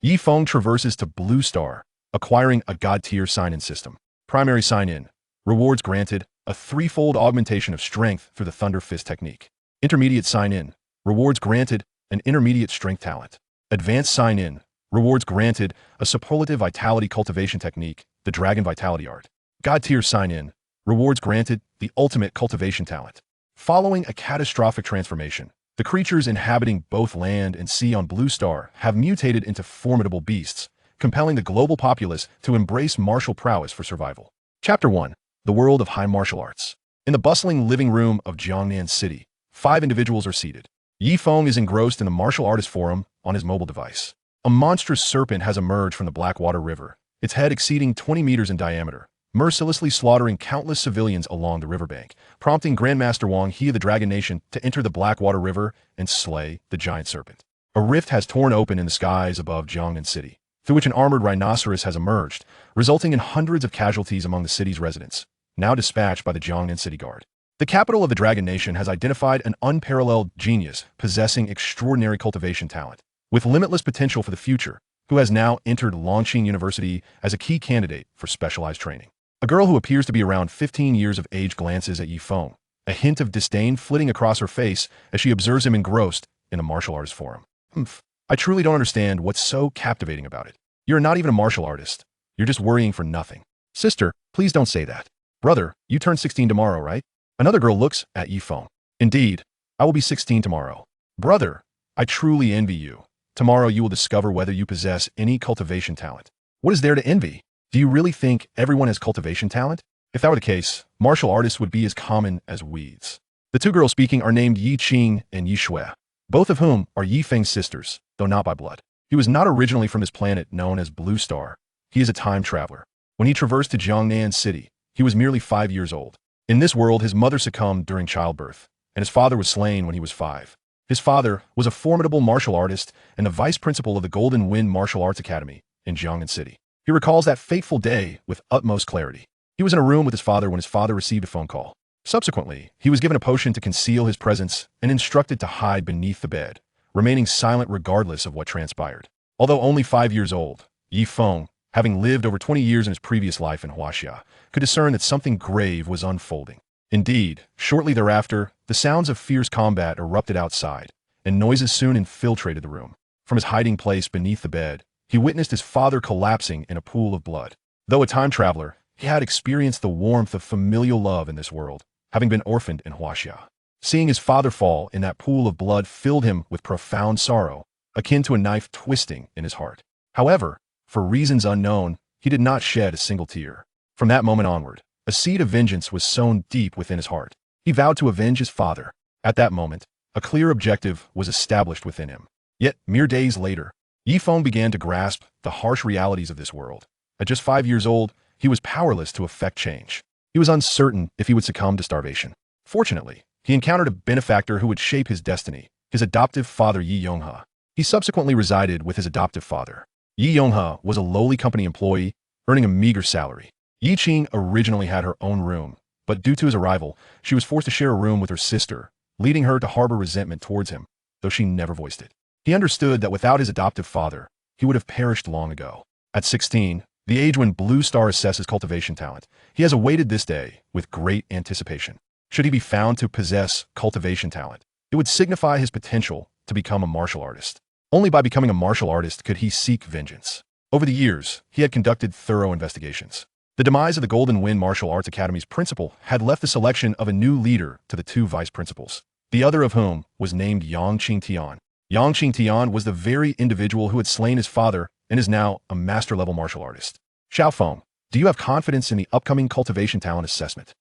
Ye Feng traverses to Blue Star, acquiring a God-tier sign-in system. Primary sign-in. Rewards granted, a threefold augmentation of strength through the Thunder Fist technique. Intermediate sign-in. Rewards granted, an intermediate strength talent. Advanced sign-in. Rewards granted, a superlative vitality cultivation technique, the Dragon Vitality Art. God-tier sign-in. Rewards granted, the ultimate cultivation talent. Following a catastrophic transformation, the creatures inhabiting both land and sea on Blue Star have mutated into formidable beasts, compelling the global populace to embrace martial prowess for survival. Chapter 1. The World of High Martial Arts. In the bustling living room of Jiangnan City, 5 individuals are seated. Ye Feng is engrossed in the martial artist forum on his mobile device. A monstrous serpent has emerged from the Blackwater River, its head exceeding 20 meters in diameter, mercilessly slaughtering countless civilians along the riverbank, prompting Grandmaster Wang He of the Dragon Nation to enter the Blackwater River and slay the giant serpent. A rift has torn open in the skies above Jiangnan City, through which an armored rhinoceros has emerged, resulting in hundreds of casualties among the city's residents, now dispatched by the Jiangnan City Guard. The capital of the Dragon Nation has identified an unparalleled genius possessing extraordinary cultivation talent, with limitless potential for the future, who has now entered Nanshan University as a key candidate for specialized training. A girl who appears to be around 15 years of age glances at Ye Feng, a hint of disdain flitting across her face as she observes him engrossed in the martial artist forum. I truly don't understand what's so captivating about it. You're not even a martial artist. You're just worrying for nothing. Sister, please don't say that. Brother, you turn 16 tomorrow, right? Another girl looks at Ye Feng. Indeed, I will be 16 tomorrow. Brother, I truly envy you. Tomorrow you will discover whether you possess any cultivation talent. What is there to envy? Do you really think everyone has cultivation talent? If that were the case, martial artists would be as common as weeds. The 2 girls speaking are named Yi Qing and Yi Shui, both of whom are Ye Feng's sisters, though not by blood. He was not originally from this planet known as Blue Star. He is a time traveler. When he traversed to Jiangnan City, he was merely 5 years old. In this world, his mother succumbed during childbirth, and his father was slain when he was 5. His father was a formidable martial artist and the vice principal of the Golden Wind Martial Arts Academy in Jiangnan City. He recalls that fateful day with utmost clarity. He was in a room with his father when his father received a phone call. Subsequently, he was given a potion to conceal his presence and instructed to hide beneath the bed, remaining silent regardless of what transpired. Although only 5 years old, Ye Feng, having lived over 20 years in his previous life in Huaxia, could discern that something grave was unfolding. Indeed, shortly thereafter, the sounds of fierce combat erupted outside, and noises soon infiltrated the room. From his hiding place beneath the bed, he witnessed his father collapsing in a pool of blood. Though a time traveler, he had experienced the warmth of familial love in this world, having been orphaned in Huaxia. Seeing his father fall in that pool of blood filled him with profound sorrow, akin to a knife twisting in his heart. However, for reasons unknown, he did not shed a single tear. From that moment onward, a seed of vengeance was sown deep within his heart. He vowed to avenge his father. At that moment, a clear objective was established within him. Yet, mere days later, Ye Feng began to grasp the harsh realities of this world. At just 5 years old, he was powerless to effect change. He was uncertain if he would succumb to starvation. Fortunately, he encountered a benefactor who would shape his destiny, his adoptive father Ye Yonghe. He subsequently resided with his adoptive father. Ye Yonghe was a lowly company employee, earning a meager salary. Yi Qing originally had her own room, but due to his arrival, she was forced to share a room with her sister, leading her to harbor resentment towards him, though she never voiced it. He understood that without his adoptive father, he would have perished long ago. At 16, the age when Blue Star assesses cultivation talent, he has awaited this day with great anticipation. Should he be found to possess cultivation talent, it would signify his potential to become a martial artist. Only by becoming a martial artist could he seek vengeance. Over the years, he had conducted thorough investigations. The demise of the Golden Wind Martial Arts Academy's principal had left the selection of a new leader to the 2 vice principals, the other of whom was named Yang Qingtian. Yang Qingtian was the very individual who had slain his father and is now a master-level martial artist. Xiao Feng, do you have confidence in the upcoming cultivation talent assessment?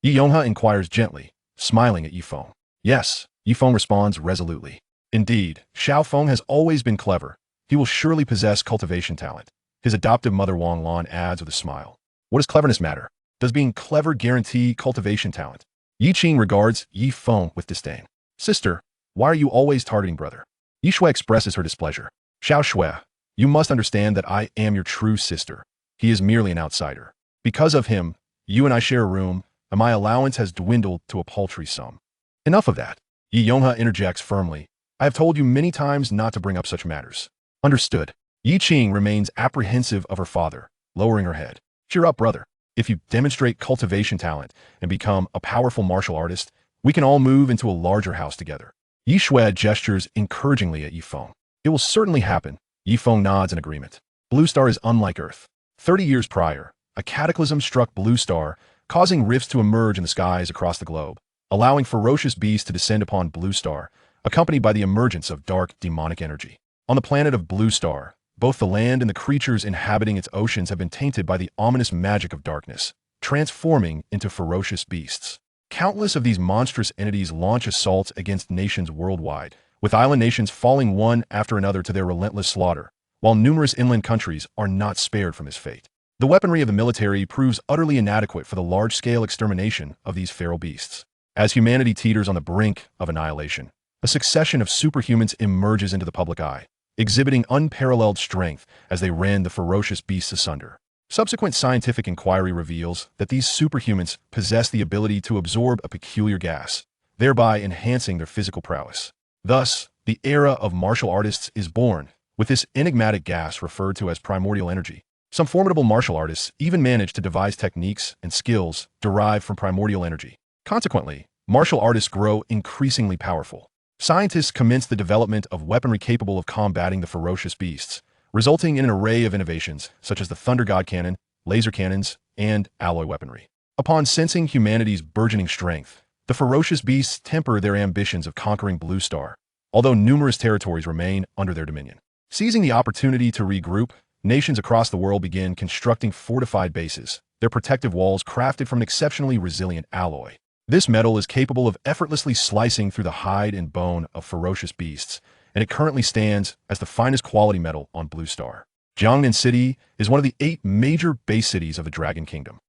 Ye Yonghe inquires gently, smiling at Ye Feng. Yes, Ye Feng responds resolutely. Indeed, Xiao Feng has always been clever. He will surely possess cultivation talent. His adoptive mother Wang Lan adds with a smile. What does cleverness matter? Does being clever guarantee cultivation talent? Yi Qing regards Ye Feng with disdain. Sister, why are you always targeting brother? Yi Shui expresses her displeasure. Xiao Shui, you must understand that I am your true sister. He is merely an outsider. Because of him, you and I share a room, and my allowance has dwindled to a paltry sum. Enough of that. Ye Yonghe interjects firmly. I have told you many times not to bring up such matters. Understood. Yi Qing remains apprehensive of her father, lowering her head. Cheer up, brother. If you demonstrate cultivation talent and become a powerful martial artist, we can all move into a larger house together. Yi Shui gestures encouragingly at Ye Feng. It will certainly happen. Ye Feng nods in agreement. Blue Star is unlike Earth. 30 years prior, a cataclysm struck Blue Star, causing rifts to emerge in the skies across the globe, allowing ferocious beasts to descend upon Blue Star, accompanied by the emergence of dark, demonic energy. On the planet of Blue Star, both the land and the creatures inhabiting its oceans have been tainted by the ominous magic of darkness, transforming into ferocious beasts. Countless of these monstrous entities launch assaults against nations worldwide, with island nations falling one after another to their relentless slaughter, while numerous inland countries are not spared from this fate. The weaponry of the military proves utterly inadequate for the large-scale extermination of these feral beasts. As humanity teeters on the brink of annihilation, a succession of superhumans emerges into the public eye, exhibiting unparalleled strength as they rend the ferocious beasts asunder. Subsequent scientific inquiry reveals that these superhumans possess the ability to absorb a peculiar gas, thereby enhancing their physical prowess. Thus, the era of martial artists is born, with this enigmatic gas referred to as primordial energy. Some formidable martial artists even manage to devise techniques and skills derived from primordial energy. Consequently, martial artists grow increasingly powerful. Scientists commence the development of weaponry capable of combating the ferocious beasts, resulting in an array of innovations such as the Thunder God Cannon, laser cannons, and alloy weaponry. Upon sensing humanity's burgeoning strength, the ferocious beasts temper their ambitions of conquering Blue Star, although numerous territories remain under their dominion. Seizing the opportunity to regroup, nations across the world begin constructing fortified bases, their protective walls crafted from an exceptionally resilient alloy. This metal is capable of effortlessly slicing through the hide and bone of ferocious beasts, and it currently stands as the finest quality metal on Blue Star. Jiangnan City is one of the 8 major base cities of the Dragon Kingdom.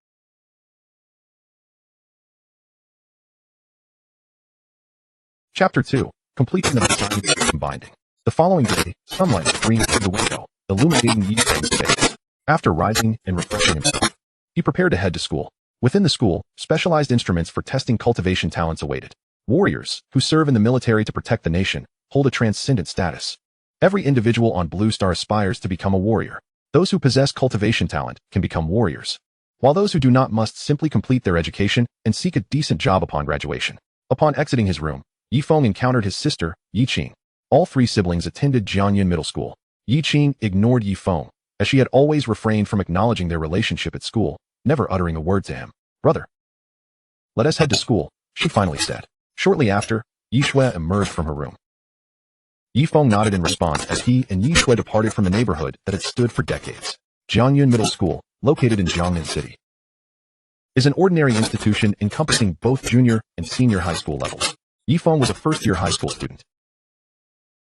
Chapter 2. Completion of the Sign Binding. The following day, sunlight streamed through the window, illuminating Ye Feng's face. After rising and refreshing himself, he prepared to head to school. Within the school, specialized instruments for testing cultivation talents awaited. Warriors, who serve in the military to protect the nation, hold a transcendent status. Every individual on Blue Star aspires to become a warrior. Those who possess cultivation talent can become warriors, while those who do not must simply complete their education and seek a decent job upon graduation. Upon exiting his room, Ye Feng encountered his sister, Yi Qing. All 3 siblings attended Jiangyan Middle School. Yi Qing ignored Ye Feng, as she had always refrained from acknowledging their relationship at school, never uttering a word to him. Brother, let us head to school, she finally said. Shortly after, Yi Shui emerged from her room. Ye Feng nodded in response as he and Yi Shui departed from the neighborhood that had stood for decades. Jiangyan Middle School, located in Jiangnan City, is an ordinary institution encompassing both junior and senior high school levels. Ye Feng was a first-year high school student,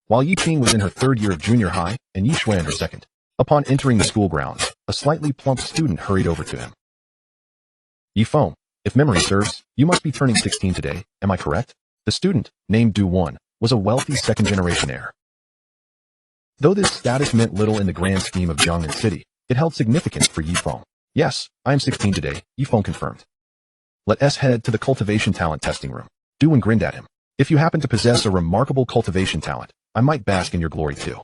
while Yi Qing was in her 3rd year of junior high and Yi Shui in her 2nd. Upon entering the school grounds, a slightly plump student hurried over to him. Ye Feng, if memory serves, you must be turning 16 today, am I correct? The student, named Du1, was a wealthy 2nd-generation heir. Though this status meant little in the grand scheme of Jiangnan City, it held significance for Ye Feng. Yes, I am 16 today, Ye Feng confirmed. Let us head to the cultivation talent testing room. Du1 grinned at him. If you happen to possess a remarkable cultivation talent, I might bask in your glory too.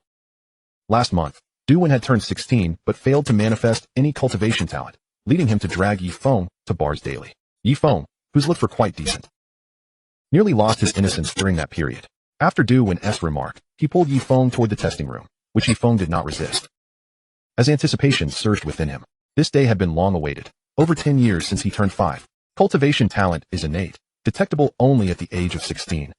Last month, Du1 had turned 16 but failed to manifest any cultivation talent, leading him to drag Ye Feng to bars daily. Ye Feng, whose looks were quite decent, nearly lost his innocence during that period. After Du1's remark, he pulled Ye Feng toward the testing room, which Ye Feng did not resist, as anticipation surged within him. This day had been long awaited, over 10 years since he turned 5. Cultivation talent is innate, detectable only at the age of 16.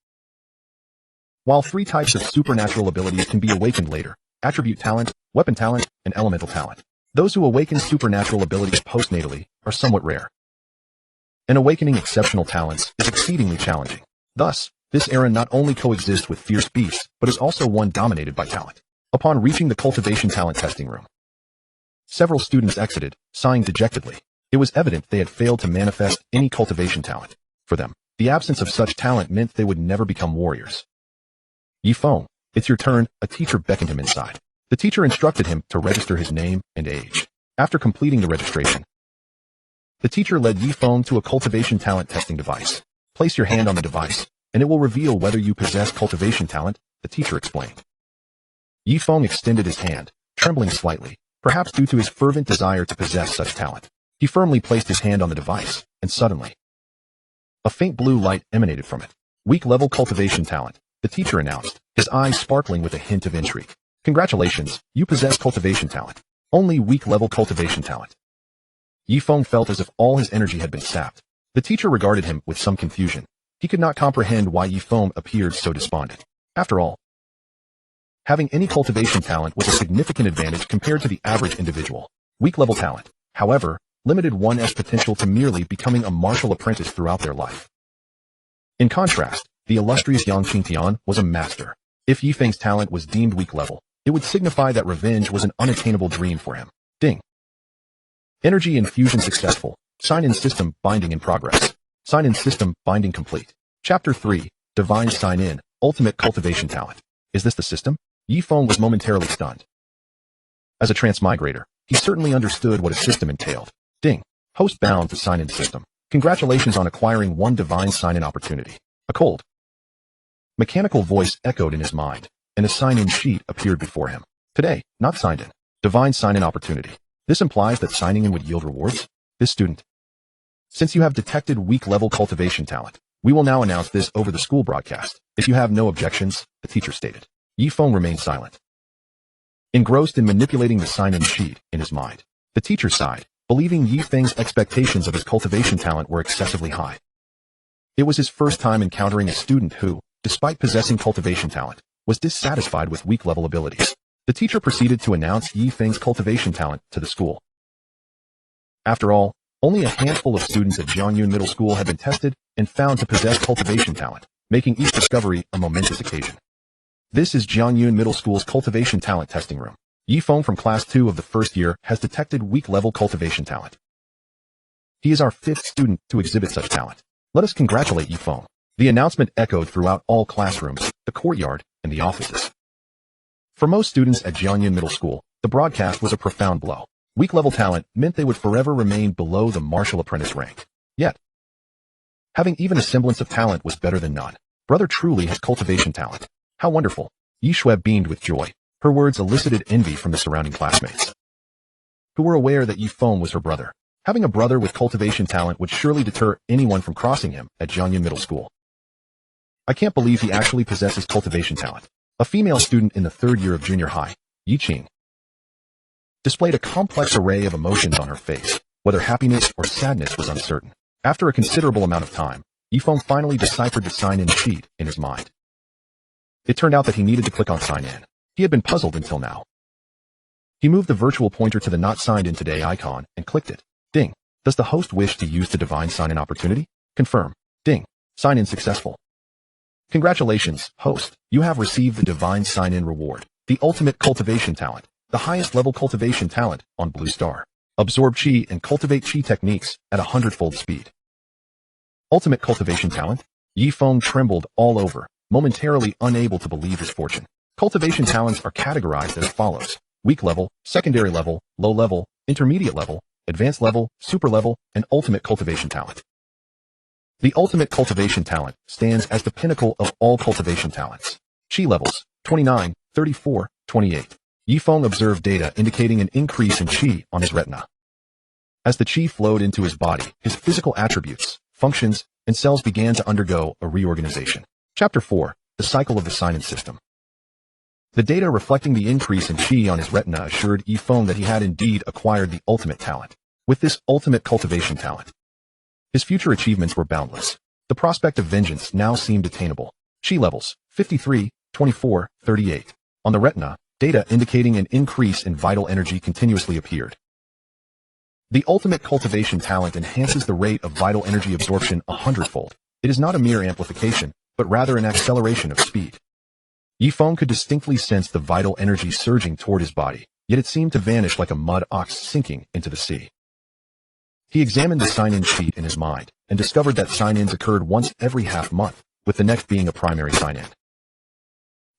While 3 types of supernatural abilities can be awakened later: attribute talent, weapon talent, and elemental talent. Those who awaken supernatural abilities postnatally are somewhat rare. And awakening exceptional talents is exceedingly challenging. Thus, this era not only coexists with fierce beasts, but is also one dominated by talent. Upon reaching the cultivation talent testing room, several students exited, sighing dejectedly. It was evident they had failed to manifest any cultivation talent. For them, the absence of such talent meant they would never become warriors. Ye Feng, it's your turn, a teacher beckoned him inside. The teacher instructed him to register his name and age. After completing the registration, the teacher led Ye Feng to a cultivation talent testing device. Place your hand on the device, and it will reveal whether you possess cultivation talent, the teacher explained. Ye Feng extended his hand, trembling slightly, perhaps due to his fervent desire to possess such talent. He firmly placed his hand on the device, and suddenly, a faint blue light emanated from it. Weak-level cultivation talent, the teacher announced, his eyes sparkling with a hint of intrigue. Congratulations, you possess cultivation talent. Only weak-level cultivation talent. Ye Feng felt as if all his energy had been sapped. The teacher regarded him with some confusion. He could not comprehend why Ye Feng appeared so despondent. After all, having any cultivation talent was a significant advantage compared to the average individual. Weak-level talent, however, limited one's potential to merely becoming a martial apprentice throughout their life. In contrast, the illustrious Yang Qingtian was a master. If Ye Feng's talent was deemed weak-level, it would signify that revenge was an unattainable dream for him. Ding. Energy infusion successful. Sign-in system binding in progress. Sign-in system binding complete. Chapter 3, Divine Sign-in, Ultimate Cultivation Talent. Is this the system? Ye Feng was momentarily stunned. As a transmigrator, he certainly understood what a system entailed. Ding. Host bound to sign-in system. Congratulations on acquiring one divine sign-in opportunity. A cold, mechanical voice echoed in his mind, and a sign-in sheet appeared before him. Today, not signed in. Divine sign-in opportunity. This implies that signing in would yield rewards? This student. Since you have detected weak-level cultivation talent, we will now announce this over the school broadcast. If you have no objections, the teacher stated. Ye Feng remained silent, engrossed in manipulating the sign-in sheet in his mind. The teacher sighed, believing Ye Feng's expectations of his cultivation talent were excessively high. It was his first time encountering a student who, despite possessing cultivation talent, was dissatisfied with weak-level abilities. The teacher proceeded to announce Ye Feng's cultivation talent to the school. After all, only a handful of students at Jiangyun Middle School had been tested and found to possess cultivation talent, making each discovery a momentous occasion. This is Jiangyun Middle School's cultivation talent testing room. Ye Feng from Class 2 of the first year has detected weak-level cultivation talent. He is our 5th student to exhibit such talent. Let us congratulate Ye Feng. The announcement echoed throughout all classrooms, the courtyard, and the offices. For most students at Jiangyun Middle School, the broadcast was a profound blow. Weak-level talent meant they would forever remain below the martial apprentice rank. Yet, having even a semblance of talent was better than none. Brother truly has cultivation talent. How wonderful. Ye Shui beamed with joy. Her words elicited envy from the surrounding classmates, who were aware that Ye Feng was her brother. Having a brother with cultivation talent would surely deter anyone from crossing him at Jiangyun Middle School. I can't believe he actually possesses cultivation talent. A female student in the 3rd year of junior high, Yi Qing, displayed a complex array of emotions on her face. Whether happiness or sadness was uncertain. After a considerable amount of time, Ye Feng finally deciphered the sign-in sheet in his mind. It turned out that he needed to click on sign in. He had been puzzled until now. He moved the virtual pointer to the not signed in today icon and clicked it. Ding. Does the host wish to use the divine sign-in opportunity? Confirm. Ding. Sign-in successful. Congratulations, host. You have received the divine sign-in reward, the ultimate cultivation talent, the highest level cultivation talent on Blue Star. Absorb chi and cultivate chi techniques at 100-fold speed. Ultimate cultivation talent? Ye Feng trembled all over, momentarily unable to believe his fortune. Cultivation talents are categorized as follows: weak level, secondary level, low level, intermediate level, advanced level, super level, and ultimate cultivation talent. The ultimate cultivation talent stands as the pinnacle of all cultivation talents. Chi levels, 29, 34, 28. Ye Feng observed data indicating an increase in chi on his retina. As the chi flowed into his body, his physical attributes, functions, and cells began to undergo a reorganization. Chapter 4, The Cycle of the Sign-in System. The data reflecting the increase in chi on his retina assured Ye Feng that he had indeed acquired the ultimate talent. With this ultimate cultivation talent, his future achievements were boundless. The prospect of vengeance now seemed attainable. Chi levels, 53, 24, 38. On the retina, data indicating an increase in vital energy continuously appeared. The ultimate cultivation talent enhances the rate of vital energy absorption 100-fold. It is not a mere amplification, but rather an acceleration of speed. Ye Feng could distinctly sense the vital energy surging toward his body, yet it seemed to vanish like a mud ox sinking into the sea. He examined the sign-in sheet in his mind, and discovered that sign-ins occurred once every half-month, with the next being a primary sign-in,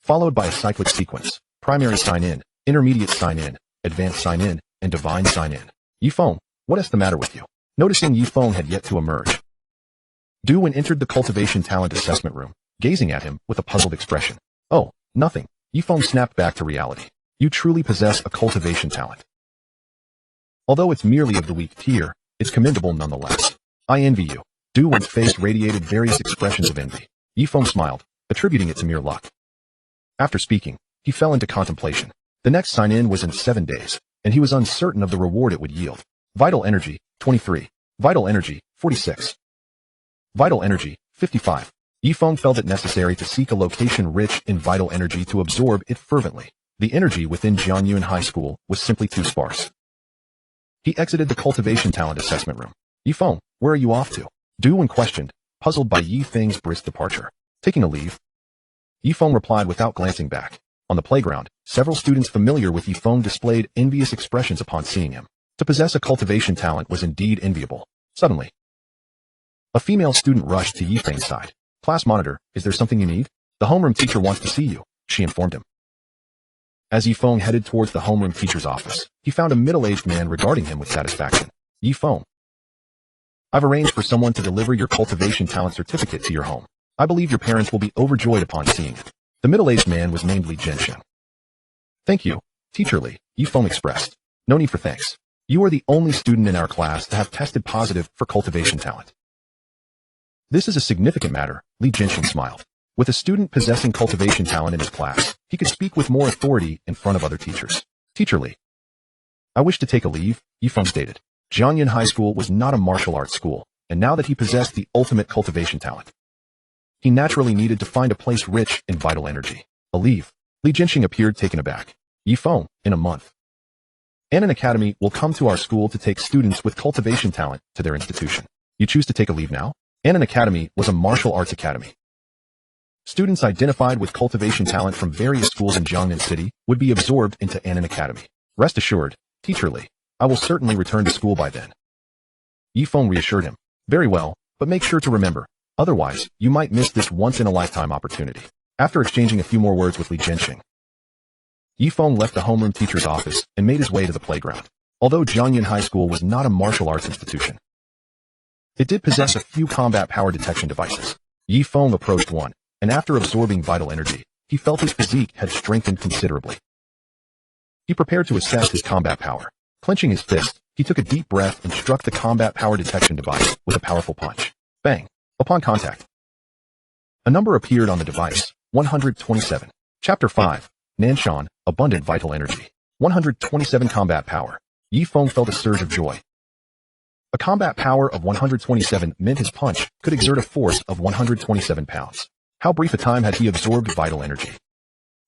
followed by a cyclic sequence: primary sign-in, intermediate sign-in, advanced sign-in, and divine sign-in. Ye Feng, what is the matter with you? Noticing Ye Feng had yet to emerge, Duwen entered the cultivation talent assessment room, gazing at him with a puzzled expression. Oh, nothing. Ye Feng snapped back to reality. You truly possess a cultivation talent. Although it's merely of the weak tier, it's commendable nonetheless. I envy you. Duel's face radiated various expressions of envy. Ye Feng smiled, attributing it to mere luck. After speaking, he fell into contemplation. The next sign-in was in 7 days, and he was uncertain of the reward it would yield. Vital energy, 23. Vital energy, 46. Vital energy, 55. Ye Feng felt it necessary to seek a location rich in vital energy to absorb it fervently. The energy within Jianyuan High School was simply too sparse. He exited the cultivation talent assessment room. Ye Feng, where are you off to? Duel questioned, puzzled by Ye Feng's brisk departure. Taking a leave. Ye Feng replied without glancing back. On the playground, several students familiar with Ye Feng displayed envious expressions upon seeing him. To possess a cultivation talent was indeed enviable. Suddenly, a female student rushed to Ye Feng's side. Class monitor, is there something you need? The homeroom teacher wants to see you, she informed him. As Ye Feng headed towards the homeroom teacher's office, he found a middle-aged man regarding him with satisfaction. Ye Feng, I've arranged for someone to deliver your cultivation talent certificate to your home. I believe your parents will be overjoyed upon seeing it. The middle-aged man was named Li Jiansheng. Thank you, Teacher Li, Ye Feng expressed. No need for thanks. You are the only student in our class to have tested positive for cultivation talent. This is a significant matter, Li Jiansheng smiled. With a student possessing cultivation talent in his class, he could speak with more authority in front of other teachers. Teacher Li, I wish to take a leave, Ye Feng stated. Jianyuan High School was not a martial arts school, and now that he possessed the ultimate cultivation talent, he naturally needed to find a place rich in vital energy. A leave. Li Jiansheng appeared taken aback. Ye Feng, in a month, Annan Academy will come to our school to take students with cultivation talent to their institution. You choose to take a leave now? Annan Academy was a martial arts academy. Students identified with cultivation talent from various schools in Jiangnan City would be absorbed into Annan Academy. Rest assured, Teacher Li, I will certainly return to school by then. Ye Feng reassured him. Very well, but make sure to remember, otherwise, you might miss this once-in-a-lifetime opportunity. After exchanging a few more words with Li Jiansheng, Ye Feng left the homeroom teacher's office and made his way to the playground. Although Jianyuan High School was not a martial arts institution, it did possess a few combat power detection devices. Ye Feng approached one, and after absorbing vital energy, he felt his physique had strengthened considerably. He prepared to assess his combat power. Clenching his fist, he took a deep breath and struck the combat power detection device with a powerful punch. Bang! Upon contact, a number appeared on the device, 127. Chapter 5, Nanshan, Abundant Vital Energy. 127 Combat Power. Ye Feng felt a surge of joy. A combat power of 127 meant his punch could exert a force of 127 pounds. How brief a time had he absorbed vital energy?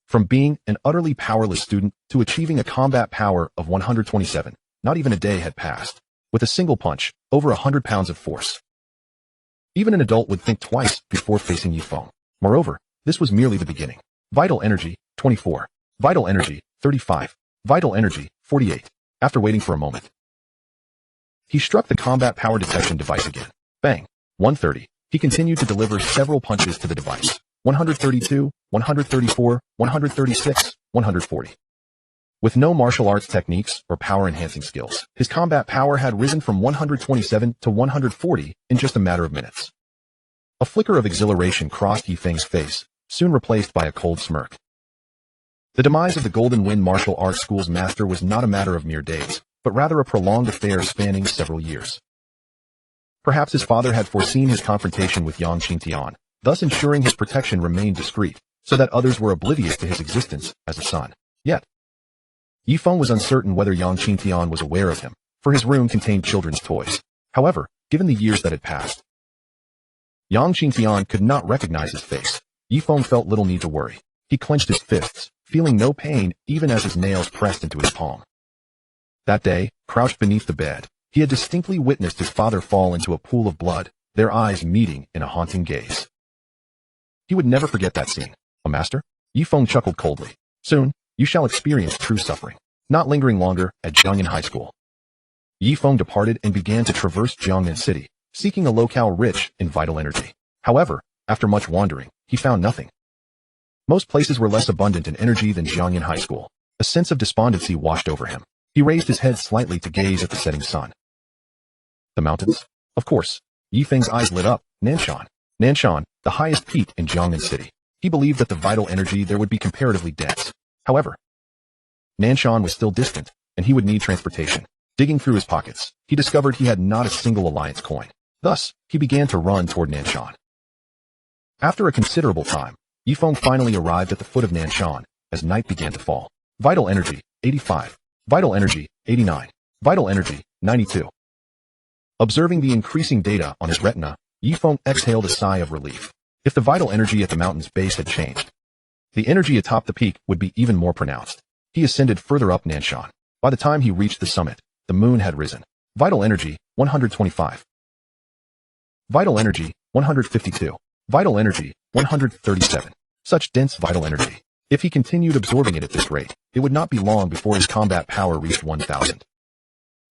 From being an utterly powerless student to achieving a combat power of 127, not even a day had passed. With a single punch, over 100 pounds of force. Even an adult would think twice before facing Ye Feng. Moreover, this was merely the beginning. Vital energy, 24. Vital energy, 35. Vital energy, 48. After waiting for a moment, he struck the combat power detection device again. Bang. 130. He continued to deliver several punches to the device. 132, 134, 136, 140. With no martial arts techniques or power-enhancing skills, his combat power had risen from 127 to 140 in just a matter of minutes. A flicker of exhilaration crossed Ye Feng's face, soon replaced by a cold smirk. The demise of the Golden Wind Martial Arts School's master was not a matter of mere days, but rather a prolonged affair spanning several years. Perhaps his father had foreseen his confrontation with Yang Qingtian, thus ensuring his protection remained discreet, so that others were oblivious to his existence as a son. Yet, Ye Feng was uncertain whether Yang Qingtian was aware of him, for his room contained children's toys. However, given the years that had passed, Yang Qingtian could not recognize his face. Ye Feng felt little need to worry. He clenched his fists, feeling no pain even as his nails pressed into his palm. That day, crouched beneath the bed, he had distinctly witnessed his father fall into a pool of blood, their eyes meeting in a haunting gaze. He would never forget that scene. A master? Ye Feng chuckled coldly. Soon, you shall experience true suffering. Not lingering longer at Jiangnan High School, Ye Feng departed and began to traverse Jiangnan City, seeking a locale rich in vital energy. However, after much wandering, he found nothing. Most places were less abundant in energy than Jiangnan High School. A sense of despondency washed over him. He raised his head slightly to gaze at the setting sun. The mountains? Of course. Ye Feng's eyes lit up. Nanshan. Nanshan, the highest peak in Jiangnan City. He believed that the vital energy there would be comparatively dense. However, Nanshan was still distant, and he would need transportation. Digging through his pockets, he discovered he had not a single alliance coin. Thus, he began to run toward Nanshan. After a considerable time, Ye Feng finally arrived at the foot of Nanshan as night began to fall. Vital energy, 85. Vital energy, 89. Vital energy, 92. Observing the increasing data on his retina, Ye Feng exhaled a sigh of relief. If the vital energy at the mountain's base had changed, the energy atop the peak would be even more pronounced. He ascended further up Nanshan. By the time he reached the summit, the moon had risen. Vital energy, 125. Vital energy, 152. Vital energy, 137. Such dense vital energy. If he continued absorbing it at this rate, it would not be long before his combat power reached 1,000.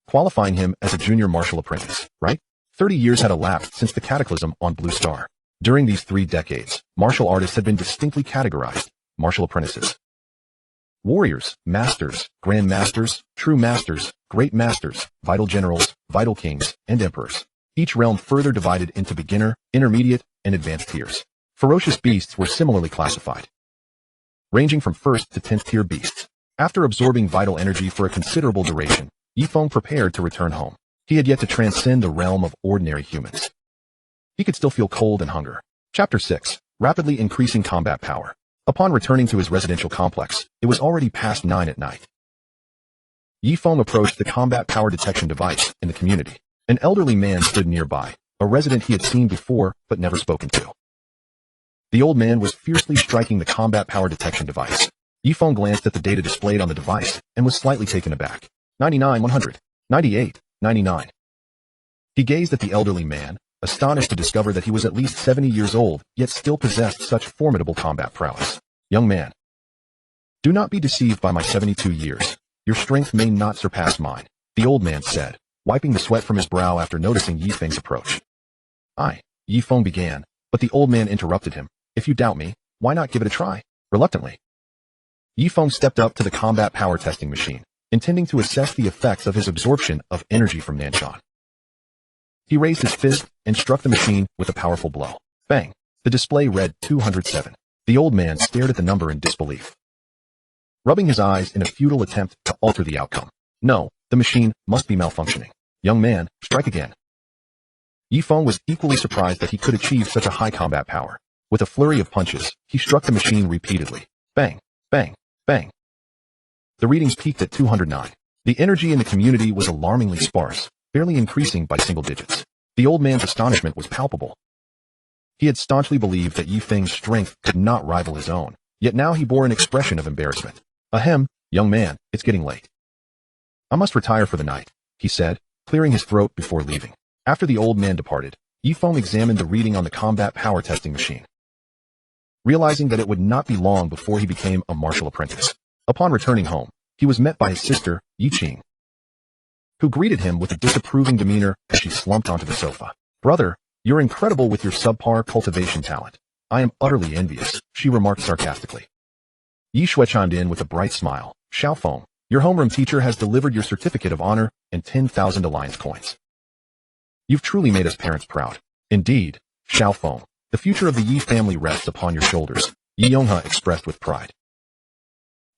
Qualifying him as a junior martial apprentice, right? 30 years had elapsed since the cataclysm on Blue Star. During these 3 decades, martial artists had been distinctly categorized: martial apprentices, warriors, masters, grandmasters, true masters, great masters, vital generals, vital kings, and emperors. Each realm further divided into beginner, intermediate, and advanced tiers. Ferocious beasts were similarly classified, ranging from 1st to 10th tier beasts. After absorbing vital energy for a considerable duration, Ye Feng prepared to return home. He had yet to transcend the realm of ordinary humans. He could still feel cold and hunger. Chapter 6. Rapidly increasing combat power. Upon returning to his residential complex, it was already past 9 at night. Ye Feng approached the combat power detection device in the community. An elderly man stood nearby, a resident he had seen before but never spoken to. The old man was fiercely striking the combat power detection device. Ye Feng glanced at the data displayed on the device and was slightly taken aback. 99, 100, 98, 99. He gazed at the elderly man, astonished to discover that he was at least 70 years old, yet still possessed such formidable combat prowess. Young man, do not be deceived by my 72 years. Your strength may not surpass mine, the old man said, wiping the sweat from his brow after noticing Ye Feng's approach. Ye Feng began, but the old man interrupted him. If you doubt me, why not give it a try? Reluctantly, Ye Feng stepped up to the combat power testing machine, intending to assess the effects of his absorption of energy from Nanshan. He raised his fist and struck the machine with a powerful blow. Bang! The display read 207. The old man stared at the number in disbelief, rubbing his eyes in a futile attempt to alter the outcome. No, the machine must be malfunctioning. Young man, strike again. Ye Feng was equally surprised that he could achieve such a high combat power. With a flurry of punches, he struck the machine repeatedly. Bang! Bang! Bang! The readings peaked at 209. The energy in the community was alarmingly sparse, barely increasing by single digits. The old man's astonishment was palpable. He had staunchly believed that Ye Feng's strength could not rival his own, yet now he bore an expression of embarrassment. Ahem, young man, it's getting late. I must retire for the night, he said, clearing his throat before leaving. After the old man departed, Ye Feng examined the reading on the combat power testing machine, realizing that it would not be long before he became a martial apprentice. Upon returning home, he was met by his sister, Ye Qing, who greeted him with a disapproving demeanor as she slumped onto the sofa. Brother, you're incredible with your subpar cultivation talent. I am utterly envious, she remarked sarcastically. Ye Shui chimed in with a bright smile. Xiao Feng, your homeroom teacher has delivered your certificate of honor and 10,000 alliance coins. You've truly made us parents proud. Indeed, Xiao Feng, the future of the Ye family rests upon your shoulders, Ye Yonghe expressed with pride.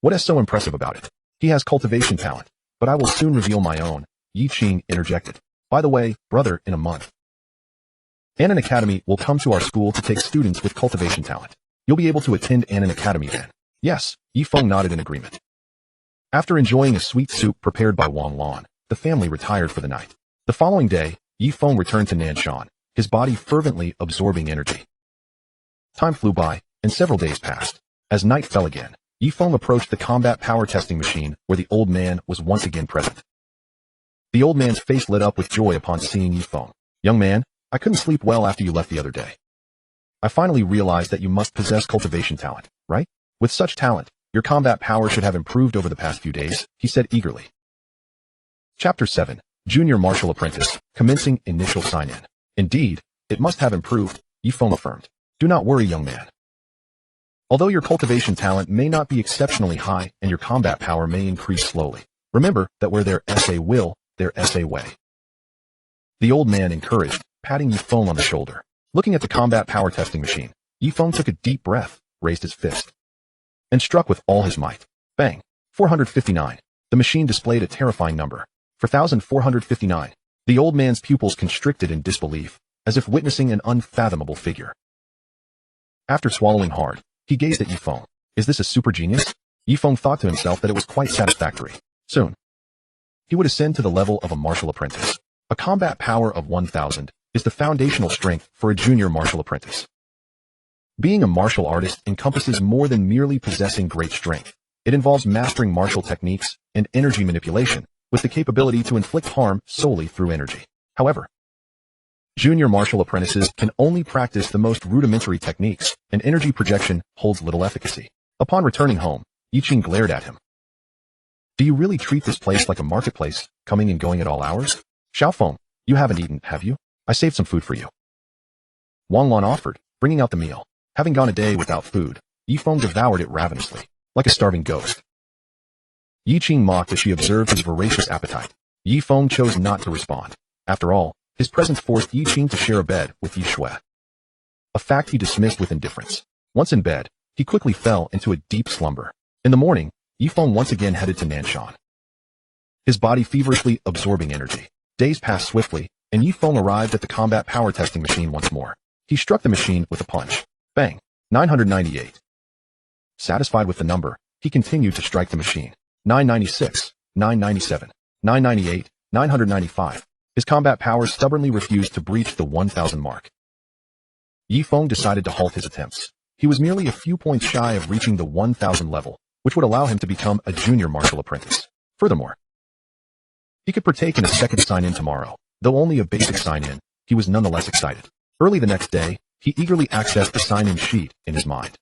What is so impressive about it? He has cultivation talent, but I will soon reveal my own, Ye Qing interjected. By the way, brother, in a month, Annan Academy will come to our school to take students with cultivation talent. You'll be able to attend Annan Academy then. Yes, Ye Feng nodded in agreement. After enjoying a sweet soup prepared by Wang Lan, the family retired for the night. The following day, Ye Feng returned to Nanshan, his body fervently absorbing energy. Time flew by, and several days passed. As night fell again, Ye Feng approached the combat power testing machine where the old man was once again present. The old man's face lit up with joy upon seeing Ye Feng. Young man, I couldn't sleep well after you left the other day. I finally realized that you must possess cultivation talent, right? With such talent, your combat power should have improved over the past few days, he said eagerly. Chapter 7. Junior Martial Apprentice, commencing initial sign-in. Indeed, it must have improved, Ye Feng affirmed. Do not worry, young man. Although your cultivation talent may not be exceptionally high and your combat power may increase slowly, remember that where there is a will, there is a way. The old man encouraged, patting Ye Feng on the shoulder. Looking at the combat power testing machine, Ye Feng took a deep breath, raised his fist, and struck with all his might. Bang! 459. The machine displayed a terrifying number. 4,459. The old man's pupils constricted in disbelief, as if witnessing an unfathomable figure. After swallowing hard, he gazed at Ye Feng. Is this a super genius? Ye Feng thought to himself that it was quite satisfactory. Soon, he would ascend to the level of a martial apprentice. A combat power of 1,000 is the foundational strength for a junior martial apprentice. Being a martial artist encompasses more than merely possessing great strength. It involves mastering martial techniques and energy manipulation, with the capability to inflict harm solely through energy. However, junior martial apprentices can only practice the most rudimentary techniques, and energy projection holds little efficacy. Upon returning home, Yi Qing glared at him. Do you really treat this place like a marketplace, coming and going at all hours? Xiao Feng, you haven't eaten, have you? I saved some food for you. Wang Lan offered, bringing out the meal. Having gone a day without food, Ye Feng devoured it ravenously, like a starving ghost. Yi Qing mocked as she observed his voracious appetite. Ye Feng chose not to respond. After all, his presence forced Yi Qing to share a bed with Yi Shui, a fact he dismissed with indifference. Once in bed, he quickly fell into a deep slumber. In the morning, Ye Feng once again headed to Nanshan, his body feverishly absorbing energy. Days passed swiftly, and Ye Feng arrived at the combat power testing machine once more. He struck the machine with a punch. Bang! 998. Satisfied with the number, he continued to strike the machine. 996, 997, 998, 995. His combat power stubbornly refused to breach the 1,000 mark. Ye Feng decided to halt his attempts. He was merely a few points shy of reaching the 1,000 level, which would allow him to become a junior martial apprentice. Furthermore, he could partake in a second sign-in tomorrow. Though only a basic sign-in, he was nonetheless excited. Early the next day, he eagerly accessed the sign-in sheet in his mind.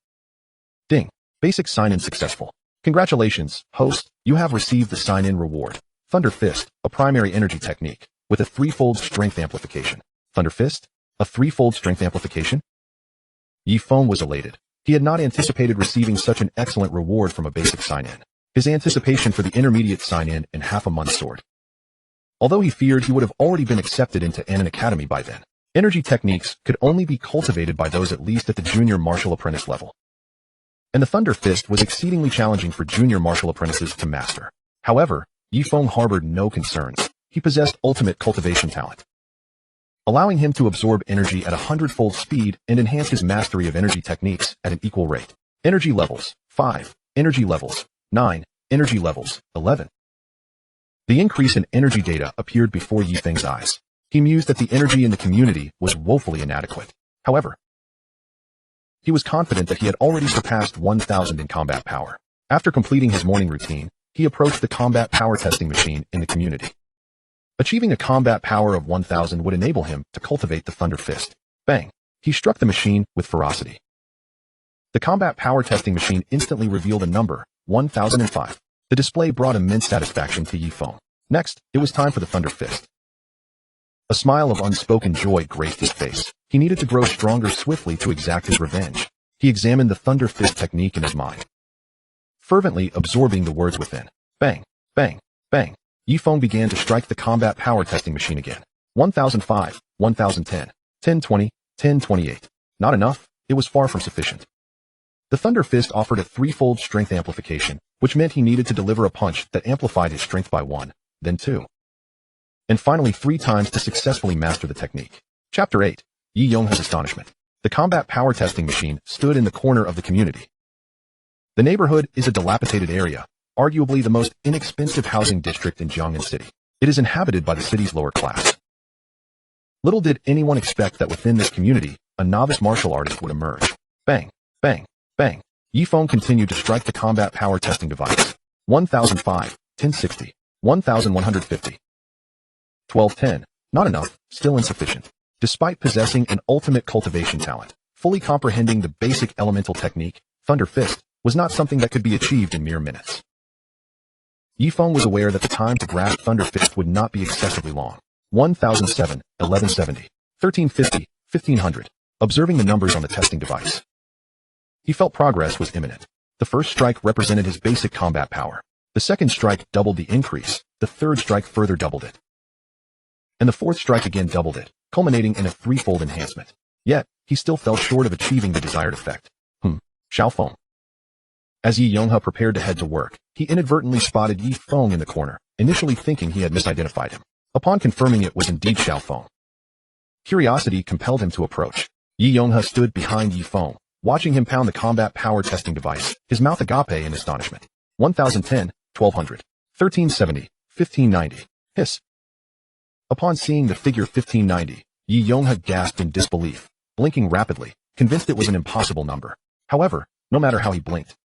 Ding! Basic sign-in successful. Congratulations, host, you have received the sign-in reward. Thunder Fist, a primary energy technique, with a threefold strength amplification. Thunder Fist? A threefold strength amplification? Ye Feng was elated. He had not anticipated receiving such an excellent reward from a basic sign-in. His anticipation for the intermediate sign-in and half a month soared. Although he feared he would have already been accepted into Annan Academy by then, energy techniques could only be cultivated by those at least at the junior martial apprentice level. And the Thunder Fist was exceedingly challenging for junior martial apprentices to master. However, Ye Feng harbored no concerns. He possessed ultimate cultivation talent, allowing him to absorb energy at 100-fold speed and enhance his mastery of energy techniques at an equal rate. Energy levels, 5. Energy levels, 9. Energy levels, 11. The increase in energy data appeared before Ye Feng's eyes. He mused that the energy in the community was woefully inadequate. However, he was confident that he had already surpassed 1,000 in combat power. After completing his morning routine, he approached the combat power testing machine in the community. Achieving a combat power of 1,000 would enable him to cultivate the Thunder Fist. Bang! He struck the machine with ferocity. The combat power testing machine instantly revealed a number, 1,005. The display brought immense satisfaction to Ye Feng. Next, it was time for the Thunder Fist. A smile of unspoken joy graced his face. He needed to grow stronger swiftly to exact his revenge. He examined the Thunder Fist technique in his mind, fervently absorbing the words within. Bang! Bang! Bang! Ye Feng began to strike the combat power testing machine again. 1005, 1010, 1020, 1028. Not enough, it was far from sufficient. The Thunder Fist offered a threefold strength amplification, which meant he needed to deliver a punch that amplified his strength by 1, then 2, and finally 3 times to successfully master the technique. Chapter 8. Yi Yonghe's Astonishment. The combat power testing machine stood in the corner of the community. The neighborhood is a dilapidated area, arguably the most inexpensive housing district in Jiangnan City. It is inhabited by the city's lower class. Little did anyone expect that within this community, a novice martial artist would emerge. Bang! Bang! Bang! Ye Feng continued to strike the combat power testing device. 1005, 1060, 1150. 1210. Not enough, still insufficient. Despite possessing an ultimate cultivation talent, fully comprehending the basic elemental technique, Thunder Fist, was not something that could be achieved in mere minutes. Ye Feng was aware that the time to grasp Thunder Fist would not be excessively long. 1007, 1170, 1350, 1500. Observing the numbers on the testing device, he felt progress was imminent. The first strike represented his basic combat power. The second strike doubled the increase, the third strike further doubled it, and the fourth strike again doubled it, culminating in a threefold enhancement. Yet, he still fell short of achieving the desired effect. Xiao Feng. As Ye Yonghe prepared to head to work, he inadvertently spotted Ye Feng in the corner, initially thinking he had misidentified him. Upon confirming it was indeed Xiao Feng, curiosity compelled him to approach. Ye Yonghe stood behind Ye Feng, watching him pound the combat power testing device, his mouth agape in astonishment. 1010, 1200, 1370, 1590. Hiss. Upon seeing the figure 1590, Ye Yonghe gasped in disbelief, blinking rapidly, convinced it was an impossible number. However, no matter how he blinked,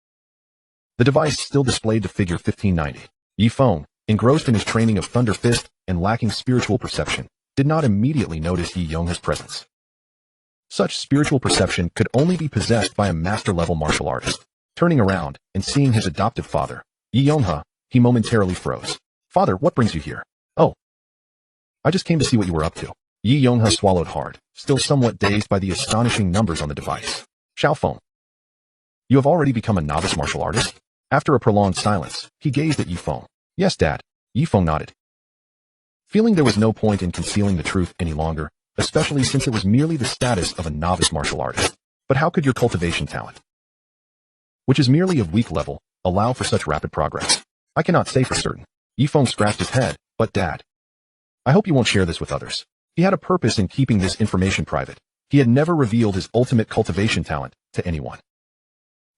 the device still displayed the figure 1590. Ye Feng, engrossed in his training of Thunder Fist and lacking spiritual perception, did not immediately notice Ye Yonghe's presence. Such spiritual perception could only be possessed by a master-level martial artist. Turning around and seeing his adoptive father, Ye Yonghe, he momentarily froze. "Father, what brings you here?" "Oh, I just came to see what you were up to." Ye Yonghe swallowed hard, still somewhat dazed by the astonishing numbers on the device. "Xiao Feng, you have already become a novice martial artist?" After a prolonged silence, he gazed at Ye Feng. "Yes, Dad." Ye Feng nodded, feeling there was no point in concealing the truth any longer, especially since it was merely the status of a novice martial artist. "But how could your cultivation talent, which is merely of weak level, allow for such rapid progress?" "I cannot say for certain." Ye Feng scratched his head, "But Dad, I hope you won't share this with others." He had a purpose in keeping this information private. He had never revealed his ultimate cultivation talent to anyone.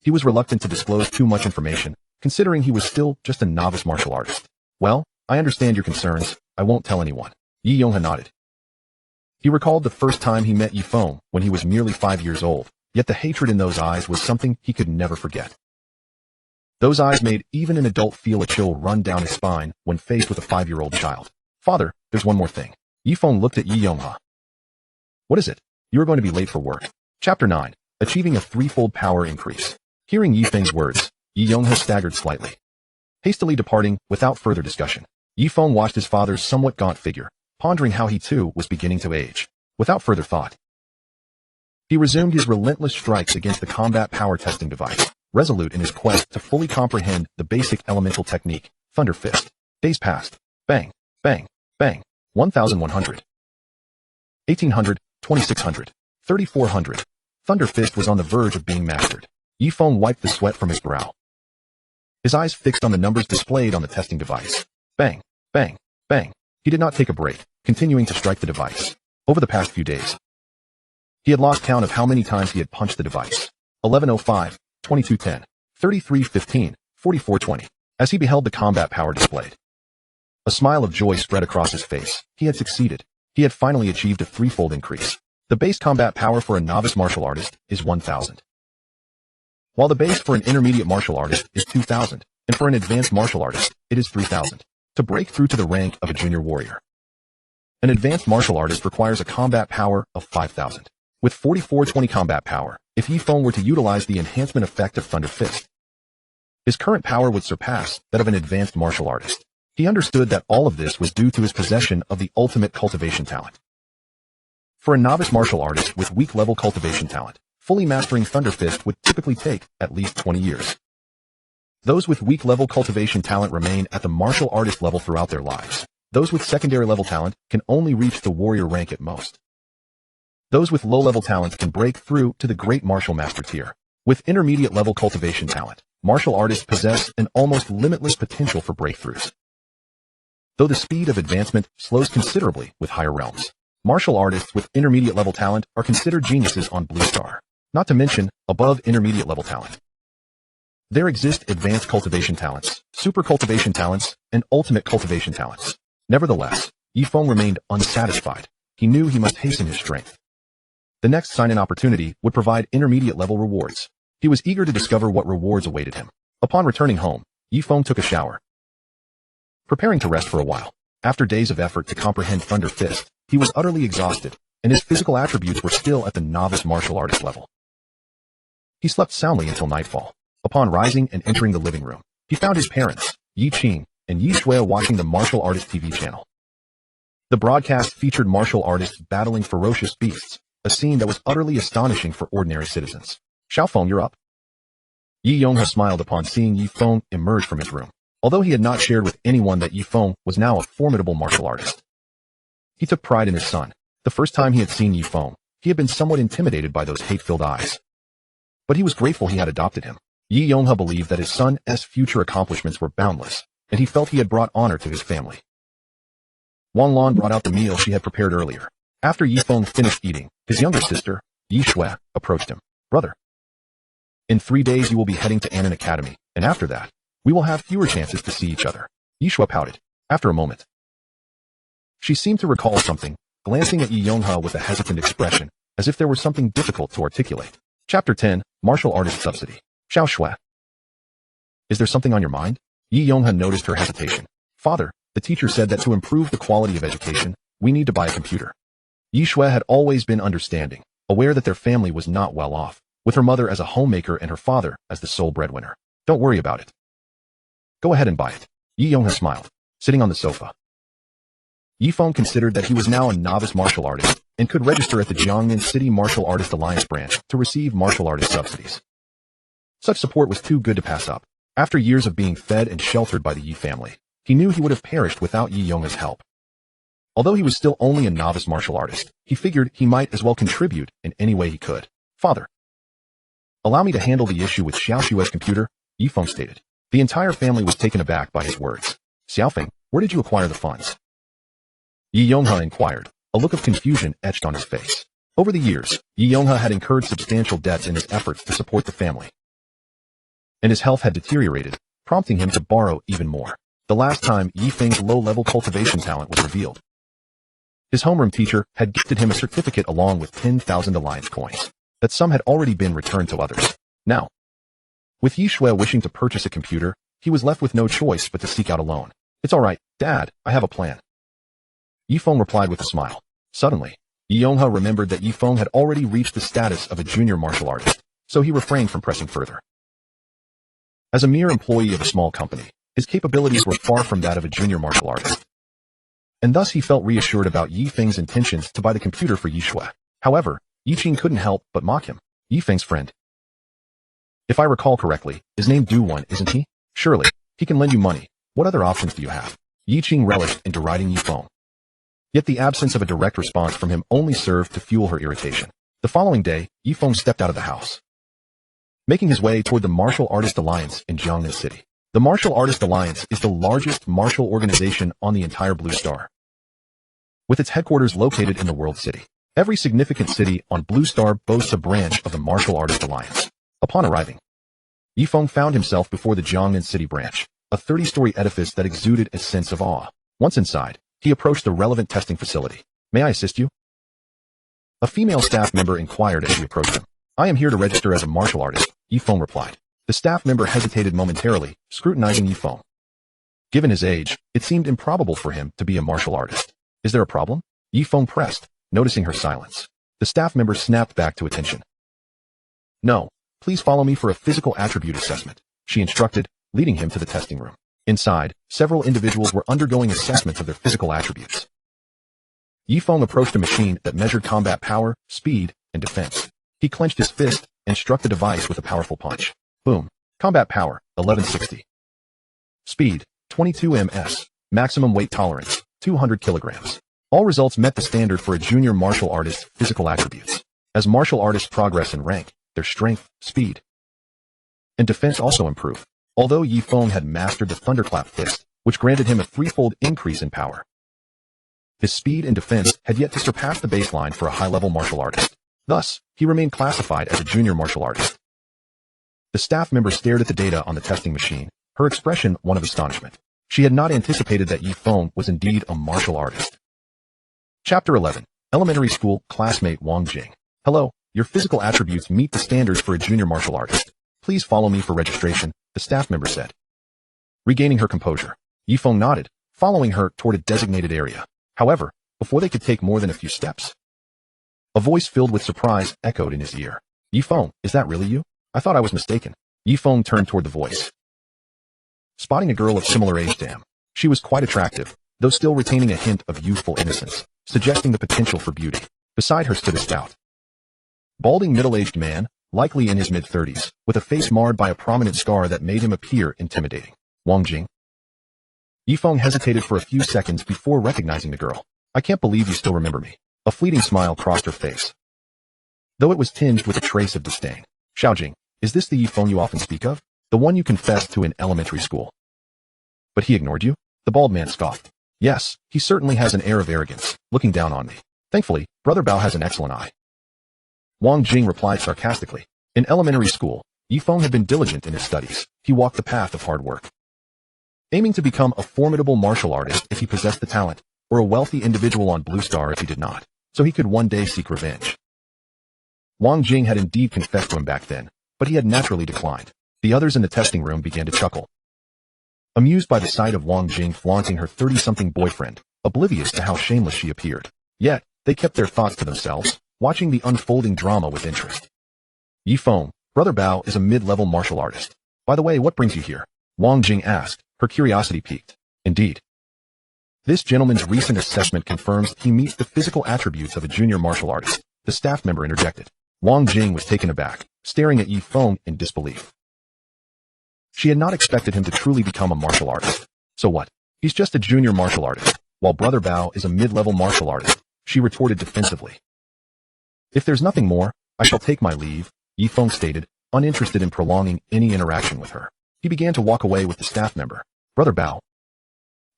He was reluctant to disclose too much information, considering he was still just a novice martial artist. "Well, I understand your concerns. I won't tell anyone." Ye Yonghe nodded. He recalled the first time he met Ye Feng when he was merely 5 years old, yet the hatred in those eyes was something he could never forget. Those eyes made even an adult feel a chill run down his spine when faced with a 5-year-old child. "Father, there's one more thing." Ye Feng looked at Ye Yonghe. "What is it?" "You are going to be late for work." Chapter 9. Achieving a threefold power increase. Hearing Ye Feng's words, Ye Yonghe staggered slightly. Hastily departing, without further discussion, Ye Feng watched his father's somewhat gaunt figure, pondering how he too was beginning to age. Without further thought, he resumed his relentless strikes against the combat power testing device, resolute in his quest to fully comprehend the basic elemental technique, Thunder Fist. Days passed. Bang, bang, bang. 1100. 1800, 2600, 3400. Thunder Fist was on the verge of being mastered. Ye Feng wiped the sweat from his brow, his eyes fixed on the numbers displayed on the testing device. Bang, bang, bang. He did not take a break, continuing to strike the device. Over the past few days, he had lost count of how many times he had punched the device. 1105, 2210, 3315, 4420. As he beheld the combat power displayed, a smile of joy spread across his face. He had succeeded. He had finally achieved a threefold increase. The base combat power for a novice martial artist is 1000. While the base for an intermediate martial artist is 2000, and for an advanced martial artist, it is 3000. To break through to the rank of a junior warrior, an advanced martial artist requires a combat power of 5000. With 4420 combat power, if Ye Feng were to utilize the enhancement effect of Thunder Fist, his current power would surpass that of an advanced martial artist. He understood that all of this was due to his possession of the ultimate cultivation talent. For a novice martial artist with weak level cultivation talent, fully mastering Thunder Fist would typically take at least 20 years. Those with weak level cultivation talent remain at the martial artist level throughout their lives. Those with secondary level talent can only reach the warrior rank at most. Those with low level talent can break through to the great martial master tier. With intermediate level cultivation talent, martial artists possess an almost limitless potential for breakthroughs, though the speed of advancement slows considerably with higher realms. Martial artists with intermediate level talent are considered geniuses on Blue Star, not to mention above intermediate level talent. There exist advanced cultivation talents, super cultivation talents, and ultimate cultivation talents. Nevertheless, Ye Feng remained unsatisfied. He knew he must hasten his strength. The next sign-in opportunity would provide intermediate level rewards. He was eager to discover what rewards awaited him. Upon returning home, Ye Feng took a shower, preparing to rest for a while. After days of effort to comprehend Thunder Fist, he was utterly exhausted, and his physical attributes were still at the novice martial artist level. He slept soundly until nightfall. Upon rising and entering the living room, he found his parents, Yi Qing and Yi Shui, watching the martial artist TV channel. The broadcast featured martial artists battling ferocious beasts, a scene that was utterly astonishing for ordinary citizens. "Xiao Feng, you're up." Ye Yonghe smiled upon seeing Ye Feng emerge from his room. Although he had not shared with anyone that Ye Feng was now a formidable martial artist, he took pride in his son. The first time he had seen Ye Feng, he had been somewhat intimidated by those hate-filled eyes. But he was grateful he had adopted him. Ye Yonghe believed that his son's future accomplishments were boundless, and he felt he had brought honor to his family. Wang Lan brought out the meal she had prepared earlier. After Ye Feng finished eating, his younger sister, Ye Shui, approached him. Brother, in 3 days you will be heading to Annan Academy, and after that, we will have fewer chances to see each other. Ye Shui pouted. After a moment, she seemed to recall something, glancing at Ye Yonghe with a hesitant expression, as if there were something difficult to articulate. Chapter 10, Martial Artist Subsidy. Xiao Shui. Is there something on your mind? Ye Yonghe noticed her hesitation. Father, the teacher said that to improve the quality of education, we need to buy a computer. Ye Shui had always been understanding, aware that their family was not well off, with her mother as a homemaker and her father as the sole breadwinner. Don't worry about it. Go ahead and buy it. Ye Yonghe smiled, sitting on the sofa. Ye Feng considered that he was now a novice martial artist and could register at the Jiangnan City Martial Artist Alliance branch to receive martial artist subsidies. Such support was too good to pass up. After years of being fed and sheltered by the Ye family, he knew he would have perished without Ye Yonghe's help. Although he was still only a novice martial artist, he figured he might as well contribute in any way he could. Father, allow me to handle the issue with Xiao Shui's computer, Ye Feng stated. The entire family was taken aback by his words. Xiao Feng, where did you acquire the funds? Ye Yonghe inquired, a look of confusion etched on his face. Over the years, Ye Yonghe had incurred substantial debts in his efforts to support the family, and his health had deteriorated, prompting him to borrow even more. The last time Ye Feng's low-level cultivation talent was revealed, his homeroom teacher had gifted him a certificate along with 10,000 alliance coins. That sum had already been returned to others. Now, with Ye Shui wishing to purchase a computer, he was left with no choice but to seek out a loan. It's all right, Dad, I have a plan. Ye Feng replied with a smile. Suddenly, Ye Yonghe remembered that Ye Feng had already reached the status of a junior martial artist, so he refrained from pressing further. As a mere employee of a small company, his capabilities were far from that of a junior martial artist, and thus he felt reassured about Ye Feng's intentions to buy the computer for Ye Shui. However, Yi Qing couldn't help but mock him. Ye Feng's friend. If I recall correctly, is named Du One, isn't he? Surely, he can lend you money. What other options do you have? Yi Qing relished in deriding Ye Feng. Yet the absence of a direct response from him only served to fuel her irritation. The following day, Ye Feng stepped out of the house, making his way toward the Martial Artist Alliance in Jiangnan City. The Martial Artist Alliance is the largest martial organization on the entire Blue Star, with its headquarters located in the World City. Every significant city on Blue Star boasts a branch of the Martial Artist Alliance. Upon arriving, Ye Feng found himself before the Jiangnan City branch, a 30-story edifice that exuded a sense of awe. Once inside, he approached the relevant testing facility. May I assist you? A female staff member inquired as he approached him. I am here to register as a martial artist, Ye Feng replied. The staff member hesitated momentarily, scrutinizing Ye Feng. Given his age, it seemed improbable for him to be a martial artist. Is there a problem? Ye Feng pressed, noticing her silence. The staff member snapped back to attention. No, please follow me for a physical attribute assessment, she instructed, leading him to the testing room. Inside, several individuals were undergoing assessments of their physical attributes. Ye Feng approached a machine that measured combat power, speed, and defense. He clenched his fist and struck the device with a powerful punch. Boom. Combat power, 1160. Speed, 22 ms. Maximum weight tolerance, 200 kilograms. All results met the standard for a junior martial artist's physical attributes. As martial artists progress in rank, their strength, speed, and defense also improve. Although Ye Feng had mastered the thunderclap fist, which granted him a threefold increase in power, his speed and defense had yet to surpass the baseline for a high-level martial artist. Thus, he remained classified as a junior martial artist. The staff member stared at the data on the testing machine, her expression one of astonishment. She had not anticipated that Ye Feng was indeed a martial artist. Chapter 11. Elementary School Classmate Wang Jing. Hello, your physical attributes meet the standards for a junior martial artist. Please follow me for registration, the staff member said. Regaining her composure, Ye Feng nodded, following her toward a designated area. However, before they could take more than a few steps, a voice filled with surprise echoed in his ear. Ye Feng, is that really you? I thought I was mistaken. Ye Feng turned toward the voice, spotting a girl of similar age to him. She was quite attractive, though still retaining a hint of youthful innocence, suggesting the potential for beauty. Beside her stood a stout, balding middle-aged man, likely in his mid-30s, with a face marred by a prominent scar that made him appear intimidating. Wang Jing. Ye Feng hesitated for a few seconds before recognizing the girl. I can't believe you still remember me. A fleeting smile crossed her face, though it was tinged with a trace of disdain. Xiaojing, "Is this the Ye Feng you often speak of? The one you confessed to in elementary school?" "But he ignored you?" The bald man scoffed. "Yes, he certainly has an air of arrogance, looking down on me. Thankfully, Brother Bao has an excellent eye." Wang Jing replied sarcastically. In elementary school, Ye Feng had been diligent in his studies. He walked the path of hard work, aiming to become a formidable martial artist if he possessed the talent, or a wealthy individual on Blue Star if he did not, so he could one day seek revenge. Wang Jing had indeed confessed to him back then, but he had naturally declined. The others in the testing room began to chuckle, amused by the sight of Wang Jing flaunting her 30-something boyfriend, oblivious to how shameless she appeared. Yet, they kept their thoughts to themselves, watching the unfolding drama with interest. "Ye Feng, Brother Bao is a mid-level martial artist. By the way, what brings you here?" Wang Jing asked, her curiosity piqued. "Indeed. This gentleman's recent assessment confirms he meets the physical attributes of a junior martial artist," the staff member interjected. Wang Jing was taken aback, staring at Ye Feng in disbelief. She had not expected him to truly become a martial artist. "So what? He's just a junior martial artist, while Brother Bao is a mid-level martial artist," she retorted defensively. "If there's nothing more, I shall take my leave," Ye Feng stated, uninterested in prolonging any interaction with her. He began to walk away with the staff member. "Brother Bao,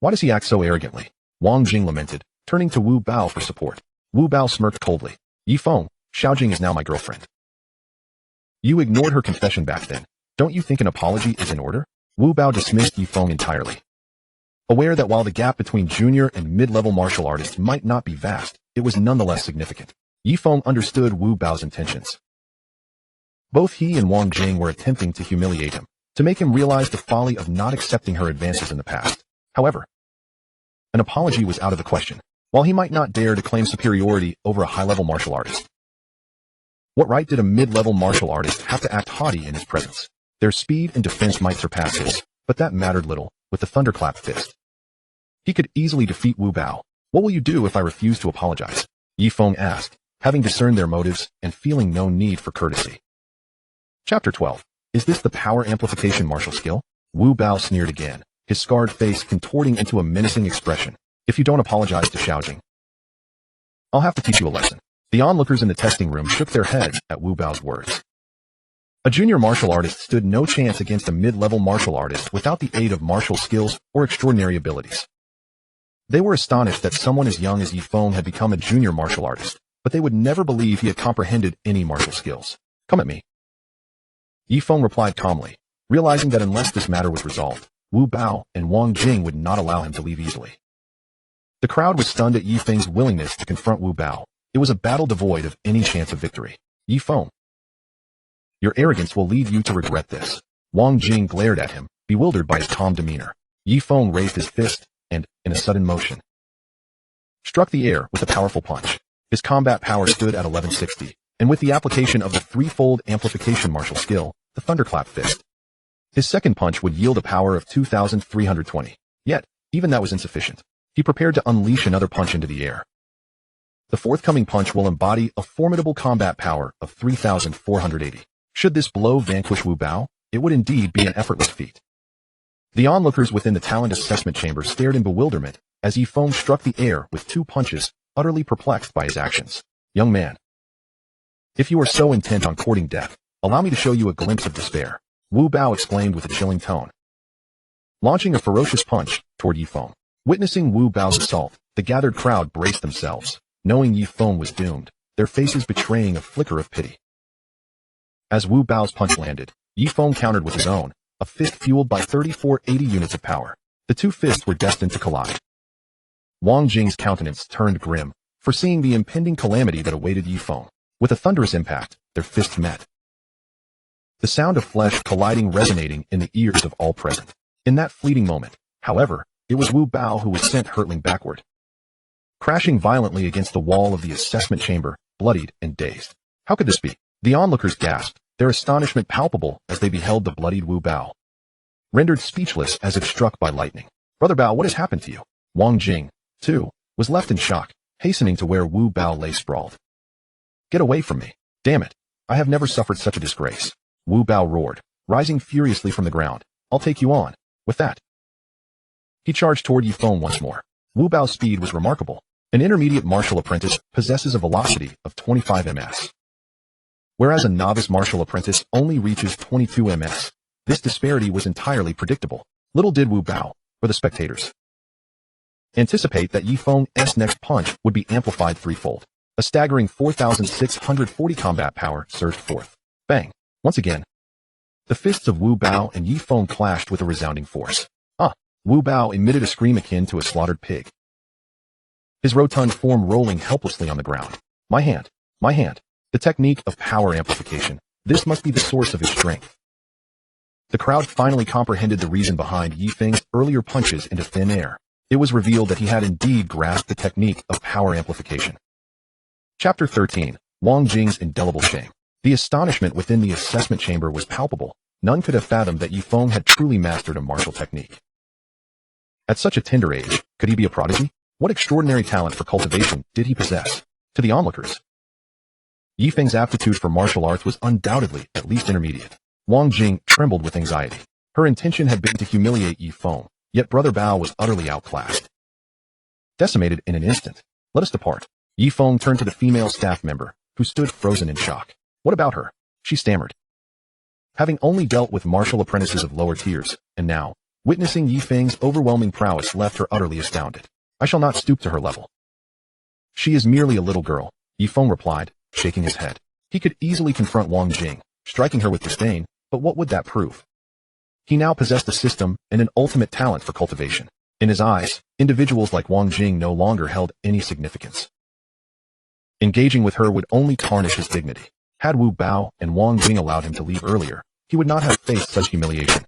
why does he act so arrogantly?" Wang Jing lamented, turning to Wu Bao for support. Wu Bao smirked coldly. "Ye Feng, Xiaojing is now my girlfriend. You ignored her confession back then. Don't you think an apology is in order?" Wu Bao dismissed Ye Feng entirely, aware that while the gap between junior and mid-level martial artists might not be vast, it was nonetheless significant. Ye Feng understood Wu Bao's intentions. Both he and Wang Jing were attempting to humiliate him, to make him realize the folly of not accepting her advances in the past. However, an apology was out of the question, while he might not dare to claim superiority over a high-level martial artist. What right did a mid-level martial artist have to act haughty in his presence? Their speed and defense might surpass his, but that mattered little. With the thunderclap fist, he could easily defeat Wu Bao. "What will you do if I refuse to apologize?" Ye Feng asked, having discerned their motives and feeling no need for courtesy. Chapter 12. Is this the power amplification martial skill? Wu Bao sneered again, his scarred face contorting into a menacing expression. "If you don't apologize to Xiaojing, I'll have to teach you a lesson." The onlookers in the testing room shook their heads at Wu Bao's words. A junior martial artist stood no chance against a mid-level martial artist without the aid of martial skills or extraordinary abilities. They were astonished that someone as young as Ye Feng had become a junior martial artist, but they would never believe he had comprehended any martial skills. "Come at me," Ye Feng replied calmly, realizing that unless this matter was resolved, Wu Bao and Wang Jing would not allow him to leave easily. The crowd was stunned at Ye Feng's willingness to confront Wu Bao. It was a battle devoid of any chance of victory. "Ye Feng, your arrogance will lead you to regret this." Wang Jing glared at him, bewildered by his calm demeanor. Ye Feng raised his fist and, in a sudden motion, struck the air with a powerful punch. His combat power stood at 1160, and with the application of the threefold amplification martial skill, the thunderclap fist, his second punch would yield a power of 2,320. Yet, even that was insufficient. He prepared to unleash another punch into the air. The forthcoming punch will embody a formidable combat power of 3,480. Should this blow vanquish Wu Bao, it would indeed be an effortless feat. The onlookers within the talent assessment chamber stared in bewilderment as Ye Feng struck the air with two punches, utterly perplexed by his actions. "Young man, if you are so intent on courting death, allow me to show you a glimpse of despair," Wu Bao exclaimed with a chilling tone, launching a ferocious punch toward Ye Feng. Witnessing Wu Bao's assault, the gathered crowd braced themselves, knowing Ye Feng was doomed, their faces betraying a flicker of pity. As Wu Bao's punch landed, Ye Feng countered with his own, a fist fueled by 3,480 units of power. The two fists were destined to collide. Wang Jing's countenance turned grim, foreseeing the impending calamity that awaited Ye Feng. With a thunderous impact, their fists met, the sound of flesh colliding resonating in the ears of all present. In that fleeting moment, however, it was Wu Bao who was sent hurtling backward, crashing violently against the wall of the assessment chamber, bloodied and dazed. How could this be? The onlookers gasped, their astonishment palpable as they beheld the bloodied Wu Bao, rendered speechless as if struck by lightning. "Brother Bao, what has happened to you?" Wang Jing, too, was left in shock, hastening to where Wu Bao lay sprawled. "Get away from me. Damn it. I have never suffered such a disgrace." Wu Bao roared, rising furiously from the ground. "I'll take you on." With that, he charged toward Ye Feng once more. Wu Bao's speed was remarkable. An intermediate martial apprentice possesses a velocity of 25 ms. whereas a novice martial apprentice only reaches 22 ms. This disparity was entirely predictable. Little did Wu Bao, or the spectators, anticipate that Ye Feng's next punch would be amplified threefold. A staggering 4,640 combat power surged forth. Bang! Once again, the fists of Wu Bao and Ye Feng clashed with a resounding force. Wu Bao emitted a scream akin to a slaughtered pig, his rotund form rolling helplessly on the ground. My hand. The technique of power amplification. This must be the source of his strength. The crowd finally comprehended the reason behind Ye Feng's earlier punches into thin air. It was revealed that he had indeed grasped the technique of power amplification. Chapter 13. Wang Jing's indelible shame. The astonishment within the assessment chamber was palpable. None could have fathomed that Ye Feng had truly mastered a martial technique. At such a tender age, could he be a prodigy? What extraordinary talent for cultivation did he possess? To the onlookers, Ye Feng's aptitude for martial arts was undoubtedly at least intermediate. Wang Jing trembled with anxiety. Her intention had been to humiliate Ye Feng, yet Brother Bao was utterly outclassed. Decimated in an instant. Let us depart. Ye Feng turned to the female staff member, who stood frozen in shock. What about her? She stammered. Having only dealt with martial apprentices of lower tiers, and now, witnessing Ye Feng's overwhelming prowess left her utterly astounded. I shall not stoop to her level. She is merely a little girl, Ye Feng replied, shaking his head. He could easily confront Wang Jing, striking her with disdain, but what would that prove? He now possessed a system and an ultimate talent for cultivation. In his eyes, individuals like Wang Jing no longer held any significance. Engaging with her would only tarnish his dignity. Had Wu Bao and Wang Jing allowed him to leave earlier, he would not have faced such humiliation.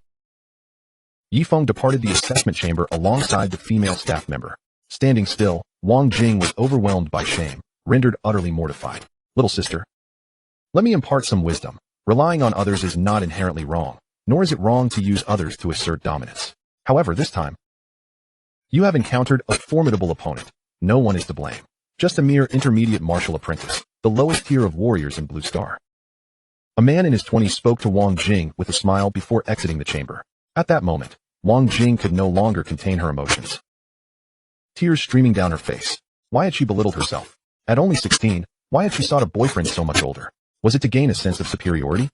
Ye Feng departed the assessment chamber alongside the female staff member. Standing still, Wang Jing was overwhelmed by shame, rendered utterly mortified. Little sister, let me impart some wisdom. Relying on others is not inherently wrong, nor is it wrong to use others to assert dominance. However, this time, you have encountered a formidable opponent. No one is to blame. Just a mere intermediate martial apprentice, the lowest tier of warriors in Blue Star. A man in his 20s spoke to Wang Jing with a smile before exiting the chamber. At that moment, Wang Jing could no longer contain her emotions. Tears streaming down her face. Why had she belittled herself? At only 16, why had she sought a boyfriend so much older? Was it to gain a sense of superiority?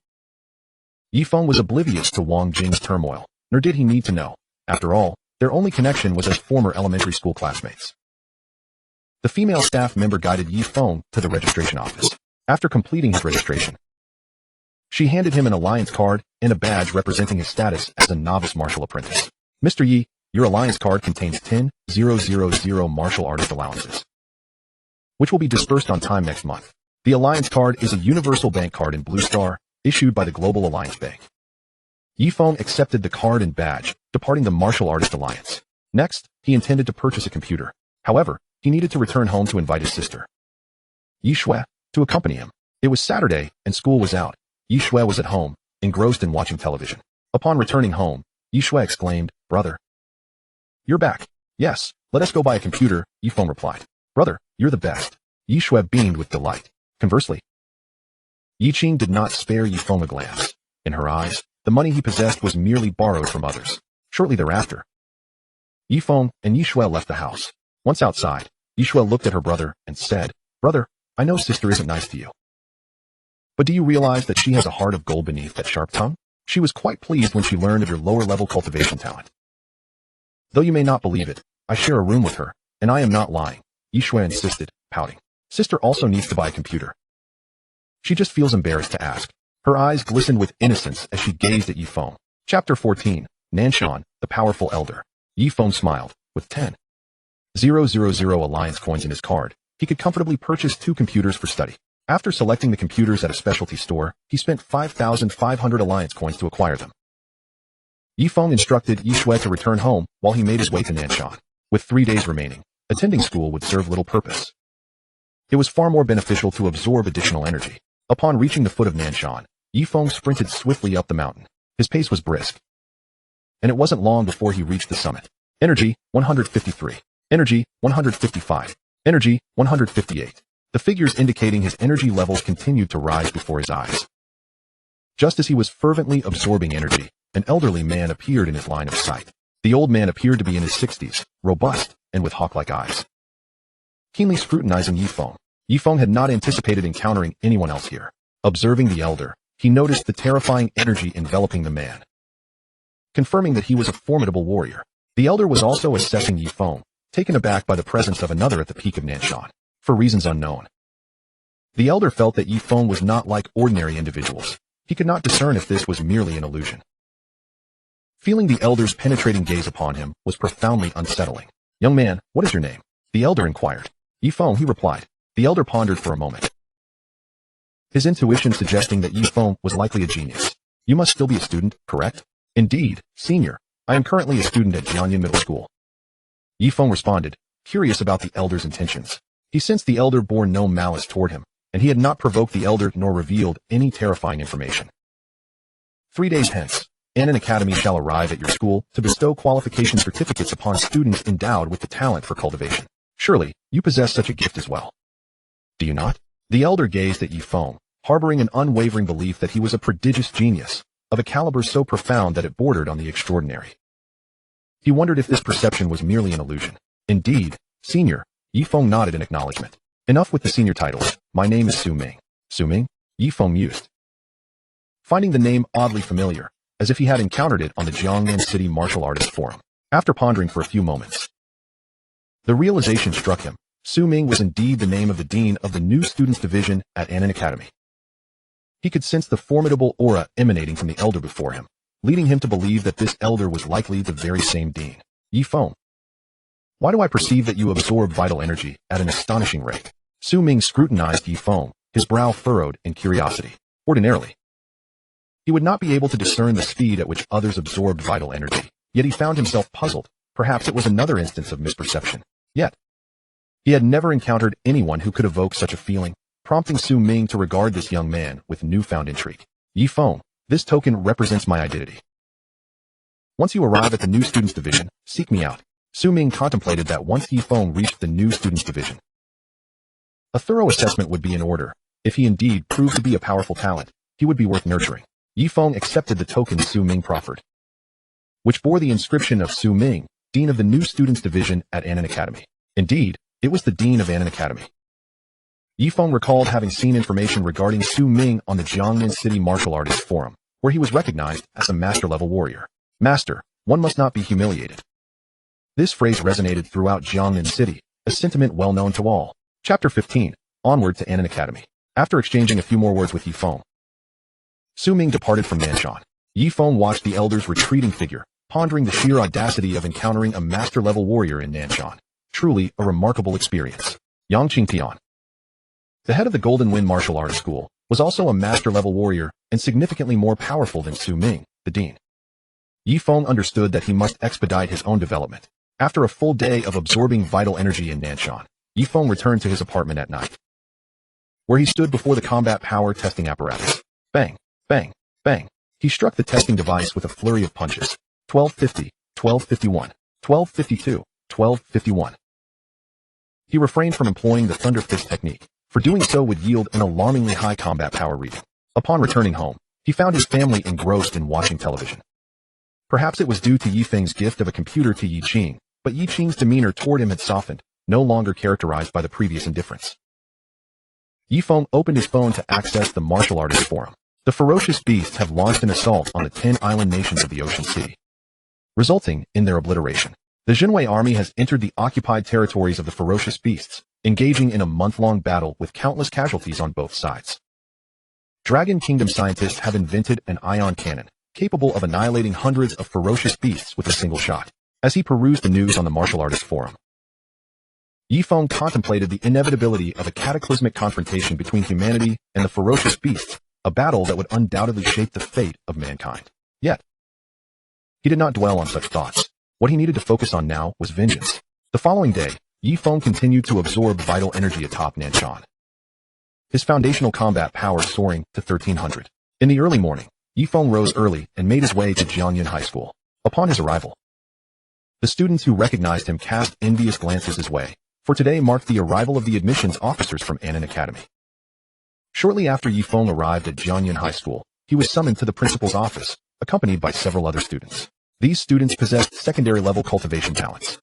Ye Feng was oblivious to Wang Jing's turmoil, nor did he need to know. After all, their only connection was as former elementary school classmates. The female staff member guided Ye Feng to the registration office. After completing his registration, she handed him an alliance card and a badge representing his status as a novice martial apprentice. Mr. Yi, your alliance card contains 10,000 martial artist allowances, which will be dispersed on time next month. The alliance card is a universal bank card in Blue Star, issued by the Global Alliance Bank. Ye Feng accepted the card and badge, departing the Martial Artist Alliance. Next, he intended to purchase a computer. However, he needed to return home to invite his sister, Yi Shui, to accompany him. It was Saturday, and school was out. Yi Shui was at home, engrossed in watching television. Upon returning home, Yi Shui exclaimed, "Brother, you're back." "Yes, let us go buy a computer," Ye Feng replied. "Brother, you're the best." Yi Shui beamed with delight. Conversely, Yi Qing did not spare Ye Feng a glance. In her eyes, the money he possessed was merely borrowed from others. Shortly thereafter, Ye Feng and Yi Shui left the house. Once outside, Yi Shui looked at her brother and said, "Brother, I know sister isn't nice to you, but do you realize that she has a heart of gold beneath that sharp tongue?" She was quite pleased when she learned of your lower-level cultivation talent. "Though you may not believe it, I share a room with her, and I am not lying," Yi Shui insisted, pouting. "Sister also needs to buy a computer. She just feels embarrassed to ask." Her eyes glistened with innocence as she gazed at Ye Feng. Chapter 14. Nanshan, the Powerful Elder. Ye Feng smiled. With 10,000 alliance coins in his card, he could comfortably purchase 2 computers for study. After selecting the computers at a specialty store, he spent 5,500 alliance coins to acquire them. Ye Feng instructed Yi Shui to return home while he made his way to Nanshan. With 3 days remaining, attending school would serve little purpose. It was far more beneficial to absorb additional energy. Upon reaching the foot of Nanshan, Ye Feng sprinted swiftly up the mountain. His pace was brisk, and it wasn't long before he reached the summit. Energy, 153. Energy, 155. Energy, 158. The figures indicating his energy levels continued to rise before his eyes. Just as he was fervently absorbing energy, an elderly man appeared in his line of sight. The old man appeared to be in his 60s, robust, and with hawk-like eyes. Keenly scrutinizing Ye Feng had not anticipated encountering anyone else here. Observing the elder, he noticed the terrifying energy enveloping the man, confirming that he was a formidable warrior. The elder was also assessing Ye Feng, taken aback by the presence of another at the peak of Nanshan, for reasons unknown. The elder felt that Ye Feng was not like ordinary individuals. He could not discern if this was merely an illusion. Feeling the elder's penetrating gaze upon him was profoundly unsettling. "Young man, what is your name?" the elder inquired. "Ye Feng," he replied. The elder pondered for a moment, his intuition suggesting that Ye Feng was likely a genius. "You must still be a student, correct?" "Indeed, senior. I am currently a student at Jianyin Middle School." Ye Feng responded, curious about the elder's intentions. He sensed the elder bore no malice toward him, and he had not provoked the elder nor revealed any terrifying information. 3 days hence, Annan Academy shall arrive at your school to bestow qualification certificates upon students endowed with the talent for cultivation. Surely, you possess such a gift as well. Do you not? The elder gazed at Ye Feng, harboring an unwavering belief that he was a prodigious genius, of a caliber so profound that it bordered on the extraordinary. He wondered if this perception was merely an illusion. "Indeed, senior," Ye Feng nodded in acknowledgement. "Enough with the senior titles. My name is Su Ming." "Su Ming?" Ye Feng mused, finding the name oddly familiar, as if he had encountered it on the Jiangnan City Martial Artist Forum. After pondering for a few moments, the realization struck him. Su Ming was indeed the name of the dean of the new students division at Annan Academy. He could sense the formidable aura emanating from the elder before him, leading him to believe that this elder was likely the very same dean. "Ye Feng, why do I perceive that you absorb vital energy at an astonishing rate?" Su Ming scrutinized Ye Feng, his brow furrowed in curiosity. Ordinarily, he would not be able to discern the speed at which others absorbed vital energy, yet he found himself puzzled. Perhaps it was another instance of misperception. Yet, he had never encountered anyone who could evoke such a feeling, prompting Su Ming to regard this young man with newfound intrigue. "Ye Feng, this token represents my identity. Once you arrive at the new students division, seek me out." Su Ming contemplated that once Ye Feng reached the new students division, a thorough assessment would be in order. If he indeed proved to be a powerful talent, he would be worth nurturing. Ye Feng accepted the token Su Ming proffered, which bore the inscription of Su Ming, Dean of the new students division at Annan Academy. Indeed, it was the Dean of Annan Academy. Ye Feng recalled having seen information regarding Su Ming on the Jiangnan City Martial Artists Forum, where he was recognized as a master-level warrior. "Master, one must not be humiliated." This phrase resonated throughout Jiangnan City, a sentiment well known to all. Chapter 15, Onward to Annan Academy. After exchanging a few more words with Ye Feng, Su Ming departed from Nanshan. Ye Feng watched the elder's retreating figure, pondering the sheer audacity of encountering a master-level warrior in Nanshan. Truly a remarkable experience. Yang Qingtian, the head of the Golden Wind Martial Arts School, was also a master-level warrior and significantly more powerful than Su Ming, the dean. Ye Feng understood that he must expedite his own development. After a full day of absorbing vital energy in Nanshan, Ye Feng returned to his apartment at night, where he stood before the combat power testing apparatus. Bang, bang, bang. He struck the testing device with a flurry of punches. 1250, 1251, 1252, 1251. He refrained from employing the thunder fist technique, for doing so would yield an alarmingly high combat power reading. Upon returning home, he found his family engrossed in watching television. Perhaps it was due to Ye Feng's gift of a computer to Yi Qing, but Yi Qing's demeanor toward him had softened, no longer characterized by the previous indifference. Ye Feng opened his phone to access the martial artist forum. The ferocious beasts have launched an assault on the 10 island nations of the Ocean Sea, resulting in their obliteration. The Jinwei army has entered the occupied territories of the ferocious beasts, engaging in a month-long battle with countless casualties on both sides. Dragon Kingdom scientists have invented an ion cannon, capable of annihilating hundreds of ferocious beasts with a single shot. As he perused the news on the martial artist forum, Ye Feng contemplated the inevitability of a cataclysmic confrontation between humanity and the ferocious beasts, a battle that would undoubtedly shape the fate of mankind. Yet, he did not dwell on such thoughts. What he needed to focus on now was vengeance. The following day, Ye Feng continued to absorb vital energy atop Nanshan, his foundational combat power soaring to 1300. In the early morning, Ye Feng rose early and made his way to Jiangyin High School. Upon his arrival, the students who recognized him cast envious glances his way, for today marked the arrival of the admissions officers from Annan Academy. Shortly after Ye Feng arrived at Jiangyin High School, he was summoned to the principal's office, accompanied by several other students. These students possessed secondary-level cultivation talents,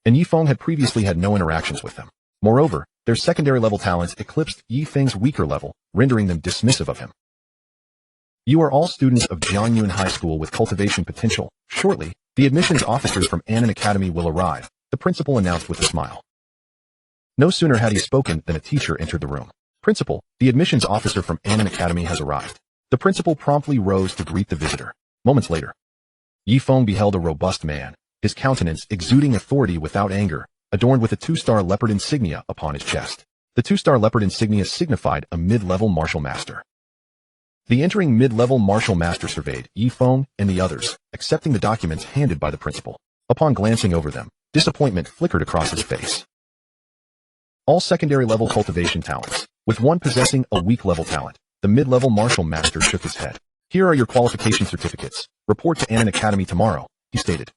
and Ye Feng had previously had no interactions with them. Moreover, Their secondary level talents eclipsed Ye Feng's weaker level, rendering them dismissive of him. You are all students of Jiangyun High School with cultivation potential. Shortly, the admissions officers from Annan Academy will arrive, the principal announced with a smile. No sooner had he spoken than a teacher entered the room. Principal, the admissions officer from Annan Academy has arrived. The principal promptly rose to greet the visitor. Moments later, Ye Feng beheld a robust man, his countenance exuding authority without anger, adorned with a 2-star leopard insignia upon his chest. The 2-star leopard insignia signified a mid-level martial master. The entering mid-level martial master surveyed Ye Feng and the others, accepting the documents handed by the principal. Upon glancing over them, disappointment flickered across his face. All secondary level cultivation talents, with one possessing a weak level talent. The mid-level martial master shook his head. Here are your qualification certificates. Report to Annan Academy tomorrow, he stated.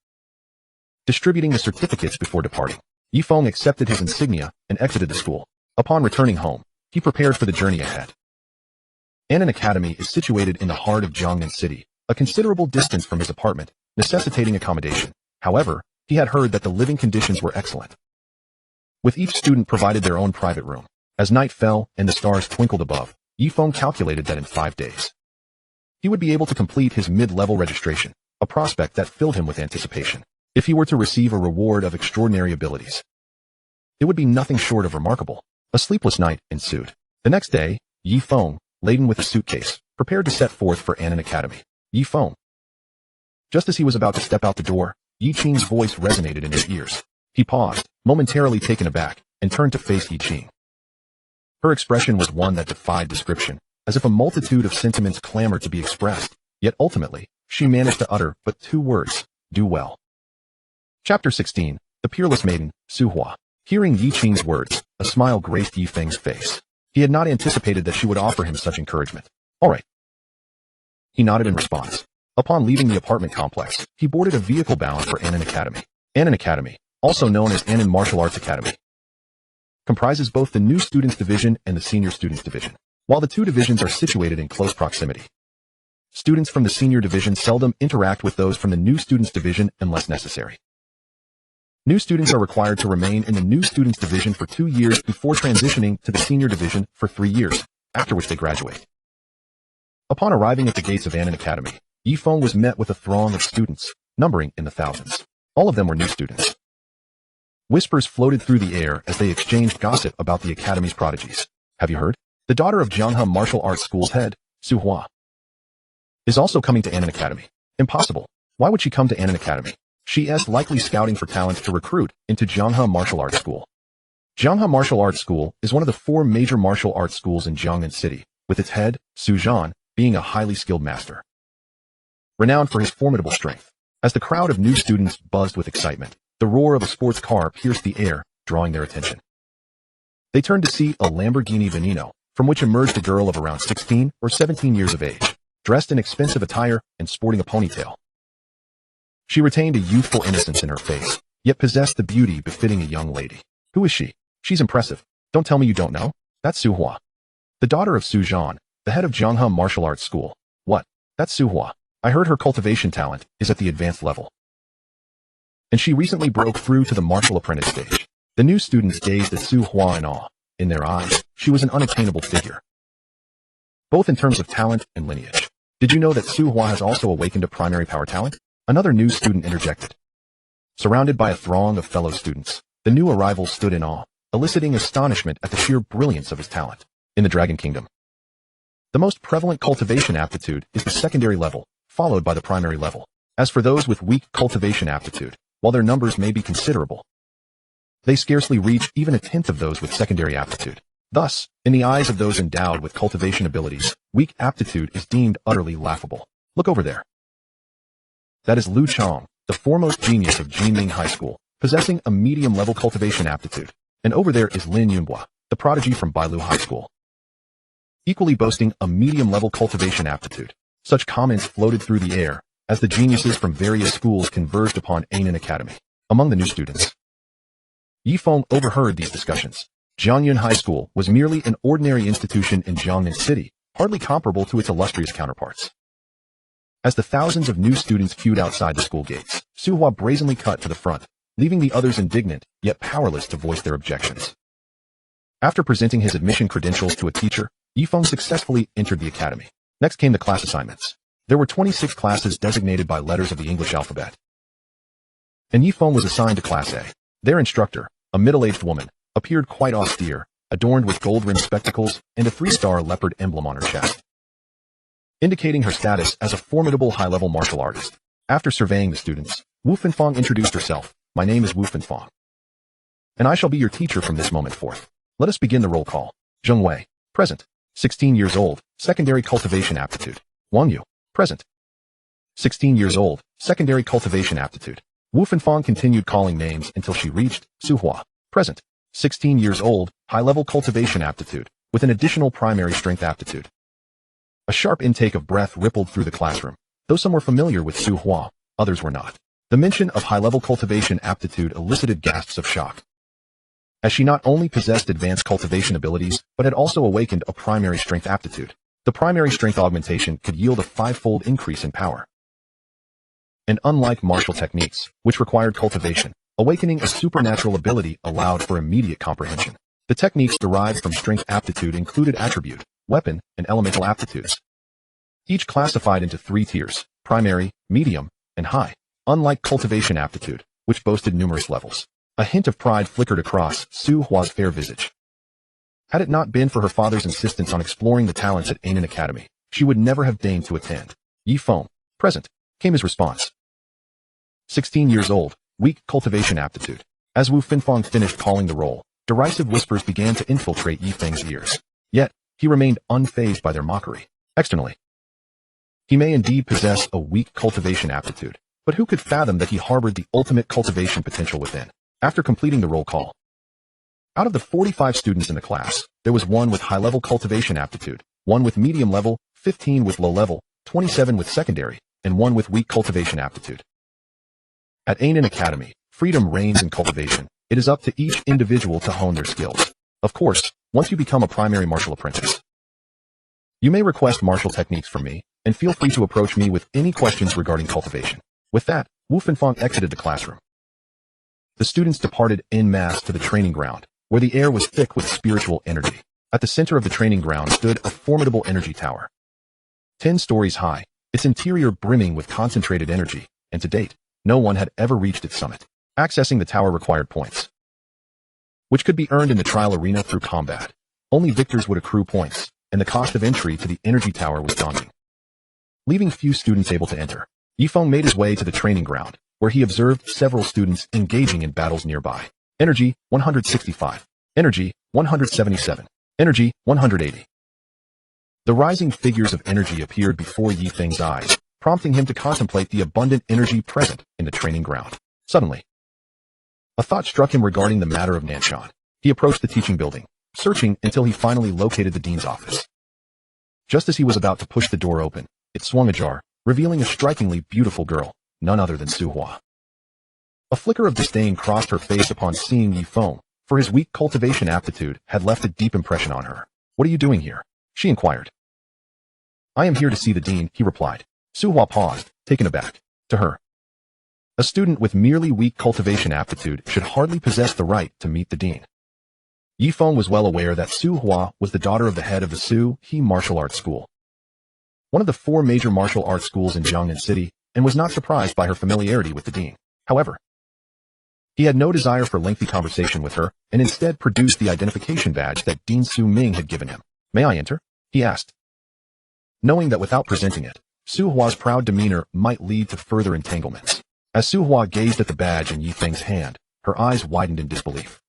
Distributing the certificates before departing, Ye Feng accepted his insignia and exited the school. Upon returning home, he prepared for the journey ahead. Annan Academy is situated in the heart of Jiangnan City, a considerable distance from his apartment, necessitating accommodation. However, he had heard that the living conditions were excellent, with each student provided their own private room. As night fell and the stars twinkled above, Ye Feng calculated that in 5 days, he would be able to complete his mid-level registration, a prospect that filled him with anticipation. If he were to receive a reward of extraordinary abilities, it would be nothing short of remarkable. A sleepless night ensued. The next day, Ye Feng, laden with a suitcase, prepared to set forth for Annan Academy. Ye Feng. Just as he was about to step out the door, Yi Qing's voice resonated in his ears. He paused, momentarily taken aback, and turned to face Yi Qing. Her expression was one that defied description, as if a multitude of sentiments clamored to be expressed, yet ultimately, she managed to utter but 2 words, do well. Chapter 16, The Peerless Maiden, Su Hua. Hearing Yi Qing's words, a smile graced Ye Feng's face. He had not anticipated that she would offer him such encouragement. All right. He nodded in response. Upon leaving the apartment complex, he boarded a vehicle bound for Annan Academy. Annan Academy, also known as Annan Martial Arts Academy, comprises both the New Students Division and the Senior Students Division. While the 2 divisions are situated in close proximity, students from the Senior Division seldom interact with those from the New Students Division unless necessary. New students are required to remain in the New Students Division for 2 years before transitioning to the Senior Division for 3 years, after which they graduate. Upon arriving at the gates of Annan Academy, Ye Feng was met with a throng of students, numbering in the thousands. All of them were new students. Whispers floated through the air as they exchanged gossip about the Academy's prodigies. Have you heard? The daughter of Jianghe Martial Arts School's head, Su Hua, is also coming to Annan Academy. Impossible. Why would she come to Annan Academy? She is likely scouting for talent to recruit into Jianghe Martial Arts School. Jianghe Martial Arts School is one of the 4 major martial arts schools in Jiangnan City, with its head, Su Zhan, being a highly skilled master, renowned for his formidable strength. As the crowd of new students buzzed with excitement, the roar of a sports car pierced the air, drawing their attention. They turned to see a Lamborghini Veneno, from which emerged a girl of around 16 or 17 years of age, dressed in expensive attire and sporting a ponytail. She retained a youthful innocence in her face, yet possessed the beauty befitting a young lady. Who is she? She's impressive. Don't tell me you don't know. That's Su Hua, the daughter of Su Zhan, the head of Jianghe Martial Arts School. What? That's Su Hua. I heard her cultivation talent is at the advanced level, and she recently broke through to the martial apprentice stage. The new students gazed at Su Hua in awe. In their eyes, she was an unattainable figure, both in terms of talent and lineage. Did you know that Su Hua has also awakened a primary power talent? Another new student interjected. Surrounded by a throng of fellow students, the new arrival stood in awe, eliciting astonishment at the sheer brilliance of his talent. In the Dragon Kingdom, the most prevalent cultivation aptitude is the secondary level, followed by the primary level. As for those with weak cultivation aptitude, while their numbers may be considerable, they scarcely reach even a tenth of those with secondary aptitude. Thus, in the eyes of those endowed with cultivation abilities, weak aptitude is deemed utterly laughable. Look over there. That is Lu Chong, the foremost genius of Jinming High School, possessing a medium-level cultivation aptitude. And over there is Lin Yunhua, the prodigy from Bailu High School, equally boasting a medium-level cultivation aptitude. Such comments floated through the air as the geniuses from various schools converged upon Annan Academy. Among the new students, Ye Feng overheard these discussions. Jiangyun High School was merely an ordinary institution in Jiangnan City, hardly comparable to its illustrious counterparts. As the thousands of new students queued outside the school gates, Su Hua brazenly cut to the front, leaving the others indignant, yet powerless to voice their objections. After presenting his admission credentials to a teacher, Ye Feng successfully entered the academy. Next came the class assignments. There were 26 classes designated by letters of the English alphabet, and Ye Feng was assigned to Class A. Their instructor, a middle-aged woman, appeared quite austere, adorned with gold-rimmed spectacles and a 3-star leopard emblem on her chest, indicating her status as a formidable high-level martial artist. After surveying the students, Wu Fengfang introduced herself. My name is Wu Fengfang, and I shall be your teacher from this moment forth. Let us begin the roll call. Zheng Wei, present. 16 years old, secondary cultivation aptitude. Wang Yu, present. 16 years old, secondary cultivation aptitude. Wu Fengfang continued calling names until she reached Su Hua, present. 16 years old, high-level cultivation aptitude, with an additional primary strength aptitude. A sharp intake of breath rippled through the classroom. Though some were familiar with Su Hua, others were not. The mention of high-level cultivation aptitude elicited gasps of shock, as she not only possessed advanced cultivation abilities, but had also awakened a primary strength aptitude. The primary strength augmentation could yield a 5-fold increase in power. And unlike martial techniques, which required cultivation, awakening a supernatural ability allowed for immediate comprehension. The techniques derived from strength aptitude included attribute, weapon, and elemental aptitudes, each classified into 3 tiers: primary, medium, and high. Unlike cultivation aptitude, which boasted numerous levels, a hint of pride flickered across Su Hua's fair visage. Had it not been for her father's insistence on exploring the talents at Annan Academy, she would never have deigned to attend. Ye Feng, present, came his response. 16 years old, weak cultivation aptitude. As Wu Fengfang finished calling the roll, derisive whispers began to infiltrate Ye Feng's ears. Yet, he remained unfazed by their mockery. Externally, he may indeed possess a weak cultivation aptitude, but who could fathom that he harbored the ultimate cultivation potential within? After completing the roll call, out of the 45 students in the class, there was 1 with high-level cultivation aptitude, 1 with medium level, 15 with low level, 27 with secondary, and 1 with weak cultivation aptitude. At Annan Academy, freedom reigns in cultivation. It is up to each individual to hone their skills. Of course, once you become a primary martial apprentice, you may request martial techniques from me, and feel free to approach me with any questions regarding cultivation. With that, Wu Fengfang exited the classroom. The students departed en masse to the training ground, where the air was thick with spiritual energy. At the center of the training ground stood a formidable energy tower, 10 stories high, its interior brimming with concentrated energy, and to date, no one had ever reached its summit. Accessing the tower required points, which could be earned in the trial arena through combat. Only victors would accrue points, and the cost of entry to the energy tower was daunting, leaving few students able to enter. Ye Feng made his way to the training ground, where he observed several students engaging in battles nearby. Energy, 165. Energy, 177. Energy, 180. The rising figures of energy appeared before Ye Feng's eyes, prompting him to contemplate the abundant energy present in the training ground. Suddenly, a thought struck him regarding the matter of Nanshan. He approached the teaching building, searching until he finally located the dean's office. Just as he was about to push the door open, it swung ajar, revealing a strikingly beautiful girl, none other than Su Hua. A flicker of disdain crossed her face upon seeing Ye Feng, for his weak cultivation aptitude had left a deep impression on her. What are you doing here? She inquired. I am here to see the dean, he replied. Su Hua paused, taken aback. To her, a student with merely weak cultivation aptitude should hardly possess the right to meet the dean. Ye Feng was well aware that Su Hua was the daughter of the head of the Su He Martial Arts School, one of the 4 major martial arts schools in Jiangnan City, and was not surprised by her familiarity with the dean. However, he had no desire for lengthy conversation with her, and instead produced the identification badge that Dean Su Ming had given him. May I enter? He asked, knowing that without presenting it, Su Hua's proud demeanor might lead to further entanglements. As Su Hua gazed at the badge in Ye Feng's hand, her eyes widened in disbelief,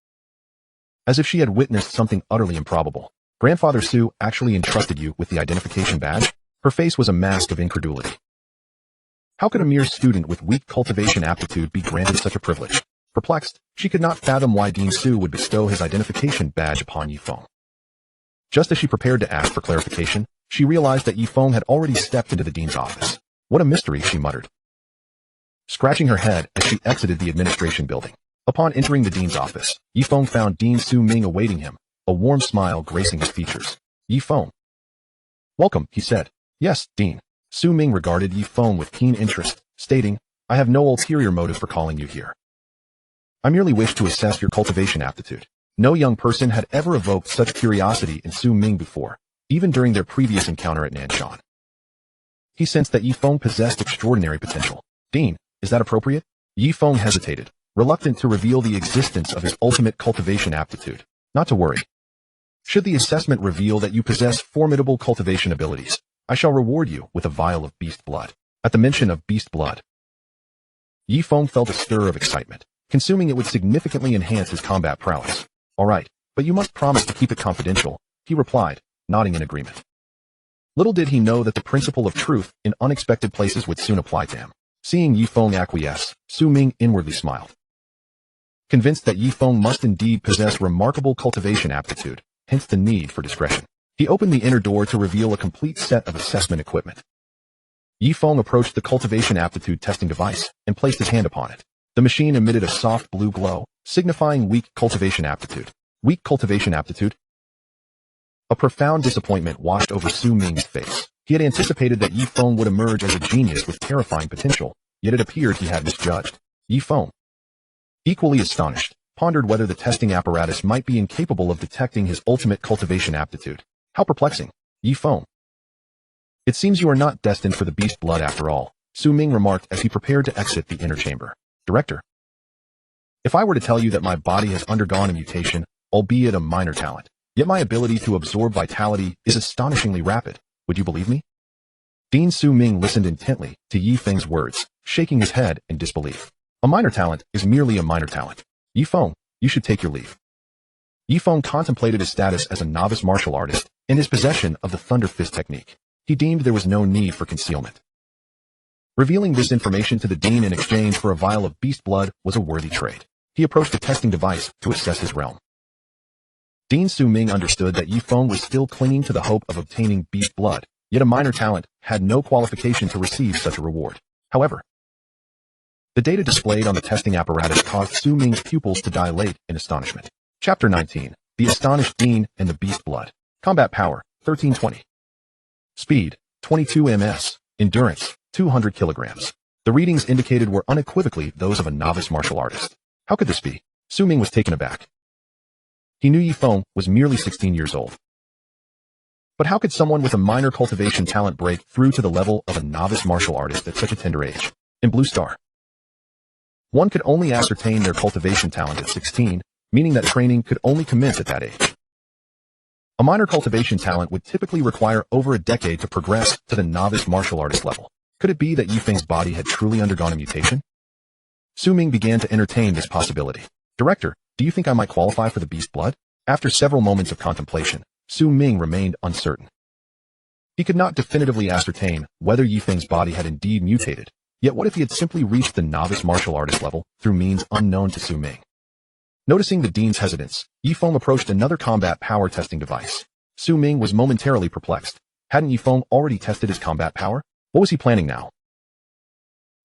as if she had witnessed something utterly improbable. Grandfather Su actually entrusted you with the identification badge? Her face was a mask of incredulity. How could a mere student with weak cultivation aptitude be granted such a privilege? Perplexed, she could not fathom why Dean Su would bestow his identification badge upon Ye Feng. Just as she prepared to ask for clarification, she realized that Ye Feng had already stepped into the dean's office. What a mystery, she muttered, scratching her head as she exited the administration building. Upon entering the dean's office, Ye Feng found Dean Su Ming awaiting him, a warm smile gracing his features. Ye Feng. Welcome, he said. Yes, Dean. Su Ming regarded Ye Feng with keen interest, stating, I have no ulterior motive for calling you here. I merely wish to assess your cultivation aptitude. No young person had ever evoked such curiosity in Su Ming before, even during their previous encounter at Nanshan. He sensed that Ye Feng possessed extraordinary potential. Dean, is that appropriate? Ye Feng hesitated, reluctant to reveal the existence of his ultimate cultivation aptitude. Not to worry. Should the assessment reveal that you possess formidable cultivation abilities, I shall reward you with a vial of beast blood. At the mention of beast blood, Ye Feng felt a stir of excitement. Consuming it would significantly enhance his combat prowess. All right, but you must promise to keep it confidential, he replied, nodding in agreement. Little did he know that the principle of truth in unexpected places would soon apply to him. Seeing Ye Feng acquiesce, Su Ming inwardly smiled. Convinced that Ye Feng must indeed possess remarkable cultivation aptitude, hence the need for discretion, he opened the inner door to reveal a complete set of assessment equipment. Ye Feng approached the cultivation aptitude testing device and placed his hand upon it. The machine emitted a soft blue glow, signifying weak cultivation aptitude. Weak cultivation aptitude? A profound disappointment washed over Su Ming's face. He had anticipated that Ye Feng would emerge as a genius with terrifying potential, yet it appeared he had misjudged. Ye Feng, equally astonished, pondered whether the testing apparatus might be incapable of detecting his ultimate cultivation aptitude. How perplexing. Ye Feng. It seems you are not destined for the beast blood after all, Su Ming remarked as he prepared to exit the inner chamber. Director, if I were to tell you that my body has undergone a mutation, albeit a minor talent, yet my ability to absorb vitality is astonishingly rapid, would you believe me? Dean Su Ming listened intently to Ye Feng's words, shaking his head in disbelief. A minor talent is merely a minor talent. Ye Feng, you should take your leave. Ye Feng contemplated his status as a novice martial artist and his possession of the Thunder Fist technique. He deemed there was no need for concealment. Revealing this information to the Dean in exchange for a vial of beast blood was a worthy trade. He approached the testing device to assess his realm. Dean Su Ming understood that Ye Feng was still clinging to the hope of obtaining beast blood, yet a minor talent had no qualification to receive such a reward. However, the data displayed on the testing apparatus caused Su Ming's pupils to dilate in astonishment. Chapter 19, The Astonished Dean and the Beast Blood. Combat Power, 1320. Speed, 22 ms. Endurance, 200 kilograms. The readings indicated were unequivocally those of a novice martial artist. How could this be? Su Ming was taken aback. He knew Ye Feng was merely 16 years old. But how could someone with a minor cultivation talent break through to the level of a novice martial artist at such a tender age? In Blue Star, one could only ascertain their cultivation talent at 16, meaning that training could only commence at that age. A minor cultivation talent would typically require over a decade to progress to the novice martial artist level. Could it be that Ye Feng's body had truly undergone a mutation? Su Ming began to entertain this possibility. Director, do you think I might qualify for the beast blood? After several moments of contemplation, Su Ming remained uncertain. He could not definitively ascertain whether Ye Feng's body had indeed mutated, yet what if he had simply reached the novice martial artist level through means unknown to Su Ming? Noticing the Dean's hesitance, Ye Feng approached another combat power testing device. Su Ming was momentarily perplexed. Hadn't Ye Feng already tested his combat power? What was he planning now?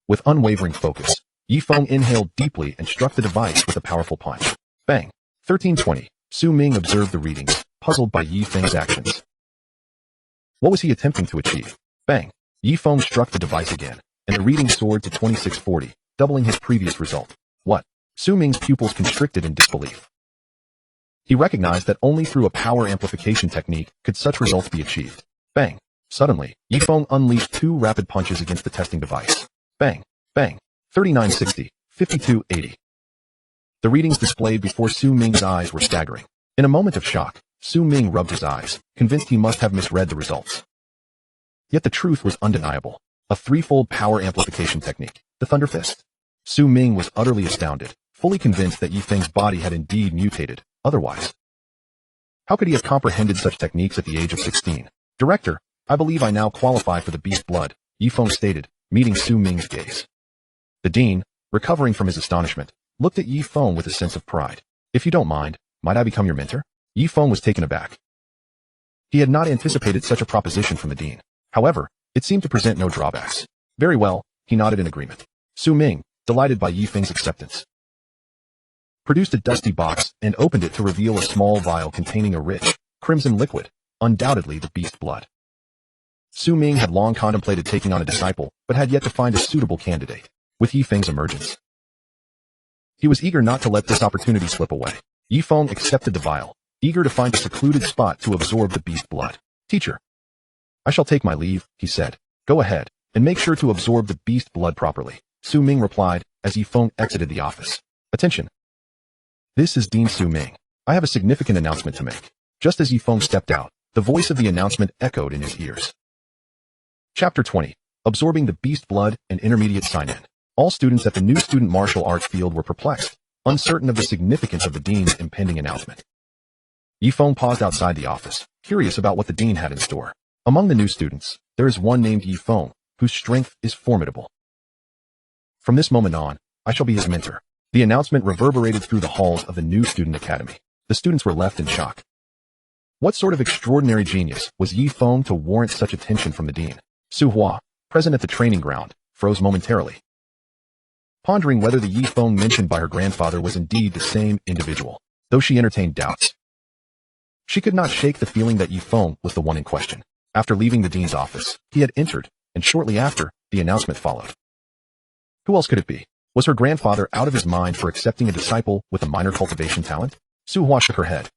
With unwavering focus, Ye Feng inhaled deeply and struck the device with a powerful punch. Bang! 1320. Su Ming observed the readings, puzzled by Ye Feng's actions. What was he attempting to achieve? Bang! Ye Feng struck the device again, and the reading soared to 2640, doubling his previous result. What? Su Ming's pupils constricted in disbelief. He recognized that only through a power amplification technique could such results be achieved. Bang! Suddenly, Ye Feng unleashed two rapid punches against the testing device. Bang! Bang! 3960, 5280. The readings displayed before Su Ming's eyes were staggering. In a moment of shock, Su Ming rubbed his eyes, convinced he must have misread the results. Yet the truth was undeniable. A threefold power amplification technique, the Thunder Fist. Su Ming was utterly astounded, fully convinced that Ye Feng's body had indeed mutated. Otherwise, how could he have comprehended such techniques at the age of 16? Director, I believe I now qualify for the beast blood, Ye Feng stated, meeting Su Ming's gaze. The Dean, recovering from his astonishment, looked at Ye Feng with a sense of pride. If you don't mind, might I become your mentor? Ye Feng was taken aback. He had not anticipated such a proposition from the Dean. However, it seemed to present no drawbacks. Very well, he nodded in agreement. Su Ming, delighted by Ye Feng's acceptance, produced a dusty box and opened it to reveal a small vial containing a rich, crimson liquid, undoubtedly the beast blood. Su Ming had long contemplated taking on a disciple, but had yet to find a suitable candidate. With Ye Feng's emergence, he was eager not to let this opportunity slip away. Ye Feng accepted the vial, eager to find a secluded spot to absorb the beast blood. Teacher, I shall take my leave, he said. Go ahead, and make sure to absorb the beast blood properly, Su Ming replied as Ye Feng exited the office. Attention. This is Dean Su Ming. I have a significant announcement to make. Just as Ye Feng stepped out, the voice of the announcement echoed in his ears. Chapter 20. Absorbing the beast blood and intermediate sign-in. All students at the new student martial arts field were perplexed, uncertain of the significance of the dean's impending announcement. Ye Feng paused outside the office, curious about what the dean had in store. Among the new students, there is one named Ye Feng, whose strength is formidable. From this moment on, I shall be his mentor. The announcement reverberated through the halls of the new student academy. The students were left in shock. What sort of extraordinary genius was Ye Feng to warrant such attention from the dean? Su Hua, present at the training ground, froze momentarily, pondering whether the Ye Feng mentioned by her grandfather was indeed the same individual, though she entertained doubts. She could not shake the feeling that Ye Feng was the one in question. After leaving the dean's office, he had entered, and shortly after, the announcement followed. Who else could it be? Was her grandfather out of his mind for accepting a disciple with a minor cultivation talent? Su Hua shook her head,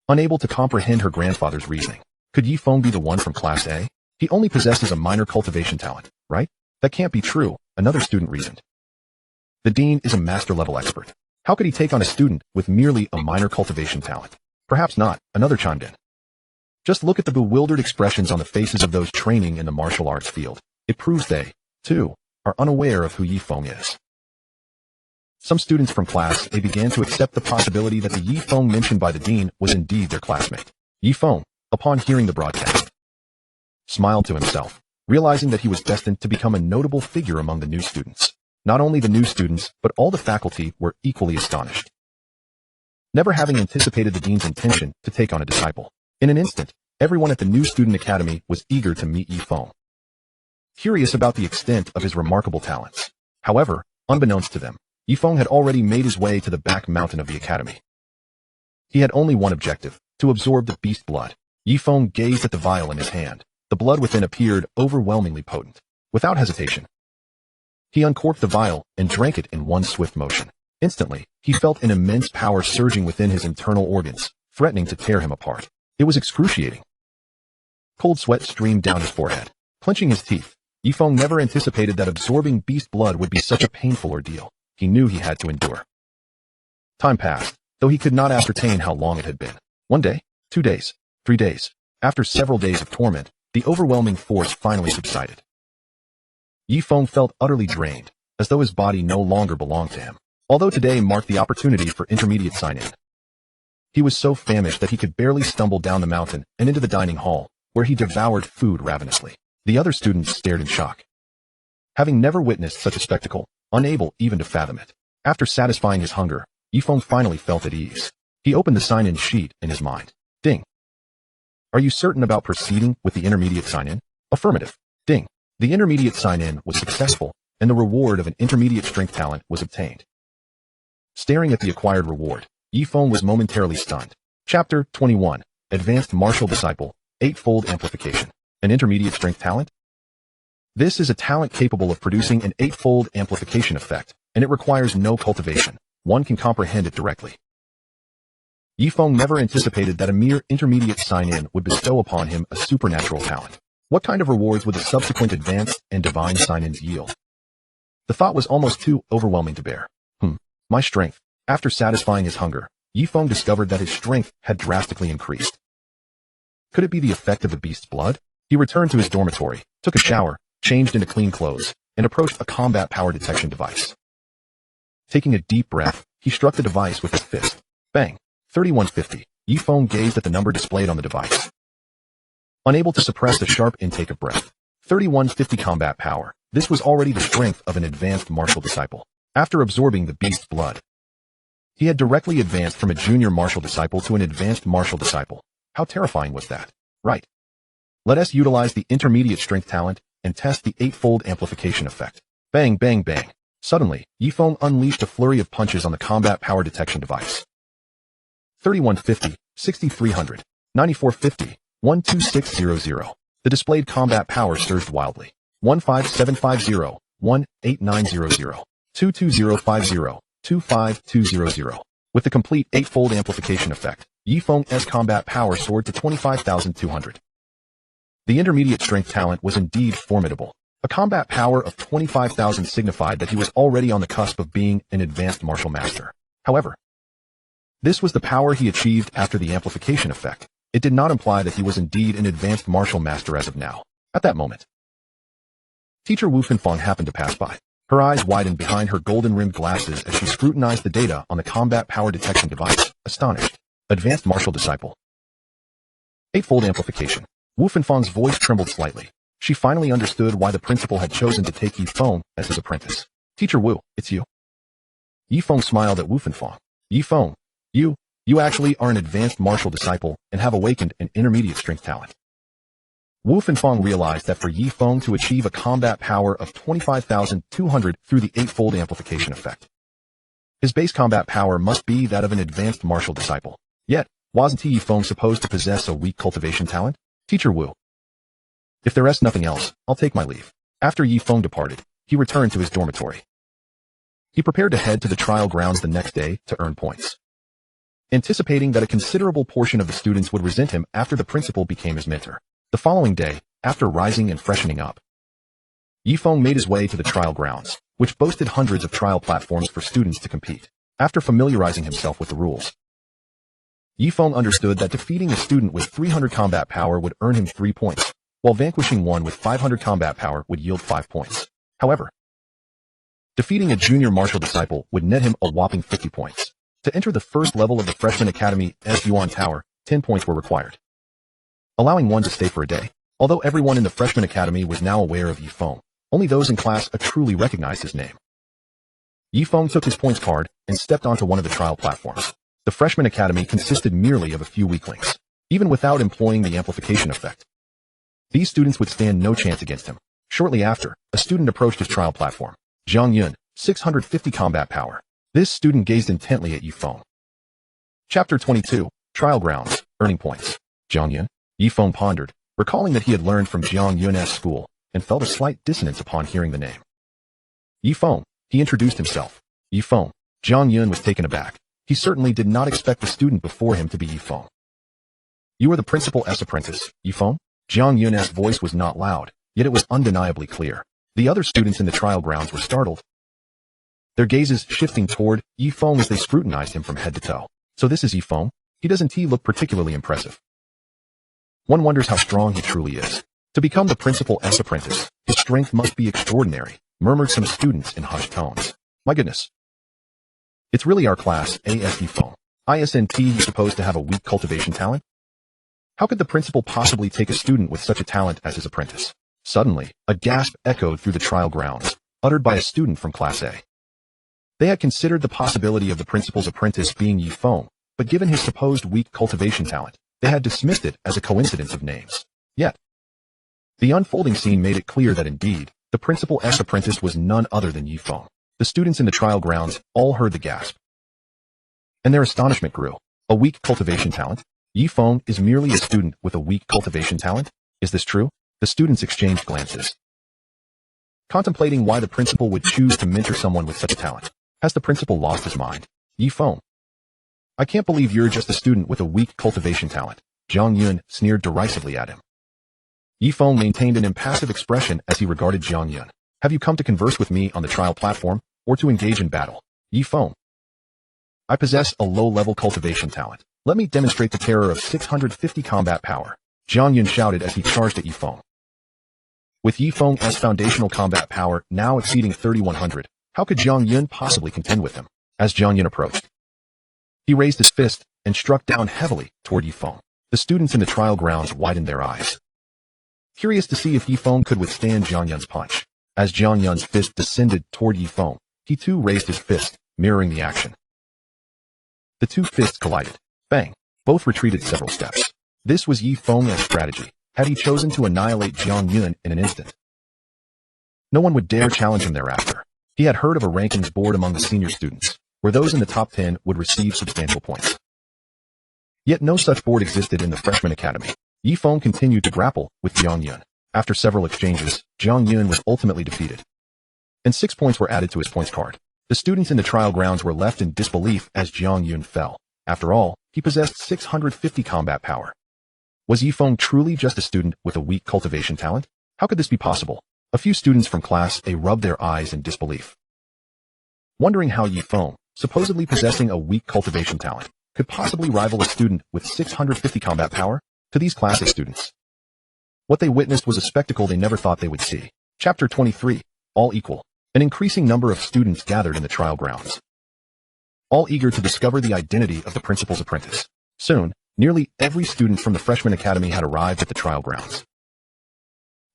unable to comprehend her grandfather's reasoning. Could Ye Feng be the one from Class A? He only possesses a minor cultivation talent, right? That can't be true, another student reasoned. The dean is a master-level expert. How could he take on a student with merely a minor cultivation talent? Perhaps not, another chimed in. Just look at the bewildered expressions on the faces of those training in the martial arts field. It proves they, too, are unaware of who Ye Feng is. Some students from Class A began to accept the possibility that the Ye Feng mentioned by the dean was indeed their classmate. Ye Feng, upon hearing the broadcast, smiled to himself, realizing that he was destined to become a notable figure among the new students. Not only the new students, but all the faculty were equally astonished, never having anticipated the dean's intention to take on a disciple. In an instant, everyone at the new student academy was eager to meet Ye Feng, curious about the extent of his remarkable talents. However, unbeknownst to them, Ye Feng had already made his way to the back mountain of the academy. He had only one objective, to absorb the beast blood. Ye Feng gazed at the vial in his hand. The blood within appeared overwhelmingly potent. Without hesitation, he uncorked the vial and drank it in one swift motion. Instantly, he felt an immense power surging within his internal organs, threatening to tear him apart. It was excruciating. Cold sweat streamed down his forehead. Clenching his teeth, Ye Feng never anticipated that absorbing beast blood would be such a painful ordeal. He knew he had to endure. Time passed, though he could not ascertain how long it had been. 1 day, 2 days, 3 days. After several days of torment, the overwhelming force finally subsided. Ye Feng felt utterly drained, as though his body no longer belonged to him. Although today marked the opportunity for intermediate sign-in, he was so famished that he could barely stumble down the mountain and into the dining hall, where he devoured food ravenously. The other students stared in shock, having never witnessed such a spectacle, unable even to fathom it. After satisfying his hunger, Ye Feng finally felt at ease. He opened the sign-in sheet in his mind. Ding. Are you certain about proceeding with the intermediate sign-in? Affirmative. Ding. The intermediate sign-in was successful, and the reward of an intermediate strength talent was obtained. Staring at the acquired reward, Ye Feng was momentarily stunned. Chapter 21. Advanced Martial Disciple, Eightfold Amplification. An intermediate strength talent? This is a talent capable of producing an eightfold amplification effect, and it requires no cultivation. One can comprehend it directly. Ye Feng never anticipated that a mere intermediate sign-in would bestow upon him a supernatural talent. What kind of rewards would the subsequent advanced and divine sign-ins yield? The thought was almost too overwhelming to bear. My strength. After satisfying his hunger, Ye Feng discovered that his strength had drastically increased. Could it be the effect of the beast's blood? He returned to his dormitory, took a shower, changed into clean clothes, and approached a combat power detection device. Taking a deep breath, he struck the device with his fist. Bang! 3150. Ye Feng gazed at the number displayed on the device, unable to suppress the sharp intake of breath. 3150 combat power. This was already the strength of an advanced martial disciple. After absorbing the beast's blood, he had directly advanced from a junior martial disciple to an advanced martial disciple. How terrifying was that? Right. Let us utilize the intermediate strength talent and test the eightfold amplification effect. Bang, bang, bang. Suddenly, Ye Feng unleashed a flurry of punches on the combat power detection device. 3150, 6300, 9450, 12600. The displayed combat power surged wildly. 15750, 18900, 22050, 25200. With the complete 8-fold amplification effect, Ye Feng's combat power soared to 25,200. The intermediate strength talent was indeed formidable. A combat power of 25,000 signified that he was already on the cusp of being an advanced martial master. However, this was the power he achieved after the amplification effect. It did not imply that he was indeed an advanced martial master as of now. At that moment, Teacher Wu Feng happened to pass by. Her eyes widened behind her golden-rimmed glasses as she scrutinized the data on the combat power detection device, astonished. Advanced martial disciple. 8-fold amplification. Wu Feng's voice trembled slightly. She finally understood why the principal had chosen to take Ye Feng as his apprentice. Teacher Wu, it's you. Ye Feng smiled at Wu Feng. Ye Feng, you actually are an advanced martial disciple and have awakened an intermediate strength talent. Wu Feng realized that for Ye Feng to achieve a combat power of 25,200 through the 8-fold amplification effect, his base combat power must be that of an advanced martial disciple. Yet, wasn't Ye Feng supposed to possess a weak cultivation talent? Teacher Wu. If there is nothing else, I'll take my leave. After Ye Feng departed, he returned to his dormitory. He prepared to head to the trial grounds the next day to earn points, anticipating that a considerable portion of the students would resent him after the principal became his mentor. The following day, after rising and freshening up, Ye Feng made his way to the trial grounds, which boasted hundreds of trial platforms for students to compete. After familiarizing himself with the rules, Ye Feng understood that defeating a student with 300 combat power would earn him 3 points, while vanquishing one with 500 combat power would yield 5 points. However, defeating a junior martial disciple would net him a whopping 50 points. To enter the first level of the Freshman Academy's Yuan Tower, 10 points were required, allowing one to stay for a day. Although everyone in the Freshman Academy was now aware of Ye Feng, only those in class truly recognized his name. Ye Feng took his points card and stepped onto one of the trial platforms. The Freshman Academy consisted merely of a few weaklings. Even without employing the amplification effect, these students would stand no chance against him. Shortly after, a student approached his trial platform. Zhang Yun, 650 combat power. This student gazed intently at Ye Feng. Chapter 22, Trial Grounds, Earning Points. Zhang Yun. Ye Feng pondered, recalling that he had learned from Zhang Yun's school, and felt a slight dissonance upon hearing the name. Ye Feng, he introduced himself. Ye Feng. Zhang Yun was taken aback. He certainly did not expect the student before him to be Ye Feng. You are the principal's apprentice, Ye Feng? Zhang Yun's voice was not loud, yet it was undeniably clear. The other students in the trial grounds were startled, their gazes shifting toward Ye Feng as they scrutinized him from head to toe. So this is Ye Feng? He doesn't look particularly impressive. One wonders how strong he truly is. To become the principal's apprentice, his strength must be extraordinary, murmured some students in hushed tones. My goodness. It's really our class, AS Ye Feng. Isn't he supposed to have a weak cultivation talent? How could the principal possibly take a student with such a talent as his apprentice? Suddenly, a gasp echoed through the trial grounds, uttered by a student from Class A. They had considered the possibility of the principal's apprentice being Ye Feng, but given his supposed weak cultivation talent, they had dismissed it as a coincidence of names. Yet, the unfolding scene made it clear that indeed, the principal's apprentice was none other than Ye Feng. The students in the trial grounds all heard the gasp, and their astonishment grew. A weak cultivation talent? Ye Feng is merely a student with a weak cultivation talent? Is this true? The students exchanged glances, contemplating why the principal would choose to mentor someone with such a talent. Has the principal lost his mind? Ye Feng. I can't believe you're just a student with a weak cultivation talent. Zhang Yun sneered derisively at him. Ye Feng maintained an impassive expression as he regarded Zhang Yun. Have you come to converse with me on the trial platform, or to engage in battle? Ye Feng. I possess a low-level cultivation talent. Let me demonstrate the terror of 650 combat power. Zhang Yun shouted as he charged at Ye Feng. With Ye Feng's foundational combat power now exceeding 3,100, how could Zhang Yun possibly contend with him? As Zhang Yun approached, he raised his fist and struck down heavily toward Ye Feng. The students in the trial grounds widened their eyes, curious to see if Ye Feng could withstand Zhang Yun's punch. As Zhang Yun's fist descended toward Ye Feng, he too raised his fist, mirroring the action. The two fists collided. Bang! Both retreated several steps. This was Ye Feng's strategy. Had he chosen to annihilate Zhang Yun in an instant, no one would dare challenge him thereafter. He had heard of a rankings board among the senior students, where those in the top 10 would receive substantial points. Yet no such board existed in the Freshman Academy. Ye Feng continued to grapple with Zhang Yun. After several exchanges, Zhang Yun was ultimately defeated, and 6 points were added to his points card. The students in the trial grounds were left in disbelief as Jiang Yun fell. After all, he possessed 650 combat power. Was Ye Feng truly just a student with a weak cultivation talent? How could this be possible? A few students from Class A rubbed their eyes in disbelief, wondering how Ye Feng, supposedly possessing a weak cultivation talent, could possibly rival a student with 650 combat power. To these Class A students, what they witnessed was a spectacle they never thought they would see. Chapter 23. All equal. An increasing number of students gathered in the trial grounds, all eager to discover the identity of the principal's apprentice. Soon, nearly every student from the Freshman Academy had arrived at the trial grounds.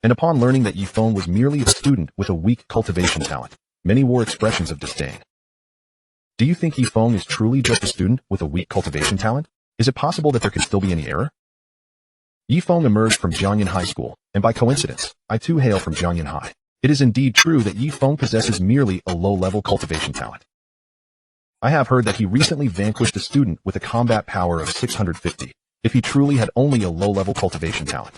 And upon learning that Ye Feng was merely a student with a weak cultivation talent, many wore expressions of disdain. Do you think Ye Feng is truly just a student with a weak cultivation talent? Is it possible that there could still be any error? Ye Feng emerged from Jiangyan High School, and by coincidence, I too hail from Jiangyan High. It is indeed true that Ye Feng possesses merely a low-level cultivation talent. I have heard that he recently vanquished a student with a combat power of 650. If he truly had only a low-level cultivation talent,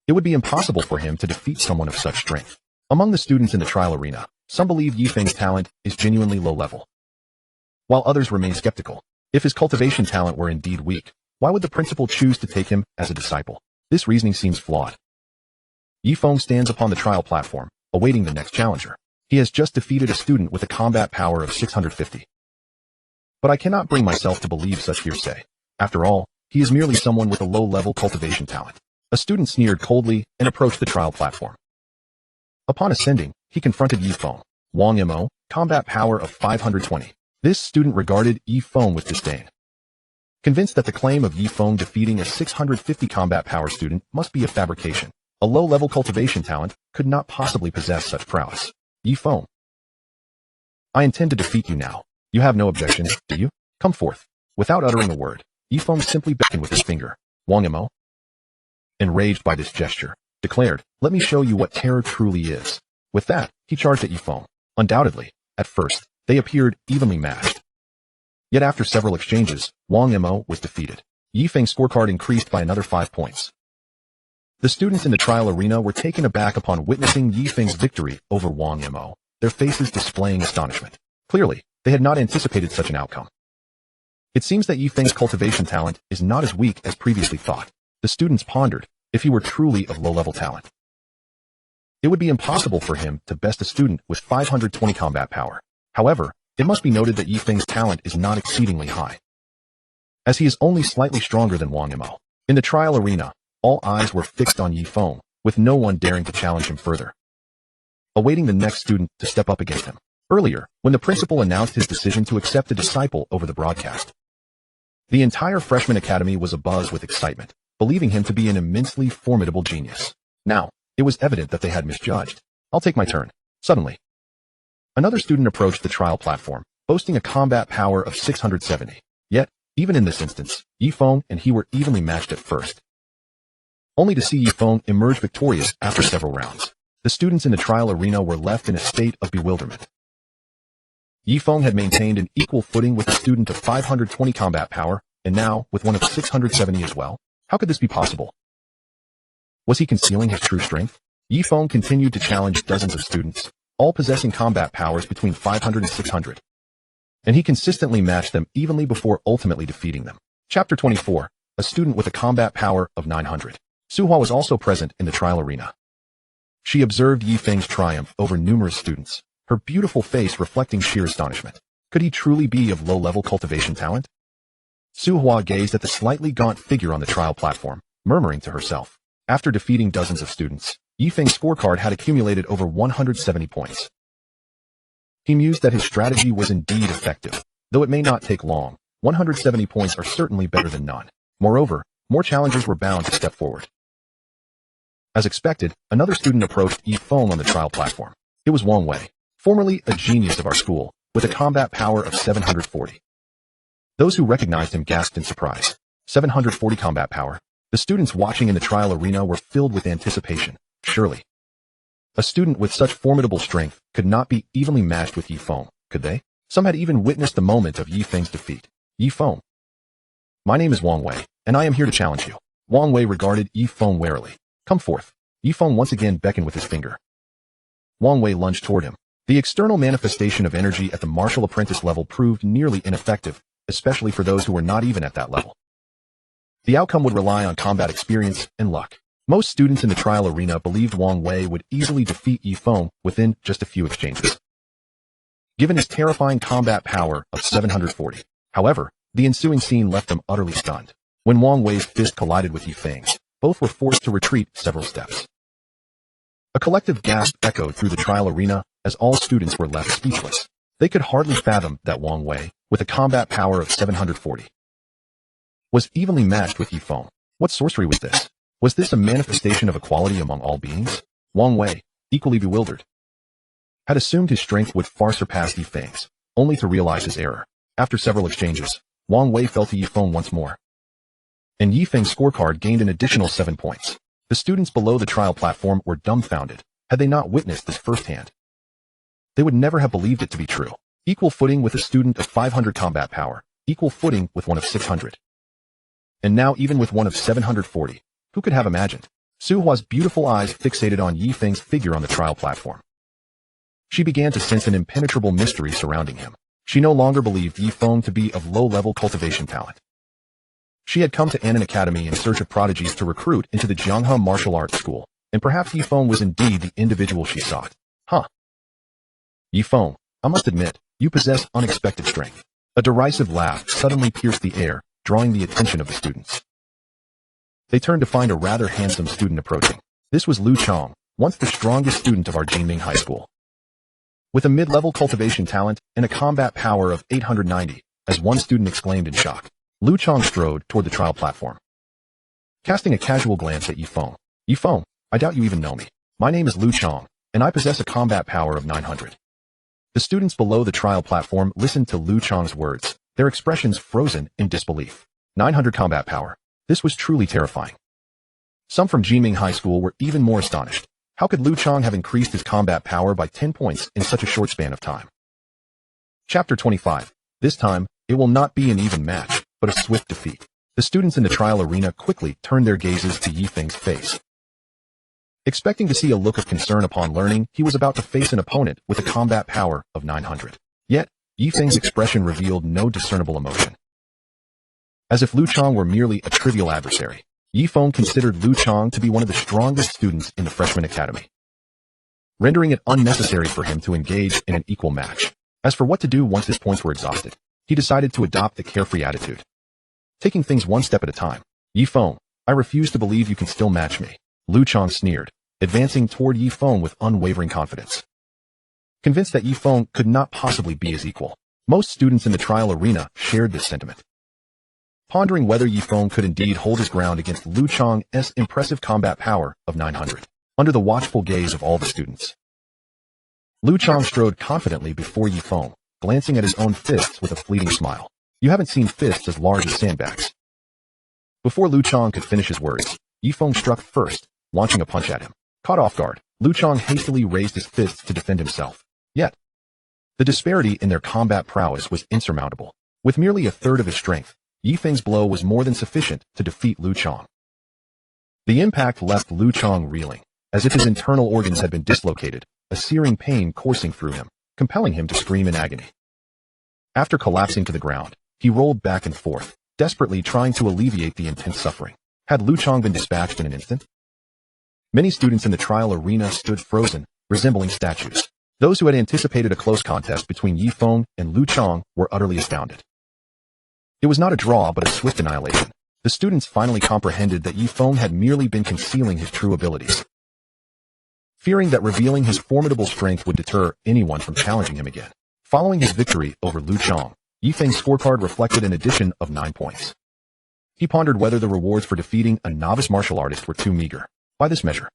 it would be impossible for him to defeat someone of such strength. Among the students in the trial arena, some believe Ye Feng's talent is genuinely low-level, while others remain skeptical. If his cultivation talent were indeed weak, why would the principal choose to take him as a disciple? This reasoning seems flawed. Ye Feng stands upon the trial platform, awaiting the next challenger. He has just defeated a student with a combat power of 650. But I cannot bring myself to believe such hearsay. After all, he is merely someone with a low-level cultivation talent. A student sneered coldly and approached the trial platform. Upon ascending, he confronted Ye Feng. Wang Mo, combat power of 520. This student regarded Ye Feng with disdain, convinced that the claim of Ye Feng defeating a 650 combat power student must be a fabrication. A low-level cultivation talent could not possibly possess such prowess. Ye Feng, I intend to defeat you now. You have no objections, do you? Come forth. Without uttering a word, Ye Feng simply beckoned with his finger. Wang Mo, enraged by this gesture, declared, "Let me show you what terror truly is." With that, he charged at Ye Feng. Undoubtedly, at first, they appeared evenly matched. Yet after several exchanges, Wang Mo was defeated. Ye Feng's scorecard increased by another 5 points. The students in the trial arena were taken aback upon witnessing Ye Feng's victory over Wang Mo, their faces displaying astonishment. Clearly, they had not anticipated such an outcome. It seems that Ye Feng's cultivation talent is not as weak as previously thought. The students pondered, if he were truly of low-level talent, it would be impossible for him to best a student with 520 combat power. However, it must be noted that Ye Feng's talent is not exceedingly high, as he is only slightly stronger than Wang Mo. In the trial arena, all eyes were fixed on Ye Feng, with no one daring to challenge him further, awaiting the next student to step up against him. Earlier, when the principal announced his decision to accept a disciple over the broadcast, the entire Freshman Academy was abuzz with excitement, believing him to be an immensely formidable genius. Now, it was evident that they had misjudged. I'll take my turn. Suddenly, another student approached the trial platform, boasting a combat power of 670. Yet, even in this instance, Ye Feng and he were evenly matched at first, only to see Ye Feng emerge victorious after several rounds. The students in the trial arena were left in a state of bewilderment. Ye Feng had maintained an equal footing with a student of 520 combat power, and now with one of 670 as well. How could this be possible? Was he concealing his true strength? Ye Feng continued to challenge dozens of students, all possessing combat powers between 500 and 600. And he consistently matched them evenly before ultimately defeating them. Chapter 24. A student with a combat power of 900. Suhua was also present in the trial arena. She observed Ye Feng's triumph over numerous students, her beautiful face reflecting sheer astonishment. Could he truly be of low-level cultivation talent? Suhua gazed at the slightly gaunt figure on the trial platform, murmuring to herself. After defeating dozens of students, Ye Feng's scorecard had accumulated over 170 points. He mused that his strategy was indeed effective. Though it may not take long, 170 points are certainly better than none. Moreover, more challengers were bound to step forward. As expected, another student approached Ye Feng on the trial platform. It was Wang Wei, formerly a genius of our school, with a combat power of 740. Those who recognized him gasped in surprise. 740 combat power. The students watching in the trial arena were filled with anticipation. Surely, a student with such formidable strength could not be evenly matched with Ye Feng, could they? Some had even witnessed the moment of Ye Feng's defeat. Ye Feng. My name is Wang Wei, and I am here to challenge you. Wang Wei regarded Ye Feng warily. Come forth. Ye Feng once again beckoned with his finger. Wang Wei lunged toward him. The external manifestation of energy at the martial apprentice level proved nearly ineffective, especially for those who were not even at that level. The outcome would rely on combat experience and luck. Most students in the trial arena believed Wang Wei would easily defeat Ye Feng within just a few exchanges, given his terrifying combat power of 740. However, the ensuing scene left them utterly stunned. When Wang Wei's fist collided with Ye Feng's, both were forced to retreat several steps. A collective gasp echoed through the trial arena as all students were left speechless. They could hardly fathom that Wang Wei, with a combat power of 740, was evenly matched with Ye Feng. What sorcery was this? Was this a manifestation of equality among all beings? Wang Wei, equally bewildered, had assumed his strength would far surpass Ye Feng's, only to realize his error. After several exchanges, Wang Wei fell to Ye Feng once more, and Ye Feng's scorecard gained an additional 7 points. The students below the trial platform were dumbfounded. Had they not witnessed this firsthand, they would never have believed it to be true. Equal footing with a student of 500 combat power, equal footing with one of 600, and now even with one of 740. Who could have imagined? Su Hua's beautiful eyes fixated on Ye Feng's figure on the trial platform. She began to sense an impenetrable mystery surrounding him. She no longer believed Ye Feng to be of low-level cultivation talent. She had come to Annan Academy in search of prodigies to recruit into the Jianghe martial arts school, and perhaps Ye Feng was indeed the individual she sought. Huh. Ye Feng, I must admit, you possess unexpected strength. A derisive laugh suddenly pierced the air, drawing the attention of the students. They turned to find a rather handsome student approaching. This was Lu Chong, once the strongest student of our Jinming High School, with a mid-level cultivation talent and a combat power of 890, as one student exclaimed in shock. Lu Chong strode toward the trial platform, casting a casual glance at Ye Feng. Ye Feng, I doubt you even know me. My name is Lu Chong, and I possess a combat power of 900. The students below the trial platform listened to Lu Chong's words, their expressions frozen in disbelief. 900 combat power. This was truly terrifying. Some from Jinming High School were even more astonished. How could Lu Chong have increased his combat power by 10 points in such a short span of time? Chapter 25. This time, it will not be an even match, but a swift defeat. The students in the trial arena quickly turned their gazes to Ye Feng's face, expecting to see a look of concern upon learning he was about to face an opponent with a combat power of 900. Yet, Ye Feng's expression revealed no discernible emotion. As if Lu Chong were merely a trivial adversary, Ye Feng considered Lu Chong to be one of the strongest students in the freshman academy, rendering it unnecessary for him to engage in an equal match. As for what to do once his points were exhausted, he decided to adopt the carefree attitude, taking things one step at a time. Ye Feng, I refuse to believe you can still match me. Lu Chong sneered, advancing toward Ye Feng with unwavering confidence, convinced that Ye Feng could not possibly be his equal. Most students in the trial arena shared this sentiment, pondering whether Ye Feng could indeed hold his ground against Lu Chong's impressive combat power of 900. Under the watchful gaze of all the students, Lu Chong strode confidently before Ye Feng, glancing at his own fists with a fleeting smile. You haven't seen fists as large as sandbags. Before Lu Chong could finish his words, Ye Feng struck first, launching a punch at him. Caught off guard, Lu Chong hastily raised his fists to defend himself. Yet, the disparity in their combat prowess was insurmountable. With merely a third of his strength, Ye Feng's blow was more than sufficient to defeat Lu Chong. The impact left Lu Chong reeling, as if his internal organs had been dislocated, a searing pain coursing through him, compelling him to scream in agony. After collapsing to the ground, he rolled back and forth, desperately trying to alleviate the intense suffering. Had Lu Chong been dispatched in an instant? Many students in the trial arena stood frozen, resembling statues. Those who had anticipated a close contest between Ye Feng and Lu Chong were utterly astounded. It was not a draw but a swift annihilation. The students finally comprehended that Ye Feng had merely been concealing his true abilities, fearing that revealing his formidable strength would deter anyone from challenging him again. Following his victory over Lu Chong, Ye Feng's scorecard reflected an addition of 9 points. He pondered whether the rewards for defeating a novice martial artist were too meager. By this measure,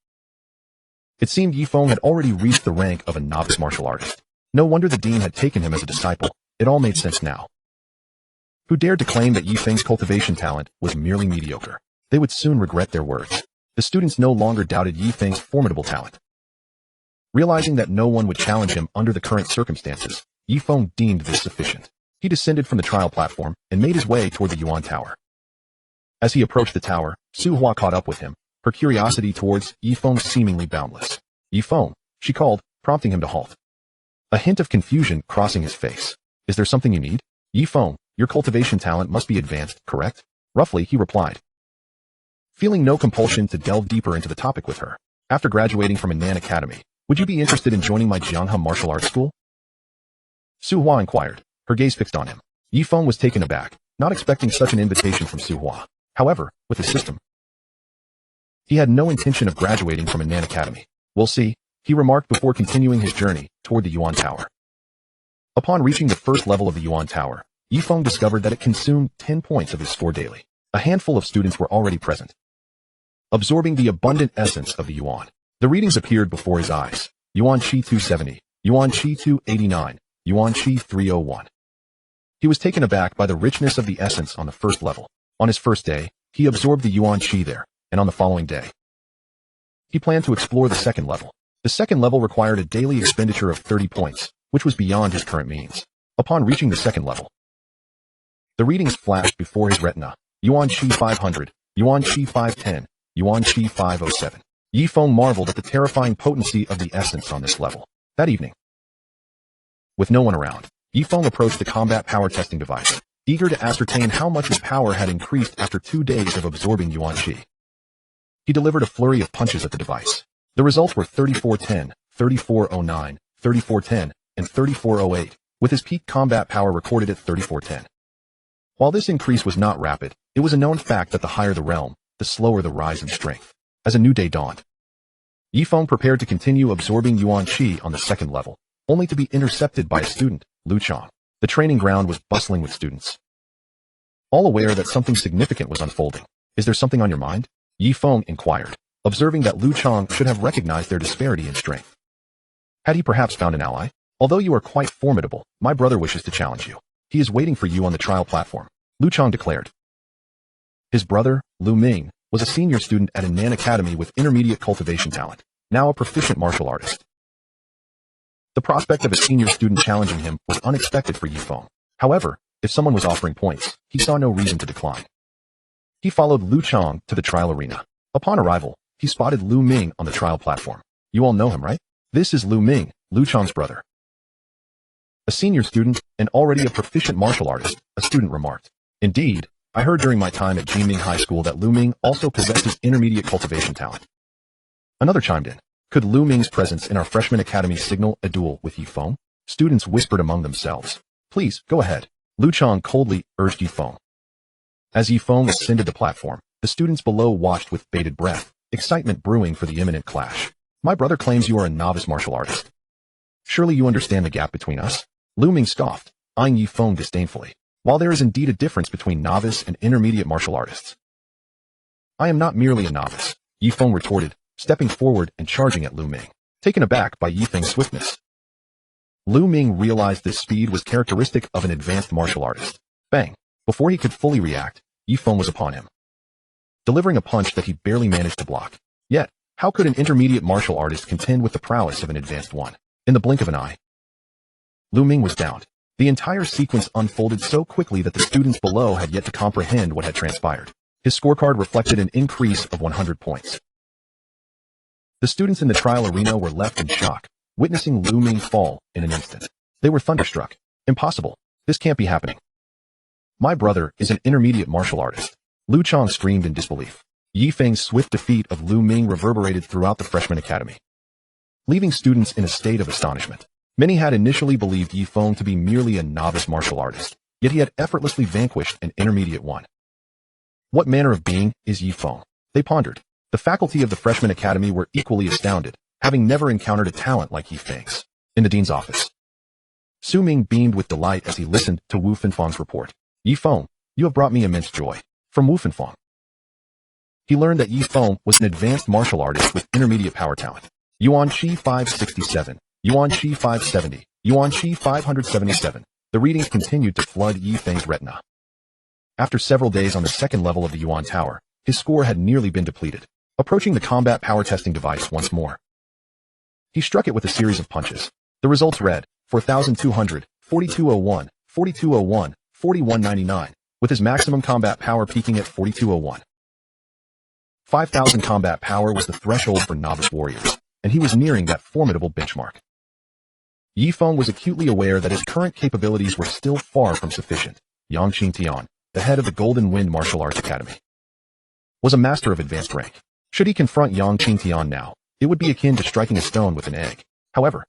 it seemed Ye Feng had already reached the rank of a novice martial artist. No wonder the dean had taken him as a disciple. It all made sense now. Who dared to claim that Ye Feng's cultivation talent was merely mediocre? They would soon regret their words. The students no longer doubted Ye Feng's formidable talent. Realizing that no one would challenge him under the current circumstances, Ye Feng deemed this sufficient. He descended from the trial platform and made his way toward the Yuan Tower. As he approached the tower, Su Hua caught up with him, her curiosity towards Ye Feng seemingly boundless. Ye Feng, she called, prompting him to halt. a hint of confusion crossing his face. Is there something you need? Ye Feng, your cultivation talent must be advanced, correct? Roughly, he replied, feeling no compulsion to delve deeper into the topic with her. After graduating from Annan Academy, would you be interested in joining my Jianghe martial arts school? Su Hua inquired, her gaze fixed on him. Ye Feng was taken aback, not expecting such an invitation from Su Hua. However, with his system, he had no intention of graduating from Annan Academy. We'll see, he remarked before continuing his journey toward the Yuan Tower. Upon reaching the first level of the Yuan Tower, Ye Feng discovered that it consumed 10 points of his score daily. A handful of students were already present, absorbing the abundant essence of the Yuan. The readings appeared before his eyes. Yuan Qi 270, Yuan Qi 289, Yuan Qi 301. He was taken aback by the richness of the essence on the first level. On his first day, he absorbed the Yuan Qi there, and on the following day, he planned to explore the second level. The second level required a daily expenditure of 30 points, which was beyond his current means. Upon reaching the second level, the readings flashed before his retina. Yuan Qi 500, Yuan Qi 510, Yuan Qi 507. Ye Feng marveled at the terrifying potency of the essence on this level. That evening, with no one around, Ye Feng approached the combat power testing device, eager to ascertain how much his power had increased after 2 days of absorbing Yuan Qi. He delivered a flurry of punches at the device. The results were 3410, 3409, 3410, and 3408, with his peak combat power recorded at 3410. While this increase was not rapid, it was a known fact that the higher the realm, the slower the rise in strength. As a new day dawned, Ye Feng prepared to continue absorbing Yuan Qi on the second level, only to be intercepted by a student, Lu Chang. The training ground was bustling with students, all aware that something significant was unfolding. Is there something on your mind? Ye Feng inquired, observing that Lu Chang should have recognized their disparity in strength. Had he perhaps found an ally? Although you are quite formidable, my brother wishes to challenge you. He is waiting for you on the trial platform, Lu Chang declared. His brother, Lu Ming, was a senior student at Annan Academy with intermediate cultivation talent, now a proficient martial artist. The prospect of a senior student challenging him was unexpected for Ye Feng. However, if someone was offering points, he saw no reason to decline. He followed Lu Chang to the trial arena. Upon arrival, he spotted Lu Ming on the trial platform. You all know him, right? This is Lu Ming, Lu Chang's brother. A senior student, and already a proficient martial artist, a student remarked. Indeed, I heard during my time at Jiming High School that Lu Ming also possesses intermediate cultivation talent. Another chimed in. Could Lu Ming's presence in our freshman academy signal a duel with Ye Feng? Students whispered among themselves. Please, go ahead. Lu Chang coldly urged Ye Feng. As Ye Feng ascended the platform, the students below watched with bated breath, excitement brewing for the imminent clash. My brother claims you are a novice martial artist. Surely you understand the gap between us? Lu Ming scoffed, eyeing Ye Feng disdainfully. While there is indeed a difference between novice and intermediate martial artists, I am not merely a novice, Ye Feng retorted, stepping forward and charging at Lu Ming. Taken aback by Ye Feng's swiftness, Lu Ming realized this speed was characteristic of an advanced martial artist. Bang! Before he could fully react, Ye Feng was upon him, delivering a punch that he barely managed to block. Yet, how could an intermediate martial artist contend with the prowess of an advanced one? In the blink of an eye, Lu Ming was downed. The entire sequence unfolded so quickly that the students below had yet to comprehend what had transpired. His scorecard reflected an increase of 100 points. The students in the trial arena were left in shock, witnessing Lu Ming fall in an instant. They were thunderstruck. Impossible. This can't be happening. My brother is an intermediate martial artist. Lu Chang screamed in disbelief. Ye Feng's swift defeat of Lu Ming reverberated throughout the freshman academy, leaving students in a state of astonishment. Many had initially believed Ye Feng to be merely a novice martial artist, yet he had effortlessly vanquished an intermediate one. What manner of being is Ye Feng? They pondered. The faculty of the freshman academy were equally astounded, having never encountered a talent like Ye Feng's. In the dean's office, Su Ming beamed with delight as he listened to Wu Fenfang's report. Ye Feng, you have brought me immense joy. From Wu Fenfang, he learned that Ye Feng was an advanced martial artist with intermediate power talent. Yuan Qi 567. Yuan Qi 570, Yuan Qi 577. The readings continued to flood Ye Feng's retina. After several days on the second level of the Yuan Tower, his score had nearly been depleted. Approaching the combat power testing device once more, he struck it with a series of punches. The results read, 4,200, 4201, 4201, 4199, with his maximum combat power peaking at 4201. 5,000 combat power was the threshold for novice warriors, and he was nearing that formidable benchmark. Ye Feng was acutely aware that his current capabilities were still far from sufficient. Yang Qingtian, the head of the Golden Wind Martial Arts Academy, was a master of advanced rank. Should he confront Yang Qingtian now, it would be akin to striking a stone with an egg. However,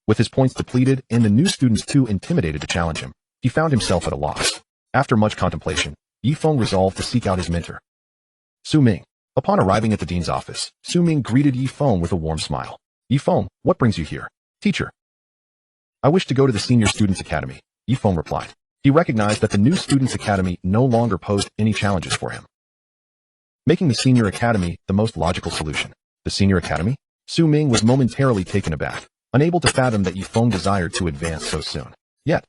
with his points depleted and the new students too intimidated to challenge him, he found himself at a loss. After much contemplation, Ye Feng resolved to seek out his mentor, Su Ming. Upon arriving at the dean's office, Su Ming greeted Ye Feng with a warm smile. Ye Feng, what brings you here? Teacher, I wish to go to the Senior Students Academy, Ye Feng replied. He recognized that the new Students Academy no longer posed any challenges for him, making the Senior Academy the most logical solution. The Senior Academy? Su Ming was momentarily taken aback, unable to fathom that Ye Feng desired to advance so soon. Yet,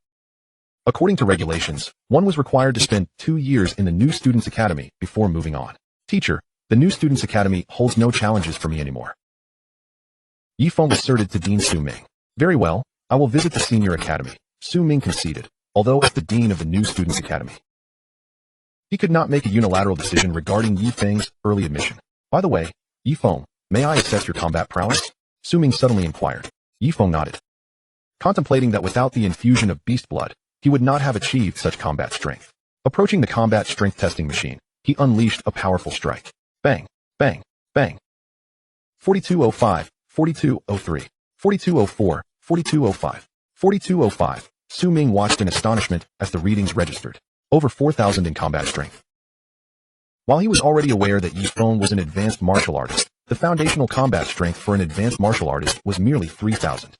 according to regulations, one was required to spend 2 years in the new Students Academy before moving on. Teacher, the new Students Academy holds no challenges for me anymore, Ye Feng asserted to Dean Su Ming. Very well, I will visit the Senior Academy, Su Ming conceded, although as the Dean of the new Students Academy, he could not make a unilateral decision regarding Ye Feng's early admission. By the way, Ye Feng, may I assess your combat prowess? Su Ming suddenly inquired. Ye Feng nodded, contemplating that without the infusion of beast blood, he would not have achieved such combat strength. Approaching the combat strength testing machine, he unleashed a powerful strike. Bang, bang, bang. 4205, 4203, 4204, 4205, 4205. Su Ming watched in astonishment as the readings registered. Over 4,000 in combat strength. While he was already aware that Ye Feng was an advanced martial artist, the foundational combat strength for an advanced martial artist was merely 3,000.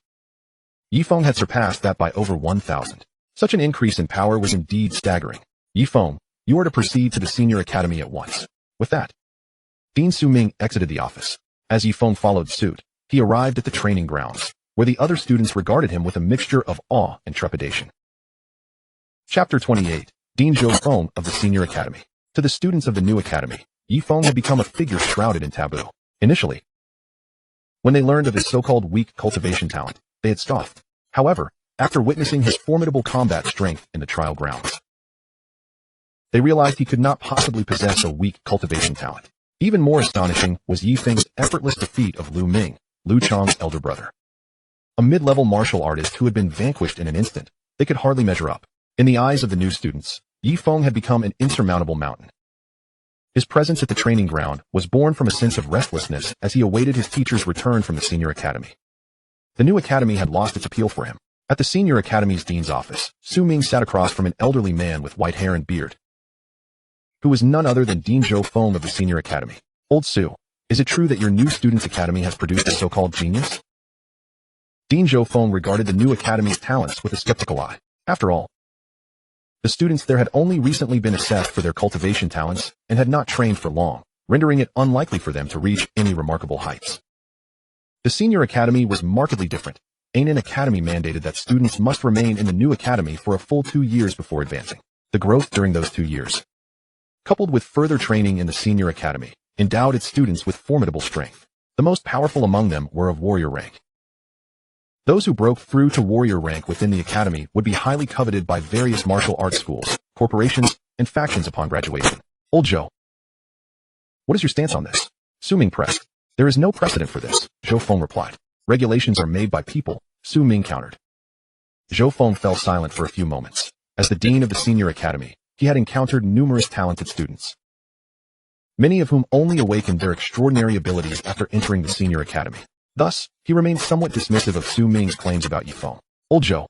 Ye Feng had surpassed that by over 1,000. Such an increase in power was indeed staggering. Ye Feng, you are to proceed to the Senior Academy at once. With that, Dean Su Ming exited the office. As Ye Feng followed suit, he arrived at the training grounds, where the other students regarded him with a mixture of awe and trepidation. Chapter 28. Dean Zhou Feng of the Senior Academy. To the students of the new academy, Ye Feng had become a figure shrouded in taboo. Initially, when they learned of his so-called weak cultivation talent, they had scoffed. However, after witnessing his formidable combat strength in the trial grounds, they realized he could not possibly possess a weak cultivation talent. Even more astonishing was Ye Feng's effortless defeat of Lu Ming, Lu Chang's elder brother, a mid-level martial artist who had been vanquished in an instant. They could hardly measure up. In the eyes of the new students, Ye Feng had become an insurmountable mountain. His presence at the training ground was born from a sense of restlessness as he awaited his teacher's return from the Senior Academy. The new academy had lost its appeal for him. At the Senior Academy's dean's office, Su Ming sat across from an elderly man with white hair and beard, who was none other than Dean Zhou Feng of the Senior Academy. Old Su, is it true that your new Students Academy has produced a so-called genius? Dean Zhou Feng regarded the new academy's talents with a skeptical eye. After all, the students there had only recently been assessed for their cultivation talents and had not trained for long, rendering it unlikely for them to reach any remarkable heights. The Senior Academy was markedly different. Annan Academy mandated that students must remain in the new academy for a full 2 years before advancing. The growth during those 2 years, coupled with further training in the Senior Academy, endowed its students with formidable strength. The most powerful among them were of warrior rank. Those who broke through to warrior rank within the academy would be highly coveted by various martial arts schools, corporations, and factions upon graduation. Old Zhou, what is your stance on this? Su Ming pressed. There is no precedent for this, Zhou Feng replied. Regulations are made by people, Su Ming countered. Zhou Feng fell silent for a few moments. As the dean of the Senior Academy, he had encountered numerous talented students, many of whom only awakened their extraordinary abilities after entering the Senior Academy. Thus, he remained somewhat dismissive of Su Ming's claims about Ye Feng. Old Zhou,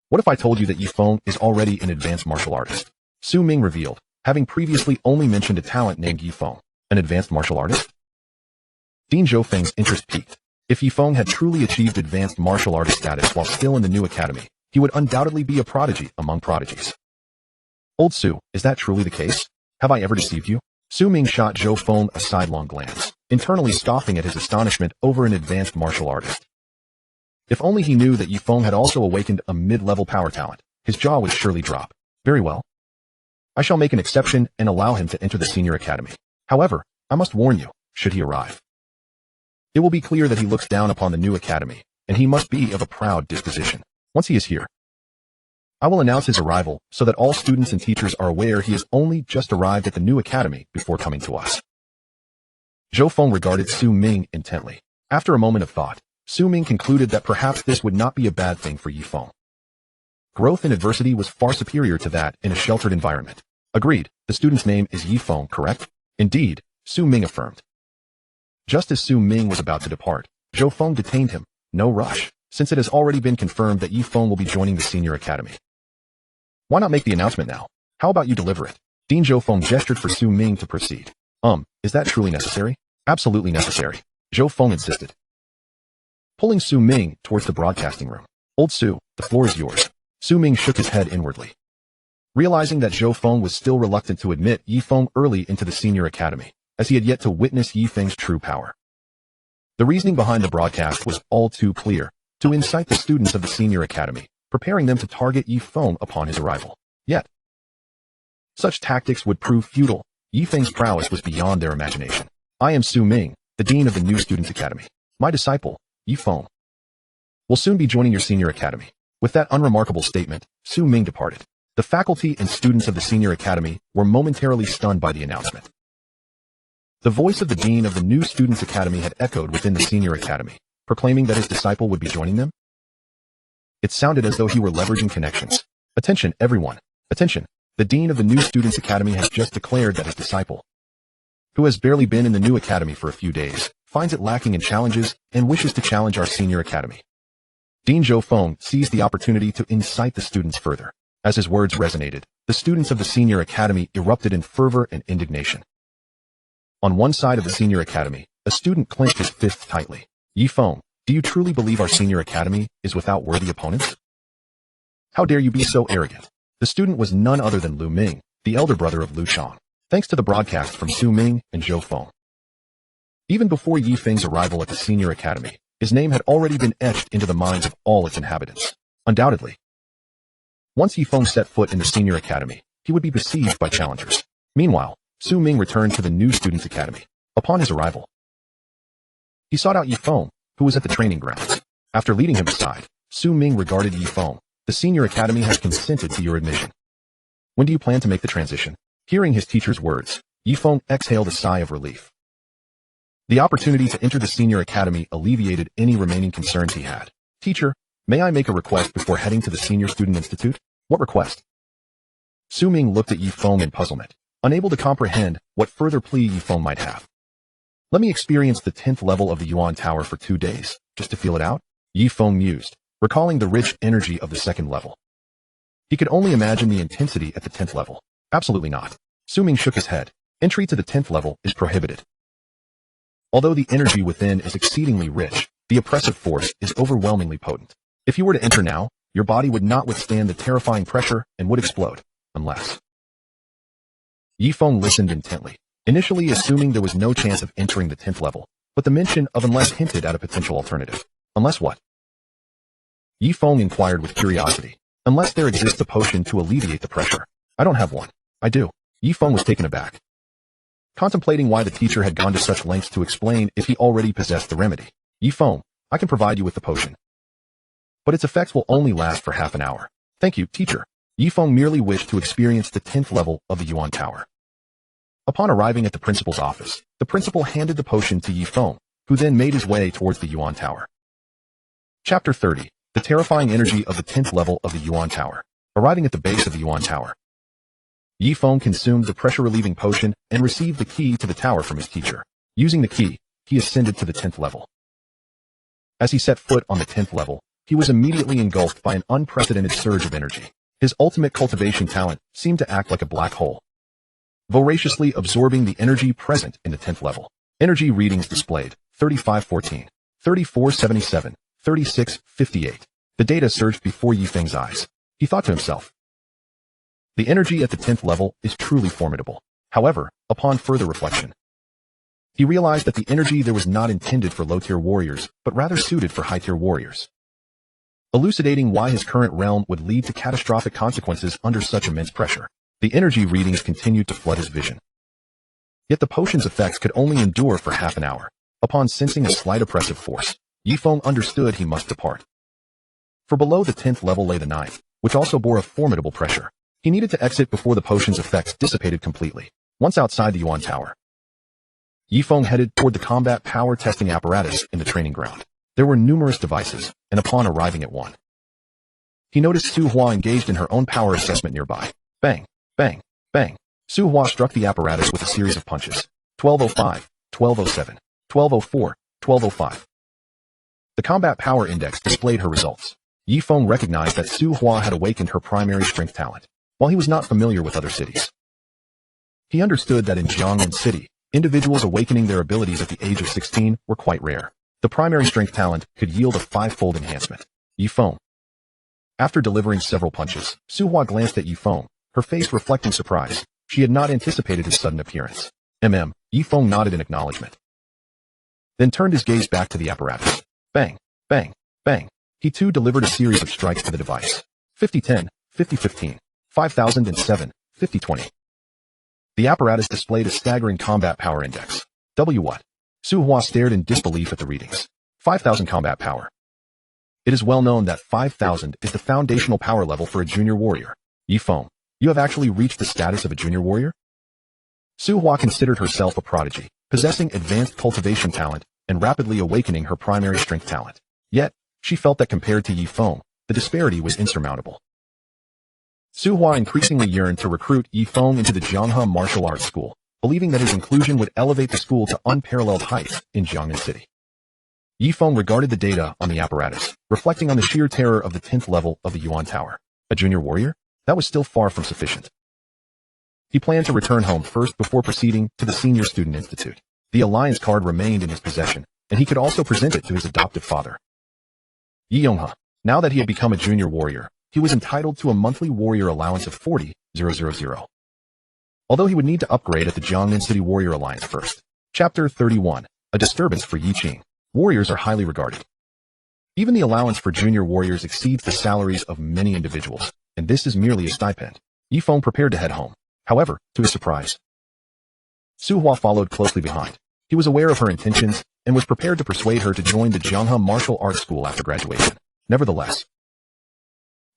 what if I told you that Ye Feng is already an advanced martial artist? Su Ming revealed, having previously only mentioned a talent named Ye Feng. An advanced martial artist? Dean Zhou Feng's interest piqued. If Ye Feng had truly achieved advanced martial artist status while still in the new academy, he would undoubtedly be a prodigy among prodigies. Old Su, is that truly the case? Have I ever deceived you? Su Ming shot Zhou Feng a sidelong glance, internally scoffing at his astonishment over an advanced martial artist. If only he knew that Ye Feng had also awakened a mid-level power talent, his jaw would surely drop. Very well. I shall make an exception and allow him to enter the Senior Academy. However, I must warn you, should he arrive, it will be clear that he looks down upon the new academy, and he must be of a proud disposition. Once he is here, I will announce his arrival so that all students and teachers are aware he has only just arrived at the new academy before coming to us. Zhou Feng regarded Su Ming intently. After a moment of thought, Su Ming concluded that perhaps this would not be a bad thing for Ye Feng. Growth in adversity was far superior to that in a sheltered environment. Agreed, the student's name is Ye Feng, correct? Indeed, Su Ming affirmed. Just as Su Ming was about to depart, Zhou Feng detained him. No rush, since it has already been confirmed that Ye Feng will be joining the senior academy. Why not make the announcement now? How about you deliver it? Dean Zhou Feng gestured for Su Ming to proceed. Is that truly necessary? Absolutely necessary, Zhou Feng insisted. Pulling Su Ming towards the broadcasting room. Old Su, the floor is yours. Su Ming shook his head inwardly. Realizing that Zhou Feng was still reluctant to admit Ye Feng early into the senior academy, as he had yet to witness Ye Feng's true power. The reasoning behind the broadcast was all too clear, to incite the students of the senior academy, preparing them to target Ye Feng upon his arrival. Yet, such tactics would prove futile. Ye Feng's prowess was beyond their imagination. I am Su Ming, the dean of the new students' academy. My disciple, Ye Feng, will soon be joining your senior academy. With that unremarkable statement, Su Ming departed. The faculty and students of the senior academy were momentarily stunned by the announcement. The voice of the dean of the new students' academy had echoed within the senior academy, proclaiming that his disciple would be joining them. It sounded as though he were leveraging connections. Attention, everyone. Attention. The dean of the new students' academy has just declared that his disciple, who has barely been in the new academy for a few days, finds it lacking in challenges and wishes to challenge our senior academy. Dean Zhou Feng seized the opportunity to incite the students further. As his words resonated, the students of the senior academy erupted in fervor and indignation. On one side of the senior academy, a student clenched his fist tightly. Ye Feng, do you truly believe our senior academy is without worthy opponents? How dare you be so arrogant? The student was none other than Lu Ming, the elder brother of Lu Chang. Thanks to the broadcast from Su Ming and Zhou Feng. Even before Ye Feng's arrival at the senior academy, his name had already been etched into the minds of all its inhabitants. Undoubtedly, once Ye Feng set foot in the senior academy, he would be besieged by challengers. Meanwhile, Su Ming returned to the new students' academy. Upon his arrival, he sought out Ye Feng, who was at the training grounds. After leading him aside, Su Ming regarded Ye Feng. The senior academy has consented to your admission. When do you plan to make the transition? Hearing his teacher's words, Ye Feng exhaled a sigh of relief. The opportunity to enter the senior academy alleviated any remaining concerns he had. Teacher, may I make a request before heading to the senior student institute? What request? Su Ming looked at Ye Feng in puzzlement, unable to comprehend what further plea Ye Feng might have. Let me experience the 10th level of the Yuan Tower for 2 days, just to feel it out? Ye Feng mused, recalling the rich energy of the 2nd level. He could only imagine the intensity at the 10th level. Absolutely not. Su Ming shook his head. Entry to the 10th level is prohibited. Although the energy within is exceedingly rich, the oppressive force is overwhelmingly potent. If you were to enter now, your body would not withstand the terrifying pressure and would explode, unless... Ye Feng listened intently, initially assuming there was no chance of entering the 10th level, but the mention of unless hinted at a potential alternative. Unless what? Ye Feng inquired with curiosity. Unless there exists a potion to alleviate the pressure. I don't have one. I do. Ye Feng was taken aback, contemplating why the teacher had gone to such lengths to explain if he already possessed the remedy. Ye Feng, I can provide you with the potion, but its effects will only last for half an hour. Thank you, teacher. Ye Feng merely wished to experience the 10th level of the Yuan Tower. Upon arriving at the principal's office, the principal handed the potion to Ye Feng, who then made his way towards the Yuan Tower. Chapter 30. The terrifying energy of the 10th level of the Yuan Tower. Arriving at the base of the Yuan Tower, Ye Feng consumed the pressure-relieving potion and received the key to the tower from his teacher. Using the key, he ascended to the 10th level. As he set foot on the 10th level, he was immediately engulfed by an unprecedented surge of energy. His ultimate cultivation talent seemed to act like a black hole, voraciously absorbing the energy present in the 10th level. Energy readings displayed: 3514, 3477, 3658. The data surged before Ye Feng's eyes. He thought to himself, the energy at the 10th level is truly formidable. However, upon further reflection, he realized that the energy there was not intended for low-tier warriors, but rather suited for high-tier warriors. Elucidating why his current realm would lead to catastrophic consequences under such immense pressure, the energy readings continued to flood his vision. Yet the potion's effects could only endure for half an hour. Upon sensing a slight oppressive force, Ye Feng understood he must depart. For below the 10th level lay the 9th, which also bore a formidable pressure. He needed to exit before the potion's effects dissipated completely. Once outside the Yuan Tower, Ye Feng headed toward the combat power testing apparatus in the training ground. There were numerous devices, and upon arriving at one, he noticed Su Hua engaged in her own power assessment nearby. Bang, bang, bang. Su Hua struck the apparatus with a series of punches. 1205, 1207, 1204, 1205. The combat power index displayed her results. Ye Feng recognized that Su Hua had awakened her primary strength talent, while he was not familiar with other cities. He understood that in Jiangnan City, individuals awakening their abilities at the age of 16 were quite rare. The primary strength talent could yield a 5-fold enhancement. Ye Feng. After delivering several punches, Su Hua glanced at Ye Feng, her face reflecting surprise. She had not anticipated his sudden appearance. Ye Feng nodded in acknowledgement, then turned his gaze back to the apparatus. Bang, bang, bang. He too delivered a series of strikes to the device. 5010, 5015, 5007, 5020. The apparatus displayed a staggering combat power index. What? Su Hua stared in disbelief at the readings. 5,000 combat power. It is well known that 5,000 is the foundational power level for a junior warrior. Ye Feng, you have actually reached the status of a junior warrior? Su Hua considered herself a prodigy, possessing advanced cultivation talent and rapidly awakening her primary strength talent. Yet, she felt that compared to Ye Feng, the disparity was insurmountable. Su Hua increasingly yearned to recruit Ye Feng into the Jianghe Martial Arts School, believing that his inclusion would elevate the school to unparalleled heights in Jiangnan City. Ye Feng regarded the data on the apparatus, reflecting on the sheer terror of the 10th level of the Yuan Tower. A junior warrior? That was still far from sufficient. He planned to return home first before proceeding to the Senior Student Institute. The alliance card remained in his possession, and he could also present it to his adoptive father. Ye Yonghe. Now that he had become a junior warrior, he was entitled to a monthly warrior allowance of 40,000. Although he would need to upgrade at the Jiangnan City Warrior Alliance first. Chapter 31. A disturbance for Yi Qing. Warriors are highly regarded. Even the allowance for junior warriors exceeds the salaries of many individuals, and this is merely a stipend. Ye Feng prepared to head home. However, to his surprise, Su Hua followed closely behind. He was aware of her intentions and was prepared to persuade her to join the Jianghe Martial Arts School after graduation. Nevertheless,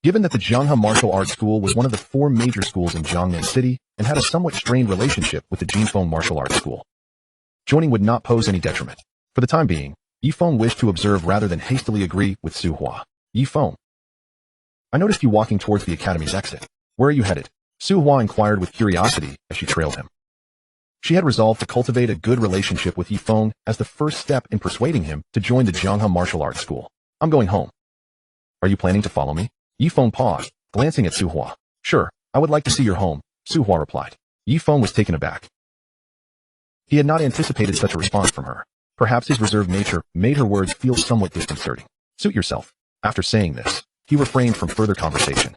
given that the Jianghe Martial Arts School was one of the 4 major schools in Jiangnan City and had a somewhat strained relationship with the Ye Feng Martial Arts School, joining would not pose any detriment. For the time being, Ye Feng wished to observe rather than hastily agree with Su Hua. Ye Feng, I noticed you walking towards the academy's exit. Where are you headed? Su Hua inquired with curiosity as she trailed him. She had resolved to cultivate a good relationship with Ye Feng as the first step in persuading him to join the Jianghe Martial Arts School. I'm going home. Are you planning to follow me? Ye Feng paused, glancing at Su Hua. Sure, I would like to see your home, Su Hua replied. Ye Feng was taken aback. He had not anticipated such a response from her. Perhaps his reserved nature made her words feel somewhat disconcerting. Suit yourself. After saying this, he refrained from further conversation.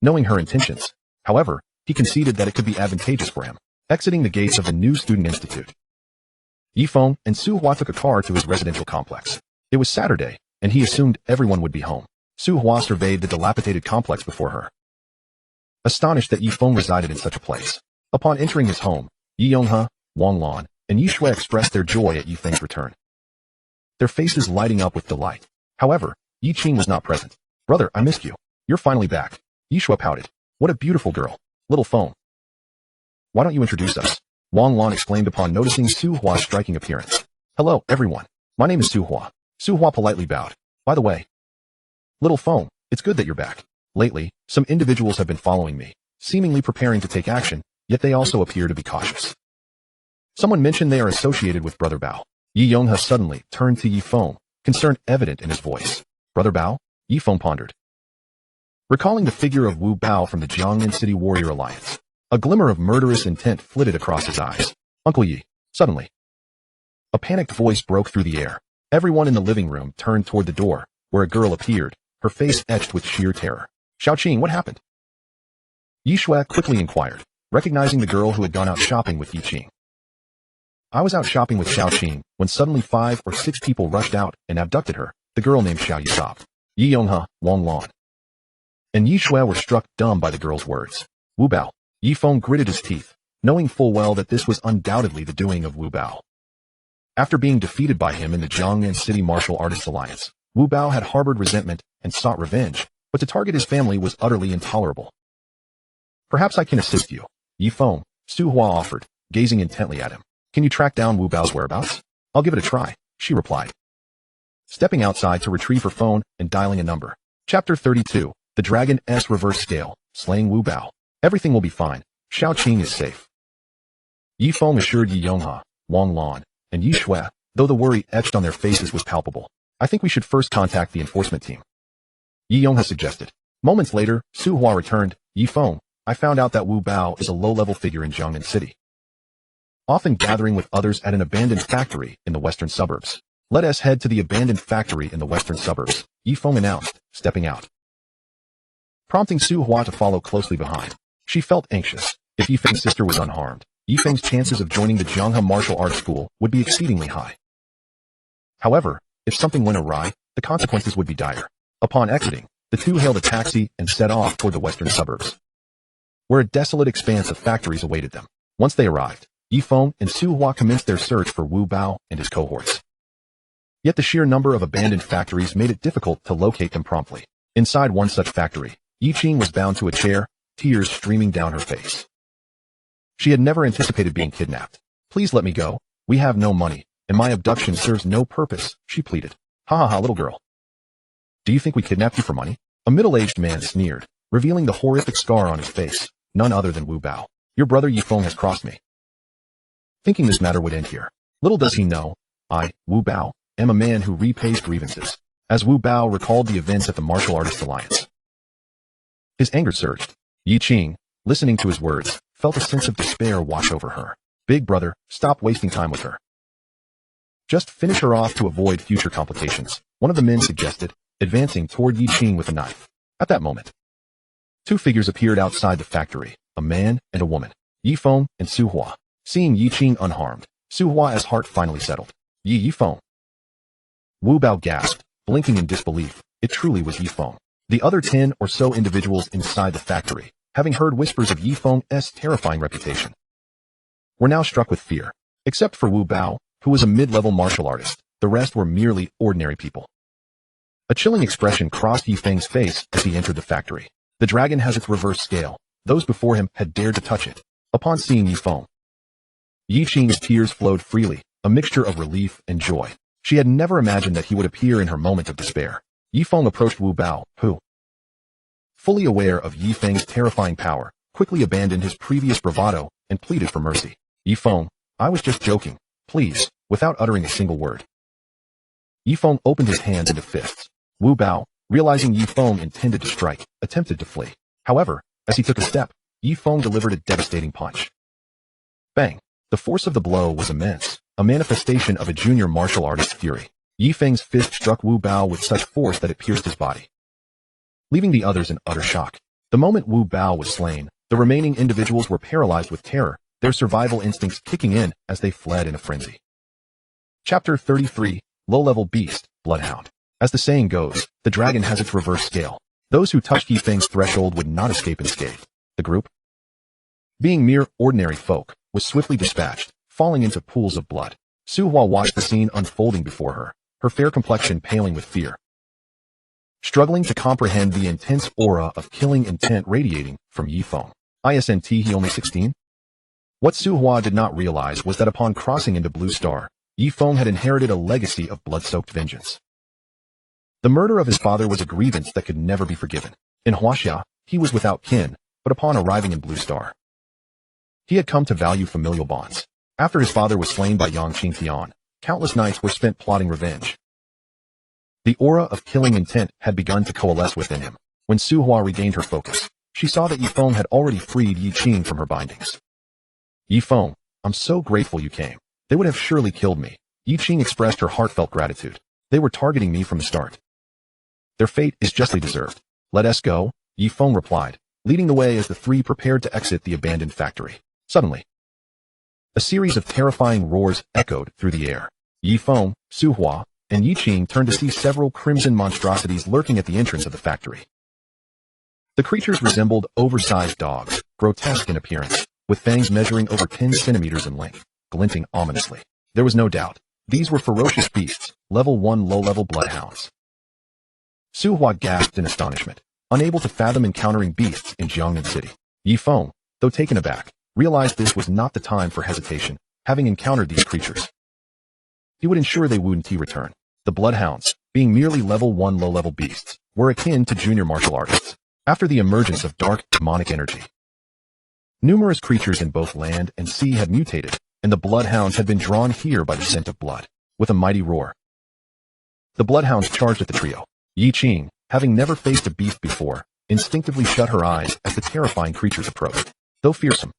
Knowing her intentions, however, he conceded that it could be advantageous for him. Exiting the gates of the new student institute, Ye Feng and Su Hua took a car to his residential complex. It was Saturday, and he assumed everyone would be home. Su Hua surveyed the dilapidated complex before her, astonished that Ye Feng resided in such a place. Upon entering his home, Ye Yonghe, Wang Lan, and Ye Shui expressed their joy at Ye Feng's return, their faces lighting up with delight. However, Yi Qing was not present. Brother, I missed you. You're finally back. Ye Shui pouted. What a beautiful girl. Little Feng. Why don't you introduce us? Wang Lan exclaimed upon noticing Su Hua's striking appearance. Hello, everyone. My name is Su Hua. Su Hua politely bowed. By the way, Little Feng, it's good that you're back. Lately, some individuals have been following me, seemingly preparing to take action, yet they also appear to be cautious. Someone mentioned they are associated with Brother Bao. Ye Yonghe suddenly turned to Ye Feng, concern evident in his voice. Brother Bao? Ye Feng pondered, recalling the figure of Wu Bao from the Jiangnan City Warrior Alliance. A glimmer of murderous intent flitted across his eyes. Uncle Yi. Suddenly, a panicked voice broke through the air. Everyone in the living room turned toward the door, where a girl appeared, her face etched with sheer terror. Xiaoqing, what happened? Ye Shui quickly inquired, recognizing the girl who had gone out shopping with Yi Qing. I was out shopping with Xiaoqing when suddenly 5 or 6 people rushed out and abducted her. The girl named Xiao Yi sobbed. Ye Yonghe, Wang Lan, and Ye Shui were struck dumb by the girl's words. Wu Bao. Ye Feng gritted his teeth, knowing full well that this was undoubtedly the doing of Wu Bao. After being defeated by him in the Jiangnan City Martial Artists Alliance, Wu Bao had harbored resentment and sought revenge, but to target his family was utterly intolerable. Perhaps I can assist you, Ye Feng, Su Hua offered, gazing intently at him. Can you track down Wu Bao's whereabouts? I'll give it a try, she replied. stepping outside to retrieve her phone and dialing a number. Chapter 32. The Dragon's Reverse Scale, Slaying Wu Bao. Everything will be fine. Xiao Qing is safe. Ye Feng assured Ye Yonghe, Wang Lan, and Ye Shui, though the worry etched on their faces was palpable. I think we should first contact the enforcement team, Ye Yonghe suggested. Moments later, Su Hua returned. Ye Feng, I found out that Wu Bao is a low-level figure in Jiangnan City, often gathering with others at an abandoned factory in the western suburbs. Let us head to the abandoned factory in the western suburbs, Ye Feng announced, stepping out, prompting Su Hua to follow closely behind. She felt anxious. If Ye Feng's sister was unharmed, Ye Feng's chances of joining the Jianghe Martial Arts School would be exceedingly high. However, if something went awry, the consequences would be dire. Upon exiting, the two hailed a taxi and set off toward the western suburbs, where a desolate expanse of factories awaited them. Once they arrived, Ye Feng and Su Hua commenced their search for Wu Bao and his cohorts. Yet the sheer number of abandoned factories made it difficult to locate them promptly. Inside one such factory, Yi Qing was bound to a chair, tears streaming down her face. She had never anticipated being kidnapped. Please let me go. We have no money, and my abduction serves no purpose, she pleaded. Ha ha ha, little girl. Do you think we kidnapped you for money? A middle-aged man sneered, revealing the horrific scar on his face, none other than Wu Bao. Your brother Ye Feng has crossed me, thinking this matter would end here. Little does he know, I, Wu Bao, am a man who repays grievances. As Wu Bao recalled the events at the Martial Artists Alliance, his anger surged. Yi Qing, listening to his words, felt a sense of despair wash over her. Big brother, stop wasting time with her. Just finish her off to avoid future complications, one of the men suggested, advancing toward Yi Qing with a knife. At that moment, two figures appeared outside the factory, a man and a woman, Ye Feng and Su Hua. Seeing Yi Qing unharmed, Su Hua's heart finally settled. Ye Feng. Wu Bao gasped, blinking in disbelief. It truly was Ye Feng. The other 10 or so individuals inside the factory, having heard whispers of Ye Feng's terrifying reputation, were now struck with fear. Except for Wu Bao, who was a mid-level martial artist, the rest were merely ordinary people. A chilling expression crossed Ye Feng's face as he entered the factory. The dragon has its reverse scale. Those before him had dared to touch it. Upon seeing Ye Feng, Yi Qing's tears flowed freely, a mixture of relief and joy. She had never imagined that he would appear in her moment of despair. Ye Feng approached Wu Bao, who, fully aware of Ye Feng's terrifying power, quickly abandoned his previous bravado and pleaded for mercy. Ye Feng, I was just joking. Please, without uttering a single word. Ye Feng opened his hands into fists. Wu Bao, realizing Ye Feng intended to strike, attempted to flee. However, as he took a step, Ye Feng delivered a devastating punch. Bang! The force of the blow was immense, a manifestation of a junior martial artist's fury. Ye Feng's fist struck Wu Bao with such force that it pierced his body, leaving the others in utter shock. The moment Wu Bao was slain, the remaining individuals were paralyzed with terror, their survival instincts kicking in as they fled in a frenzy. Chapter 33. Low-Level Beast, Bloodhound. As the saying goes, the dragon has its reverse scale. Those who touched Ye Feng's threshold would not escape unscathed. The group, being mere ordinary folk, was swiftly dispatched, falling into pools of blood. Su Hua watched the scene unfolding before her, her fair complexion paling with fear, struggling to comprehend the intense aura of killing intent radiating from Ye Feng. Isn't he only 16? What Su Hua did not realize was that upon crossing into Blue Star, Ye Feng had inherited a legacy of blood-soaked vengeance. The murder of his father was a grievance that could never be forgiven. In Huaxia, he was without kin, but upon arriving in Blue Star, he had come to value familial bonds. After his father was slain by Yang Qingtian, countless nights were spent plotting revenge. The aura of killing intent had begun to coalesce within him. When Su Hua regained her focus, she saw that Ye Feng had already freed Yi Qing from her bindings. Ye Feng, I'm so grateful you came. They would have surely killed me. Yi Qing expressed her heartfelt gratitude. They were targeting me from the start. Their fate is justly deserved. Let us go, Ye Feng replied, leading the way as the three prepared to exit the abandoned factory. Suddenly, a series of terrifying roars echoed through the air. Ye Feng, Su Hua, and Yi Qing turned to see several crimson monstrosities lurking at the entrance of the factory. The creatures resembled oversized dogs, grotesque in appearance, with fangs measuring over 10 centimeters in length, glinting ominously. There was no doubt. These were ferocious beasts, level 1 low-level bloodhounds. Su Hua gasped in astonishment, unable to fathom encountering beasts in Jiangnan City. Ye Feng, though taken aback, realized this was not the time for hesitation, having encountered these creatures. He would ensure they wouldn't return. The bloodhounds, being merely level 1 low-level beasts, were akin to junior martial artists. After the emergence of dark, demonic energy, numerous creatures in both land and sea had mutated, and the bloodhounds had been drawn here by the scent of blood. With a mighty roar, the bloodhounds charged at the trio. Yi Qing, having never faced a beast before, instinctively shut her eyes as the terrifying creatures approached. Though fearsome,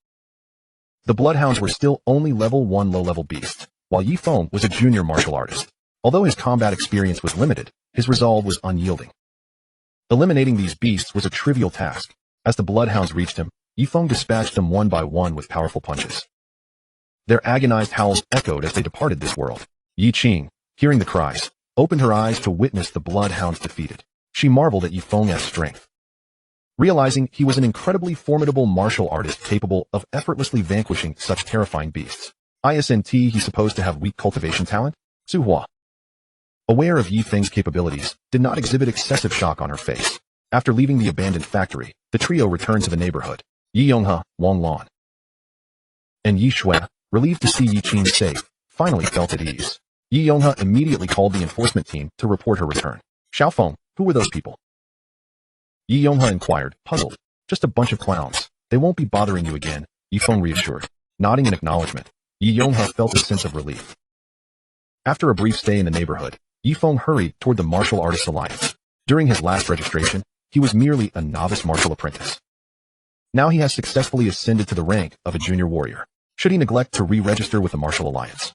the bloodhounds were still only level 1 low-level beasts, while Ye Feng was a junior martial artist. Although his combat experience was limited, his resolve was unyielding. Eliminating these beasts was a trivial task. As the bloodhounds reached him, Ye Feng dispatched them one by one with powerful punches. Their agonized howls echoed as they departed this world. Yi Qing, hearing the cries, opened her eyes to witness the bloodhounds defeated. She marveled at Ye Feng's strength, realizing he was an incredibly formidable martial artist capable of effortlessly vanquishing such terrifying beasts. Isn't he supposed to have weak cultivation talent? Su Hua, aware of Ye Feng's capabilities, did not exhibit excessive shock on her face. After leaving the abandoned factory, the trio returned to the neighborhood. Yi Yonghe, Wang Lan, and Yi Shui, relieved to see Yi Qing safe, finally felt at ease. Yi Yonghe immediately called the enforcement team to report her return. Xiaofeng, who were those people? Yi Yonghe inquired, puzzled. Just a bunch of clowns. They won't be bothering you again, Ye Feng reassured. Nodding in acknowledgement, Yi Yonghe felt a sense of relief. After a brief stay in the neighborhood, Ye Feng hurried toward the Martial Artists Alliance. During his last registration, he was merely a novice martial apprentice. Now he has successfully ascended to the rank of a junior warrior. Should he neglect to re-register with the Martial Alliance,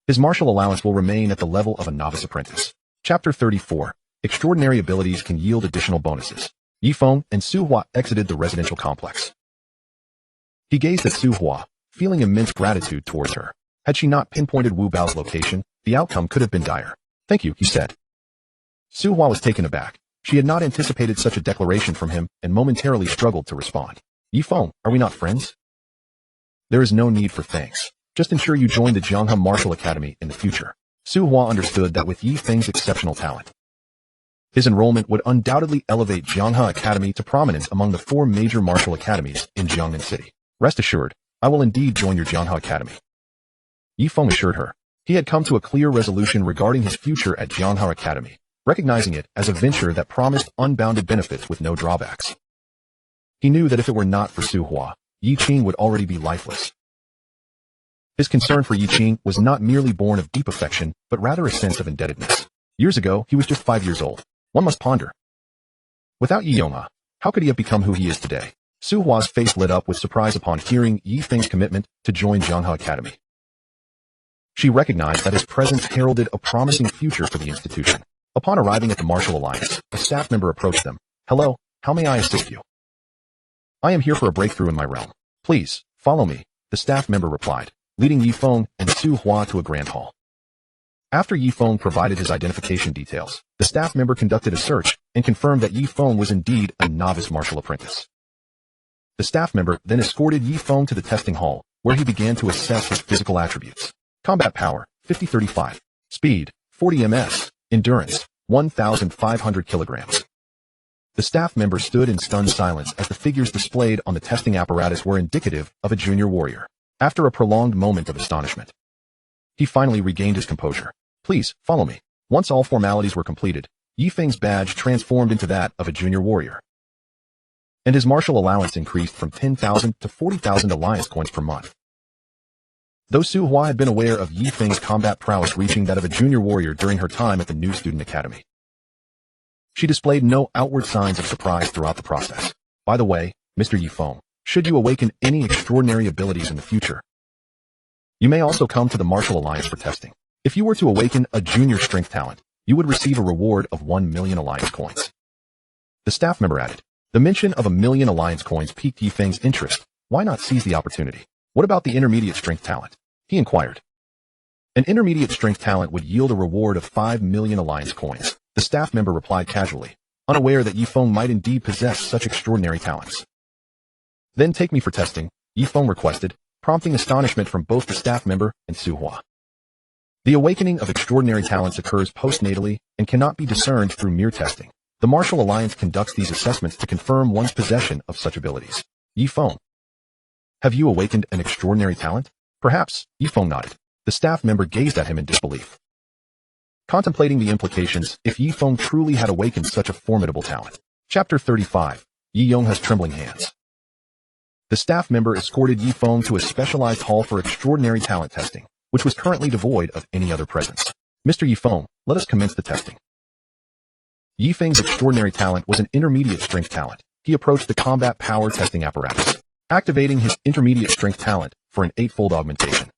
his martial allowance will remain at the level of a novice apprentice. Chapter 34. Extraordinary abilities can yield additional bonuses. Ye Feng and Su Hua exited the residential complex. He gazed at Su Hua, feeling immense gratitude towards her. Had she not pinpointed Wu Bao's location, the outcome could have been dire. Thank you, he said. Su Hua was taken aback. She had not anticipated such a declaration from him and momentarily struggled to respond. Ye Feng, are we not friends? There is no need for thanks. Just ensure you join the Jianghe Martial Academy in the future. Su Hua understood that with Ye Feng's exceptional talent, his enrollment would undoubtedly elevate Jianghe Academy to prominence among the 4 major martial academies in Jiangnan City. Rest assured, I will indeed join your Jianghe Academy, Ye Feng assured her. He had come to a clear resolution regarding his future at Jianghe Academy, recognizing it as a venture that promised unbounded benefits with no drawbacks. He knew that if it were not for Su Hua, Yi Qing would already be lifeless. His concern for Yi Qing was not merely born of deep affection, but rather a sense of indebtedness. Years ago, he was just 5 years old. One must ponder. Without Yi Yonghe, how could he have become who he is today? Su Hua's face lit up with surprise upon hearing Ye Feng's commitment to join Jianghe Academy. She recognized that his presence heralded a promising future for the institution. Upon arriving at the Martial Alliance, a staff member approached them. Hello, how may I assist you? I am here for a breakthrough in my realm. Please, follow me, the staff member replied, leading Ye Feng and Su Hua to a grand hall. After Ye Feng provided his identification details, the staff member conducted a search and confirmed that Ye Feng was indeed a novice martial apprentice. The staff member then escorted Ye Feng to the testing hall, where he began to assess his physical attributes. Combat power, 50-35. Speed, 40 ms. Endurance, 1,500 kilograms. The staff member stood in stunned silence as the figures displayed on the testing apparatus were indicative of a junior warrior. After a prolonged moment of astonishment, he finally regained his composure. Please, follow me. Once all formalities were completed, Ye Feng's badge transformed into that of a junior warrior, and his martial allowance increased from 10,000 to 40,000 alliance coins per month. Though Su Hua had been aware of Ye Feng's combat prowess reaching that of a junior warrior during her time at the new student academy, she displayed no outward signs of surprise throughout the process. By the way, Mr. Ye Feng, should you awaken any extraordinary abilities in the future, you may also come to the Martial Alliance for testing. If you were to awaken a junior strength talent, you would receive a reward of 1 million alliance coins. The staff member added. The mention of 1 million alliance coins piqued Ye Feng's interest. Why not seize the opportunity? What about the intermediate strength talent? He inquired. An intermediate strength talent would yield a reward of 5 million alliance coins. The staff member replied casually, unaware that Ye Feng might indeed possess such extraordinary talents. Then take me for testing, Ye Feng requested, prompting astonishment from both the staff member and Su Hua. The awakening of extraordinary talents occurs postnatally and cannot be discerned through mere testing. The Martial Alliance conducts these assessments to confirm one's possession of such abilities. Ye Feng, have you awakened an extraordinary talent? Perhaps, Ye Feng nodded. The staff member gazed at him in disbelief. contemplating the implications if Ye Feng truly had awakened such a formidable talent. Chapter 35. Ye Yongha's trembling hands. The staff member escorted Ye Feng to a specialized hall for extraordinary talent testing, which was currently devoid of any other presence. Mr. Ye Feng, let us commence the testing. Ye Feng's extraordinary talent was an intermediate strength talent. He approached the combat power testing apparatus, activating his intermediate strength talent for an 8-fold augmentation.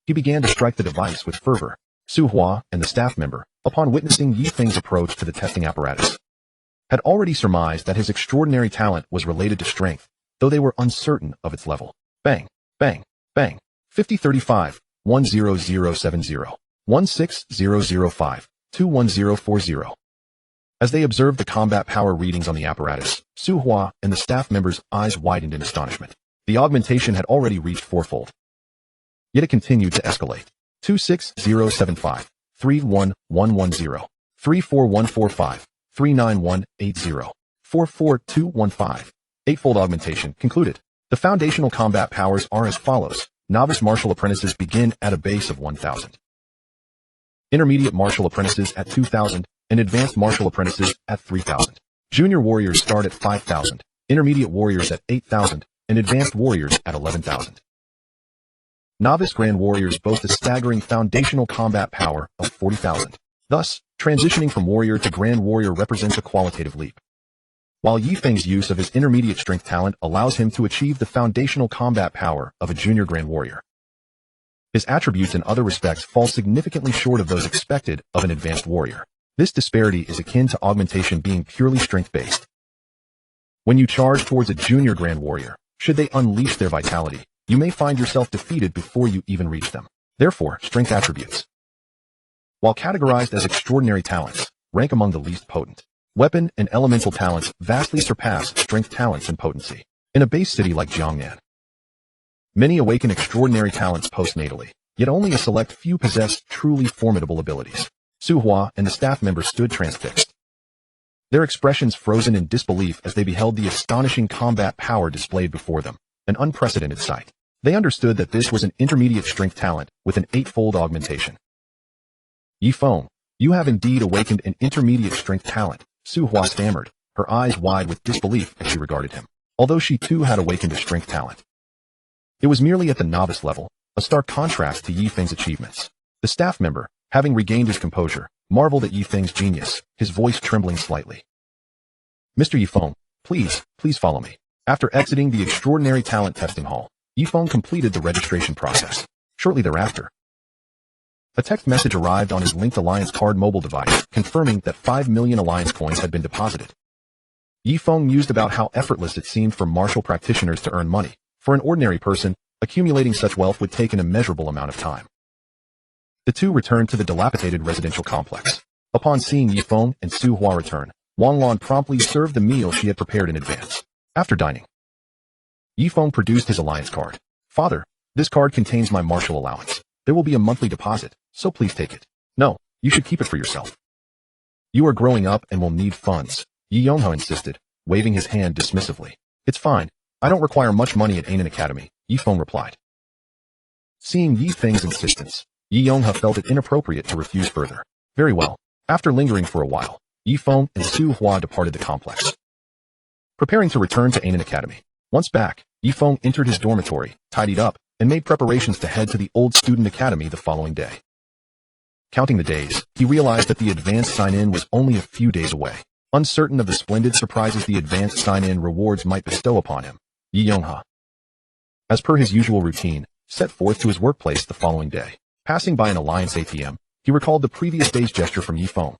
He began to strike the device with fervor. Su Hua and the staff member, upon witnessing Ye Feng's approach to the testing apparatus, had already surmised that his extraordinary talent was related to strength, though they were uncertain of its level. Bang, bang, bang. 5035, 10070, 16005, 21040. As they observed the combat power readings on the apparatus, Su Hua and the staff member's eyes widened in astonishment. The augmentation had already reached 4-fold. Yet it continued to escalate. 26075, 31110, 34145, 39180, 44215. 8-fold augmentation concluded. The foundational combat powers are as follows. Novice martial apprentices begin at a base of 1,000. Intermediate martial apprentices at 2,000, and advanced martial apprentices at 3,000. Junior warriors start at 5,000, intermediate warriors at 8,000, and advanced warriors at 11,000. Novice grand warriors boast a staggering foundational combat power of 40,000. Thus, transitioning from warrior to grand warrior represents a qualitative leap. While Ye Feng's use of his intermediate strength talent allows him to achieve the foundational combat power of a junior grand warrior, his attributes in other respects fall significantly short of those expected of an advanced warrior. This disparity is akin to augmentation being purely strength-based. When you charge towards a junior grand warrior, should they unleash their vitality, you may find yourself defeated before you even reach them. Therefore, strength attributes, while categorized as extraordinary talents, rank among the least potent. Weapon and elemental talents vastly surpass strength talents in potency. In a base city like Jiangnan, many awaken extraordinary talents postnatally, yet only a select few possess truly formidable abilities. Su Hua and the staff member stood transfixed, their expressions frozen in disbelief as they beheld the astonishing combat power displayed before them, an unprecedented sight. They understood that this was an intermediate strength talent with an 8-fold augmentation. Ye Feng, you have indeed awakened an intermediate strength talent, Su Hua stammered, her eyes wide with disbelief as she regarded him. Although she too had awakened a strength talent, it was merely at the novice level, a stark contrast to Ye Feng's achievements. The staff member, having regained his composure, marveled at Ye Feng's genius, his voice trembling slightly. Mr. Ye Feng, please follow me. After exiting the extraordinary talent testing hall, Ye Feng completed the registration process. Shortly thereafter, a text message arrived on his linked Alliance card mobile device, confirming that 5 million Alliance coins had been deposited. Ye Feng mused about how effortless it seemed for martial practitioners to earn money. For an ordinary person, accumulating such wealth would take an immeasurable amount of time. The two returned to the dilapidated residential complex. Upon seeing Ye Feng and Su Hua return, Wang Lan promptly served the meal she had prepared in advance. After dining, Ye Feng produced his Alliance card. Father, this card contains my martial allowance. There will be a monthly deposit, so please take it. No, you should keep it for yourself. You are growing up and will need funds, Ye Yongha insisted, waving his hand dismissively. It's fine. I don't require much money at Annan Academy, Ye Feng replied. Seeing Ye Feng's insistence, Ye Yongha felt it inappropriate to refuse further. Very well. After lingering for a while, Ye Feng and Su Hua departed the complex, preparing to return to Annan Academy. Once back, Ye Feng entered his dormitory, tidied up, and made preparations to head to the old student academy the following day. Counting the days, he realized that the advanced sign-in was only a few days away. Uncertain of the splendid surprises the advanced sign-in rewards might bestow upon him, Ye Yongha, as per his usual routine, set forth to his workplace the following day. Passing by an Alliance ATM, he recalled the previous day's gesture from Ye Feng,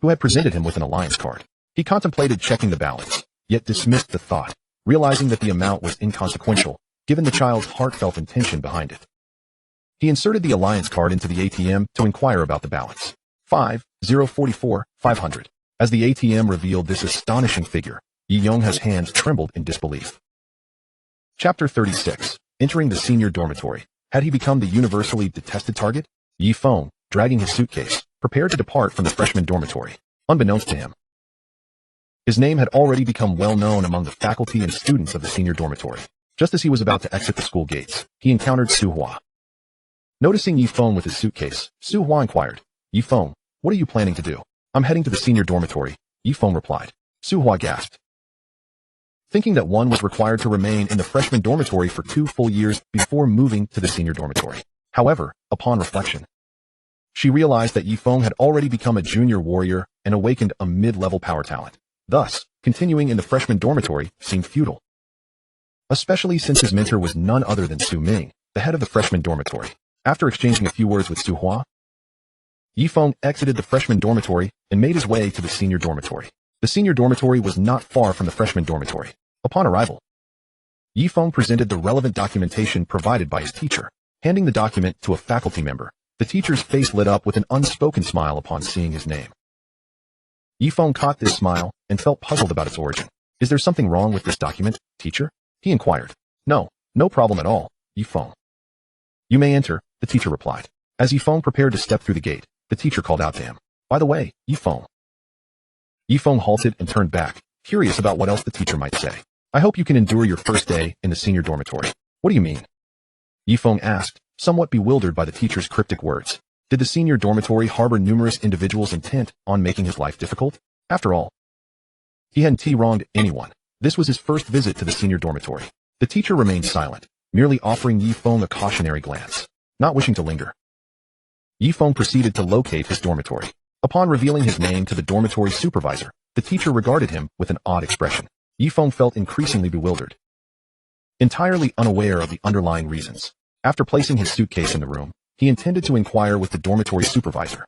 who had presented him with an Alliance card. He contemplated checking the balance, yet dismissed the thought, realizing that the amount was inconsequential, given the child's heartfelt intention behind it. He inserted the Alliance card into the ATM to inquire about the balance. 5044 500. As the ATM revealed this astonishing figure, Ye Yongha's hands trembled in disbelief. Chapter 36. Entering the senior dormitory. Had he become the universally detested target? Ye Feng, dragging his suitcase, prepared to depart from the freshman dormitory. Unbeknownst to him, his name had already become well known among the faculty and students of the senior dormitory. Just as he was about to exit the school gates, he encountered Su Hua. Noticing Ye Feng with his suitcase, Su Hua inquired, "Ye Feng, what are you planning to do?" "I'm heading to the senior dormitory," Ye Feng replied. Su Hua gasped, thinking that one was required to remain in the freshman dormitory for 2 full years before moving to the senior dormitory. However, upon reflection, she realized that Ye Feng had already become a junior warrior and awakened a mid-level power talent. Thus, continuing in the freshman dormitory seemed futile, especially since his mentor was none other than Su Ming, the head of the freshman dormitory. After exchanging a few words with Su Hua, Ye Feng exited the freshman dormitory and made his way to the senior dormitory. The senior dormitory was not far from the freshman dormitory. Upon arrival, Ye Feng presented the relevant documentation provided by his teacher. Handing the document to a faculty member, the teacher's face lit up with an unspoken smile upon seeing his name. Ye Feng caught this smile and felt puzzled about its origin. "Is there something wrong with this document, teacher?" he inquired. "No, no problem at all, Ye Feng. You may enter," the teacher replied. As Ye Feng prepared to step through the gate, the teacher called out to him, "By the way, Ye Feng." Ye Feng halted and turned back, curious about what else the teacher might say. "I hope you can endure your first day in the senior dormitory." "What do you mean?" Ye Feng asked, somewhat bewildered by the teacher's cryptic words. Did the senior dormitory harbor numerous individuals intent on making his life difficult? After all, he hadn't wronged anyone. This was his first visit to the senior dormitory. The teacher remained silent, merely offering Ye Feng a cautionary glance. Not wishing to linger, Ye Feng proceeded to locate his dormitory. Upon revealing his name to the dormitory supervisor, the teacher regarded him with an odd expression. Ye Feng felt increasingly bewildered, entirely unaware of the underlying reasons. After placing his suitcase in the room, he intended to inquire with the dormitory supervisor,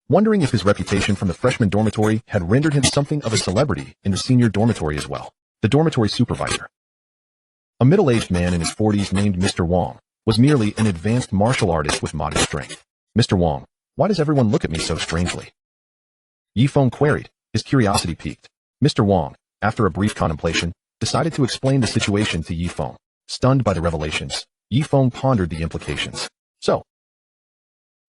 wondering if his reputation from the freshman dormitory had rendered him something of a celebrity in the senior dormitory as well. The dormitory supervisor, a middle-aged man in his 40s named Mr. Wong, was merely an advanced martial artist with modest strength. "Mr. Wong, why does everyone look at me so strangely?" Ye Feng queried, his curiosity piqued. Mr. Wong, after a brief contemplation, decided to explain the situation to Ye Feng. Stunned by the revelations, Ye Feng pondered the implications. "So,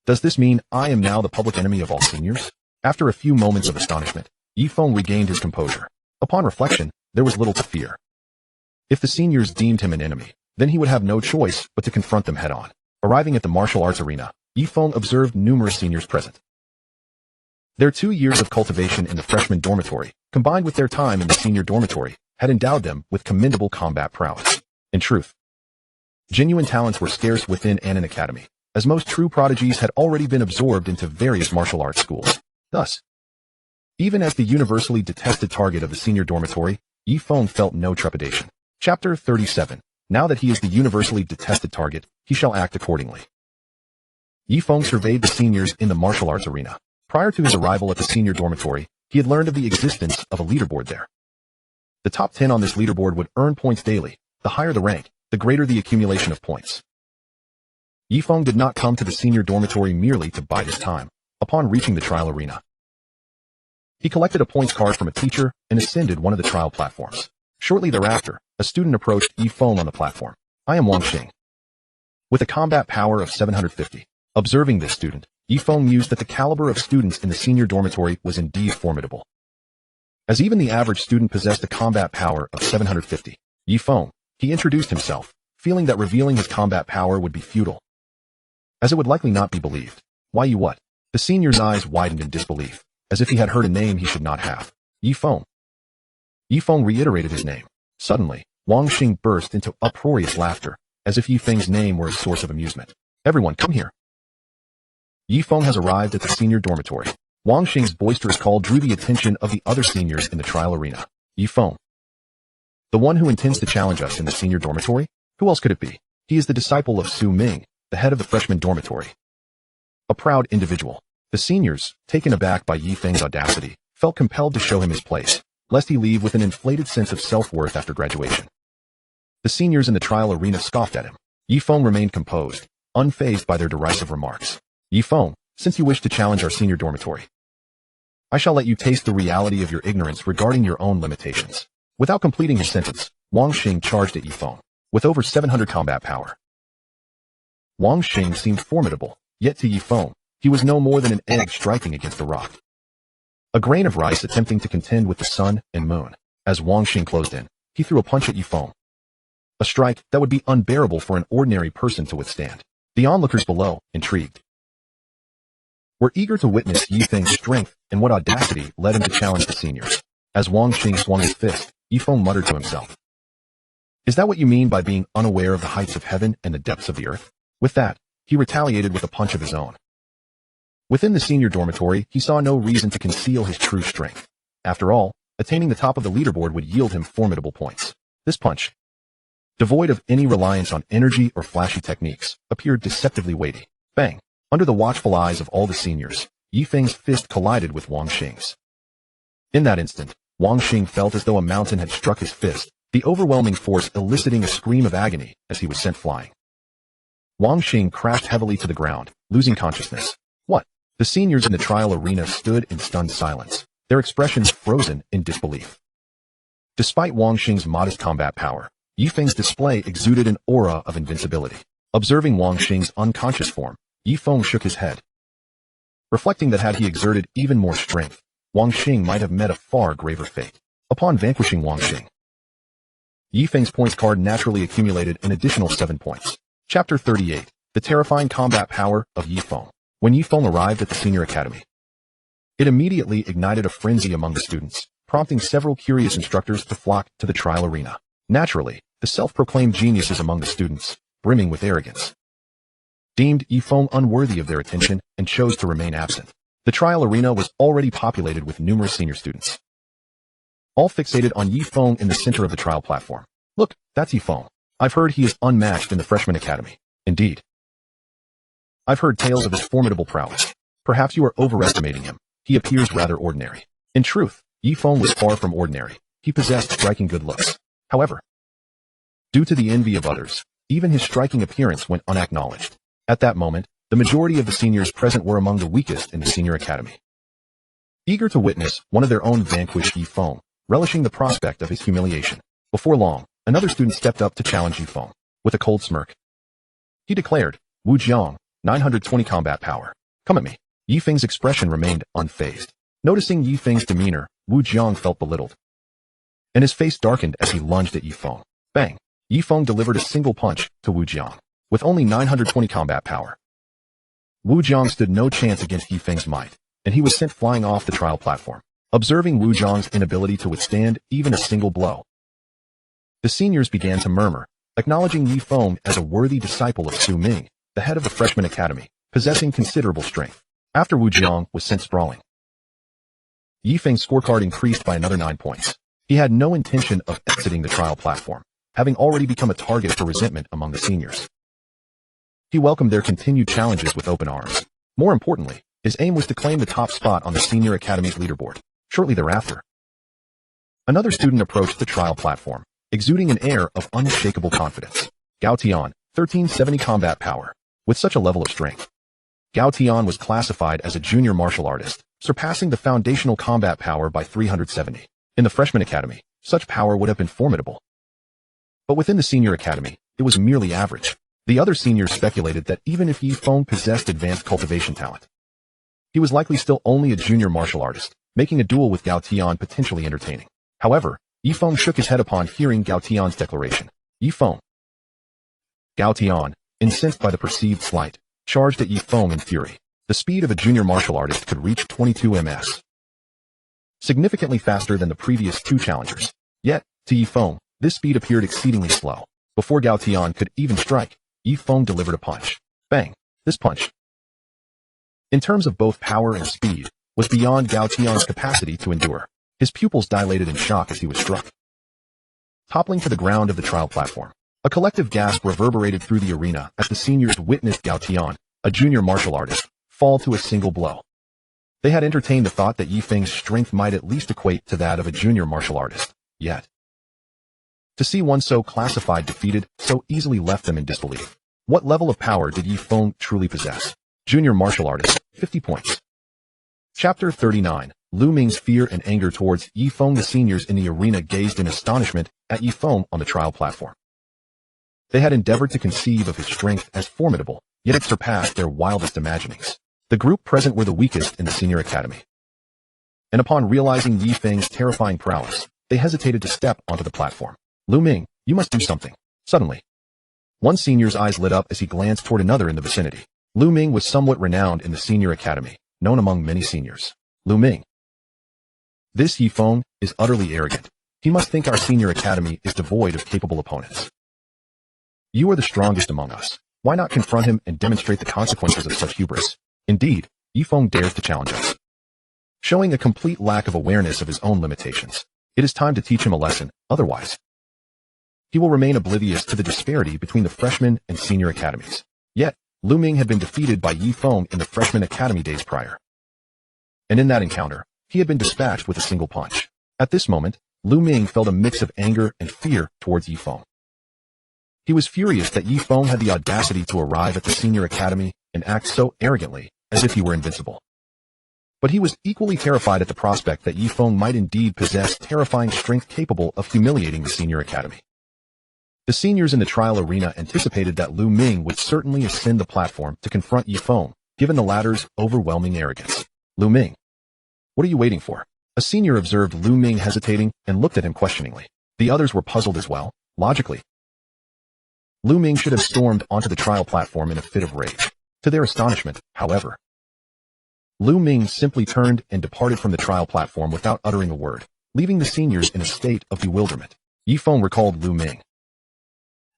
does this mean I am now the public enemy of all seniors?" After a few moments of astonishment, Ye Feng regained his composure. Upon reflection, there was little to fear. If the seniors deemed him an enemy, then he would have no choice but to confront them head-on. Arriving at the martial arts arena, Ye Feng observed numerous seniors present. Their 2 years of cultivation in the freshman dormitory, combined with their time in the senior dormitory, had endowed them with commendable combat prowess. In truth, genuine talents were scarce within Annan Academy, as most true prodigies had already been absorbed into various martial arts schools. Thus, even as the universally detested target of the senior dormitory, Ye Feng felt no trepidation. Chapter 37. Now that he is the universally detested target, he shall act accordingly. Ye Feng surveyed the seniors in the martial arts arena. Prior to his arrival at the senior dormitory, he had learned of the existence of a leaderboard there. The top 10 on this leaderboard would earn points daily. The higher the rank, the greater the accumulation of points. Ye Feng did not come to the senior dormitory merely to bide his time. Upon reaching the trial arena, he collected a points card from a teacher and ascended one of the trial platforms. Shortly thereafter, a student approached Ye Feng on the platform. "I am Wang Xing, with a combat power of 750. Observing this student, Ye Feng mused that the caliber of students in the senior dormitory was indeed formidable. As even the average student possessed a combat power of 750. Ye Feng, he introduced himself, feeling that revealing his combat power would be futile, as it would likely not be believed. "Why you what?" The senior's eyes widened in disbelief, as if he had heard a name he should not have. "Ye Feng." Ye Feng reiterated his name. Suddenly, Wang Xing burst into uproarious laughter, as if Ye Feng's name were a source of amusement. "Everyone, come here. Ye Feng has arrived at the senior dormitory." Wang Xing's boisterous call drew the attention of the other seniors in the trial arena. "Ye Feng, the one who intends to challenge us in the senior dormitory? Who else could it be? He is the disciple of Su Ming, the head of the freshman dormitory. A proud individual." The seniors, taken aback by Ye Feng's audacity, felt compelled to show him his place, lest he leave with an inflated sense of self-worth after graduation. The seniors in the trial arena scoffed at him. Ye Feng remained composed, unfazed by their derisive remarks. "Ye Feng, since you wish to challenge our senior dormitory, I shall let you taste the reality of your ignorance regarding your own limitations." Without completing his sentence, Wang Xing charged at Ye Feng, with over 700 combat power. Wang Xing seemed formidable, yet to Ye Feng, he was no more than an egg striking against a rock, a grain of rice attempting to contend with the sun and moon. As Wang Xing closed in, he threw a punch at Ye Feng, a strike that would be unbearable for an ordinary person to withstand. The onlookers below, intrigued, were eager to witness Ye Feng's strength and what audacity led him to challenge the seniors. As Wang Xing swung his fist, Ye Feng muttered to himself, "Is that what you mean by being unaware of the heights of heaven and the depths of the earth?" With that, he retaliated with a punch of his own. Within the senior dormitory, he saw no reason to conceal his true strength. After all, attaining the top of the leaderboard would yield him formidable points. This punch, devoid of any reliance on energy or flashy techniques, appeared deceptively weighty. Bang! Under the watchful eyes of all the seniors, Ye Feng's fist collided with Wang Xing's. In that instant, Wang Xing felt as though a mountain had struck his fist, the overwhelming force eliciting a scream of agony as he was sent flying. Wang Xing crashed heavily to the ground, losing consciousness. What? The seniors in the trial arena stood in stunned silence, their expressions frozen in disbelief. Despite Wang Xing's modest combat power, Ye Feng's display exuded an aura of invincibility. Observing Wang Xing's unconscious form, Ye Feng shook his head, reflecting that had he exerted even more strength, Wang Xing might have met a far graver fate. Upon vanquishing Wang Xing, Ye Feng's points card naturally accumulated an additional 7 points. Chapter 38, The Terrifying Combat Power of Ye Feng. When Ye Feng arrived at the Senior Academy, it immediately ignited a frenzy among the students, prompting several curious instructors to flock to the trial arena. Naturally, the self-proclaimed geniuses among the students, brimming with arrogance, deemed Ye Feng unworthy of their attention and chose to remain absent. The trial arena was already populated with numerous senior students, all fixated on Ye Feng in the center of the trial platform. "Look, that's Ye Feng. I've heard he is unmatched in the freshman academy." "Indeed. I've heard tales of his formidable prowess. Perhaps you are overestimating him. He appears rather ordinary." In truth, Ye Feng was far from ordinary. He possessed striking good looks. However, due to the envy of others, even his striking appearance went unacknowledged. At that moment, the majority of the seniors present were among the weakest in the senior academy. Eager to witness one of their own vanquish Ye Feng, relishing the prospect of his humiliation. Before long, another student stepped up to challenge Ye Feng. With a cold smirk, he declared, "Wu Jiang, 920 combat power. Come at me." Ye Feng's expression remained unfazed. Noticing Ye Feng's demeanor, Wu Jiang felt belittled, and his face darkened as he lunged at Ye Feng. Bang! Ye Feng delivered a single punch to Wu Jiang. With only 920 combat power, Wu Jiang stood no chance against Ye Feng's might, and he was sent flying off the trial platform. Observing Wu Jiang's inability to withstand even a single blow, the seniors began to murmur, acknowledging Ye Feng as a worthy disciple of Su Ming, the head of the freshman academy, possessing considerable strength. After Wu Jiang was sent sprawling, Ye Feng's scorecard increased by another 9 points. He had no intention of exiting the trial platform, having already become a target for resentment among the seniors. He welcomed their continued challenges with open arms. More importantly, his aim was to claim the top spot on the Senior Academy's leaderboard. Shortly thereafter, another student approached the trial platform, exuding an air of unshakable confidence. Gao Tian, 1370 combat power. With such a level of strength, Gao Tian was classified as a junior martial artist, surpassing the foundational combat power by 370. In the freshman academy, such power would have been formidable. But within the senior academy, it was merely average. The other seniors speculated that even if Ye Feng possessed advanced cultivation talent, he was likely still only a junior martial artist, making a duel with Gao Tian potentially entertaining. However, Ye Feng shook his head upon hearing Gao Tian's declaration. Ye Feng. Gao Tian, incensed by the perceived slight, charged at Ye Feng in fury. The speed of a junior martial artist could reach 22 ms, significantly faster than the previous two challengers. Yet, to Ye Feng, this speed appeared exceedingly slow. Before Gao Tian could even strike, Ye Feng delivered a punch. Bang! This punch, in terms of both power and speed, was beyond Gao Tian's capacity to endure. His pupils dilated in shock as he was struck, toppling to the ground of the trial platform. A collective gasp reverberated through the arena as the seniors witnessed Gao Tian, a junior martial artist, fall to a single blow. They had entertained the thought that Ye Feng's strength might at least equate to that of a junior martial artist. Yet, to see one so classified defeated so easily left them in disbelief. What level of power did Ye Feng truly possess? Junior martial artist, 50 points. Chapter 39, Lu Ming's fear and anger towards Ye Feng. The seniors in the arena gazed in astonishment at Ye Feng on the trial platform. They had endeavored to conceive of his strength as formidable, yet it surpassed their wildest imaginings. The group present were the weakest in the senior academy, and upon realizing Ye Feng's terrifying prowess, they hesitated to step onto the platform. "Lu Ming, you must do something." Suddenly, One senior's eyes lit up as he glanced toward another in the vicinity. Lu Ming was somewhat renowned in the senior academy, known among many seniors. Lu Ming. This Ye Feng is utterly arrogant. He must think our senior academy is devoid of capable opponents. You are the strongest among us. Why not confront him and demonstrate the consequences of such hubris? Indeed, Ye Feng dares to challenge us, showing a complete lack of awareness of his own limitations. It is time to teach him a lesson, otherwise he will remain oblivious to the disparity between the freshman and senior academies. Yet, Lu Ming had been defeated by Ye Feng in the freshman academy days prior. And in that encounter, he had been dispatched with a single punch. At this moment, Lu Ming felt a mix of anger and fear towards Ye Feng. He was furious that Ye Feng had the audacity to arrive at the senior academy and act so arrogantly, as if he were invincible. But he was equally terrified at the prospect that Ye Feng might indeed possess terrifying strength capable of humiliating the senior academy. The seniors in the trial arena anticipated that Lu Ming would certainly ascend the platform to confront Ye Feng, given the latter's overwhelming arrogance. Lu Ming. What are you waiting for? A senior observed Lu Ming hesitating and looked at him questioningly. The others were puzzled as well. Logically, Lu Ming should have stormed onto the trial platform in a fit of rage. To their astonishment, however, Lu Ming simply turned and departed from the trial platform without uttering a word, leaving the seniors in a state of bewilderment. Ye Feng recalled Lu Ming,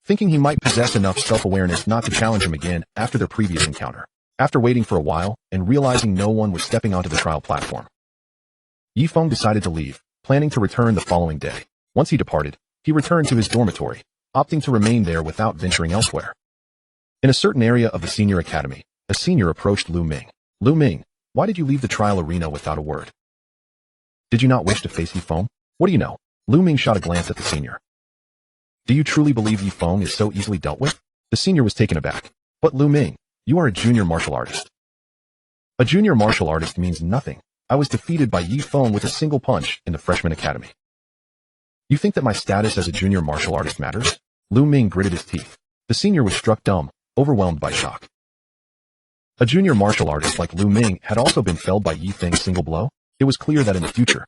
thinking he might possess enough self-awareness not to challenge him again after their previous encounter. After waiting for a while and realizing no one was stepping onto the trial platform, Ye Feng decided to leave, planning to return the following day. Once he departed, he returned to his dormitory, opting to remain there without venturing elsewhere. In a certain area of the senior academy, a senior approached Lu Ming. Lu Ming, why did you leave the trial arena without a word? Did you not wish to face Ye Feng? What do you know? Lu Ming shot a glance at the senior. Do you truly believe Ye Feng is so easily dealt with? The senior was taken aback. But Lu Ming, you are a junior martial artist. A junior martial artist means nothing. I was defeated by Ye Feng with a single punch in the freshman academy. You think that my status as a junior martial artist matters? Lu Ming gritted his teeth. The senior was struck dumb, overwhelmed by shock. A junior martial artist like Lu Ming had also been felled by Ye Feng's single blow. It was clear that in the future,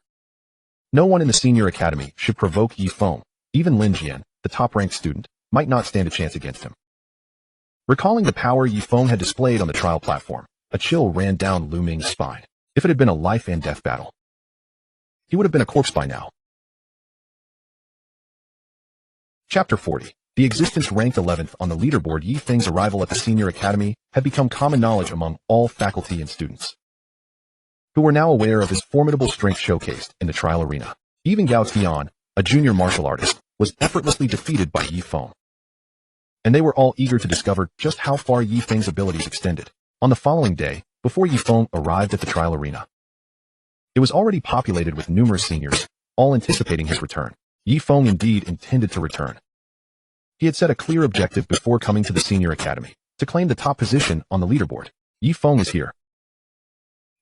no one in the senior academy should provoke Ye Feng. Even Lin Jian, the top-ranked student, might not stand a chance against him. Recalling the power Ye Feng had displayed on the trial platform, a chill ran down Lu Ming's spine. If it had been a life-and-death battle, he would have been a corpse by now. Chapter 40. The existence ranked 11th on the leaderboard. Ye Feng's arrival at the senior academy had become common knowledge among all faculty and students, who were now aware of his formidable strength showcased in the trial arena. Even Gao Tian, a junior martial artist, was effortlessly defeated by Ye Feng. And they were all eager to discover just how far Ye Feng's abilities extended. On the following day, before Ye Feng arrived at the trial arena, it was already populated with numerous seniors, all anticipating his return. Ye Feng indeed intended to return. He had set a clear objective before coming to the senior academy, to claim the top position on the leaderboard. Ye Feng is here.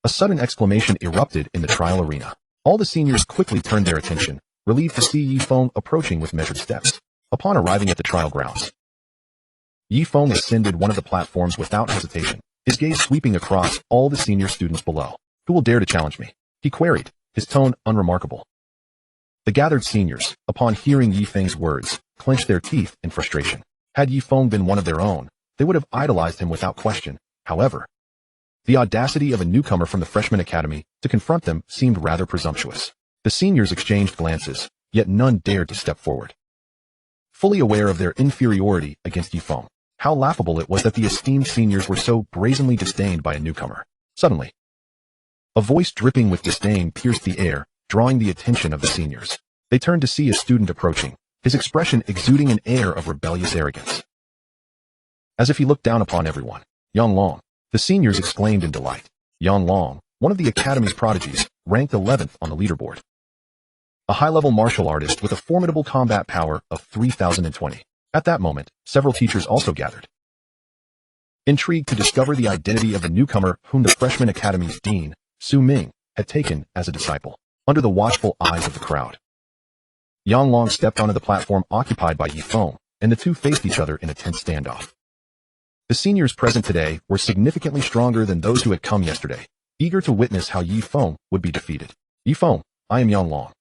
A sudden exclamation erupted in the trial arena. All the seniors quickly turned their attention, relieved to see Ye Feng approaching with measured steps. Upon arriving at the trial grounds, Ye Feng ascended one of the platforms without hesitation, his gaze sweeping across all the senior students below. Who will dare to challenge me? He queried, his tone unremarkable. The gathered seniors, upon hearing Ye Feng's words, clenched their teeth in frustration. Had Ye Feng been one of their own, they would have idolized him without question. However, the audacity of a newcomer from the freshman academy to confront them seemed rather presumptuous. The seniors exchanged glances, yet none dared to step forward, fully aware of their inferiority against Ye Feng. How laughable it was that the esteemed seniors were so brazenly disdained by a newcomer. Suddenly, a voice dripping with disdain pierced the air, drawing the attention of the seniors. They turned to see a student approaching, his expression exuding an air of rebellious arrogance, as if he looked down upon everyone. Yang Long, the seniors exclaimed in delight. Yang Long, one of the academy's prodigies, ranked 11th on the leaderboard. A high-level martial artist with a formidable combat power of 3,020. At that moment, several teachers also gathered, intrigued to discover the identity of the newcomer whom the freshman academy's dean, Su Ming, had taken as a disciple. Under the watchful eyes of the crowd, Yang Long stepped onto the platform occupied by Ye Feng, and the two faced each other in a tense standoff. The seniors present today were significantly stronger than those who had come yesterday, eager to witness how Ye Feng would be defeated. Ye Feng, I am Yang Long,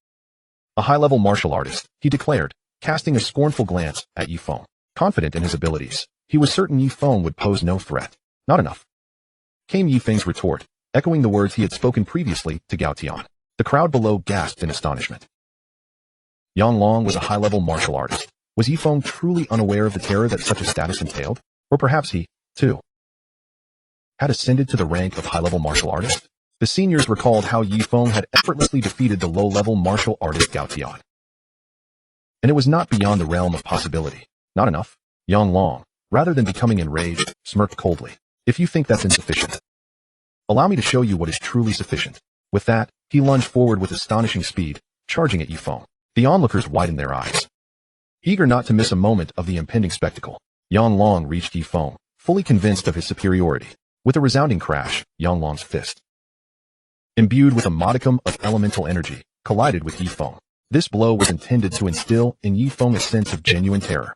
a high-level martial artist, he declared, casting a scornful glance at Ye Feng. Confident in his abilities, he was certain Ye Feng would pose no threat. Not enough, came Ye Feng's retort, echoing the words he had spoken previously to Gao Tian. The crowd below gasped in astonishment. Yang Long was a high-level martial artist. Was Ye Feng truly unaware of the terror that such a status entailed? Or perhaps he, too, had ascended to the rank of high-level martial artist? The seniors recalled how Ye Feng had effortlessly defeated the low-level martial artist Gao Tian. And it was not beyond the realm of possibility. Not enough? Yang Long, rather than becoming enraged, smirked coldly. If you think that's insufficient, allow me to show you what is truly sufficient. With that, he lunged forward with astonishing speed, charging at Ye Feng. The onlookers widened their eyes, eager not to miss a moment of the impending spectacle. Yang Long reached Ye Feng, fully convinced of his superiority. With a resounding crash, Yang Long's fist, imbued with a modicum of elemental energy, collided with Ye Feng. This blow was intended to instill in Ye Feng a sense of genuine terror.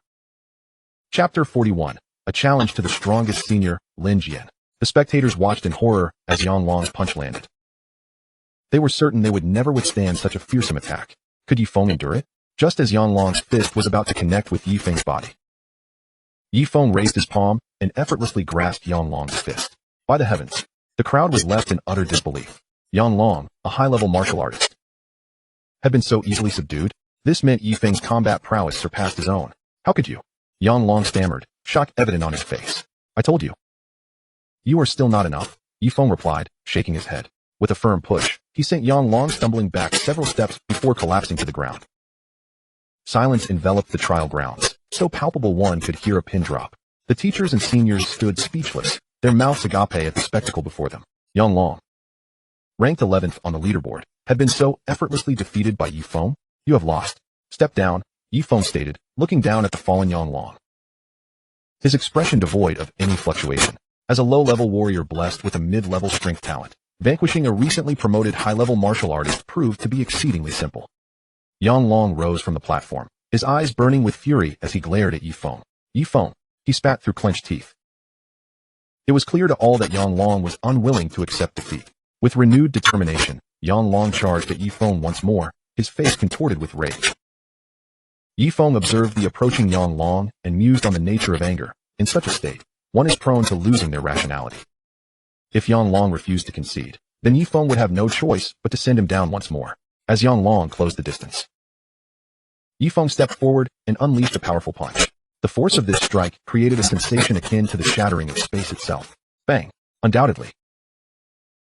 Chapter 41. A challenge to the strongest senior, Lin Jian. The spectators watched in horror as Yang Long's punch landed. They were certain they would never withstand such a fearsome attack. Could Ye Feng endure it? Just as Yang Long's fist was about to connect with Ye Feng's body, Ye Feng raised his palm and effortlessly grasped Yang Long's fist. By the heavens, the crowd was left in utter disbelief. Yang Long, a high-level martial artist, had been so easily subdued. This meant Ye Feng's combat prowess surpassed his own. How could you? Yang Long stammered, shock evident on his face. I told you. You are still not enough, Ye Feng replied, shaking his head. With a firm push, he sent Yang Long stumbling back several steps before collapsing to the ground. Silence enveloped the trial grounds, so palpable one could hear a pin drop. The teachers and seniors stood speechless, their mouths agape at the spectacle before them. Yang Long, ranked 11th on the leaderboard, had been so effortlessly defeated by Ye Feng. You have lost. Step down, Ye Feng stated, looking down at the fallen Yang Long, his expression devoid of any fluctuation. As a low-level warrior blessed with a mid-level strength talent, vanquishing a recently promoted high-level martial artist proved to be exceedingly simple. Yang Long rose from the platform, his eyes burning with fury as he glared at Ye Feng. Ye Feng, he spat through clenched teeth. It was clear to all that Yang Long was unwilling to accept defeat. With renewed determination, Yang Long charged at Ye Feng once more, his face contorted with rage. Ye Feng observed the approaching Yang Long and mused on the nature of anger. In such a state, one is prone to losing their rationality. If Yang Long refused to concede, then Ye Feng would have no choice but to send him down once more. As Yang Long closed the distance, Ye Feng stepped forward and unleashed a powerful punch. The force of this strike created a sensation akin to the shattering of space itself. Bang! Undoubtedly,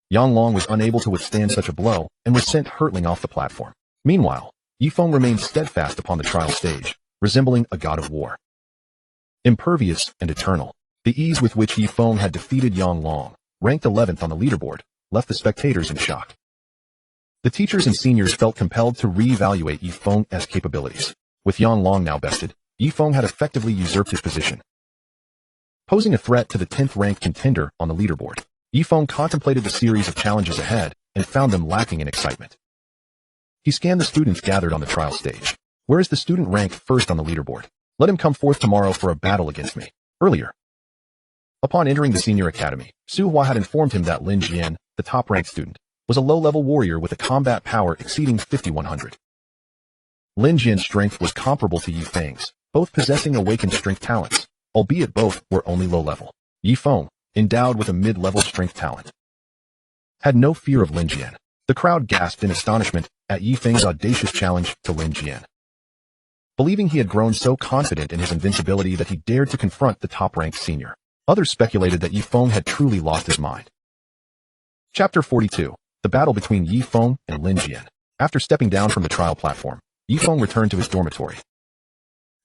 Yang Long was unable to withstand such a blow and was sent hurtling off the platform. Meanwhile, Ye Feng remained steadfast upon the trial stage, resembling a god of war. Impervious and eternal, the ease with which Ye Feng had defeated Yang Long, ranked 11th on the leaderboard, left the spectators in shock. The teachers and seniors felt compelled to re-evaluate Ye Feng's capabilities. With Yang Long now bested, Ye Feng had effectively usurped his position, posing a threat to the 10th-ranked contender on the leaderboard. Ye Feng contemplated the series of challenges ahead and found them lacking in excitement. He scanned the students gathered on the trial stage. Where is the student ranked first on the leaderboard? Let him come forth tomorrow for a battle against me. Earlier, upon entering the senior academy, Su Hua had informed him that Lin Jian, the top-ranked student, was a low-level warrior with a combat power exceeding 5100. Lin Jian's strength was comparable to Ye Feng's, both possessing awakened strength talents, albeit both were only low-level. Ye Feng, endowed with a mid-level strength talent, had no fear of Lin Jian. The crowd gasped in astonishment at Ye Feng's audacious challenge to Lin Jian, believing he had grown so confident in his invincibility that he dared to confront the top-ranked senior. Others speculated that Ye Feng had truly lost his mind. Chapter 42. The battle between Ye Feng and Lin Jian. After stepping down from the trial platform, Ye Feng returned to his dormitory,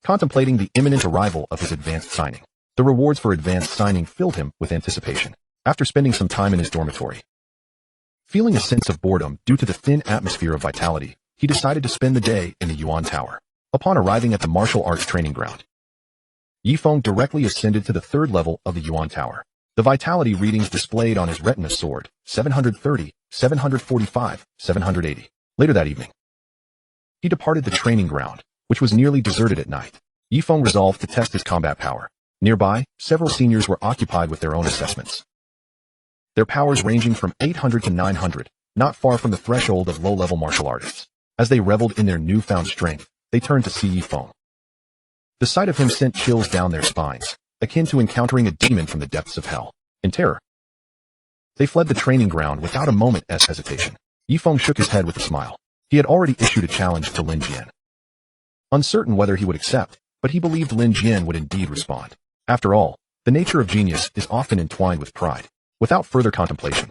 contemplating the imminent arrival of his advanced signing. The rewards for advanced signing filled him with anticipation. After spending some time in his dormitory, feeling a sense of boredom due to the thin atmosphere of vitality, he decided to spend the day in the Yuan Tower. Upon arriving at the martial arts training ground, Ye Feng directly ascended to the 3rd level of the Yuan Tower. The vitality readings displayed on his retina soared, 730, 745, 780. Later that evening, he departed the training ground, which was nearly deserted at night. Ye Feng resolved to test his combat power. Nearby, several seniors were occupied with their own assessments, their powers ranging from 800 to 900, not far from the threshold of low-level martial artists. As they reveled in their newfound strength, they turned to see Ye Feng. The sight of him sent chills down their spines, akin to encountering a demon from the depths of hell. In terror, they fled the training ground without a moment's hesitation. Ye Feng shook his head with a smile. He had already issued a challenge to Lin Jian. Uncertain whether he would accept, but he believed Lin Jian would indeed respond. After all, the nature of genius is often entwined with pride. Without further contemplation,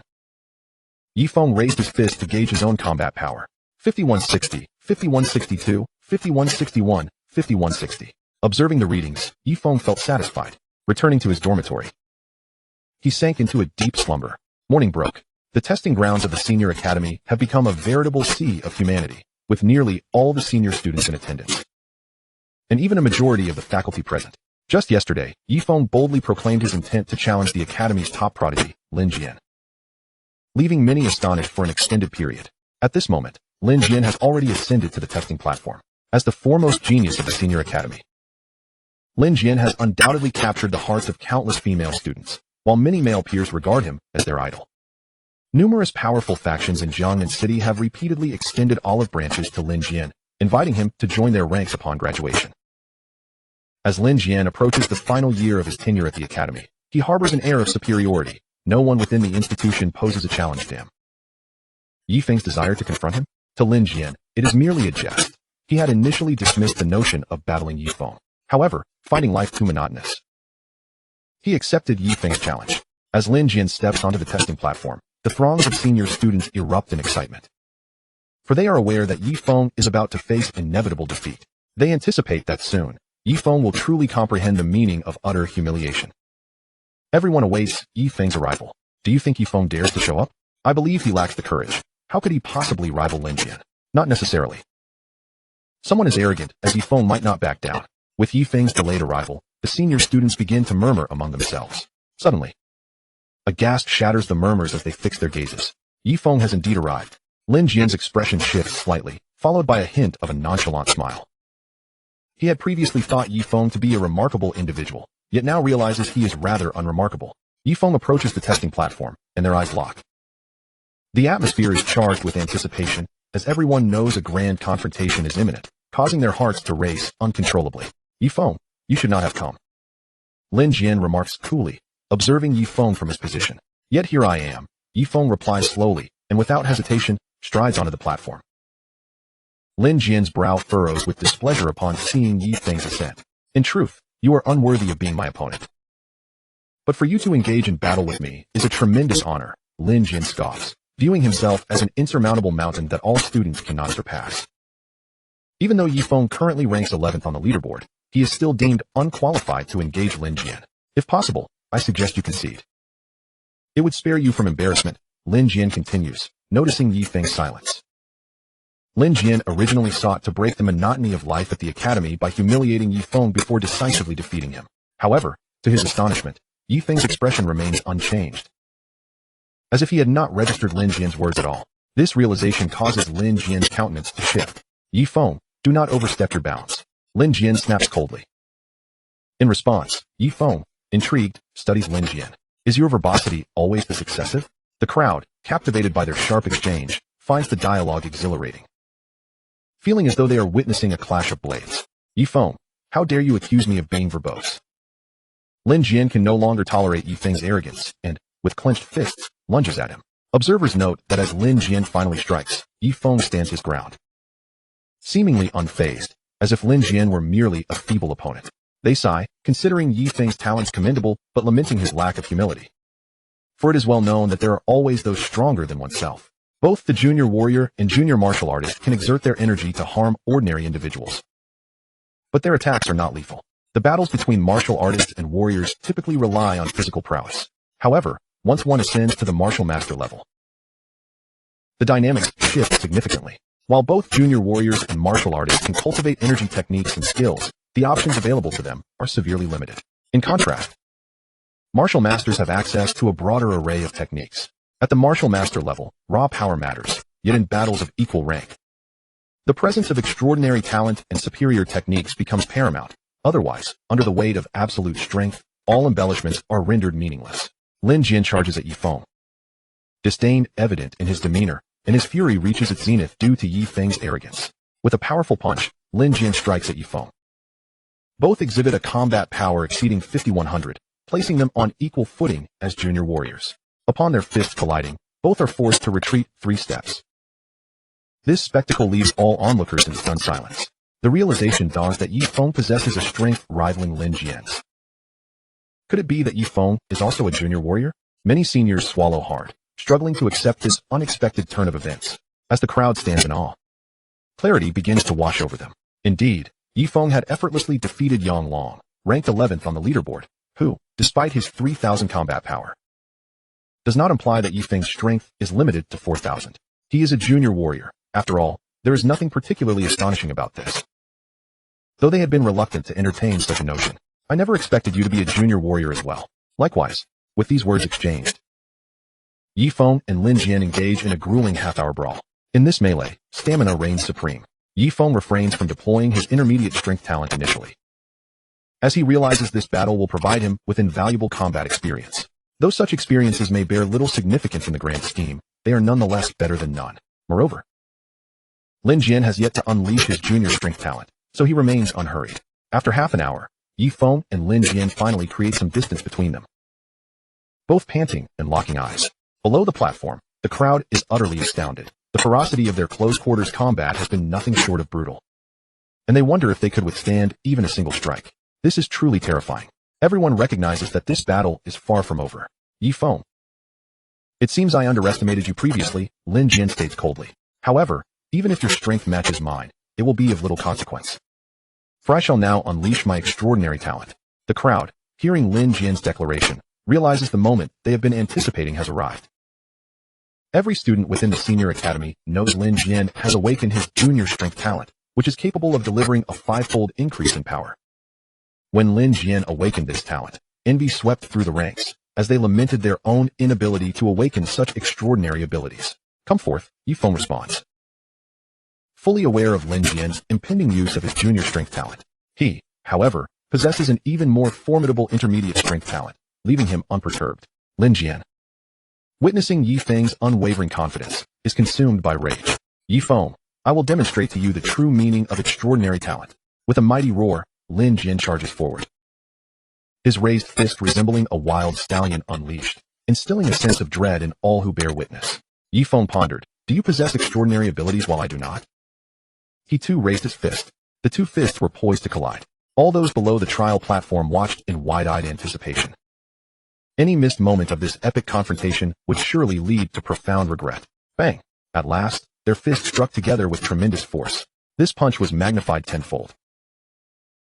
Ye Feng raised his fist to gauge his own combat power. 5160, 5162, 5161, 5160. Observing the readings, Ye Feng felt satisfied. Returning to his dormitory, he sank into a deep slumber. Morning broke. The testing grounds of the Senior Academy have become a veritable sea of humanity, with nearly all the senior students in attendance, and even a majority of the faculty present. Just yesterday, Ye Feng boldly proclaimed his intent to challenge the Academy's top prodigy, Lin Jian, leaving many astonished for an extended period. At this moment, Lin Jian has already ascended to the testing platform. As the foremost genius of the Senior Academy, Lin Jian has undoubtedly captured the hearts of countless female students, while many male peers regard him as their idol. Numerous powerful factions in Jiangnan City have repeatedly extended olive branches to Lin Jian, inviting him to join their ranks upon graduation. As Lin Jian approaches the final year of his tenure at the Academy, he harbors an air of superiority. No one within the institution poses a challenge to him. Ye Feng's desire to confront him? To Lin Jian, it is merely a jest. He had initially dismissed the notion of battling Ye Feng. However, finding life too monotonous, he accepted Ye Feng's challenge. As Lin Jian steps onto the testing platform, the throngs of senior students erupt in excitement, for they are aware that Ye Feng is about to face inevitable defeat. They anticipate that soon, Ye Feng will truly comprehend the meaning of utter humiliation. Everyone awaits Ye Feng's arrival. Do you think Ye Feng dares to show up? I believe he lacks the courage. How could he possibly rival Lin Jian? Not necessarily. Someone as arrogant as Ye Feng might not back down. With Ye Feng's delayed arrival, the senior students begin to murmur among themselves. Suddenly, a gasp shatters the murmurs as they fix their gazes. Ye Feng has indeed arrived. Lin Jian's expression shifts slightly, followed by a hint of a nonchalant smile. He had previously thought Ye Feng to be a remarkable individual, yet now realizes he is rather unremarkable. Ye Feng approaches the testing platform, and their eyes lock. The atmosphere is charged with anticipation, as everyone knows a grand confrontation is imminent, causing their hearts to race uncontrollably. Ye Feng, you should not have come, Lin Jian remarks coolly, observing Ye Feng from his position. Yet here I am. Ye Feng replies slowly, and without hesitation, strides onto the platform. Lin Jian's brow furrows with displeasure upon seeing Ye Feng's ascent. In truth, you are unworthy of being my opponent. But for you to engage in battle with me is a tremendous honor, Lin Jian scoffs, viewing himself as an insurmountable mountain that all students cannot surpass. Even though Ye Feng currently ranks 11th on the leaderboard, he is still deemed unqualified to engage Lin Jian. If possible, I suggest you concede. It would spare you from embarrassment, Lin Jian continues, noticing Ye Feng's silence. Lin Jian originally sought to break the monotony of life at the academy by humiliating Ye Feng before decisively defeating him. However, to his astonishment, Ye Feng's expression remains unchanged, as if he had not registered Lin Jian's words at all. This realization causes Lin Jian's countenance to shift. Ye Feng, do not overstep your bounds, Lin Jian snaps coldly. In response, Ye Feng, intrigued, studies Lin Jian. Is your verbosity always this excessive? The crowd, captivated by their sharp exchange, finds the dialogue exhilarating, feeling as though they are witnessing a clash of blades. Ye Feng, how dare you accuse me of being verbose? Lin Jian can no longer tolerate Ye Feng's arrogance, and, with clenched fists, lunges at him. Observers note that as Lin Jian finally strikes, Ye Feng stands his ground, seemingly unfazed, as if Lin Jian were merely a feeble opponent. They sigh, considering Ye Feng's talents commendable, but lamenting his lack of humility. For it is well known that there are always those stronger than oneself. Both the junior warrior and junior martial artist can exert their energy to harm ordinary individuals, but their attacks are not lethal. The battles between martial artists and warriors typically rely on physical prowess. However, once one ascends to the martial master level, the dynamics shift significantly. While both junior warriors and martial artists can cultivate energy techniques and skills, the options available to them are severely limited. In contrast, martial masters have access to a broader array of techniques. At the martial master level, raw power matters, yet in battles of equal rank, the presence of extraordinary talent and superior techniques becomes paramount. Otherwise, under the weight of absolute strength, all embellishments are rendered meaningless. Lin Jian charges at Ye Feng, disdain evident in his demeanor, and his fury reaches its zenith due to Ye Feng's arrogance. With a powerful punch, Lin Jian strikes at Ye Feng. Both exhibit a combat power exceeding 5100, placing them on equal footing as junior warriors. Upon their fists colliding, both are forced to retreat 3 steps. This spectacle leaves all onlookers in stunned silence. The realization dawns that Ye Feng possesses a strength rivaling Lin Jian's. Could it be that Ye Feng is also a junior warrior? Many seniors swallow hard, struggling to accept this unexpected turn of events. As the crowd stands in awe, clarity begins to wash over them. Indeed, Ye Feng had effortlessly defeated Yang Long, ranked 11th on the leaderboard, who, despite his 3,000 combat power, does not imply that Ye Feng's strength is limited to 4,000. He is a junior warrior. After all, there is nothing particularly astonishing about this. Though they had been reluctant to entertain such a notion, I never expected you to be a junior warrior as well. Likewise, with these words exchanged, Ye Feng and Lin Jian engage in a grueling half-hour brawl. In this melee, stamina reigns supreme. Ye Feng refrains from deploying his intermediate strength talent initially, as he realizes this battle will provide him with invaluable combat experience. Though such experiences may bear little significance in the grand scheme, they are nonetheless better than none. Moreover, Lin Jian has yet to unleash his junior strength talent, so he remains unhurried. After half an hour, Ye Feng and Lin Jian finally create some distance between them, both panting and locking eyes. Below the platform, the crowd is utterly astounded. The ferocity of their close-quarters combat has been nothing short of brutal, and they wonder if they could withstand even a single strike. This is truly terrifying. Everyone recognizes that this battle is far from over. Ye Feng, it seems I underestimated you previously, Lin Jian states coldly. However, even if your strength matches mine, it will be of little consequence, for I shall now unleash my extraordinary talent. The crowd, hearing Lin Jian's declaration, realizes the moment they have been anticipating has arrived. Every student within the Senior Academy knows Lin Jian has awakened his junior strength talent, which is capable of delivering a 5-fold increase in power. When Lin Jian awakened this talent, envy swept through the ranks, as they lamented their own inability to awaken such extraordinary abilities. Come forth, Ye Feng responds, fully aware of Lin Jian's impending use of his junior strength talent. He, however, possesses an even more formidable intermediate strength talent, leaving him unperturbed. Lin Jian, witnessing Ye Feng's unwavering confidence, is consumed by rage. Ye Feng, I will demonstrate to you the true meaning of extraordinary talent. With a mighty roar, Lin Jian charges forward, his raised fist resembling a wild stallion unleashed, instilling a sense of dread in all who bear witness. Ye Feng pondered, do you possess extraordinary abilities while I do not? He too raised his fist. The two fists were poised to collide. All those below the trial platform watched in wide-eyed anticipation. Any missed moment of this epic confrontation would surely lead to profound regret. Bang! At last, their fists struck together with tremendous force. This punch was magnified tenfold.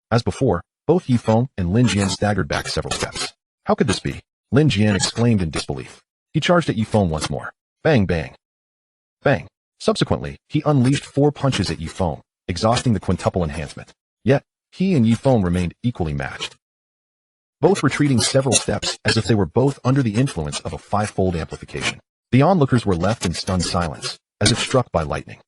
As before, both Ye Feng and Lin Jian staggered back several steps. How could this be? Lin Jian exclaimed in disbelief. He charged at Ye Feng once more. Bang, bang. Bang. Subsequently, he unleashed 4 punches at Ye Feng, exhausting the quintuple enhancement. Yet, he and Ye Feng remained equally matched, both retreating several steps as if they were both under the influence of a 5-fold amplification. The onlookers were left in stunned silence, as if struck by lightning.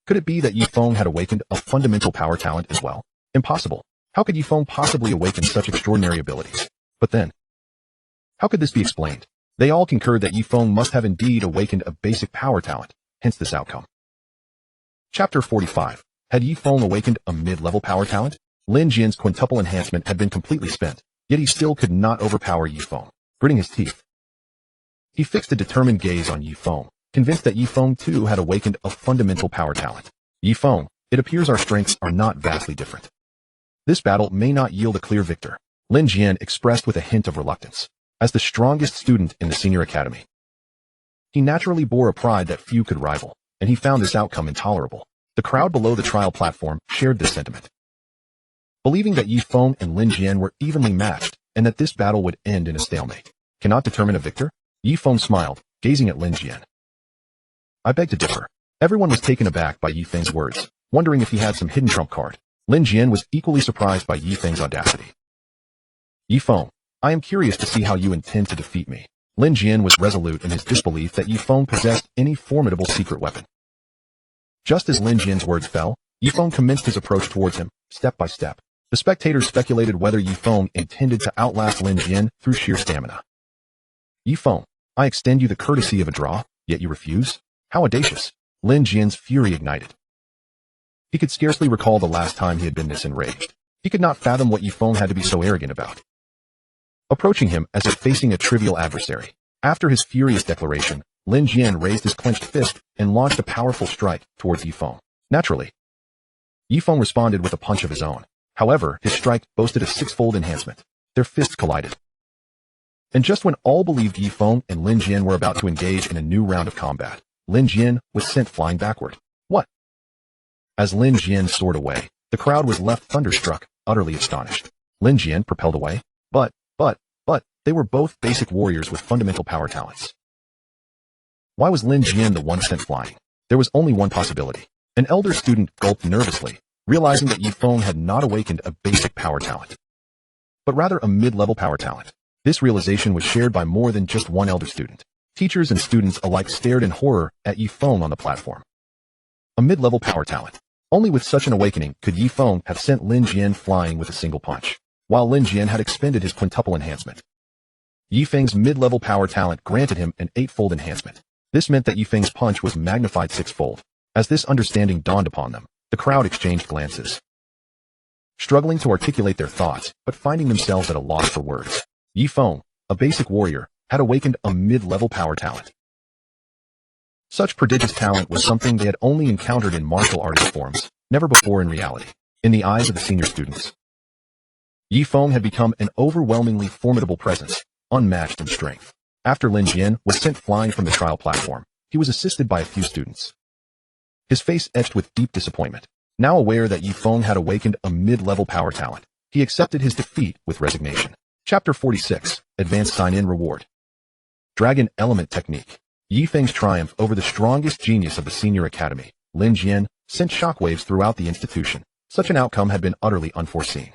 Could it be that Ye Feng had awakened a fundamental power talent as well? Impossible. How could Ye Feng possibly awaken such extraordinary abilities? But then, how could this be explained? They all concurred that Ye Feng must have indeed awakened a basic power talent, hence this outcome. Chapter 45. Had Ye Feng awakened a mid-level power talent? Lin Jian's quintuple enhancement had been completely spent, yet he still could not overpower Ye Feng. Gritting his teeth, he fixed a determined gaze on Ye Feng, convinced that Ye Feng too had awakened a fundamental power talent. Ye Feng, it appears our strengths are not vastly different. This battle may not yield a clear victor, Lin Jian expressed with a hint of reluctance. As the strongest student in the Senior Academy, he naturally bore a pride that few could rival, and he found this outcome intolerable. The crowd below the trial platform shared this sentiment, believing that Ye Feng and Lin Jian were evenly matched, and that this battle would end in a stalemate. Cannot determine a victor? Ye Feng smiled, gazing at Lin Jian. I beg to differ. Everyone was taken aback by Ye Feng's words, wondering if he had some hidden trump card. Lin Jian was equally surprised by Ye Feng's audacity. Ye Feng, I am curious to see how you intend to defeat me. Lin Jian was resolute in his disbelief that Ye Feng possessed any formidable secret weapon. Just as Lin Jian's words fell, Ye Feng commenced his approach towards him, step by step. The spectators speculated whether Ye Feng intended to outlast Lin Jian through sheer stamina. Ye Feng, I extend you the courtesy of a draw, yet you refuse? How audacious! Lin Jian's fury ignited. He could scarcely recall the last time he had been this enraged. He could not fathom what Ye Feng had to be so arrogant about. Approaching him as if facing a trivial adversary. After his furious declaration, Lin Jian raised his clenched fist and launched a powerful strike towards Ye Feng. Naturally, Ye Feng responded with a punch of his own. However, his strike boasted a six-fold enhancement. Their fists collided. And just when all believed Ye Feng and Lin Jian were about to engage in a new round of combat, Lin Jian was sent flying backward. What? As Lin Jian soared away, the crowd was left thunderstruck, utterly astonished. Lin Jian propelled away, but they were both basic warriors with fundamental power talents. Why was Lin Jian the one sent flying? There was only one possibility. An elder student gulped nervously, realizing that Ye Feng had not awakened a basic power talent, but rather a mid-level power talent. This realization was shared by more than just one elder student. Teachers and students alike stared in horror at Ye Feng on the platform. A mid-level power talent. Only with such an awakening could Ye Feng have sent Lin Jian flying with a single punch, while Lin Jian had expended his quintuple enhancement. Ye Feng's mid-level power talent granted him an eightfold enhancement. This meant that Ye Feng's punch was magnified sixfold. As this understanding dawned upon them, the crowd exchanged glances, struggling to articulate their thoughts, but finding themselves at a loss for words. Ye Feng, a basic warrior, had awakened a mid-level power talent. Such prodigious talent was something they had only encountered in martial artist forms, never before in reality. In the eyes of the senior students, Ye Feng had become an overwhelmingly formidable presence, unmatched in strength. After Lin Jian was sent flying from the trial platform, he was assisted by a few students. His face etched with deep disappointment. Now aware that Ye Feng had awakened a mid-level power talent, he accepted his defeat with resignation. Chapter 46, Advanced Sign-In Reward. Dragon Element Technique. Ye Feng's triumph over the strongest genius of the senior academy, Lin Jian, sent shockwaves throughout the institution. Such an outcome had been utterly unforeseen.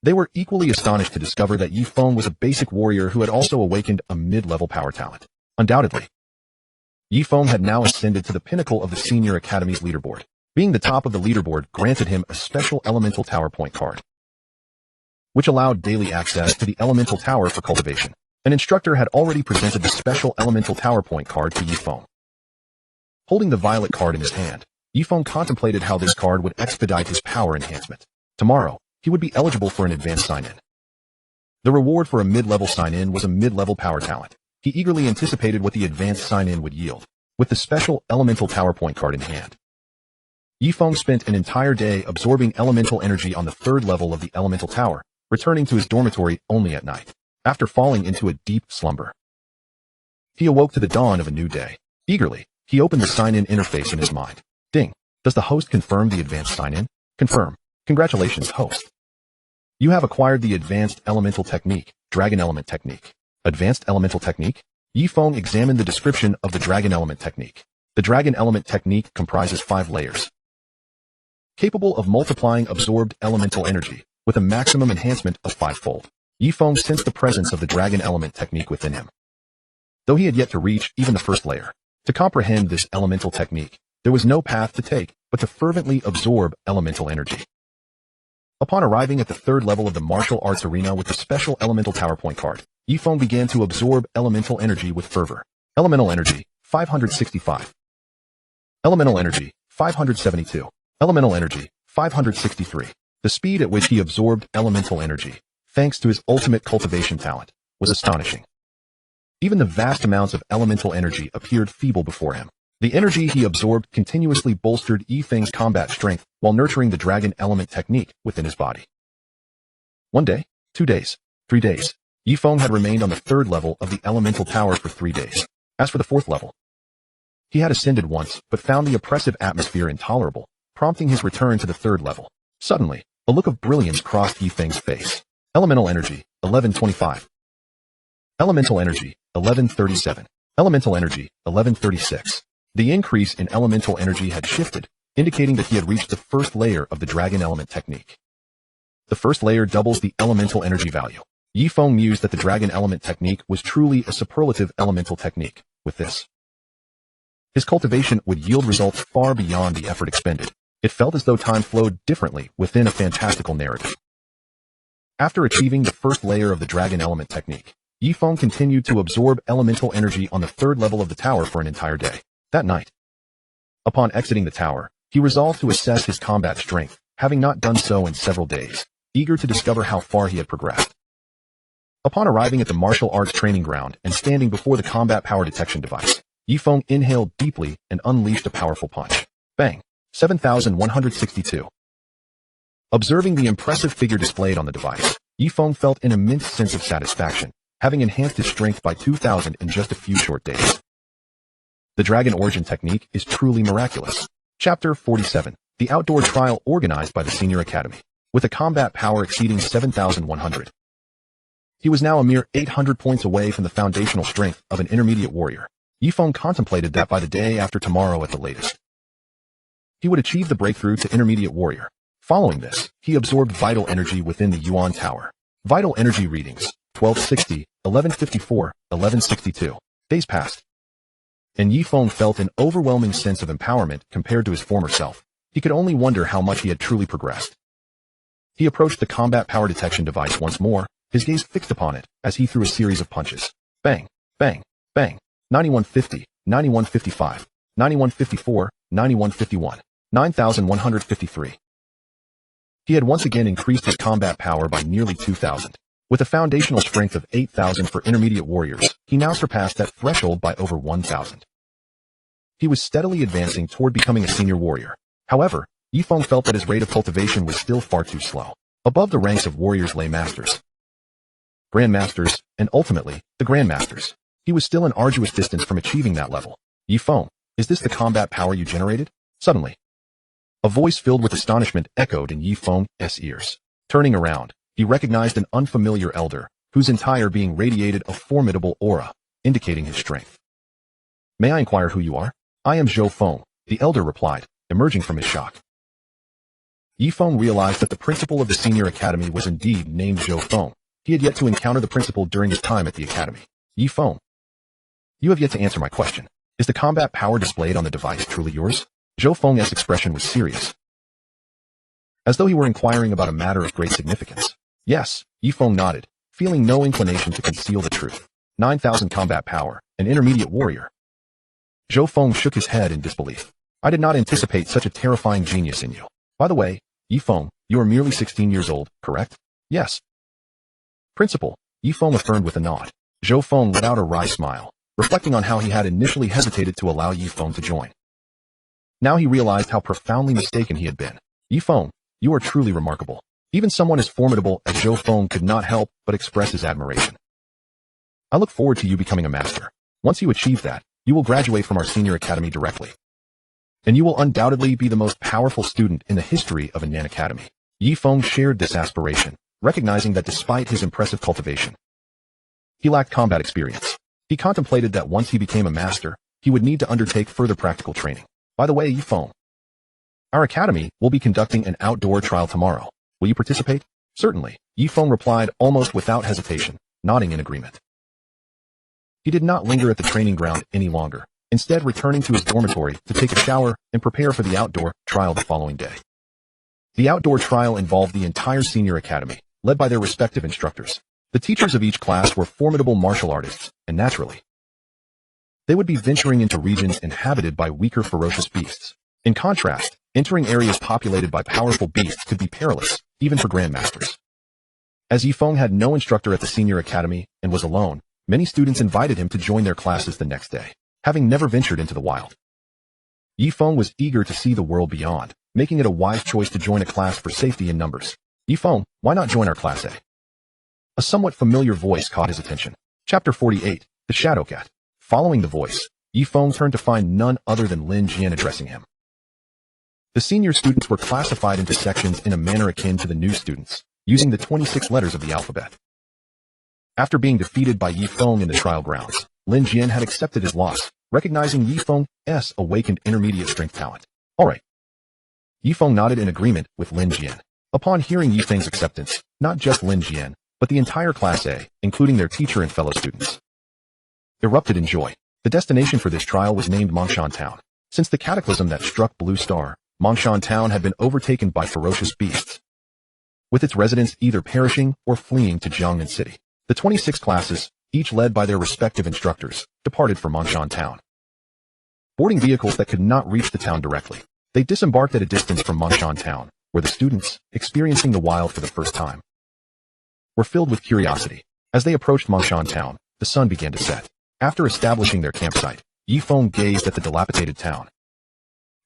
They were equally astonished to discover that Ye Feng was a basic warrior who had also awakened a mid-level power talent. Undoubtedly, Ye Feng had now ascended to the pinnacle of the senior academy's leaderboard. Being the top of the leaderboard granted him a special elemental tower point card, which allowed daily access to the elemental tower for cultivation. An instructor had already presented the special elemental tower point card to Ye Feng. Holding the violet card in his hand, Ye Feng contemplated how this card would expedite his power enhancement. Tomorrow, he would be eligible for an advanced sign-in. The reward for a mid-level sign-in was a mid-level power talent. He eagerly anticipated what the advanced sign-in would yield. With the special elemental tower point card in hand, Ye Feng spent an entire day absorbing elemental energy on the third level of the elemental tower, returning to his dormitory only at night. After falling into a deep slumber, he awoke to the dawn of a new day. Eagerly, he opened the sign-in interface in his mind. Ding! Does the host confirm the advanced sign-in? Confirm. Congratulations, host. You have acquired the Advanced Elemental Technique, Dragon Element Technique. Advanced Elemental Technique? Ye Feng examined the description of the Dragon Element Technique. The Dragon Element Technique comprises 5 layers, capable of multiplying absorbed elemental energy, with a maximum enhancement of 5-fold. Ye Feng sensed the presence of the Dragon Element Technique within him, though he had yet to reach even the first layer. To comprehend this elemental technique, there was no path to take but to fervently absorb elemental energy. Upon arriving at the third level of the martial arts arena with the special elemental tower point card, Ye Feng began to absorb elemental energy with fervor. Elemental energy, 565. Elemental energy, 572. Elemental energy, 563. The speed at which he absorbed elemental energy, thanks to his ultimate cultivation talent, was astonishing. Even the vast amounts of elemental energy appeared feeble before him. The energy he absorbed continuously bolstered Ye Feng's combat strength while nurturing the Dragon Element Technique within his body. 1 day, 2 days, 3 days. Ye Feng had remained on the third level of the elemental tower for 3 days. As for the fourth level, he had ascended once but found the oppressive atmosphere intolerable, prompting his return to the third level. Suddenly, a look of brilliance crossed Ye Feng's face. Elemental energy, 1125. Elemental energy, 1137. Elemental energy, 1136. The increase in elemental energy had shifted, indicating that he had reached the first layer of the Dragon Element Technique. The first layer doubles the elemental energy value. Ye Feng mused that the Dragon Element Technique was truly a superlative elemental technique. With this, his cultivation would yield results far beyond the effort expended. It felt as though time flowed differently within a fantastical narrative. After achieving the first layer of the Dragon Element Technique, Ye Feng continued to absorb elemental energy on the third level of the tower for an entire day. That night, upon exiting the tower, he resolved to assess his combat strength having not done so in several days, eager to discover how far he had progressed. Upon arriving at the martial arts training ground and standing before the combat power detection device, Ye Feng inhaled deeply and unleashed a powerful punch. Bang! 7,162. Observing the impressive figure displayed on the device, Ye Feng felt an immense sense of satisfaction, having enhanced his strength by 2,000 in just a few short days. The Dragon Origin Technique is truly miraculous. Chapter 47. The Outdoor Trial organized by the Senior Academy, with a combat power exceeding 7,100. He was now a mere 800 points away from the foundational strength of an intermediate warrior. Ye Feng contemplated that by the day after tomorrow at the latest, he would achieve the breakthrough to intermediate warrior. Following this, he absorbed vital energy within the Yuan Tower. Vital energy readings, 1260, 1154, 1162. Days passed, and Ye Feng felt an overwhelming sense of empowerment compared to his former self. He could only wonder how much he had truly progressed. He approached the combat power detection device once more, his gaze fixed upon it as he threw a series of punches. Bang, bang, bang. 9150, 9155, 9154, 9151, 9153. He had once again increased his combat power by nearly 2,000. With a foundational strength of 8,000 for intermediate warriors, he now surpassed that threshold by over 1,000. He was steadily advancing toward becoming a senior warrior. However, Ye Feng felt that his rate of cultivation was still far too slow. Above the ranks of warriors lay masters, grandmasters, and ultimately, the grandmasters. He was still an arduous distance from achieving that level. Ye Feng, is this the combat power you generated? Suddenly, a voice filled with astonishment echoed in Ye Feng's ears. Turning around, he recognized an unfamiliar elder, whose entire being radiated a formidable aura, indicating his strength. May I inquire who you are? I am Ye Feng, the elder replied, emerging from his shock. Ye Feng realized that the principal of the Senior Academy was indeed named Ye Feng. He had yet to encounter the principal during his time at the academy. Ye Feng, you have yet to answer my question. Is the combat power displayed on the device truly yours? Ye Feng's expression was serious, as though he were inquiring about a matter of great significance. Yes, Ye Feng nodded, feeling no inclination to conceal the truth. 9,000 combat power, an intermediate warrior. Ye Feng shook his head in disbelief. I did not anticipate such a terrifying genius in you. By the way, Ye Feng, you are merely 16 years old, correct? Yes. Principal, Ye Feng affirmed with a nod. Ye Feng let out a wry smile, reflecting on how he had initially hesitated to allow Ye Feng to join. Now he realized how profoundly mistaken he had been. Ye Feng, you are truly remarkable. Even someone as formidable as Ye Feng could not help but express his admiration. I look forward to you becoming a master. Once you achieve that, you will graduate from our senior academy directly, and you will undoubtedly be the most powerful student in the history of Annan Academy. Ye Feng shared this aspiration, recognizing that despite his impressive cultivation, he lacked combat experience. He contemplated that once he became a master, he would need to undertake further practical training. By the way, Ye Feng, our academy will be conducting an outdoor trial tomorrow. Will you participate? Certainly, Ye Feng replied almost without hesitation, nodding in agreement. He did not linger at the training ground any longer, instead returning to his dormitory to take a shower and prepare for the outdoor trial the following day. The outdoor trial involved the entire senior academy, led by their respective instructors. The teachers of each class were formidable martial artists, and naturally, they would be venturing into regions inhabited by weaker ferocious beasts. In contrast, entering areas populated by powerful beasts could be perilous, even for grandmasters. As Ye Feng had no instructor at the senior academy and was alone, many students invited him to join their classes the next day, having never ventured into the wild. Ye Feng was eager to see the world beyond, making it a wise choice to join a class for safety in numbers. Ye Feng, why not join our class A? A somewhat familiar voice caught his attention. Chapter 48, The Shadow Cat. Following the voice, Ye Feng turned to find none other than Lin Jian addressing him. The senior students were classified into sections in a manner akin to the new students, using the 26 letters of the alphabet. After being defeated by Ye Feng in the trial grounds, Lin Jian had accepted his loss, recognizing Ye Feng's awakened intermediate strength talent. Alright. Ye Feng nodded in agreement with Lin Jian. Upon hearing Ye Feng's acceptance, not just Lin Jian, but the entire Class A, including their teacher and fellow students, erupted in joy. The destination for this trial was named Nanshan Town. Since the cataclysm that struck Blue Star, Nanshan Town had been overtaken by ferocious beasts, with its residents either perishing or fleeing to Jiangnan City. The 26 classes, each led by their respective instructors, departed for Nanshan Town. Boarding vehicles that could not reach the town directly, they disembarked at a distance from Nanshan Town, where the students, experiencing the wild for the first time, were filled with curiosity. As they approached Nanshan town, the sun began to set. After establishing their campsite, Ye Feng gazed at the dilapidated town,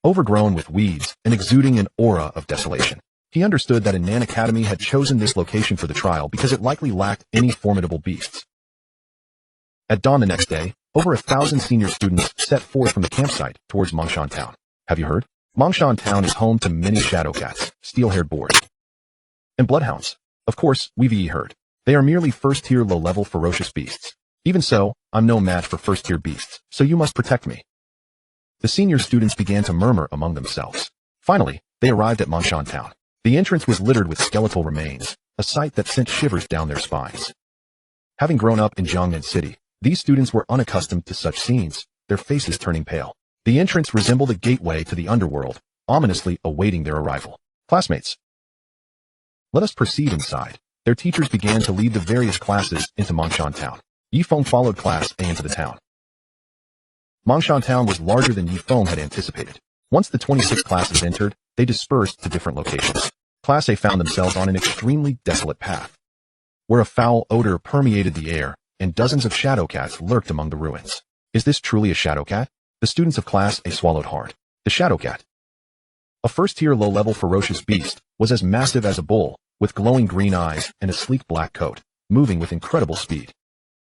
overgrown with weeds and exuding an aura of desolation. He understood that Annan Academy had chosen this location for the trial because it likely lacked any formidable beasts. At dawn the next day, over 1,000 senior students set forth from the campsite towards Nanshan town. Have you heard? Nanshan town is home to many shadow cats, steel-haired boars, and bloodhounds. Of course, we've heard. They are merely first-tier low-level ferocious beasts. Even so, I'm no match for first-tier beasts, so you must protect me. The senior students began to murmur among themselves. Finally, they arrived at Nanshan town. The entrance was littered with skeletal remains, a sight that sent shivers down their spines. Having grown up in Jiangnan City, these students were unaccustomed to such scenes, their faces turning pale. The entrance resembled a gateway to the underworld, ominously awaiting their arrival. Classmates, let us proceed inside. Their teachers began to lead the various classes into Nanshan town. Ye Feng followed Class A into the town. Nanshan town was larger than Ye Feng had anticipated. Once the 26 classes entered, they dispersed to different locations. Class A found themselves on an extremely desolate path, where a foul odor permeated the air, and dozens of shadow cats lurked among the ruins. Is this truly a shadow cat? The students of Class A swallowed hard. The shadow cat, a first-tier low-level ferocious beast, was as massive as a bull, with glowing green eyes and a sleek black coat, moving with incredible speed.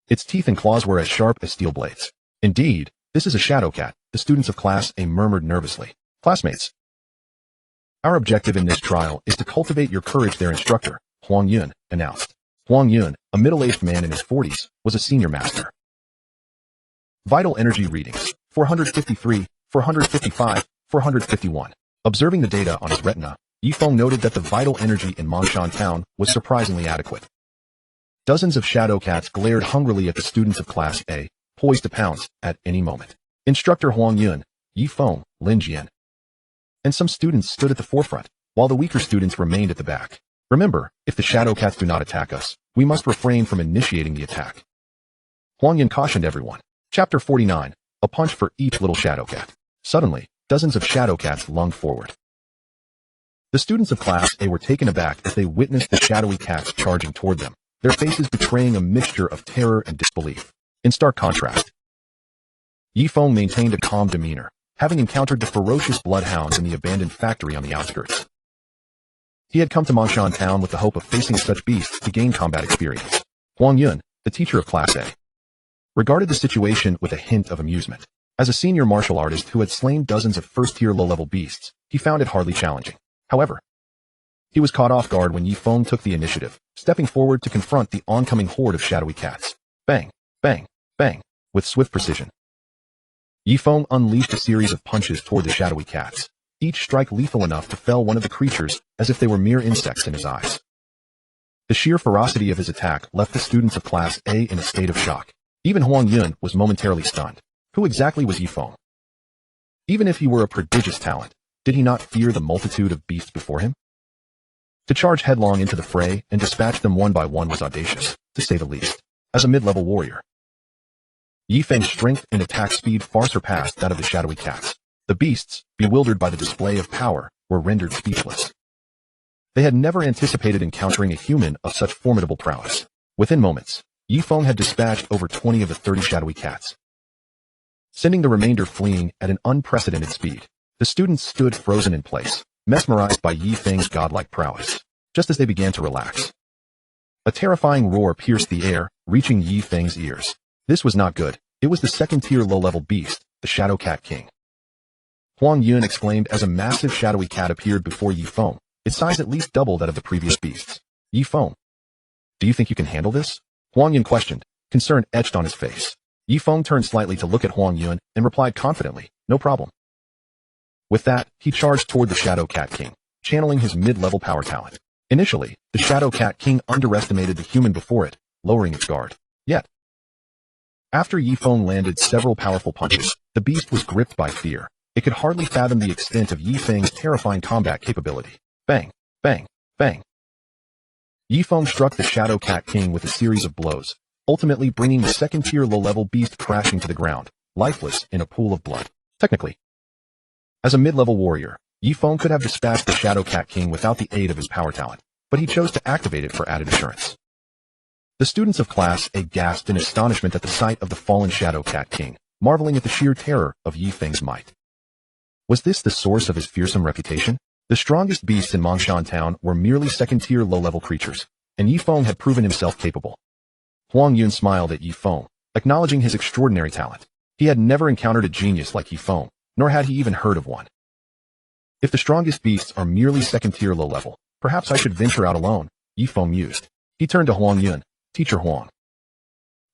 Its teeth and claws were as sharp as steel blades. Indeed, this is a shadow cat, the students of Class A murmured nervously. Classmates, our objective in this trial is to cultivate your courage, their instructor, Huang Yun, announced. Huang Yun, a middle-aged man in his 40s, was a senior master. Vital energy readings, 453, 455, 451. Observing the data on his retina, Ye Feng noted that the vital energy in Nanshan town was surprisingly adequate. Dozens of shadow cats glared hungrily at the students of Class A, poised to pounce at any moment. Instructor Huang Yun, Ye Feng, Lin Jian, and some students stood at the forefront, while the weaker students remained at the back. Remember, if the shadow cats do not attack us, we must refrain from initiating the attack. Huang Yun cautioned everyone. Chapter 49, a punch for each little shadow cat. Suddenly, dozens of shadow cats lunged forward. The students of Class A were taken aback as they witnessed the shadowy cats charging toward them, their faces betraying a mixture of terror and disbelief. In stark contrast, Ye Feng maintained a calm demeanor, having encountered the ferocious bloodhounds in the abandoned factory on the outskirts. He had come to Nanshan town with the hope of facing such beasts to gain combat experience. Huang Yun, the teacher of Class A, regarded the situation with a hint of amusement. As a senior martial artist who had slain dozens of first-tier low-level beasts, he found it hardly challenging. However, he was caught off guard when Ye Feng took the initiative, stepping forward to confront the oncoming horde of shadowy cats. Bang, bang, bang. With swift precision, Ye Feng unleashed a series of punches toward the shadowy cats, each strike lethal enough to fell one of the creatures as if they were mere insects in his eyes. The sheer ferocity of his attack left the students of Class A in a state of shock. Even Huang Yun was momentarily stunned. Who exactly was Ye Feng? Even if he were a prodigious talent, did he not fear the multitude of beasts before him? To charge headlong into the fray and dispatch them one by one was audacious, to say the least. As a mid-level warrior, Ye Feng's strength and attack speed far surpassed that of the shadowy cats. The beasts, bewildered by the display of power, were rendered speechless. They had never anticipated encountering a human of such formidable prowess. Within moments, Ye Feng had dispatched over 20 of the 30 shadowy cats, sending the remainder fleeing at an unprecedented speed. The students stood frozen in place, mesmerized by Ye Feng's godlike prowess. Just as they began to relax, a terrifying roar pierced the air, reaching Ye Feng's ears. This was not good. It was the second-tier low-level beast, the Shadow Cat King. Huang Yun exclaimed as a massive shadowy cat appeared before Ye Feng, its size at least double that of the previous beasts. Ye Feng, do you think you can handle this? Huang Yun questioned, concern etched on his face. Ye Feng turned slightly to look at Huang Yun and replied confidently, no problem. With that, he charged toward the Shadow Cat King, channeling his mid-level power talent. Initially, the Shadow Cat King underestimated the human before it, lowering its guard. Yet, after Ye Feng landed several powerful punches, the beast was gripped by fear. It could hardly fathom the extent of Ye Feng's terrifying combat capability. Bang, bang, bang. Ye Feng struck the Shadow Cat King with a series of blows, ultimately bringing the second-tier low-level beast crashing to the ground, lifeless in a pool of blood. Technically, as a mid-level warrior, Ye Feng could have dispatched the Shadow Cat King without the aid of his power talent, but he chose to activate it for added assurance. The students of Class A gasped in astonishment at the sight of the fallen Shadow Cat King, marveling at the sheer terror of Ye Feng's might. Was this the source of his fearsome reputation? The strongest beasts in Nanshan town were merely second-tier low-level creatures, and Ye Feng had proven himself capable. Huang Yun smiled at Ye Feng, acknowledging his extraordinary talent. He had never encountered a genius like Ye Feng, nor had he even heard of one. If the strongest beasts are merely second-tier low-level, perhaps I should venture out alone, Ye Feng mused. He turned to Huang Yun. Teacher Huang.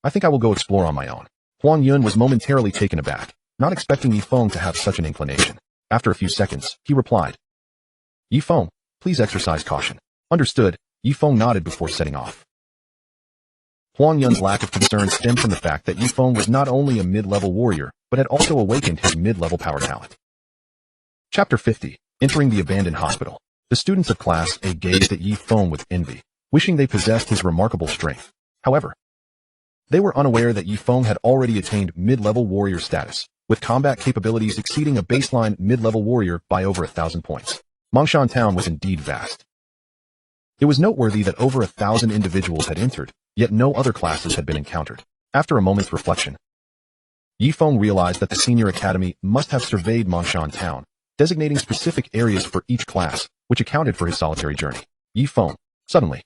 I think I will go explore on my own. Huang Yun was momentarily taken aback, not expecting Ye Feng to have such an inclination. After a few seconds, he replied. Ye Feng, please exercise caution. Understood, Ye Feng nodded before setting off. Huang Yun's lack of concern stemmed from the fact that Ye Feng was not only a mid-level warrior, but had also awakened his mid-level power talent. Chapter 50. Entering the Abandoned Hospital. The students of Class A gazed at Ye Feng with envy, wishing they possessed his remarkable strength. However, they were unaware that Ye Feng had already attained mid-level warrior status, with combat capabilities exceeding a baseline mid-level warrior by over 1,000 points. Nanshan town was indeed vast. It was noteworthy that over 1,000 individuals had entered, yet no other classes had been encountered. After a moment's reflection, Ye Feng realized that the Senior Academy must have surveyed Nanshan town, designating specific areas for each class, which accounted for his solitary journey. Ye Feng. Suddenly,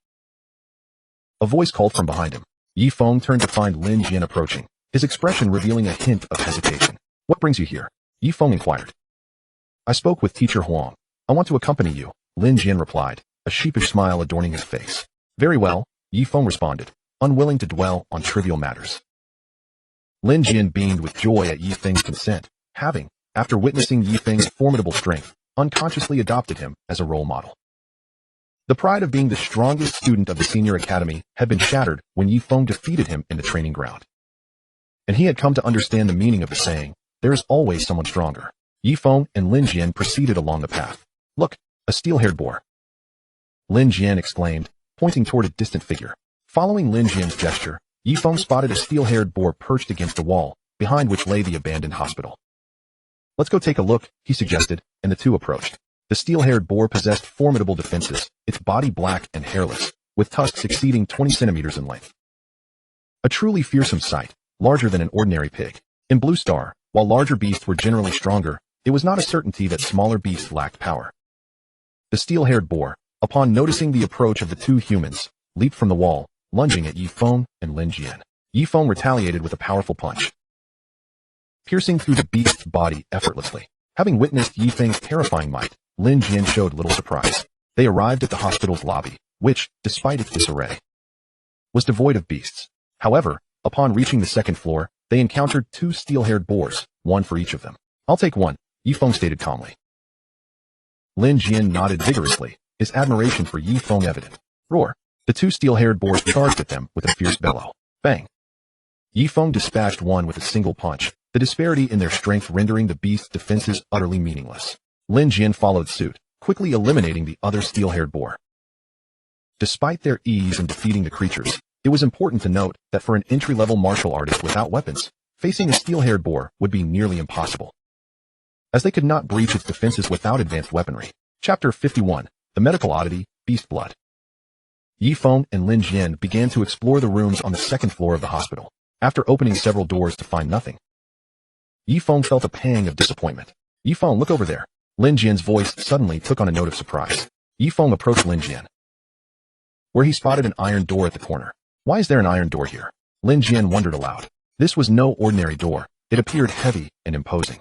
a voice called from behind him. Ye Feng turned to find Lin Jian approaching, his expression revealing a hint of hesitation. What brings you here? Ye Feng inquired. I spoke with Teacher Huang. I want to accompany you, Lin Jian replied, a sheepish smile adorning his face. Very well, Ye Feng responded, unwilling to dwell on trivial matters. Lin Jian beamed with joy at Ye Feng's consent, having, after witnessing Ye Feng's formidable strength, unconsciously adopted him as a role model. The pride of being the strongest student of the Senior Academy had been shattered when Ye Feng defeated him in the training ground. And he had come to understand the meaning of the saying, there is always someone stronger. Ye Feng and Lin Jian proceeded along the path. Look, a steel-haired boar. Lin Jian exclaimed, pointing toward a distant figure. Following Lin Jian's gesture, Ye Feng spotted a steel-haired boar perched against the wall, behind which lay the abandoned hospital. Let's go take a look, he suggested, and the two approached. The steel-haired boar possessed formidable defenses, its body black and hairless, with tusks exceeding 20 centimeters in length. A truly fearsome sight, larger than an ordinary pig. In Blue Star, while larger beasts were generally stronger, it was not a certainty that smaller beasts lacked power. The steel-haired boar, upon noticing the approach of the two humans, leaped from the wall, lunging at Ye Feng and Lin Jian. Ye Feng retaliated with a powerful punch, piercing through the beast's body effortlessly. Having witnessed Ye Feng's terrifying might, Lin Jian showed little surprise. They arrived at the hospital's lobby, which, despite its disarray, was devoid of beasts. However, upon reaching the second floor, they encountered two steel-haired boars, one for each of them. I'll take one, Ye Feng stated calmly. Lin Jian nodded vigorously, his admiration for Ye Feng evident. Roar! The two steel-haired boars charged at them with a fierce bellow. Bang! Ye Feng dispatched one with a single punch, the disparity in their strength rendering the beast's defenses utterly meaningless. Lin Jian followed suit, quickly eliminating the other steel-haired boar. Despite their ease in defeating the creatures, it was important to note that for an entry-level martial artist without weapons, facing a steel-haired boar would be nearly impossible, as they could not breach its defenses without advanced weaponry. Chapter 51. The Medical Oddity, Beast Blood. Ye Feng and Lin Jian began to explore the rooms on the second floor of the hospital. After opening several doors to find nothing, Ye Feng felt a pang of disappointment. Ye Feng, look over there. Lin Jian's voice suddenly took on a note of surprise. Ye Feng approached Lin Jian, where he spotted an iron door at the corner. Why is there an iron door here? Lin Jian wondered aloud. This was no ordinary door. It appeared heavy and imposing.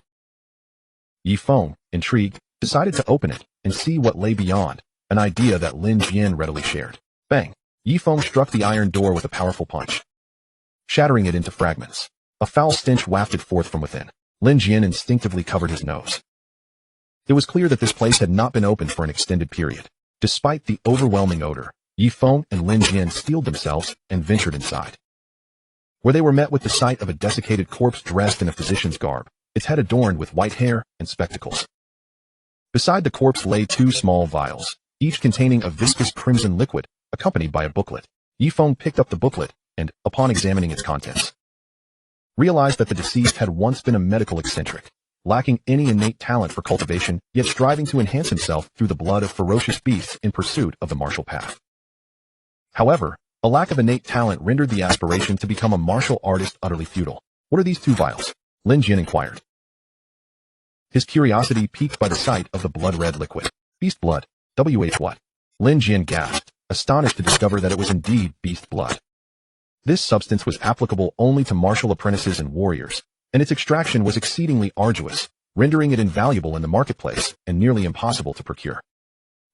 Ye Feng, intrigued, decided to open it and see what lay beyond, an idea that Lin Jian readily shared. Bang! Ye Feng struck the iron door with a powerful punch, shattering it into fragments. A foul stench wafted forth from within. Lin Jian instinctively covered his nose. It was clear that this place had not been opened for an extended period. Despite the overwhelming odor, Ye Feng and Lin Jian steeled themselves and ventured inside, where they were met with the sight of a desiccated corpse dressed in a physician's garb, its head adorned with white hair and spectacles. Beside the corpse lay two small vials, each containing a viscous crimson liquid, accompanied by a booklet. Ye Feng picked up the booklet and, upon examining its contents, realized that the deceased had once been a medical eccentric. lacking any innate talent for cultivation, yet striving to enhance himself through the blood of ferocious beasts in pursuit of the martial path. However, a lack of innate talent rendered the aspiration to become a martial artist utterly futile. What are these two vials? Lin Jian inquired, his curiosity piqued by the sight of the blood-red liquid. Beast blood. What? Lin Jian gasped, astonished to discover that it was indeed beast blood. This substance was applicable only to martial apprentices and warriors, and its extraction was exceedingly arduous, rendering it invaluable in the marketplace and nearly impossible to procure.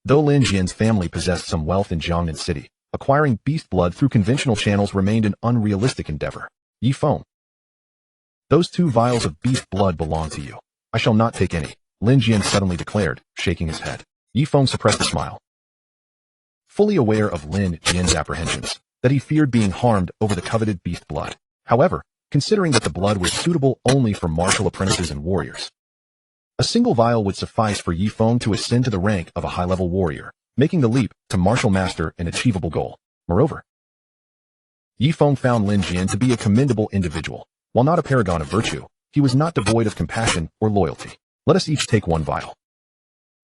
Though Lin Jian's family possessed some wealth in Jiangnan City, acquiring beast blood through conventional channels remained an unrealistic endeavor. Ye Feng. Those 2 vials of beast blood belong to you. I shall not take any, Lin Jian suddenly declared, shaking his head. Ye Feng suppressed a smile, fully aware of Lin Jian's apprehensions, that he feared being harmed over the coveted beast blood. However, considering that the blood was suitable only for martial apprentices and warriors, a single vial would suffice for Ye Feng to ascend to the rank of a high-level warrior, making the leap to martial master an achievable goal. Moreover, Ye Feng found Lin Jian to be a commendable individual. While not a paragon of virtue, he was not devoid of compassion or loyalty. Let us each take 1 vial.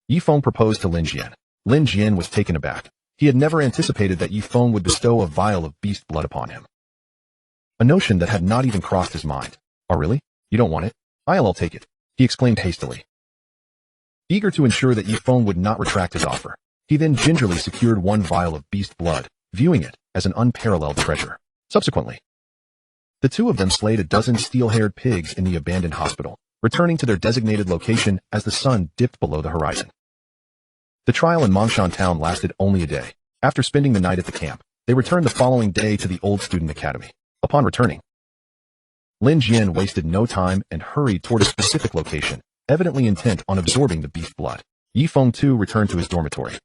Ye Feng proposed to Lin Jian. Lin Jian was taken aback. He had never anticipated that Ye Feng would bestow a vial of beast blood upon him. A notion that had not even crossed his mind. Oh really? You don't want it? I'll take it, he exclaimed hastily. Eager to ensure that Ye Feng would not retract his offer, he then gingerly secured 1 vial of beast blood, viewing it as an unparalleled treasure. Subsequently, the 2 of them slayed a dozen steel-haired pigs in the abandoned hospital, returning to their designated location as the sun dipped below the horizon. The trial in Nanshan town lasted only a day. After spending the night at the camp, they returned the following day to the old student academy. Upon returning, Lin Jian wasted no time and hurried toward a specific location, evidently intent on absorbing the beast blood. Ye Feng too returned to his dormitory,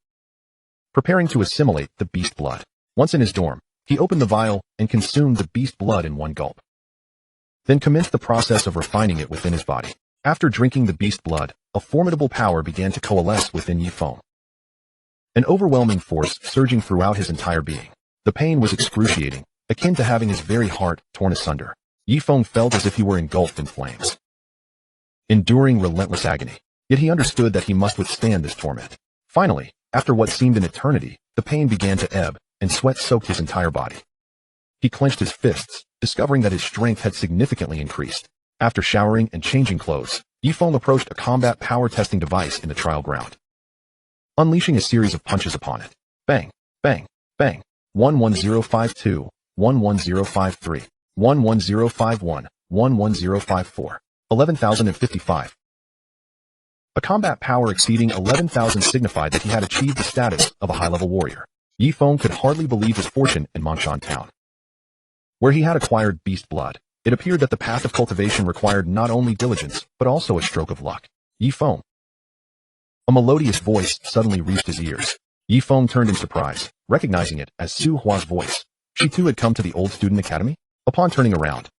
preparing to assimilate the beast blood. Once in his dorm, he opened the vial and consumed the beast blood in 1 gulp, then commenced the process of refining it within his body. After drinking the beast blood, a formidable power began to coalesce within Ye Feng, an overwhelming force surging throughout his entire being. The pain was excruciating, akin to having his very heart torn asunder. Ye Feng felt as if he were engulfed in flames, enduring relentless agony. Yet he understood that he must withstand this torment. Finally, after what seemed an eternity, the pain began to ebb, and sweat soaked his entire body. He clenched his fists, discovering that his strength had significantly increased. After showering and changing clothes, Ye Feng approached a combat power testing device in the trial ground, unleashing a series of punches upon it. Bang, bang, bang. 11052, 11053, 11051, 11054, 11,055. A combat power exceeding 11,000 signified that he had achieved the status of a high-level warrior. Ye Feng could hardly believe his fortune in Nanshan town, where he had acquired beast blood. It appeared that the path of cultivation required not only diligence, but also a stroke of luck. Ye Feng. A melodious voice suddenly reached his ears. Ye Feng turned in surprise, recognizing it as Su Hua's voice. She too had come to the old student academy? Upon turning around,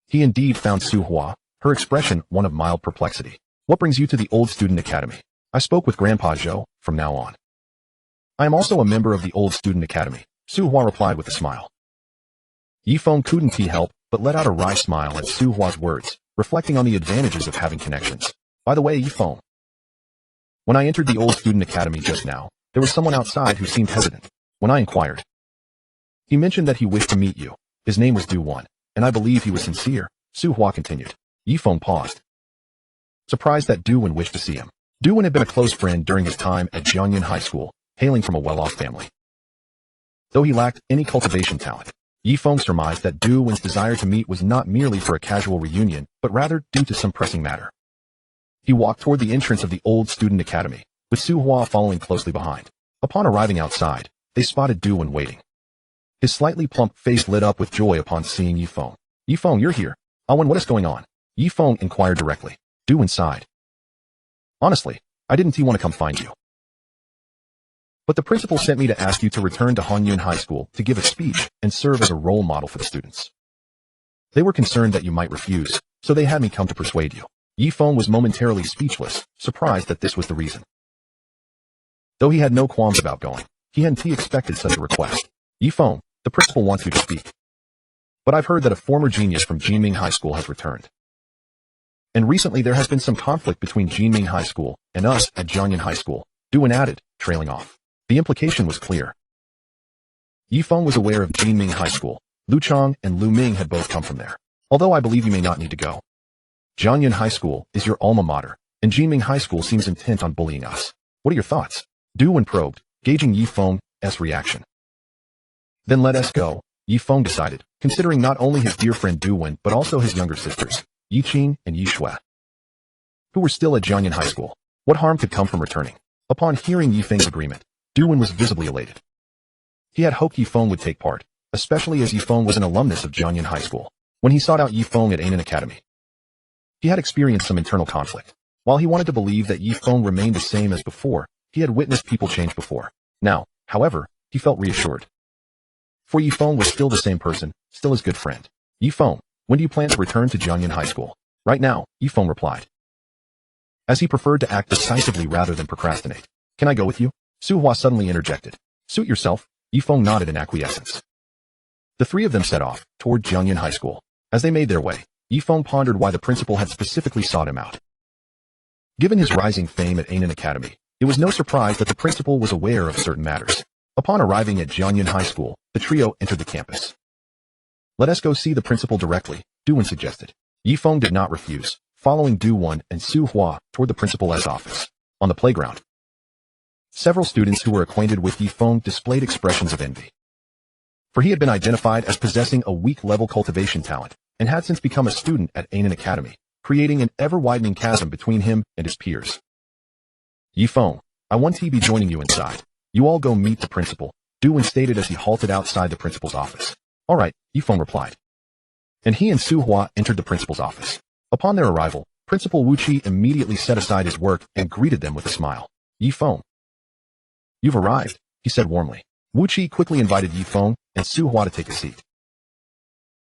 he indeed found Su Hua, her expression one of mild perplexity. What brings you to the old student academy? I spoke with Grandpa Zhou. From now on, I am also a member of the old student academy, Su Hua replied with a smile. Ye Feng couldn't help but let out a wry smile at Su Hua's words, reflecting on the advantages of having connections. By the way, Ye Feng, when I entered the old student academy just now, there was someone outside who seemed hesitant. When I inquired, he mentioned that he wished to meet you. His name was Du-Wan, and I believe he was sincere, Su Hua continued. Ye Feng paused, surprised that Du-Wan wished to see him. Du-Wan had been a close friend during his time at Jiangnan High School, hailing from a well-off family. Though he lacked any cultivation talent, Ye Feng surmised that Du-Wan's desire to meet was not merely for a casual reunion, but rather due to some pressing matter. He walked toward the entrance of the old student academy, with Su Hua following closely behind. Upon arriving outside, they spotted Du-Wan waiting. His slightly plump face lit up with joy upon seeing Ye Feng. Ye Feng, you're here. Awen, what is going on? Ye Feng inquired directly. Du-Wan sighed. Honestly, I didn't want to come find you, but the principal sent me to ask you to return to Hanyun High School to give a speech and serve as a role model for the students. They were concerned that you might refuse, so they had me come to persuade you. Ye Feng was momentarily speechless, surprised that this was the reason. Though he had no qualms about going, he hadn't expected such a request. Ye Feng, the principal wants you to speak, but I've heard that a former genius from Jinming High School has returned, And recently there has been some conflict between Jinming High School and us at Jianyan High School, Duan added, trailing off. The implication was clear. Ye Feng was aware of Jinming High School. Lu Chang and Lu Ming had both come from there. Although I believe you may not need to go. Jianyan High School is your alma mater, and Jinming High School seems intent on bullying us. What are your thoughts? Duan probed, gauging Ye Feng's reaction. Then let us go, Ye Feng decided, considering not only his dear friend Duan but also his younger sisters, Yi Qing and Yi Shui, who were still at Jianyan High School. What harm could come from returning? Upon hearing Ye Feng's agreement, Duan was visibly elated. He had hoped Ye Feng would take part, especially as Ye Feng was an alumnus of Jianyan High School. When he sought out Ye Feng at Annan Academy, he had experienced some internal conflict. While he wanted to believe that Ye Feng remained the same as before, he had witnessed people change before. Now, however, he felt reassured. For Ye Feng was still the same person, still his good friend. Ye Feng, when do you plan to return to Jianyan High School? Right now, Ye Feng replied, as he preferred to act decisively rather than procrastinate. Can I go with you? Su Hua suddenly interjected. Suit yourself, Ye Feng nodded in acquiescence. The three of them set off, toward Jianyan High School. As they made their way, Ye Feng pondered why the principal had specifically sought him out. Given his rising fame at Annan Academy, it was no surprise that the principal was aware of certain matters. Upon arriving at Jianyan High School, the trio entered the campus. Let us go see the principal directly, Duan suggested. Ye Feng did not refuse, following Duan and Su Hua toward the principal's office. On the playground, several students who were acquainted with Ye Feng displayed expressions of envy. For he had been identified as possessing a weak-level cultivation talent, and had since become a student at Annan Academy, creating an ever-widening chasm between him and his peers. Ye Feng, I want to be joining you inside. You all go meet the principal, Duan stated as he halted outside the principal's office. All right, Ye Feng replied. And he and Su Hua entered the principal's office. Upon their arrival, Principal Wu Qi immediately set aside his work and greeted them with a smile. Ye Feng, you've arrived, he said warmly. Wu Qi quickly invited Ye Feng and Su Hua to take a seat.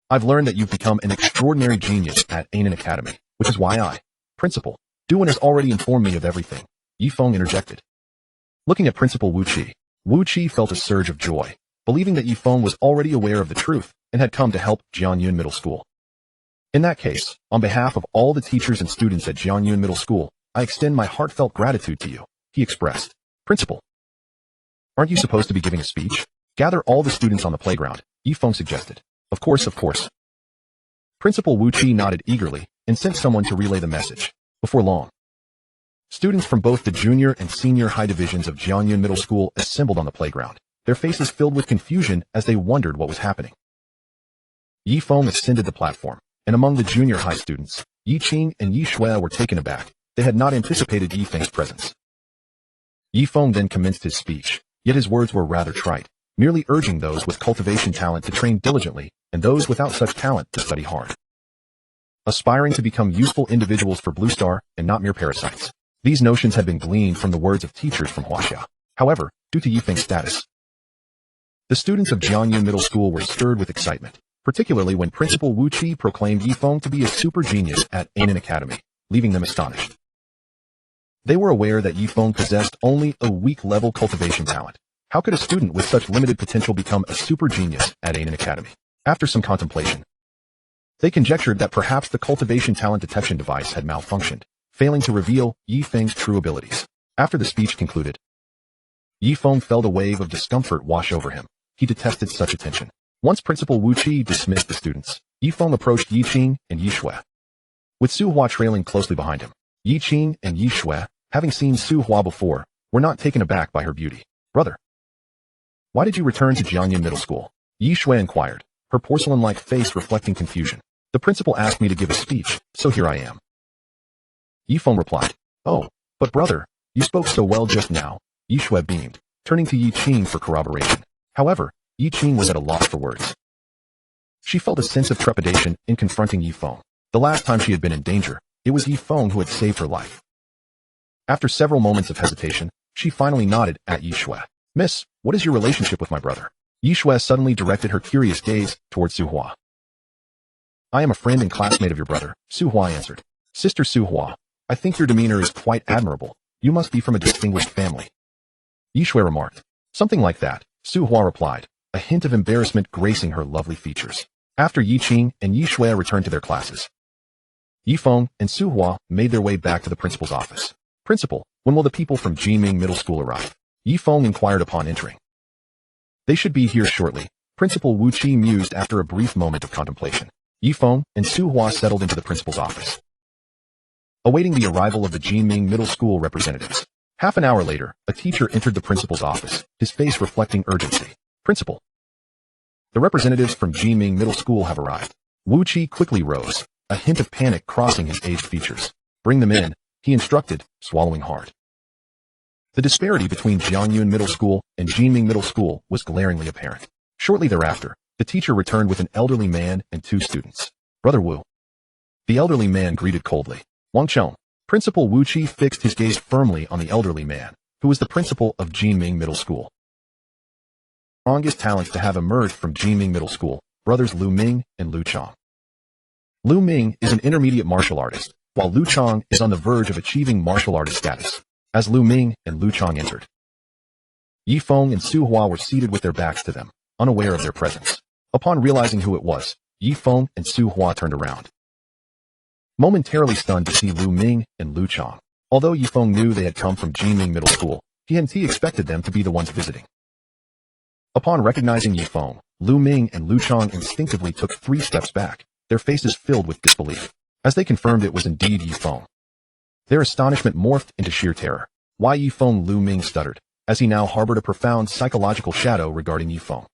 I've learned that you've become an extraordinary genius at Annan Academy, which is why Principal, Duan has already informed me of everything, Ye Feng interjected. Looking at Principal Wu Qi felt a surge of joy, believing that Ye Feng was already aware of the truth and had come to help Jianyun Middle School. In that case, on behalf of all the teachers and students at Jianyun Middle School, I extend my heartfelt gratitude to you, he expressed. Principal, aren't you supposed to be giving a speech? Gather all the students on the playground, Ye Feng suggested. Of course. Principal Wu Qi nodded eagerly and sent someone to relay the message. Before long, students from both the junior and senior high divisions of Jianyun Middle School assembled on the playground, their faces filled with confusion as they wondered what was happening. Ye Feng ascended the platform, and among the junior high students, Yi Qing and Yi Shui were taken aback. They had not anticipated Ye Feng's presence. Ye Feng then commenced his speech, yet his words were rather trite, merely urging those with cultivation talent to train diligently and those without such talent to study hard, aspiring to become useful individuals for Blue Star and not mere parasites. These notions had been gleaned from the words of teachers from Huaxia. However, due to Ye Feng's status, the students of Jianyun Middle School were stirred with excitement, particularly when Principal Wu Qi proclaimed Ye Feng to be a super genius at Annan Academy, leaving them astonished. They were aware that Ye Feng possessed only a weak-level cultivation talent. How could a student with such limited potential become a super genius at Annan Academy? After some contemplation, they conjectured that perhaps the cultivation talent detection device had malfunctioned, failing to reveal Ye Feng's true abilities. After the speech concluded, Ye Feng felt a wave of discomfort wash over him. He detested such attention. Once Principal Wu Qi dismissed the students, Ye Feng approached Yi Qing and Yi Shui, with Su Hua trailing closely behind him. Yi Qing and Yi Shui, having seen Su Hua before, were not taken aback by her beauty. Brother, why did you return to Jianyun Middle School? Yi Shui inquired, her porcelain-like face reflecting confusion. The principal asked me to give a speech, so here I am. Ye Feng replied. Oh, but brother, you spoke so well just now, Yi Shui beamed, turning to Yi Qing for corroboration. However, Yi Qing was at a loss for words. She felt a sense of trepidation in confronting Ye Feng. The last time she had been in danger, it was Ye Feng who had saved her life. After several moments of hesitation, she finally nodded at Yi Shui. Miss, what is your relationship with my brother? Yi Shui suddenly directed her curious gaze towards Su Hua. I am a friend and classmate of your brother, Su Hua answered. Sister Su Hua, I think your demeanor is quite admirable. You must be from a distinguished family. Yi Shui remarked. Something like that, Su Hua replied, a hint of embarrassment gracing her lovely features. After Yi Qing and Yi Shui returned to their classes, Ye Feng and Su Hua made their way back to the principal's office. Principal, when will the people from Jiming Middle School arrive? Ye Feng inquired upon entering. They should be here shortly, Principal Wu Qi mused after a brief moment of contemplation. Ye Feng and Su Hua settled into the principal's office, awaiting the arrival of the Jiming Middle School representatives. Half an hour later, a teacher entered the principal's office, his face reflecting urgency. Principal, the representatives from Jiming Middle School have arrived. Wu Qi quickly rose, a hint of panic crossing his aged features. Bring them in, he instructed, swallowing hard. The disparity between Jiangyun Middle School and Jiming Middle School was glaringly apparent. Shortly thereafter, the teacher returned with an elderly man and 2 students. Brother Wu. The elderly man greeted coldly. Wang Chong. Principal Wu Qi fixed his gaze firmly on the elderly man, who was the principal of Jiming Middle School. Strongest talents to have emerged from Jiming Middle School, brothers Lu Ming and Lu Chong. Lu Ming is an intermediate martial artist, while Lu Chong is on the verge of achieving martial artist status. As Lu Ming and Lu Chong entered, Ye Feng and Su Hua were seated with their backs to them, unaware of their presence. Upon realizing who it was, Ye Feng and Su Hua turned around, momentarily stunned to see Lu Ming and Lu Chong. Although Ye Feng knew they had come from Jiming Middle School, he expected them to be the ones visiting. Upon recognizing Ye Feng, Lu Ming and Lu Chong instinctively took 3 steps back, their faces filled with disbelief, as they confirmed it was indeed Ye Feng. Their astonishment morphed into sheer terror. Why Ye Feng? Lu Ming stuttered, as he now harbored a profound psychological shadow regarding Ye Feng.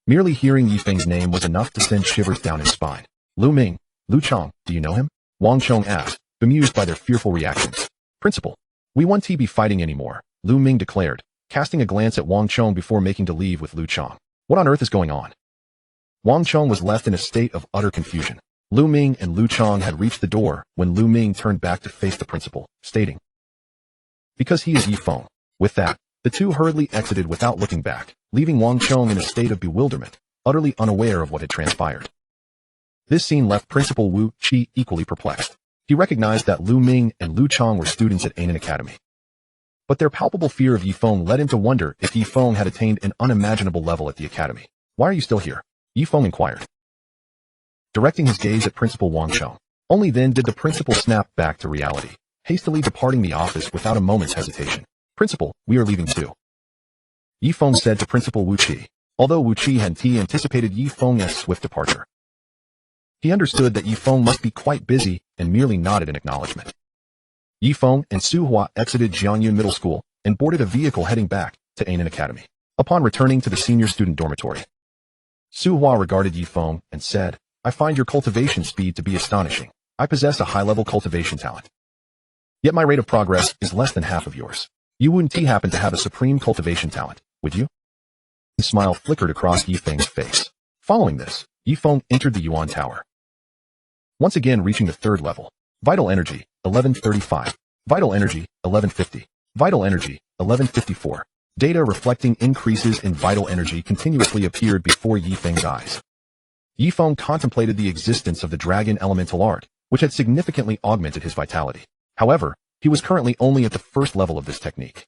Merely hearing Ye Feng's name was enough to send shivers down his spine. Lu Ming, Lu Chong, do you know him? Wang Chong asked, bemused by their fearful reactions. Principal, we won't be fighting anymore, Lu Ming declared, casting a glance at Wang Chong before making to leave with Lu Chong. What on earth is going on? Wang Chong was left in a state of utter confusion. Lu Ming and Lu Chong had reached the door when Lu Ming turned back to face the principal, stating, because he is Ye Feng. With that, the 2 hurriedly exited without looking back, leaving Wang Chong in a state of bewilderment, utterly unaware of what had transpired. This scene left Principal Wu Qi equally perplexed. He recognized that Lu Ming and Lu Chong were students at Annan Academy, but their palpable fear of Ye Feng led him to wonder if Ye Feng had attained an unimaginable level at the academy. Why are you still here? Ye Feng inquired, directing his gaze at Principal Wang Chong. Only then did the principal snap back to reality, hastily departing the office without a moment's hesitation. Principal, we are leaving too, Ye Feng said to Principal Wu Qi. Although Wu Qi had anticipated Ye Feng's swift departure, he understood that Ye Feng must be quite busy and merely nodded in acknowledgement. Ye Feng and Su Hua exited Jiangyun Middle School and boarded a vehicle heading back to Annan Academy. Upon returning to the senior student dormitory, Su Hua regarded Ye Feng and said, I find your cultivation speed to be astonishing. I possess a high-level cultivation talent, yet my rate of progress is less than half of yours. You wouldn't happen to have a supreme cultivation talent, would you? A smile flickered across Ye Feng's face. Following this, Ye Feng entered the Yuan Tower, once again reaching the 3rd level. Vital energy, 1135. Vital energy, 1150. Vital energy, 1154. Data reflecting increases in vital energy continuously appeared before Ye Feng's eyes. Ye Feng contemplated the existence of the dragon elemental art, which had significantly augmented his vitality. However, he was currently only at the 1st level of this technique.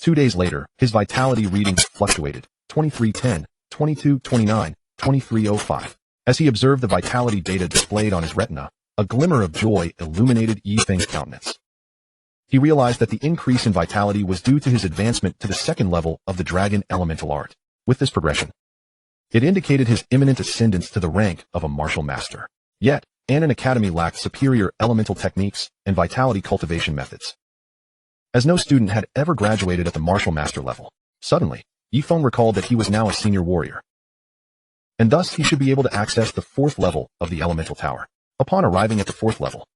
2 days later, his vitality readings fluctuated, 2310, 2229, 2305. As he observed the vitality data displayed on his retina, a glimmer of joy illuminated Ye Feng's countenance. He realized that the increase in vitality was due to his advancement to the 2nd level of the dragon elemental art. With this progression, it indicated his imminent ascendance to the rank of a martial master. Yet, Annan Academy lacked superior elemental techniques and vitality cultivation methods, as no student had ever graduated at the martial master level. Suddenly, Ye Feng recalled that he was now a senior warrior, and thus he should be able to access the 4th level of the elemental tower. Upon arriving at the 4th level,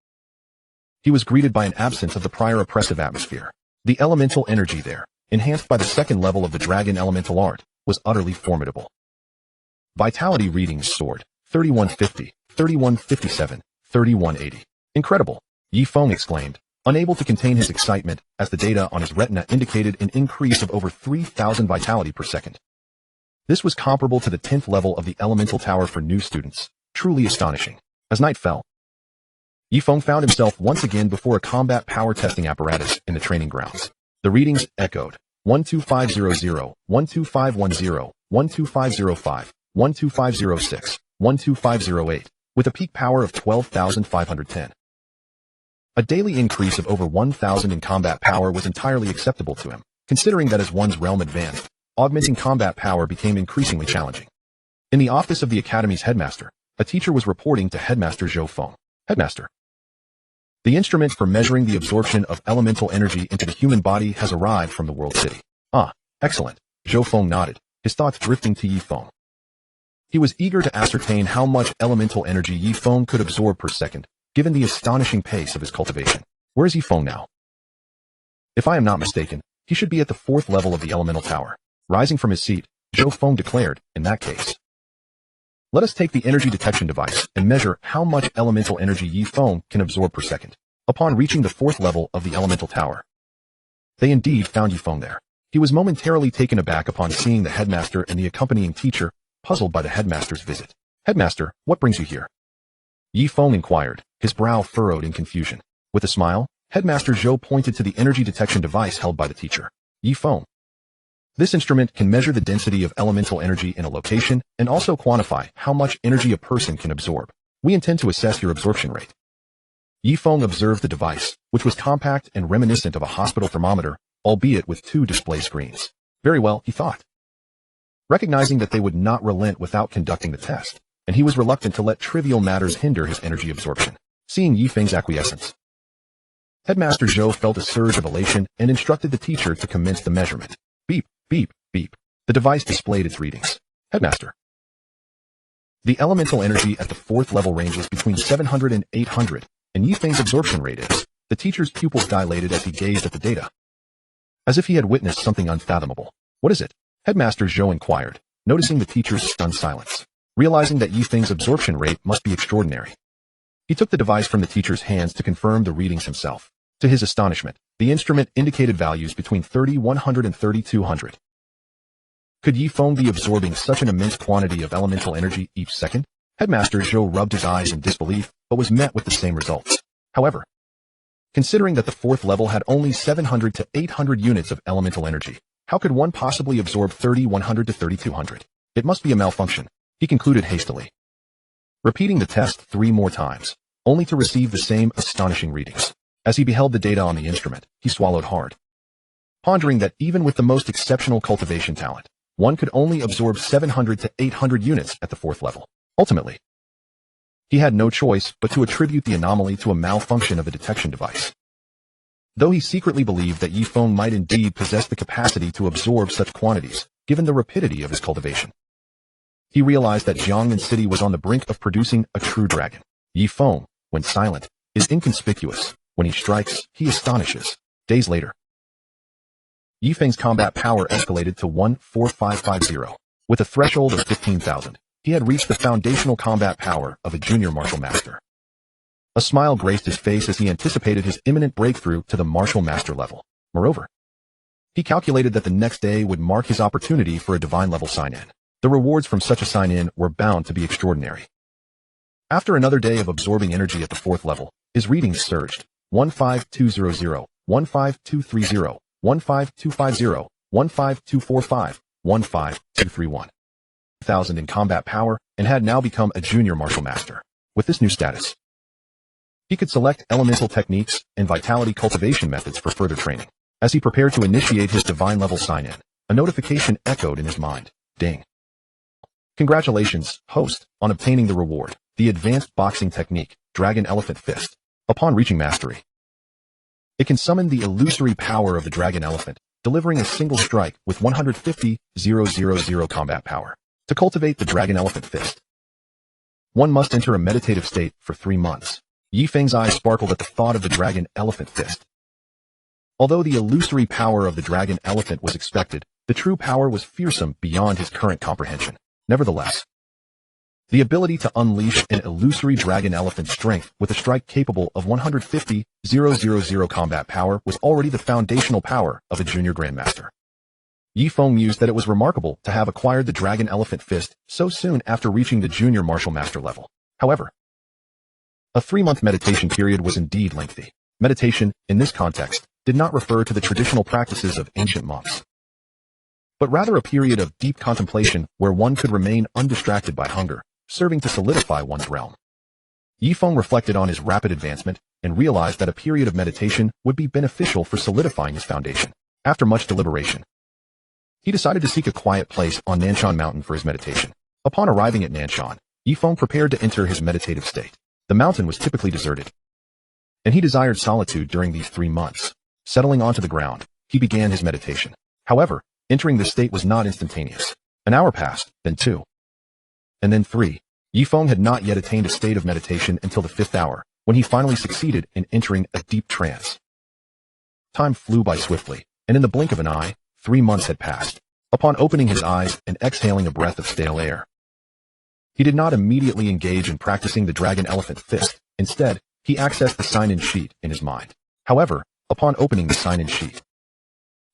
he was greeted by an absence of the prior oppressive atmosphere. The elemental energy there, enhanced by the 2nd level of the dragon elemental art, was utterly formidable. Vitality readings soared, 3150, 3157, 3180. Incredible, Ye Feng exclaimed, unable to contain his excitement as the data on his retina indicated an increase of over 3,000 vitality per second. This was comparable to the 10th level of the elemental tower for new students, truly astonishing. As night fell, Ye Feng found himself once again before a combat power testing apparatus in the training grounds. The readings echoed, 12500, 12510, 12505, 12506, 12508. with a peak power of 12,510. A daily increase of over 1,000 in combat power was entirely acceptable to him, considering that as one's realm advanced, augmenting combat power became increasingly challenging. In the office of the Academy's headmaster, a teacher was reporting to Headmaster Ye Feng. Headmaster, the instrument for measuring the absorption of elemental energy into the human body has arrived from the World City. Ah, excellent. Ye Feng nodded, his thoughts drifting to Ye Feng. He was eager to ascertain how much elemental energy Ye Feng could absorb per second, given the astonishing pace of his cultivation. Where is Ye Feng now? If I am not mistaken, he should be at the 4th level of the elemental tower. Rising from his seat, Ye Feng declared, in that case, let us take the energy detection device and measure how much elemental energy Ye Feng can absorb per second. Upon reaching the 4th level of the elemental tower, they indeed found Ye Feng there. He was momentarily taken aback upon seeing the headmaster and the accompanying teacher, puzzled by the headmaster's visit. Headmaster, what brings you here? Ye Feng inquired, his brow furrowed in confusion. With a smile, Headmaster Zhou pointed to the energy detection device held by the teacher. Ye Feng. This instrument can measure the density of elemental energy in a location and also quantify how much energy a person can absorb. We intend to assess your absorption rate. Ye Feng observed the device, which was compact and reminiscent of a hospital thermometer, albeit with 2 display screens. Very well, he thought. Recognizing that they would not relent without conducting the test, and he was reluctant to let trivial matters hinder his energy absorption. Seeing Ye Feng's acquiescence, Headmaster Zhou felt a surge of elation and instructed the teacher to commence the measurement. Beep, beep, beep. The device displayed its readings. Headmaster. The elemental energy at the 4th level ranges between 700 and 800, and Ye Feng's absorption rate is. The teacher's pupils dilated as he gazed at the data, as if he had witnessed something unfathomable. What is it? Headmaster Zhou inquired, noticing the teacher's stunned silence. Realizing that Ye Feng's absorption rate must be extraordinary, he took the device from the teacher's hands to confirm the readings himself. To his astonishment, the instrument indicated values between 3,100 and 3,200. Could Ye Feng be absorbing such an immense quantity of elemental energy each second? Headmaster Zhou rubbed his eyes in disbelief, but was met with the same results. However, considering that the 4th level had only 700 to 800 units of elemental energy, how could one possibly absorb 3,100 to 3,200? It must be a malfunction, he concluded hastily, repeating the test 3 more times, only to receive the same astonishing readings. As he beheld the data on the instrument, he swallowed hard, pondering that even with the most exceptional cultivation talent, one could only absorb 700 to 800 units at the 4th level. Ultimately, he had no choice but to attribute the anomaly to a malfunction of the detection device. Though he secretly believed that Ye Feng might indeed possess the capacity to absorb such quantities, given the rapidity of his cultivation, he realized that Jiangnan City was on the brink of producing a true dragon. Ye Feng, when silent, is inconspicuous. When he strikes, he astonishes. Days later, Ye Feng's combat power escalated to 14550. With a threshold of 15,000, he had reached the foundational combat power of a junior martial master. A smile graced his face as he anticipated his imminent breakthrough to the martial master level. Moreover, he calculated that the next day would mark his opportunity for a divine level sign-in. The rewards from such a sign-in were bound to be extraordinary. After another day of absorbing energy at the 4th level, his readings surged. 15200, 15230, 15250, 15245, 15231. 1,000 in combat power, and had now become a junior martial master. With this new status, he could select elemental techniques and vitality cultivation methods for further training. As he prepared to initiate his divine level sign-in, a notification echoed in his mind. Ding. Congratulations, host, on obtaining the reward, the advanced boxing technique, Dragon Elephant Fist. Upon reaching mastery, it can summon the illusory power of the dragon elephant, delivering a single strike with 150,000 combat power. To cultivate the Dragon Elephant Fist, one must enter a meditative state for 3 months. Ye Feng's eyes sparkled at the thought of the Dragon Elephant Fist. Although the illusory power of the Dragon Elephant was expected, the true power was fearsome beyond his current comprehension. Nevertheless, the ability to unleash an illusory Dragon Elephant strength with a strike capable of 150,000 combat power was already the foundational power of a junior grandmaster. Ye Feng mused that it was remarkable to have acquired the Dragon Elephant Fist so soon after reaching the junior martial master level. However, a 3-month meditation period was indeed lengthy. Meditation, in this context, did not refer to the traditional practices of ancient monks, but rather a period of deep contemplation where one could remain undistracted by hunger, serving to solidify one's realm. Ye Feng reflected on his rapid advancement and realized that a period of meditation would be beneficial for solidifying his foundation. After much deliberation, he decided to seek a quiet place on Nanshan Mountain for his meditation. Upon arriving at Nanshan, Ye Feng prepared to enter his meditative state. The mountain was typically deserted, and he desired solitude during these 3 months. Settling onto the ground, he began his meditation. However, entering this state was not instantaneous. An hour passed, then 2, and then 3. Ye Feng had not yet attained a state of meditation until the 5th hour, when he finally succeeded in entering a deep trance. Time flew by swiftly, and in the blink of an eye, 3 months had passed. Upon opening his eyes and exhaling a breath of stale air, he did not immediately engage in practicing the dragon elephant fist. Instead, he accessed the sign-in sheet in his mind. However, upon opening the sign-in sheet,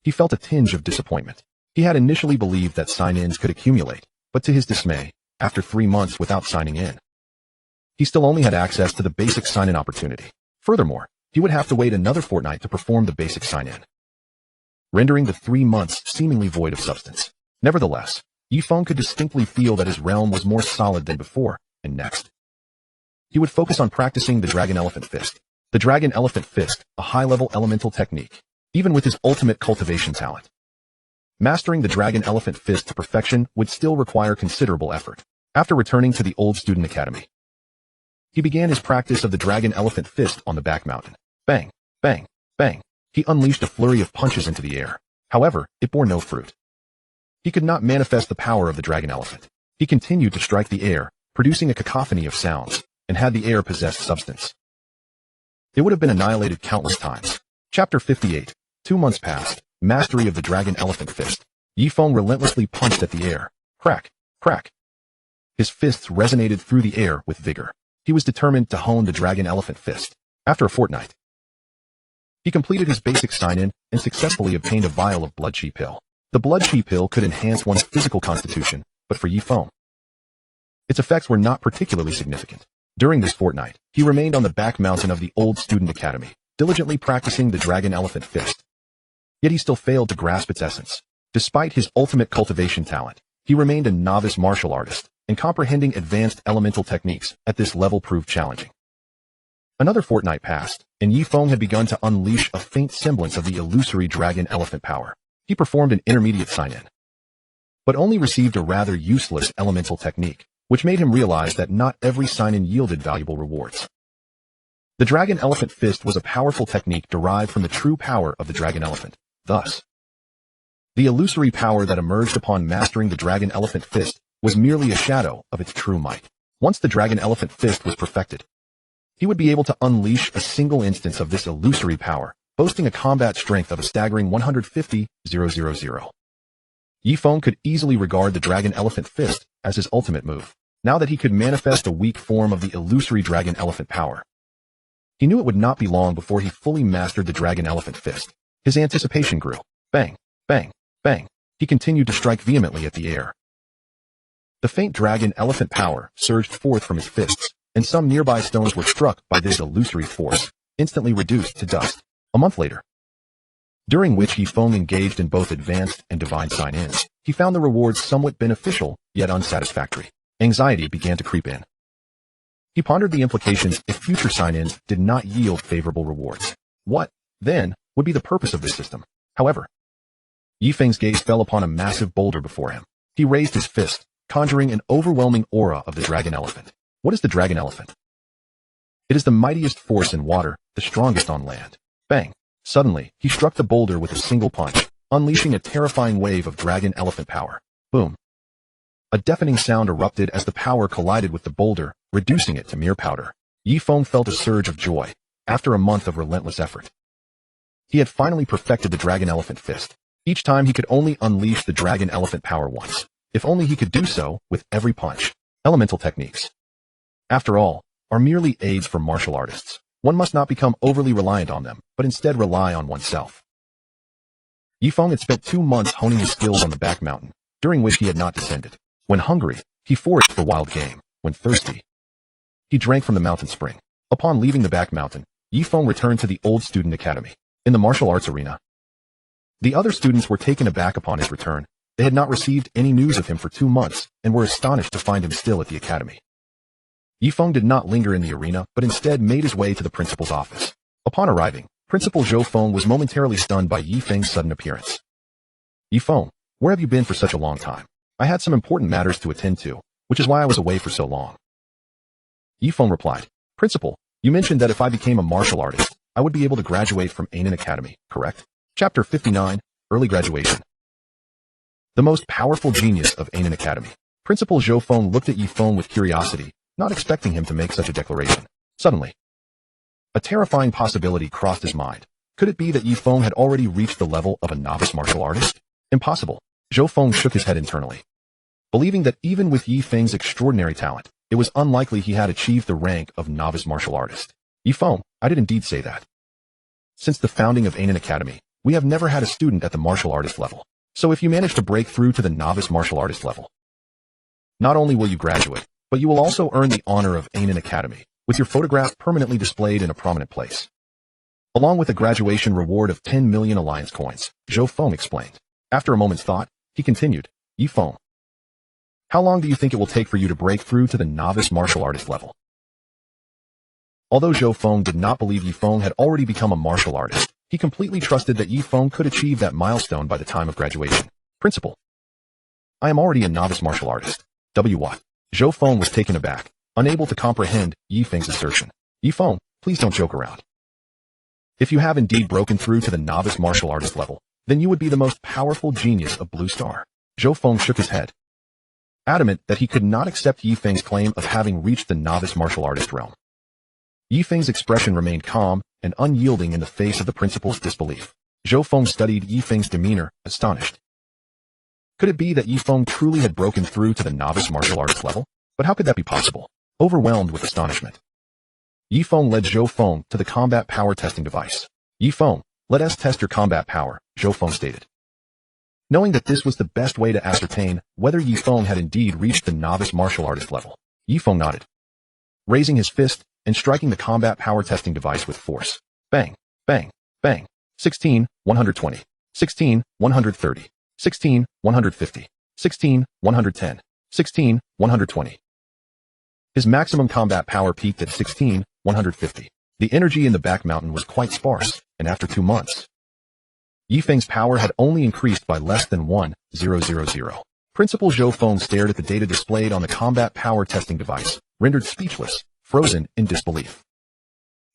he felt a tinge of disappointment. He had initially believed that sign-ins could accumulate, but to his dismay, after 3 months without signing in, he still only had access to the basic sign-in opportunity. Furthermore, he would have to wait another fortnight to perform the basic sign-in, rendering the 3 months seemingly void of substance. Nevertheless, Ye Feng could distinctly feel that his realm was more solid than before, and next, he would focus on practicing the Dragon Elephant Fist. The Dragon Elephant Fist, a high-level elemental technique, even with his ultimate cultivation talent. Mastering the Dragon Elephant Fist to perfection would still require considerable effort. After returning to the old student academy, he began his practice of the Dragon Elephant Fist on the back mountain. Bang, bang, bang. He unleashed a flurry of punches into the air. However, it bore no fruit. He could not manifest the power of the dragon elephant. He continued to strike the air, producing a cacophony of sounds, and had the air possessed substance, it would have been annihilated countless times. Chapter 58. 2 months passed. Mastery of the Dragon Elephant Fist. Ye Feng relentlessly punched at the air. Crack, crack. His fists resonated through the air with vigor. He was determined to hone the Dragon Elephant Fist. After a fortnight, he completed his basic sign-in and successfully obtained a vial of blood chi pill. The blood chi pill could enhance one's physical constitution, but for Ye Feng, its effects were not particularly significant. During this fortnight, he remained on the back mountain of the old student academy, diligently practicing the Dragon Elephant Fist. Yet he still failed to grasp its essence. Despite his ultimate cultivation talent, he remained a novice martial artist, and comprehending advanced elemental techniques at this level proved challenging. Another fortnight passed, and Ye Feng had begun to unleash a faint semblance of the illusory dragon elephant power. He performed an intermediate sign-in, but only received a rather useless elemental technique, which made him realize that not every sign-in yielded valuable rewards. The Dragon Elephant Fist was a powerful technique derived from the true power of the dragon elephant. Thus, the illusory power that emerged upon mastering the Dragon Elephant Fist was merely a shadow of its true might. Once the Dragon Elephant Fist was perfected, he would be able to unleash a single instance of this illusory power, boasting a combat strength of a staggering 150,000. Ye Feng could easily regard the Dragon Elephant Fist as his ultimate move. Now that he could manifest a weak form of the illusory dragon elephant power, he knew it would not be long before he fully mastered the Dragon Elephant Fist. His anticipation grew. Bang, bang, bang. He continued to strike vehemently at the air. The faint dragon elephant power surged forth from his fists, and some nearby stones were struck by this illusory force, instantly reduced to dust. A month later, during which Ye Feng engaged in both advanced and divine sign-ins, he found the rewards somewhat beneficial, yet unsatisfactory. Anxiety began to creep in. He pondered the implications if future sign-ins did not yield favorable rewards. What, then, would be the purpose of this system? However, Ye Feng's gaze fell upon a massive boulder before him. He raised his fist, conjuring an overwhelming aura of the dragon elephant. What is the dragon elephant? It is the mightiest force in water, the strongest on land. Bang! Suddenly, he struck the boulder with a single punch, unleashing a terrifying wave of dragon elephant power. Boom! A deafening sound erupted as the power collided with the boulder, reducing it to mere powder. Ye Feng felt a surge of joy. After a month of relentless effort, he had finally perfected the Dragon Elephant Fist. Each time he could only unleash the Dragon Elephant power once. If only he could do so with every punch. Elemental techniques, after all, are merely aids for martial artists. One must not become overly reliant on them, but instead rely on oneself. Ye Feng had spent 2 months honing his skills on the back mountain, during which he had not descended. When hungry, he foraged for wild game. When thirsty, he drank from the mountain spring. Upon leaving the back mountain, Ye Feng returned to the old student academy. In the martial arts arena, the other students were taken aback upon his return. They had not received any news of him for 2 months, and were astonished to find him still at the academy. Ye Feng did not linger in the arena, but instead made his way to the principal's office. Upon arriving, Principal Zhou Feng was momentarily stunned by Ye Feng's sudden appearance. Ye Feng, where have you been for such a long time? I had some important matters to attend to, which is why I was away for so long. Ye Feng replied, Principal, you mentioned that if I became a martial artist, I would be able to graduate from Annan Academy, correct? Chapter 59, Early Graduation. The most powerful genius of Annan Academy. Principal Zhou Feng looked at Ye Feng with curiosity, not expecting him to make such a declaration. Suddenly, a terrifying possibility crossed his mind. Could it be that Ye Feng had already reached the level of a novice martial artist? Impossible. Zhou Feng shook his head internally, believing that even with Ye Feng's extraordinary talent, it was unlikely he had achieved the rank of novice martial artist. Ye Feng, I did indeed say that. Since the founding of Annan Academy, we have never had a student at the martial artist level. So if you manage to break through to the novice martial artist level, not only will you graduate, but you will also earn the honor of Annan Academy, with your photograph permanently displayed in a prominent place, along with a graduation reward of 10 million alliance coins, Zhou Feng explained. After a moment's thought, he continued, Ye Feng, how long do you think it will take for you to break through to the novice martial artist level? Although Zhou Feng did not believe Ye Feng had already become a martial artist, he completely trusted that Ye Feng could achieve that milestone by the time of graduation. Principal, I am already a novice martial artist. What? Zhou Feng was taken aback, unable to comprehend Ye Feng's assertion. Ye Feng, please don't joke around. If you have indeed broken through to the novice martial artist level, then you would be the most powerful genius of Blue Star. Zhou Feng shook his head, adamant that he could not accept Ye Feng's claim of having reached the novice martial artist realm. Ye Feng's expression remained calm and unyielding in the face of the principal's disbelief. Zhou Feng studied Ye Feng's demeanor, astonished. Could it be that Ye Feng truly had broken through to the novice martial artist level? But how could that be possible? Overwhelmed with astonishment, Ye Feng led Zhou Feng to the combat power testing device. Ye Feng, let us test your combat power, Zhou Feng stated. Knowing that this was the best way to ascertain whether Ye Feng had indeed reached the novice martial artist level, Ye Feng nodded, raising his fist and striking the combat power testing device with force. Bang, bang, bang. 16, 120. 16, 130. 16, 150. 16, 110. 16, 120. His maximum combat power peaked at 16, 150. The energy in the back mountain was quite sparse, and after 2 months, Ye Feng's power had only increased by less than 1,000. Principal Zhou Feng stared at the data displayed on the combat power testing device, rendered speechless, frozen in disbelief.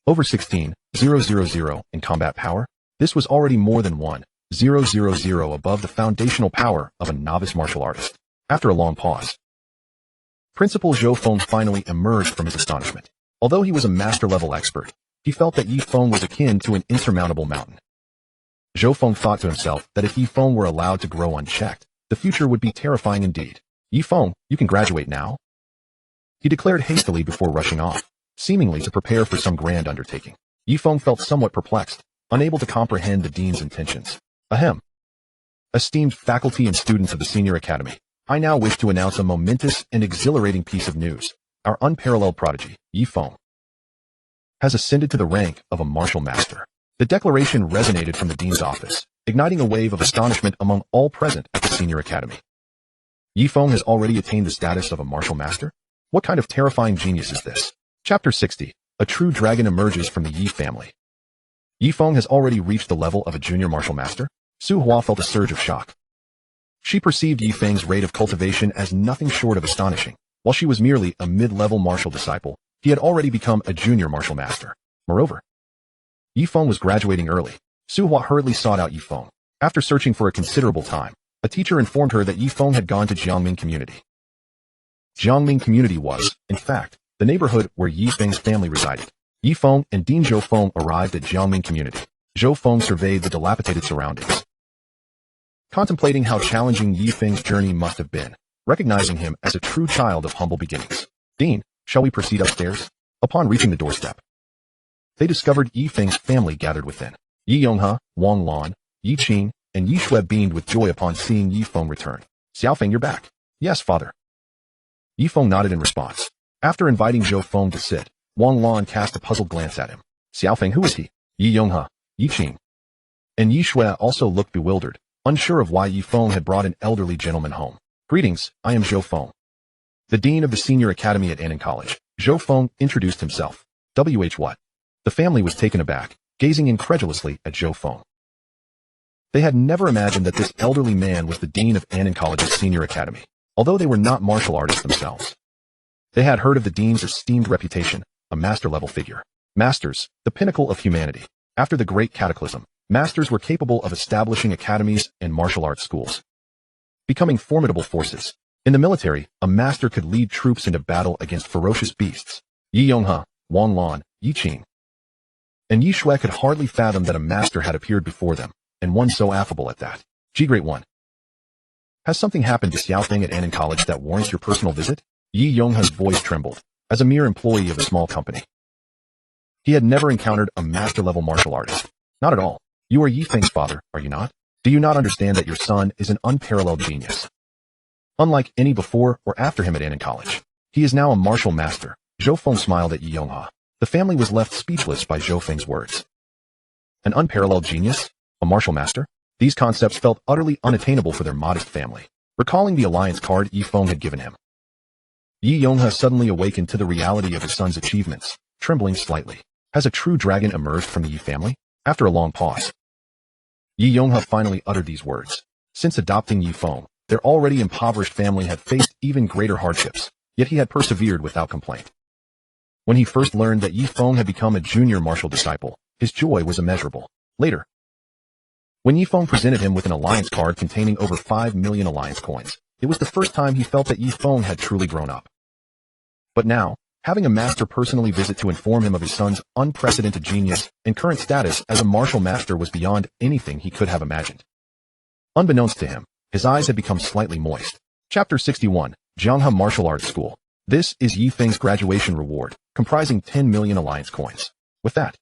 Over 16,000 in combat power? This was already more than 1,000 above the foundational power of a novice martial artist. After a long pause, Principal Zhou Feng finally emerged from his astonishment. Although he was a master-level expert, he felt that Ye Feng was akin to an insurmountable mountain. Zhou Feng thought to himself that if Ye Feng were allowed to grow unchecked, the future would be terrifying indeed. Ye Feng, you can graduate now, he declared hastily before rushing off, seemingly to prepare for some grand undertaking. Ye Feng felt somewhat perplexed, unable to comprehend the dean's intentions. Ahem. Esteemed faculty and students of the Senior Academy, I now wish to announce a momentous and exhilarating piece of news. Our unparalleled prodigy, Ye Feng, has ascended to the rank of a martial master. The declaration resonated from the dean's office, igniting a wave of astonishment among all present at the Senior Academy. Ye Feng has already attained the status of a martial master? What kind of terrifying genius is this? Chapter 60. A true dragon emerges from the Ye family. Ye Feng has already reached the level of a junior martial master? Su Hua felt a surge of shock. She perceived Ye Feng's rate of cultivation as nothing short of astonishing. While she was merely a mid-level martial disciple, he had already become a junior martial master. Moreover, Ye Feng was graduating early. Su Hua hurriedly sought out Ye Feng. After searching for a considerable time, a teacher informed her that Ye Feng had gone to Jiangming Community. Jiangming Community was, in fact, the neighborhood where Ye Feng's family resided. Ye Feng and Dean Zhou Feng arrived at Jiangming Community. Zhou Feng surveyed the dilapidated surroundings, contemplating how challenging Ye Feng's journey must have been, recognizing him as a true child of humble beginnings. Dean, shall we proceed upstairs? Upon reaching the doorstep, they discovered Ye Feng's family gathered within. Yi Yonghe, Wang Lan, Yi Qing, and Yi Shui beamed with joy upon seeing Ye Feng return. Xiaofeng, you're back. Yes, father. Ye Feng nodded in response. After inviting Zhou Feng to sit, Wang Lan cast a puzzled glance at him. Xiaofeng, who is he? Yi Yonghe, Yi Qing, and Yi Shui also looked bewildered, unsure of why Ye Feng had brought an elderly gentleman home. Greetings, I am Zhou Feng, the dean of the Senior Academy at Annan College. Ye Feng introduced himself. What? The family was taken aback, gazing incredulously at Ye Feng. They had never imagined that this elderly man was the dean of Annan College's senior academy, although they were not martial artists themselves. They had heard of the dean's esteemed reputation, a master-level figure. Masters, the pinnacle of humanity. After the Great Cataclysm, masters were capable of establishing academies and martial arts schools, becoming formidable forces. In the military, a master could lead troops into battle against ferocious beasts. Ye Yonghe, Wang Lan, Yi Qing, and Yi Shui could hardly fathom that a master had appeared before them, and one so affable at that. G Great One. Has something happened to Xiao Feng at Annan College that warrants your personal visit? Ye Yonghe's voice trembled. As a mere employee of a small company, he had never encountered a master-level martial artist. Not at all. You are Ye Feng's father, are you not? Do you not understand that your son is an unparalleled genius? Unlike any before or after him at Annan College, he is now a martial master. Ye Feng smiled at Ye Yonghe. The family was left speechless by Ye Feng's words. An unparalleled genius? A martial master? These concepts felt utterly unattainable for their modest family. Recalling the alliance card Ye Feng had given him, Ye Yonghe suddenly awakened to the reality of his son's achievements, trembling slightly. Has a true dragon emerged from the Ye family? After a long pause, Ye Yonghe finally uttered these words. Since adopting Ye Feng, their already impoverished family had faced even greater hardships, yet he had persevered without complaint. When he first learned that Ye Feng had become a junior martial disciple, his joy was immeasurable. Later, when Ye Feng presented him with an alliance card containing over 5 million alliance coins, it was the first time he felt that Ye Feng had truly grown up. But now, having a master personally visit to inform him of his son's unprecedented genius and current status as a martial master was beyond anything he could have imagined. Unbeknownst to him, his eyes had become slightly moist. Chapter 61, Jianghe Martial Arts School. This is Ye Feng's graduation reward, comprising 10 million alliance coins. With that,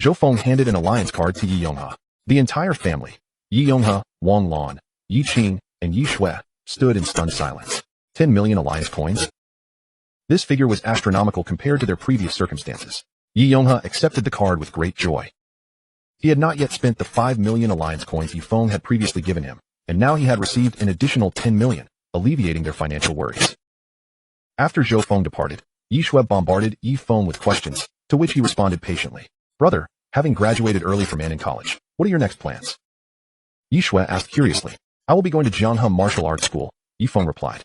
Ye Feng handed an alliance card to Ye Yonghe. The entire family, Ye Yonghe, Wang Lan, Yi Qing, and Yi Shui, stood in stunned silence. 10 million alliance coins? This figure was astronomical compared to their previous circumstances. Ye Yonghe accepted the card with great joy. He had not yet spent the 5 million alliance coins Ye Feng had previously given him, and now he had received an additional 10 million, alleviating their financial worries. After Ye Feng departed, Yi Shui bombarded Ye Feng with questions, to which he responded patiently. Brother, having graduated early from Annan College, what are your next plans? Yi Shui asked curiously. I will be going to Jianghe Martial Arts School, Ye Feng replied.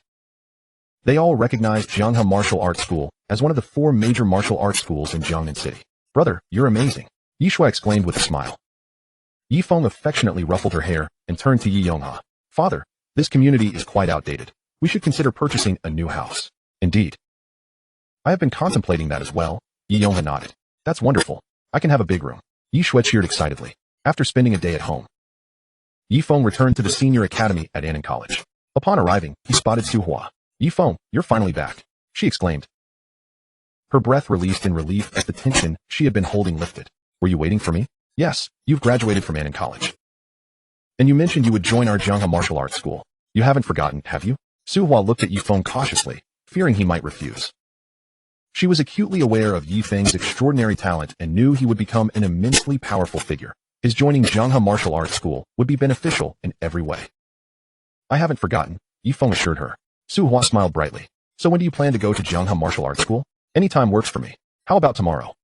They all recognized Jianghe Martial Arts School as one of the 4 major martial arts schools in Jiangnan City. Brother, you're amazing, Yi Shui exclaimed with a smile. Ye Feng affectionately ruffled her hair and turned to Ye Yonghe. Father, this community is quite outdated. We should consider purchasing a new house. Indeed. I have been contemplating that as well, Ye Yonghe nodded. That's wonderful. I can have a big room. Yi Shui cheered excitedly. After spending a day at home, Ye Feng returned to the senior academy at Annan College. Upon arriving, he spotted Su Hua. Ye Feng, you're finally back, she exclaimed. Her breath released in relief as the tension she had been holding lifted. Were you waiting for me? Yes, you've graduated from Annan College. And you mentioned you would join our Jianghe Martial Arts School. You haven't forgotten, have you? Su Hua looked at Ye Feng cautiously, fearing he might refuse. She was acutely aware of Ye Feng's extraordinary talent and knew he would become an immensely powerful figure. His joining Jianghe Martial Arts School would be beneficial in every way. I haven't forgotten, Ye Feng assured her. Su Hua smiled brightly. So when do you plan to go to Jianghe Martial Arts School? Any time works for me. How about tomorrow?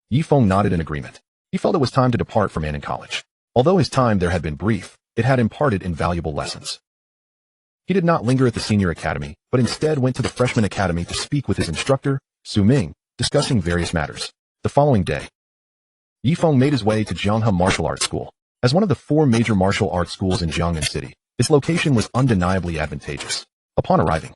Ye Feng nodded in agreement. He felt it was time to depart from Annan College. Although his time there had been brief, it had imparted invaluable lessons. He did not linger at the senior academy, but instead went to the freshman academy to speak with his instructor, Su Ming, discussing various matters. The following day, Ye Feng made his way to Jianghe Martial Arts School. As one of the 4 major martial arts schools in Jiangnan City, its location was undeniably advantageous. Upon arriving,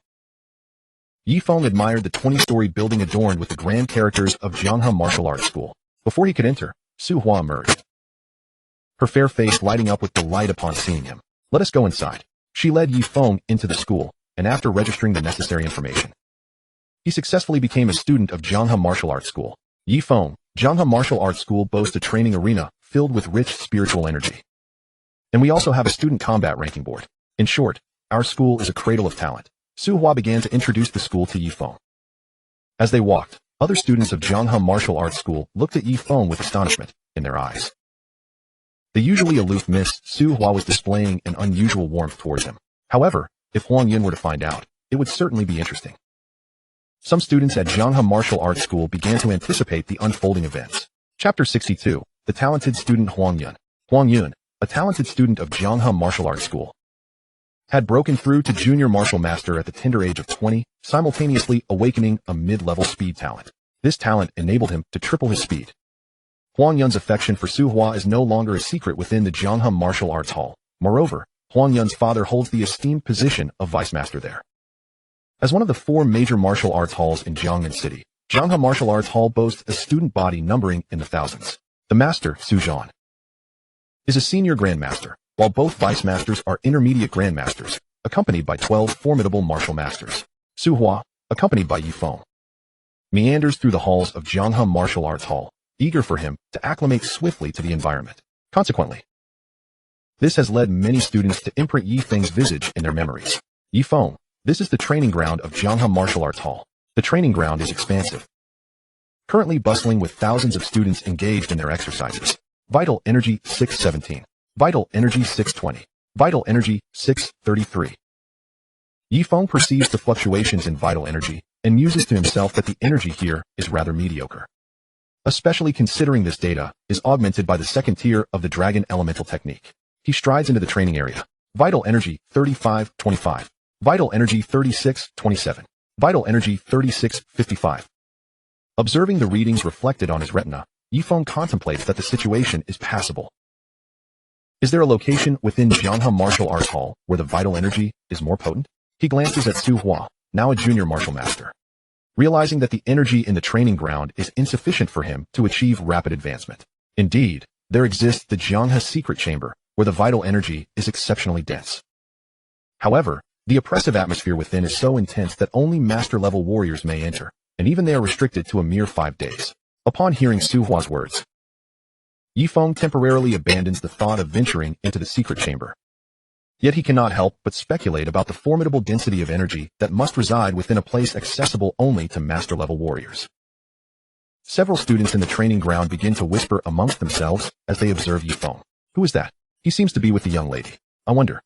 Ye Feng admired the 20-story building adorned with the grand characters of Jianghe Martial Arts School. Before he could enter, Su Hua emerged, her fair face lighting up with delight upon seeing him. Let us go inside. She led Ye Feng into the school, and after registering the necessary information, he successfully became a student of Jianghe Martial Arts School. Ye Feng, Jianghe Martial Arts School boasts a training arena filled with rich spiritual energy. And we also have a student combat ranking board. In short, our school is a cradle of talent. Su Hua began to introduce the school to Ye Feng. As they walked, other students of Jianghe Martial Arts School looked at Ye Feng with astonishment in their eyes. The usually aloof Miss Su Hua was displaying an unusual warmth towards him. However, if Huang Yun were to find out, it would certainly be interesting. Some students at Jianghe Martial Arts School began to anticipate the unfolding events. Chapter 62. The talented student Huang Yun. Huang Yun, a talented student of Jianghe Martial Arts School, had broken through to junior martial master at the tender age of 20, simultaneously awakening a mid-level speed talent. This talent enabled him to triple his speed. Huang Yun's affection for Su Hua is no longer a secret within the Jianghe Martial Arts Hall. Moreover, Huang Yun's father holds the esteemed position of vice master there. As one of the 4 major martial arts halls in Jiangnan City, Jianghe Martial Arts Hall boasts a student body numbering in the thousands. The master, Su Zhan, is a senior grandmaster, while both vice masters are intermediate grandmasters, accompanied by 12 formidable martial masters. Su Hua, accompanied by Ye Feng, meanders through the halls of Jianghe Martial Arts Hall, eager for him to acclimate swiftly to the environment. Consequently, this has led many students to imprint Ye Feng's visage in their memories. Ye Feng, this is the training ground of Jianghe Martial Arts Hall. The training ground is expansive, currently bustling with thousands of students engaged in their exercises. Vital energy 617. Vital energy 620. Vital energy 633. Ye Feng perceives the fluctuations in vital energy and muses to himself that the energy here is rather mediocre. Especially considering this data is augmented by the second tier of the Dragon Elemental Technique. He strides into the training area. Vital energy 3525. Vital energy 3627. Vital energy 3655. Observing the readings reflected on his retina, Ye Feng contemplates that the situation is passable. Is there a location within Jianghe Martial Arts Hall where the vital energy is more potent? He glances at Su Hua, now a junior martial master, realizing that the energy in the training ground is insufficient for him to achieve rapid advancement. Indeed, there exists the Jianghe secret chamber, where the vital energy is exceptionally dense. However, the oppressive atmosphere within is so intense that only master-level warriors may enter, and even they are restricted to a mere 5 days. Upon hearing Su Hua's words, Ye Feng temporarily abandons the thought of venturing into the secret chamber. Yet he cannot help but speculate about the formidable density of energy that must reside within a place accessible only to master-level warriors. Several students in the training ground begin to whisper amongst themselves as they observe Ye Feng. Who is that? He seems to be with the young lady. I wonder,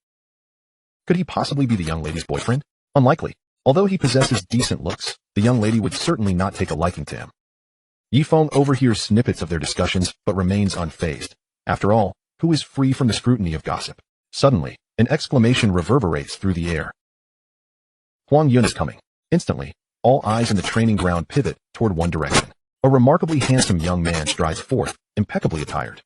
could he possibly be the young lady's boyfriend? Unlikely. Although he possesses decent looks, the young lady would certainly not take a liking to him. Ye Feng overhears snippets of their discussions but remains unfazed. After all, who is free from the scrutiny of gossip? Suddenly, an exclamation reverberates through the air. Huang Yun is coming. Instantly, all eyes in the training ground pivot toward one direction. A remarkably handsome young man strides forth, impeccably attired,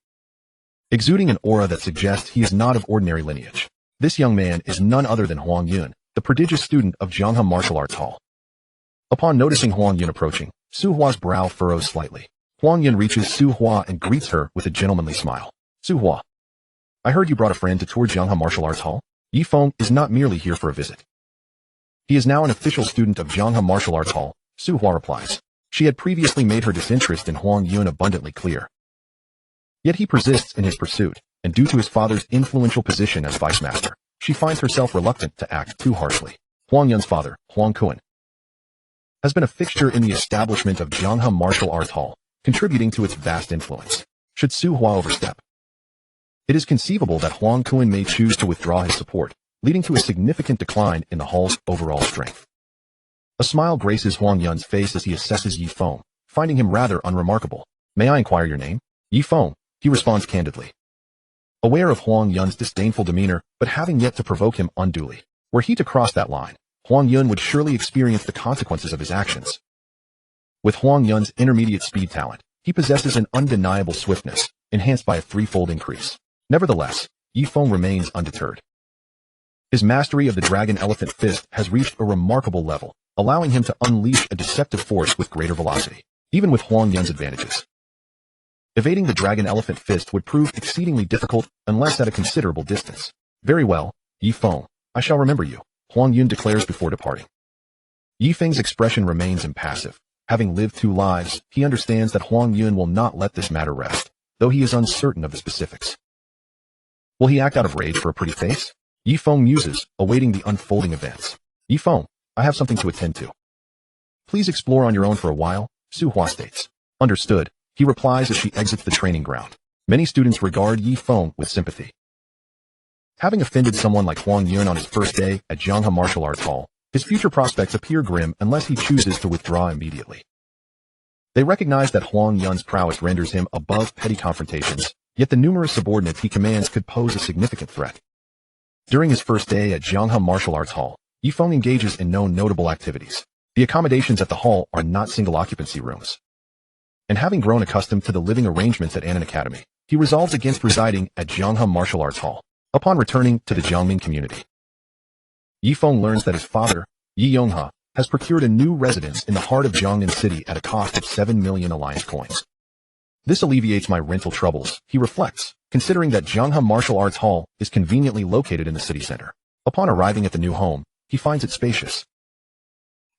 exuding an aura that suggests he is not of ordinary lineage. This young man is none other than Huang Yun, the prodigious student of Jianghe Martial Arts Hall. Upon noticing Huang Yun approaching, Su Hua's brow furrows slightly. Huang Yun reaches Su Hua and greets her with a gentlemanly smile. Su Hua, I heard you brought a friend to tour Jianghe Martial Arts Hall. Ye Feng is not merely here for a visit. He is now an official student of Jianghe Martial Arts Hall, Su Hua replies. She had previously made her disinterest in Huang Yun abundantly clear. Yet he persists in his pursuit, and due to his father's influential position as vice master, she finds herself reluctant to act too harshly. Huang Yun's father, Huang Kun, has been a fixture in the establishment of Jianghe Martial Arts Hall, contributing to its vast influence. Should Su Hua overstep, it is conceivable that Huang Kun may choose to withdraw his support, leading to a significant decline in the hall's overall strength. A smile graces Huang Yun's face as he assesses Ye Feng, finding him rather unremarkable. May I inquire your name? Ye Feng, he responds candidly, aware of Huang Yun's disdainful demeanor, but having yet to provoke him unduly. Were he to cross that line, Huang Yun would surely experience the consequences of his actions. With Huang Yun's intermediate speed talent, he possesses an undeniable swiftness, enhanced by a 3-fold increase. Nevertheless, Ye Feng remains undeterred. His mastery of the Dragon Elephant Fist has reached a remarkable level, allowing him to unleash a deceptive force with greater velocity, even with Huang Yun's advantages. Evading the Dragon Elephant Fist would prove exceedingly difficult unless at a considerable distance. Very well, Ye Feng, I shall remember you, Huang Yun declares before departing. Ye Feng's expression remains impassive. Having lived 2 lives, he understands that Huang Yun will not let this matter rest, though he is uncertain of the specifics. Will he act out of rage for a pretty face? Ye Feng muses, awaiting the unfolding events. Ye Feng, I have something to attend to. Please explore on your own for a while, Su Hua states. Understood, he replies as she exits the training ground. Many students regard Ye Feng with sympathy. Having offended someone like Huang Yun on his first day at Jianghe Martial Arts Hall, His future prospects appear grim unless he chooses to withdraw immediately. They recognize that Huang Yun's prowess renders him above petty confrontations, yet the numerous subordinates he commands could pose a significant threat. During his first day at Jianghe Martial Arts Hall, Ye Feng engages in no notable activities. The accommodations at the hall are not single-occupancy rooms. And having grown accustomed to the living arrangements at Annan Academy, he resolves against residing at Jianghe Martial Arts Hall. Upon returning to the Jiangming community, Ye Feng learns that his father, Ye Yonghe, has procured a new residence in the heart of Jiangnan City at a cost of 7 million alliance coins. This alleviates my rental troubles, he reflects, considering that Jianghe Martial Arts Hall is conveniently located in the city center. Upon arriving at the new home, he finds it spacious,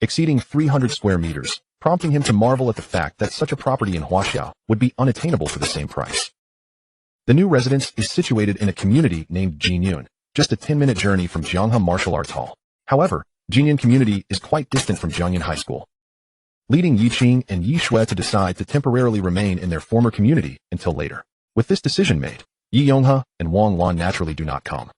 exceeding 300 square meters, prompting him to marvel at the fact that such a property in Huaxiao would be unattainable for the same price. The new residence is situated in a community named Jinyun, just a 10-minute journey from Jianghe Martial Arts Hall. However, Jinyun community is quite distant from Jiangyan High School, leading Yi Qing and Yi Shui to decide to temporarily remain in their former community until later. With this decision made, Ye Yonghe and Wang Lan naturally do not come,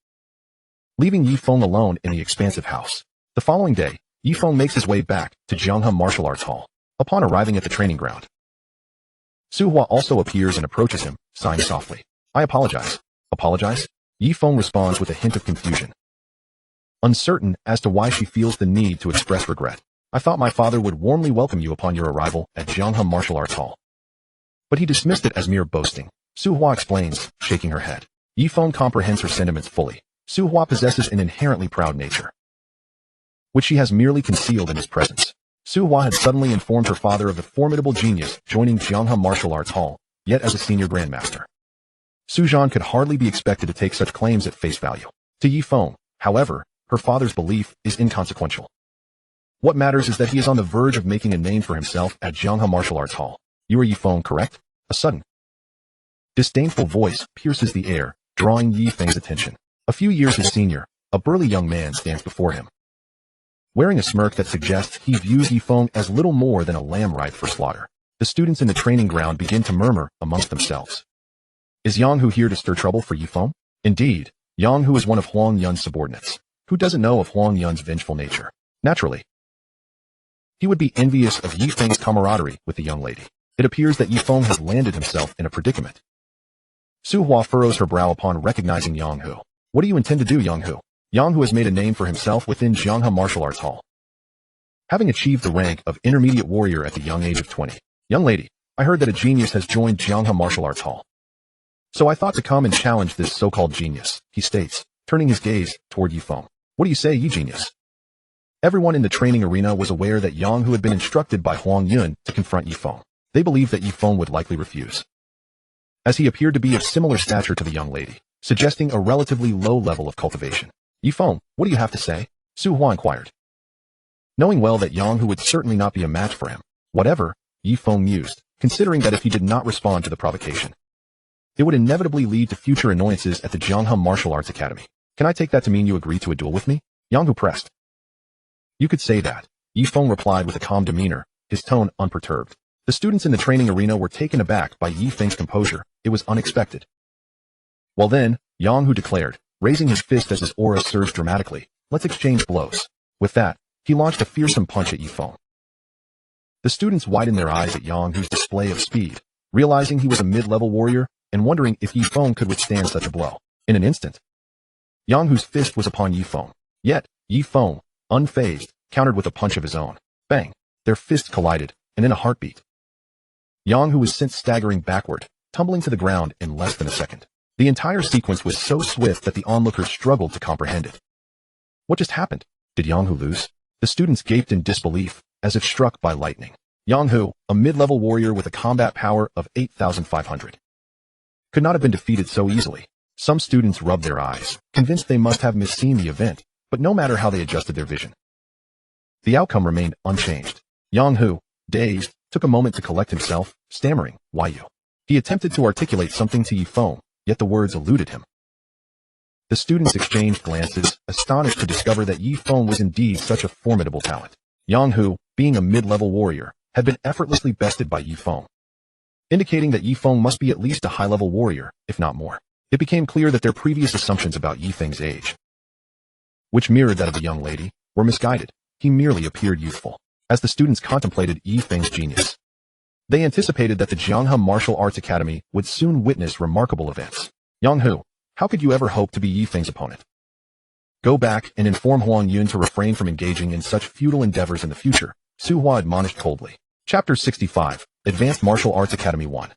leaving Ye Feng alone in the expansive house. The following day, Ye Feng makes his way back to Jianghe Martial Arts Hall. Upon arriving at the training ground, Su Hua also appears and approaches him, sighing softly. I apologize. Apologize? Ye Feng responds with a hint of confusion, uncertain as to why she feels the need to express regret. I thought my father would warmly welcome you upon your arrival at Jianghe Martial Arts Hall, but he dismissed it as mere boasting. Su Hua explains, shaking her head. Ye Feng comprehends her sentiments fully. Su Hua possesses an inherently proud nature, which she has merely concealed in his presence. Su Hua had suddenly informed her father of the formidable genius joining Jianghe Martial Arts Hall, yet as a senior grandmaster. Su Zhan could hardly be expected to take such claims at face value. To Ye Feng, however, her father's belief is inconsequential. What matters is that he is on the verge of making a name for himself at Jianghe Martial Arts Hall. You are Ye Feng, correct? A sudden, disdainful voice pierces the air, drawing Ye Feng's attention. A few years his senior, a burly young man stands before him, wearing a smirk that suggests he views Ye Feng as little more than a lamb ripe for slaughter. The students in the training ground begin to murmur amongst themselves. Is Yang Hu here to stir trouble for Ye Feng? Indeed, Yang Hu is one of Huang Yun's subordinates. Who doesn't know of Huang Yun's vengeful nature? Naturally, he would be envious of Ye Feng's camaraderie with the young lady. It appears that Ye Feng has landed himself in a predicament. Su Hua furrows her brow upon recognizing Yang Hu. What do you intend to do, Yang Hu? Yang Hu has made a name for himself within Jianghe Martial Arts Hall, having achieved the rank of intermediate warrior at the young age of 20. Young lady, I heard that a genius has joined Jianghe Martial Arts Hall, so I thought to come and challenge this so-called genius, he states, turning his gaze toward Ye Feng. What do you say, ye genius? Everyone in the training arena was aware that Yang Hu had been instructed by Huang Yun to confront Ye Feng. They believed that Ye Feng would likely refuse, as he appeared to be of similar stature to the young lady, suggesting a relatively low level of cultivation. Ye Feng, what do you have to say? Su Hua inquired, knowing well that Yang Hu would certainly not be a match for him. Whatever, Ye Feng mused, considering that if he did not respond to the provocation, it would inevitably lead to future annoyances at the Jianghe Martial Arts Academy. Can I take that to mean you agree to a duel with me? Yang Hu pressed. You could say that, Ye Feng replied with a calm demeanor, his tone unperturbed. The students in the training arena were taken aback by Ye Feng's composure. It was unexpected. Well then, Yang Hu declared, raising his fist as his aura surged dramatically, let's exchange blows. With that, he launched a fearsome punch at Ye Feng. The students widened their eyes at Yang Hu's display of speed, realizing he was a mid-level warrior, and wondering if Ye Feng could withstand such a blow. In an instant, Yang Hu's fist was upon Ye Feng. Yet, Ye Feng, unfazed, countered with a punch of his own. Bang! Their fists collided, and in a heartbeat, Yang Hu was sent staggering backward, tumbling to the ground in less than a second. The entire sequence was so swift that the onlookers struggled to comprehend it. What just happened? Did Yang Hu lose? The students gaped in disbelief, as if struck by lightning. Yang Hu, a mid-level warrior with a combat power of 8,500, could not have been defeated so easily. Some students rubbed their eyes, convinced they must have misseen the event, but no matter how they adjusted their vision, the outcome remained unchanged. Yang Hu, dazed, took a moment to collect himself, stammering, "Why you?" He attempted to articulate something to Ye Feng, yet the words eluded him. The students exchanged glances, astonished to discover that Ye Feng was indeed such a formidable talent. Yang Hu, being a mid-level warrior, had been effortlessly bested by Ye Feng, indicating that Ye Feng must be at least a high-level warrior, if not more. It became clear that their previous assumptions about Ye Feng's age, which mirrored that of the young lady, were misguided. he merely appeared youthful. As the students contemplated Ye Feng's genius, they anticipated that the Jianghe Martial Arts Academy would soon witness remarkable events. Yang Hu, how could you ever hope to be Ye Feng's opponent? Go back and inform Huang Yun to refrain from engaging in such futile endeavors in the future, Su Hua admonished coldly. Chapter 65, Advanced Martial Arts Academy 1.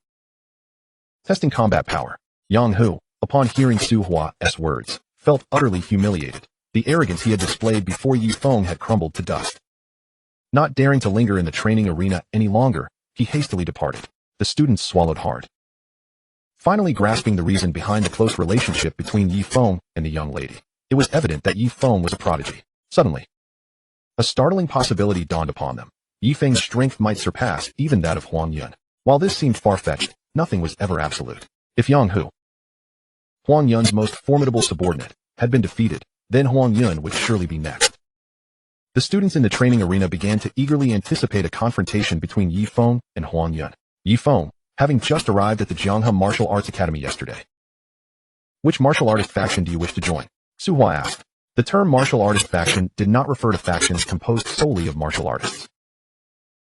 Testing combat power. Yang Hu, upon hearing Su Hua's words, felt utterly humiliated. The arrogance he had displayed before Ye Feng had crumbled to dust. Not daring to linger in the training arena any longer, he hastily departed. The students swallowed hard. Finally grasping the reason behind the close relationship between Ye Feng and the young lady, it was evident that Ye Feng was a prodigy. Suddenly, a startling possibility dawned upon them. Ye Feng's strength might surpass even that of Huang Yun. While this seemed far-fetched, nothing was ever absolute. If Yang Hu, Huang Yun's most formidable subordinate, had been defeated, then Huang Yun would surely be next. The students in the training arena began to eagerly anticipate a confrontation between Ye Feng and Huang Yun. Ye Feng, having just arrived at the Jianghe Martial Arts Academy yesterday. Which martial artist faction do you wish to join? Su Hua asked. The term martial artist faction did not refer to factions composed solely of martial artists.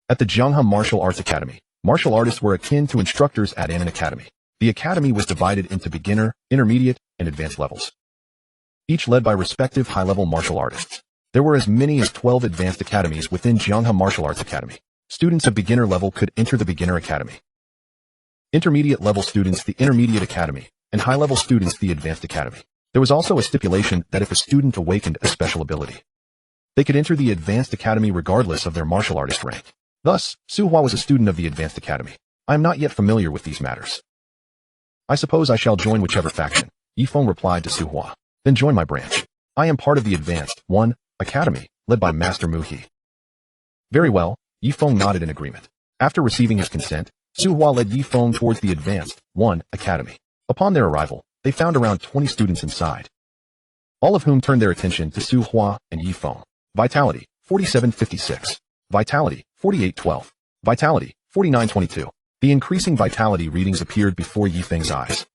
At the Jianghe Martial Arts Academy, martial artists were akin to instructors at Annan Academy. The academy was divided into beginner, intermediate, and advanced levels, each led by respective high-level martial artists. There were as many as 12 advanced academies within Jianghe Martial Arts Academy. Students of beginner level could enter the beginner academy, intermediate level students the intermediate academy, and high-level students the advanced academy. There was also a stipulation that if a student awakened a special ability, they could enter the advanced academy regardless of their martial artist rank. Thus, Su Hua was a student of the advanced academy. I am not yet familiar with these matters. I suppose I shall join whichever faction, Ye Feng replied to Su Hua. Then join my branch. I am part of the advanced 1 academy, led by Master Mu He. Very well, Ye Feng nodded in agreement. After receiving his consent, Su Hua led Ye Feng towards the advanced 1 academy. Upon their arrival, they found around 20 students inside, all of whom turned their attention to Su Hua and Ye Feng. Vitality, 4756. Vitality, 4812. Vitality, 4922. The increasing vitality readings appeared before Ye Feng's eyes.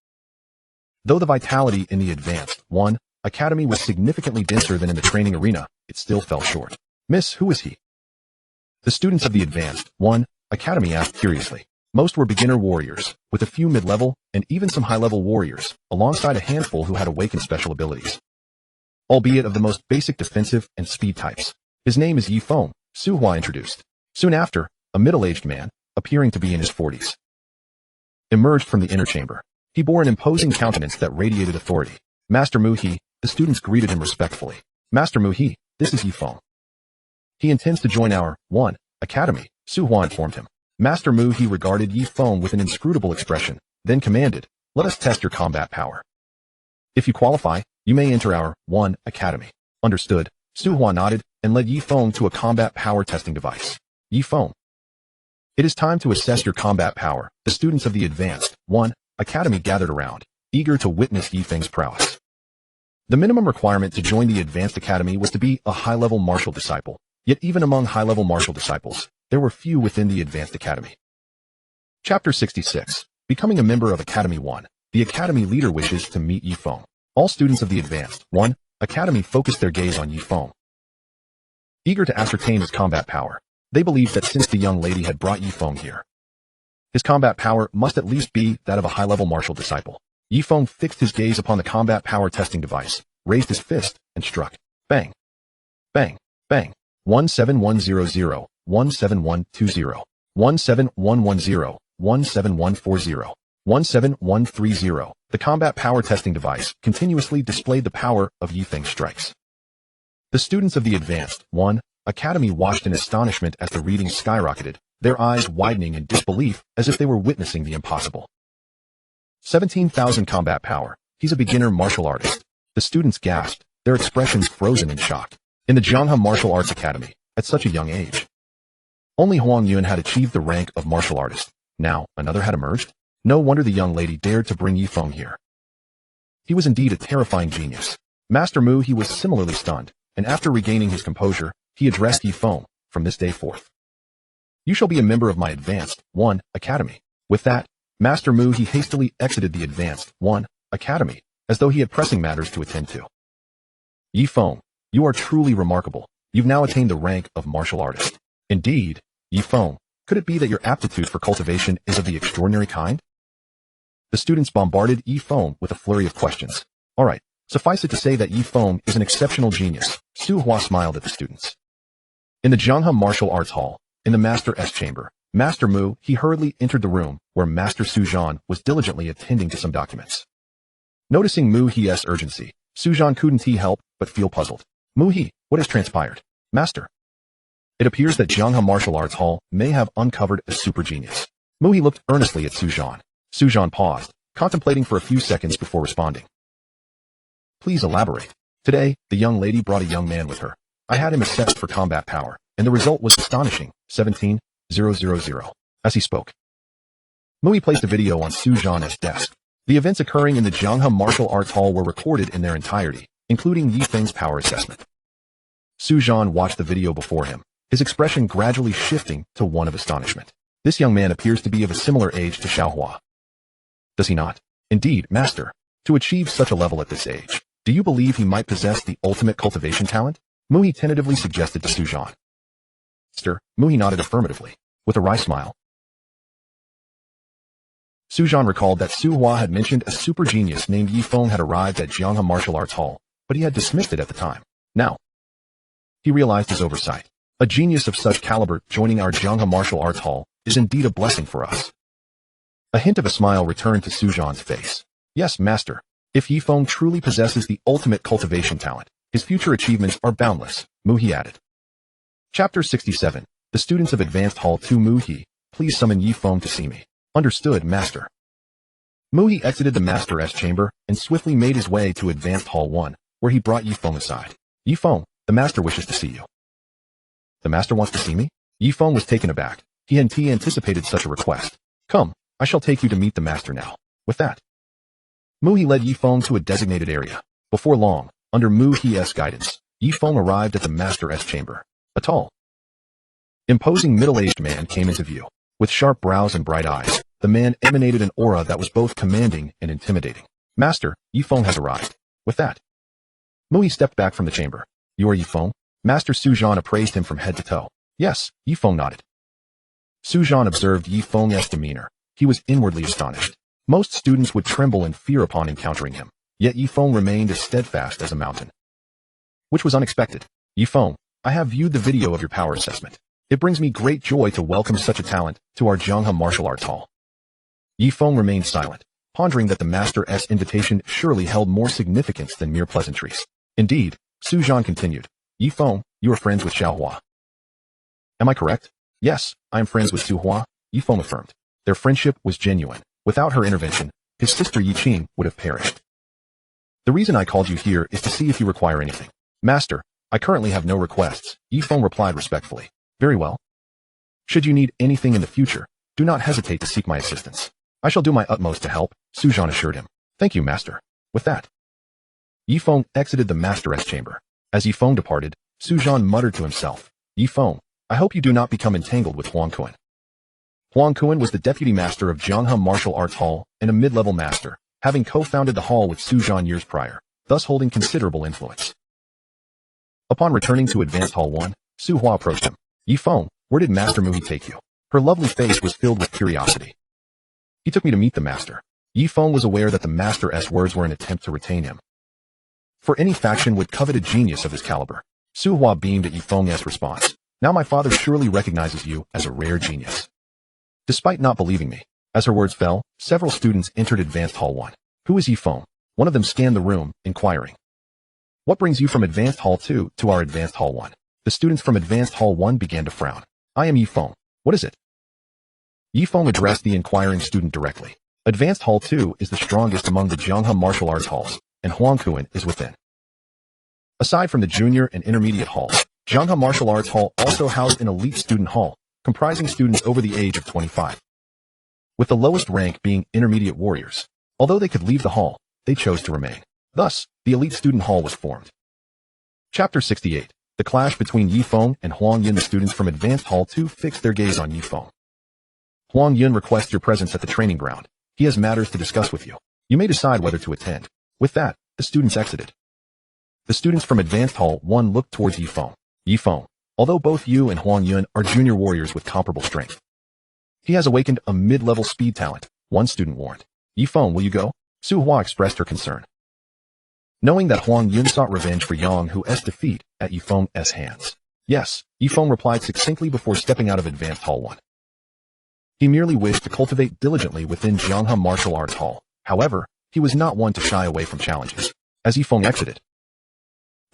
Though the vitality in the advanced 1 academy was significantly denser than in the training arena, it still fell short. Miss, who is he? The students of the advanced 1 academy asked curiously. Most were beginner warriors, with a few mid-level and even some high-level warriors, alongside a handful who had awakened special abilities, albeit of the most basic defensive and speed types. His name is Ye Feng, Su Hua introduced. Soon after, a middle-aged man, appearing to be in his 40s, emerged from the inner chamber. He bore an imposing countenance that radiated authority. Master Mu He, the students greeted him respectfully. Master Mu He, this is Ye Feng. He intends to join our 1 academy, Su Hua informed him. Master Mu He regarded Ye Feng with an inscrutable expression, then commanded, let us test your combat power. If you qualify, you may enter our 1 academy. Understood. Su Hua nodded and led Ye Feng to a combat power testing device. Ye Feng, it is time to assess your combat power. The students of the advanced 1 academy gathered around, eager to witness Ye Feng's prowess. The minimum requirement to join the advanced academy was to be a high-level martial disciple. Yet even among high-level martial disciples, there were few within the advanced academy. Chapter 66. Becoming a member of Academy 1. The academy leader wishes to meet Ye Feng. All students of the advanced 1 academy focused their gaze on Ye Feng, eager to ascertain his combat power. They believed that since the young lady had brought Ye Feng here, his combat power must at least be that of a high-level martial disciple. Ye Feng fixed his gaze upon the combat power testing device, raised his fist, and struck. Bang! Bang! Bang! 17100, 17120, 17110, 17140, 17130. The combat power testing device continuously displayed the power of Ye Feng's strikes. The students of the advanced 1 academy watched in astonishment as the readings skyrocketed, their eyes widening in disbelief as if they were witnessing the impossible. 17,000 combat power. He's a beginner martial artist. The students gasped, their expressions frozen in shock. In the Jianghe Martial Arts Academy, at such a young age, only Huang Yun had achieved the rank of martial artist. Now, another had emerged? No wonder the young lady dared to bring Ye Feng here. He was indeed a terrifying genius. Master Mu He was similarly stunned, and after regaining his composure, he addressed Ye Feng, from this day forth, you shall be a member of my advanced 1 academy. With that, Master Mu He hastily exited the advanced 1 academy, as though he had pressing matters to attend to. Ye Feng, you are truly remarkable. You've now attained the rank of martial artist. Indeed, Ye Feng, could it be that your aptitude for cultivation is of the extraordinary kind? The students bombarded Ye Feng with a flurry of questions. All right, suffice it to say that Ye Feng is an exceptional genius. Su Hua smiled at the students. In the Jianghe Martial Arts Hall, in the Master S chamber, Master Mu, he hurriedly entered the room where Master Su Zhan was diligently attending to some documents. Noticing Mu He's urgency, Su Zhan couldn't help but feel puzzled. Mu He, what has transpired? Master. It appears that Jianghe Martial Arts Hall may have uncovered a super genius. Mu He looked earnestly at Su Zhan. Su Zhan paused, contemplating for a few seconds before responding. Please elaborate. Today, the young lady brought a young man with her. I had him assessed for combat power, and the result was astonishing. 17,000. As he spoke, Mu He placed a video on Su Zhan's desk. The events occurring in the Jianghe Martial Arts Hall were recorded in their entirety, including Ye Feng's power assessment. Su Zhan watched the video before him, his expression gradually shifting to one of astonishment. This young man appears to be of a similar age to Xiaohua. Does he not? Indeed, Master. To achieve such a level at this age, do you believe he might possess the ultimate cultivation talent? Mu He tentatively suggested to Su Zhan. Master, Mu He nodded affirmatively, with a wry smile. Su Zhan recalled that Su Hua had mentioned a super genius named Ye Feng had arrived at Jianghe Martial Arts Hall, but he had dismissed it at the time. Now, he realized his oversight. A genius of such caliber joining our Jianghe Martial Arts Hall is indeed a blessing for us. A hint of a smile returned to Su Zhan's face. Yes, Master. If Ye Feng truly possesses the ultimate cultivation talent, his future achievements are boundless, Mu He added. Chapter 67. The students of Advanced Hall 2. Mu He, please summon Ye Feng to see me. Understood, Master. Mu He exited the Master S chamber and swiftly made his way to Advanced Hall 1, where he brought Ye Feng aside. Ye Feng, the Master wishes to see you. The Master wants to see me? Ye Feng was taken aback. He anticipated such a request. Come, I shall take you to meet the Master now. With that, Mu He led Ye Feng to a designated area. Before long, under Mu He's guidance, Ye Feng arrived at the Master S chamber. A tall, imposing middle-aged man came into view. With sharp brows and bright eyes, the man emanated an aura that was both commanding and intimidating. Master, Ye Feng has arrived. With that, Mu He stepped back from the chamber. You are Ye Feng? Master Su Zhan appraised him from head to toe. Yes, Ye Feng nodded. Su Zhan observed Ye Feng's demeanor. He was inwardly astonished. Most students would tremble in fear upon encountering him, yet Ye Feng remained as steadfast as a mountain. Which was unexpected. Ye Feng, I have viewed the video of your power assessment. It brings me great joy to welcome such a talent to our Jianghe Martial Arts Hall. Ye Feng remained silent, pondering that the Master S invitation surely held more significance than mere pleasantries. Indeed, Su Zhan continued. Ye Feng, you are friends with Xiaohua. Am I correct? Yes, I am friends with Su Hua, Ye Feng affirmed. Their friendship was genuine. Without her intervention, his sister Yi Qing would have perished. The reason I called you here is to see if you require anything. Master, I currently have no requests, Ye Feng replied respectfully. Very well. Should you need anything in the future, do not hesitate to seek my assistance. I shall do my utmost to help, Su Zhan assured him. Thank you, Master. With that, Ye Feng exited the Master S chamber. As Ye Feng departed, Su Zhan muttered to himself, Ye Feng, I hope you do not become entangled with Huang Kuan. Huang Kuan was the deputy master of Jianghe Martial Arts Hall and a mid-level master, having co-founded the hall with Su Zhan years prior, thus holding considerable influence. Upon returning to Advanced Hall 1, Su Hua approached him. Ye Feng, where did Master Mu He take you? Her lovely face was filled with curiosity. He took me to meet the Master. Ye Feng was aware that the Master S words were an attempt to retain him. For any faction would covet a genius of his caliber. Su Hua beamed at Ye Feng's response. Now my father surely recognizes you as a rare genius. Despite not believing me, as her words fell, several students entered Advanced Hall 1. Who is Ye Feng? One of them scanned the room, inquiring. What brings you from Advanced Hall 2 to our Advanced Hall 1? The students from Advanced Hall 1 began to frown. I am Ye Feng. What is it? Ye Feng addressed the inquiring student directly. Advanced Hall 2 is the strongest among the Jianghe Martial Arts Halls, and Huang Kuan is within. Aside from the junior and intermediate halls, Jianghe Martial Arts Hall also housed an elite student hall, comprising students over the age of 25. With the lowest rank being intermediate warriors. Although they could leave the hall, they chose to remain. Thus, the elite student hall was formed. Chapter 68. The clash between Ye Feng and Huang Yun. The students from Advanced Hall 2 fixed their gaze on Ye Feng. Huang Yun requests your presence at the training ground. He has matters to discuss with you. You may decide whether to attend. With that, the students exited. The students from Advanced Hall 1 looked towards Ye Feng. Ye Feng. Although both you and Huang Yun are junior warriors with comparable strength, he has awakened a mid-level speed talent, one student warned. Ye Feng, will you go? Su Hua expressed her concern, knowing that Huang Yun sought revenge for Yang Hu's defeat at Ye Feng's hands. Yes, Ye Feng replied succinctly before stepping out of Advanced Hall 1. He merely wished to cultivate diligently within Jianghe Martial Arts Hall. However, he was not one to shy away from challenges. As Ye Feng exited,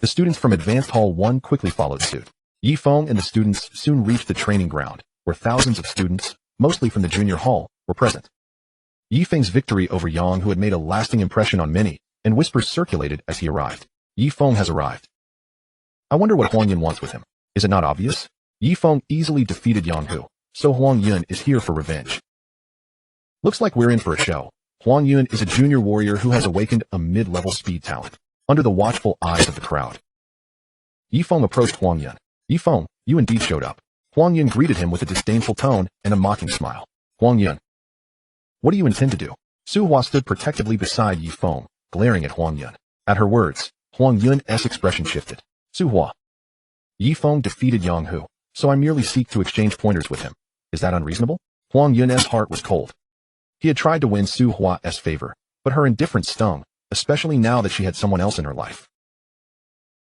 the students from Advanced Hall 1 quickly followed suit. Ye Feng and the students soon reached the training ground, where thousands of students, mostly from the junior hall, were present. Ye Feng's victory over Yang Hu had made a lasting impression on many, and whispers circulated as he arrived. Ye Feng has arrived. I wonder what Huang Yun wants with him. Is it not obvious? Ye Feng easily defeated Yang Hu, so Huang Yun is here for revenge. Looks like we're in for a show. Huang Yun is a junior warrior who has awakened a mid-level speed talent, under the watchful eyes of the crowd. Ye Feng approached Huang Yun. Ye Feng, you indeed showed up. Huang Yun greeted him with a disdainful tone and a mocking smile. Huang Yun, what do you intend to do? Su Hua stood protectively beside Ye Feng, glaring at Huang Yun. At her words, Huang Yun's expression shifted. Su Hua. Ye Feng defeated Yang Hu, so I merely seek to exchange pointers with him. Is that unreasonable? Huang Yun's heart was cold. He had tried to win Su Hua's favor, but her indifference stung, especially now that she had someone else in her life.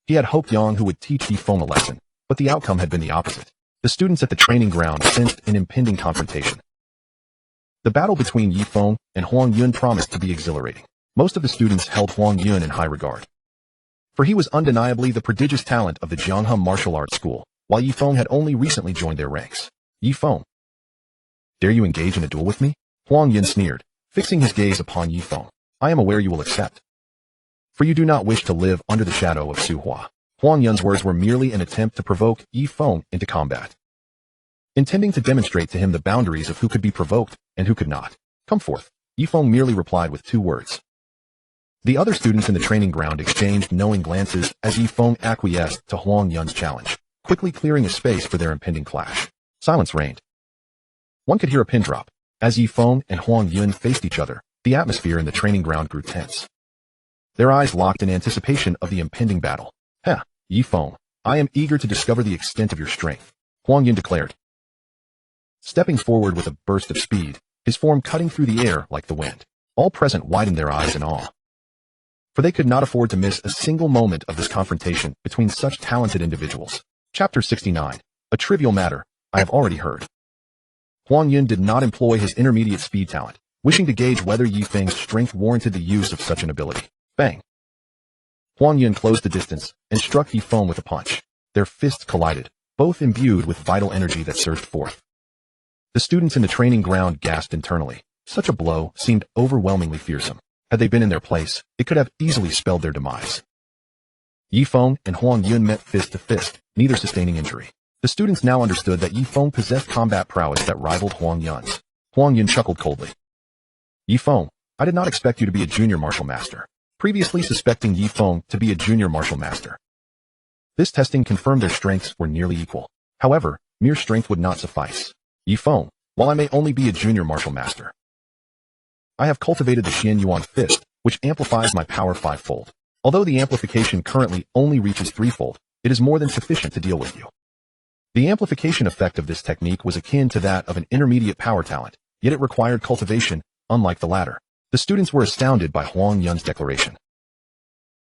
He had hoped Yang Hu would teach Ye Feng a lesson, but the outcome had been the opposite. The students at the training ground sensed an impending confrontation. The battle between Ye Feng and Huang Yun promised to be exhilarating. Most of the students held Huang Yun in high regard, for he was undeniably the prodigious talent of the Jianghe Martial Arts School, while Ye Feng had only recently joined their ranks. Ye Feng, dare you engage in a duel with me? Huang Yun sneered, fixing his gaze upon Ye Feng. I am aware you will accept, for you do not wish to live under the shadow of Su Hua. Huang Yun's words were merely an attempt to provoke Ye Feng into combat, intending to demonstrate to him the boundaries of who could be provoked and who could not. Come forth. Ye Feng merely replied with 2 words. The other students in the training ground exchanged knowing glances as Ye Feng acquiesced to Huang Yun's challenge, quickly clearing a space for their impending clash. Silence reigned. One could hear a pin drop. As Ye Feng and Huang Yun faced each other, the atmosphere in the training ground grew tense. Their eyes locked in anticipation of the impending battle. Ye Feng, I am eager to discover the extent of your strength, Huang Yun declared, stepping forward with a burst of speed, his form cutting through the air like the wind. All present widened their eyes in awe, for they could not afford to miss a single moment of this confrontation between such talented individuals. Chapter 69. A trivial matter, I have already heard. Huang Yun did not employ his intermediate speed talent, wishing to gauge whether Ye Feng's strength warranted the use of such an ability. Bang! Huang Yun closed the distance and struck Ye Feng with a punch. Their fists collided, both imbued with vital energy that surged forth. The students in the training ground gasped internally. Such a blow seemed overwhelmingly fearsome. Had they been in their place, it could have easily spelled their demise. Ye Feng and Huang Yun met fist to fist, neither sustaining injury. The students now understood that Ye Feng possessed combat prowess that rivaled Huang Yun's. Huang Yun chuckled coldly. Ye Feng, I did not expect you to be a junior martial master. Previously suspecting Ye Feng to be a junior martial master, this testing confirmed their strengths were nearly equal. However, mere strength would not suffice. Ye Feng, while I may only be a junior martial master, I have cultivated the Xian Yuan Fist, which amplifies my power 5-fold. Although the amplification currently only reaches 3-fold, it is more than sufficient to deal with you. The amplification effect of this technique was akin to that of an intermediate power talent, yet it required cultivation, unlike the latter. The students were astounded by Huang Yun's declaration.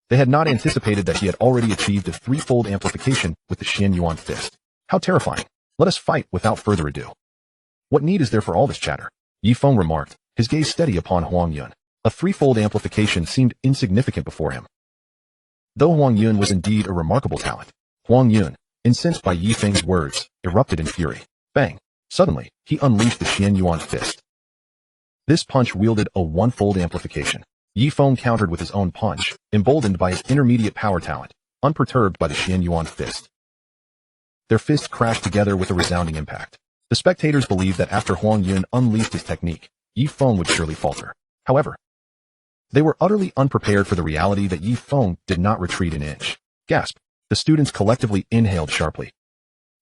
They had not anticipated that he had already achieved a 3-fold amplification with the Xian Yuan Fist. How terrifying. Let us fight without further ado. What need is there for all this chatter? Ye Feng remarked, his gaze steady upon Huang Yun. A 3-fold amplification seemed insignificant before him. Though Huang Yun was indeed a remarkable talent, Huang Yun, incensed by Ye Feng's words, erupted in fury. Bang! Suddenly, he unleashed the Xian Yuan Fist. This punch wielded a 1-fold amplification. Ye Feng countered with his own punch, emboldened by his intermediate power talent, unperturbed by the Xian Yuan Fist. Their fists crashed together with a resounding impact. The spectators believed that after Huang Yun unleashed his technique, Ye Feng would surely falter. However, they were utterly unprepared for the reality that Ye Feng did not retreat an inch. Gasp! The students collectively inhaled sharply,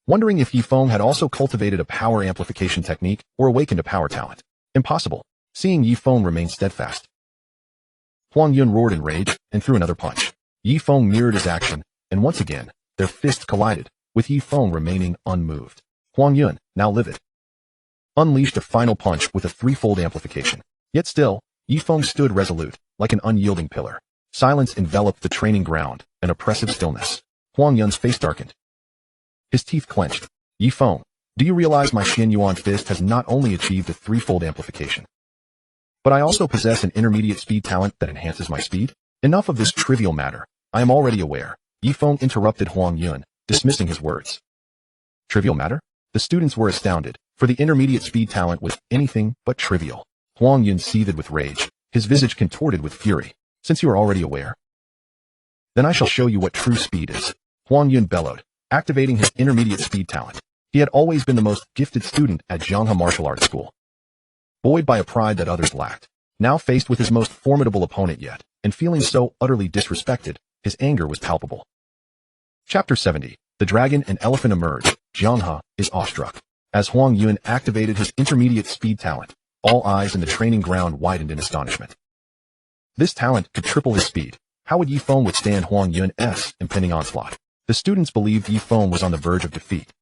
wondering if Ye Feng had also cultivated a power amplification technique or awakened a power talent. Impossible. Seeing Ye Feng remain steadfast, Huang Yun roared in rage and threw another punch. Ye Feng mirrored his action, and once again, their fists collided, with Ye Feng remaining unmoved. Huang Yun, now livid, unleashed a final punch with a threefold amplification. Yet still, Ye Feng stood resolute, like an unyielding pillar. Silence enveloped the training ground, an oppressive stillness. Huang Yun's face darkened. His teeth clenched. Ye Feng, do you realize my Xian Yuan fist has not only achieved a threefold amplification, but I also possess an intermediate speed talent that enhances my speed? Enough of this trivial matter. I am already aware. Ye Feng interrupted Huang Yun, dismissing his words. Trivial matter? The students were astounded, for the intermediate speed talent was anything but trivial. Huang Yun seethed with rage, his visage contorted with fury. Since you are already aware, then I shall show you what true speed is. Huang Yun bellowed, activating his intermediate speed talent. He had always been the most gifted student at Zhanghe Martial Arts School, buoyed by a pride that others lacked. Now faced with his most formidable opponent yet, and feeling so utterly disrespected, his anger was palpable. Chapter 70. The dragon and elephant emerge. Zhanghe is awestruck. As Huang Yun activated his intermediate speed talent, all eyes in the training ground widened in astonishment. This talent could triple his speed. How would Ye Feng withstand Huang Yun's impending onslaught? The students believed Ye Feng was on the verge of defeat,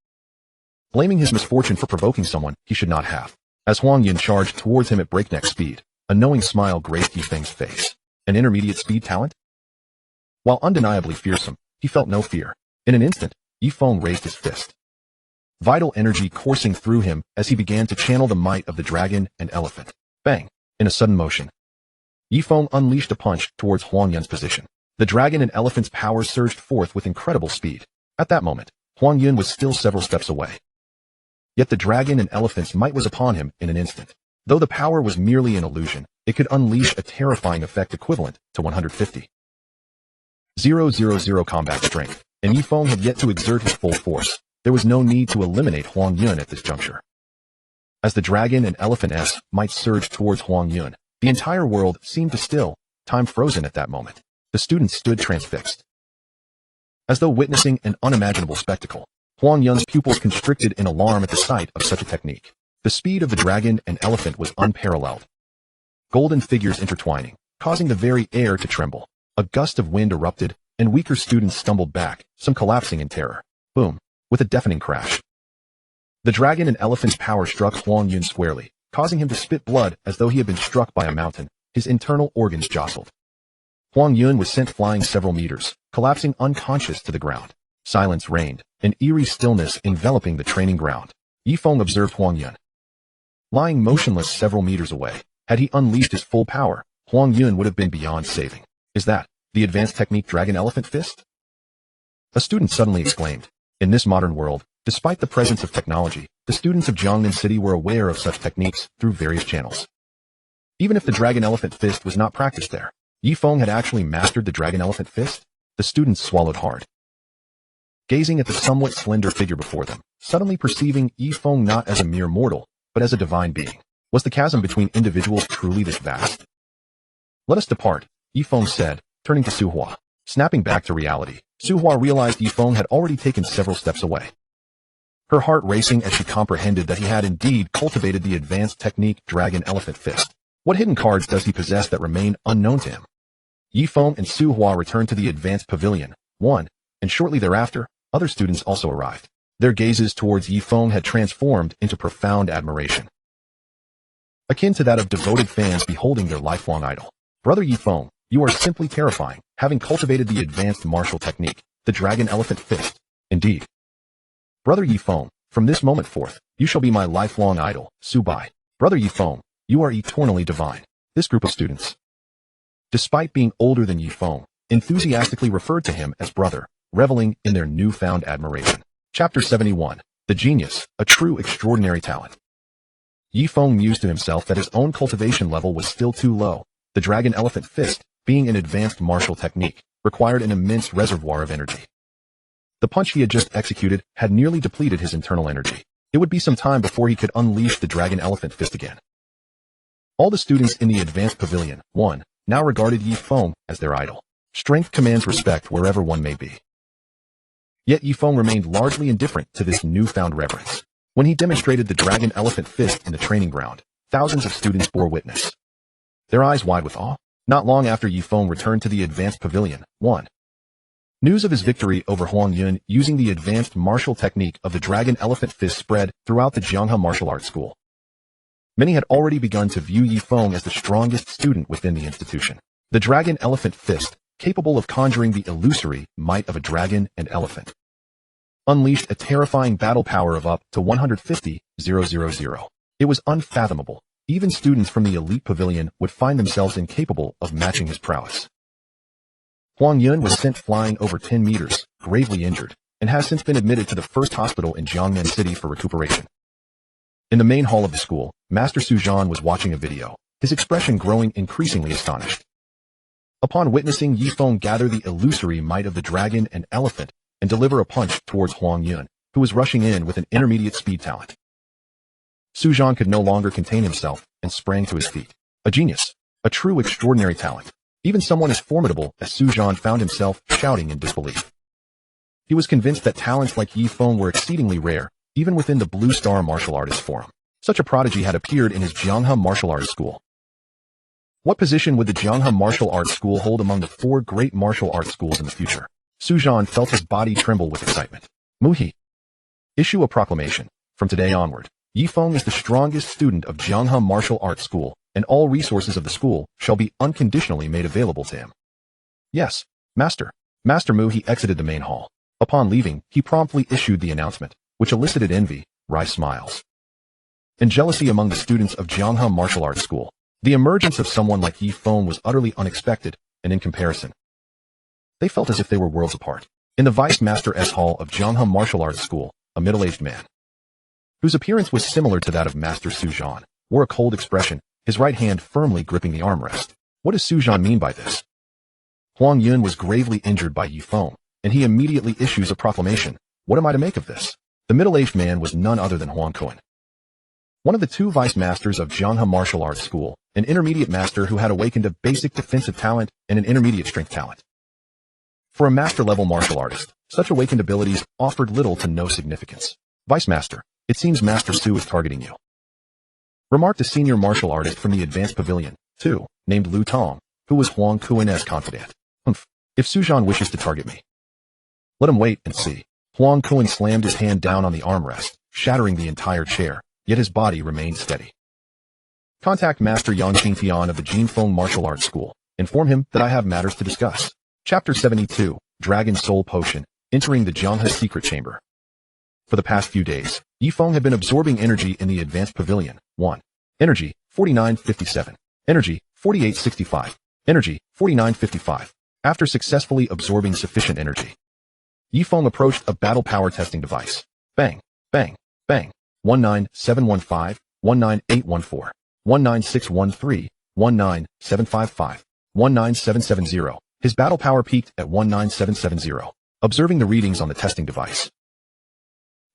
blaming his misfortune for provoking someone he should not have. As Huang Yun charged towards him at breakneck speed, a knowing smile graced Ye Feng's face. An intermediate speed talent? While undeniably fearsome, he felt no fear. In an instant, Ye Feng raised his fist, vital energy coursing through him as he began to channel the might of the dragon and elephant. Bang! In a sudden motion, Ye Feng unleashed a punch towards Huang Yun's position. The dragon and elephant's power surged forth with incredible speed. At that moment, Huang Yun was still several steps away. Yet the dragon and elephant's might was upon him in an instant. Though the power was merely an illusion, it could unleash a terrifying effect equivalent to 150,000 combat strength, and Ye Feng had yet to exert his full force. There was no need to eliminate Huang Yun at this juncture. As the dragon and elephant's might surged towards Huang Yun, the entire world seemed to still, time frozen at that moment. The students stood transfixed, as though witnessing an unimaginable spectacle. Huang Yun's pupils constricted in alarm at the sight of such a technique. The speed of the dragon and elephant was unparalleled. Golden figures intertwining, causing the very air to tremble. A gust of wind erupted, and weaker students stumbled back, some collapsing in terror. Boom! With a deafening crash, the dragon and elephant's power struck Huang Yun squarely, causing him to spit blood as though he had been struck by a mountain. His internal organs jostled. Huang Yun was sent flying several meters, collapsing unconscious to the ground. Silence reigned, an eerie stillness enveloping the training ground. Ye Feng observed Huang Yun, lying motionless several meters away. Had he unleashed his full power, Huang Yun would have been beyond saving. Is that the advanced technique Dragon Elephant Fist? A student suddenly exclaimed. In this modern world, despite the presence of technology, the students of Jiangnan City were aware of such techniques through various channels. Even if the Dragon Elephant Fist was not practiced there, Ye Feng had actually mastered the Dragon Elephant Fist. The students swallowed hard, gazing at the somewhat slender figure before them, suddenly perceiving Ye Feng not as a mere mortal, but as a divine being. Was the chasm between individuals truly this vast? Let us depart, Ye Feng said, turning to Su Hua. Snapping back to reality, Su Hua realized Ye Feng had already taken several steps away. Her heart racing as she comprehended that he had indeed cultivated the advanced technique Dragon Elephant Fist. What hidden cards does he possess that remain unknown to him? Ye Feng and Su Hua returned to the advanced pavilion, and shortly thereafter, other students also arrived. Their gazes towards Ye Feng had transformed into profound admiration, akin to that of devoted fans beholding their lifelong idol. Brother Ye Feng, you are simply terrifying, having cultivated the advanced martial technique, the Dragon Elephant Fist. Indeed. Brother Ye Feng, from this moment forth, you shall be my lifelong idol, Su Bai. Brother Ye Feng, you are eternally divine. This group of students, despite being older than Ye Feng, enthusiastically referred to him as brother, reveling in their newfound admiration. Chapter 71. The Genius, a true extraordinary talent. Ye Feng mused to himself that his own cultivation level was still too low. The Dragon Elephant Fist, being an advanced martial technique, required an immense reservoir of energy. The punch he had just executed had nearly depleted his internal energy. It would be some time before he could unleash the Dragon Elephant Fist again. All the students in the advanced pavilion, now regarded Ye Feng as their idol. Strength commands respect wherever one may be. Yet Ye Feng remained largely indifferent to this newfound reverence. When he demonstrated the Dragon Elephant Fist in the training ground, thousands of students bore witness, their eyes wide with awe. Not long after Ye Feng returned to the advanced pavilion, News of his victory over Huang Yun using the advanced martial technique of the Dragon Elephant Fist spread throughout the Jianghe Martial Arts School. Many had already begun to view Ye Feng as the strongest student within the institution. The Dragon Elephant Fist, capable of conjuring the illusory might of a dragon and elephant, unleashed a terrifying battle power of up to 150,000. It was unfathomable. Even students from the elite pavilion would find themselves incapable of matching his prowess. Huang Yun was sent flying over 10 meters, gravely injured, and has since been admitted to the first hospital in Jiangmen City for recuperation. In the main hall of the school, Master Su Zhan was watching a video, his expression growing increasingly astonished. Upon witnessing Ye Feng gather the illusory might of the dragon and elephant and deliver a punch towards Huang Yun, who was rushing in with an intermediate speed talent, Su Zhan could no longer contain himself and sprang to his feet. A genius, a true extraordinary talent. Even someone as formidable as Su Zhan found himself shouting in disbelief. He was convinced that talents like Ye Feng were exceedingly rare, even within the Blue Star Martial Artist Forum. Such a prodigy had appeared in his Jianghe Martial Arts School. What position would the Jianghe Martial Arts School hold among the 4 great martial arts schools in the future? Su Zhan felt his body tremble with excitement. Muhi. Issue a proclamation. From today onward, Ye Feng is the strongest student of Jianghe Martial Arts School, and all resources of the school shall be unconditionally made available to him. Yes, Master. Master Mu. He exited the main hall. Upon leaving, he promptly issued the announcement, which elicited envy, wry smiles, and jealousy among the students of Jianghe Martial Arts School. The emergence of someone like Ye Feng was utterly unexpected, and in comparison, they felt as if they were worlds apart. In the Vice Master's hall of Jianghe Martial Arts School, a middle-aged man, whose appearance was similar to that of Master Su Zhan, wore a cold expression, his right hand firmly gripping the armrest. What does Su Zhan mean by this? Huang Yun was gravely injured by Ye Feng, and he immediately issues a proclamation. What am I to make of this? The middle-aged man was none other than Huang Kuan, one of the 2 vice masters of Jianghe Martial Arts School, an intermediate master who had awakened a basic defensive talent and an intermediate strength talent. For a master-level martial artist, such awakened abilities offered little to no significance. Vice Master, it seems Master Su is targeting you, remarked a senior martial artist from the advanced pavilion, too, named Lu Tong, who was Huang Kuan's confidant. If Su Zhan wishes to target me, let him wait and see. Huang Kuan slammed his hand down on the armrest, shattering the entire chair, yet his body remained steady. Contact Master Yang Qingtian of the Ye Feng Martial Arts School. Inform him that I have matters to discuss. Chapter 72, Dragon Soul Potion, entering the Jianghe Secret Chamber. For the past few days, Ye Feng had been absorbing energy in the advanced pavilion. 1. Energy, 4957. Energy, 4865. Energy, 4955. After successfully absorbing sufficient energy, Ye Feng approached a battle power testing device. Bang, bang, bang. 19715, 19814, 19613, 19755, 19770. His battle power peaked at 19770. Observing the readings on the testing device,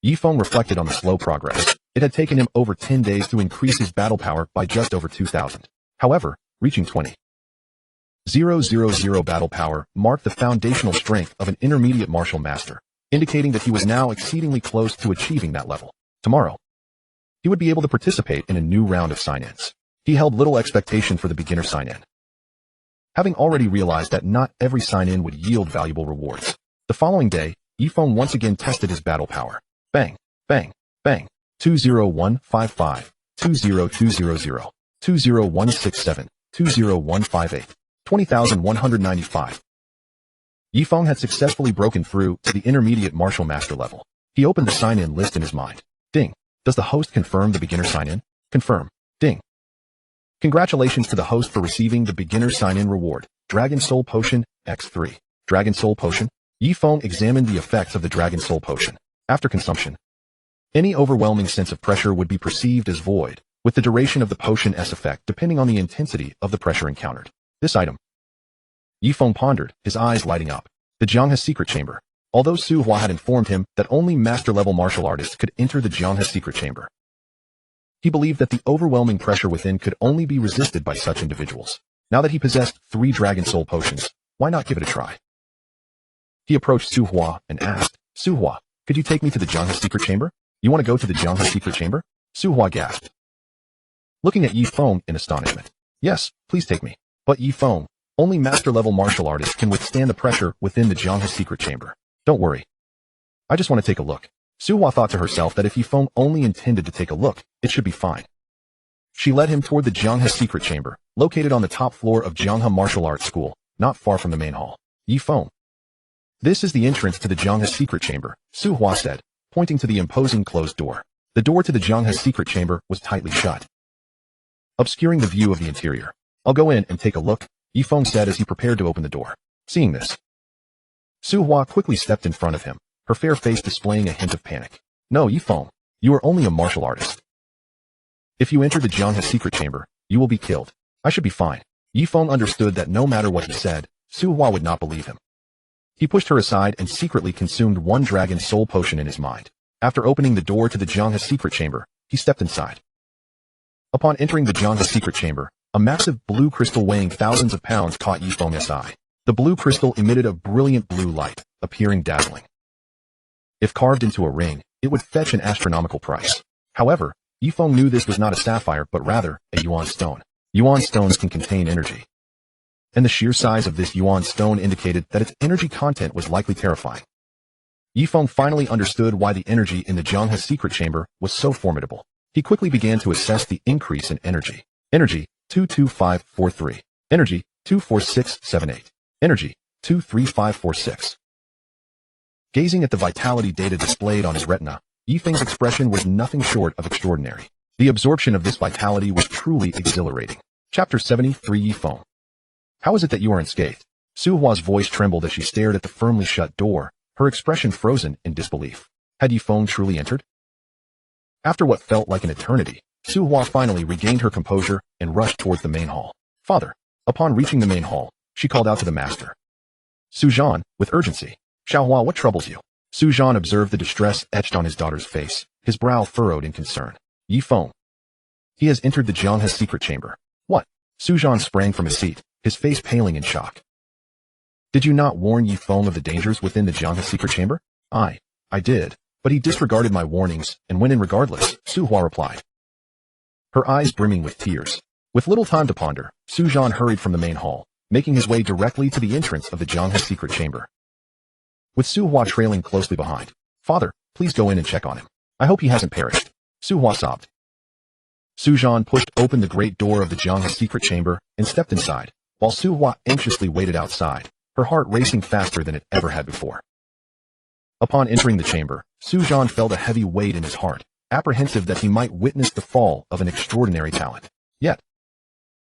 Ye Feng reflected on the slow progress. It had taken him over 10 days to increase his battle power by just over 2,000. However, reaching 20,000 battle power marked the foundational strength of an intermediate martial master, indicating that he was now exceedingly close to achieving that level. Tomorrow, he would be able to participate in a new round of sign-ins. He held little expectation for the beginner sign-in, having already realized that not every sign-in would yield valuable rewards. The following day, Ye Feng once again tested his battle power. Bang, bang, bang. 20155, 20200, 20167, 20158, 20,195. Ye Feng had successfully broken through to the intermediate martial master level. He opened the sign-in list in his mind. Ding. Does the host confirm the beginner sign-in? Confirm. Ding. Congratulations to the host for receiving the beginner sign-in reward. Dragon Soul Potion, X3. Dragon Soul Potion. Ye Feng examined the effects of the Dragon Soul Potion. After consumption, any overwhelming sense of pressure would be perceived as void, with the duration of the potion's effect depending on the intensity of the pressure encountered. This item. Ye Feng pondered, his eyes lighting up. The Jianghe Secret Chamber. Although Su Hua had informed him that only master-level martial artists could enter the Jianghe Secret Chamber, he believed that the overwhelming pressure within could only be resisted by such individuals. Now that he possessed 3 Dragon Soul Potions, why not give it a try? He approached Su Hua and asked, Su Hua, could you take me to the Jianghe Secret Chamber? You want to go to the Jianghe Secret Chamber? Su Hua gasped, looking at Ye Feng in astonishment. Yes, please take me. But Ye Feng, Only master-level martial artists can withstand the pressure within the Jianghe's secret chamber. Don't worry. I just want to take a look. Suhua thought to herself that if Ye Feng only intended to take a look, it should be fine. She led him toward the Jianghe secret chamber, located on the top floor of Jianghe Martial Arts School, not far from the main hall. Ye Feng. This is the entrance to the Jianghe secret chamber, Suhua said, pointing to the imposing closed door. The door to the Jianghe secret chamber was tightly shut, obscuring the view of the interior. I'll go in and take a look, Ye Feng said as he prepared to open the door. Seeing this, Suhua quickly stepped in front of him, her fair face displaying a hint of panic. No, Ye Feng, you are only a martial artist. If you enter the Jianghe secret chamber, you will be killed. I should be fine. Ye Feng understood that no matter what he said, Suhua would not believe him. He pushed her aside and secretly consumed one dragon soul potion in his mind. After opening the door to the Jianghe secret chamber, he stepped inside. Upon entering the Jianghe secret chamber, a massive blue crystal weighing thousands of pounds caught Ye Feng's eye. The blue crystal emitted a brilliant blue light, appearing dazzling. If carved into a ring, it would fetch an astronomical price. However, Ye Feng knew this was not a sapphire but rather a yuan stone. Yuan stones can contain energy, and the sheer size of this yuan stone indicated that its energy content was likely terrifying. Ye Feng finally understood why the energy in the Jianghe secret chamber was so formidable. He quickly began to assess the increase in energy. Energy, 22543. Energy, 24678. Energy, 23546. Gazing at the vitality data displayed on his retina, Ye Feng's expression was nothing short of extraordinary. The absorption of this vitality was truly exhilarating. Chapter 73 Ye Feng. How is it that you are unscathed? Suhua's voice trembled as she stared at the firmly shut door, her expression frozen in disbelief. Had Ye Feng truly entered? After what felt like an eternity, Suhua finally regained her composure and rushed towards the main hall. Father. Upon reaching the main hall, she called out to the master. Suzhan, with urgency. Xiaohua, what troubles you? Suzhan observed the distress etched on his daughter's face, his brow furrowed in concern. Ye Feng. He has entered the Jianghe secret chamber. What? Suzhan sprang from his seat, his face paling in shock. Did you not warn Ye Feng of the dangers within the Jianghe secret chamber? I did, but he disregarded my warnings and went in regardless, Suhua replied, her eyes brimming with tears. With little time to ponder, Suzhan hurried from the main hall, making his way directly to the entrance of the Jianghe secret chamber, with Suhua trailing closely behind. Father, please go in and check on him. I hope he hasn't perished. Suhua sobbed. Suzhan pushed open the great door of the Jianghe secret chamber and stepped inside, while Suhua anxiously waited outside, her heart racing faster than it ever had before. Upon entering the chamber, Suzhan felt a heavy weight in his heart, apprehensive that he might witness the fall of an extraordinary talent. Yet,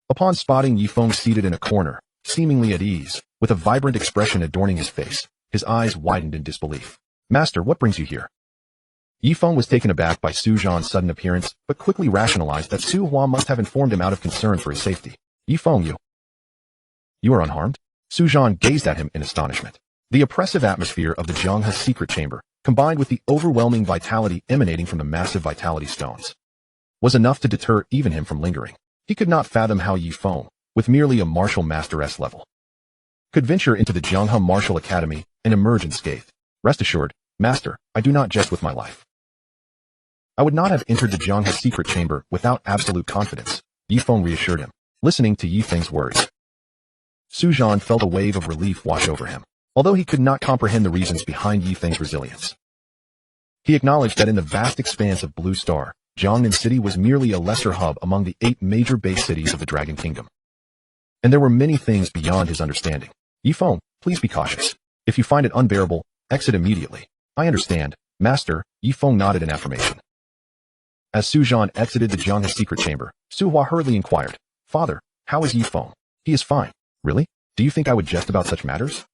upon spotting Ye Feng seated in a corner, seemingly at ease, with a vibrant expression adorning his face, his eyes widened in disbelief. Master, what brings you here? Ye Feng was taken aback by Suzhan's sudden appearance, but quickly rationalized that Suhua must have informed him out of concern for his safety. Ye Feng, you are unharmed? Suzhan gazed at him in astonishment. The oppressive atmosphere of the Jianghe secret chamber, combined with the overwhelming vitality emanating from the massive vitality stones, was enough to deter even him from lingering. He could not fathom how Ye Feng, with merely a martial master-s level, could venture into the Jianghe Martial Academy and emerge unscathed. Rest assured, Master, I do not jest with my life. I would not have entered the Jianghe secret chamber without absolute confidence, Ye Feng reassured him. Listening to Ye Feng's words, Suzhan felt a wave of relief wash over him, although he could not comprehend the reasons behind Ye Feng's resilience. He acknowledged that in the vast expanse of Blue Star, Jiangnan City was merely a lesser hub among the 8 major base cities of the Dragon Kingdom. And there were many things beyond his understanding. Ye Feng, please be cautious. If you find it unbearable, exit immediately. I understand, Master, Ye Feng nodded in affirmation. As Suzhan exited the Jianghe secret chamber, Suhua hurriedly inquired, Father, how is Ye Feng? He is fine. Really? Do you think I would jest about such matters?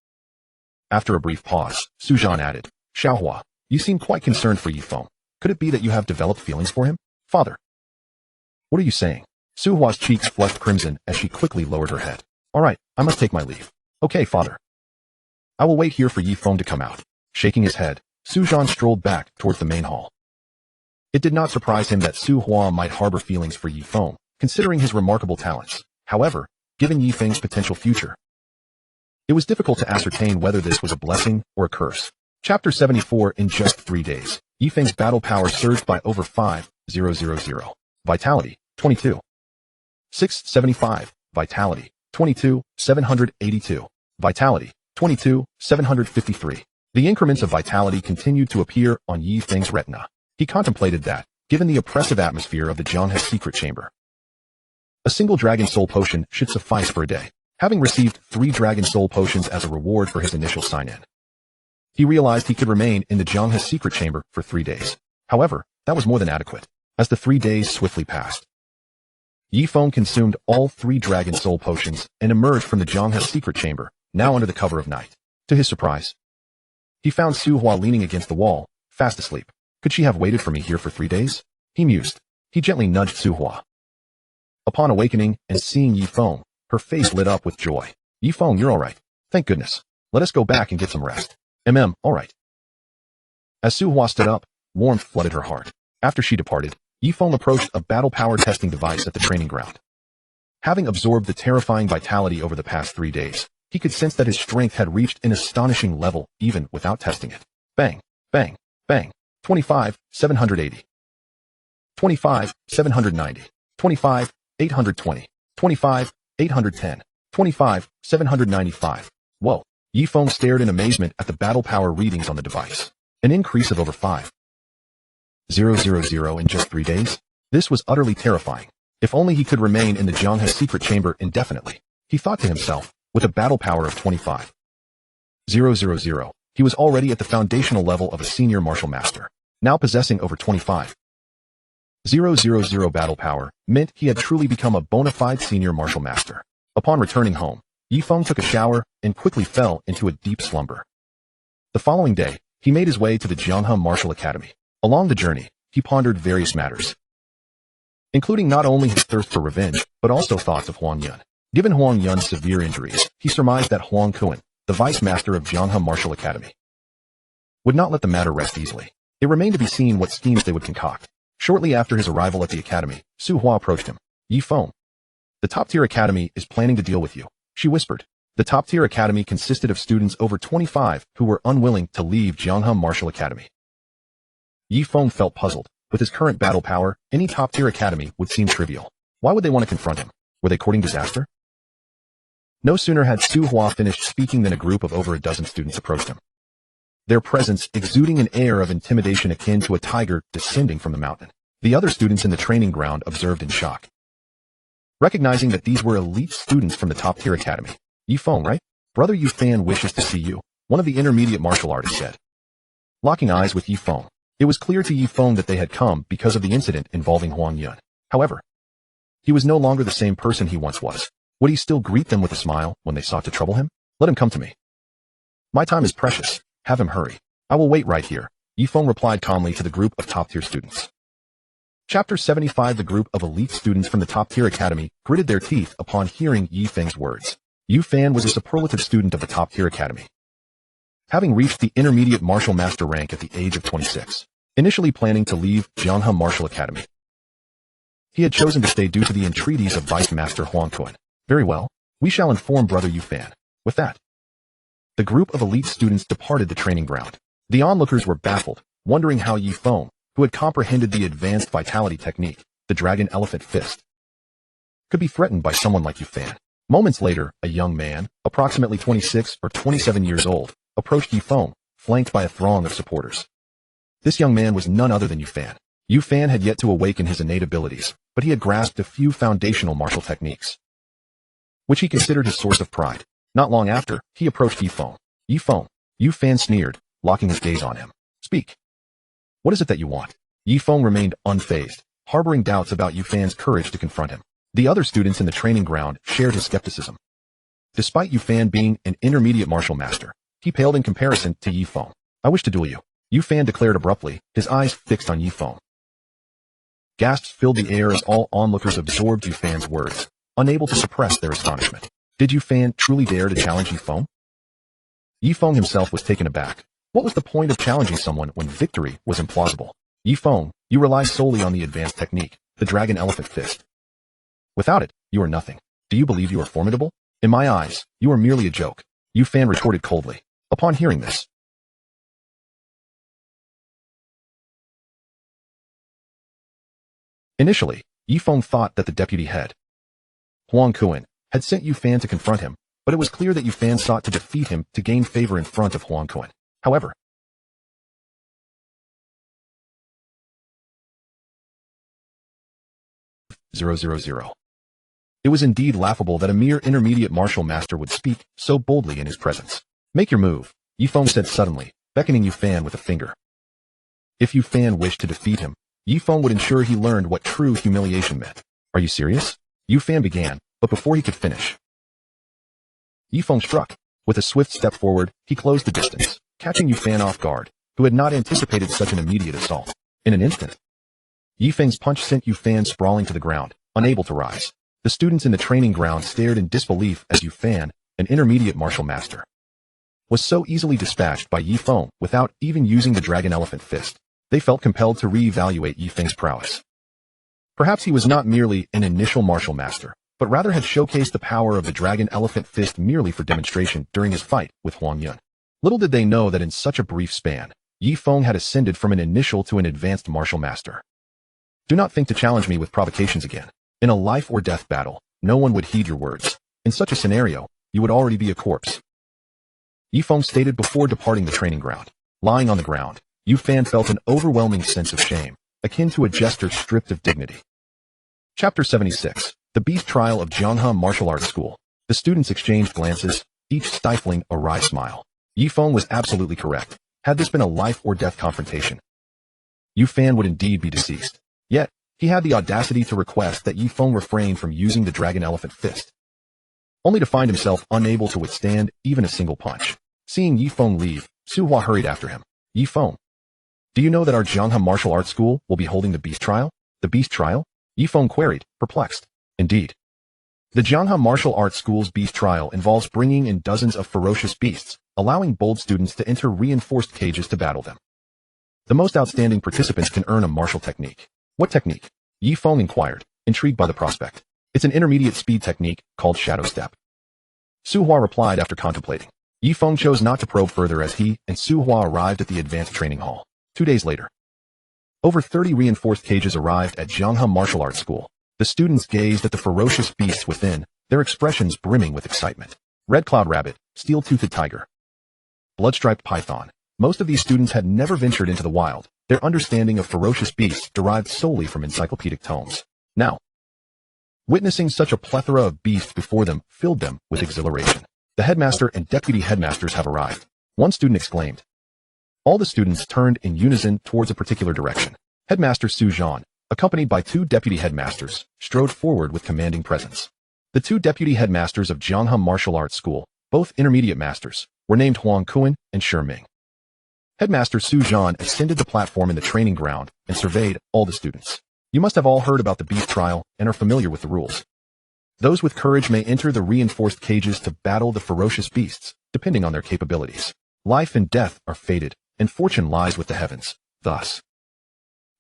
After a brief pause, Suzhan added, Xiaohua, you seem quite concerned for Ye Feng. Could it be that you have developed feelings for him? Father. What are you saying? Suhua's cheeks flushed crimson as she quickly lowered her head. All right, I must take my leave. Okay, Father. I will wait here for Ye Feng to come out. Shaking his head, Suzhan strolled back towards the main hall. It did not surprise him that Suhua might harbor feelings for Ye Feng, considering his remarkable talents. However, given Ye Feng's potential future, it was difficult to ascertain whether this was a blessing or a curse. Chapter 74. In just 3 days, Ye Feng's battle power surged by over 5,000. Vitality, 22. 675. Vitality, 22,782. Vitality, 22,753. The increments of vitality continued to appear on Ye Feng's retina. He contemplated that, given the oppressive atmosphere of the Zhanghe's secret chamber, a single dragon soul potion should suffice for a day. Having received 3 dragon soul potions as a reward for his initial sign-in, he realized he could remain in the Zhanghe's secret chamber for 3 days. However, that was more than adequate. As the 3 days swiftly passed, Ye Feng consumed all 3 dragon soul potions and emerged from the Zhanghe's secret chamber, now under the cover of night. To his surprise, he found Su Hua leaning against the wall, fast asleep. Could she have waited for me here for 3 days? He mused. He gently nudged Su Hua. Upon awakening and seeing Ye Feng, her face lit up with joy. Ye Feng, you're all right. Thank goodness. Let us go back and get some rest. All right. As Su Hua stood up, warmth flooded her heart. After she departed, Ye Feng approached a battle power testing device at the training ground. Having absorbed the terrifying vitality over the past 3 days, he could sense that his strength had reached an astonishing level even without testing it. Bang, bang, bang. 25,780. 25,790. 25,820. 25,810. 25,795. Whoa. Ye Feng stared in amazement at the battle power readings on the device. An increase of over 5,000 in just 3 days? This was utterly terrifying. If only he could remain in the Zhanghe's secret chamber indefinitely. He thought to himself, with a battle power of 25,000, he was already at the foundational level of a senior martial master. Now possessing over 25,000 battle power meant he had truly become a bona fide senior martial master. Upon returning home, Ye Feng took a shower and quickly fell into a deep slumber. The following day, he made his way to the Zhanghe Martial Academy. Along the journey, he pondered various matters, including not only his thirst for revenge, but also thoughts of Huang Yun. Given Huang Yun's severe injuries, he surmised that Huang Kuan, the vice master of Zhanghe Martial Academy, would not let the matter rest easily. It remained to be seen what schemes they would concoct. Shortly after his arrival at the academy, Su Hua approached him. Ye Feng, the top-tier academy is planning to deal with you, she whispered. The top-tier academy consisted of students over 25 who were unwilling to leave Zhanghe Martial Academy. Ye Feng felt puzzled. With his current battle power, any top-tier academy would seem trivial. Why would they want to confront him? Were they courting disaster? No sooner had Su Hua finished speaking than a group of over a dozen students approached him, their presence exuding an air of intimidation akin to a tiger descending from the mountain. The other students in the training ground observed in shock, recognizing that these were elite students from the top-tier academy. Ye Feng, right? Brother Ye Fan wishes to see you, one of the intermediate martial artists said. Locking eyes with Ye Feng, it was clear to Ye Feng that they had come because of the incident involving Huang Yun. However, he was no longer the same person he once was. Would he still greet them with a smile when they sought to trouble him? Let him come to me. My time is precious. Have him hurry. I will wait right here, Ye Feng replied calmly to the group of top-tier students. Chapter 75. The group of elite students from the top-tier academy gritted their teeth upon hearing Ye Feng's words. Ye Fan was a superlative student of the top-tier academy, having reached the intermediate martial master rank at the age of 26. Initially planning to leave Zhanghe Martial Academy, he had chosen to stay due to the entreaties of Vice Master Huang Kuan. Very well, we shall inform Brother Ye Fan. With that, the group of elite students departed the training ground. The onlookers were baffled, wondering how Ye Feng, who had comprehended the advanced vitality technique, the Dragon Elephant Fist, could be threatened by someone like Ye Fan. Moments later, a young man, approximately 26 or 27 years old, approached Ye Feng, flanked by a throng of supporters. This young man was none other than Ye Fan. Ye Fan had yet to awaken his innate abilities, but he had grasped a few foundational martial techniques, which he considered his source of pride. Not long after, he approached Ye Feng. Ye Feng, Ye Fan sneered, locking his gaze on him. Speak. What is it that you want? Ye Feng remained unfazed, harboring doubts about Ye Fan's courage to confront him. The other students in the training ground shared his skepticism. Despite Ye Fan being an intermediate martial master, he paled in comparison to Ye Feng. I wish to duel you, Ye Fan declared abruptly, his eyes fixed on Ye Feng. Gasps filled the air as all onlookers absorbed Ye Fan's words, unable to suppress their astonishment. Did Ye Fan truly dare to challenge Ye Feng? Ye Feng himself was taken aback. What was the point of challenging someone when victory was implausible? Ye Feng, you rely solely on the advanced technique, the Dragon Elephant Fist. Without it, you are nothing. Do you believe you are formidable? In my eyes, you are merely a joke, Ye Fan retorted coldly. Upon hearing this, initially, Ye Feng thought that the deputy head, Huang Kuan, had sent Ye Feng to confront him, but it was clear that Ye Feng sought to defeat him to gain favor in front of Huang Kun. However, 000. It was indeed laughable that a mere intermediate martial master would speak so boldly in his presence. Make your move, Ye Feng said suddenly, beckoning Ye Feng with a finger. If Ye Feng wished to defeat him, Ye Feng would ensure he learned what true humiliation meant. Are you serious? Ye Feng began, but before he could finish, Ye Feng struck. With a swift step forward, he closed the distance, catching Ye Feng off guard, who had not anticipated such an immediate assault. In an instant, Ye Feng's punch sent Ye Feng sprawling to the ground, unable to rise. The students in the training ground stared in disbelief as Ye Feng, an intermediate martial master, was so easily dispatched by Ye Feng without even using the dragon elephant fist. They felt compelled to re-evaluate Ye Feng's prowess. Perhaps he was not merely an initial martial master, but rather had showcased the power of the dragon elephant fist merely for demonstration during his fight with Huang Yun. Little did they know that in such a brief span, Ye Feng had ascended from an initial to an advanced martial master. Do not think to challenge me with provocations again. In a life or death battle, no one would heed your words. In such a scenario, you would already be a corpse, Ye Feng stated before departing the training ground. Lying on the ground, Ye Feng felt an overwhelming sense of shame, akin to a jester stripped of dignity. Chapter 76. The Beast Trial of Jianghe Martial Arts School. The students exchanged glances, each stifling a wry smile. Ye Feng was absolutely correct. Had this been a life or death confrontation, Ye Feng would indeed be deceased. Yet, he had the audacity to request that Ye Feng refrain from using the dragon elephant fist, only to find himself unable to withstand even a single punch. Seeing Ye Feng leave, Su Hua hurried after him. Ye Feng, do you know that our Jianghe Martial Arts School will be holding the Beast Trial? The Beast Trial? Ye Feng queried, perplexed. Indeed. The Jianghe Martial Arts School's Beast Trial involves bringing in dozens of ferocious beasts, allowing bold students to enter reinforced cages to battle them. The most outstanding participants can earn a martial technique. What technique? Ye Feng inquired, intrigued by the prospect. It's an intermediate speed technique called Shadow Step. Su Hua replied after contemplating. Ye Feng chose not to probe further as he and Su Hua arrived at the advanced training hall. 2 days later, over 30 reinforced cages arrived at Jianghe Martial Arts School. The students gazed at the ferocious beasts within, their expressions brimming with excitement. Red Cloud Rabbit, Steel-Toothed Tiger, Blood-Striped Python. Most of these students had never ventured into the wild. Their understanding of ferocious beasts derived solely from encyclopedic tomes. Now, witnessing such a plethora of beasts before them filled them with exhilaration. The headmaster and deputy headmasters have arrived, one student exclaimed. All the students turned in unison towards a particular direction. Headmaster Su Zhan, accompanied by 2 deputy headmasters, strode forward with commanding presence. The 2 deputy headmasters of Jianghe Martial Arts School, both intermediate masters, were named Huang Kun and Shi Ming. Headmaster Su Zhan ascended the platform in the training ground and surveyed all the students. You must have all heard about the Beast Trial and are familiar with the rules. Those with courage may enter the reinforced cages to battle the ferocious beasts, depending on their capabilities. Life and death are fated, and fortune lies with the heavens. Thus,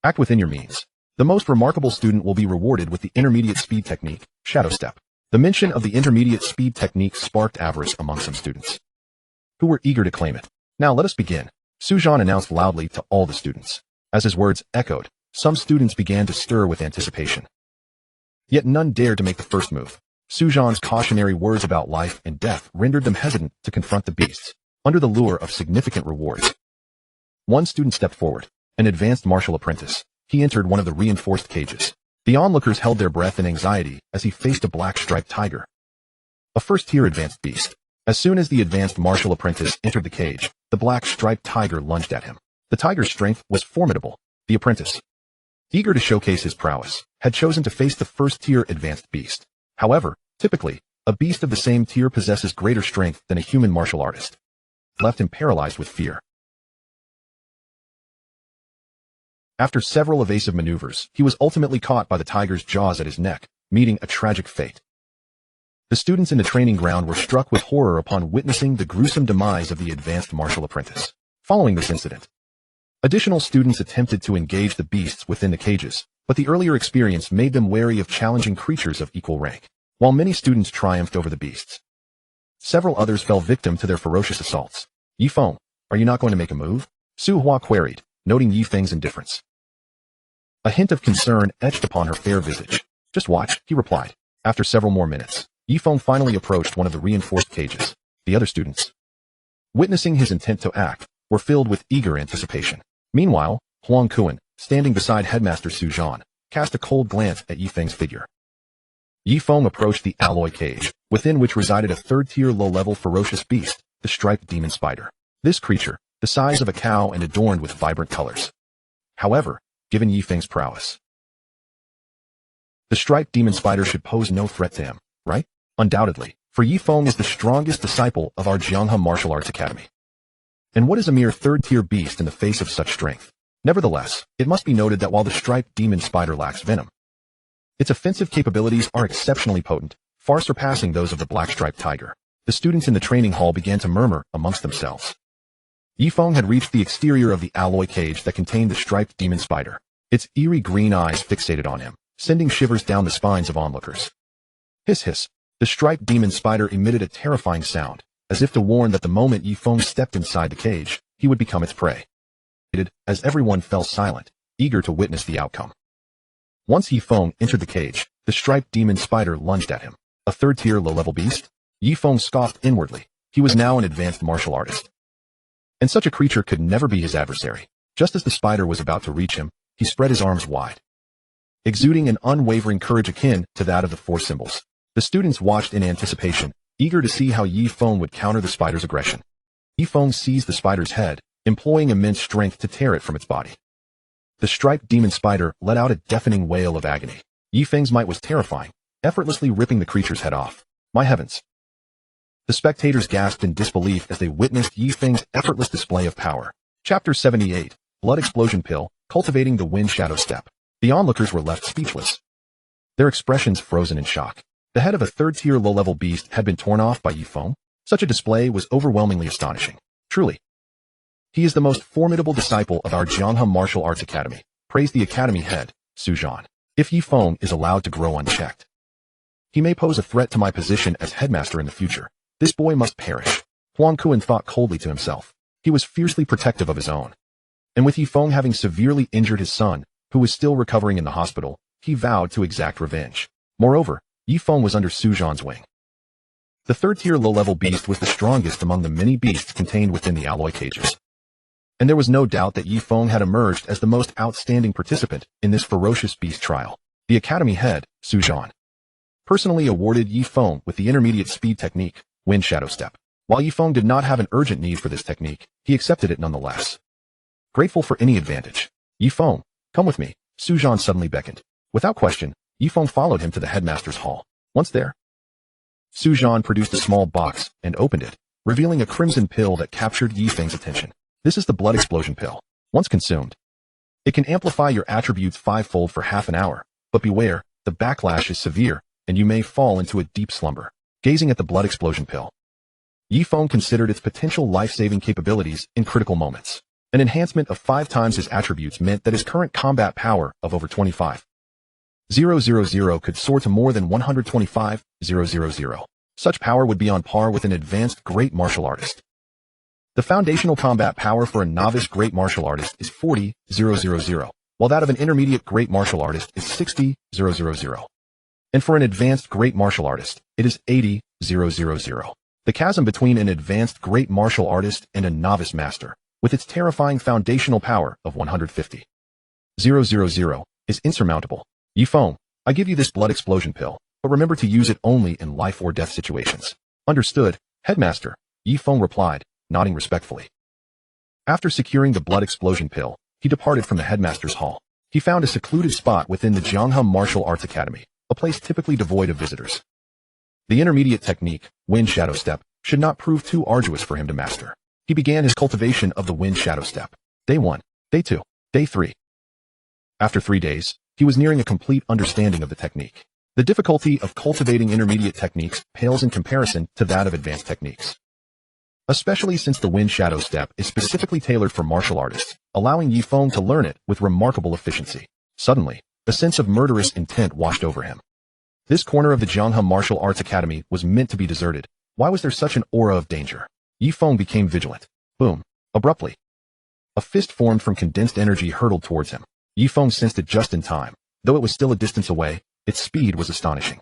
act within your means. The most remarkable student will be rewarded with the intermediate speed technique, Shadow Step. The mention of the intermediate speed technique sparked avarice among some students, who were eager to claim it. Now let us begin, Su Zhan announced loudly to all the students. As his words echoed, some students began to stir with anticipation. Yet none dared to make the first move. Su Zhan's cautionary words about life and death rendered them hesitant to confront the beasts, under the lure of significant rewards. One student stepped forward, an advanced martial apprentice. He entered one of the reinforced cages. The onlookers held their breath in anxiety as he faced a black-striped tiger, a first-tier advanced beast. As soon as the advanced martial apprentice entered the cage, the black-striped tiger lunged at him. The tiger's strength was formidable. The apprentice, eager to showcase his prowess, had chosen to face the first-tier advanced beast. However, typically, a beast of the same tier possesses greater strength than a human martial artist, left him paralyzed with fear. After several evasive maneuvers, he was ultimately caught by the tiger's jaws at his neck, meeting a tragic fate. The students in the training ground were struck with horror upon witnessing the gruesome demise of the advanced martial apprentice. Following this incident, additional students attempted to engage the beasts within the cages, but the earlier experience made them wary of challenging creatures of equal rank. While many students triumphed over the beasts, several others fell victim to their ferocious assaults. Ye Feng, are you not going to make a move? Su Hua queried, noting Ye Feng's indifference. A hint of concern etched upon her fair visage. Just watch, he replied. After several more minutes, Ye Feng finally approached one of the reinforced cages. The other students, witnessing his intent to act, were filled with eager anticipation. Meanwhile, Huang Kuan, standing beside Headmaster Su Zhan, cast a cold glance at Ye Feng's figure. Ye Feng approached the alloy cage, within which resided a third-tier low-level ferocious beast, the striped demon spider. This creature, the size of a cow and adorned with vibrant colors. However, given Ye Feng's prowess, the striped demon spider should pose no threat to him, right? Undoubtedly, for Ye Feng is the strongest disciple of our Jianghe Martial Arts Academy. And what is a mere third-tier beast in the face of such strength? Nevertheless, it must be noted that while the striped demon spider lacks venom, its offensive capabilities are exceptionally potent, far surpassing those of the black-striped tiger. The students in the training hall began to murmur amongst themselves. Ye Feng had reached the exterior of the alloy cage that contained the striped demon spider. Its eerie green eyes fixated on him, sending shivers down the spines of onlookers. Hiss hiss. The striped demon spider emitted a terrifying sound, as if to warn that the moment Ye Feng stepped inside the cage, he would become its prey. As everyone fell silent, eager to witness the outcome. Once Ye Feng entered the cage, the striped demon spider lunged at him. A third-tier low-level beast? Ye Feng scoffed inwardly. He was now an advanced martial artist, and such a creature could never be his adversary. Just as the spider was about to reach him, he spread his arms wide, exuding an unwavering courage akin to that of the four symbols. The students watched in anticipation, eager to see how Ye Feng would counter the spider's aggression. Ye Feng seized the spider's head, employing immense strength to tear it from its body. The striped demon spider let out a deafening wail of agony. Ye Feng's might was terrifying, effortlessly ripping the creature's head off. My heavens! The spectators gasped in disbelief as they witnessed Ye Feng's effortless display of power. Chapter 78, Blood Explosion Pill, Cultivating the Wind Shadow Step. The onlookers were left speechless, their expressions frozen in shock. The head of a third-tier low-level beast had been torn off by Ye Feng. Such a display was overwhelmingly astonishing. Truly, he is the most formidable disciple of our Jianghe Martial Arts Academy, praised the academy head, Su Zhan. If Ye Feng is allowed to grow unchecked, he may pose a threat to my position as headmaster in the future. This boy must perish. Huang Kuan thought coldly to himself. He was fiercely protective of his own. And with Ye Feng having severely injured his son, who was still recovering in the hospital, he vowed to exact revenge. Moreover, Ye Feng was under Su Zhan's wing. The third-tier low-level beast was the strongest among the many beasts contained within the alloy cages. And there was no doubt that Ye Feng had emerged as the most outstanding participant in this ferocious beast trial. The academy head, Su Zhan, personally awarded Ye Feng with the intermediate speed technique, Wind Shadow Step. While Ye Feng did not have an urgent need for this technique, he accepted it nonetheless, grateful for any advantage. Ye Feng, come with me, Su Zhan suddenly beckoned. Without question, Ye Feng followed him to the headmaster's hall. Once there, Su Zhan produced a small box and opened it, revealing a crimson pill that captured Ye Feng's attention. This is the Blood Explosion Pill. Once consumed, it can amplify your attributes fivefold for half an hour, but beware, the backlash is severe, and you may fall into a deep slumber. Gazing at the Blood Explosion Pill, Ye Feng considered its potential life-saving capabilities in critical moments. An enhancement of 5 times his attributes meant that his current combat power of over 25,000 could soar to more than 125,000. Such power would be on par with an advanced great martial artist. The foundational combat power for a novice great martial artist is 40,000, while that of an intermediate great martial artist is 60,000. And for an advanced great martial artist, it is 80,000. The chasm between an advanced great martial artist and a novice master, with its terrifying foundational power of 150,000, is insurmountable. Ye Feng, I give you this Blood Explosion Pill, but remember to use it only in life or death situations. Understood, Headmaster, Ye Feng replied, nodding respectfully. After securing the Blood Explosion Pill, he departed from the headmaster's hall. He found a secluded spot within the Jianghe Martial Arts Academy, a place typically devoid of visitors. The intermediate technique, Wind Shadow Step, should not prove too arduous for him to master. He began his cultivation of the Wind Shadow Step. Day 1, Day 2, Day 3. After 3 days, he was nearing a complete understanding of the technique. The difficulty of cultivating intermediate techniques pales in comparison to that of advanced techniques, especially since the Wind Shadow Step is specifically tailored for martial artists, allowing Ye Feng to learn it with remarkable efficiency. Suddenly, a sense of murderous intent washed over him. This corner of the Jianghe Martial Arts Academy was meant to be deserted. Why was there such an aura of danger? Ye Feng became vigilant. Boom. Abruptly, a fist formed from condensed energy hurtled towards him. Ye Feng sensed it just in time. Though it was still a distance away, its speed was astonishing.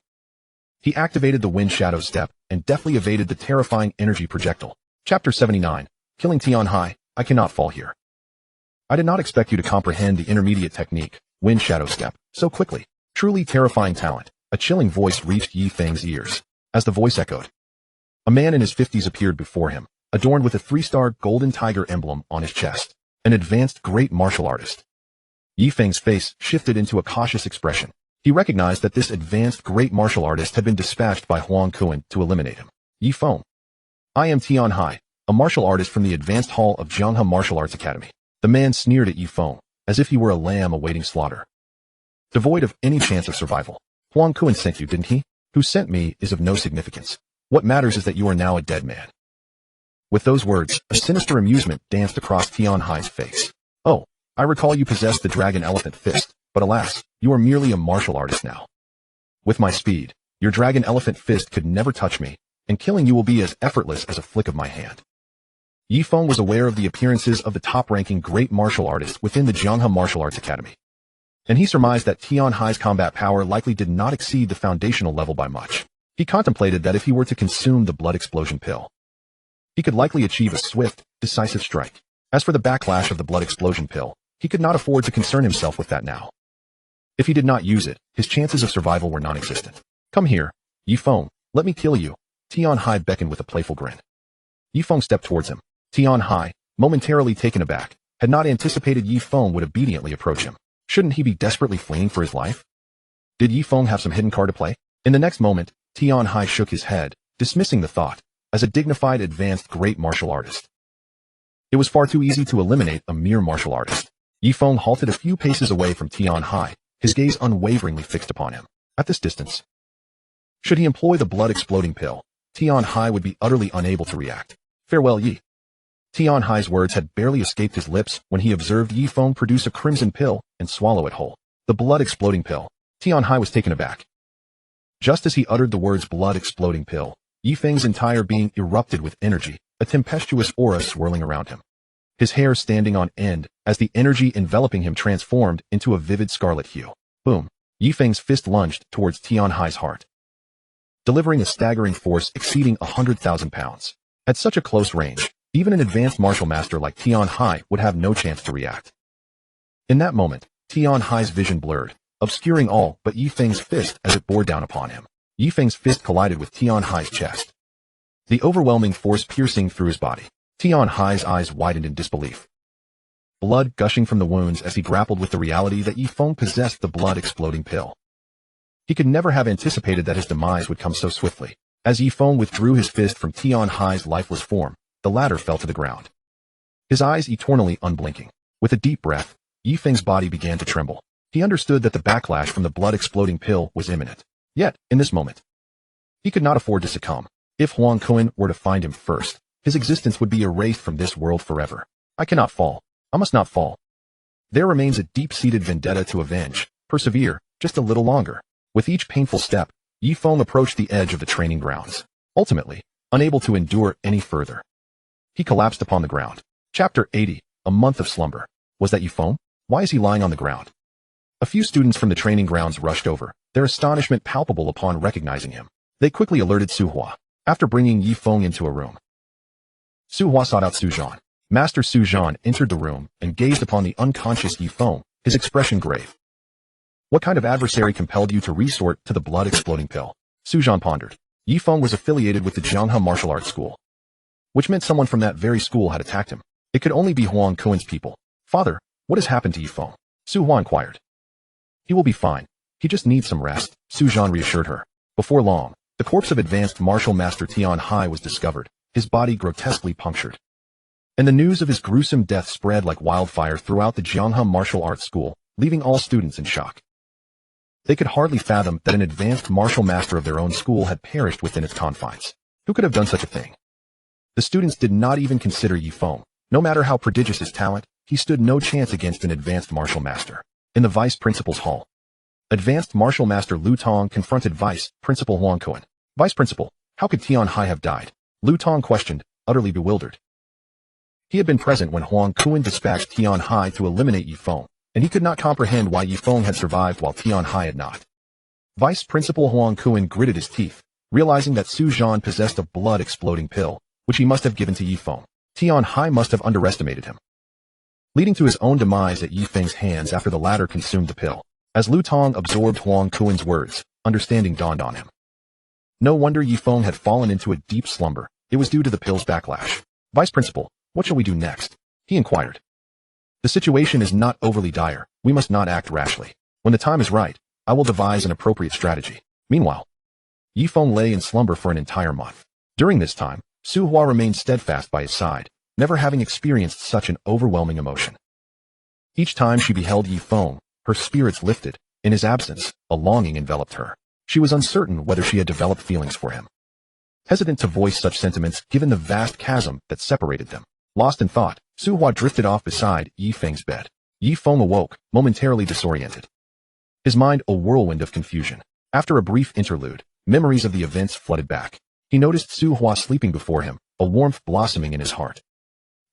He activated the wind shadow step and deftly evaded the terrifying energy projectile. Chapter 79. Killing Tianhai. I cannot fall here. I did not expect you to comprehend the intermediate technique, wind shadow step, so quickly. Truly terrifying talent. A chilling voice reached Ye Feng's ears. As the voice echoed, a man in his 50s appeared before him, adorned with a 3-star golden tiger emblem on his chest. An advanced great martial artist. Ye Feng's face shifted into a cautious expression. He recognized that this advanced great martial artist had been dispatched by Huang Kuan to eliminate him. Ye Feng. I am Tianhai, a martial artist from the advanced hall of Jianghe Martial Arts Academy. The man sneered at Ye Feng, as if he were a lamb awaiting slaughter. Devoid of any chance of survival. Huang Kuan sent you, didn't he? Who sent me is of no significance. What matters is that you are now a dead man. With those words, a sinister amusement danced across Tianhai's face. Oh, I recall you possessed the dragon elephant fist, but alas, you are merely a martial artist now. With my speed, your dragon elephant fist could never touch me, and killing you will be as effortless as a flick of my hand. Ye Feng was aware of the appearances of the top-ranking great martial artists within the Jianghe Martial Arts Academy, and he surmised that Tianhai's combat power likely did not exceed the foundational level by much. He contemplated that if he were to consume the blood explosion pill, he could likely achieve a swift, decisive strike. As for the backlash of the blood explosion pill, he could not afford to concern himself with that now. If he did not use it, his chances of survival were non-existent. Come here, Ye Feng, let me kill you. Tianhai beckoned with a playful grin. Ye Feng stepped towards him. Tianhai, momentarily taken aback, had not anticipated Ye Feng would obediently approach him. Shouldn't he be desperately fleeing for his life? Did Ye Feng have some hidden card to play? In the next moment, Tianhai shook his head, dismissing the thought, as a dignified advanced great martial artist. It was far too easy to eliminate a mere martial artist. Ye Feng halted a few paces away from Tianhai, his gaze unwaveringly fixed upon him. At this distance, should he employ the blood-exploding pill, Tianhai would be utterly unable to react. Farewell, Yi. Tianhai's words had barely escaped his lips when he observed Ye Feng produce a crimson pill and swallow it whole. The blood-exploding pill. Tianhai was taken aback. Just as he uttered the words blood-exploding pill, Ye Feng's entire being erupted with energy, a tempestuous aura swirling around him. His hair standing on end as the energy enveloping him transformed into a vivid scarlet hue. Boom! Ye Feng's fist lunged towards Tianhai's heart, delivering a staggering force exceeding 100,000 pounds. At such a close range, even an advanced martial master like Tianhai would have no chance to react. In that moment, Tianhai's vision blurred, obscuring all but Ye Feng's fist as it bore down upon him. Ye Feng's fist collided with Tianhai's chest, the overwhelming force piercing through his body. Tianhai's eyes widened in disbelief, blood gushing from the wounds as he grappled with the reality that Ye Feng possessed the blood-exploding pill. He could never have anticipated that his demise would come so swiftly. As Ye Feng withdrew his fist from Tianhai's lifeless form, the latter fell to the ground, his eyes eternally unblinking. With a deep breath, Ye Feng's body began to tremble. He understood that the backlash from the blood-exploding pill was imminent. Yet, in this moment, he could not afford to succumb. If Huang Kuan were to find him first, his existence would be erased from this world forever. I cannot fall. I must not fall. There remains a deep-seated vendetta to avenge. Persevere, just a little longer. With each painful step, Ye Feng approached the edge of the training grounds. Ultimately, unable to endure any further, he collapsed upon the ground. Chapter 80. A month of slumber. Was that Ye Feng? Why is he lying on the ground? A few students from the training grounds rushed over, their astonishment palpable upon recognizing him. They quickly alerted Suhua. After bringing Ye Feng into a room, Suhua sought out Suzhan. Master Suzhan entered the room and gazed upon the unconscious Ye Feng, his expression grave. What kind of adversary compelled you to resort to the blood-exploding pill? Suzhan pondered. Ye Feng was affiliated with the Jianghe Martial Arts School, which meant someone from that very school had attacked him. It could only be Huang Kuan's people. Father, what has happened to Ye Feng? Suhua inquired. He will be fine. He just needs some rest, Suzhan reassured her. Before long, the corpse of advanced martial master Tianhai was discovered, his body grotesquely punctured. And the news of his gruesome death spread like wildfire throughout the Jianghe Martial Arts School, leaving all students in shock. They could hardly fathom that an advanced martial master of their own school had perished within its confines. Who could have done such a thing? The students did not even consider Ye Feng. No matter how prodigious his talent, he stood no chance against an advanced martial master. In the vice principal's hall, advanced martial master Lu Tong confronted vice principal Huang Kuan. Vice principal, how could Tianhai have died? Lu Tong questioned, utterly bewildered. He had been present when Huang Kuan dispatched Tianhai to eliminate Ye Feng, and he could not comprehend why Ye Feng had survived while Tianhai had not. Vice Principal Huang Kuan gritted his teeth, realizing that Su Zhan possessed a blood-exploding pill, which he must have given to Ye Feng. Tian Hai must have underestimated him, leading to his own demise at Ye Feng's hands after the latter consumed the pill. As Lu Tong absorbed Huang Kuan's words, understanding dawned on him. No wonder Ye Feng had fallen into a deep slumber. It was due to the pill's backlash. Vice Principal, what shall we do next? He inquired. The situation is not overly dire. We must not act rashly. When the time is right, I will devise an appropriate strategy. Meanwhile, Ye Feng lay in slumber for an entire month. During this time, Su Hua remained steadfast by his side, never having experienced such an overwhelming emotion. Each time she beheld Ye Feng, her spirits lifted. In his absence, a longing enveloped her. She was uncertain whether she had developed feelings for him. Hesitant to voice such sentiments given the vast chasm that separated them. Lost in thought, Su Hua drifted off beside Ye Feng's bed. Ye Feng awoke, momentarily disoriented. His mind a whirlwind of confusion. After a brief interlude, memories of the events flooded back. He noticed Su Hua sleeping before him, a warmth blossoming in his heart.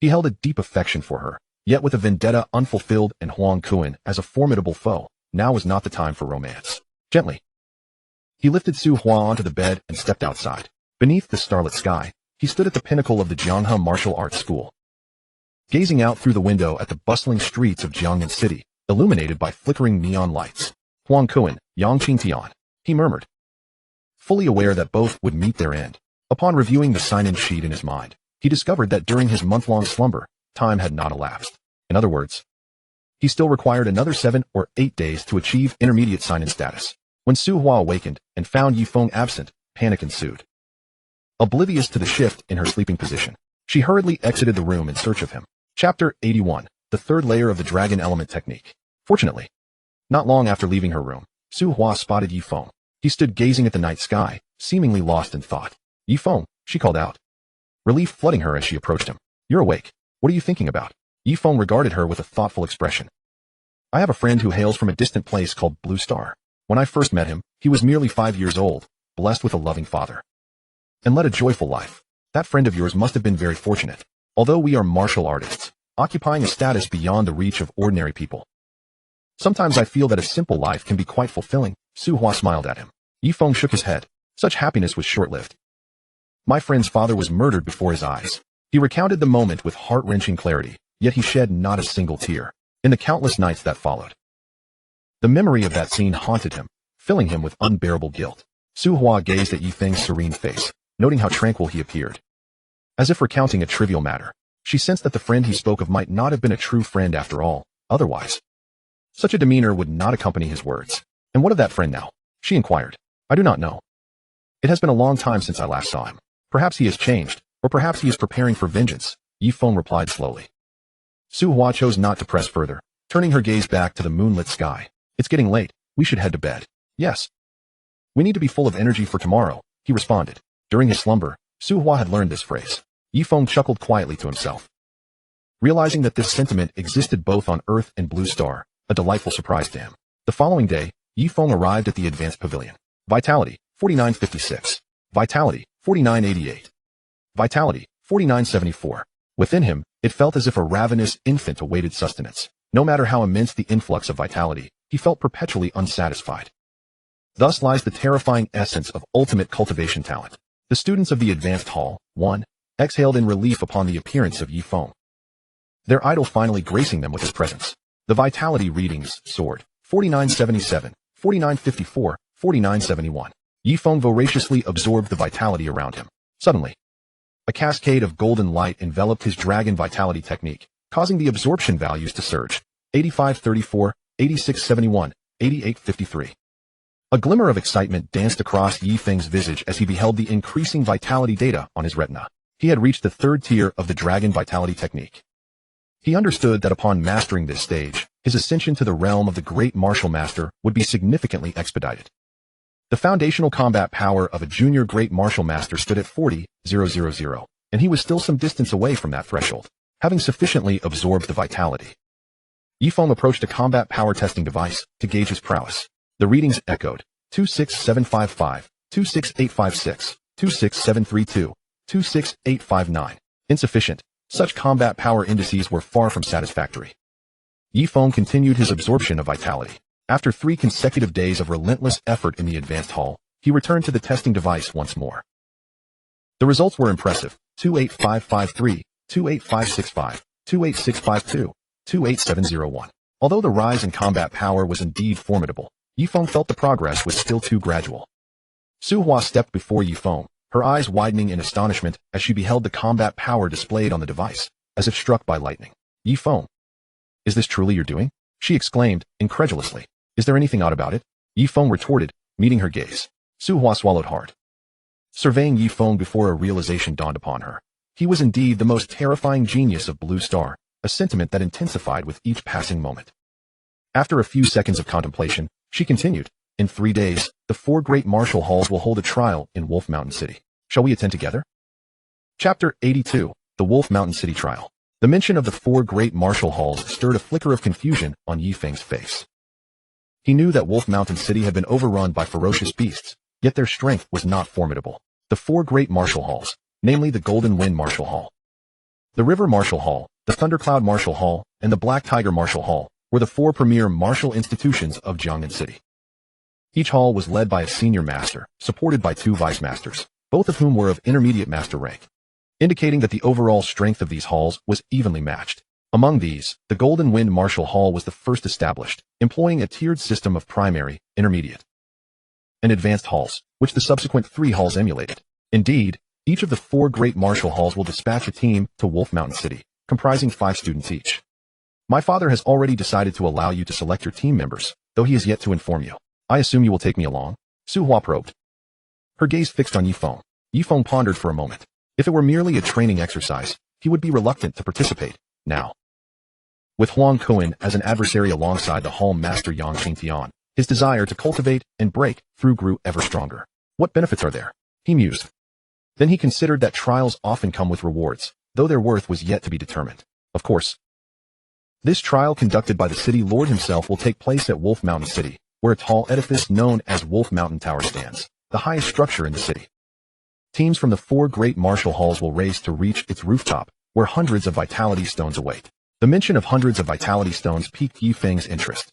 He held a deep affection for her, yet with a vendetta unfulfilled and Huang Kuan as a formidable foe, now was not the time for romance. Gently, he lifted Su Hua onto the bed and stepped outside. Beneath the starlit sky, he stood at the pinnacle of the Jianghe Martial Arts School, gazing out through the window at the bustling streets of Jiangnan City, illuminated by flickering neon lights. Huang Kuan, Yangqing Tian, he murmured, fully aware that both would meet their end. Upon reviewing the sign-in sheet in his mind, he discovered that during his month-long slumber, time had not elapsed. In other words, he still required another 7 or 8 days to achieve intermediate sign-in status. When Su Hua awakened and found Ye Feng absent, panic ensued. Oblivious to the shift in her sleeping position, she hurriedly exited the room in search of him. Chapter 81, the third layer of the dragon element technique. Fortunately, not long after leaving her room, Su Hua spotted Ye Feng. He stood gazing at the night sky, seemingly lost in thought. Ye Feng, she called out, relief flooding her as she approached him. You're awake. What are you thinking about? Ye Feng regarded her with a thoughtful expression. I have a friend who hails from a distant place called Blue Star. When I first met him, he was merely 5 years old, blessed with a loving father, and led a joyful life. That friend of yours must have been very fortunate. Although we are martial artists, occupying a status beyond the reach of ordinary people, sometimes I feel that a simple life can be quite fulfilling. Su Hua smiled at him. Ye Feng shook his head. Such happiness was short-lived. My friend's father was murdered before his eyes. He recounted the moment with heart-wrenching clarity, yet he shed not a single tear. In the countless nights that followed, the memory of that scene haunted him, filling him with unbearable guilt. Su Hua gazed at Ye Feng's serene face, noting how tranquil he appeared. As if recounting a trivial matter, she sensed that the friend he spoke of might not have been a true friend after all. Otherwise, such a demeanor would not accompany his words. And what of that friend now? She inquired. I do not know. It has been a long time since I last saw him. Perhaps he has changed, or perhaps he is preparing for vengeance, Ye Feng replied slowly. Su Hua chose not to press further, turning her gaze back to the moonlit sky. It's getting late. We should head to bed. Yes. We need to be full of energy for tomorrow, he responded. During his slumber, Su Hua had learned this phrase. Ye Feng chuckled quietly to himself, realizing that this sentiment existed both on Earth and Blue Star, a delightful surprise to him. The following day, Ye Feng arrived at the Advanced Pavilion. Vitality, 4956. Vitality, 4988. Vitality, 4974. Within him, it felt as if a ravenous infant awaited sustenance. No matter how immense the influx of vitality, he felt perpetually unsatisfied. Thus lies the terrifying essence of ultimate cultivation talent. The students of the Advanced Hall, 1, exhaled in relief upon the appearance of Ye Feng, their idol finally gracing them with his presence. The vitality readings soared. 4977, 4954, 4971. Ye Feng voraciously absorbed the vitality around him. Suddenly, a cascade of golden light enveloped his dragon vitality technique, causing the absorption values to surge. 8534, 8671, 8853. A glimmer of excitement danced across Ye Feng's visage as he beheld the increasing vitality data on his retina. He had reached the 3rd tier of the dragon vitality technique. He understood that upon mastering this stage, his ascension to the realm of the great martial master would be significantly expedited. The foundational combat power of a junior great martial master stood at 40,000, and he was still some distance away from that threshold, having sufficiently absorbed the vitality. Ye Feng approached a combat power testing device to gauge his prowess. The readings echoed: 26755, 26856, 26732, 26859. Insufficient. Such combat power indices were far from satisfactory. Ye Feng continued his absorption of vitality. After 3 consecutive days of relentless effort in the advanced hall, he returned to the testing device once more. The results were impressive: 28553, 28565, 28652, 28701. Although the rise in combat power was indeed formidable, Ye Feng felt the progress was still too gradual. Suhua stepped before Ye Feng, her eyes widening in astonishment as she beheld the combat power displayed on the device, as if struck by lightning. Ye Feng, is this truly your doing? She exclaimed, incredulously. Is there anything odd about it? Ye Feng retorted, meeting her gaze. Suhua swallowed hard, surveying Ye Feng before a realization dawned upon her. He was indeed the most terrifying genius of Blue Star, a sentiment that intensified with each passing moment. After a few seconds of contemplation, she continued, in 3 days, the 4 great martial halls will hold a trial in Wolf Mountain City. Shall we attend together? Chapter 82, The Wolf Mountain City Trial. The mention of the 4 great martial halls stirred a flicker of confusion on Ye Feng's face. He knew that Wolf Mountain City had been overrun by ferocious beasts, yet their strength was not formidable. The 4 great martial halls, namely the Golden Wind Martial Hall, the River Martial Hall, the Thundercloud Martial Hall, and the Black Tiger Martial Hall, were the 4 premier martial institutions of Jiangnan City. Each hall was led by a senior master, supported by 2 vice masters, both of whom were of intermediate master rank, indicating that the overall strength of these halls was evenly matched. Among these, the Golden Wind Martial Hall was the first established, employing a tiered system of primary, intermediate, and advanced halls, which the subsequent 3 halls emulated. Indeed, each of the 4 great martial halls will dispatch a team to Wolf Mountain City, comprising 5 students each. My father has already decided to allow you to select your team members, though he has yet to inform you. I assume you will take me along? Suhua probed, her gaze fixed on Ye Feng. Ye Feng pondered for a moment. If it were merely a training exercise, he would be reluctant to participate. Now, with Huang Kuan as an adversary alongside the hall master Yang Xingtian, his desire to cultivate and break through grew ever stronger. What benefits are there? He mused. Then he considered that trials often come with rewards, though their worth was yet to be determined. Of course, this trial conducted by the city lord himself will take place at Wolf Mountain City, where a tall edifice known as Wolf Mountain Tower stands, the highest structure in the city. Teams from the 4 great martial halls will race to reach its rooftop, where hundreds of vitality stones await. The mention of hundreds of vitality stones piqued Ye Feng's interest.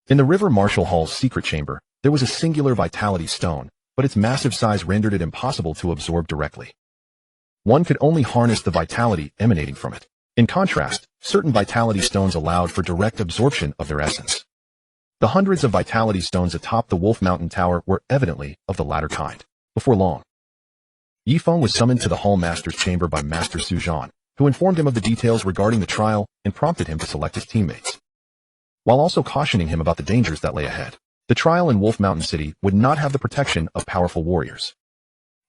In the River Martial Hall's secret chamber, there was a singular vitality stone, but its massive size rendered it impossible to absorb directly. One could only harness the vitality emanating from it. In contrast, certain vitality stones allowed for direct absorption of their essence. The hundreds of vitality stones atop the Wolf Mountain Tower were evidently of the latter kind. Before long, Ye Feng was summoned to the Hall Master's chamber by Master Su Zhan, who informed him of the details regarding the trial and prompted him to select his teammates, while also cautioning him about the dangers that lay ahead. The trial in Wolf Mountain City would not have the protection of powerful warriors.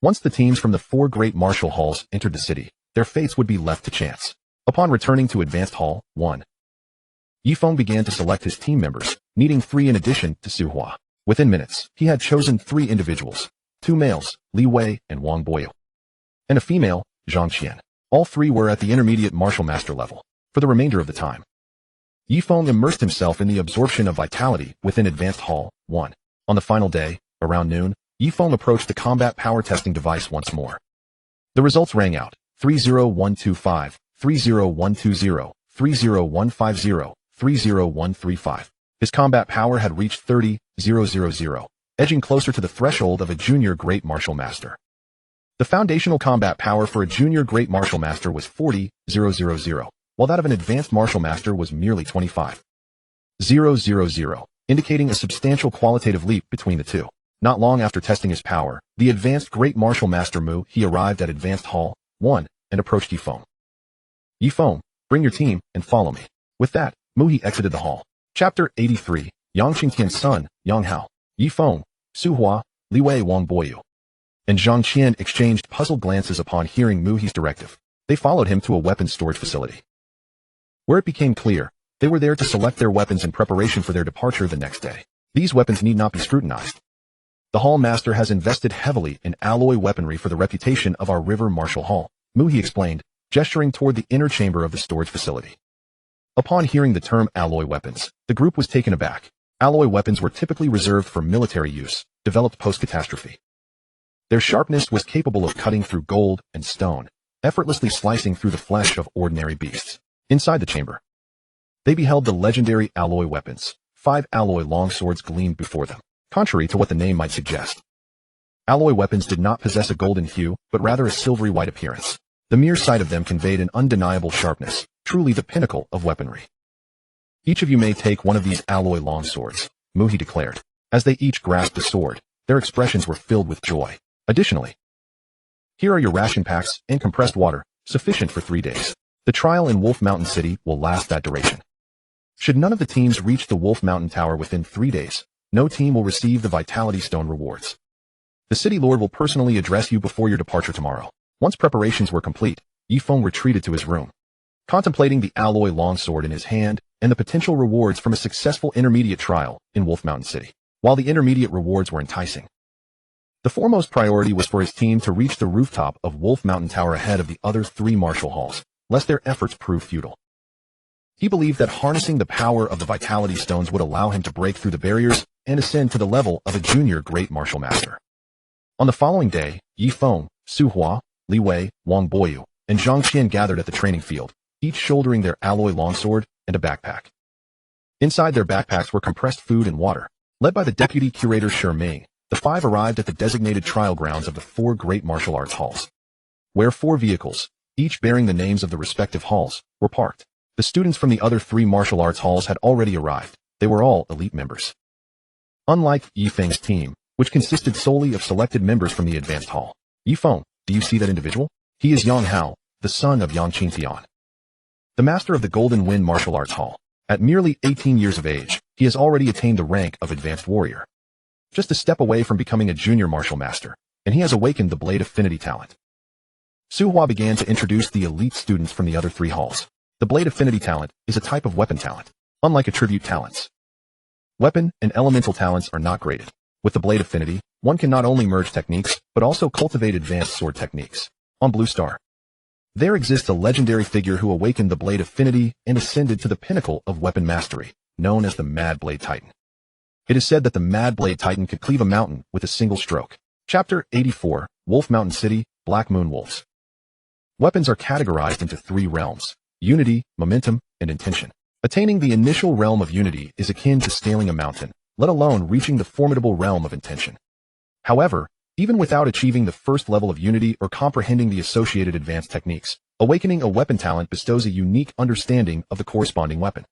Once the teams from the 4 great martial halls entered the city, their fates would be left to chance. Upon returning to Advanced Hall 1, Ye Feng began to select his team members, needing 3 in addition to Suhua. Within minutes, he had chosen 3 individuals, 2 males, Li Wei and Wang Boyu, and a female, Zhang Qian. All 3 were at the intermediate martial master level. For the remainder of the time, Ye Feng immersed himself in the absorption of vitality within Advanced Hall 1. On the final day, around noon, Ye Feng approached the combat power testing device once more. The results rang out: 30125, 30120, 30150, 30135. His combat power had reached 30,000, edging closer to the threshold of a junior great martial master. The foundational combat power for a junior great martial master was 40,000, while that of an advanced martial master was merely 25,000, indicating a substantial qualitative leap between the two. Not long after testing his power, the advanced great martial master Mu He arrived at Advanced Hall 1 and approached Ye Feng. Ye Feng, bring your team and follow me. With that, Mu He exited the hall. Chapter 83, Yang Xingtian's son, Yang Hao, Ye Feng, Suhua, Li Wei Wang Boyu, and Zhang Qian exchanged puzzled glances upon hearing Mu He's directive. They followed him to a weapons storage facility, where it became clear they were there to select their weapons in preparation for their departure the next day. These weapons need not be scrutinized. The Hall Master has invested heavily in alloy weaponry for the reputation of our River Martial Hall, Mu He explained, gesturing toward the inner chamber of the storage facility. Upon hearing the term alloy weapons, the group was taken aback. Alloy weapons were typically reserved for military use, developed post-catastrophe. Their sharpness was capable of cutting through gold and stone, effortlessly slicing through the flesh of ordinary beasts. Inside the chamber, they beheld the legendary alloy weapons, 5 alloy longswords gleamed before them, contrary to what the name might suggest. Alloy weapons did not possess a golden hue, but rather a silvery white appearance. The mere sight of them conveyed an undeniable sharpness, truly the pinnacle of weaponry. Each of you may take one of these alloy longswords, Muhi declared. As they each grasped a sword, their expressions were filled with joy. Additionally, here are your ration packs and compressed water, sufficient for 3 days. The trial in Wolf Mountain City will last that duration. Should none of the teams reach the Wolf Mountain Tower within 3 days, no team will receive the Vitality Stone rewards. The City Lord will personally address you before your departure tomorrow. Once preparations were complete, Ye Feng retreated to his room, contemplating the alloy longsword in his hand and the potential rewards from a successful intermediate trial in Wolf Mountain City. While the intermediate rewards were enticing, the foremost priority was for his team to reach the rooftop of Wolf Mountain Tower ahead of the other 3 martial halls, lest their efforts prove futile. He believed that harnessing the power of the Vitality Stones would allow him to break through the barriers and ascend to the level of a junior Great Martial Master. On the following day, Ye Feng, Su Hua, Li Wei, Wang Boyu, and Zhang Qian gathered at the training field, each shouldering their alloy longsword and a backpack. Inside their backpacks were compressed food and water. Led by the deputy curator Shi Ming, the 5 arrived at the designated trial grounds of the 4 great martial arts halls, where 4 vehicles, each bearing the names of the respective halls, were parked. The students from the other 3 martial arts halls had already arrived. They were all elite members. Unlike Ye Feng's team, which consisted solely of selected members from the advanced hall. Ye Feng, do you see that individual? He is Yang Hao, the son of Yang Qingtian, the master of the Golden Wind Martial Arts Hall. At merely 18 years of age, he has already attained the rank of advanced warrior, just a step away from becoming a junior martial master, and he has awakened the blade affinity talent. Su Hua began to introduce the elite students from the other 3 halls. The blade affinity talent is a type of weapon talent, unlike attribute talents. Weapon and elemental talents are not graded. With the blade affinity, one can not only merge techniques, but also cultivate advanced sword techniques. On Blue Star, there exists a legendary figure who awakened the blade affinity and ascended to the pinnacle of weapon mastery, known as the Mad Blade Titan. It is said that the Mad Blade Titan could cleave a mountain with a single stroke. Chapter 84, Wolf Mountain City, Black Moon Wolves. Weapons are categorized into 3 realms: unity, momentum, and intention. Attaining the initial realm of unity is akin to scaling a mountain, let alone reaching the formidable realm of intention. However, even without achieving the first level of unity or comprehending the associated advanced techniques, awakening a weapon talent bestows a unique understanding of the corresponding weapon.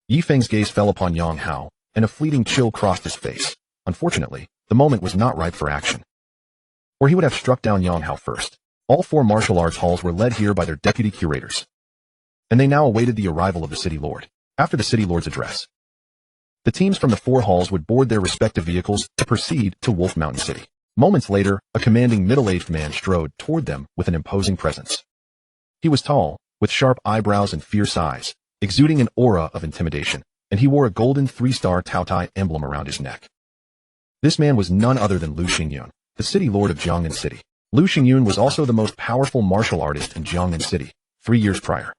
Ye Feng's gaze fell upon Yang Hao, and a fleeting chill crossed his face. Unfortunately, the moment was not ripe for action, or he would have struck down Yang Hao first. All 4 martial arts halls were led here by their deputy curators, and they now awaited the arrival of the City Lord. After the City Lord's address, the teams from the 4 halls would board their respective vehicles to proceed to Wolf Mountain City. Moments later, a commanding middle-aged man strode toward them with an imposing presence. He was tall, with sharp eyebrows and fierce eyes, exuding an aura of intimidation, and he wore a golden 3-star Taotai emblem around his neck. This man was none other than Lu Xingyun, the City Lord of Jiangnan City. Lu Xingyun was also the most powerful martial artist in Jiangnan City, 3 years prior.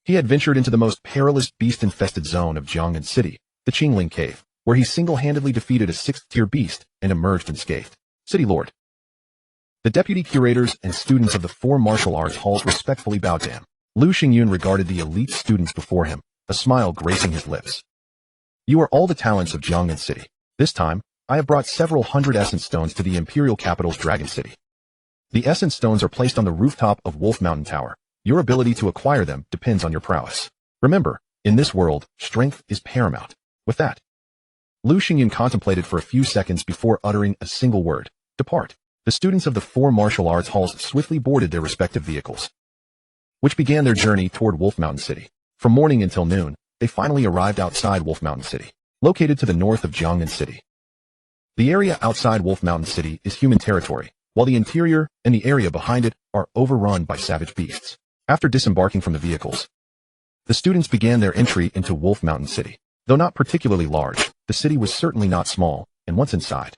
He had ventured into the most perilous beast-infested zone of Jiangnan City, the Qingling Cave, where he single-handedly defeated a 6th-tier beast and emerged unscathed. City Lord. The deputy curators and students of the 4 martial arts halls respectfully bowed to him. Lu Xingyun regarded the elite students before him, a smile gracing his lips. You are all the talents of Jiangnan City. This time, I have brought several hundred essence stones to the imperial capital's Dragon City. The essence stones are placed on the rooftop of Wolf Mountain Tower. Your ability to acquire them depends on your prowess. Remember, in this world, strength is paramount. With that, Lu Xingyun contemplated for a few seconds before uttering a single word: depart. The students of the 4 martial arts halls swiftly boarded their respective vehicles, which began their journey toward Wolf Mountain City. From morning until noon, they finally arrived outside Wolf Mountain City, located to the north of Jiangnan City. The area outside Wolf Mountain City is human territory, while the interior and the area behind it are overrun by savage beasts. After disembarking from the vehicles, the students began their entry into Wolf Mountain City. Though not particularly large, the city was certainly not small, and once inside,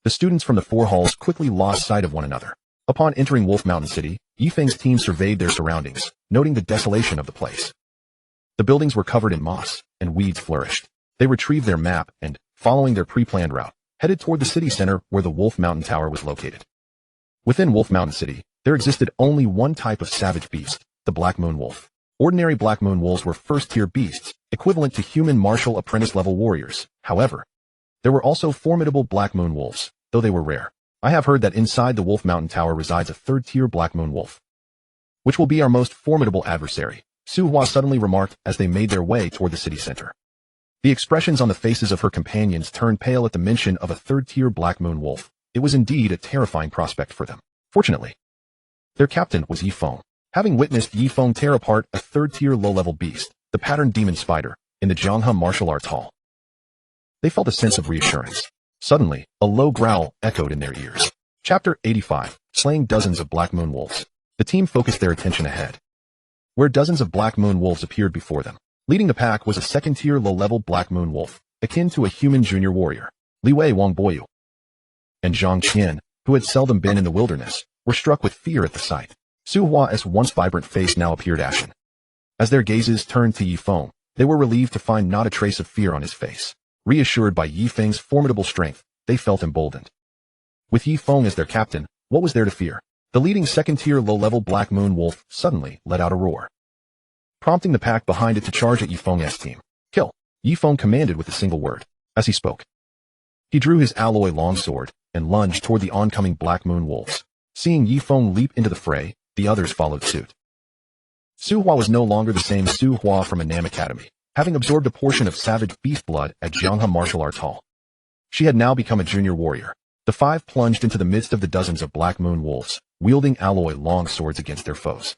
the students from the 4 halls quickly lost sight of one another. Upon entering Wolf Mountain City, Ye Feng's team surveyed their surroundings, noting the desolation of the place. The buildings were covered in moss, and weeds flourished. They retrieved their map and, following their pre-planned route, headed toward the city center where the Wolf Mountain Tower was located. Within Wolf Mountain City, there existed only one type of savage beast, the Black Moon Wolf. Ordinary Black Moon Wolves were first-tier beasts, equivalent to human martial apprentice level warriors. However, there were also formidable Black Moon wolves, though they were rare. I have heard that inside the Wolf Mountain Tower resides a third-tier Black Moon wolf, which will be our most formidable adversary, Su Hua suddenly remarked as they made their way toward the city center. The expressions on the faces of her companions turned pale at the mention of a third-tier Black Moon wolf. It was indeed a terrifying prospect for them. Fortunately, their captain was Ye Feng. Having witnessed Ye Feng tear apart a third-tier low-level beast, the patterned demon spider, in the Jianghe martial arts hall, they felt a sense of reassurance. Suddenly, a low growl echoed in their ears. Chapter 85, Slaying Dozens of Black Moon Wolves. The team focused their attention ahead, where dozens of Black Moon wolves appeared before them. Leading the pack was a second-tier low-level Black Moon wolf, akin to a human junior warrior. Li Wei Wangboyu and Zhang Qian, who had seldom been in the wilderness, were struck with fear at the sight. Su Hua's once vibrant face now appeared ashen. As their gazes turned to Ye Feng, they were relieved to find not a trace of fear on his face. Reassured by Ye Feng's formidable strength, they felt emboldened. With Ye Feng as their captain, what was there to fear? The leading second-tier low-level Black Moon wolf suddenly let out a roar, prompting the pack behind it to charge at Ye Feng's team. Kill! Ye Feng commanded with a single word. As he spoke, he drew his alloy longsword and lunged toward the oncoming Black Moon wolves. Seeing Ye Feng leap into the fray, the others followed suit. Su Hua was no longer the same Su Hua from Annan Academy, having absorbed a portion of savage beast blood at Jianghe Martial Arts Hall. She had now become a junior warrior. The five plunged into the midst of the dozens of Black Moon wolves, wielding alloy long swords against their foes.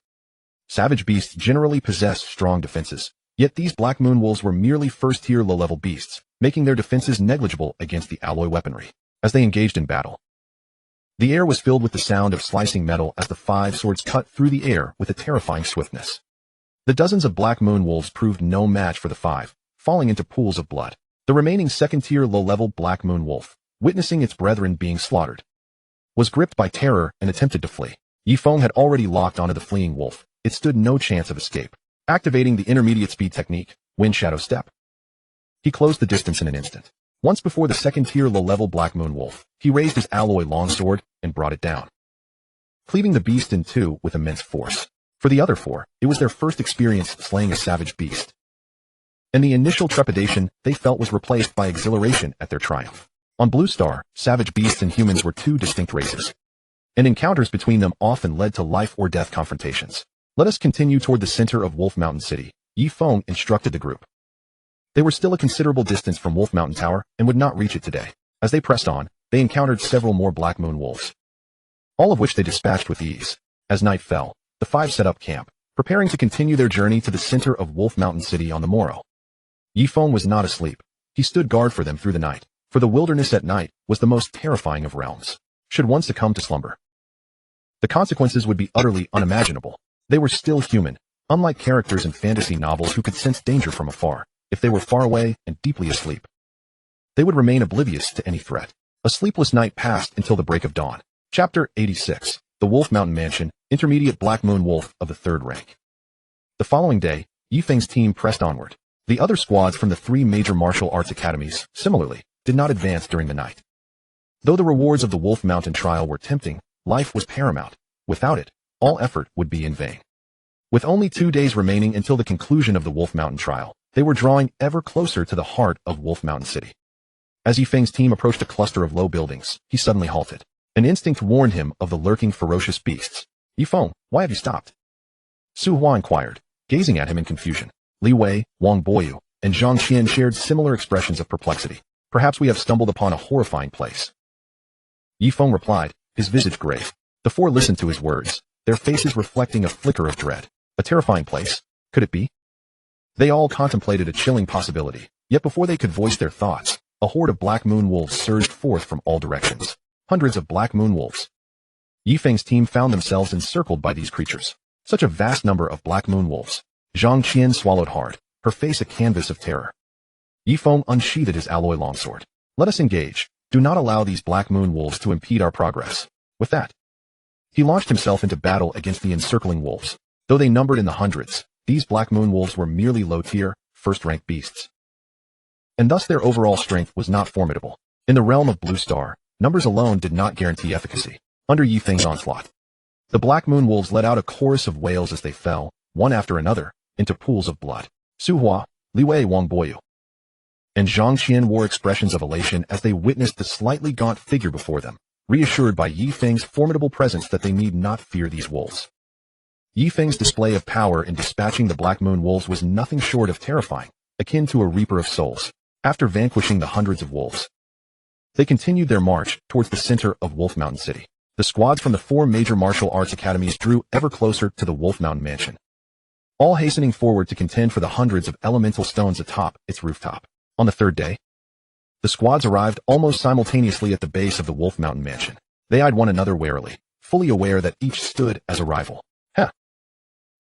Savage beasts generally possess strong defenses, yet these Black Moon wolves were merely first-tier low-level beasts, making their defenses negligible against the alloy weaponry. As they engaged in battle, the air was filled with the sound of slicing metal as the five swords cut through the air with a terrifying swiftness. The dozens of Black Moon wolves proved no match for the five, falling into pools of blood. The remaining second-tier low-level Black Moon wolf, witnessing its brethren being slaughtered, was gripped by terror and attempted to flee. Ye Feng had already locked onto the fleeing wolf. It stood no chance of escape. Activating the intermediate speed technique, Wind Shadow Step, he closed the distance in an instant. Once before the second-tier low-level Black Moon wolf, he raised his alloy longsword and brought it down, cleaving the beast in two with immense force. For the other four, it was their first experience slaying a savage beast, and the initial trepidation they felt was replaced by exhilaration at their triumph. On Blue Star, savage beasts and humans were two distinct races, and encounters between them often led to life-or-death confrontations. Let us continue toward the center of Wolf Mountain City, Ye Feng instructed the group. They were still a considerable distance from Wolf Mountain Tower and would not reach it today. As they pressed on, they encountered several more Black Moon wolves, all of which they dispatched with ease. As night fell, the five set up camp, preparing to continue their journey to the center of Wolf Mountain City on the morrow. Ye Feng was not asleep. He stood guard for them through the night, for the wilderness at night was the most terrifying of realms. Should one succumb to slumber, the consequences would be utterly unimaginable. They were still human, unlike characters in fantasy novels who could sense danger from afar. If they were far away and deeply asleep, they would remain oblivious to any threat. A sleepless night passed until the break of dawn. Chapter 86, The Wolf Mountain Mansion, Intermediate Black Moon Wolf of the 3rd rank. The following day, Ye Feng's team pressed onward. The other squads from the 3 major martial arts academies, similarly, did not advance during the night. Though the rewards of the Wolf Mountain trial were tempting, life was paramount. Without it, all effort would be in vain. With only 2 days remaining until the conclusion of the Wolf Mountain trial, they were drawing ever closer to the heart of Wolf Mountain City. As Ye Feng's team approached a cluster of low buildings, he suddenly halted. An instinct warned him of the lurking ferocious beasts. Ye Feng, why have you stopped? Su Hua inquired, gazing at him in confusion. Li Wei, Wang Boyu, and Zhang Qian shared similar expressions of perplexity. Perhaps we have stumbled upon a horrifying place. Ye Feng replied, his visage grave. The four listened to his words, their faces reflecting a flicker of dread. A terrifying place? Could it be? They all contemplated a chilling possibility, yet before they could voice their thoughts, a horde of Black Moon wolves surged forth from all directions. Hundreds of Black Moon wolves. Ye Feng's team found themselves encircled by these creatures. Such a vast number of Black Moon wolves. Zhang Qian swallowed hard, her face a canvas of terror. Ye Feng unsheathed his alloy longsword. Let us engage. Do not allow these Black Moon wolves to impede our progress. With that, he launched himself into battle against the encircling wolves. Though they numbered in the hundreds, these Black Moon wolves were merely low-tier, first-rank beasts, and thus their overall strength was not formidable. In the realm of Blue Star, numbers alone did not guarantee efficacy. Under Ye Feng's onslaught, the Black Moon wolves let out a chorus of wails as they fell, one after another, into pools of blood. Su Hua, Li Wangboyu, and Zhang Qian wore expressions of elation as they witnessed the slightly gaunt figure before them, reassured by Ye Feng's formidable presence that they need not fear these wolves. Ye Feng's display of power in dispatching the Black Moon wolves was nothing short of terrifying, akin to a reaper of souls. After vanquishing the hundreds of wolves, they continued their march towards the center of Wolf Mountain City. The squads from the 4 major martial arts academies drew ever closer to the Wolf Mountain mansion, all hastening forward to contend for the hundreds of elemental stones atop its rooftop. On the third day, the squads arrived almost simultaneously at the base of the Wolf Mountain mansion. They eyed one another warily, fully aware that each stood as a rival.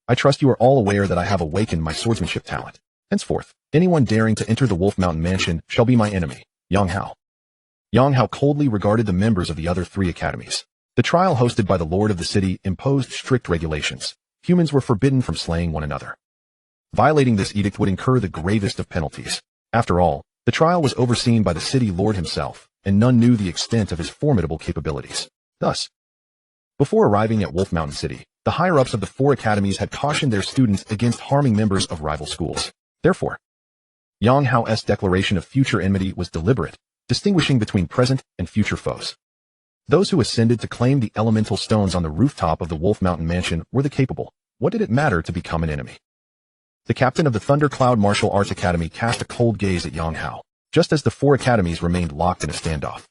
I trust you are all aware that I have awakened my swordsmanship talent. Henceforth, anyone daring to enter the Wolf Mountain mansion shall be my enemy. Yang Hao. Yang Hao coldly regarded the members of the other 3 academies. The trial hosted by the Lord of the City imposed strict regulations. Humans were forbidden from slaying one another. Violating this edict would incur the gravest of penalties. After all, the trial was overseen by the city lord himself, and none knew the extent of his formidable capabilities. Thus, before arriving at Wolf Mountain City, the higher-ups of the 4 academies had cautioned their students against harming members of rival schools. Therefore, Yang Hao's declaration of future enmity was deliberate, distinguishing between present and future foes. Those who ascended to claim the elemental stones on the rooftop of the Wolf Mountain mansion were the capable. What did it matter to become an enemy? The captain of the Thundercloud Martial Arts Academy cast a cold gaze at Yang Hao, just as the 4 academies remained locked in a standoff.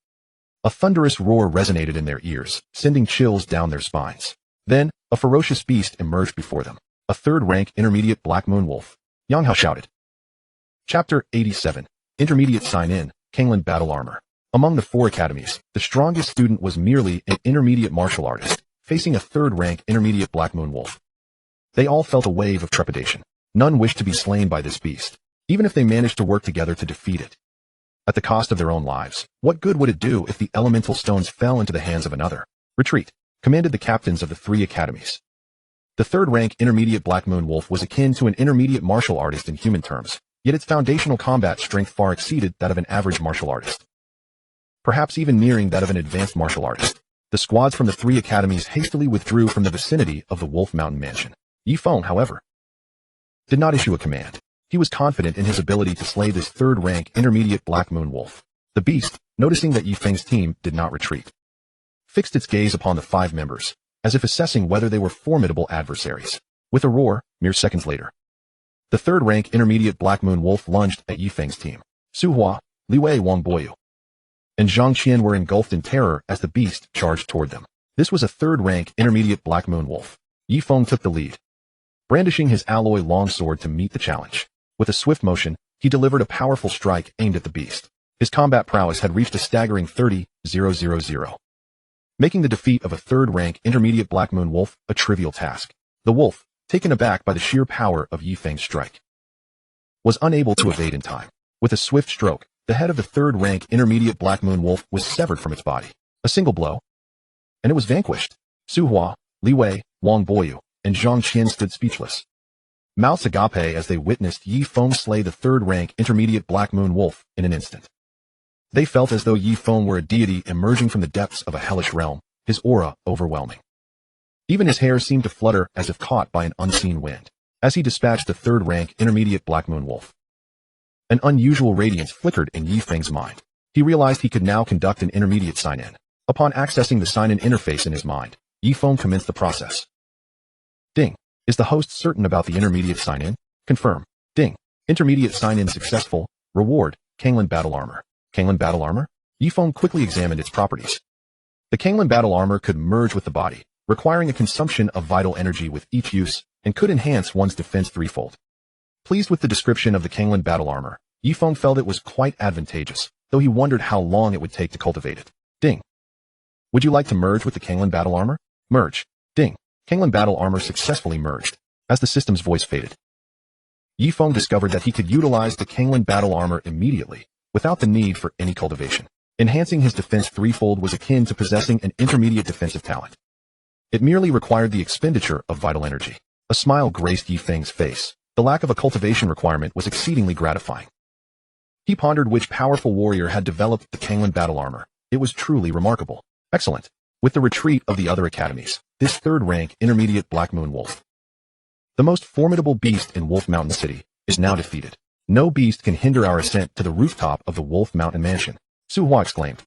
A thunderous roar resonated in their ears, sending chills down their spines. Then, a ferocious beast emerged before them, a 3rd-rank intermediate Black Moon Wolf. Yang Hao shouted. Chapter 87. Intermediate Sign-In, Kanglan Battle Armor. Among the 4 academies, the strongest student was merely an intermediate martial artist, facing a 3rd-rank intermediate Black Moon Wolf. They all felt a wave of trepidation. None wished to be slain by this beast, even if they managed to work together to defeat it. At the cost of their own lives, what good would it do if the elemental stones fell into the hands of another? Retreat, commanded the captains of the 3 academies. The 3rd-rank intermediate Black Moon Wolf was akin to an intermediate martial artist in human terms, yet its foundational combat strength far exceeded that of an average martial artist, perhaps even nearing that of an advanced martial artist. The squads from the 3 academies hastily withdrew from the vicinity of the Wolf Mountain mansion. Ye Feng, however, did not issue a command. He was confident in his ability to slay this 3rd-rank intermediate Black Moon Wolf. The beast, noticing that Ye Feng's team did not retreat, fixed its gaze upon the 5 members, as if assessing whether they were formidable adversaries. With a roar, mere seconds later, the 3rd-rank intermediate Black Moon Wolf lunged at Ye Feng's team. Su Hua, Li Wangboyu, and Zhang Qian were engulfed in terror as the beast charged toward them. This was a 3rd-rank intermediate Black Moon Wolf. Ye Feng took the lead, brandishing his alloy longsword to meet the challenge. With a swift motion, he delivered a powerful strike aimed at the beast. His combat prowess had reached a staggering 30,000, making the defeat of a 3rd-rank intermediate Black Moon Wolf a trivial task. The wolf, taken aback by the sheer power of Ye Feng's strike, was unable to evade in time. With a swift stroke, the head of the 3rd-rank intermediate Black Moon Wolf was severed from its body. A single blow, and it was vanquished. Su Hua, Li Wangboyu, and Zhang Qian stood speechless, mouths agape as they witnessed Ye Feng slay the 3rd-rank intermediate Black Moon Wolf in an instant. They felt as though Ye Feng were a deity emerging from the depths of a hellish realm, his aura overwhelming. Even his hair seemed to flutter as if caught by an unseen wind, as he dispatched the 3rd-rank intermediate Black Moon Wolf. An unusual radiance flickered in Ye Feng's mind. He realized he could now conduct an intermediate sign-in. Upon accessing the sign-in interface in his mind, Ye Feng commenced the process. Ding. Is the host certain about the intermediate sign-in? Confirm. Ding. Intermediate sign-in successful. Reward, Kanglan Battle Armor. Kanglan Battle Armor? Ye Feng quickly examined its properties. The Kanglan Battle Armor could merge with the body, requiring a consumption of vital energy with each use, and could enhance one's defense threefold. Pleased with the description of the Kanglan Battle Armor, Ye Feng felt it was quite advantageous, though he wondered how long it would take to cultivate it. Ding. Would you like to merge with the Kanglan Battle Armor? Merge. Ding. Kanglan Battle Armor successfully merged. As the system's voice faded, Ye Feng discovered that he could utilize the Kanglan Battle Armor immediately, without the need for any cultivation. Enhancing his defense threefold was akin to possessing an intermediate defensive talent. It merely required the expenditure of vital energy. A smile graced Ye Feng's face. The lack of a cultivation requirement was exceedingly gratifying. He pondered which powerful warrior had developed the Kanglan Battle Armor. It was truly remarkable. Excellent. With the retreat of the other academies, this 3rd-rank intermediate Black Moon Wolf, the most formidable beast in Wolf Mountain City, is now defeated. No beast can hinder our ascent to the rooftop of the Wolf Mountain Mansion, Su Hua exclaimed,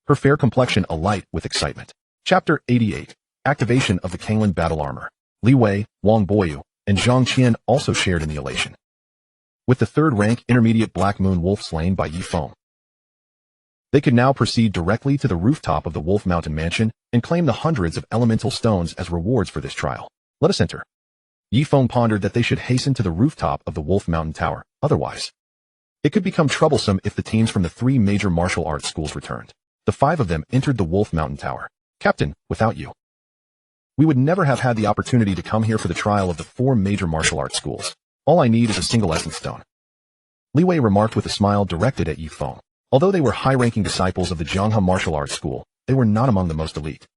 her fair complexion alight with excitement. Chapter 88. Activation of the Kanglan Battle Armor. Li Wei, Wang Boyu, and Zhang Qian also shared in the elation. With the third-rank intermediate Black Moon Wolf slain by Ye Feng, they could now proceed directly to the rooftop of the Wolf Mountain Mansion and claim the hundreds of elemental stones as rewards for this trial. Let us enter. Ye Feng pondered that they should hasten to the rooftop of the Wolf Mountain Tower, otherwise it could become troublesome if the teams from the 3 major martial arts schools returned. The 5 of them entered the Wolf Mountain Tower. Captain, without you, we would never have had the opportunity to come here for the trial of the 4 major martial arts schools. All I need is a single essence stone. Li Wei remarked with a smile directed at Ye Feng. Although they were high-ranking disciples of the Jianghe Martial Arts School, they were not among the most elite.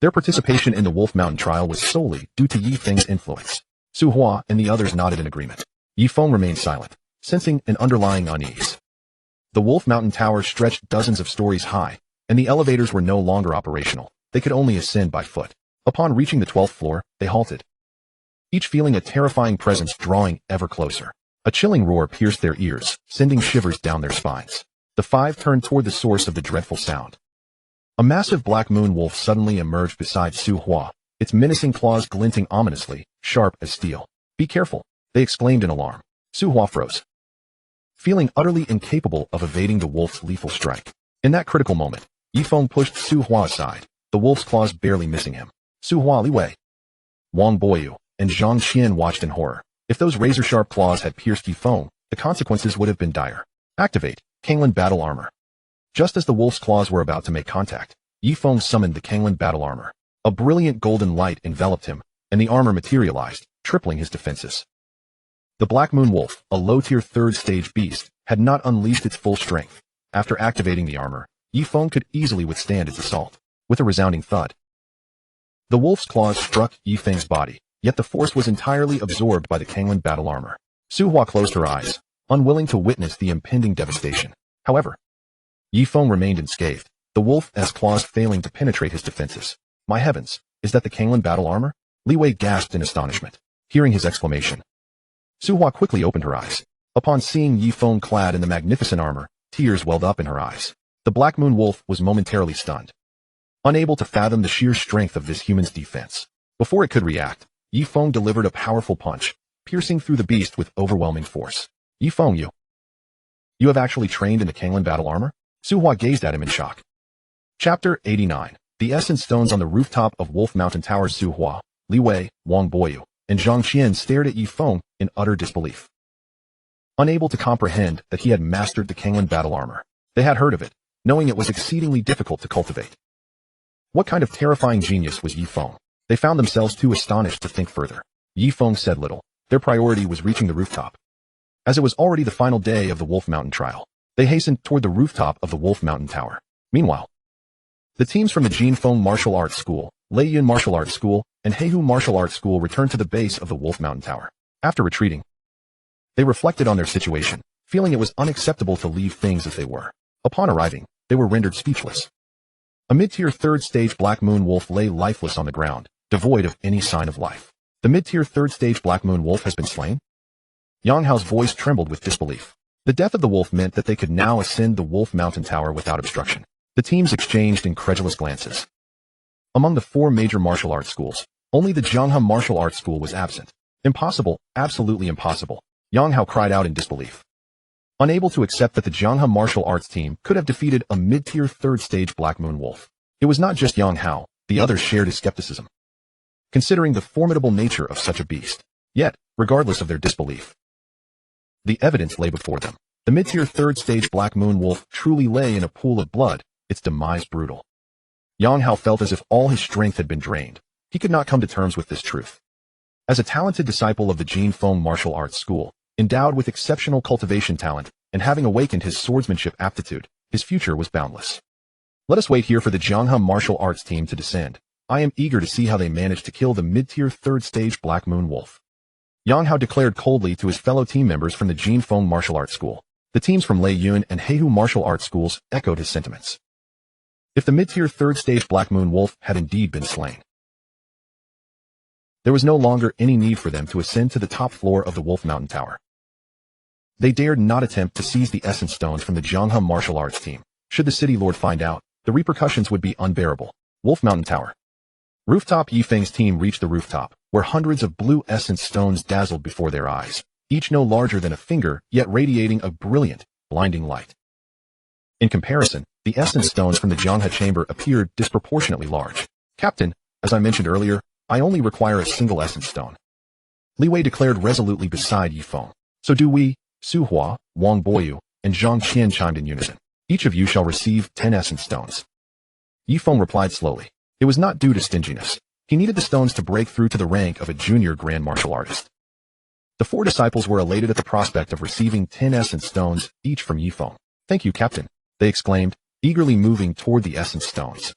Their participation in the Wolf Mountain trial was solely due to Ye Feng's influence. Su Hua and the others nodded in agreement. Ye Feng remained silent, sensing an underlying unease. The Wolf Mountain Tower stretched dozens of stories high, and the elevators were no longer operational. They could only ascend by foot. Upon reaching the 12th floor, they halted, each feeling a terrifying presence drawing ever closer. A chilling roar pierced their ears, sending shivers down their spines. The 5 turned toward the source of the dreadful sound. A massive black moon wolf suddenly emerged beside Su Hua, its menacing claws glinting ominously, sharp as steel. Be careful, they exclaimed in alarm. Su Hua froze, feeling utterly incapable of evading the wolf's lethal strike. In that critical moment, Ye Feng pushed Su Hua aside, the wolf's claws barely missing him. Su Hua, Li Wei, Wang Boyu, and Zhang Qian watched in horror. If those razor-sharp claws had pierced Ye Feng, the consequences would have been dire. Activate Kanglan Battle Armor. Just as the wolf's claws were about to make contact, Ye Feng summoned the Kanglan Battle Armor. A brilliant golden light enveloped him, and the armor materialized, tripling his defenses. The Black Moon Wolf, a low-tier 3rd-stage beast, had not unleashed its full strength. After activating the armor, Ye Feng could easily withstand its assault. With a resounding thud, the wolf's claws struck Ye Feng's body, yet the force was entirely absorbed by the Kanglan Battle Armor. Su Hua closed her eyes, unwilling to witness the impending devastation. However, Ye Feng remained unscathed, the wolf's claws failing to penetrate his defenses. My heavens, is that the Kanglan Battle Armor? Li Wei gasped in astonishment. Hearing his exclamation, Su Hua quickly opened her eyes. Upon seeing Ye Feng clad in the magnificent armor, tears welled up in her eyes. The Black Moon Wolf was momentarily stunned, unable to fathom the sheer strength of this human's defense. Before it could react, Ye Feng delivered a powerful punch, piercing through the beast with overwhelming force. Ye Feng, you have actually trained in the Kanglan Battle Armor? Su Hua gazed at him in shock. Chapter 89. The Essence Stones on the rooftop of Wolf Mountain Tower. Su Hua, Li Wei, Wang Boyu, and Zhang Qian stared at Ye Feng in utter disbelief, unable to comprehend that he had mastered the Kanglan Battle Armor. They had heard of it, knowing it was exceedingly difficult to cultivate. What kind of terrifying genius was Ye Feng? They found themselves too astonished to think further. Ye Feng said little. Their priority was reaching the rooftop. As it was already the final day of the Wolf Mountain trial, they hastened toward the rooftop of the Wolf Mountain Tower. Meanwhile, the teams from the Ye Feng Martial Arts School, Lei Yun Martial Arts School, and Heihu Martial Arts School returned to the base of the Wolf Mountain Tower. After retreating, they reflected on their situation, feeling it was unacceptable to leave things as they were. Upon arriving, they were rendered speechless. A mid-tier 3rd-stage Black Moon Wolf lay lifeless on the ground, devoid of any sign of life. The mid-tier 3rd-stage Black Moon Wolf has been slain? Yang Hao's voice trembled with disbelief. The death of the wolf meant that they could now ascend the Wolf Mountain Tower without obstruction. The teams exchanged incredulous glances. Among the 4 major martial arts schools, only the Jianghe Martial Arts School was absent. Impossible, absolutely impossible. Yang Hao cried out in disbelief, unable to accept that the Jianghe Martial Arts team could have defeated a mid-tier 3rd-stage Black Moon Wolf. It was not just Yang Hao, the others shared his skepticism, considering the formidable nature of such a beast. Yet, regardless of their disbelief, the evidence lay before them. The mid-tier 3rd-stage Black Moon Wolf truly lay in a pool of blood, its demise brutal. Yang Hao felt as if all his strength had been drained. He could not come to terms with this truth. As a talented disciple of the Ye Feng Martial Arts School, endowed with exceptional cultivation talent, and having awakened his swordsmanship aptitude, his future was boundless. Let us wait here for the Jianghe Martial Arts team to descend. I am eager to see how they manage to kill the mid-tier 3rd-stage Black Moon Wolf. Yang Hao declared coldly to his fellow team members from the Ye Feng Martial Arts School. The teams from Lei Yun and Heihu Martial Arts Schools echoed his sentiments. If the mid-tier 3rd-stage Black Moon Wolf had indeed been slain, there was no longer any need for them to ascend to the top floor of the Wolf Mountain Tower. They dared not attempt to seize the essence stones from the Jianghe martial arts team. Should the city lord find out, the repercussions would be unbearable. Wolf Mountain Tower. Rooftop. Ye Feng's team reached the rooftop, where hundreds of blue essence stones dazzled before their eyes, each no larger than a finger, yet radiating a brilliant, blinding light. In comparison, the essence stones from the Jianghe chamber appeared disproportionately large. Captain, as I mentioned earlier, I only require a single essence stone. Li Wei declared resolutely beside Ye Feng. So do we. Su Hua, Wang Boyu, and Zhang Qian chimed in unison. Each of you shall receive 10 essence stones. Ye Feng replied slowly. It was not due to stinginess. He needed the stones to break through to the rank of a junior grand martial artist. The 4 disciples were elated at the prospect of receiving 10 essence stones, each from Ye Feng. Thank you, Captain, they exclaimed, eagerly moving toward the essence stones.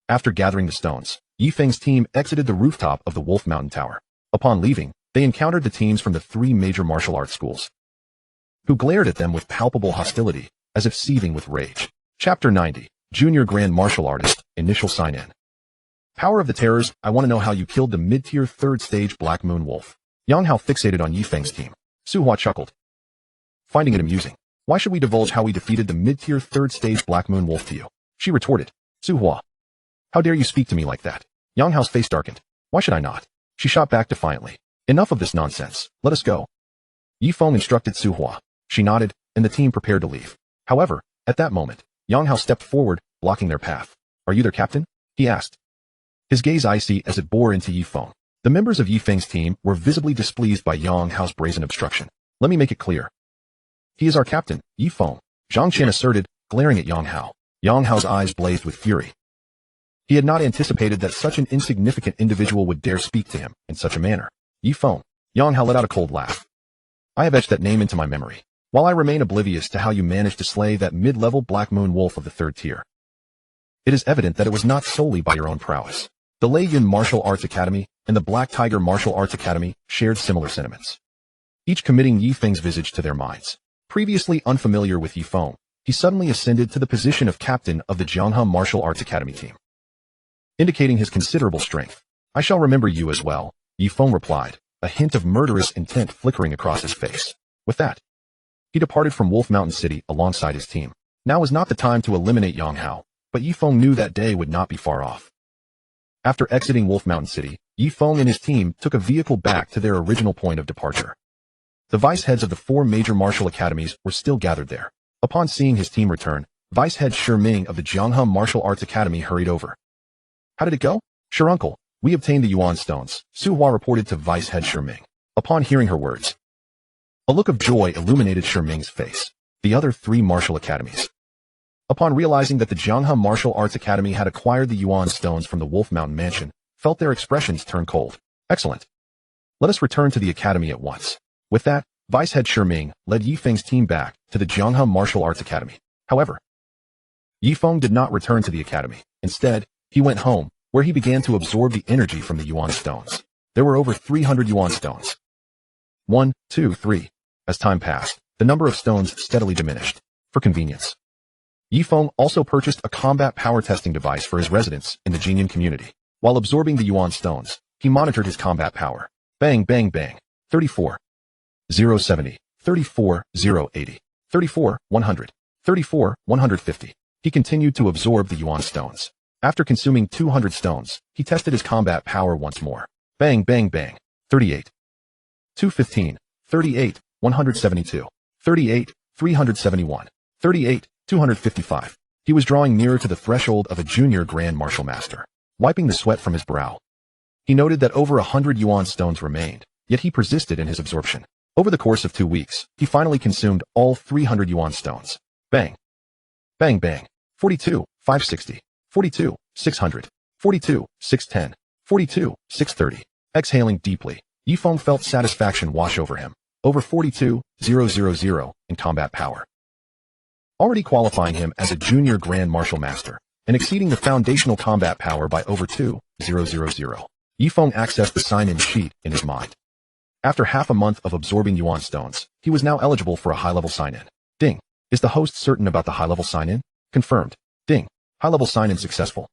After gathering the stones, Ye Feng's team exited the rooftop of the Wolf Mountain Tower. Upon leaving, they encountered the teams from the 3 major martial arts schools, who glared at them with palpable hostility, as if seething with rage. Chapter 90, Junior Grand Martial Artist, Initial Sign-In. Power of the Terrors, I want to know how you killed the mid-tier 3rd stage Black Moon Wolf. Yang Hao fixated on Ye Feng's team. Su Hua chuckled, finding it amusing. Why should we divulge how we defeated the mid-tier 3rd stage Black Moon Wolf to you? She retorted. Su Hua, how dare you speak to me like that? Yang Hao's face darkened. Why should I not? She shot back defiantly. Enough of this nonsense. Let us go. Ye Feng instructed Su Hua. She nodded, and the team prepared to leave. However, at that moment, Yang Hao stepped forward, blocking their path. Are you their captain? He asked, his gaze icy as it bore into Ye Feng. The members of Ye Feng's team were visibly displeased by Yang Hao's brazen obstruction. Let me make it clear. He is our captain, Ye Feng, Zhang Qian asserted, glaring at Yang Hao. Yang Hao's eyes blazed with fury. He had not anticipated that such an insignificant individual would dare speak to him in such a manner. Ye Feng. Yang Hao let out a cold laugh. I have etched that name into my memory, while I remain oblivious to how you managed to slay that mid-level Black Moon Wolf of the 3rd tier. It is evident that it was not solely by your own prowess. The Lei Yun Martial Arts Academy and the Black Tiger Martial Arts Academy shared similar sentiments, each committing Ye Feng's visage to their minds. Previously unfamiliar with Ye Feng, he suddenly ascended to the position of captain of the Jianghe Martial Arts Academy team, indicating his considerable strength. I shall remember you as well, Ye Feng replied, a hint of murderous intent flickering across his face. With that, he departed from Wolf Mountain City alongside his team. Now was not the time to eliminate Yang Hao, but Ye Feng knew that day would not be far off. After exiting Wolf Mountain City, Ye Feng and his team took a vehicle back to their original point of departure. The vice heads of the 4 major martial academies were still gathered there. Upon seeing his team return, Vice Head Shi Ming of the Jianghe Martial Arts Academy hurried over. How did it go? Sure, uncle. We obtained the Yuan stones, Su Hua reported to Vice Head Shi Ming. Upon hearing her words, a look of joy illuminated Shi Ming's face. The other 3 martial academies, upon realizing that the Jianghe Martial Arts Academy had acquired the Yuan stones from the Wolf Mountain Mansion, felt their expressions turn cold. Excellent. Let us return to the academy at once. With that, Vice Head Shi Ming led Ye Feng's team back to the Jianghe Martial Arts Academy. However, Ye Feng did not return to the academy. Instead, he went home, where he began to absorb the energy from the Yuan stones. There were over 300 Yuan stones. 1, 2, 3. As time passed, the number of stones steadily diminished. For convenience, Ye Feng also purchased a combat power testing device for his residents in the Jinyan community. While absorbing the Yuan stones, he monitored his combat power. Bang, bang, bang. 34. 070. 34, 080. 34, 100. 34, 150. He continued to absorb the Yuan stones. After consuming 200 stones, he tested his combat power once more. Bang, bang, bang. 38. 215. 38, 172. 38, 371. 38, 255. He was drawing nearer to the threshold of a junior grand martial master. Wiping the sweat from his brow, he noted that over 100 Yuan stones remained, yet he persisted in his absorption. Over the course of 2 weeks, he finally consumed all 300 Yuan stones. Bang. Bang, bang. 42, 560. 42, 600. 42, 610. 42, 630. Exhaling deeply, Ye Feng felt satisfaction wash over him. Over 42, 000 in combat power, already qualifying him as a junior grand martial master, and exceeding the foundational combat power by over 2,000. Ye Feng accessed the sign-in sheet in his mind. After half a month of absorbing Yuan stones, he was now eligible for a high-level sign-in. Ding. Is the host certain about the high-level sign-in? Confirmed. Ding. High-level sign-in successful.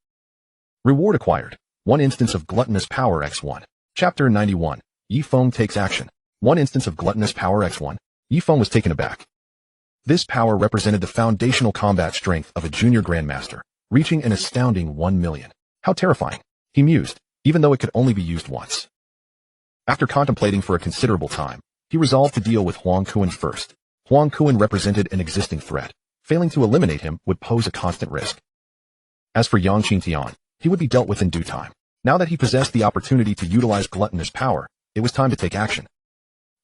Reward acquired. 1 instance of gluttonous power x1. Chapter 91. Ye Feng takes action. 1 instance of gluttonous power x1. Ye Feng was taken aback. This power represented the foundational combat strength of a junior grandmaster, reaching an astounding 1 million. How terrifying, he mused, even though it could only be used once. After contemplating for a considerable time, he resolved to deal with Huang Kuan first. Huang Kuan represented an existing threat. Failing to eliminate him would pose a constant risk. As for Yang Qingtian, he would be dealt with in due time. Now that he possessed the opportunity to utilize gluttonous power, it was time to take action.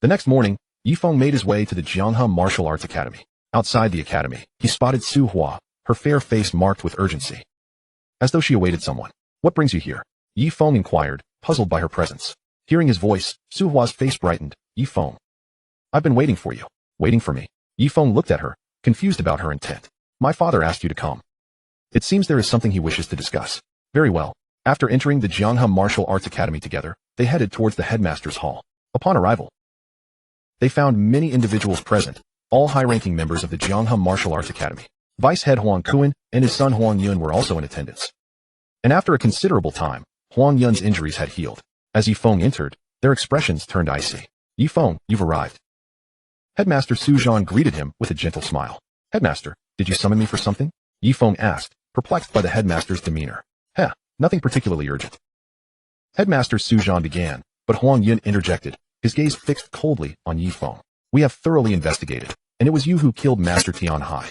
The next morning, Ye Feng made his way to the Jianghe Martial Arts Academy. Outside the academy, he spotted Su Hua, her fair face marked with urgency. As though she awaited someone. What brings you here? Ye Feng inquired, puzzled by her presence. Hearing his voice, Su Hua's face brightened. Ye Feng. I've been waiting for you. Waiting for me? Ye Feng looked at her, confused about her intent. My father asked you to come. It seems there is something he wishes to discuss. Very well. After entering the Jianghe Martial Arts Academy together, they headed towards the headmaster's hall. Upon arrival, they found many individuals present, all high-ranking members of the Jianghe Martial Arts Academy. Vice head Huang Kuan and his son Huang Yun were also in attendance. And after a considerable time, Huang Yun's injuries had healed. As Ye Feng entered, their expressions turned icy. Ye Feng, you've arrived. Headmaster Su Zhan greeted him with a gentle smile. Headmaster, did you summon me for something? Ye Feng asked, perplexed by the headmaster's demeanor. Nothing particularly urgent. Headmaster Su Zhan began, but Huang Yun interjected, his gaze fixed coldly on Ye Feng. We have thoroughly investigated, and it was you who killed Master Tian Hai.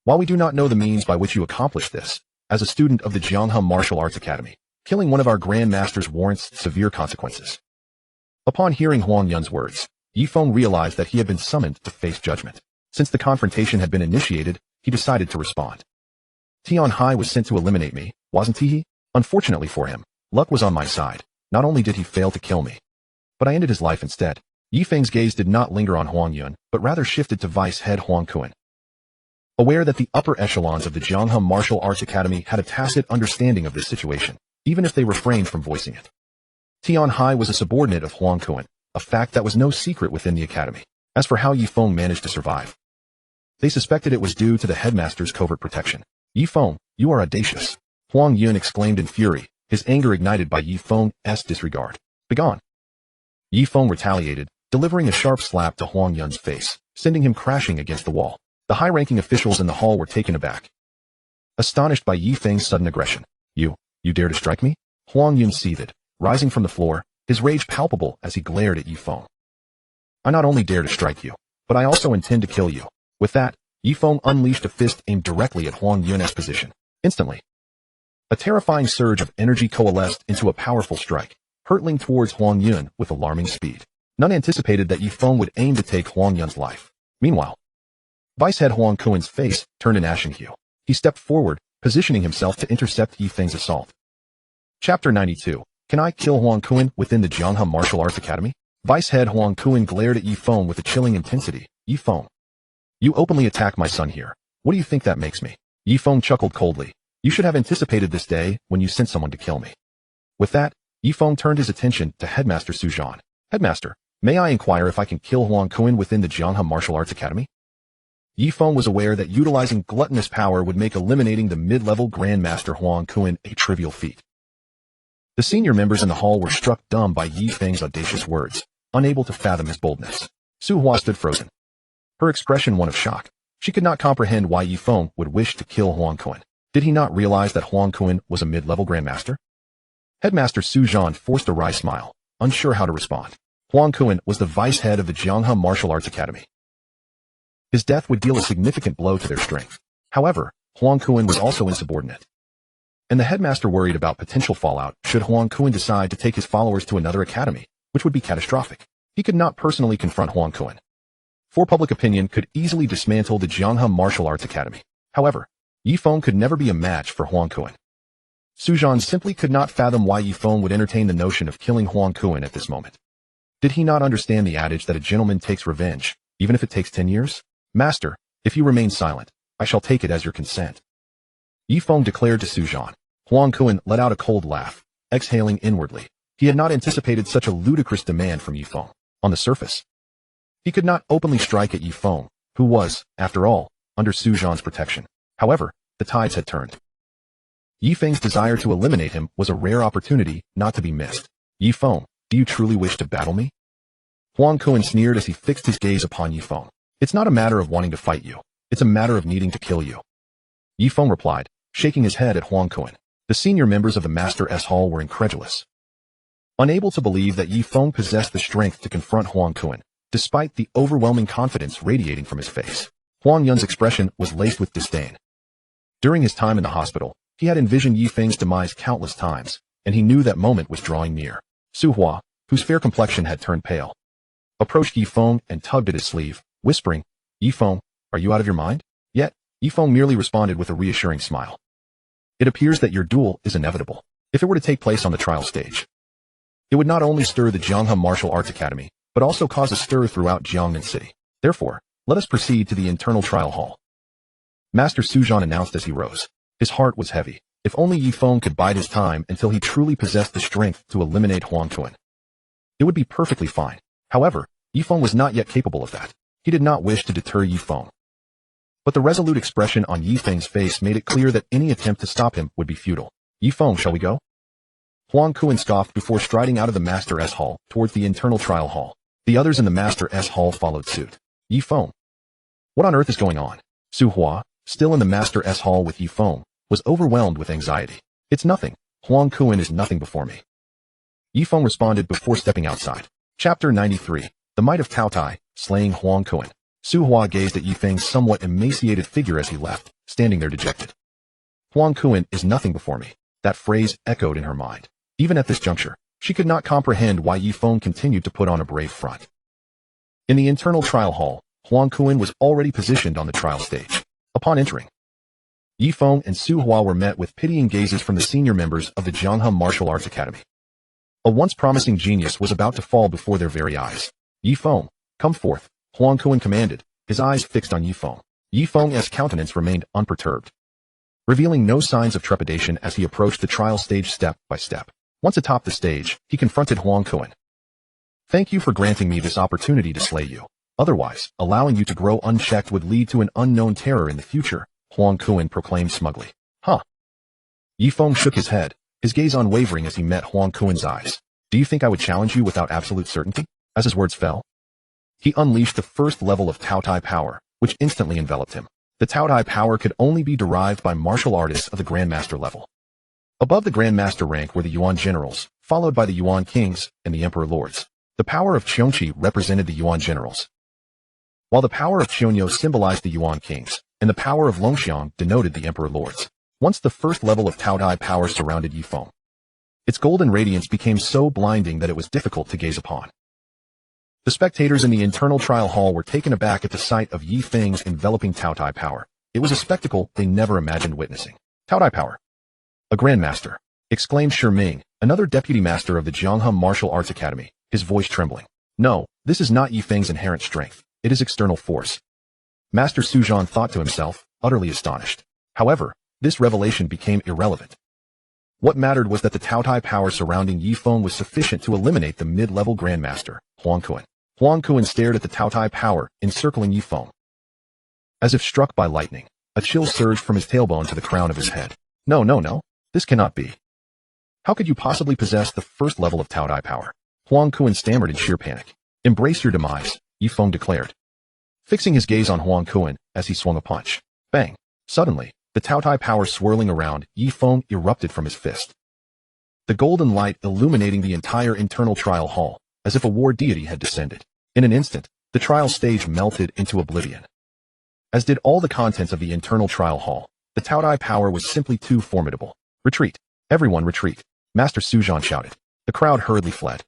While we do not know the means by which you accomplished this, as a student of the Jianghe Martial Arts Academy, killing one of our grandmasters warrants severe consequences. Upon hearing Huang Yun's words, Ye Feng realized that he had been summoned to face judgment. Since the confrontation had been initiated, he decided to respond. Tian Hai was sent to eliminate me, wasn't he? Unfortunately for him, luck was on my side. Not only did he fail to kill me, but I ended his life instead. Ye Feng's gaze did not linger on Huang Yun, but rather shifted to vice head Huang Kuan. Aware that the upper echelons of the Jianghe Martial Arts Academy had a tacit understanding of this situation, even if they refrained from voicing it. Tian Hai was a subordinate of Huang Kuan, a fact that was no secret within the academy. As for how Ye Feng managed to survive, they suspected it was due to the headmaster's covert protection. Ye Feng, you are audacious. Huang Yun exclaimed in fury, his anger ignited by Ye Feng's disregard. Begone. Ye Feng retaliated, delivering a sharp slap to Huang Yun's face, sending him crashing against the wall. The high-ranking officials in the hall were taken aback, astonished by Ye Feng's sudden aggression. You dare to strike me? Huang Yun seethed, rising from the floor, his rage palpable as he glared at Ye Feng. I not only dare to strike you, but I also intend to kill you. With that, Ye Feng unleashed a fist aimed directly at Huang Yun's position. Instantly, a terrifying surge of energy coalesced into a powerful strike, hurtling towards Huang Yun with alarming speed. None anticipated that Ye Feng would aim to take Huang Yun's life. Meanwhile, Vice head Huang Kuan's face turned an ashen hue. He stepped forward, positioning himself to intercept Ye Feng's assault. Chapter 92. Can I kill Huang Kuan within the Jianghe Martial Arts Academy? Vice head Huang Kuan glared at Ye Feng with a chilling intensity. Ye Feng, you openly attack my son here. What do you think that makes me? Ye Feng chuckled coldly. You should have anticipated this day when you sent someone to kill me. With that, Ye Feng turned his attention to Headmaster Su Zhan. Headmaster, may I inquire if I can kill Huang Kuan within the Jianghe Martial Arts Academy? Ye Feng was aware that utilizing gluttonous power would make eliminating the mid-level grandmaster Huang Kuan a trivial feat. The senior members in the hall were struck dumb by Ye Feng's audacious words, unable to fathom his boldness. Su Hua stood frozen, her expression one of shock. She could not comprehend why Ye Feng would wish to kill Huang Kuan. Did he not realize that Huang Kuan was a mid-level grandmaster? Headmaster Su Zhan forced a wry smile, unsure how to respond. Huang Kuan was the vice head of the Jianghe Martial Arts Academy. His death would deal a significant blow to their strength. However, Huang Kuan was also insubordinate, and the headmaster worried about potential fallout should Huang Kuan decide to take his followers to another academy, which would be catastrophic. He could not personally confront Huang Kuan, for public opinion could easily dismantle the Jianghe Martial Arts Academy. However, Ye Feng could never be a match for Huang Kuan. Su Zhan simply could not fathom why Ye Feng would entertain the notion of killing Huang Kuan at this moment. Did he not understand the adage that a gentleman takes revenge, even if it takes 10 years? Master, if you remain silent, I shall take it as your consent. Ye Feng declared to Su Zhan. Huang Kuan let out a cold laugh, exhaling inwardly. He had not anticipated such a ludicrous demand from Ye Feng. On the surface, he could not openly strike at Ye Feng, who was, after all, under Su Zhan's protection. However, the tides had turned. Ye Feng's desire to eliminate him was a rare opportunity not to be missed. Ye Feng, do you truly wish to battle me? Huang Kuan sneered as he fixed his gaze upon Ye Feng. It's not a matter of wanting to fight you. It's a matter of needing to kill you. Ye Feng replied, shaking his head at Huang Kuan. The senior members of the Master S Hall were incredulous, unable to believe that Ye Feng possessed the strength to confront Huang Kuan, despite the overwhelming confidence radiating from his face. Huang Yun's expression was laced with disdain. During his time in the hospital, he had envisioned Ye Feng's demise countless times, and he knew that moment was drawing near. Su Hua, whose fair complexion had turned pale, approached Ye Feng and tugged at his sleeve, whispering, Ye Feng, are you out of your mind? Yet, Ye Feng merely responded with a reassuring smile. It appears that your duel is inevitable. If it were to take place on the trial stage, it would not only stir the Jianghe Martial Arts Academy, but also cause a stir throughout Jiangnan City. Therefore, let us proceed to the internal trial hall. Master Suzhan announced as he rose. His heart was heavy. If only Ye Feng could bide his time until he truly possessed the strength to eliminate Huang Kuan, it would be perfectly fine. However, Ye Feng was not yet capable of that. He did not wish to deter Ye Feng, but the resolute expression on Ye Feng's face made it clear that any attempt to stop him would be futile. Ye Feng, shall we go? Huang Kuan scoffed before striding out of the Master S Hall towards the internal trial hall. The others in the Master S Hall followed suit. Ye Feng, what on earth is going on? Su Hua, still in the Master S Hall with Ye Feng, was overwhelmed with anxiety. It's nothing. Huang Kuan is nothing before me. Ye Feng responded before stepping outside. Chapter 93. The Might of Taotai, Slaying Huang Kuan. Su Hua gazed at Ye Feng's somewhat emaciated figure as he left, standing there dejected. Huang Kuan is nothing before me. That phrase echoed in her mind. Even at this juncture, she could not comprehend why Ye Feng continued to put on a brave front. In the internal trial hall, Huang Kuan was already positioned on the trial stage. Upon entering, Ye Feng and Su Hua were met with pitying gazes from the senior members of the Jianghe Martial Arts Academy. A once promising genius was about to fall before their very eyes. Ye Feng, come forth, Huang Kuan commanded, his eyes fixed on Ye Feng. Ye Feng's countenance remained unperturbed, revealing no signs of trepidation as he approached the trial stage step by step. Once atop the stage, he confronted Huang Kuan. Thank you for granting me this opportunity to slay you. Otherwise, allowing you to grow unchecked would lead to an unknown terror in the future, Huang Kuan proclaimed smugly. Huh? Ye Feng shook his head, his gaze unwavering as he met Huang Kuan's eyes. Do you think I would challenge you without absolute certainty? As his words fell, he unleashed the first level of Taotai power, which instantly enveloped him. The Taotai power could only be derived by martial artists of the grandmaster level. Above the grandmaster rank were the Yuan generals, followed by the Yuan kings and the emperor lords. The power of Qiongqi represented the Yuan generals, while the power of Qiongnu symbolized the Yuan kings, and the power of Longxiang denoted the emperor lords. Once the first level of Taotai power surrounded Ye Feng, its golden radiance became so blinding that it was difficult to gaze upon. The spectators in the internal trial hall were taken aback at the sight of Ye Feng's enveloping Taotai power. It was a spectacle they never imagined witnessing. Taotai power. A grandmaster, exclaimed Ming, another deputy master of the Jianghe Martial Arts Academy, his voice trembling. No, this is not Ye Feng's inherent strength. It is external force. Master Suzhan thought to himself, utterly astonished. However, this revelation became irrelevant. What mattered was that the Taotai power surrounding Ye Feng was sufficient to eliminate the mid-level grandmaster, Huang Kuan. Huang Kuan stared at the Taotai power encircling Ye Feng. As if struck by lightning, a chill surged from his tailbone to the crown of his head. No. This cannot be. How could you possibly possess the first level of Taotai power? Huang Kuan stammered in sheer panic. Embrace your demise, Ye Feng declared, fixing his gaze on Huang Kuan as he swung a punch. Bang! Suddenly, the Taotai power swirling around Ye Feng erupted from his fist, the golden light illuminating the entire internal trial hall, as if a war deity had descended. In an instant, the trial stage melted into oblivion, as did all the contents of the internal trial hall. The Taotai power was simply too formidable. Retreat! Everyone retreat! Master Suzhan shouted. The crowd hurriedly fled.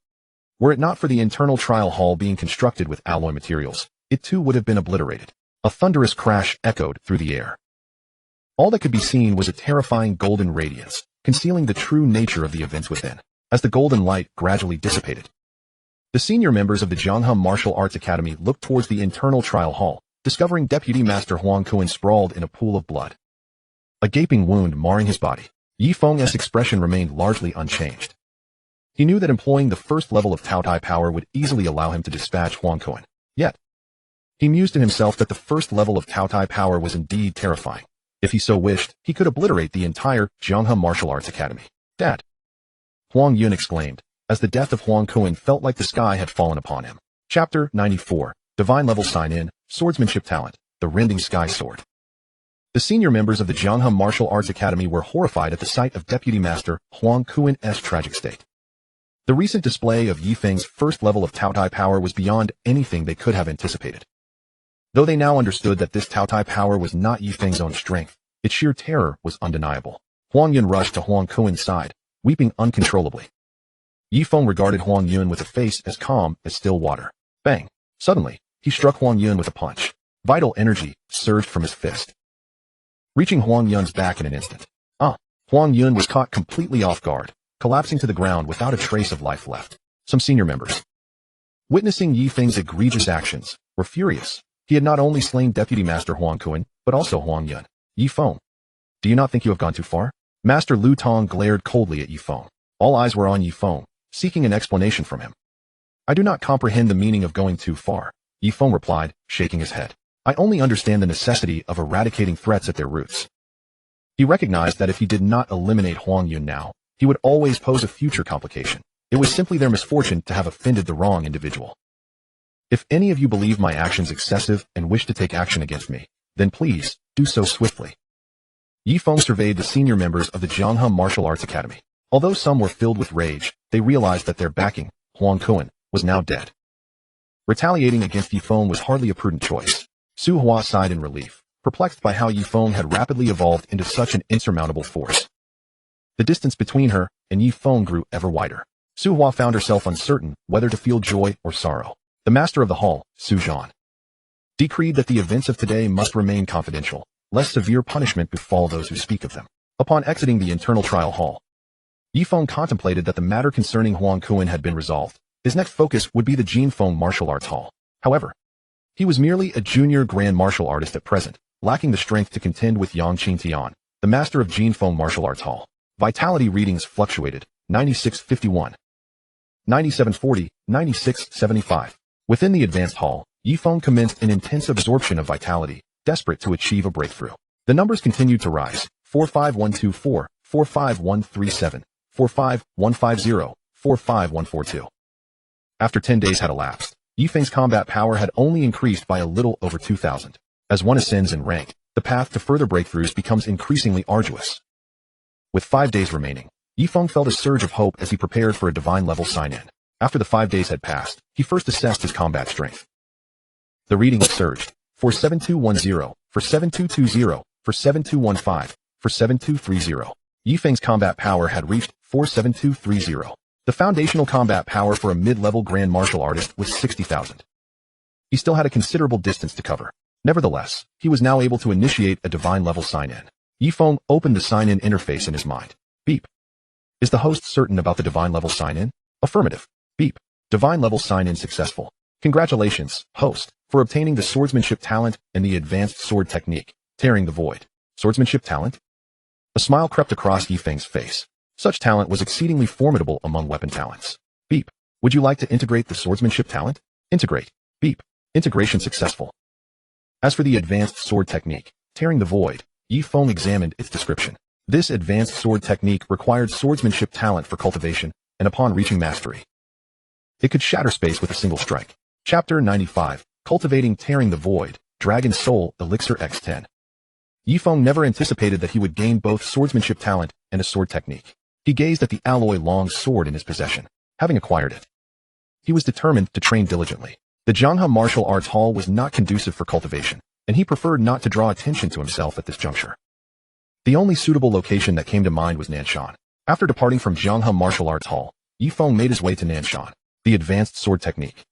Were it not for the internal trial hall being constructed with alloy materials, it too would have been obliterated. A thunderous crash echoed through the air. All that could be seen was a terrifying golden radiance, concealing the true nature of the events within. As the golden light gradually dissipated, the senior members of the Jianghe Martial Arts Academy looked towards the internal trial hall, discovering Deputy Master Huang Kuan sprawled in a pool of blood, a gaping wound marring his body. Ye Feng's expression remained largely unchanged. He knew that employing the first level of Taotai power would easily allow him to dispatch Huang Kuan. Yet, he mused to himself that the first level of Taotai power was indeed terrifying. If he so wished, he could obliterate the entire Jianghe Martial Arts Academy. Dad! Huang Yun exclaimed, as the death of Huang Kuan felt like the sky had fallen upon him. Chapter 94, Divine Level Sign-In, Swordsmanship Talent, the Rending Sky Sword. The senior members of the Jiangham Martial Arts Academy were horrified at the sight of Deputy Master Huang Kuen's tragic state. The recent display of Ye Feng's first level of Taotai power was beyond anything they could have anticipated. Though they now understood that this Taotai power was not Ye Feng's own strength, its sheer terror was undeniable. Huang Yun rushed to Huang Kuen's side, weeping uncontrollably. Ye Feng regarded Huang Yun with a face as calm as still water. Bang! Suddenly, he struck Huang Yun with a punch. Vital energy surged from his fist, reaching Huang Yun's back in an instant. Huang Yun was caught completely off guard, collapsing to the ground without a trace of life left. Some senior members, witnessing Ye Feng's egregious actions, were furious. He had not only slain Deputy Master Huang Kuen, but also Huang Yun. Ye Feng, do you not think you have gone too far? Master Lu Tong glared coldly at Ye Feng. All eyes were on Ye Feng, seeking an explanation from him. I do not comprehend the meaning of going too far, Ye Feng replied, shaking his head. I only understand the necessity of eradicating threats at their roots. He recognized that if he did not eliminate Huang Yun now, he would always pose a future complication. It was simply their misfortune to have offended the wrong individual. If any of you believe my actions excessive and wish to take action against me, then please, do so swiftly. Ye Feng surveyed the senior members of the Jiangham Martial Arts Academy. Although some were filled with rage, they realized that their backing, Huang Kuen, was now dead. Retaliating against Ye Feng was hardly a prudent choice. Su Hua sighed in relief, perplexed by how Ye Feng had rapidly evolved into such an insurmountable force. The distance between her and Ye Feng grew ever wider. Su Hua found herself uncertain whether to feel joy or sorrow. The master of the hall, Su Zhan, decreed that the events of today must remain confidential, lest severe punishment befall those who speak of them. Upon exiting the internal trial hall, Ye Feng contemplated that the matter concerning Huang Kuen had been resolved. His next focus would be the Jin Feng Martial Arts Hall. However, he was merely a junior grand martial artist at present, lacking the strength to contend with Yang Qingtian, the master of Jin Feng Martial Arts Hall. Vitality readings fluctuated, 9651, 9740, 9675. Within the advanced hall, Ye Feng commenced an intense absorption of vitality, desperate to achieve a breakthrough. The numbers continued to rise, 45124, 45137, 45150, 45142. After 10 days had elapsed, Ye Feng's combat power had only increased by a little over 2,000. As one ascends in rank, the path to further breakthroughs becomes increasingly arduous. With 5 days remaining, Ye Feng felt a surge of hope as he prepared for a divine level sign-in. After the 5 days had passed, he first assessed his combat strength. The readings surged, for 7210, for 7220, for 7215, for 7230. Ye Feng's combat power had reached 47230. The foundational combat power for a mid-level grand martial artist was 60,000. He still had a considerable distance to cover. Nevertheless, he was now able to initiate a divine level sign-in. Ye Feng opened the sign-in interface in his mind. Beep. Is the host certain about the divine level sign-in? Affirmative. Beep. Divine level sign-in successful. Congratulations, host, for obtaining the swordsmanship talent and the advanced sword technique, tearing the void. Swordsmanship talent? A smile crept across Ye Feng's face. Such talent was exceedingly formidable among weapon talents. Beep. Would you like to integrate the swordsmanship talent? Integrate. Beep. Integration successful. As for the advanced sword technique, tearing the void, Ye Feng examined its description. This advanced sword technique required swordsmanship talent for cultivation, and upon reaching mastery, it could shatter space with a single strike. Chapter 95, Cultivating Tearing the Void, Dragon Soul Elixir X10. Ye Feng never anticipated that he would gain both swordsmanship talent and a sword technique. He gazed at the alloy long sword in his possession. Having acquired it, he was determined to train diligently. The Jiangham Martial Arts Hall was not conducive for cultivation, and he preferred not to draw attention to himself at this juncture. The only suitable location that came to mind was Nanshan. After departing from Jiangham Martial Arts Hall, Ye Feng made his way to Nanshan. The advanced sword technique,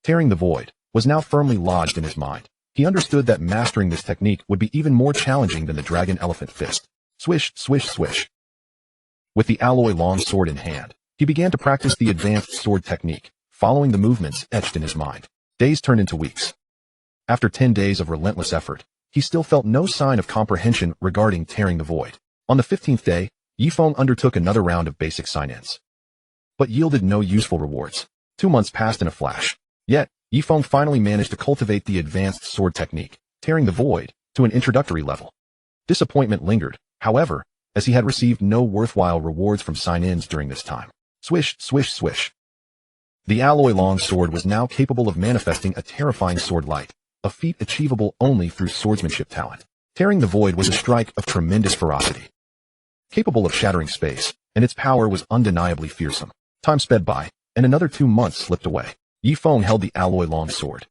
tearing the void, was now firmly lodged in his mind. He understood that mastering this technique would be even more challenging than the dragon elephant fist. Swish, swish, swish. With the alloy long sword in hand, he began to practice the advanced sword technique, following the movements etched in his mind. Days turned into weeks. After 10 days of relentless effort, he still felt no sign of comprehension regarding tearing the void. On the 15th day, Ye Feng undertook another round of basic sign-ins, but yielded no useful rewards. 2 months passed in a flash. Yet, Ye Feng finally managed to cultivate the advanced sword technique, tearing the void, to an introductory level. Disappointment lingered, however, as he had received no worthwhile rewards from sign-ins during this time. Swish, swish, swish. The alloy long sword was now capable of manifesting a terrifying sword light, a feat achievable only through swordsmanship talent. Tearing the void was a strike of tremendous ferocity, capable of shattering space, and its power was undeniably fearsome. Time sped by, and another 2 months slipped away. Ye Feng held the alloy long sword.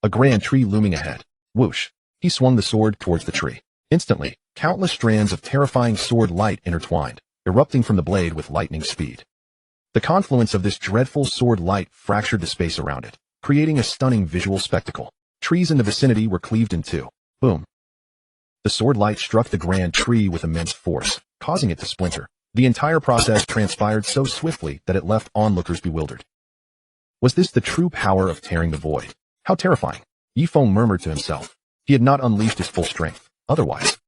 A grand tree looming ahead. Whoosh! He swung the sword towards the tree. Instantly, countless strands of terrifying sword light intertwined, erupting from the blade with lightning speed. The confluence of this dreadful sword light fractured the space around it, creating a stunning visual spectacle. Trees in the vicinity were cleaved in two. Boom! The sword light struck the grand tree with immense force, causing it to splinter. The entire process transpired so swiftly that it left onlookers bewildered. Was this the true power of tearing the void? How terrifying! Ye Feng murmured to himself. He had not unleashed his full strength. Otherwise,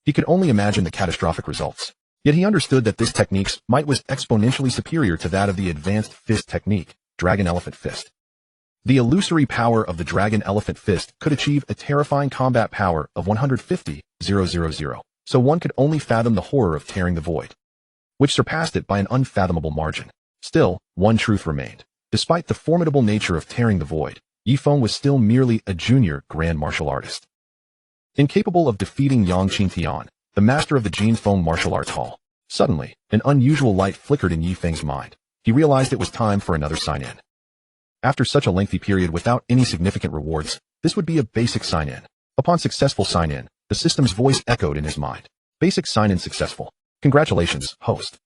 he could only imagine the catastrophic results. Yet he understood that this technique's might was exponentially superior to that of the advanced fist technique, Dragon Elephant Fist. The illusory power of the Dragon Elephant Fist could achieve a terrifying combat power of 150,000, so one could only fathom the horror of tearing the void, which surpassed it by an unfathomable margin. Still, one truth remained. Despite the formidable nature of tearing the void, Ye Feng was still merely a junior grand martial artist, incapable of defeating Yang Qingtian, the master of the Jin Feng martial arts hall. Suddenly, an unusual light flickered in Ye Feng's mind. He realized it was time for another sign-in. After such a lengthy period without any significant rewards, this would be a basic sign-in. Upon successful sign-in, the system's voice echoed in his mind. Basic sign-in successful. Congratulations, host.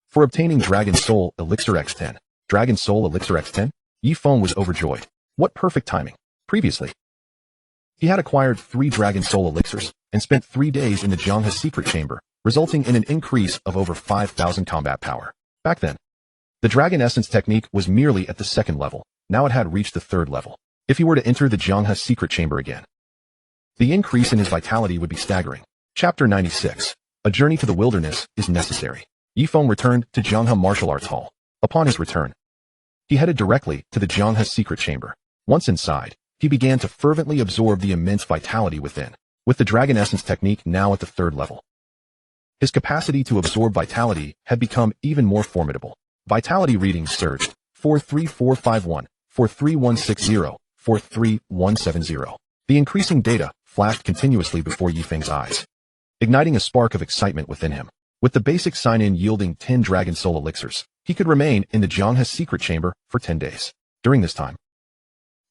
For obtaining Dragon Soul Elixir X10. Dragon Soul Elixir X10? Ye Feng was overjoyed. What perfect timing. Previously, he had acquired 3 Dragon Soul Elixirs and spent 3 days in the Jianghe secret chamber, resulting in an increase of over 5,000 combat power. Back then, the Dragon Essence technique was merely at the 2nd level. Now it had reached the 3rd level. If he were to enter the Jianghe secret chamber again, the increase in his vitality would be staggering. Chapter 96. A journey to the wilderness is necessary. Ye Feng returned to Jianghe Martial Arts Hall. Upon his return, he headed directly to the Jianghe secret chamber. Once inside, he began to fervently absorb the immense vitality within. With the Dragon Essence technique now at the 3rd level, his capacity to absorb vitality had become even more formidable. Vitality readings surged. 43451, 43160, 43170. The increasing data flashed continuously before Ye Feng's eyes, igniting a spark of excitement within him. With the basic sign-in yielding 10 Dragon Soul Elixirs, he could remain in the Jianghe secret chamber for 10 days. During this time,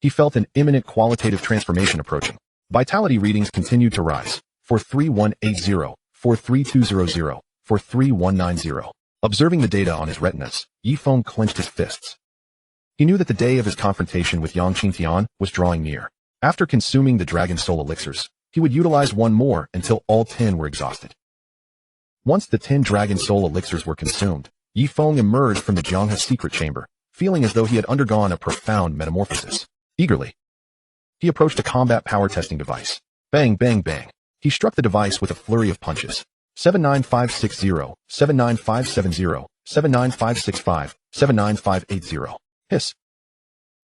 he felt an imminent qualitative transformation approaching. Vitality readings continued to rise. 43180, 43200, 43190. Observing the data on his retinas, Ye Feng clenched his fists. He knew that the day of his confrontation with Yang Qingtian was drawing near. After consuming the Dragon Soul Elixirs, he would utilize one more until all 10 were exhausted. Once the 10 Dragon Soul Elixirs were consumed, Ye Feng emerged from the Jianghe secret chamber, feeling as though he had undergone a profound metamorphosis. Eagerly, he approached a combat power testing device. Bang, bang, bang. He struck the device with a flurry of punches. 79560, 79570, 79565, 79580. Hiss.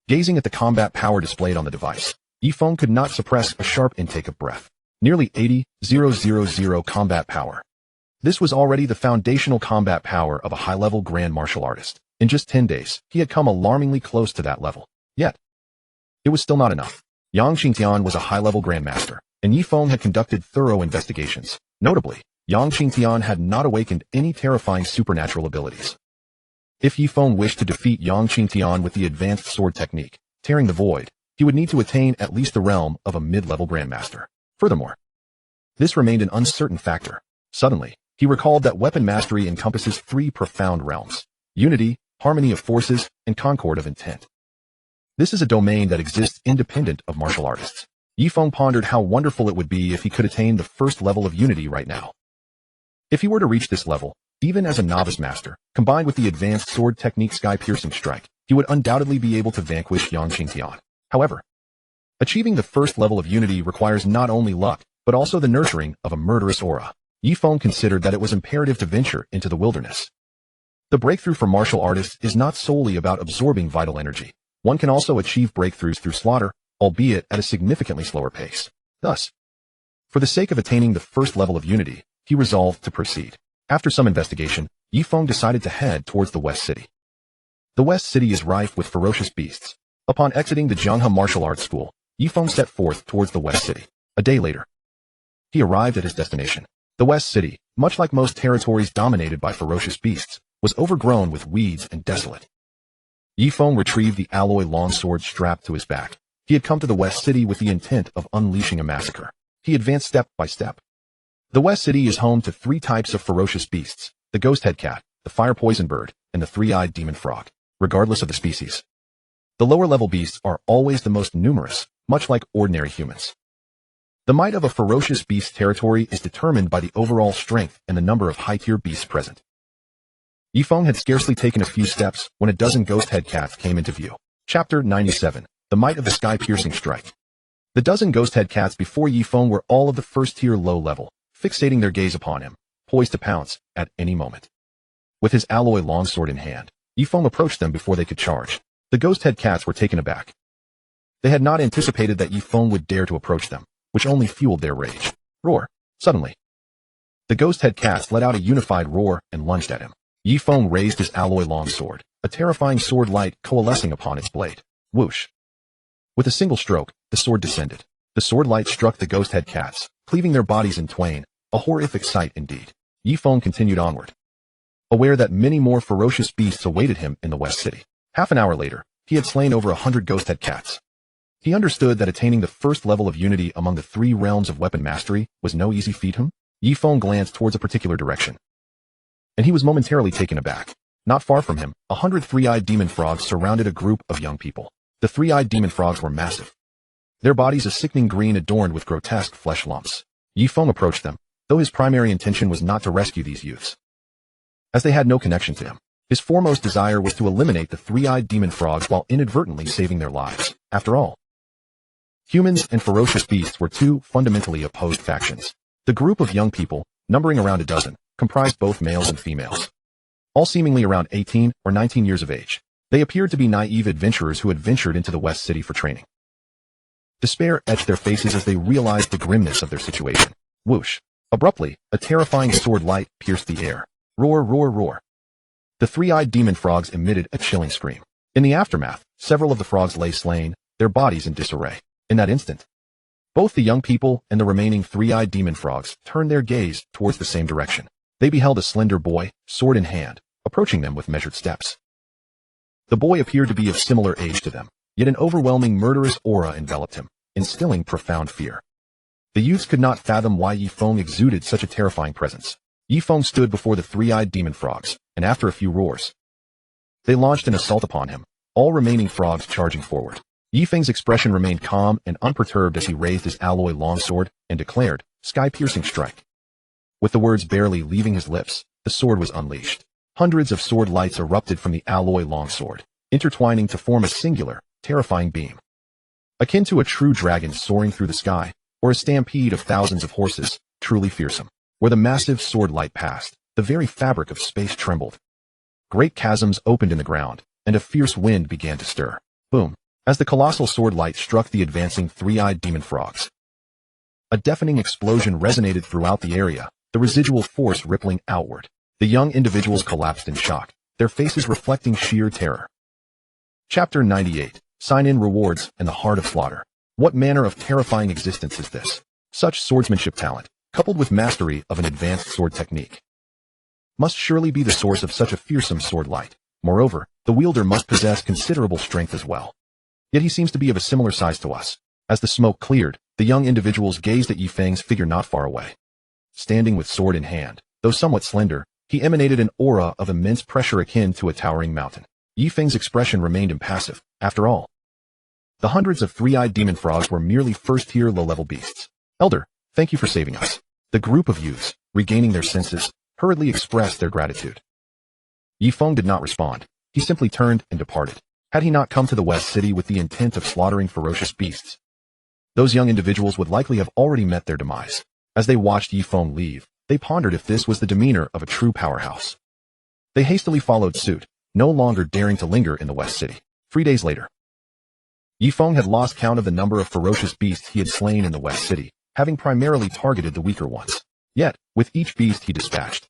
Gazing at the combat power displayed on the device, Ye Feng could not suppress a sharp intake of breath. Nearly 80,000 combat power. This was already the foundational combat power of a high-level grand martial artist. In just 10 days, he had come alarmingly close to that level. Yet, it was still not enough. Yang Qingtian was a high-level grandmaster, and Ye Feng had conducted thorough investigations. Notably, Yang Qingtian had not awakened any terrifying supernatural abilities. If Ye Feng wished to defeat Yang Qingtian with the advanced sword technique, tearing the void, he would need to attain at least the realm of a mid-level grandmaster. Furthermore, this remained an uncertain factor. Suddenly, he recalled that weapon mastery encompasses 3 profound realms: unity, harmony of forces, and concord of intent. This is a domain that exists independent of martial artists. Ye Feng pondered how wonderful it would be if he could attain the 1st level of unity right now. If he were to reach this level, even as a novice master, combined with the advanced sword technique sky-piercing strike, he would undoubtedly be able to vanquish Yang Qingtian. However, achieving the 1st level of unity requires not only luck, but also the nurturing of a murderous aura. Ye Feng considered that it was imperative to venture into the wilderness. The breakthrough for martial artists is not solely about absorbing vital energy. One can also achieve breakthroughs through slaughter, albeit at a significantly slower pace. Thus, for the sake of attaining the 1st level of unity, he resolved to proceed. After some investigation, Ye Feng decided to head towards the West City. The West City is rife with ferocious beasts. Upon exiting the Jianghe Martial Arts School, Ye Feng set forth towards the West City. A day later, he arrived at his destination. The West City, much like most territories dominated by ferocious beasts, was overgrown with weeds and desolate. Ye Feng retrieved the alloy longsword strapped to his back. He had come to the West City with the intent of unleashing a massacre. He advanced step by step. The West City is home to 3 types of ferocious beasts: the ghost-head cat, the fire-poison bird, and the 3-eyed demon frog, regardless of the species. The lower-level beasts are always the most numerous, much like ordinary humans. The might of a ferocious beast territory is determined by the overall strength and the number of high-tier beasts present. Ye Feng had scarcely taken a few steps when a dozen ghost-head cats came into view. Chapter 97. The Might of the Sky-Piercing Strike. The dozen ghost-head cats before Ye Feng were all of the first-tier low-level, fixating their gaze upon him, poised to pounce at any moment. With his alloy longsword in hand, Ye Feng approached them before they could charge. The ghost-head cats were taken aback. They had not anticipated that Ye Feng would dare to approach them, which only fueled their rage. Roar! Suddenly, the ghost-head cats let out a unified roar and lunged at him. Ye Feng raised his alloy longsword, a terrifying sword light coalescing upon its blade. Whoosh! With a single stroke, the sword descended. The sword light struck the ghost-head cats, cleaving their bodies in twain, a horrific sight indeed. Ye Feng continued onward, aware that many more ferocious beasts awaited him in the West City. Half an hour later, he had slain over 100 ghost-head cats. He understood that attaining the first level of unity among the 3 realms of weapon mastery was no easy feat. Ye Feng glanced towards a particular direction, and he was momentarily taken aback. Not far from him, 100 3-eyed demon frogs surrounded a group of young people. The 3-eyed demon frogs were massive, their bodies a sickening green adorned with grotesque flesh lumps. Ye Feng approached them, though his primary intention was not to rescue these youths, as they had no connection to him. His foremost desire was to eliminate the 3-eyed demon frogs while inadvertently saving their lives. After all, humans and ferocious beasts were 2 fundamentally opposed factions. The group of young people, numbering around a dozen, comprised both males and females, all seemingly around 18 or 19 years of age. They appeared to be naive adventurers who had ventured into the West City for training. Despair etched their faces as they realized the grimness of their situation. Whoosh! Abruptly, a terrifying sword light pierced the air. Roar, roar, roar! The 3-eyed demon frogs emitted a chilling scream. In the aftermath, several of the frogs lay slain, their bodies in disarray. In that instant, both the young people and the remaining 3-eyed demon frogs turned their gaze towards the same direction. They beheld a slender boy, sword in hand, approaching them with measured steps. The boy appeared to be of similar age to them, yet an overwhelming murderous aura enveloped him, instilling profound fear. The youths could not fathom why Ye Feng exuded such a terrifying presence. Ye Feng stood before the 3-eyed demon frogs, and after a few roars, they launched an assault upon him, all remaining frogs charging forward. Ye Feng's expression remained calm and unperturbed as he raised his alloy longsword and declared, "Sky-piercing strike." With the words barely leaving his lips, the sword was unleashed. Hundreds of sword lights erupted from the alloy longsword, intertwining to form a singular, terrifying beam. Akin to a true dragon soaring through the sky, or a stampede of thousands of horses, truly fearsome. Where the massive sword light passed, the very fabric of space trembled. Great chasms opened in the ground, and a fierce wind began to stir. Boom! As the colossal sword light struck the advancing 3-eyed demon frogs, a deafening explosion resonated throughout the area, the residual force rippling outward. The young individuals collapsed in shock, their faces reflecting sheer terror. Chapter 98. Sign-in rewards and the heart of slaughter. What manner of terrifying existence is this? Such swordsmanship talent, coupled with mastery of an advanced sword technique, must surely be the source of such a fearsome sword light. Moreover, the wielder must possess considerable strength as well. Yet he seems to be of a similar size to us. As the smoke cleared, the young individuals gazed at Ye Feng's figure not far away. Standing with sword in hand, though somewhat slender, he emanated an aura of immense pressure akin to a towering mountain. Ye Feng's expression remained impassive. After all, the hundreds of 3-eyed demon frogs were merely first-tier low-level beasts. "Elder, thank you for saving us." The group of youths, regaining their senses, hurriedly expressed their gratitude. Ye Feng did not respond. He simply turned and departed. Had he not come to the West City with the intent of slaughtering ferocious beasts, those young individuals would likely have already met their demise. As they watched Ye Feng leave, they pondered if this was the demeanor of a true powerhouse. They hastily followed suit, no longer daring to linger in the West City. 3 days later, Ye Feng had lost count of the number of ferocious beasts he had slain in the West City, having primarily targeted the weaker ones. Yet, with each beast he dispatched,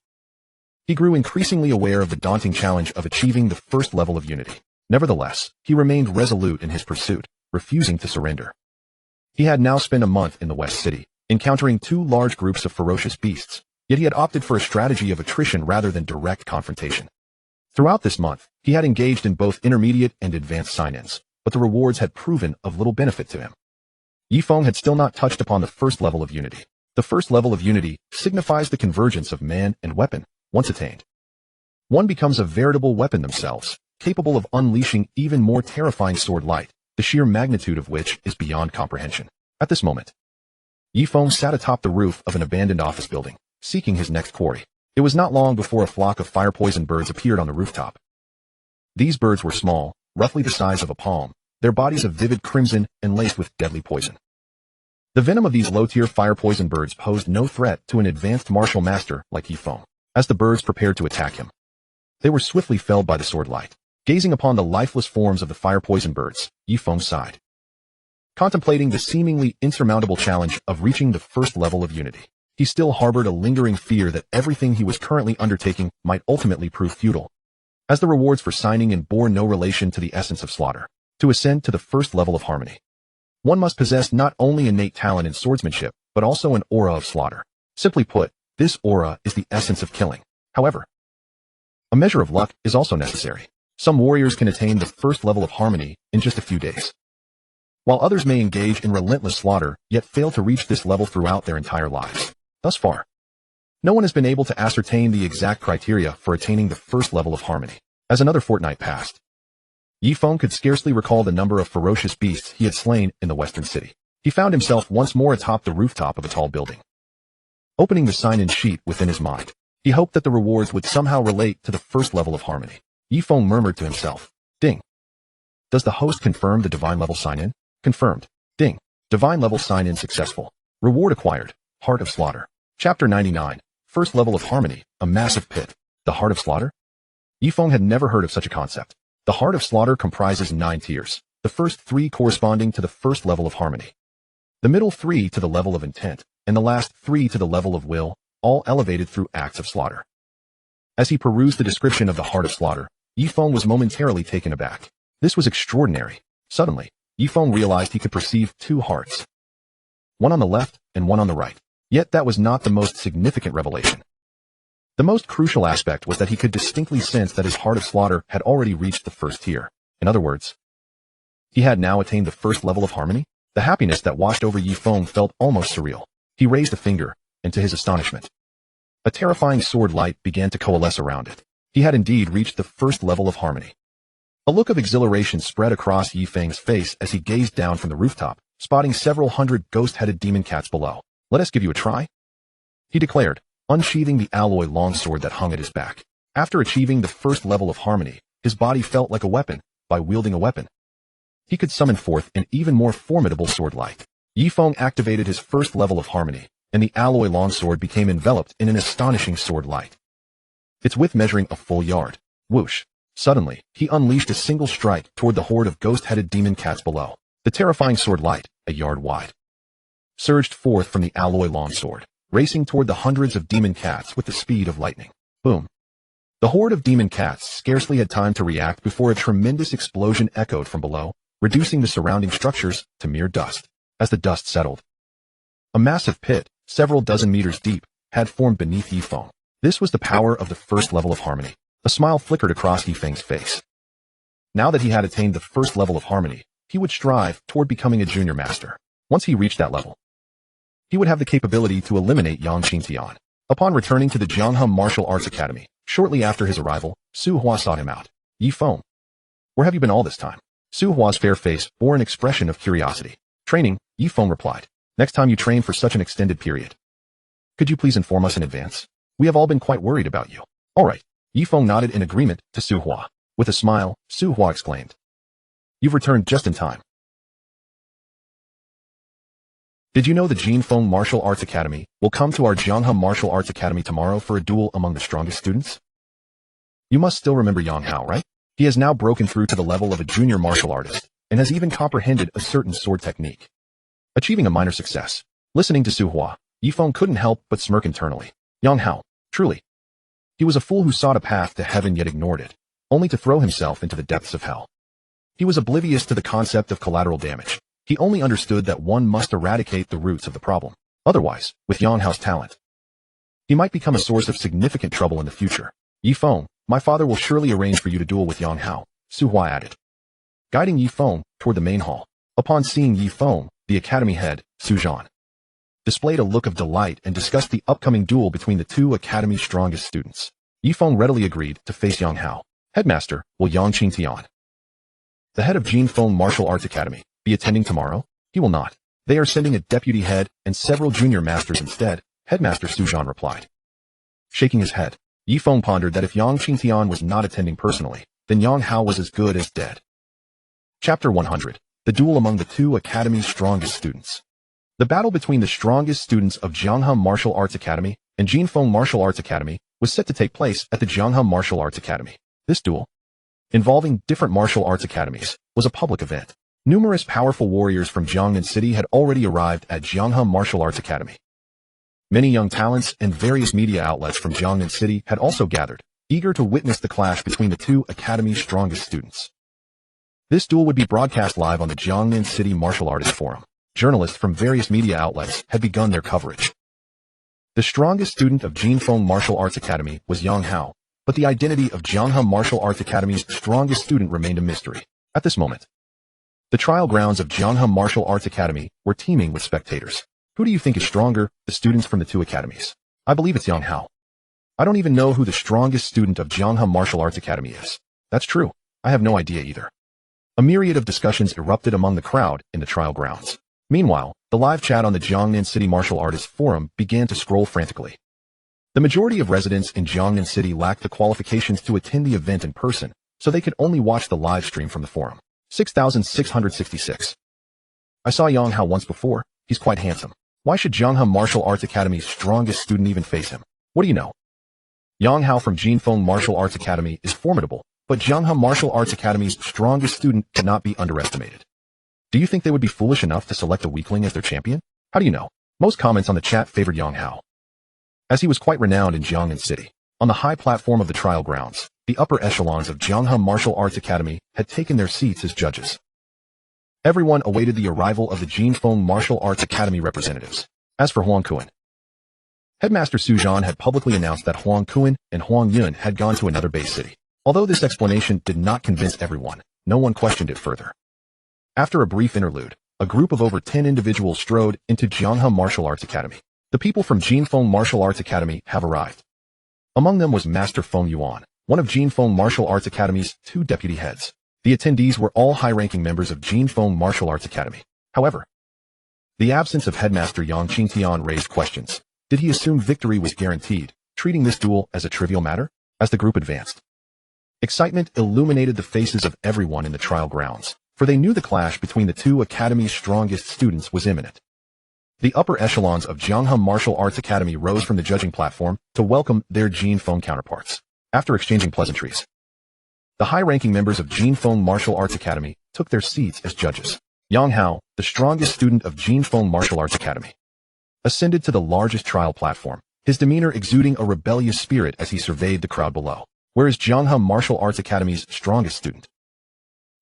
He grew increasingly aware of the daunting challenge of achieving the first level of unity. Nevertheless, he remained resolute in his pursuit, refusing to surrender. He had now spent a month in the West City, encountering 2 large groups of ferocious beasts, yet he had opted for a strategy of attrition rather than direct confrontation. Throughout this month, he had engaged in both intermediate and advanced sign-ins, but the rewards had proven of little benefit to him. Ye Feng had still not touched upon the first level of unity. The first level of unity signifies the convergence of man and weapon. Once attained, one becomes a veritable weapon themselves, capable of unleashing even more terrifying sword light, the sheer magnitude of which is beyond comprehension. At this moment, Ye Feng sat atop the roof of an abandoned office building, seeking his next quarry. It was not long before a flock of fire-poisoned birds appeared on the rooftop. These birds were small, roughly the size of a palm, their bodies of vivid crimson and laced with deadly poison. The venom of these low-tier fire-poisoned birds posed no threat to an advanced martial master like Ye Feng. As the birds prepared to attack him, they were swiftly felled by the sword light. Gazing upon the lifeless forms of the fire-poisoned birds, Ye Feng sighed, contemplating the seemingly insurmountable challenge of reaching the first level of unity. He still harbored a lingering fear that everything he was currently undertaking might ultimately prove futile, as the rewards for signing in bore no relation to the essence of slaughter. To ascend to the first level of harmony, one must possess not only innate talent in swordsmanship, but also an aura of slaughter. Simply put, this aura is the essence of killing. However, a measure of luck is also necessary. Some warriors can attain the first level of harmony in just a few days, while others may engage in relentless slaughter, yet fail to reach this level throughout their entire lives. Thus far, no one has been able to ascertain the exact criteria for attaining the first level of harmony. As another fortnight passed, Ye Feng could scarcely recall the number of ferocious beasts he had slain in the western city. He found himself once more atop the rooftop of a tall building. Opening the sign-in sheet within his mind, he hoped that the rewards would somehow relate to the first level of harmony. Ye Feng murmured to himself, "Ding. Does the host confirm the divine level sign-in? Confirmed. Ding. Divine level sign-in successful. Reward acquired. Heart of Slaughter." Chapter 99. First level of harmony. A massive pit. The Heart of Slaughter? Ye Feng had never heard of such a concept. The Heart of Slaughter comprises 9 tiers, the first 3 corresponding to the first level of harmony, the middle 3 to the level of intent, and the last 3 to the level of will, all elevated through acts of slaughter. As he perused the description of the Heart of Slaughter, Ye Feng was momentarily taken aback. This was extraordinary. Suddenly, Ye Feng realized he could perceive 2 hearts, one on the left and one on the right. Yet that was not the most significant revelation. The most crucial aspect was that he could distinctly sense that his Heart of Slaughter had already reached the first tier. In other words, he had now attained the first level of harmony. The happiness that washed over Ye Feng felt almost surreal. He raised a finger, and to his astonishment, a terrifying sword light began to coalesce around it. He had indeed reached the first level of harmony. A look of exhilaration spread across Ye Feng's face as he gazed down from the rooftop, spotting several hundred ghost-headed demon cats below. "Let us give you a try," he declared, unsheathing the alloy longsword that hung at his back. After achieving the first level of harmony, his body felt like a weapon. By wielding a weapon, he could summon forth an even more formidable sword light. Ye Feng activated his first level of harmony, and the alloy longsword became enveloped in an astonishing sword light, its width measuring a full yard. Whoosh! Suddenly, he unleashed a single strike toward the horde of ghost-headed demon cats below. The terrifying sword light, a yard wide, surged forth from the alloy longsword, racing toward the hundreds of demon cats with the speed of lightning. Boom! The horde of demon cats scarcely had time to react before a tremendous explosion echoed from below, reducing the surrounding structures to mere dust. As the dust settled, a massive pit, several dozen meters deep, had formed beneath Ye Feng. This was the power of the first level of harmony. A smile flickered across Ye Feng's face. Now that he had attained the first level of harmony, he would strive toward becoming a junior master. Once he reached that level, he would have the capability to eliminate Yang Qingtian. Upon returning to the Jianghe Martial Arts Academy, shortly after his arrival, Su Hua sought him out. "Ye Feng, where have you been all this time?" Su Hua's fair face bore an expression of curiosity. "Training," Ye Feng replied. "Next time you train for such an extended period, could you please inform us in advance? We have all been quite worried about you." "All right." Ye Feng nodded in agreement to Su Hua. With a smile, Su Hua exclaimed, "You've returned just in time. Did you know the Ye Feng Martial Arts Academy will come to our Jianghe Martial Arts Academy tomorrow for a duel among the strongest students?" You must still remember Yang Hao, right? He has now broken through to the level of a junior martial artist, and has even comprehended a certain sword technique, achieving a minor success. Listening to Su Hua, Ye Feng couldn't help but smirk internally. Yang Hao, truly. He was a fool who sought a path to heaven yet ignored it, only to throw himself into the depths of hell. He was oblivious to the concept of collateral damage. He only understood that one must eradicate the roots of the problem. Otherwise, with Yang Hao's talent, he might become a source of significant trouble in the future. Ye Feng, my father will surely arrange for you to duel with Yang Hao, Su Hua added, guiding Ye Feng toward the main hall. Upon seeing Ye Feng, the academy head, Su Zhan, displayed a look of delight and discussed the upcoming duel between the two academy's strongest students. Ye Feng readily agreed to face Yang Hao. Headmaster, will Yang Qingtian, the head of Jin Feng Martial Arts Academy, be attending tomorrow? He will not. They are sending a deputy head and several junior masters instead, Headmaster Su Zhan replied. Shaking his head, Ye Feng pondered that if Yang Qingtian was not attending personally, then Yang Hao was as good as dead. Chapter 100. The duel among the two academy's strongest students. The battle between the strongest students of Jianghe Martial Arts Academy and Jin Feng Martial Arts Academy was set to take place at the Jianghe Martial Arts Academy. This duel, involving different martial arts academies, was a public event. Numerous powerful warriors from Jiangnan City had already arrived at Jianghe Martial Arts Academy. Many young talents and various media outlets from Jiangnan City had also gathered, eager to witness the clash between the two academy's strongest students. This duel would be broadcast live on the Jiangnan City Martial Artists Forum. Journalists from various media outlets had begun their coverage. The strongest student of Jin Feng Martial Arts Academy was Yang Hao, but the identity of Jianghe Martial Arts Academy's strongest student remained a mystery. At this moment, the trial grounds of Jianghe Martial Arts Academy were teeming with spectators. Who do you think is stronger, the students from the two academies? I believe it's Yang Hao. I don't even know who the strongest student of Jianghe Martial Arts Academy is. That's true. I have no idea either. A myriad of discussions erupted among the crowd in the trial grounds. Meanwhile, the live chat on the Jiangnan City Martial Artists Forum began to scroll frantically. The majority of residents in Jiangnan City lacked the qualifications to attend the event in person, so they could only watch the live stream from the forum. 6,666. I saw Yang Hao once before. He's quite handsome. Why should Jianghe Martial Arts Academy's strongest student even face him? What do you know? Yang Hao from Jin Feng Martial Arts Academy is formidable, but Jianghe Martial Arts Academy's strongest student cannot be underestimated. Do you think they would be foolish enough to select a weakling as their champion? How do you know? Most comments on the chat favored Yang Hao, as he was quite renowned in Jiangnan City. On the high platform of the trial grounds, the upper echelons of Jianghe Martial Arts Academy had taken their seats as judges. Everyone awaited the arrival of the Jin Feng Martial Arts Academy representatives. As for Huang Kuan, Headmaster Su Zhan had publicly announced that Huang Kuan and Huang Yun had gone to another base city. Although this explanation did not convince everyone, no one questioned it further. After a brief interlude, a group of over 10 individuals strode into Jianghe Martial Arts Academy. The people from Jin Feng Martial Arts Academy have arrived. Among them was Master Feng Yuan, one of Jin Feng Martial Arts Academy's two deputy heads. The attendees were all high-ranking members of Jin Feng Martial Arts Academy. However, the absence of Headmaster Yang Qingtian raised questions. Did he assume victory was guaranteed, treating this duel as a trivial matter? As the group advanced, excitement illuminated the faces of everyone in the trial grounds, for they knew the clash between the two academy's strongest students was imminent. The upper echelons of Jianghe Martial Arts Academy rose from the judging platform to welcome their Jin Feng counterparts. After exchanging pleasantries, the high-ranking members of Jin Feng Martial Arts Academy took their seats as judges. Yang Hao, the strongest student of Jin Feng Martial Arts Academy, ascended to the largest trial platform, his demeanor exuding a rebellious spirit as he surveyed the crowd below. Whereas Jianghe Martial Arts Academy's strongest student?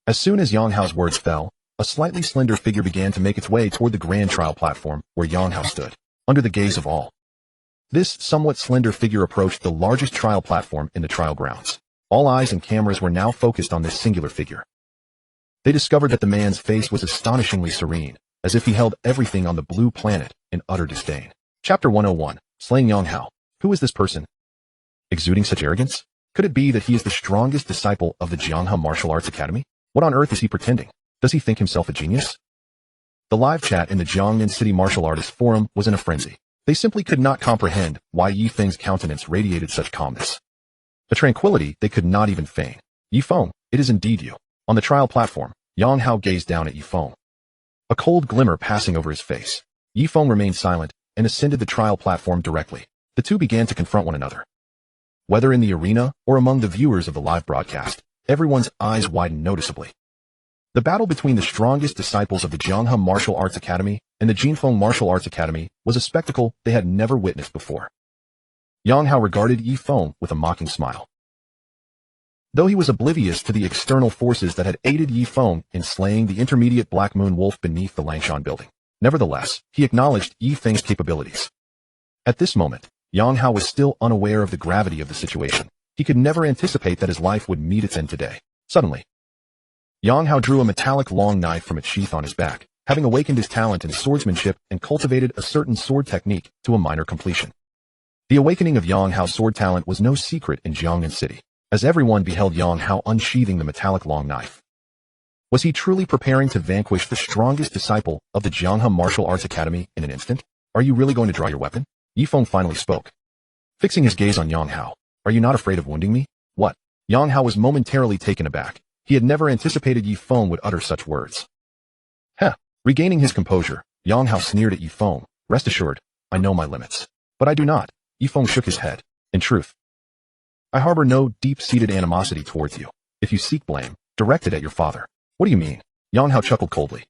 As soon as Yang Hao's words fell, a slightly slender figure began to make its way toward the grand trial platform where Yang Hao stood, under the gaze of all. This somewhat slender figure approached the largest trial platform in the trial grounds. All eyes and cameras were now focused on this singular figure. They discovered that the man's face was astonishingly serene, as if he held everything on the blue planet in utter disdain. Chapter 101. Slaying Yang Hao. Who is this person? Exuding such arrogance? Could it be that he is the strongest disciple of the Jianghe Martial Arts Academy? What on earth is he pretending? Does he think himself a genius? The live chat in the Jiangnan City Martial Artists Forum was in a frenzy. They simply could not comprehend why Ye Feng's countenance radiated such calmness, a tranquility they could not even feign. Ye Feng, it is indeed you. On the trial platform, Yang Hao gazed down at Ye Feng, a cold glimmer passing over his face. Ye Feng remained silent and ascended the trial platform directly. The two began to confront one another. Whether in the arena or among the viewers of the live broadcast, everyone's eyes widened noticeably. The battle between the strongest disciples of the Jianghe Martial Arts Academy and the Jin Feng Martial Arts Academy was a spectacle they had never witnessed before. Yang Hao regarded Ye Feng with a mocking smile. Though he was oblivious to the external forces that had aided Ye Feng in slaying the intermediate Black Moon Wolf beneath the Nanshan building, nevertheless, he acknowledged Ye Feng's capabilities. At this moment, Yang Hao was still unaware of the gravity of the situation. He could never anticipate that his life would meet its end today. Suddenly, Yang Hao drew a metallic long knife from its sheath on his back, having awakened his talent in swordsmanship and cultivated a certain sword technique to a minor completion. The awakening of Yang Hao's sword talent was no secret in Jiangnan City, as everyone beheld Yang Hao unsheathing the metallic long knife. Was he truly preparing to vanquish the strongest disciple of the Jianghan Martial Arts Academy in an instant? Are you really going to draw your weapon? Ye Feng finally spoke, fixing his gaze on Yang Hao. Are you not afraid of wounding me? What? Yang Hao was momentarily taken aback. He had never anticipated Ye Feng would utter such words. Heh. Regaining his composure, Yang Hao sneered at Ye Feng. Rest assured, I know my limits. But I do not. Ye Feng shook his head. In truth, I harbor no deep-seated animosity towards you. If you seek blame, direct it at your father. What do you mean? Yang Hao chuckled coldly,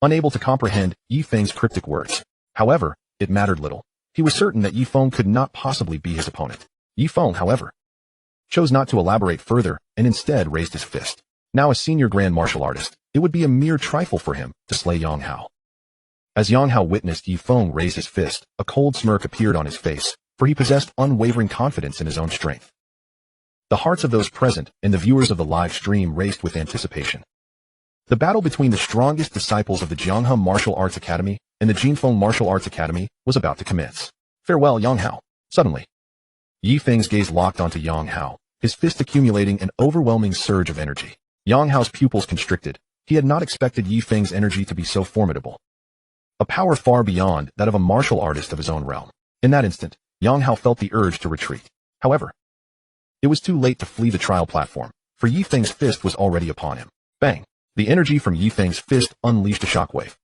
unable to comprehend Ye Feng's cryptic words. However, it mattered little. He was certain that Ye Feng could not possibly be his opponent. Ye Feng, however, chose not to elaborate further and instead raised his fist. Now a senior grand martial artist, it would be a mere trifle for him to slay Yang Hao. As Yang Hao witnessed Ye Feng raise his fist, a cold smirk appeared on his face, for he possessed unwavering confidence in his own strength. The hearts of those present and the viewers of the live stream raced with anticipation. The battle between the strongest disciples of the Jianghan Martial Arts Academy and the Jinfeng Martial Arts Academy was about to commence. Farewell, Yang Hao. Suddenly, Ye Feng's gaze locked onto Yang Hao, his fist accumulating an overwhelming surge of energy. Yang Hao's pupils constricted. He had not expected Ye Feng's energy to be so formidable. A power far beyond that of a martial artist of his own realm. In that instant, Yang Hao felt the urge to retreat. However, it was too late to flee the trial platform, for Ye Feng's fist was already upon him. Bang! The energy from Ye Feng's fist unleashed a shockwave,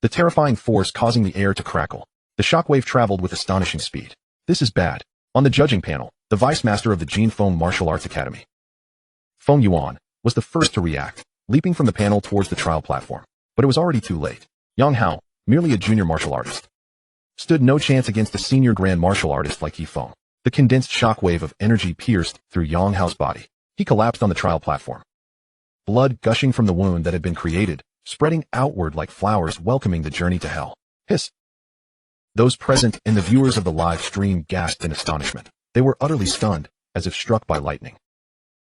the terrifying force causing the air to crackle. The shockwave traveled with astonishing speed. This is bad. On the judging panel, the vice master of the Jinfeng Martial Arts Academy, Feng Yuan, was the first to react, leaping from the panel towards the trial platform. But it was already too late. Yang Hao, merely a junior martial artist, stood no chance against a senior grand martial artist like Ye Feng. The condensed shockwave of energy pierced through Yang Hao's body. He collapsed on the trial platform, blood gushing from the wound that had been created, spreading outward like flowers welcoming the journey to hell. Hiss! Those present and the viewers of the live stream gasped in astonishment. They were utterly stunned, as if struck by lightning,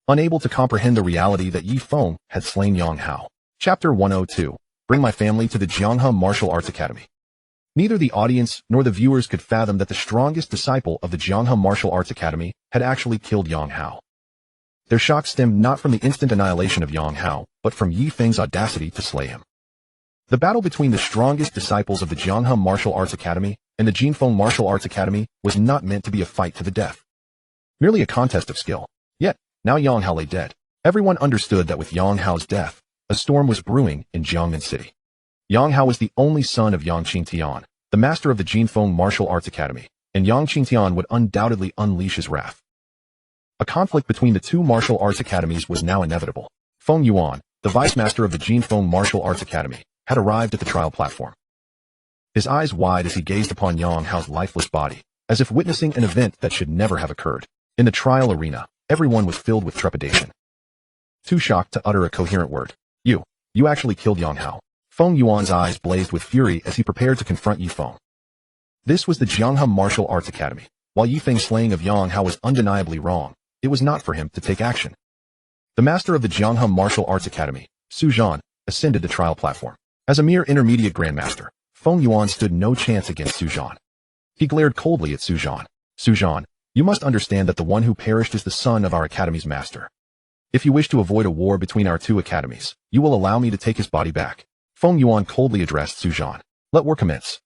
unable to comprehend the reality that Ye Feng had slain Yang Hao. Chapter 102. Bring my family to the Jianghan Martial Arts Academy. Neither the audience nor the viewers could fathom that the strongest disciple of the Jianghan Martial Arts Academy had actually killed Yang Hao. Their shock stemmed not from the instant annihilation of Yang Hao, but from Ye Feng's audacity to slay him. The battle between the strongest disciples of the Jianghan Martial Arts Academy and the Jinfeng Martial Arts Academy was not meant to be a fight to the death, merely a contest of skill. Yet, now Yang Hao lay dead. Everyone understood that with Yang Hao's death, a storm was brewing in Jiangnan City. Yang Hao was the only son of Yang Qingtian, the master of the Jinfeng Martial Arts Academy, and Yang Qingtian would undoubtedly unleash his wrath. A conflict between the two martial arts academies was now inevitable. Feng Yuan, the vice master of the Jinfeng Martial Arts Academy, had arrived at the trial platform, his eyes wide as he gazed upon Yang Hao's lifeless body, as if witnessing an event that should never have occurred. In the trial arena, everyone was filled with trepidation, too shocked to utter a coherent word. You actually killed Yang Hao. Feng Yuan's eyes blazed with fury as he prepared to confront Ye Feng. This was the Jianghan Martial Arts Academy. While Ye Feng's slaying of Yang Hao was undeniably wrong, it was not for him to take action. The master of the Jianghan Martial Arts Academy, Su Zhan, ascended the trial platform. As a mere intermediate grandmaster, Feng Yuan stood no chance against Su Zhan. He glared coldly at Su Zhan. Su Zhan, you must understand that the one who perished is the son of our academy's master. If you wish to avoid a war between our two academies, you will allow me to take his body back. Feng Yuan coldly addressed Su Zhan. Let war commence.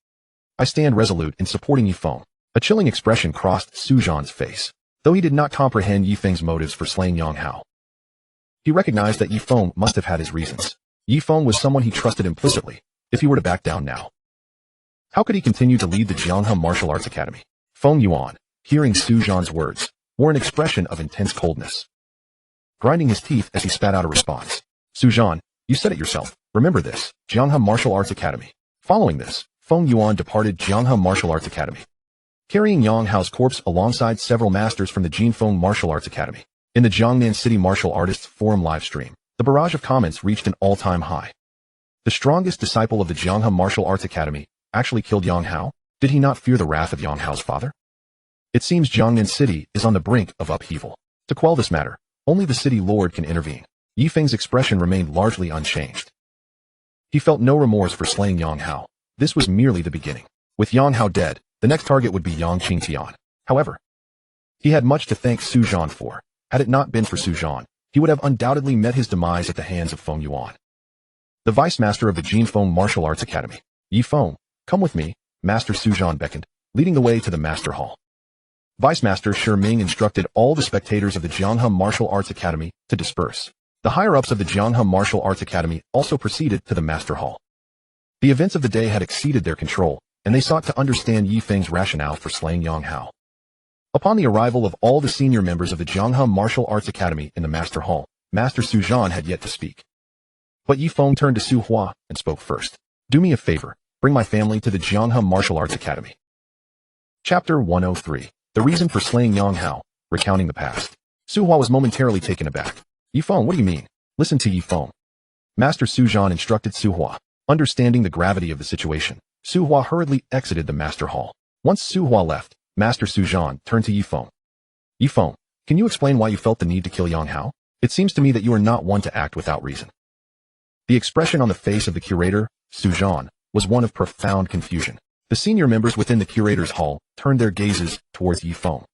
I stand resolute in supporting Ye Feng. A chilling expression crossed Su Zhan's face. Though he did not comprehend Ye Feng's motives for slaying Yang Hao, he recognized that Ye Feng must have had his reasons. Ye Feng was someone he trusted implicitly. If he were to back down now, how could he continue to lead the Jianghan Martial Arts Academy? Feng Yuan, hearing Su Zhan's words, wore an expression of intense coldness, grinding his teeth as he spat out a response. Su Zhan, you said it yourself. Remember this, Jianghan Martial Arts Academy. Following this, Feng Yuan departed Jianghan Martial Arts Academy. carrying Yang Hao's corpse alongside several masters from the Ye Feng Martial Arts Academy. In the Jiangnan City Martial Artists Forum livestream, the barrage of comments reached an all-time high. The strongest disciple of the Jianghe Martial Arts Academy actually killed Yang Hao? Did he not fear the wrath of Yang Hao's father? It seems Jiangnan City is on the brink of upheaval. To quell this matter, only the city lord can intervene. Ye Feng's expression remained largely unchanged. He felt no remorse for slaying Yang Hao. This was merely the beginning. With Yang Hao dead, the next target would be Yang Qingtian. However, he had much to thank Su Zhan for. Had it not been for Su Zhan, he would have undoubtedly met his demise at the hands of Feng Yuan. The vice master of the Ye Feng Martial Arts Academy, Ye Feng, come with me, Master Su Zhan beckoned, leading the way to the Master Hall. Vice Master Shi Ming instructed all the spectators of the Jianghe Martial Arts Academy to disperse. The higher-ups of the Jianghe Martial Arts Academy also proceeded to the Master Hall. The events of the day had exceeded their control, and they sought to understand Ye Feng's rationale for slaying Yang Hao. Upon the arrival of all the senior members of the Jianghe Martial Arts Academy in the Master Hall, Master Su Zhan had yet to speak. But Ye Feng turned to Su Hua and spoke first. Do me a favor, bring my family to the Jianghe Martial Arts Academy. Chapter 103. The reason for slaying Yang Hao, recounting the past. Su Hua was momentarily taken aback. Ye Feng, what do you mean? Listen to Ye Feng. Master Su Zhan instructed Su Hua. Understanding the gravity of the situation, Su Hua hurriedly exited the Master Hall. Once Su Hua left, Master Su Zhan turned to Ye Feng. Ye Feng, can you explain why you felt the need to kill Yang Hao? It seems to me that you are not one to act without reason. The expression on the face of the curator, Su Zhan, was one of profound confusion. The senior members within the curator's hall turned their gazes towards Ye Feng,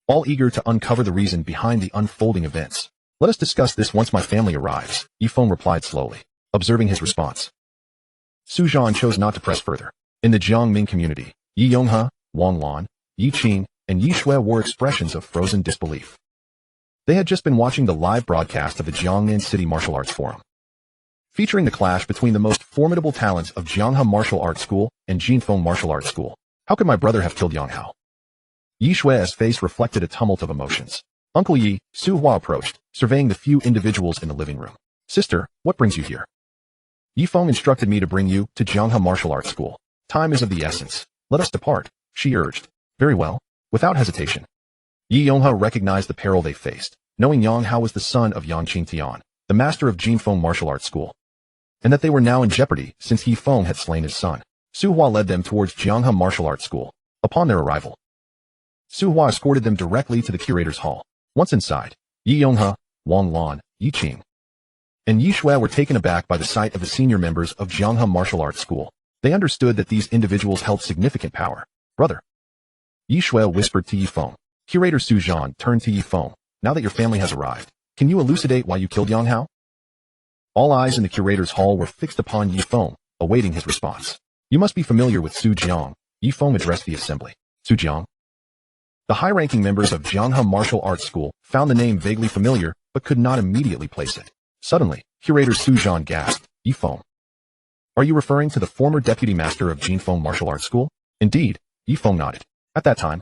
all eager to uncover the reason behind the unfolding events. Let us discuss this once my family arrives, Ye Feng replied slowly. Observing his response, Su Zhan chose not to press further. In the Jiangming community, Yi Yonghe, Wang Lan, Yi Qing, and Yi Shui wore expressions of frozen disbelief. They had just been watching the live broadcast of the Jiangnan City Martial Arts Forum, featuring the clash between the most formidable talents of Jianghe Martial Arts School and Ye Feng Martial Arts School. How could my brother have killed Yang Hao? Yi Shui's face reflected a tumult of emotions. Uncle Yi, Su Hua approached, surveying the few individuals in the living room. Sister, what brings you here? Ye Feng instructed me to bring you to Jianghe Martial Arts School. Time is of the essence. Let us depart, she urged. Very well. Without hesitation, Yi Yonghe recognized the peril they faced, knowing Yang Hao was the son of Yang Qingtian, the master of Ye Feng Martial Arts School, and that they were now in jeopardy since Ye Feng had slain his son. Su Hua led them towards Jianghe Martial Arts School. Upon their arrival, Su Hua escorted them directly to the curator's hall. Once inside, Yi Yonghe, Wang Lan, Yi Qing, and Yi Shui were taken aback by the sight of the senior members of Jianghe Martial Arts School. They understood that these individuals held significant power. Brother, Yi Shui whispered to Ye Feng. Curator Su Zhan turned to Ye Feng. Now that your family has arrived, can you elucidate why you killed Yang Hao? All eyes in the curator's hall were fixed upon Ye Feng, awaiting his response. You must be familiar with Su Jiang, Ye Feng addressed the assembly. Su Jiang? The high-ranking members of Jianghe Martial Arts School found the name vaguely familiar, but could not immediately place it. Suddenly, curator Su Zhan gasped. Ye Feng. Are you referring to the former deputy master of Ye Feng Martial Arts School? Indeed, Ye Feng nodded. At that time,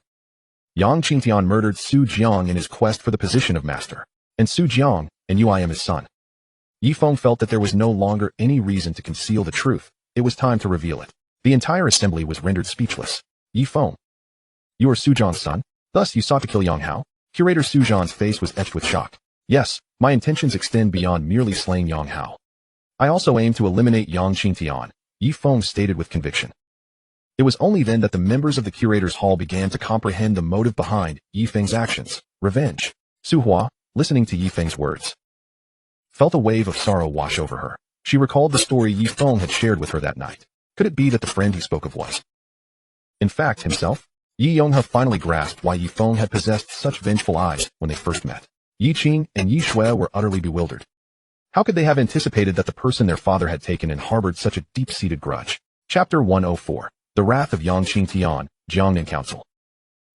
Yang Qingtian murdered Su Jiang in his quest for the position of master, and Su Jiang, and I am his son. Ye Feng felt that there was no longer any reason to conceal the truth. It was time to reveal it. The entire assembly was rendered speechless. Ye Feng. You are Su Jiang's son? Thus you sought to kill Yang Hao? Curator Su Zhan's face was etched with shock. Yes, my intentions extend beyond merely slaying Yang Hao. I also aim to eliminate Yang Qingtian, Ye Feng stated with conviction. It was only then that the members of the curator's hall began to comprehend the motive behind Ye Feng's actions. Revenge. Su Hua, listening to Ye Feng's words, felt a wave of sorrow wash over her. She recalled the story Ye Feng had shared with her that night. Could it be that the friend he spoke of was, in fact, himself? Yi Yonghe finally grasped why Ye Feng had possessed such vengeful eyes when they first met. Yi Qing and Yi Shui were utterly bewildered. How could they have anticipated that the person their father had taken and harbored such a deep-seated grudge? Chapter 104. The Wrath of Yang Qingtian, Jiangnan Council.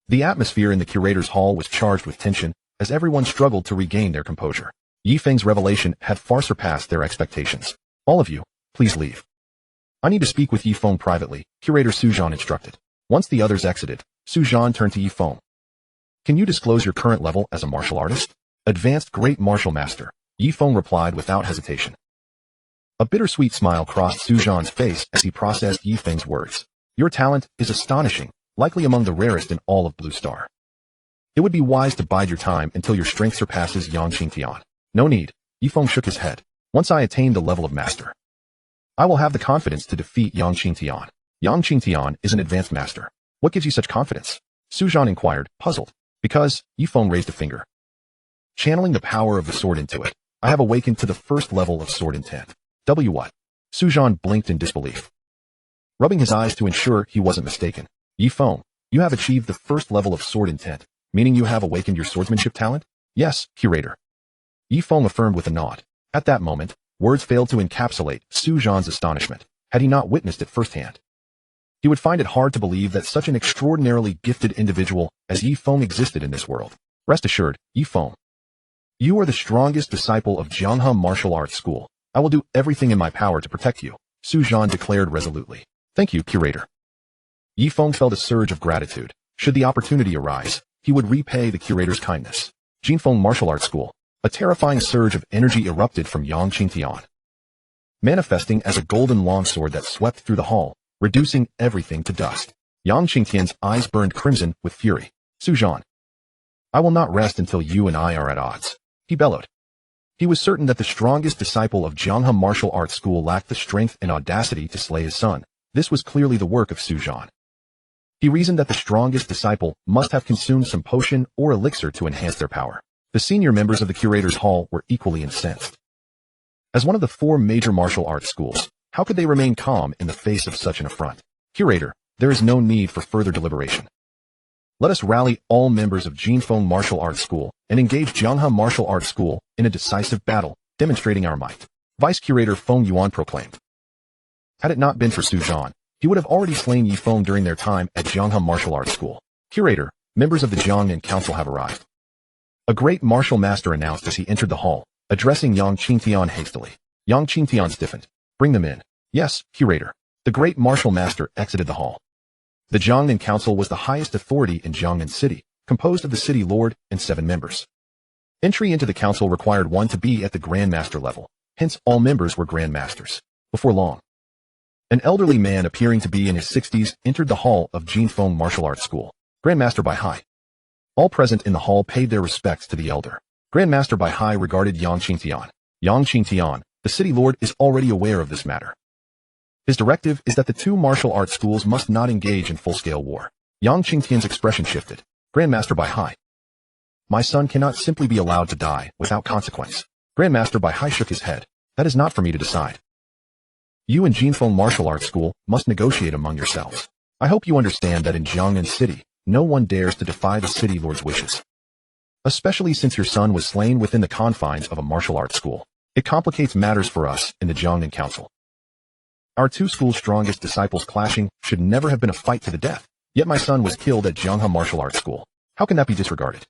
The atmosphere in the curator's hall was charged with tension as everyone struggled to regain their composure. Ye Feng's revelation had far surpassed their expectations. All of you, please leave. I need to speak with Ye Feng privately, Curator Su Zhan instructed. Once the others exited, Su Zhan turned to Ye Feng. Can you disclose your current level as a martial artist? Advanced Great Martial Master, Ye Feng replied without hesitation. A bittersweet smile crossed Su Zhan's face as he processed Ye Feng's words. Your talent is astonishing, likely among the rarest in all of Blue Star. It would be wise to bide your time until your strength surpasses Yang Qingtian. No need, Ye Feng shook his head. Once I attain the level of master, I will have the confidence to defeat Yang Qingtian. Yang Qingtian is an advanced master. What gives you such confidence? Su Zhan inquired, puzzled. Because, Ye Feng raised a finger. Channeling the power of the sword into it, I have awakened to the first level of sword intent. What? Su Zhan blinked in disbelief, rubbing his eyes to ensure he wasn't mistaken. Ye Feng, you have achieved the first level of sword intent, meaning you have awakened your swordsmanship talent? Yes, curator. Ye Feng affirmed with a nod. At that moment, words failed to encapsulate Su Zhan's astonishment, had he not witnessed it firsthand. He would find it hard to believe that such an extraordinarily gifted individual as Ye Feng existed in this world. Rest assured, Ye Feng, you are the strongest disciple of Jianghe Martial Arts School. I will do everything in my power to protect you, Su Zhan declared resolutely. Thank you, curator. Ye Feng felt a surge of gratitude. Should the opportunity arise, he would repay the curator's kindness. Jinfeng Martial Arts School. A terrifying surge of energy erupted from Yang Qingtian, manifesting as a golden longsword that swept through the hall, reducing everything to dust. Yang Qingtian's eyes burned crimson with fury. Su Zhan, I will not rest until you and I are at odds, he bellowed. He was certain that the strongest disciple of Jianghe Martial Arts School lacked the strength and audacity to slay his son. This was clearly the work of Su Zhan. He reasoned that the strongest disciple must have consumed some potion or elixir to enhance their power. The senior members of the curator's hall were equally incensed. As one of the 4 major martial arts schools, how could they remain calm in the face of such an affront? Curator, there is no need for further deliberation. Let us rally all members of Jinfeng Martial Arts School and engage Jianghe Martial Arts School in a decisive battle, demonstrating our might. Vice Curator Feng Yuan proclaimed. Had it not been for Su Zhan, he would have already slain Ye Feng during their time at Jianghe Martial Arts School. Curator, members of the Jiangnan Council have arrived. A great martial master announced as he entered the hall, addressing Yang Qingtian hastily. Yang Qingtian stiffened. Bring them in. Yes, curator. The great martial master exited the hall. The Jiangnan Council was the highest authority in Jiangnan City, composed of the city lord and 7 members. Entry into the council required one to be at the grandmaster level, hence all members were grandmasters. Before long, an elderly man appearing to be in his 60s entered the hall of Jinfeng Martial Arts School. Grandmaster Bai Hai. All present in the hall paid their respects to the elder. Grandmaster Bai Hai regarded Yang Qingtian. Yang Qingtian, the city lord, is already aware of this matter. His directive is that the 2 martial arts schools must not engage in full-scale war. Yang Qingtian's expression shifted. Grandmaster Bai Hai. My son cannot simply be allowed to die without consequence. Grandmaster Bai Hai shook his head. That is not for me to decide. You and Jinfeng Martial Arts School must negotiate among yourselves. I hope you understand that in Jiangnan City, no one dares to defy the city lord's wishes. Especially since your son was slain within the confines of a martial arts school. It complicates matters for us in the Jiangnan Council. Our 2 schools' strongest disciples clashing should never have been a fight to the death. Yet my son was killed at Jianghe Martial Arts School. How can that be disregarded?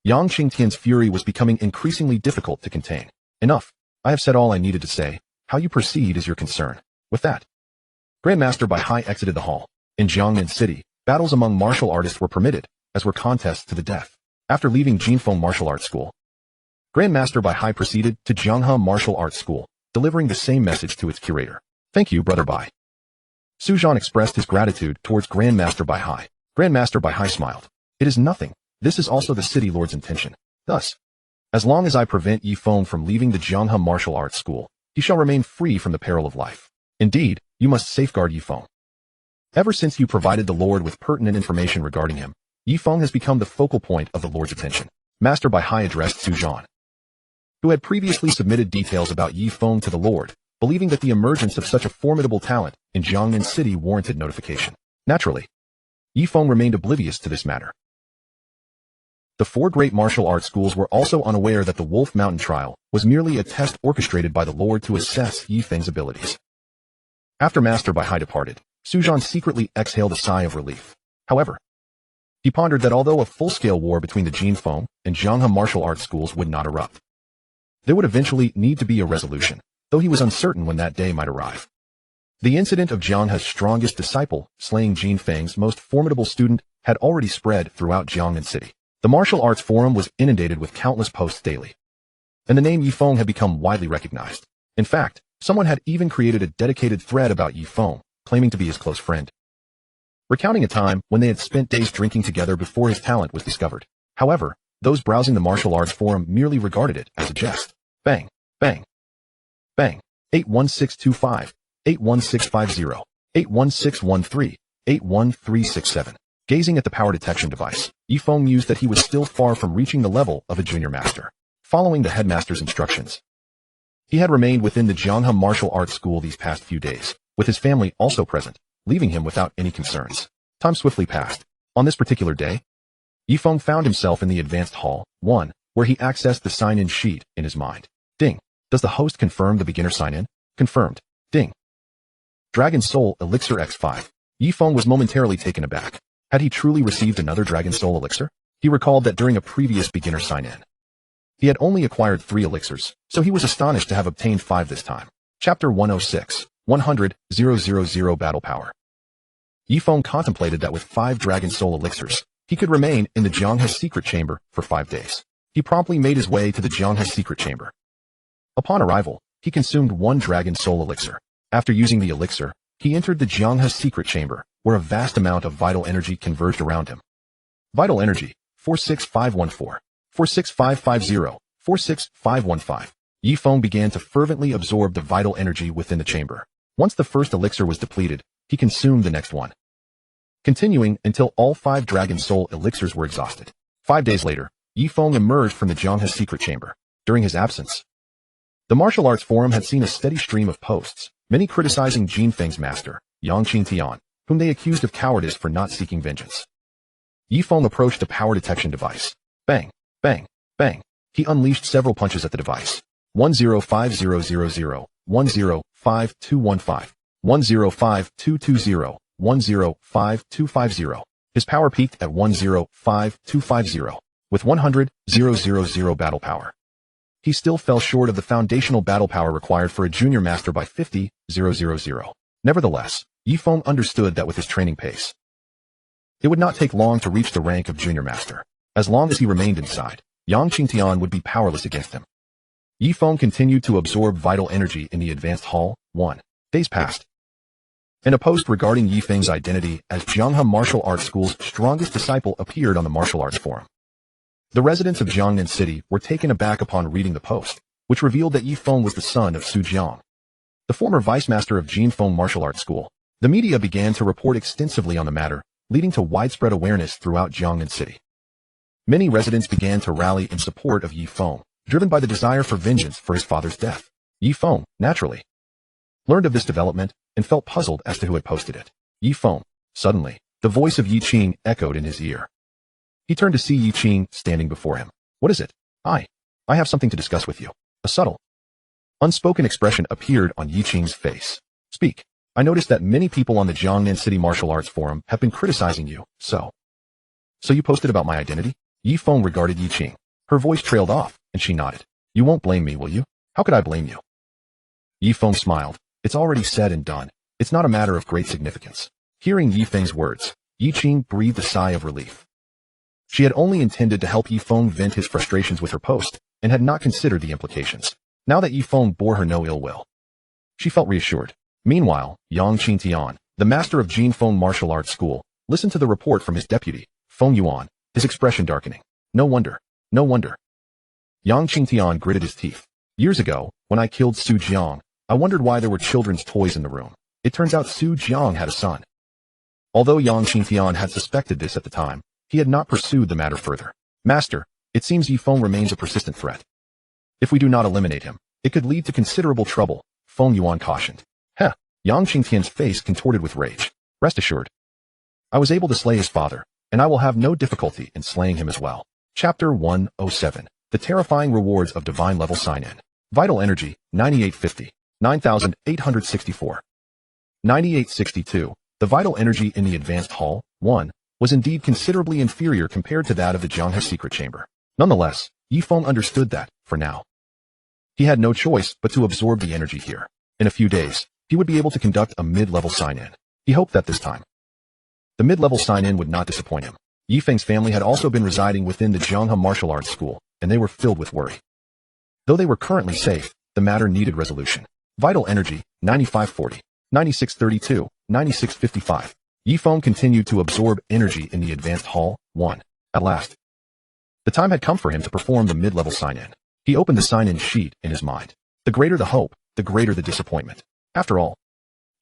Yang Qingtian's fury was becoming increasingly difficult to contain. Enough. I have said all I needed to say. How you proceed is your concern. With that, Grandmaster Bai Hai exited the hall. In Jiangnan City, battles among martial artists were permitted, as were contests to the death. After leaving Jinfeng Martial Arts School, Grandmaster Bai Hai proceeded to Jianghe Martial Arts School, delivering the same message to its curator. Thank you, Brother Bai. Su Zhan expressed his gratitude towards Grandmaster Bai Hai. Grandmaster Bai Hai smiled. It is nothing. This is also the city lord's intention. Thus, as long as I prevent Ye Feng from leaving the Jianghe Martial Arts School, he shall remain free from the peril of life. Indeed, you must safeguard Ye Feng. Ever since you provided the Lord with pertinent information regarding him, Ye Feng has become the focal point of the Lord's attention. Master Bai Hai addressed Su Zhan, who had previously submitted details about Ye Feng to the Lord, believing that the emergence of such a formidable talent in Jiangnan City warranted notification. Naturally, Ye Feng remained oblivious to this matter. The 4 great martial arts schools were also unaware that the Wolf Mountain trial was merely a test orchestrated by the Lord to assess Ye Feng's abilities. After Master Bai Hai departed, Su Zhan secretly exhaled a sigh of relief. However, he pondered that although a full-scale war between the Jinfeng and Jianghe martial arts schools would not erupt, there would eventually need to be a resolution, though he was uncertain when that day might arrive. The incident of Jianghe's strongest disciple slaying Jin Feng's most formidable student had already spread throughout Jiangnan City. The martial arts forum was inundated with countless posts daily, and the name Ye Feng had become widely recognized. In fact, someone had even created a dedicated thread about Ye Feng, claiming to be his close friend. recounting a time when they had spent days drinking together before his talent was discovered. However, those browsing the martial arts forum merely regarded it as a jest. Bang, bang, bang. 81625, 81650, 81613, 81367. Gazing at the power detection device, Ye Feng mused that he was still far from reaching the level of a junior master. Following the headmaster's instructions, he had remained within the Jianghe Martial Arts School these past few days, with his family also present, leaving him without any concerns. Time swiftly passed. On this particular day, Ye Feng found himself in the Advanced Hall 1, where he accessed the sign-in sheet in his mind. Ding. Does the host confirm the beginner sign-in? Confirmed. Ding. Dragon Soul Elixir X5. Ye Feng was momentarily taken aback. Had he truly received another Dragon Soul Elixir? He recalled that during a previous beginner sign-in, he had only acquired 3 elixirs, so he was astonished to have obtained 5 this time. Chapter 106, 100,000 Battle Power. Ye Feng contemplated that with 5 Dragon Soul Elixirs, he could remain in the Jianghe secret chamber for 5 days. He promptly made his way to the Jianghe secret chamber. Upon arrival, he consumed 1 Dragon Soul Elixir. After using the elixir, he entered the Jianghe secret chamber, where a vast amount of vital energy converged around him. Vital energy, 46514, 46550, 46515. Ye Feng began to fervently absorb the vital energy within the chamber. Once the first elixir was depleted, he consumed the next one, continuing until all 5 Dragon Soul Elixirs were exhausted. 5 days later, Ye Feng emerged from the Jianghe secret chamber. During his absence, the martial arts forum had seen a steady stream of posts, many criticizing Ye Feng's master, Yang Qingtian, whom they accused of cowardice for not seeking vengeance. Ye Feng approached the power detection device. Bang, bang, bang. He unleashed several punches at the device. 105000, 105215, 105220, 105250. His power peaked at 105250, with 100,000 battle power. He still fell short of the foundational battle power required for a junior master by 50,000. Nevertheless, Ye Feng understood that with his training pace, it would not take long to reach the rank of junior master. As long as he remained inside, Yang Qingtian would be powerless against him. Ye Feng continued to absorb vital energy in the Advanced Hall 1. Days passed, and a post regarding Ye Feng's identity as Jianghe Martial Arts School's strongest disciple appeared on the martial arts forum. The residents of Jiangnan City were taken aback upon reading the post, which revealed that Ye Feng was the son of Su Jiang, the former vice master of Ye Feng Martial Arts School. The media began to report extensively on the matter, leading to widespread awareness throughout Jiangnan City. Many residents began to rally in support of Ye Feng, driven by the desire for vengeance for his father's death. Ye Feng, naturally, learned of this development and felt puzzled as to who had posted it. Ye Feng. Suddenly, the voice of Yi Qing echoed in his ear. He turned to see Yi Qing standing before him. What is it? I have something to discuss with you. A subtle, unspoken expression appeared on Yi Qing's face. Speak. I noticed that many people on the Jiangnan City Martial Arts Forum have been criticizing you, so you posted about my identity? Ye Feng regarded Yi Qing. Her voice trailed off, and she nodded. You won't blame me, will you? How could I blame you? Ye Feng smiled. It's already said and done. It's not a matter of great significance. Hearing Ye Feng's words, Yi Qing breathed a sigh of relief. She had only intended to help Ye Feng vent his frustrations with her post, and had not considered the implications. Now that Ye Feng bore her no ill will, she felt reassured. Meanwhile, Yang Qingtian, the master of Ye Feng Martial Arts School, listened to the report from his deputy, Feng Yuan, his expression darkening. No wonder. No wonder. Yang Qingtian gritted his teeth. Years ago, when I killed Su Jiang, I wondered why there were children's toys in the room. It turns out Su Jiang had a son. Although Yang Qingtian had suspected this at the time, he had not pursued the matter further. Master, it seems Ye Feng remains a persistent threat. If we do not eliminate him, it could lead to considerable trouble, Feng Yuan cautioned. Heh, Yang Qingtian's face contorted with rage. Rest assured, I was able to slay his father, and I will have no difficulty in slaying him as well. Chapter 107. The Terrifying Rewards of Divine Level Sign-In. Vital Energy, 9850. 9864. 9862. The vital energy in the Advanced Hall 1 was indeed considerably inferior compared to that of the Jianghe secret chamber. Nonetheless, Ye Feng understood that, for now, he had no choice but to absorb the energy here. In a few days, he would be able to conduct a mid-level sign-in. He hoped that this time, the mid-level sign-in would not disappoint him. Ye Feng's family had also been residing within the Jianghe Martial Arts School, and they were filled with worry. Though they were currently safe, the matter needed resolution. Vital Energy, 9540, 9632, 9655. Ye Feng continued to absorb energy in the advanced hall. 1. At last, the time had come for him to perform the mid-level sign-in. He opened the sign-in sheet in his mind. The greater the hope, the greater the disappointment. After all,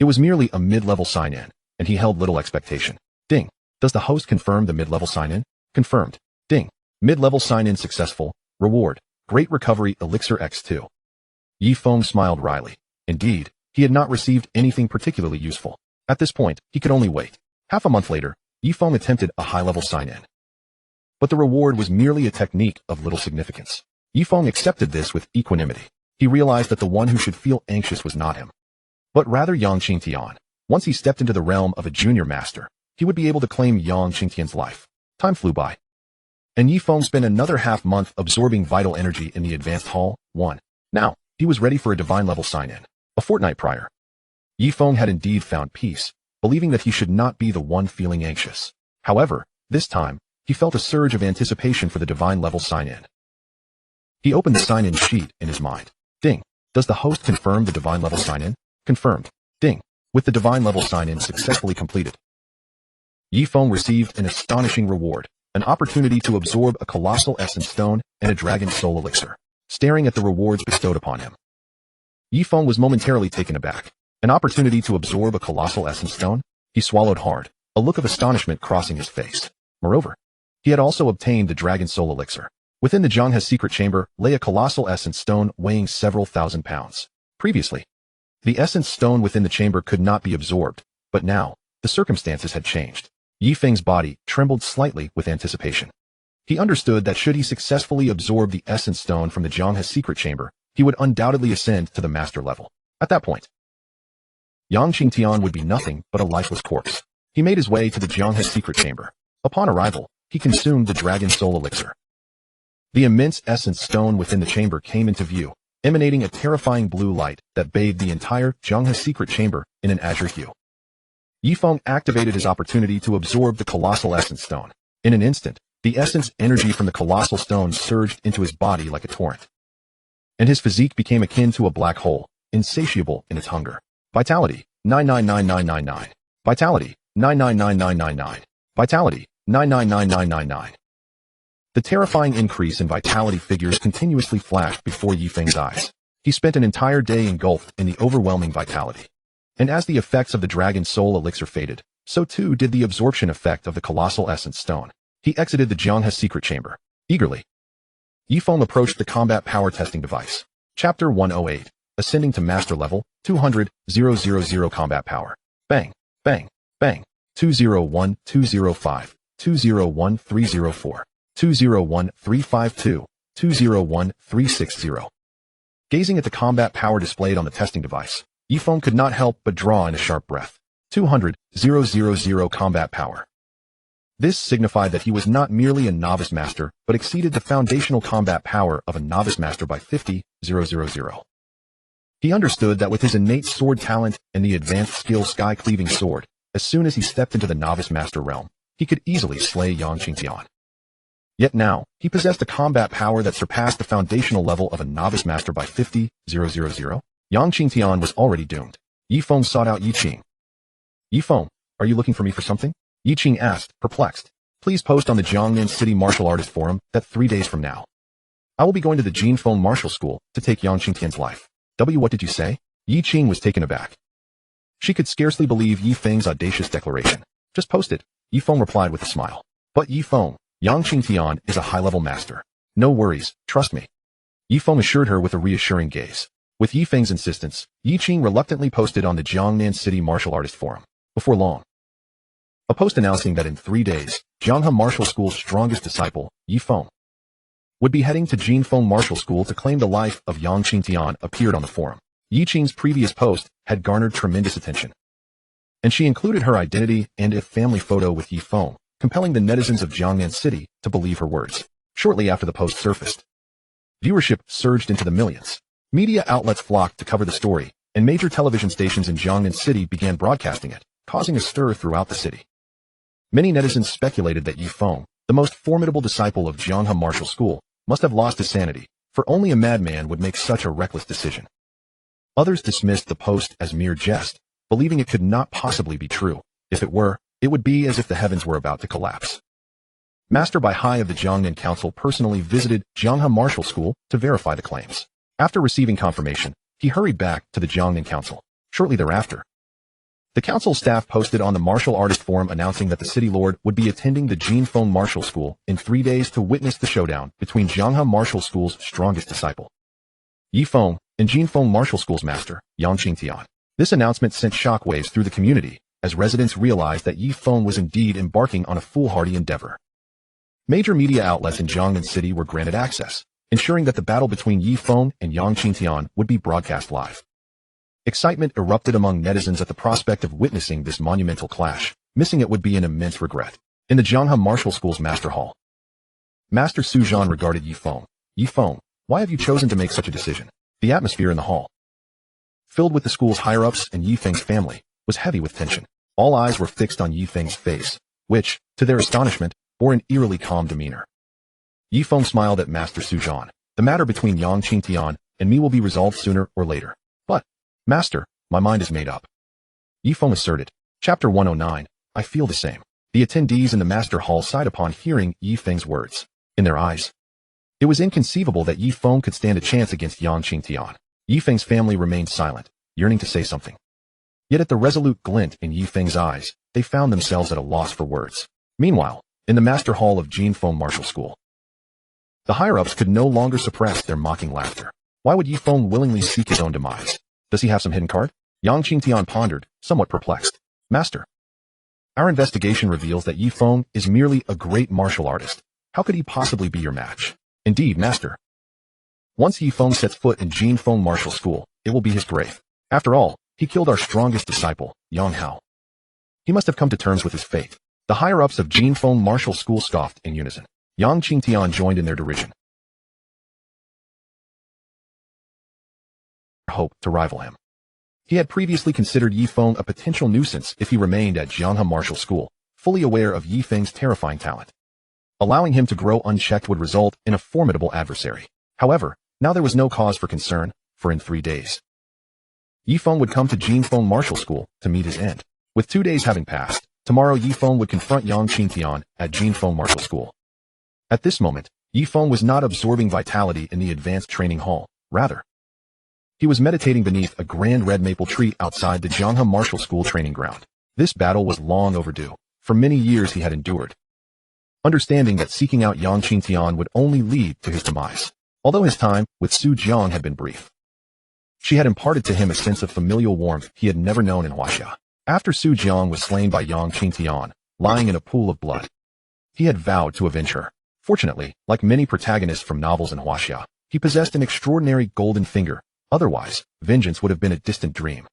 it was merely a mid-level sign-in, and he held little expectation. Ding. Does the host confirm the mid-level sign-in? Confirmed. Ding. Mid-level sign-in successful. Reward. Great recovery elixir X2. Ye Feng smiled wryly. Indeed, he had not received anything particularly useful. At this point, he could only wait. Half a month later, Ye Feng attempted a high-level sign-in. But the reward was merely a technique of little significance. Ye Feng accepted this with equanimity. He realized that the one who should feel anxious was not him, but rather Yang Qingtian. Once he stepped into the realm of a junior master, he would be able to claim Yang Qingtian's life. Time flew by, and Ye Feng spent another half-month absorbing vital energy in the advanced hall. 1. Now, he was ready for a divine-level sign-in. A fortnight prior, Ye Feng had indeed found peace, believing that he should not be the one feeling anxious. However, this time, he felt a surge of anticipation for the divine-level sign-in. He opened the sign-in sheet in his mind. Ding. Does the host confirm the divine-level sign-in? Confirmed. Ding. With the divine-level sign-in successfully completed, Ye Feng received an astonishing reward, an opportunity to absorb a colossal essence stone and a dragon soul elixir. Staring at the rewards bestowed upon him, Ye Feng was momentarily taken aback. An opportunity to absorb a colossal essence stone? He swallowed hard, a look of astonishment crossing his face. Moreover, he had also obtained the dragon soul elixir. Within the Zhanghe's secret chamber lay a colossal essence stone weighing several thousand pounds. Previously, the essence stone within the chamber could not be absorbed, but now, the circumstances had changed. Ye Feng's body trembled slightly with anticipation. He understood that should he successfully absorb the essence stone from the Zhanghe's secret chamber, he would undoubtedly ascend to the master level. At that point, Yang Qingtian would be nothing but a lifeless corpse. He made his way to the Zhanghe's secret chamber. Upon arrival, he consumed the dragon soul elixir. The immense essence stone within the chamber came into view, emanating a terrifying blue light that bathed the entire Zhanghe's secret chamber in an azure hue. Ye Feng activated his opportunity to absorb the colossal essence stone. In an instant, the essence energy from the colossal stone surged into his body like a torrent, and his physique became akin to a black hole, insatiable in its hunger. Vitality, 999999. Vitality, 999999. Vitality, 999999. The terrifying increase in vitality figures continuously flashed before Ye Feng's eyes. He spent an entire day engulfed in the overwhelming vitality. And as the effects of the dragon soul elixir faded, so too did the absorption effect of the colossal essence stone. He exited the Zhanghe's secret chamber. Eagerly, Ye Feng approached the combat power testing device. Chapter 108. Ascending to master level, 200,000 combat power. Bang, bang, bang. 201, 205, 201, 304, 201, 352, 201, 360. Gazing at the combat power displayed on the testing device, Ye Feng could not help but draw in a sharp breath. 200,000 combat power. This signified that he was not merely a novice master, but exceeded the foundational combat power of a novice master by 50,000. He understood that with his innate sword talent and the advanced skill sky-cleaving sword, as soon as he stepped into the novice master realm, he could easily slay Yang Qingtian. Yet now, he possessed a combat power that surpassed the foundational level of a novice master by 50,000. Yang Qingtian was already doomed. Ye Feng sought out Yi Qing. Ye Feng, are you looking for me for something? Yi Qing asked, perplexed. Please post on the Jiangnan City Martial Artist Forum that 3 days from now, I will be going to the Ye Feng Martial School to take Yang Qingtian's life. What did you say? Yi Qing was taken aback. She could scarcely believe Ye Feng's audacious declaration. Just post it, Ye Feng replied with a smile. But Ye Feng, Yang Qingtian is a high-level master. No worries, trust me. Ye Feng assured her with a reassuring gaze. With Ye Feng's insistence, Yi Qing reluctantly posted on the Jiangnan City Martial Artist Forum. Before long, a post announcing that in 3 days, Jianghe Martial School's strongest disciple, Ye Feng, would be heading to Ye Feng Martial School to claim the life of Yang Qingtian appeared on the forum. Yi Qing's previous post had garnered tremendous attention, and she included her identity and a family photo with Ye Feng, compelling the netizens of Jiangnan City to believe her words. Shortly after the post surfaced, viewership surged into the millions. Media outlets flocked to cover the story, and major television stations in Jiangnan City began broadcasting it, causing a stir throughout the city. Many netizens speculated that Ye Feng, the most formidable disciple of Jianghe Martial School, must have lost his sanity, for only a madman would make such a reckless decision. Others dismissed the post as mere jest, believing it could not possibly be true. If it were, It would be as if the heavens were about to collapse. Master Bai Hai of the Jiangnan Council personally visited Jianghe Martial School to verify the claims. After receiving confirmation, he hurried back to the Jiangnan Council. Shortly thereafter, the council staff posted on the martial artist forum announcing that the city lord would be attending the Ye Feng Martial School in 3 days to witness the showdown between Jianghe Martial School's strongest disciple, Ye Feng, and Ye Feng Martial School's master, Yang Qingtian. This announcement sent shockwaves through the community as residents realized that Ye Feng was indeed embarking on a foolhardy endeavor. Major media outlets in Jiangnan City were granted access, ensuring that the battle between Ye Feng and Yang Qingtian would be broadcast live. Excitement erupted among netizens at the prospect of witnessing this monumental clash. Missing it would be an immense regret. In the Jianghe Martial School's Master Hall, Master Su Zhan regarded Ye Feng. Ye Feng, why have you chosen to make such a decision? The atmosphere in the hall, filled with the school's higher-ups and Ye Feng's family, was heavy with tension. All eyes were fixed on Ye Feng's face, which, to their astonishment, bore an eerily calm demeanor. Ye Feng smiled at Master Su Zhan. The matter between Yang Qingtian and me will be resolved sooner or later. But, Master, my mind is made up, Ye Feng asserted. Chapter 109, I feel the same. The attendees in the Master Hall sighed upon hearing Ye Feng's words. In their eyes, it was inconceivable that Ye Feng could stand a chance against Yang Qingtian. Ye Feng's family remained silent, yearning to say something. Yet at the resolute glint in Ye Feng's eyes, they found themselves at a loss for words. Meanwhile, in the Master Hall of Ye Feng Martial School, the higher-ups could no longer suppress their mocking laughter. Why would Ye Feng willingly seek his own demise? Does he have some hidden card? Yang Qingtian pondered, somewhat perplexed. Master, our investigation reveals that Ye Feng is merely a great martial artist. How could he possibly be your match? Indeed, Master. Once Ye Feng sets foot in Ye Feng Martial School, it will be his grave. After all, he killed our strongest disciple, Yang Hao. He must have come to terms with his fate. The higher-ups of Ye Feng Martial School scoffed in unison. Yang Qingtian joined in their derision. Hope to rival him. He had previously considered Ye Feng a potential nuisance if he remained at Jianghe Martial School, fully aware of Ye Feng's terrifying talent. Allowing him to grow unchecked would result in a formidable adversary. However, now there was no cause for concern, for in 3 days, Ye Feng would come to Ye Feng Martial School to meet his end. With 2 days having passed, tomorrow Ye Feng would confront Yang Qingtian at Ye Feng Martial School. At this moment, Ye Feng was not absorbing vitality in the advanced training hall. Rather, he was meditating beneath a grand red maple tree outside the Jianghe Martial School training ground. This battle was long overdue. For many years he had endured, understanding that seeking out Yang Qingtian would only lead to his demise. Although his time with Su Jiang had been brief, she had imparted to him a sense of familial warmth he had never known in Huaxia. After Su Jiang was slain by Yang Qingtian, lying in a pool of blood, he had vowed to avenge her. Fortunately, like many protagonists from novels in Huaxia, he possessed an extraordinary golden finger. Otherwise, vengeance would have been a distant dream.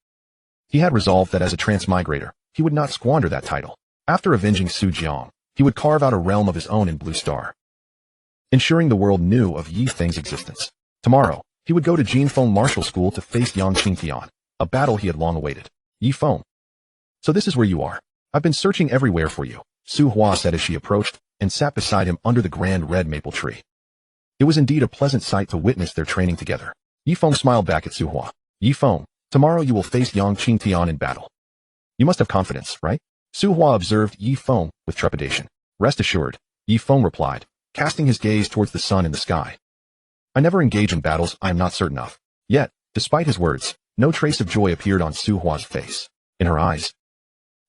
He had resolved that as a transmigrator, he would not squander that title. After avenging Su Jiang, he would carve out a realm of his own in Blue Star, ensuring the world knew of Ye Feng's existence. Tomorrow, he would go to Ye Feng Martial School to face Yang Qingtian, a battle he had long awaited. Ye Feng, so this is where you are. I've been searching everywhere for you, Su Hua said as she approached and sat beside him under the grand red maple tree. It was indeed a pleasant sight to witness their training together. Ye Feng smiled back at Su Hua. Ye Feng, tomorrow you will face Yang Qingtian in battle. You must have confidence, right? Su Hua observed Ye Feng with trepidation. Rest assured, Ye Feng replied, casting his gaze towards the sun in the sky. I never engage in battles I am not certain of. Yet, despite his words, no trace of joy appeared on Su Hua's face. In her eyes,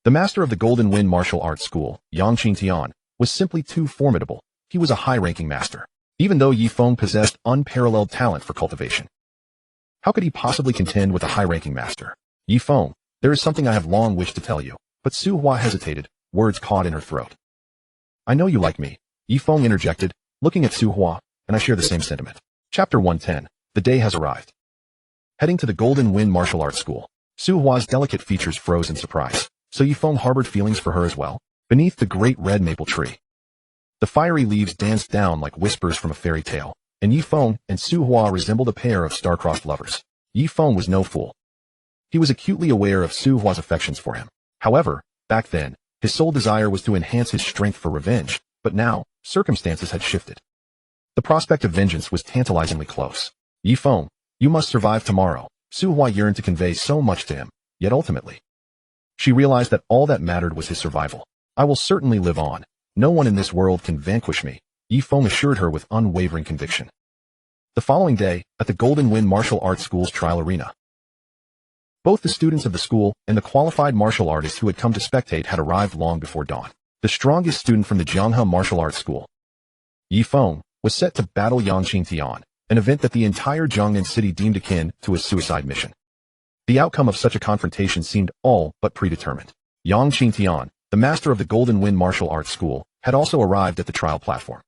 the master of the Golden Wind Martial Arts School, Yang Qingtian, was simply too formidable. He was a high-ranking master. Even though Ye Feng possessed unparalleled talent for cultivation, how could he possibly contend with a high-ranking master? Ye Feng, there is something I have long wished to tell you. But Su Hua hesitated, words caught in her throat. I know you like me, Ye Feng interjected, looking at Su Hua, and I share the same sentiment. Chapter 110, the day has arrived. Heading to the Golden Wind Martial Arts School, Su Hua's delicate features froze in surprise. So Ye Feng harbored feelings for her as well? Beneath the great red maple tree, the fiery leaves danced down like whispers from a fairy tale, and Ye Feng and Su Hua resembled a pair of star-crossed lovers. Ye Feng was no fool. He was acutely aware of Su Hua's affections for him. However, back then, his sole desire was to enhance his strength for revenge, but now, circumstances had shifted. The prospect of vengeance was tantalizingly close. Ye Feng, you must survive tomorrow. Su Hua yearned to convey so much to him, yet ultimately, She realized that all that mattered was his survival. I will certainly live on. No one in this world can vanquish me, Ye Feng assured her with unwavering conviction. The following day, at the Golden Wind Martial Arts School's trial arena, both the students of the school and the qualified martial artists who had come to spectate had arrived long before dawn. The strongest student from the Jianghe Martial Arts School, Ye Feng, was set to battle Yang Qingtian, an event that the entire Jiangnan city deemed akin to a suicide mission. The outcome of such a confrontation seemed all but predetermined. Yang Qingtian, the master of the Golden Wind Martial Arts School, had also arrived at the trial platform.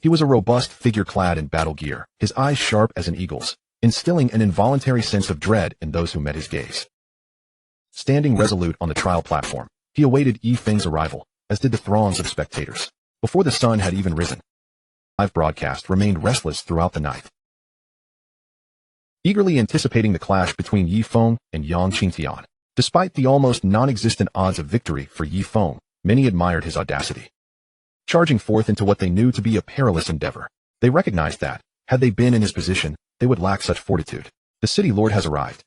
He was a robust figure clad in battle gear, his eyes sharp as an eagle's, instilling an involuntary sense of dread in those who met his gaze. Standing resolute on the trial platform, he awaited Ye Feng's arrival, as did the throngs of spectators. Before the sun had even risen, the live broadcast remained restless throughout the night. Eagerly anticipating the clash between Ye Feng and Yang Qingtian, despite the almost non-existent odds of victory for Ye Feng, many admired his audacity. Charging forth into what they knew to be a perilous endeavor, they recognized that, had they been in his position, they would lack such fortitude. The city lord has arrived.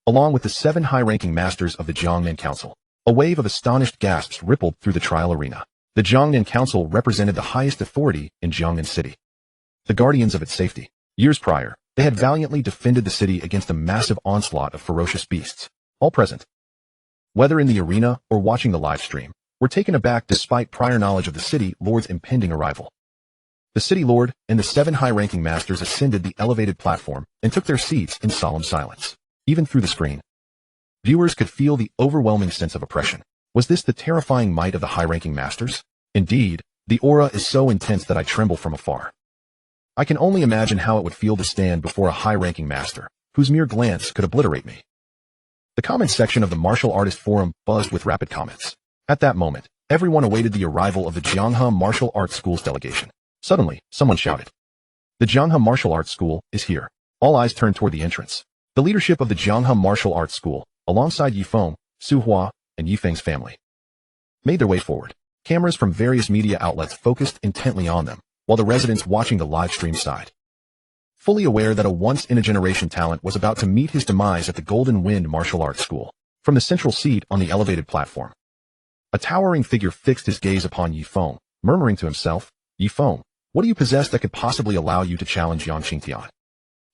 Along with the 7 high-ranking masters of the Jiangnan Council, a wave of astonished gasps rippled through the trial arena. The Jiangnan Council represented the highest authority in Jiangnan City, the guardians of its safety. Years prior, they had valiantly defended the city against a massive onslaught of ferocious beasts. All present, whether in the arena or watching the live stream, were taken aback despite prior knowledge of the city lord's impending arrival. The city lord and the 7 high-ranking masters ascended the elevated platform and took their seats in solemn silence. Even through the screen, viewers could feel the overwhelming sense of oppression. Was this the terrifying might of the high-ranking masters? Indeed, the aura is so intense that I tremble from afar. I can only imagine how it would feel to stand before a high-ranking master, whose mere glance could obliterate me. The comments section of the martial artist forum buzzed with rapid comments. At that moment, everyone awaited the arrival of the Jianghe Martial Arts School's delegation. Suddenly, someone shouted, "The Jianghe Martial Arts School is here." All eyes turned toward the entrance. The leadership of the Jianghe Martial Arts School, alongside Ye Feng, Su Hua, and Ye Feng's family, made their way forward. Cameras from various media outlets focused intently on them, while the residents watching the live stream sighed, fully aware that a once-in-a-generation talent was about to meet his demise at the Golden Wind Martial Arts School. From the central seat on the elevated platform, a towering figure fixed his gaze upon Ye Feng, murmuring to himself, "Ye Feng, what do you possess that could possibly allow you to challenge Yang Qingtian?"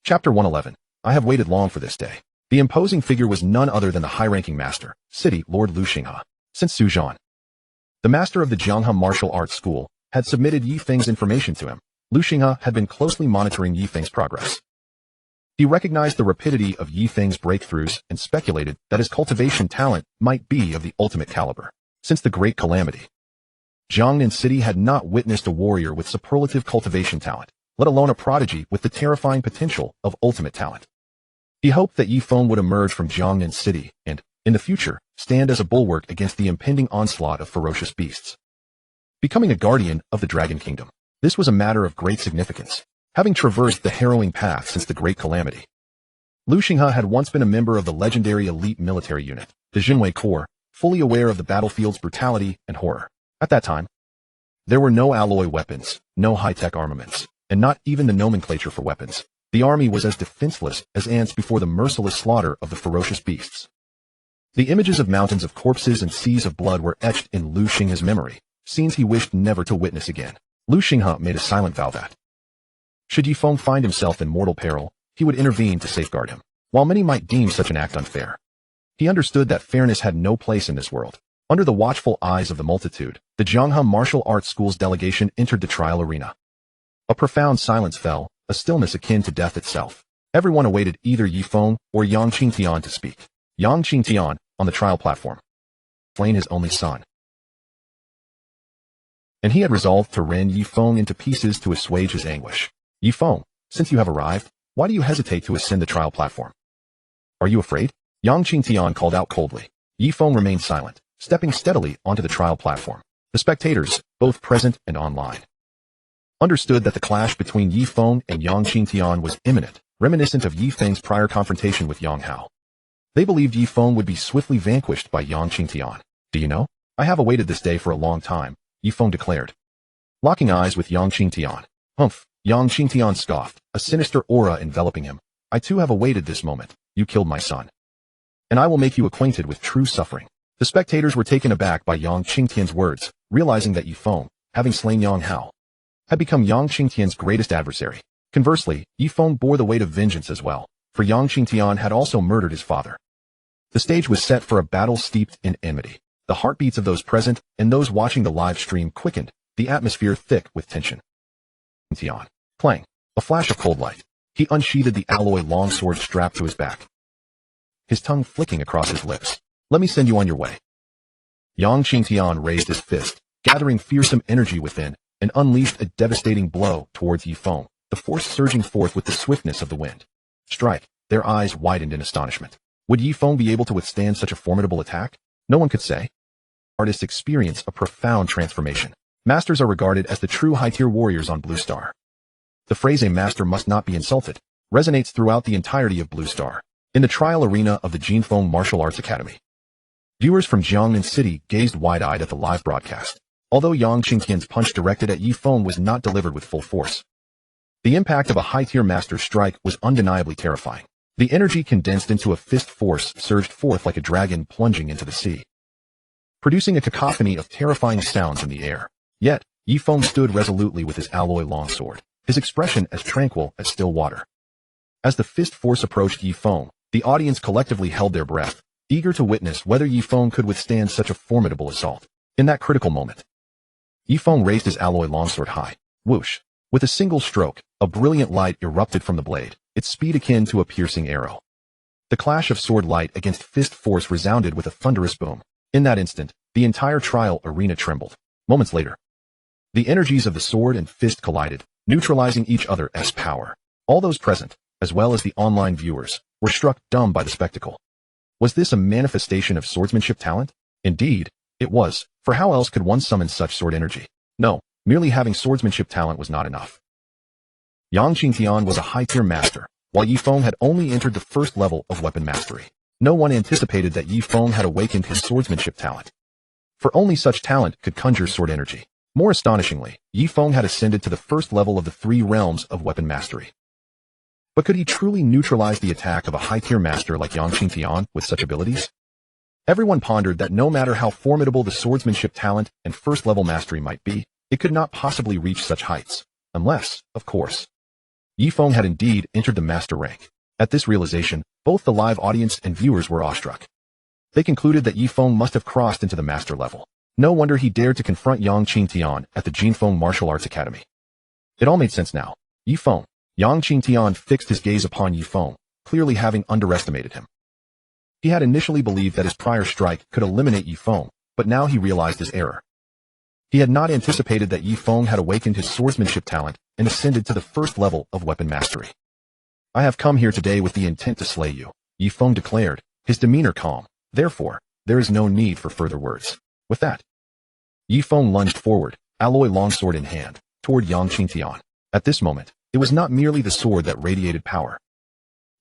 Chapter 111. I have waited long for this day. The imposing figure was none other than the high-ranking master, City Lord Lu Xinghe. Since Su Zhan, the master of the Jianghe Martial Arts School, had submitted Ye Feng's information to him, Lu Xinghe had been closely monitoring Ye Feng's progress. He recognized the rapidity of Ye Feng's breakthroughs and speculated that his cultivation talent might be of the ultimate caliber. Since the Great Calamity, Jiangnan City had not witnessed a warrior with superlative cultivation talent, let alone a prodigy with the terrifying potential of ultimate talent. He hoped that Ye Feng would emerge from Jiangnan City and, in the future, stand as a bulwark against the impending onslaught of ferocious beasts. Becoming a guardian of the Dragon Kingdom, this was a matter of great significance. Having traversed the harrowing path since the Great Calamity, Lu Xinghe had once been a member of the legendary elite military unit, the Jinwei Corps, fully aware of the battlefield's brutality and horror. At that time, there were no alloy weapons, no high-tech armaments, and not even the nomenclature for weapons. The army was as defenseless as ants before the merciless slaughter of the ferocious beasts. The images of mountains of corpses and seas of blood were etched in Lu Xinghe's memory, scenes he wished never to witness again. Lu Xinghe made a silent vow that, should Ye Feng find himself in mortal peril, he would intervene to safeguard him. While many might deem such an act unfair, he understood that fairness had no place in this world. Under the watchful eyes of the multitude, the Jianghe Martial Arts School's delegation entered the trial arena. A profound silence fell, a stillness akin to death itself. Everyone awaited either Ye Feng or Yang Qingtian to speak. Yang Qingtian, on the trial platform, slain his only son, and he had resolved to rend Ye Feng into pieces to assuage his anguish. Ye Feng, since you have arrived, why do you hesitate to ascend the trial platform? Are you afraid? Yang Qingtian called out coldly. Ye Feng remained silent, stepping steadily onto the trial platform. The spectators, both present and online, understood that the clash between Ye Feng and Yang Qingtian was imminent, reminiscent of Ye Feng's prior confrontation with Yang Hao. They believed Ye Feng would be swiftly vanquished by Yang Qingtian. Do you know? I have awaited this day for a long time, Ye Feng declared, locking eyes with Yang Qingtian. Humph, Yang Qingtian scoffed, a sinister aura enveloping him. I too have awaited this moment. You killed my son, and I will make you acquainted with true suffering. The spectators were taken aback by Yang Qingtian's words, realizing that Ye Feng, having slain Yang Hao, had become Yang Qingtian's greatest adversary. Conversely, Ye Feng bore the weight of vengeance as well, for Yang Qingtian had also murdered his father. The stage was set for a battle steeped in enmity. The heartbeats of those present and those watching the live stream quickened, the atmosphere thick with tension. Tian. Clang. A flash of cold light. He unsheathed the alloy longsword strapped to his back, his tongue flicking across his lips. Let me send you on your way. Yang Qingtian raised his fist, gathering fearsome energy within, and unleashed a devastating blow towards Ye Feng, the force surging forth with the swiftness of the wind. Strike. Their eyes widened in astonishment. Would Ye Feng be able to withstand such a formidable attack? No one could say. Artists experience a profound transformation. Masters are regarded as the true high-tier warriors on Blue Star. The phrase "a master must not be insulted" resonates throughout the entirety of Blue Star. In the trial arena of the Ye Feng Martial Arts Academy, viewers from Jiangnan City gazed wide-eyed at the live broadcast. Although Yang Qingtian's punch directed at Ye Feng was not delivered with full force, the impact of a high-tier master's strike was undeniably terrifying. The energy condensed into a fist force surged forth like a dragon plunging into the sea, producing a cacophony of terrifying sounds in the air. Yet, Ye Feng stood resolutely with his alloy longsword, his expression as tranquil as still water. As the fist force approached Ye Feng, the audience collectively held their breath, eager to witness whether Ye Feng could withstand such a formidable assault. In that critical moment, Ye Feng raised his alloy longsword high. Whoosh! With a single stroke, a brilliant light erupted from the blade, its speed akin to a piercing arrow. The clash of sword light against fist force resounded with a thunderous boom. In that instant, the entire trial arena trembled. Moments later, the energies of the sword and fist collided, neutralizing each other's power. All those present, as well as the online viewers, were struck dumb by the spectacle. Was this a manifestation of swordsmanship talent? Indeed, it was, for how else could one summon such sword energy? No, merely having swordsmanship talent was not enough. Yang Qingtian was a high-tier master, while Ye Feng had only entered the first level of weapon mastery. No one anticipated that Ye Feng had awakened his swordsmanship talent, for only such talent could conjure sword energy. More astonishingly, Ye Feng had ascended to the first level of the 3 realms of weapon mastery. But could he truly neutralize the attack of a high-tier master like Yang Qingtian with such abilities? Everyone pondered that no matter how formidable the swordsmanship talent and first-level mastery might be, it could not possibly reach such heights, unless, of course, Ye Feng had indeed entered the master rank. At this realization, both the live audience and viewers were awestruck. They concluded that Ye Feng must have crossed into the master level. No wonder he dared to confront Yang Qingtian at the Ye Feng Martial Arts Academy. It all made sense now. Ye Feng. Yang Qingtian fixed his gaze upon Ye Feng, clearly having underestimated him. He had initially believed that his prior strike could eliminate Ye Feng, but now he realized his error. He had not anticipated that Ye Feng had awakened his swordsmanship talent and ascended to the first level of weapon mastery. I have come here today with the intent to slay you, Ye Feng declared, his demeanor calm. Therefore, there is no need for further words. With that, Ye Feng lunged forward, alloy longsword in hand, toward Yang Qingtian. At this moment, it was not merely the sword that radiated power.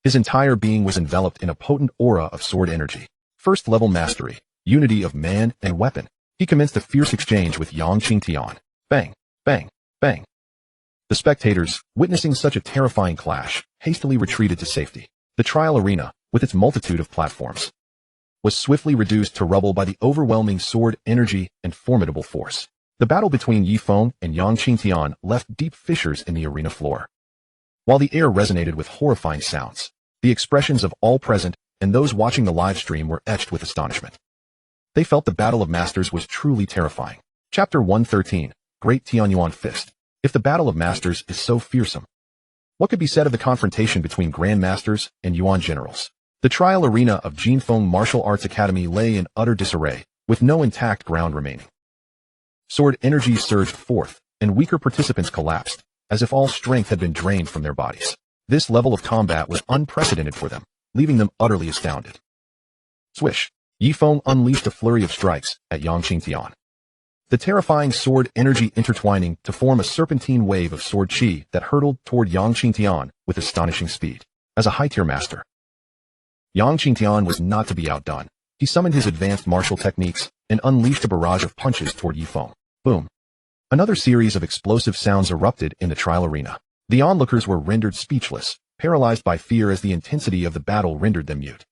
His entire being was enveloped in a potent aura of sword energy. First-level mastery, unity of man and weapon. He commenced a fierce exchange with Yang Qingtian. Bang, bang, bang. The spectators, witnessing such a terrifying clash, hastily retreated to safety. The trial arena, with its multitude of platforms, was swiftly reduced to rubble by the overwhelming sword energy and formidable force. The battle between Ye Feng and Yang Qingtian left deep fissures in the arena floor. While the air resonated with horrifying sounds, the expressions of all present and those watching the live stream were etched with astonishment. They felt the battle of masters was truly terrifying. Chapter 113, Great Tianyuan Fist. If the battle of masters is so fearsome, what could be said of the confrontation between grandmasters and Yuan generals? The trial arena of Ye Feng Martial Arts Academy lay in utter disarray, with no intact ground remaining. Sword energy surged forth, and weaker participants collapsed, as if all strength had been drained from their bodies. This level of combat was unprecedented for them, leaving them utterly astounded. Swish! Ye Feng unleashed a flurry of strikes at Yang Qingtian. The terrifying sword energy intertwining to form a serpentine wave of sword chi that hurtled toward Yang Qingtian with astonishing speed. As a high-tier master, Yang Qingtian was not to be outdone. He summoned his advanced martial techniques and unleashed a barrage of punches toward Ye Feng. Boom! Another series of explosive sounds erupted in the trial arena. The onlookers were rendered speechless, paralyzed by fear as the intensity of the battle rendered them mute.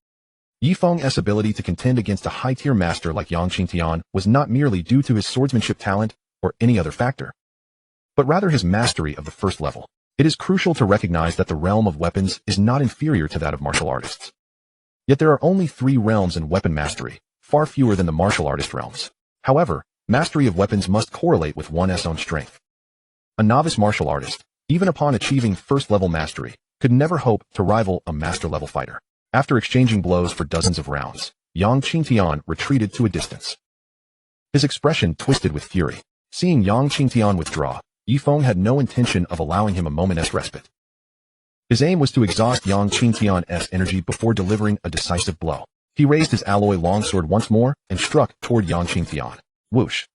Ye Feng's ability to contend against a high-tier master like Yang Qingtian was not merely due to his swordsmanship talent or any other factor, but rather his mastery of the first level. It is crucial to recognize that the realm of weapons is not inferior to that of martial artists. Yet there are only 3 realms in weapon mastery, far fewer than the martial artist realms. However, mastery of weapons must correlate with one's own strength. A novice martial artist, even upon achieving first-level mastery, could never hope to rival a master-level fighter. After exchanging blows for dozens of rounds, Yang Qingtian retreated to a distance. His expression twisted with fury. Seeing Yang Qingtian withdraw, Ye Feng had no intention of allowing him a moment's respite. His aim was to exhaust Yang Qingtian's energy before delivering a decisive blow. He raised his alloy longsword once more and struck toward Yang Qingtian. Whoosh!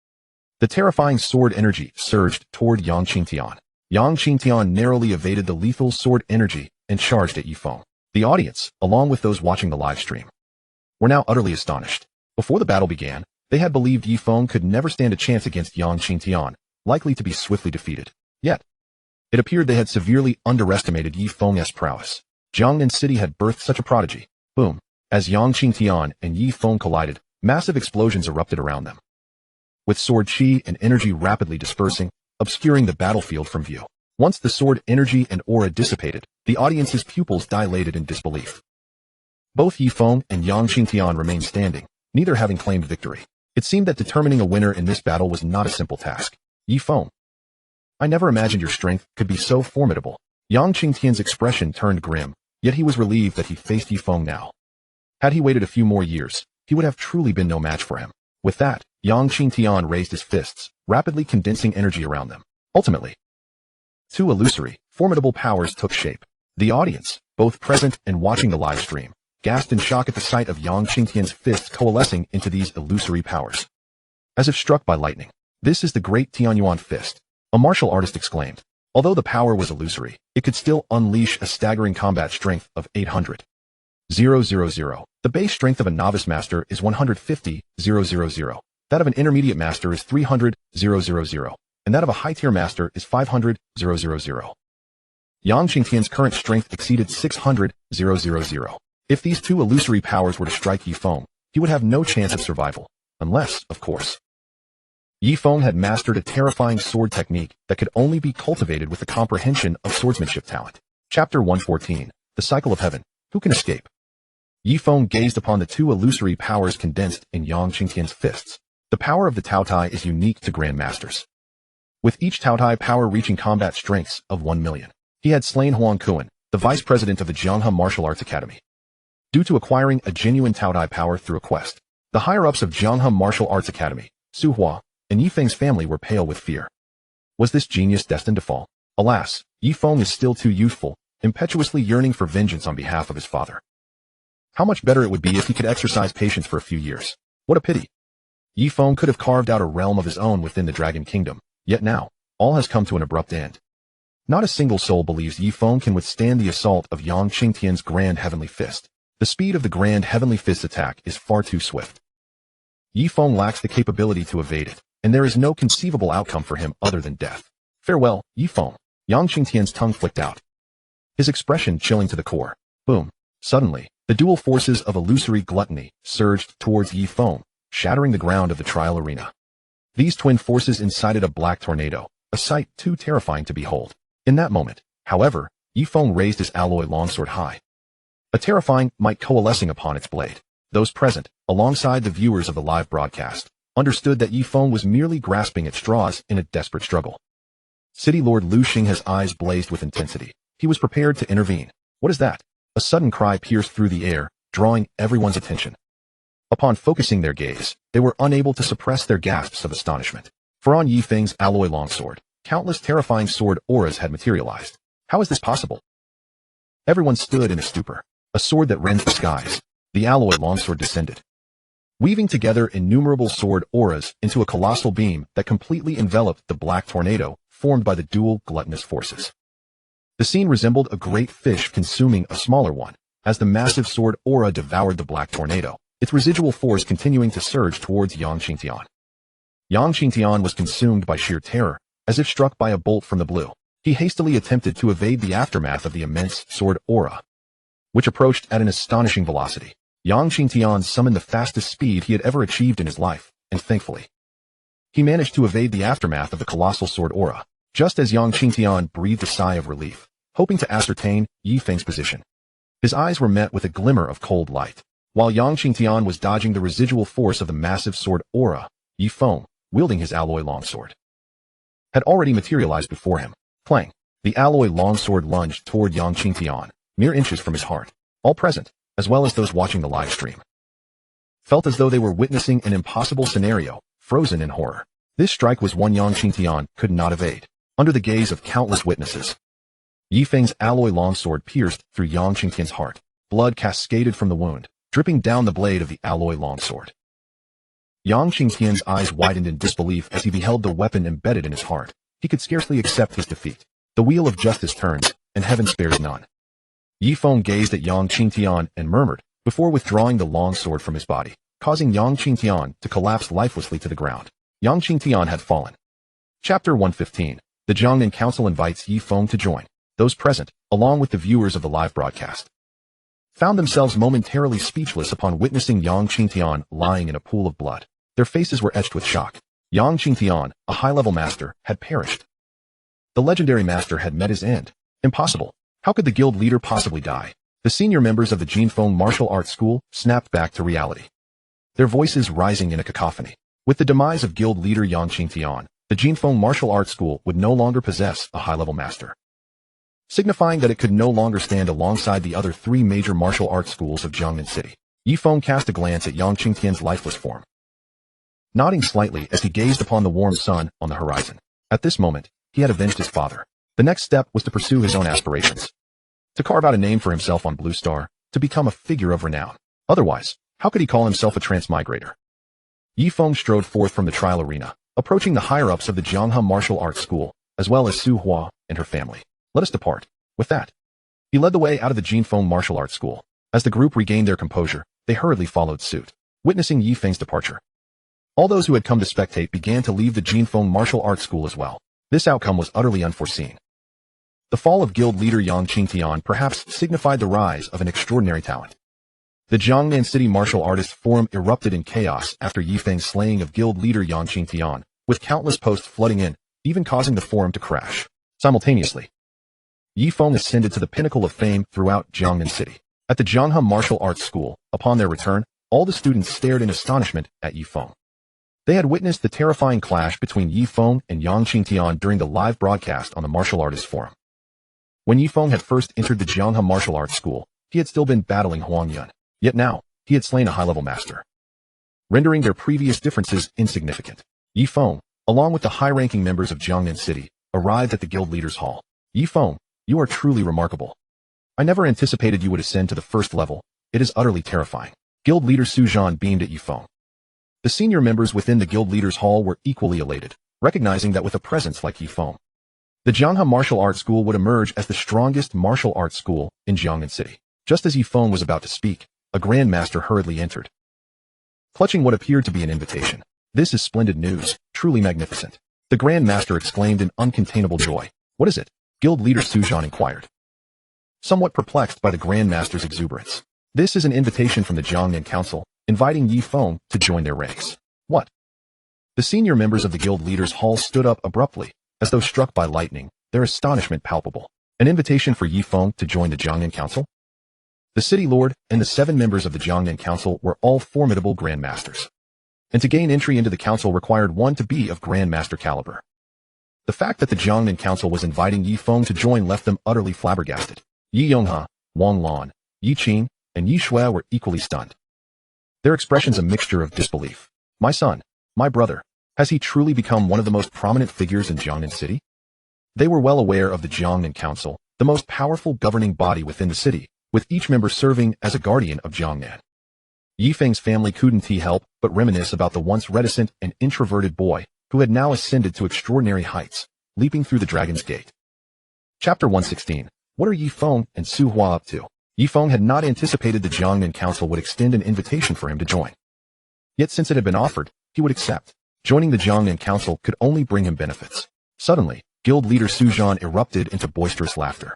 The terrifying sword energy surged toward Yang Qingtian. Yang Qingtian narrowly evaded the lethal sword energy and charged at Ye Feng. The audience, along with those watching the live stream, were now utterly astonished. Before the battle began, they had believed Ye Feng could never stand a chance against Yang Qingtian, likely to be swiftly defeated. Yet, it appeared they had severely underestimated Ye Feng's prowess. Jiangnan City had birthed such a prodigy. Boom! As Yang Qingtian and Ye Feng collided, massive explosions erupted around them, with sword chi and energy rapidly dispersing, obscuring the battlefield from view. Once the sword energy and aura dissipated, the audience's pupils dilated in disbelief. Both Ye Feng and Yang Qingtian remained standing, neither having claimed victory. It seemed that determining a winner in this battle was not a simple task. Ye Feng, I never imagined your strength could be so formidable. Yang Qingtian's expression turned grim, yet he was relieved that he faced Ye Feng now. Had he waited a few more years, he would have truly been no match for him. With that, Yang Qingtian raised his fists, rapidly condensing energy around them. Ultimately, 2 illusory, formidable powers took shape. The audience, both present and watching the live stream, gasped in shock at the sight of Yang Qingtian's fists coalescing into these illusory powers. As if struck by lightning. This is the great Tianyuan fist, a martial artist exclaimed. Although the power was illusory, it could still unleash a staggering combat strength of 800,000. The base strength of a novice master is 150,000. That of an intermediate master is 300,000. And that of a high-tier master is 500,000. Yang Qingtian's current strength exceeded 600,000. If these 2 illusory powers were to strike Ye Feng, he would have no chance of survival. Unless, of course, Ye Feng had mastered a terrifying sword technique that could only be cultivated with the comprehension of swordsmanship talent. Chapter 114, The Cycle of Heaven. Who can escape? Ye Feng gazed upon the 2 illusory powers condensed in Yang Qingtian's fists. The power of the Taotai is unique to grandmasters, with each Taotai power reaching combat strengths of 1 million. He had slain Huang Kuan, the vice president of the Jianghe Martial Arts Academy, due to acquiring a genuine Taotai power through a quest. The higher-ups of Jianghe Martial Arts Academy, Su Hua, and Ye Feng's family were pale with fear. Was this genius destined to fall? Alas, Ye Feng is still too youthful, impetuously yearning for vengeance on behalf of his father. How much better it would be if he could exercise patience for a few years. What a pity. Ye Feng could have carved out a realm of his own within the Dragon Kingdom, yet now, all has come to an abrupt end. Not a single soul believes Ye Feng can withstand the assault of Yang Qingtian's Grand Heavenly Fist. The speed of the Grand Heavenly Fist's attack is far too swift. Ye Feng lacks the capability to evade it, and there is no conceivable outcome for him other than death. Farewell, Ye Feng. Yang Qingtian's tongue flicked out, his expression chilling to the core. Boom. Suddenly, the dual forces of illusory gluttony surged towards Ye Feng, shattering the ground of the trial arena. These twin forces incited a black tornado, a sight too terrifying to behold. In that moment, however, Ye Feng raised his alloy longsword high, a terrifying might coalescing upon its blade. Those present, alongside the viewers of the live broadcast, understood that Ye Feng was merely grasping at straws in a desperate struggle. City Lord Lu Xing's eyes blazed with intensity. He was prepared to intervene. What is that? A sudden cry pierced through the air, drawing everyone's attention. Upon focusing their gaze, they were unable to suppress their gasps of astonishment. For on Ye Feng's alloy longsword, countless terrifying sword auras had materialized. How is this possible? Everyone stood in a stupor. A sword that rends the skies. The alloy longsword descended, weaving together innumerable sword auras into a colossal beam that completely enveloped the black tornado formed by the dual gluttonous forces. The scene resembled a great fish consuming a smaller one, as the massive sword aura devoured the black tornado, its residual force continuing to surge towards Yang Qingtian. Yang Qingtian was consumed by sheer terror, as if struck by a bolt from the blue. He hastily attempted to evade the aftermath of the immense sword aura, which approached at an astonishing velocity. Yang Qingtian summoned the fastest speed he had ever achieved in his life, and thankfully, he managed to evade the aftermath of the colossal sword aura, just as Yang Qingtian breathed a sigh of relief, hoping to ascertain Ye Feng's position. His eyes were met with a glimmer of cold light. While Yang Qingtian was dodging the residual force of the massive sword aura, Ye Feng, wielding his alloy longsword, had already materialized before him. Clang! The alloy longsword lunged toward Yang Qingtian, mere inches from his heart. All present, as well as those watching the live stream, felt as though they were witnessing an impossible scenario, frozen in horror. This strike was one Yang Qingtian could not evade. Under the gaze of countless witnesses, Ye Feng's alloy longsword pierced through Yang Qingtian's heart. Blood cascaded from the wound, dripping down the blade of the alloy longsword. Yang Qingtian's eyes widened in disbelief as he beheld the weapon embedded in his heart. He could scarcely accept his defeat. The wheel of justice turns, and heaven spares none. Ye Feng gazed at Yang Qingtian and murmured, before withdrawing the longsword from his body, causing Yang Qingtian to collapse lifelessly to the ground. Yang Qingtian had fallen. Chapter 115. The Jiangnan Council invites Ye Feng to join. Those present, along with the viewers of the live broadcast, found themselves momentarily speechless upon witnessing Yang Qingtian lying in a pool of blood. Their faces were etched with shock. Yang Qingtian, a high-level master, had perished. The legendary master had met his end. Impossible. How could the guild leader possibly die? The senior members of the Ye Feng martial arts school snapped back to reality, their voices rising in a cacophony. With the demise of guild leader Yang Qingtian, the Ye Feng martial arts school would no longer possess a high-level master, signifying that it could no longer stand alongside the other three major martial arts schools of Jiangnan City. Ye Feng cast a glance at Yang Qingtian's lifeless form, nodding slightly as he gazed upon the warm sun on the horizon. At this moment, he had avenged his father. The next step was to pursue his own aspirations, to carve out a name for himself on Blue Star, to become a figure of renown. Otherwise, how could he call himself a transmigrator? Ye Feng strode forth from the trial arena, approaching the higher-ups of the Jianghe Martial Arts School, as well as Su Hua and her family. Let us depart. With that, he led the way out of the Ye Feng Martial Arts School. As the group regained their composure, they hurriedly followed suit. Witnessing Ye Feng's departure, all those who had come to spectate began to leave the Ye Feng Martial Arts School as well. This outcome was utterly unforeseen. The fall of guild leader Yang Qingtian perhaps signified the rise of an extraordinary talent. The Jiangnan City Martial Artists Forum erupted in chaos after Ye Feng's slaying of guild leader Yang Qingtian, with countless posts flooding in, even causing the forum to crash. Simultaneously, Ye Feng ascended to the pinnacle of fame throughout Jiangnan City. At the Jianghe Martial Arts School, upon their return, all the students stared in astonishment at Ye Feng. They had witnessed the terrifying clash between Ye Feng and Yang Qingtian during the live broadcast on the Martial Artists Forum. When Ye Feng had first entered the Jianghe Martial Arts School, he had still been battling Huang Yun. Yet now, he had slain a high-level master, rendering their previous differences insignificant. Ye Feng, along with the high-ranking members of Jiangnan City, arrived at the guild leaders' hall. Ye Feng, you are truly remarkable. I never anticipated you would ascend to the first level. It is utterly terrifying. Guild leader Su Zhan beamed at Ye Feng. The senior members within the guild leaders' hall were equally elated, recognizing that with a presence like Ye Feng, the Jianghe Martial Arts School would emerge as the strongest martial arts school in Jiangnan City. Just as Ye Feng was about to speak, a grandmaster hurriedly entered, clutching what appeared to be an invitation. This is splendid news, truly magnificent. The grandmaster exclaimed in uncontainable joy. What is it? Guild leader Su Zhan inquired, somewhat perplexed by the grandmaster's exuberance. This is an invitation from the Jiangnan Council, inviting Ye Feng to join their ranks. What? The senior members of the guild leaders' hall stood up abruptly, as though struck by lightning, their astonishment palpable. An invitation for Ye Feng to join the Jiangnan Council? The city lord and the 7 members of the Jiangnan Council were all formidable grandmasters, and to gain entry into the council required one to be of grandmaster caliber. The fact that the Jiangnan Council was inviting Ye Feng to join left them utterly flabbergasted. Yi Yonghe, Wang Lan, Yi Qing, and Yi Shui were equally stunned, their expressions a mixture of disbelief. My son, my brother, has he truly become one of the most prominent figures in Jiangnan City? They were well aware of the Jiangnan Council, the most powerful governing body within the city, with each member serving as a guardian of Jiangnan. Ye Feng's family couldn't help but reminisce about the once reticent and introverted boy who had now ascended to extraordinary heights, leaping through the Dragon's Gate. Chapter 116. What are Ye Feng and Su Hua up to? Ye Feng had not anticipated the Jiangnan Council would extend an invitation for him to join. Yet since it had been offered, he would accept. Joining the Jiangnan Council could only bring him benefits. Suddenly, guild leader Su Zhan erupted into boisterous laughter.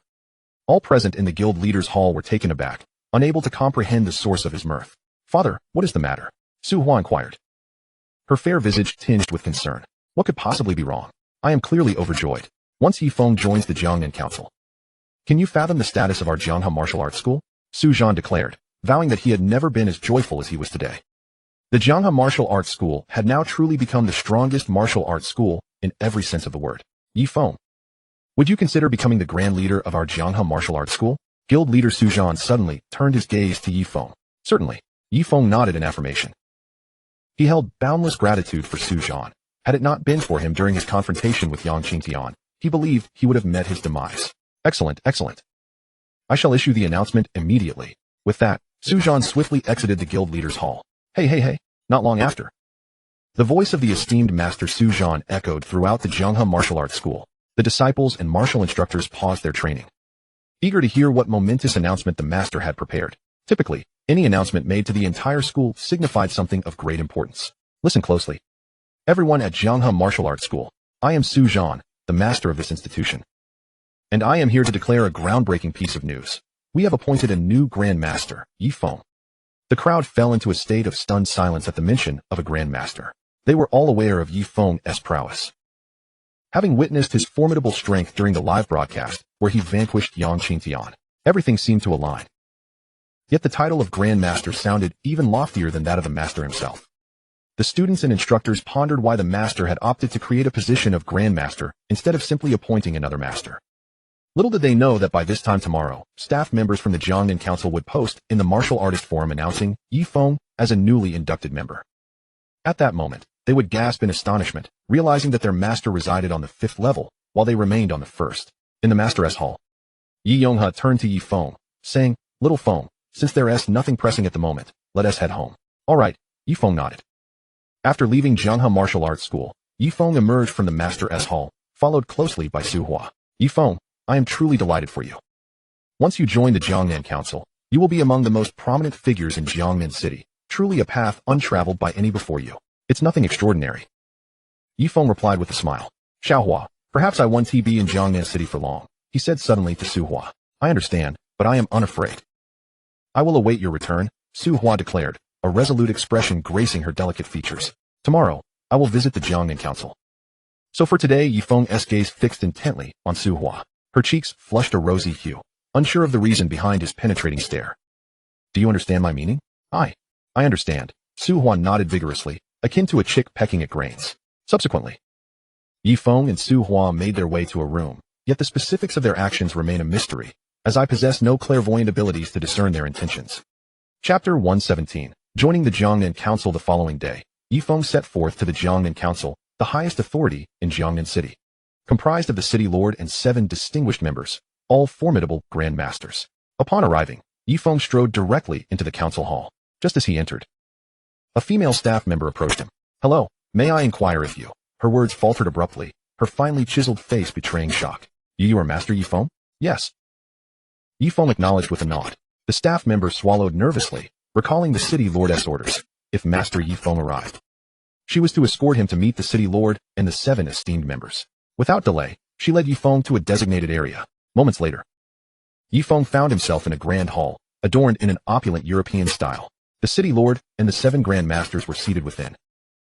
All present in the guild leaders' hall were taken aback, unable to comprehend the source of his mirth. Father, what is the matter? Su Hua inquired. Her fair visage tinged with concern. What could possibly be wrong? I am clearly overjoyed. Once Ye Feng joins the Jiangnan Council. Can you fathom the status of our Jiangha martial arts school? Su Zhan declared, vowing that he had never been as joyful as he was today. The Jiangha Martial Arts School had now truly become the strongest martial arts school in every sense of the word. Ye Feng, would you consider becoming the grand leader of our Jiangha Martial Arts School? Guild leader Su Zhan suddenly turned his gaze to Ye Feng. Certainly. Ye Feng nodded in affirmation. He held boundless gratitude for Su Zhan. Had it not been for him during his confrontation with Yang Qingtian, he believed he would have met his demise. Excellent, excellent. I shall issue the announcement immediately. With that, Su Zhan swiftly exited the guild leader's hall. Hey, not long after. The voice of the esteemed master Su Zhan echoed throughout the Jiangha Martial Arts School. The disciples and martial instructors paused their training, eager to hear what momentous announcement the master had prepared. Typically, any announcement made to the entire school signified something of great importance. Listen closely. Everyone at Jiangha Martial Arts School, I am Su Zhan, the master of this institution. And I am here to declare a groundbreaking piece of news. We have appointed a new grandmaster, Ye Feng. The crowd fell into a state of stunned silence at the mention of a grandmaster. They were all aware of Ye Feng's prowess. Having witnessed his formidable strength during the live broadcast, where he vanquished Yang Qingtian, everything seemed to align. Yet the title of grandmaster sounded even loftier than that of the master himself. The students and instructors pondered why the master had opted to create a position of grandmaster instead of simply appointing another master. Little did they know that by this time tomorrow, staff members from the Jiangnan Council would post in the Martial Artist Forum announcing Ye Feng as a newly inducted member. At that moment, they would gasp in astonishment, realizing that their master resided on the 5th level, while they remained on the 1st. In the Master-S Hall, Yi Yonghe turned to Ye Feng, saying, Little Feng, since there's nothing pressing at the moment, let us head home. All right, Ye Feng nodded. After leaving Jiangha Martial Arts School, Ye Feng emerged from the Master-S Hall, followed closely by Su Hua. Ye Feng, I am truly delighted for you. Once you join the Jiangnan Council, you will be among the most prominent figures in Jiangnan City, truly a path untraveled by any before you. It's nothing extraordinary. Ye Feng replied with a smile. Xiaohua, perhaps I won't be in Jiangnan City for long, he said suddenly to Su Hua. I understand, but I am unafraid. I will await your return, Su Hua declared, a resolute expression gracing her delicate features. Tomorrow, I will visit the Jiangnan Council. So for today, Ye Feng's gaze fixed intently on Su Hua. Her cheeks flushed a rosy hue, unsure of the reason behind his penetrating stare. Do you understand my meaning? I understand. Su Hua nodded vigorously, akin to a chick pecking at grains. Subsequently, Ye Feng and Su Hua made their way to a room, yet the specifics of their actions remain a mystery, as I possess no clairvoyant abilities to discern their intentions. Chapter 117. Joining the Jiangnan Council the following day, Ye Feng set forth to the Jiangnan Council, the highest authority in Jiangnan City, comprised of the city lord and 7 distinguished members, all formidable grandmasters. Upon arriving, Ye Feng strode directly into the council hall. Just as he entered, a female staff member approached him. Hello, may I inquire if you... Her words faltered abruptly, her finely chiseled face betraying shock. You are Master Ye Feng? Yes. Ye Feng acknowledged with a nod. The staff member swallowed nervously, recalling the city lord's orders. If Master Ye Feng arrived, she was to escort him to meet the city lord and the 7 esteemed members. Without delay, she led Ye Feng to a designated area. Moments later, Ye Feng found himself in a grand hall, adorned in an opulent European style. The city lord and the 7 grandmasters were seated within,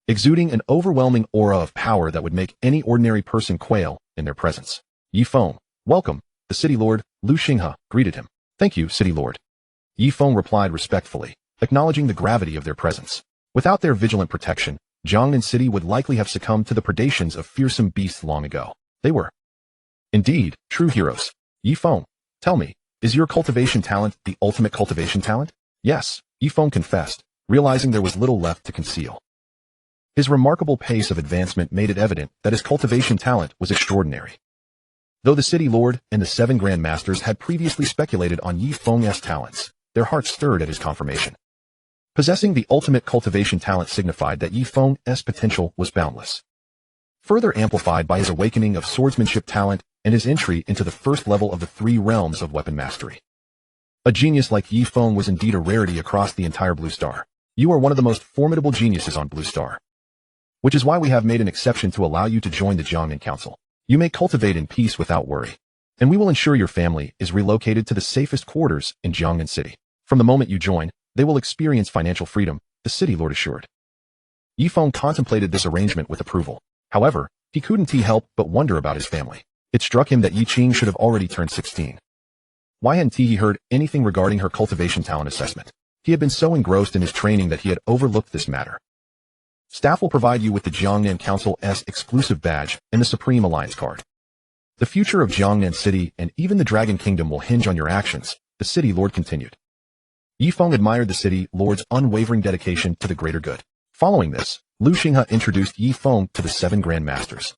exuding an overwhelming aura of power that would make any ordinary person quail in their presence. Ye Feng, welcome, the city lord, Lu Xinghe, greeted him. Thank you, city lord. Ye Feng replied respectfully, acknowledging the gravity of their presence. Without their vigilant protection, Jiangnan City would likely have succumbed to the predations of fearsome beasts long ago. They were, indeed, true heroes. Ye Feng, tell me, is your cultivation talent the ultimate cultivation talent? Yes, Ye Feng confessed, realizing there was little left to conceal. His remarkable pace of advancement made it evident that his cultivation talent was extraordinary. Though the city lord and the 7 grandmasters had previously speculated on Ye Feng's talents, their hearts stirred at his confirmation. Possessing the ultimate cultivation talent signified that Ye Feng's potential was boundless, further amplified by his awakening of swordsmanship talent and his entry into the 1st level of the 3 realms of weapon mastery. A genius like Ye Feng was indeed a rarity across the entire Blue Star. You are one of the most formidable geniuses on Blue Star, which is why we have made an exception to allow you to join the Jiangnan Council. You may cultivate in peace without worry, and we will ensure your family is relocated to the safest quarters in Jiangnan City. From the moment you join, They will experience financial freedom, the city lord assured. Ye Feng contemplated this arrangement with approval. However, he couldn't help but wonder about his family. It struck him that Yi Qing should have already turned 16. Why hadn't he heard anything regarding her cultivation talent assessment? He had been so engrossed in his training that he had overlooked this matter. Staff will provide you with the Jiangnan Council's exclusive badge and the Supreme Alliance card. The future of Jiangnan City and even the Dragon Kingdom will hinge on your actions, the city lord continued. Ye Feng admired the city lord's unwavering dedication to the greater good. Following this, Lu Xinghe introduced Ye Feng to the 7 grandmasters.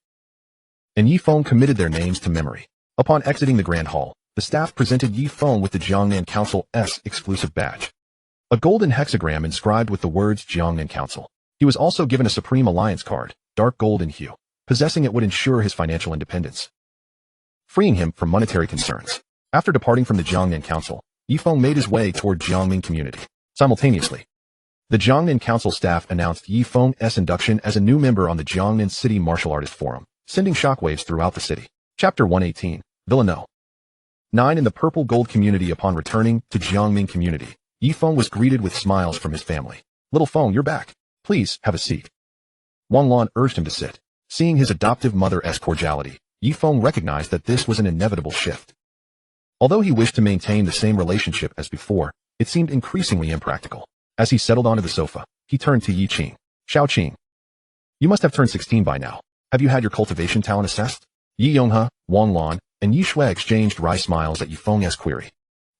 And Ye Feng committed their names to memory. Upon exiting the Grand Hall, the staff presented Ye Feng with the Jiangnan Council's exclusive badge. A golden hexagram inscribed with the words Jiangnan Council. He was also given a Supreme Alliance card, dark gold in hue. Possessing it would ensure his financial independence, freeing him from monetary concerns. After departing from the Jiangnan Council, Ye Feng made his way toward Jiangming community. Simultaneously, the Jiangnan Council staff announced Ye Feng's induction as a new member on the Jiangnan City Martial Artist Forum, sending shockwaves throughout the city. Chapter 118, Villa 9. In the Purple Gold community. Upon returning to Jiangming community, Ye Feng was greeted with smiles from his family. Little Feng, you're back. Please, have a seat. Wang Lan urged him to sit. Seeing his adoptive mother's cordiality, Ye Feng recognized that this was an inevitable shift. Although he wished to maintain the same relationship as before, it seemed increasingly impractical. As he settled onto the sofa, he turned to Yi Qing. Xiao Qing, you must have turned 16 by now. Have you had your cultivation talent assessed? Yi Yonghe, Wang Lan, and Yi Shui exchanged wry smiles at Ye Feng's query.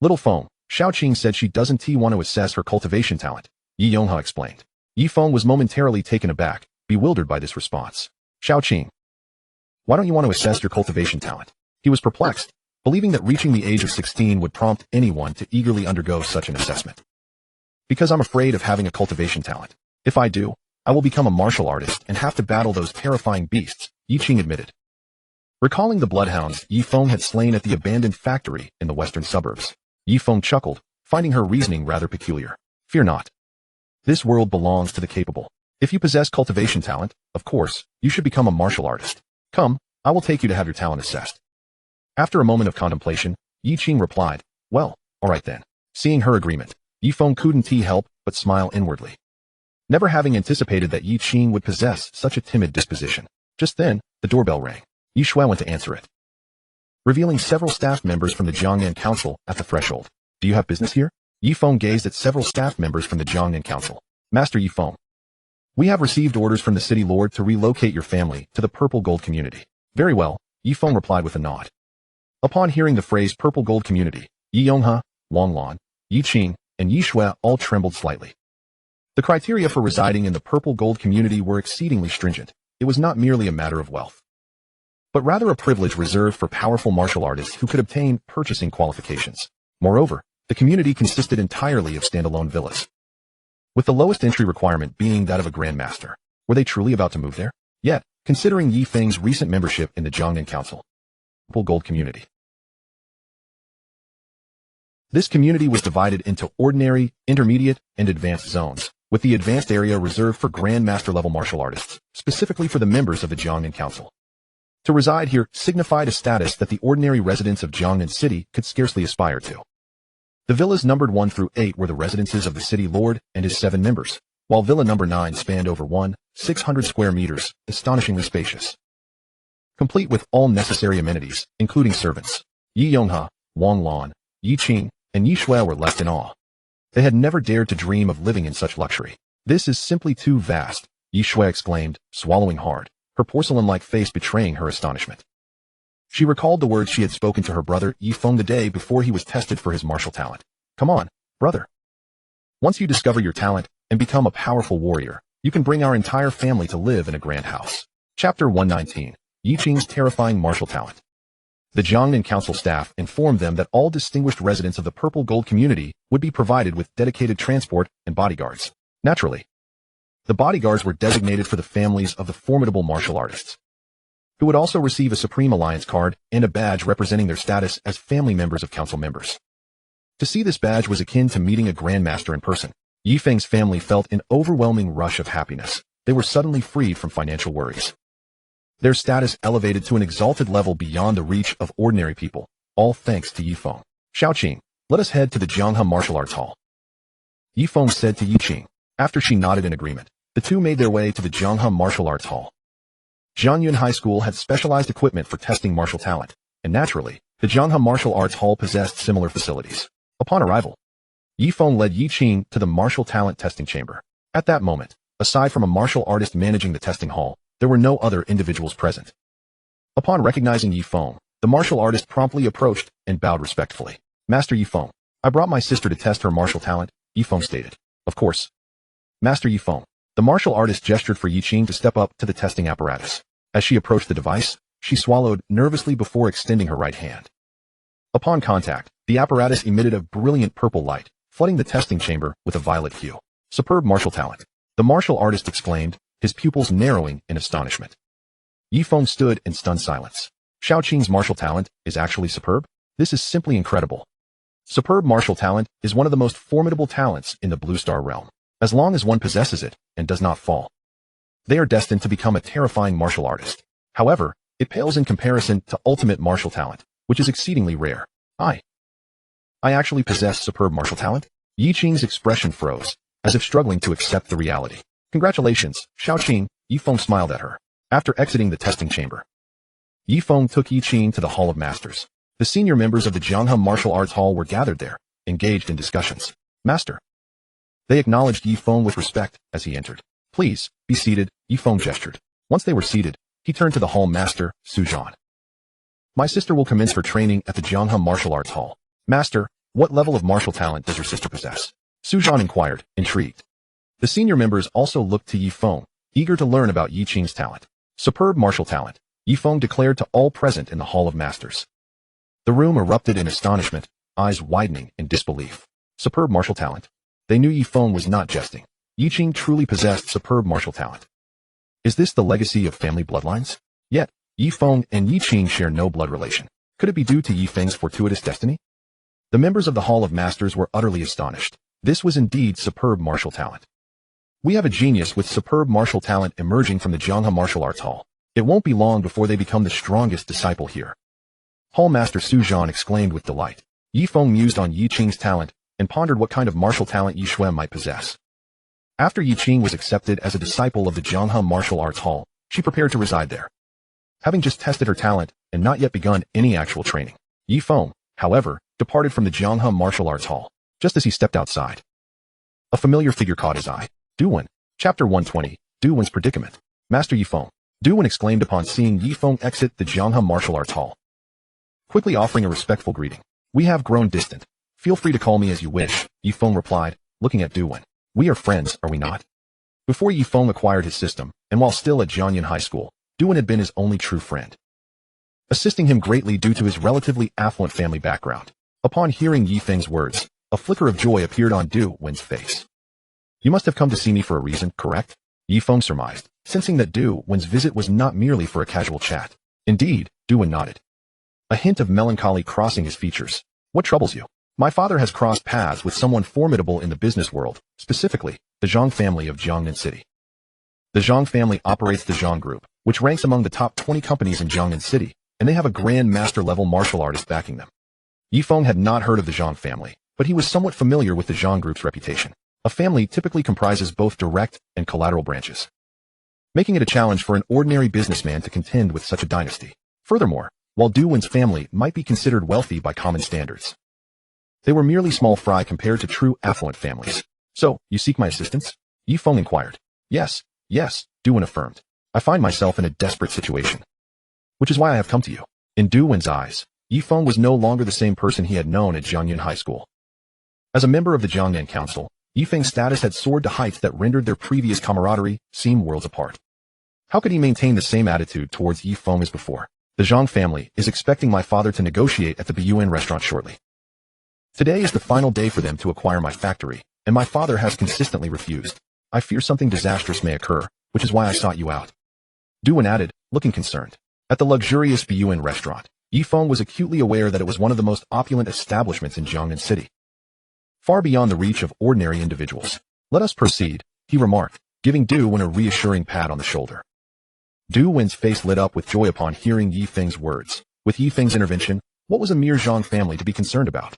Little Feng, Xiao Qing said she doesn't want to assess her cultivation talent, Yi Yonghe explained. Ye Feng was momentarily taken aback, bewildered by this response. Xiao Qing, why don't you want to assess your cultivation talent? He was perplexed, believing that reaching the age of 16 would prompt anyone to eagerly undergo such an assessment. Because I'm afraid of having a cultivation talent. If I do, I will become a martial artist and have to battle those terrifying beasts, Yi Qing admitted. Recalling the bloodhounds Ye Feng had slain at the abandoned factory in the western suburbs, Ye Feng chuckled, finding her reasoning rather peculiar. Fear not. This world belongs to the capable. If you possess cultivation talent, of course, you should become a martial artist. Come, I will take you to have your talent assessed. After a moment of contemplation, Yi Qing replied, well, all right then. Seeing her agreement, Ye Feng couldn't help but smile inwardly. Never having anticipated that Yi Qing would possess such a timid disposition. Just then, the doorbell rang. Yi Shui went to answer it, revealing several staff members from the Jiangnan Council at the threshold. Do you have business here? Ye Feng gazed at several staff members from the Jiangnan Council. Master Ye Feng, we have received orders from the city lord to relocate your family to the Purple Gold community. Very well, Ye Feng replied with a nod. Upon hearing the phrase Purple Gold community, Yi Yonghe, Wang Lan, Yi Qing, and Yi Shui all trembled slightly. The criteria for residing in the Purple Gold community were exceedingly stringent. It was not merely a matter of wealth, but rather a privilege reserved for powerful martial artists who could obtain purchasing qualifications. Moreover, the community consisted entirely of standalone villas, with the lowest entry requirement being that of a grandmaster. Were they truly about to move there? Yet, considering Ye Feng's recent membership in the Jiangnan Council, Purple Gold community. This community was divided into ordinary, intermediate, and advanced zones, with the advanced area reserved for grandmaster-level martial artists, specifically for the members of the Jiangnan Council. To reside here signified a status that the ordinary residents of Jiangnan City could scarcely aspire to. The villas numbered 1 through 8 were the residences of the city lord and his 7 members, while villa number 9 spanned over 600 square meters, astonishingly spacious, complete with all necessary amenities, including servants. Yi Yonghe, Wang Lan, Yi Qing, and Yi Shui were left in awe. They had never dared to dream of living in such luxury. This is simply too vast, Yi Shui exclaimed, swallowing hard, her porcelain-like face betraying her astonishment. She recalled the words she had spoken to her brother Ye Feng the day before he was tested for his martial talent. Come on, brother. Once you discover your talent and become a powerful warrior, you can bring our entire family to live in a grand house. Chapter 119, Yi Qing's terrifying martial talent. The Jiangnan Council staff informed them that all distinguished residents of the Purple Gold community would be provided with dedicated transport and bodyguards. Naturally, the bodyguards were designated for the families of the formidable martial artists, who would also receive a Supreme Alliance card and a badge representing their status as family members of council members. To see this badge was akin to meeting a grandmaster in person. Ye Feng's family felt an overwhelming rush of happiness. They were suddenly freed from financial worries. Their status elevated to an exalted level beyond the reach of ordinary people, all thanks to Ye Feng. Xiao Qing, let us head to the Jianghe Martial Arts Hall. Ye Feng said to Yi Qing. After she nodded in agreement, the two made their way to the Zhonghua Martial Arts Hall. Jianyun High School had specialized equipment for testing martial talent, and naturally, the Zhonghua Martial Arts Hall possessed similar facilities. Upon arrival, Ye Feng led Yi Qing to the martial talent testing chamber. At that moment, aside from a martial artist managing the testing hall, there were no other individuals present. Upon recognizing Ye Feng, the martial artist promptly approached and bowed respectfully. Master Ye Feng, I brought my sister to test her martial talent, Ye Feng stated. Of course. Master Ye Feng. The martial artist gestured for Yi Qing to step up to the testing apparatus. As she approached the device, she swallowed nervously before extending her right hand. Upon contact, the apparatus emitted a brilliant purple light, flooding the testing chamber with a violet hue. Superb martial talent. The martial artist exclaimed, his pupils narrowing in astonishment. Ye Feng stood in stunned silence. Xiao Qing's martial talent is actually superb? This is simply incredible. Superb martial talent is one of the most formidable talents in the Blue Star realm. As long as one possesses it and does not fall, they are destined to become a terrifying martial artist. However, it pales in comparison to ultimate martial talent, which is exceedingly rare. I actually possess superb martial talent? Yi Qing's expression froze, as if struggling to accept the reality. Congratulations, Xiao Qing, Ye Feng smiled at her. After exiting the testing chamber, Ye Feng took Yi Qing to the Hall of Masters. The senior members of the Zhonghua Martial Arts Hall were gathered there, engaged in discussions. Master. They acknowledged Ye Feng with respect as he entered. Please, be seated, Ye Feng gestured. Once they were seated, he turned to the hall master, Su Zhan. My sister will commence her training at the Zhonghua Martial Arts Hall. Master, what level of martial talent does your sister possess? Su Zhan inquired, intrigued. The senior members also looked to Ye Feng, eager to learn about Yi Qing's talent. Superb martial talent, Ye Feng declared to all present in the Hall of Masters. The room erupted in astonishment, eyes widening in disbelief. Superb martial talent. They knew Ye Feng was not jesting. Yi Qing truly possessed superb martial talent. Is this the legacy of family bloodlines? Yet, Ye Feng and Yi Qing share no blood relation. Could it be due to Ye Feng's fortuitous destiny? The members of the Hall of Masters were utterly astonished. This was indeed superb martial talent. We have a genius with superb martial talent emerging from the Zhonghua Martial Arts Hall. It won't be long before they become the strongest disciple here. Hall Master Su Zhan exclaimed with delight. Ye Feng mused on Yi Qing's talent and pondered what kind of martial talent Yi Xuan might possess. After Yi Qing was accepted as a disciple of the Zhonghua Martial Arts Hall, she prepared to reside there. Having just tested her talent and not yet begun any actual training, Ye Feng, however, departed from the Zhonghua Martial Arts Hall. Just as he stepped outside, a familiar figure caught his eye. Duwen. Chapter 120, Duwen's Predicament. Master Ye Feng. Duwen exclaimed upon seeing Ye Feng exit the Zhonghua Martial Arts Hall. Quickly offering a respectful greeting. We have grown distant. Feel free to call me as you wish, Ye Feng replied, looking at Duwen. We are friends, are we not? Before Ye Feng acquired his system, and while still at Jianyun High School, Duwen had been his only true friend, assisting him greatly due to his relatively affluent family background. Upon hearing Ye Feng's words, a flicker of joy appeared on Duwen's face. You must have come to see me for a reason, correct? Ye Feng surmised, sensing that Duwen's visit was not merely for a casual chat. Indeed, Duwen nodded, a hint of melancholy crossing his features. What troubles you? My father has crossed paths with someone formidable in the business world, specifically, the Zhang family of Jiangnan City. The Zhang family operates the Zhang Group, which ranks among the top 20 companies in Jiangnan City, and they have a grandmaster level martial artist backing them. Ye Feng had not heard of the Zhang family, but he was somewhat familiar with the Zhang Group's reputation. A family typically comprises both direct and collateral branches, making it a challenge for an ordinary businessman to contend with such a dynasty. Furthermore, while Duwen's family might be considered wealthy by common standards, they were merely small fry compared to true affluent families. So, you seek my assistance? Ye Feng inquired. Yes, Duwen affirmed. I find myself in a desperate situation, which is why I have come to you. In Duwen's eyes, Ye Feng was no longer the same person he had known at Jianyun High School. As a member of the Jiangnan Council, Ye Feng's status had soared to heights that rendered their previous camaraderie seem worlds apart. How could he maintain the same attitude towards Ye Feng as before? The Zhang family is expecting my father to negotiate at the Buyuan restaurant shortly. Today is the final day for them to acquire my factory, and my father has consistently refused. I fear something disastrous may occur, which is why I sought you out. Duwen added, looking concerned. At the luxurious Buyuan restaurant, Ye Feng was acutely aware that it was one of the most opulent establishments in Jiangnan City, far beyond the reach of ordinary individuals. Let us proceed, he remarked, giving Duwen a reassuring pat on the shoulder. Duwen's face lit up with joy upon hearing Ye Feng's words. With Ye Feng's intervention, what was a mere Zhang family to be concerned about?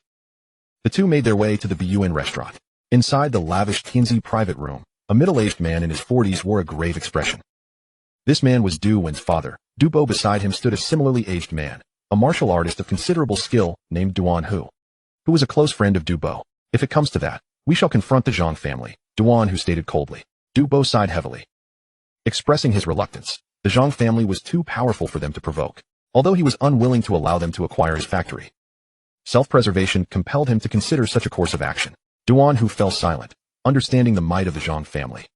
The two made their way to the Buyuan restaurant. Inside the lavish Tianzi private room, a middle-aged man in his 40s wore a grave expression. This man was Du Wen's father. Du Bo. Beside him stood a similarly aged man, a martial artist of considerable skill named Duan Hu, who was a close friend of Du Bo. If it comes to that, we shall confront the Zhang family, Duan Hu stated coldly. Du Bo sighed heavily, expressing his reluctance. The Zhang family was too powerful for them to provoke, although he was unwilling to allow them to acquire his factory. Self-preservation compelled him to consider such a course of action. Duan Hu fell silent, understanding the might of the Zhang family,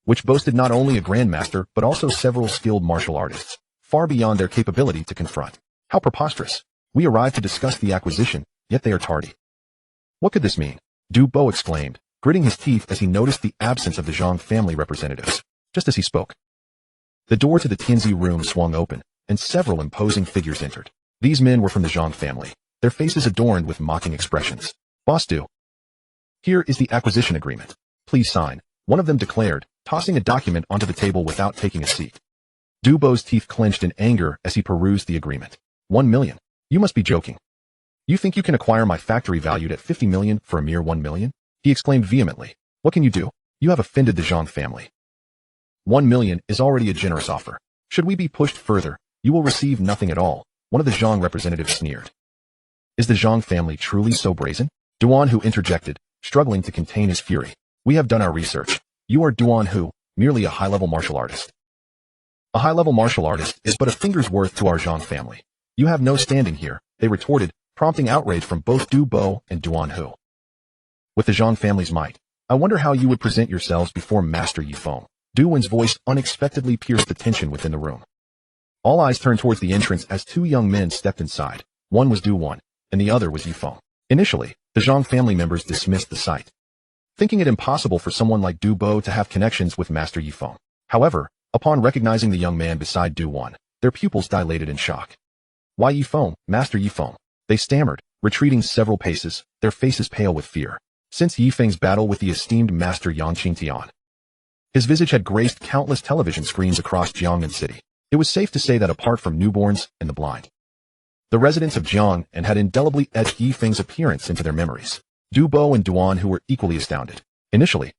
which boasted not only a grandmaster but also several skilled martial artists, far beyond their capability to confront. How preposterous! We arrived to discuss the acquisition, yet they are tardy. What could this mean? Du Bo exclaimed, gritting his teeth as he noticed the absence of the Zhang family representatives. Just as he spoke, the door to the Tianzi room swung open, and several imposing figures entered. These men were from the Zhang family, their faces adorned with mocking expressions. Boss Du, here is the acquisition agreement. Please sign, one of them declared, tossing a document onto the table without taking a seat. Du Bo's teeth clenched in anger as he perused the agreement. 1 million. You must be joking. You think you can acquire my factory valued at 50 million for a mere 1 million? He exclaimed vehemently. What can you do? You have offended the Zhang family. 1 million is already a generous offer. Should we be pushed further, you will receive nothing at all, one of the Zhang representatives sneered. Is the Zhang family truly so brazen? Duan Hu interjected, struggling to contain his fury. We have done our research. You are Duan Hu, merely a high-level martial artist. A high-level martial artist is but a finger's worth to our Zhang family. You have no standing here, they retorted, prompting outrage from both Du Bo and Duan Hu. With the Zhang family's might, I wonder how you would present yourselves before Master Ye Feng. Du Wen's voice unexpectedly pierced the tension within the room. All eyes turned towards the entrance as two young men stepped inside. One was Du Wen, and the other was Ye Feng. Initially, the Zhang family members dismissed the sight, thinking it impossible for someone like Du Bo to have connections with Master Ye Feng. However, upon recognizing the young man beside Du Wen, their pupils dilated in shock. Why Ye Feng, Master Ye Feng? They stammered, retreating several paces, their faces pale with fear. Since Ye Feng's battle with the esteemed Master Yang Qingtian, his visage had graced countless television screens across Jiangnan City. It was safe to say that apart from newborns and the blind, the residents of Jiangnan had indelibly etched Ye Feng's appearance into their memories. Du Bo and Duan Hu were equally astounded. Initially,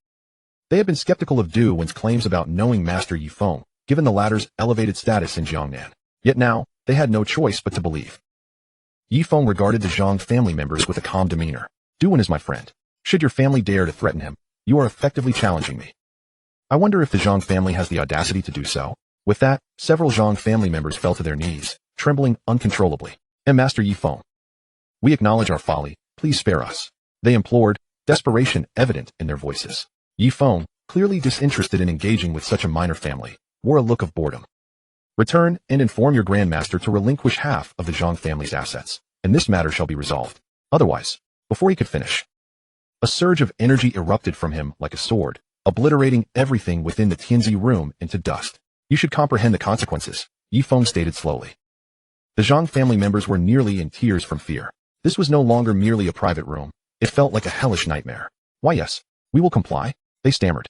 they had been skeptical of Du Wen's claims about knowing Master Ye Feng, given the latter's elevated status in Jiangnan. Yet now, they had no choice but to believe. Ye Feng regarded the Zhang family members with a calm demeanor. Du Wen is my friend. Should your family dare to threaten him, you are effectively challenging me. I wonder if the Zhang family has the audacity to do so. With that, several Zhang family members fell to their knees, trembling uncontrollably. And Master Ye Feng, we acknowledge our folly, please spare us. They implored, desperation evident in their voices. Ye Feng, clearly disinterested in engaging with such a minor family, wore a look of boredom. Return and inform your grandmaster to relinquish half of the Zhang family's assets, and this matter shall be resolved. Otherwise, before he could finish, a surge of energy erupted from him like a sword, obliterating everything within the Tianzi room into dust. You should comprehend the consequences, Ye Feng stated slowly. The Zhang family members were nearly in tears from fear. This was no longer merely a private room. It felt like a hellish nightmare. Why yes, we will comply, they stammered,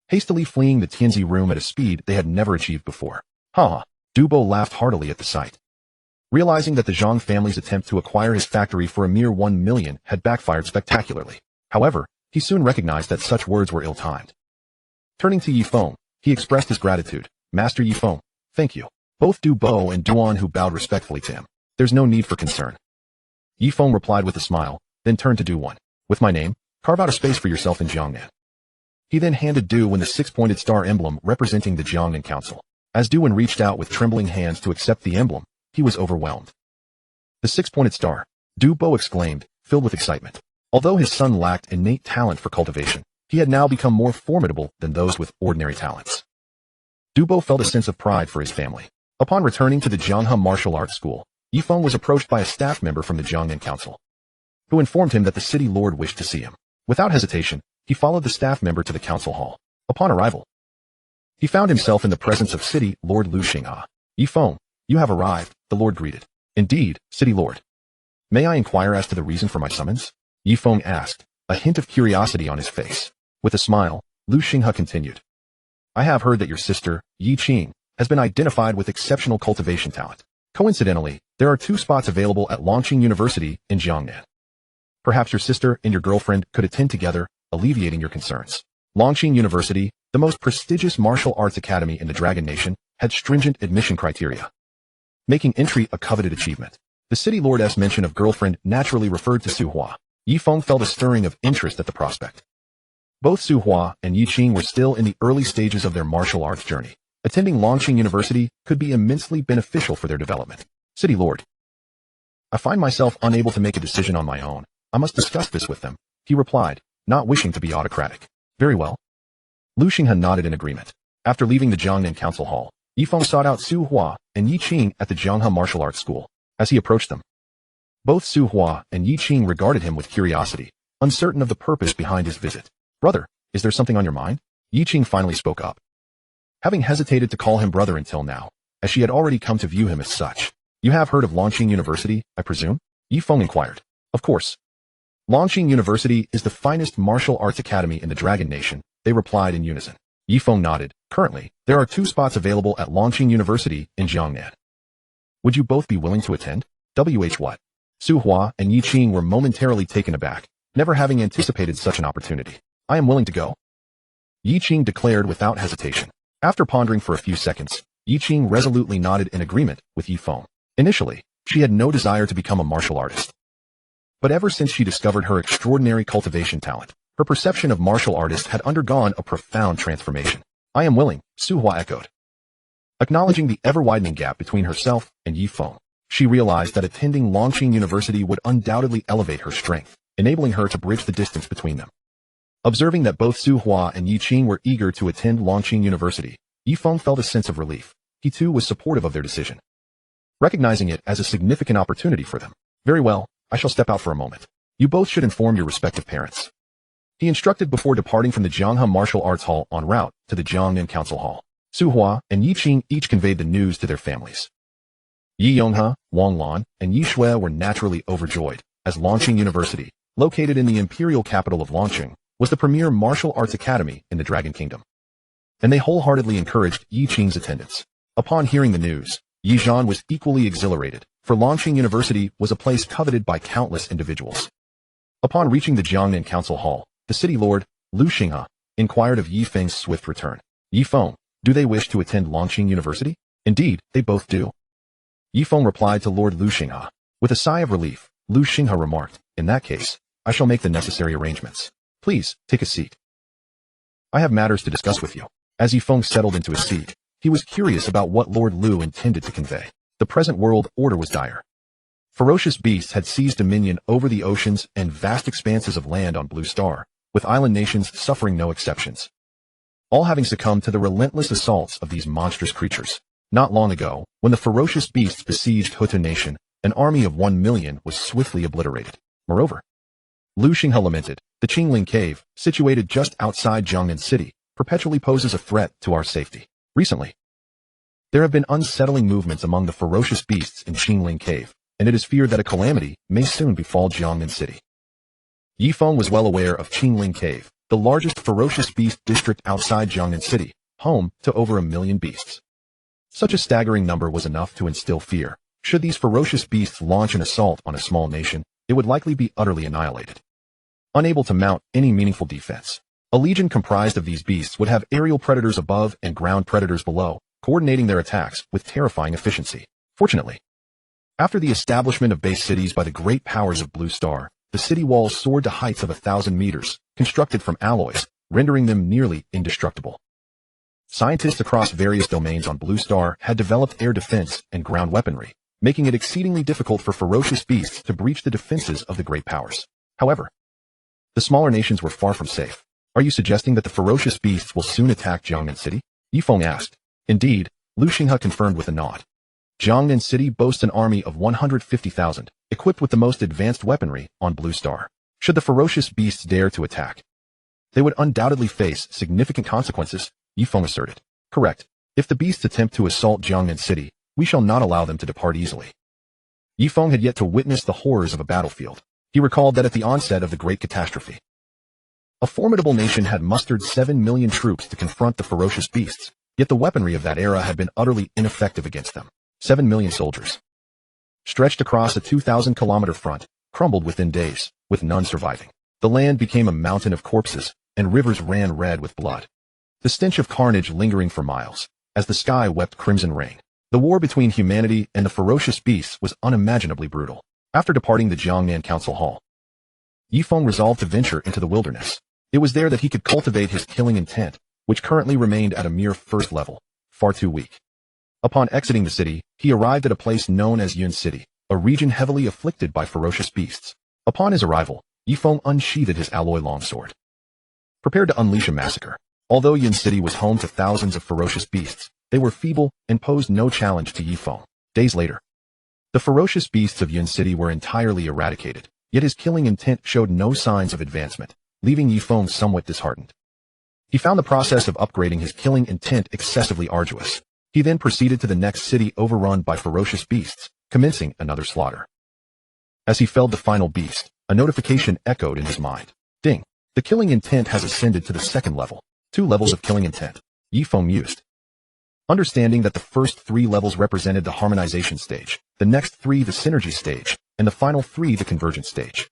hastily fleeing the Tianzi room at a speed they had never achieved before. Ha! Du Bo laughed heartily at the sight. Realizing that the Zhang family's attempt to acquire his factory for a mere 1 million had backfired spectacularly. However, he soon recognized that such words were ill-timed. Turning to Ye Feng, he expressed his gratitude. Master Ye Feng, thank you. Both Du Bo and Duan Hu bowed respectfully to him. There's no need for concern. Ye Feng replied with a smile, then turned to Du Wen. With my name, carve out a space for yourself in Jiangnan. He then handed Du Wen the 6-pointed star emblem representing the Jiangnan Council. As Du Wen reached out with trembling hands to accept the emblem, he was overwhelmed. The 6-pointed star, Du Bo exclaimed, filled with excitement. Although his son lacked innate talent for cultivation, he had now become more formidable than those with ordinary talents. Du Bo felt a sense of pride for his family. Upon returning to the Jianghe Martial Arts School, Ye Feng was approached by a staff member from the Jiangnan Council, who informed him that the city lord wished to see him. Without hesitation, he followed the staff member to the council hall. Upon arrival, he found himself in the presence of City Lord Lu Xinghe. Ye Feng, you have arrived, the lord greeted. Indeed, City Lord. May I inquire as to the reason for my summons? Ye Feng asked, a hint of curiosity on his face. With a smile, Lu Xinghe continued. I have heard that your sister, Yi Qing, has been identified with exceptional cultivation talent. Coincidentally, there are 2 spots available at Longqing University in Jiangnan. Perhaps your sister and your girlfriend could attend together, alleviating your concerns. Longqing University, the most prestigious martial arts academy in the Dragon Nation, had stringent admission criteria, making entry a coveted achievement. The city lord's mention of girlfriend naturally referred to Su Hua. Ye Feng felt a stirring of interest at the prospect. Both Su Hua and Yi Qing were still in the early stages of their martial arts journey. Attending Longqing University could be immensely beneficial for their development. City Lord. I find myself unable to make a decision on my own. I must discuss this with them, he replied, not wishing to be autocratic. Very well. Lu Xinghe nodded in agreement. After leaving the Jiangnan Council Hall, Ye Feng sought out Su Hua and Yi Qing at the Jianghe Martial Arts School. As he approached them, both Su Hua and Yi Qing regarded him with curiosity, uncertain of the purpose behind his visit. Brother, is there something on your mind? Yi Qing finally spoke up, having hesitated to call him brother until now, as she had already come to view him as such. You have heard of Longqing University, I presume? Ye Feng inquired. Of course. Longqing University is the finest martial arts academy in the Dragon Nation, they replied in unison. Ye Feng nodded. Currently, there are 2 spots available at Longqing University in Jiangnan. Would you both be willing to attend? What? Su Hua and Yi Qing were momentarily taken aback, never having anticipated such an opportunity. I am willing to go, Yi Qing declared without hesitation. After pondering for a few seconds, Yi Qing resolutely nodded in agreement with Ye Feng. Initially, she had no desire to become a martial artist. But ever since she discovered her extraordinary cultivation talent, her perception of martial artists had undergone a profound transformation. I am willing, Su Hua echoed. Acknowledging the ever-widening gap between herself and Ye Feng, she realized that attending Longqing University would undoubtedly elevate her strength, enabling her to bridge the distance between them. Observing that both Su Hua and Yi Qing were eager to attend Longqing University, Ye Feng felt a sense of relief. He too was supportive of their decision, recognizing it as a significant opportunity for them. Very well, I shall step out for a moment. You both should inform your respective parents, he instructed before departing from the Jianghe Martial Arts Hall en route to the Jiangnan Council Hall. Su Hua and Yi Qing each conveyed the news to their families. Yi Yonghe, Wang Lan, and Yi Shui were naturally overjoyed, as Longqing University, located in the imperial capital of Longqing, was the premier martial arts academy in the Dragon Kingdom. And they wholeheartedly encouraged Yi Qing's attendance. Upon hearing the news, Yi Zhan was equally exhilarated, for Longqing University was a place coveted by countless individuals. Upon reaching the Jiangnan Council Hall, the city lord, Lu Xinghe, inquired of Ye Feng's swift return. Ye Feng, do they wish to attend Longqing University? Indeed, they both do. Ye Feng replied to Lord Lu Xinghe. With a sigh of relief, Lu Xinghe remarked, in that case, I shall make the necessary arrangements. Please, take a seat. I have matters to discuss with you. As Ye Feng settled into his seat, he was curious about what Lord Lu intended to convey. The present world order was dire. Ferocious beasts had seized dominion over the oceans and vast expanses of land on Blue Star, with island nations suffering no exceptions, all having succumbed to the relentless assaults of these monstrous creatures. Not long ago, when the ferocious beasts besieged Hutu Nation, an army of 1 million was swiftly obliterated. Moreover, Lu Xinghe lamented, the Qingling Cave, situated just outside Jiangnan City, perpetually poses a threat to our safety. Recently, there have been unsettling movements among the ferocious beasts in Qingling Cave, and it is feared that a calamity may soon befall Jiangnan City. Ye Feng was well aware of Qingling Cave, the largest ferocious beast district outside Jiangnan City, home to over 1 million beasts. Such a staggering number was enough to instill fear. Should these ferocious beasts launch an assault on a small nation, it would likely be utterly annihilated, unable to mount any meaningful defense. A legion comprised of these beasts would have aerial predators above and ground predators below, coordinating their attacks with terrifying efficiency. Fortunately, after the establishment of base cities by the great powers of Blue Star, the city walls soared to heights of 1,000 meters, constructed from alloys, rendering them nearly indestructible. Scientists across various domains on Blue Star had developed air defense and ground weaponry, making it exceedingly difficult for ferocious beasts to breach the defenses of the great powers. However, the smaller nations were far from safe. Are you suggesting that the ferocious beasts will soon attack Jiangnan City? Ye Feng asked. Indeed, Lu Xinghe confirmed with a nod. Jiangnan City boasts an army of 150,000, equipped with the most advanced weaponry on Blue Star. Should the ferocious beasts dare to attack, they would undoubtedly face significant consequences, Ye Feng asserted. Correct. If the beasts attempt to assault Jiangnan City, we shall not allow them to depart easily. Ye Feng had yet to witness the horrors of a battlefield. He recalled that at the onset of the Great Catastrophe, a formidable nation had mustered 7 million troops to confront the ferocious beasts, yet the weaponry of that era had been utterly ineffective against them. 7 million soldiers, stretched across a 2,000-kilometer front, crumbled within days, with none surviving. The land became a mountain of corpses, and rivers ran red with blood. The stench of carnage lingering for miles, as the sky wept crimson rain. The war between humanity and the ferocious beasts was unimaginably brutal. After departing the Jiangnan Council Hall, Ye Feng resolved to venture into the wilderness. It was there that he could cultivate his killing intent, which currently remained at a mere first level, far too weak. Upon exiting the city, he arrived at a place known as Yun City, a region heavily afflicted by ferocious beasts. Upon his arrival, Ye Feng unsheathed his alloy longsword, prepared to unleash a massacre. Although Yun City was home to thousands of ferocious beasts, they were feeble and posed no challenge to Ye Feng. Days later, the ferocious beasts of Yun City were entirely eradicated, yet his killing intent showed no signs of advancement, leaving Ye Feng somewhat disheartened. He found the process of upgrading his killing intent excessively arduous. He then proceeded to the next city overrun by ferocious beasts, commencing another slaughter. As he felled the final beast, a notification echoed in his mind. Ding! The killing intent has ascended to the second level. 2 levels of killing intent. Ye Feng mused. Understanding that the first 3 levels represented the harmonization stage, the next 3 the synergy stage, and the final 3 the convergence stage.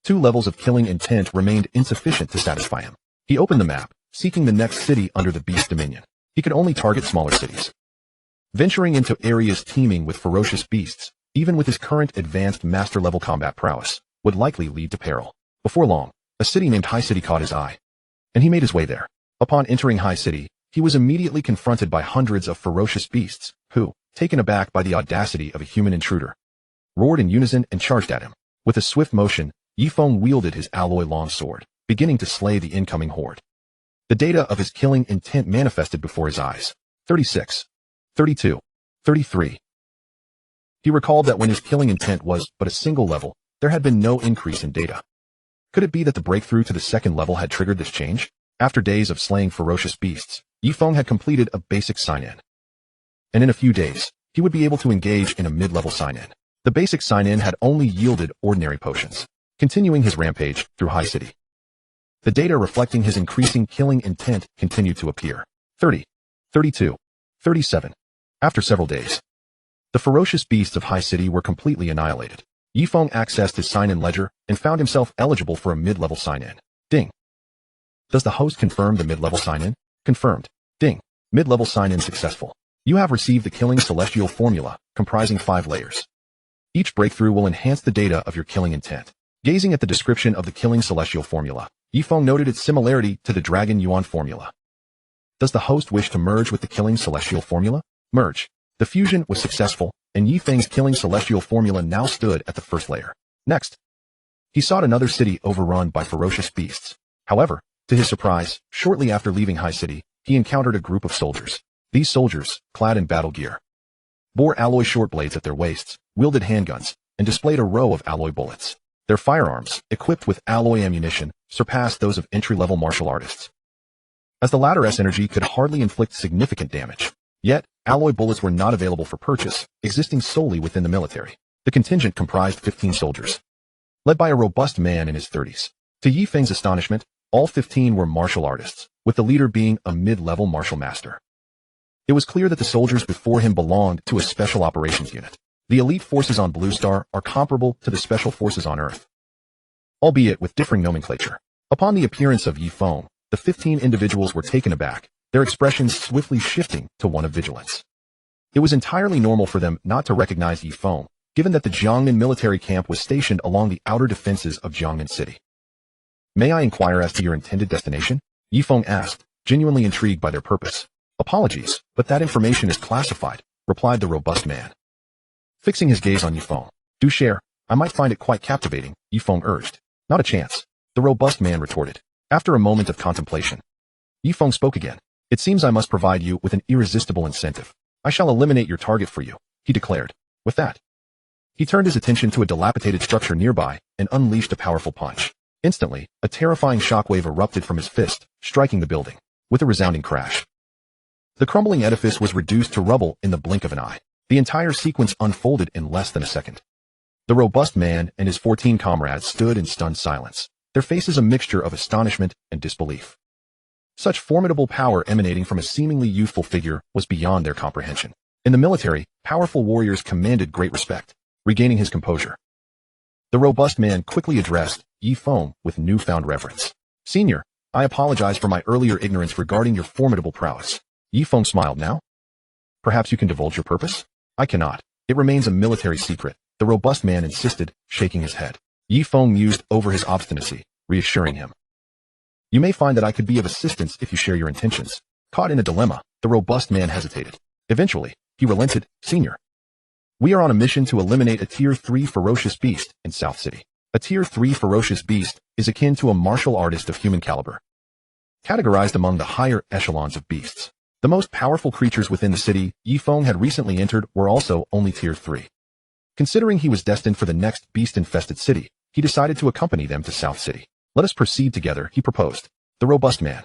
2 levels of killing intent remained insufficient to satisfy him. He opened the map, seeking the next city under the beast dominion. He could only target smaller cities. Venturing into areas teeming with ferocious beasts, even with his current advanced master-level combat prowess, would likely lead to peril. Before long, a city named High City caught his eye, and he made his way there. Upon entering High City, he was immediately confronted by hundreds of ferocious beasts, who, taken aback by the audacity of a human intruder, roared in unison and charged at him. With a swift motion, Ye Feng wielded his alloy longsword, beginning to slay the incoming horde. The data of his killing intent manifested before his eyes. 36, 32, 33. He recalled that when his killing intent was but a single level, there had been no increase in data. Could it be that the breakthrough to the second level had triggered this change? After days of slaying ferocious beasts, Ye Feng had completed a basic sign-in. And in a few days, he would be able to engage in a mid-level sign-in. The basic sign-in had only yielded ordinary potions. Continuing his rampage through High City, the data reflecting his increasing killing intent continued to appear. 30, 32, 37. After several days, the ferocious beasts of High City were completely annihilated. Ye Feng accessed his sign-in ledger and found himself eligible for a mid-level sign-in. Ding! Does the host confirm the mid-level sign-in? Confirmed. Ding! Mid-level sign-in successful. You have received the Killing Celestial Formula, comprising 5 layers. Each breakthrough will enhance the data of your killing intent. Gazing at the description of the Killing Celestial Formula, Ye Feng noted its similarity to the Dragon Yuan Formula. Does the host wish to merge with the Killing Celestial Formula? Merge. The fusion was successful, and Ye Feng's Killing Celestial Formula now stood at the first layer. Next, he sought another city overrun by ferocious beasts. However, to his surprise, shortly after leaving High City, he encountered a group of soldiers. These soldiers, clad in battle gear, bore alloy short blades at their waists, wielded handguns, and displayed a row of alloy bullets. Their firearms, equipped with alloy ammunition, surpassed those of entry-level martial artists, as the latter's energy could hardly inflict significant damage. Yet, alloy bullets were not available for purchase, existing solely within the military. The contingent comprised 15 soldiers, led by a robust man in his 30s. To Ye Feng's astonishment, all 15 were martial artists, with the leader being a mid-level martial master. It was clear that the soldiers before him belonged to a special operations unit. The elite forces on Blue Star are comparable to the special forces on Earth, albeit with differing nomenclature. Upon the appearance of Ye Feng, the 15 individuals were taken aback, their expressions swiftly shifting to one of vigilance. It was entirely normal for them not to recognize Ye Feng, given that the Jiangnan military camp was stationed along the outer defenses of Jiangnan City. May I inquire as to your intended destination? Ye Feng asked, genuinely intrigued by their purpose. Apologies, but that information is classified, replied the robust man. Fixing his gaze on Ye Feng. Do share, I might find it quite captivating, Ye Feng urged. Not a chance, the robust man retorted. After a moment of contemplation, Ye Feng spoke again. It seems I must provide you with an irresistible incentive. I shall eliminate your target for you, he declared. With that, he turned his attention to a dilapidated structure nearby and unleashed a powerful punch. Instantly, a terrifying shockwave erupted from his fist, striking the building. With a resounding crash, the crumbling edifice was reduced to rubble in the blink of an eye. The entire sequence unfolded in less than a second. The robust man and his 14 comrades stood in stunned silence, their faces a mixture of astonishment and disbelief. Such formidable power emanating from a seemingly youthful figure was beyond their comprehension. In the military, powerful warriors commanded great respect. Regaining his composure, The robust man quickly addressed Ye Feng with newfound reverence. Senior, I apologize for my earlier ignorance regarding your formidable prowess. Ye Feng smiled. Now? Perhaps you can divulge your purpose? I cannot. It remains a military secret, the robust man insisted, shaking his head. Ye Feng mused over his obstinacy, reassuring him. You may find that I could be of assistance if you share your intentions. Caught in a dilemma, the robust man hesitated. Eventually, he relented. Senior, we are on a mission to eliminate a Tier 3 ferocious beast in South City. A Tier 3 ferocious beast is akin to a martial artist of human caliber, categorized among the higher echelons of beasts. The most powerful creatures within the city Ye Feng had recently entered were also only Tier 3. Considering he was destined for the next beast-infested city, he decided to accompany them to South City. Let us proceed together, he proposed. The robust man,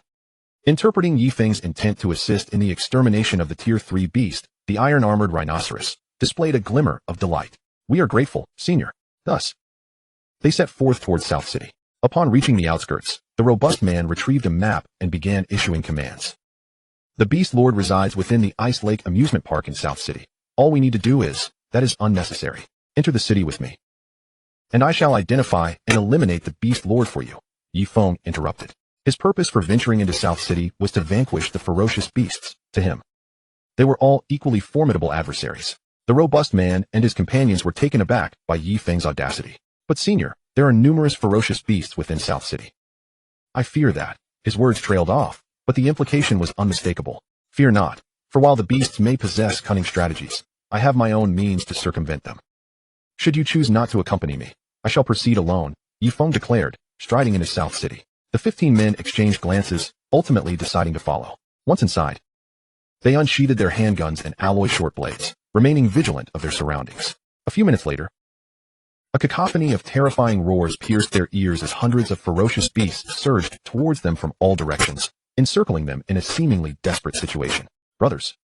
interpreting Ye Feng's intent to assist in the extermination of the Tier 3 beast, the iron-armored rhinoceros, displayed a glimmer of delight. We are grateful, Senior. Thus, they set forth towards South City. Upon reaching the outskirts, the robust man retrieved a map and began issuing commands. The Beast Lord resides within the Ice Lake Amusement Park in South City. All we need to do that is unnecessary. Enter the city with me, and I shall identify and eliminate the Beast Lord for you. Ye Feng interrupted. His purpose for venturing into South City was to vanquish the ferocious beasts. To him, they were all equally formidable adversaries. The robust man and his companions were taken aback by Ye Feng's audacity. But Senior, there are numerous ferocious beasts within South City. I fear that. His words trailed off, but the implication was unmistakable. Fear not, for while the beasts may possess cunning strategies, I have my own means to circumvent them. Should you choose not to accompany me, I shall proceed alone, Ye Feng declared, striding into South City. The 15 men exchanged glances, ultimately deciding to follow. Once inside, they unsheathed their handguns and alloy short blades, remaining vigilant of their surroundings. A few minutes later, a cacophony of terrifying roars pierced their ears as hundreds of ferocious beasts surged towards them from all directions, encircling them in a seemingly desperate situation. Brothers,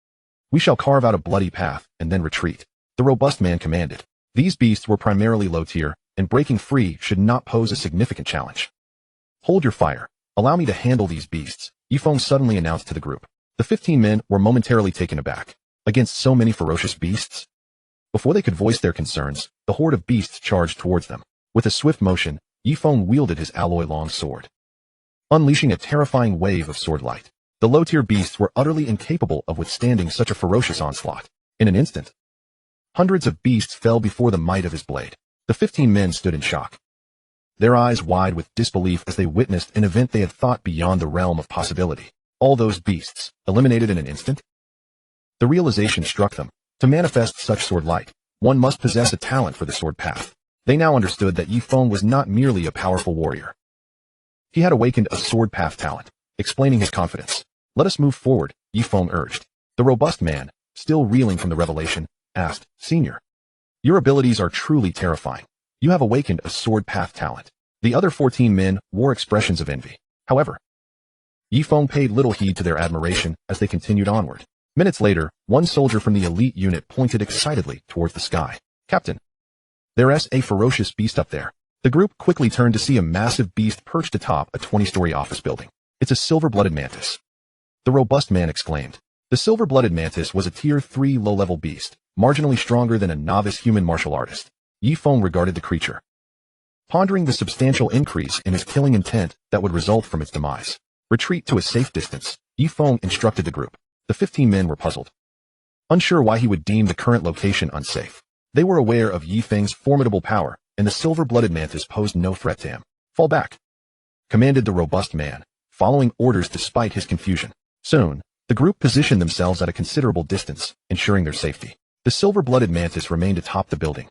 we shall carve out a bloody path and then retreat, the robust man commanded. These beasts were primarily low tier, and breaking free should not pose a significant challenge. Hold your fire. Allow me to handle these beasts, Ye Feng suddenly announced to the group. The 15 men were momentarily taken aback. Against so many ferocious beasts? Before they could voice their concerns, the horde of beasts charged towards them. With a swift motion, Ye Feng wielded his alloy-long sword, unleashing a terrifying wave of sword light. The low-tier beasts were utterly incapable of withstanding such a ferocious onslaught. In an instant, hundreds of beasts fell before the might of his blade. The 15 men stood in shock, their eyes wide with disbelief as they witnessed an event they had thought beyond the realm of possibility. All those beasts, eliminated in an instant? The realization struck them. To manifest such sword light, one must possess a talent for the sword path. They now understood that Ye Feng was not merely a powerful warrior. He had awakened a sword path talent, explaining his confidence. Let us move forward, Ye Feng urged. The robust man, still reeling from the revelation, asked, Senior, your abilities are truly terrifying. You have awakened a sword path talent. The other 14 men wore expressions of envy. However, Ye Feng paid little heed to their admiration as they continued onward. Minutes later, one soldier from the elite unit pointed excitedly towards the sky. Captain, there's a ferocious beast up there. The group quickly turned to see a massive beast perched atop a 20-story office building. It's a silver-blooded mantis, the robust man exclaimed. The silver-blooded mantis was a Tier 3 low-level beast, marginally stronger than a novice human martial artist. Ye Feng regarded the creature, pondering the substantial increase in his killing intent that would result from its demise. Retreat to a safe distance, Ye Feng instructed the group. The 15 men were puzzled, unsure why he would deem the current location unsafe. They were aware of Ye Feng's formidable power, and the silver-blooded mantis posed no threat to him. Fall back, commanded the robust man, following orders despite his confusion. Soon, the group positioned themselves at a considerable distance, ensuring their safety. The silver-blooded mantis remained atop the building,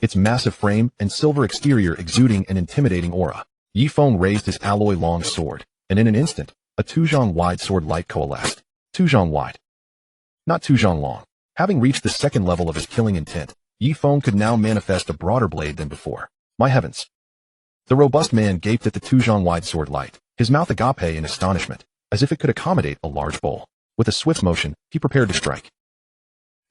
its massive frame and silver exterior exuding an intimidating aura. Ye Feng raised his alloy-long sword, and in an instant, a 2-zhang-wide sword light coalesced. 2-zhang wide, not 2-zhang long. Having reached the second level of his killing intent, Ye Feng could now manifest a broader blade than before. My heavens! The robust man gaped at the 2-zhang-wide sword light, his mouth agape in astonishment, as if it could accommodate a large bowl. With a swift motion, he prepared to strike.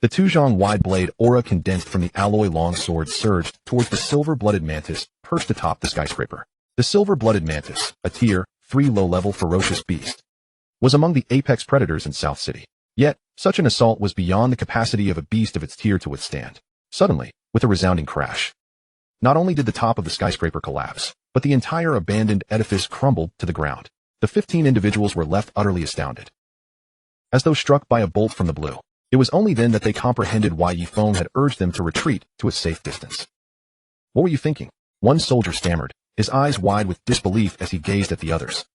The 2-zhang-wide blade aura condensed from the alloy-long sword surged towards the silver-blooded mantis perched atop the skyscraper. The silver-blooded mantis, a Tier 3 low-level ferocious beast, was among the apex predators in South City. Yet, such an assault was beyond the capacity of a beast of its tier to withstand. Suddenly, with a resounding crash, Not only did the top of the skyscraper collapse, but the entire abandoned edifice crumbled to the ground. The 15 individuals were left utterly astounded. As though struck by a bolt from the blue, it was only then that they comprehended why Ye Feng had urged them to retreat to a safe distance. "What were you thinking?" one soldier stammered, his eyes wide with disbelief as he gazed at the others.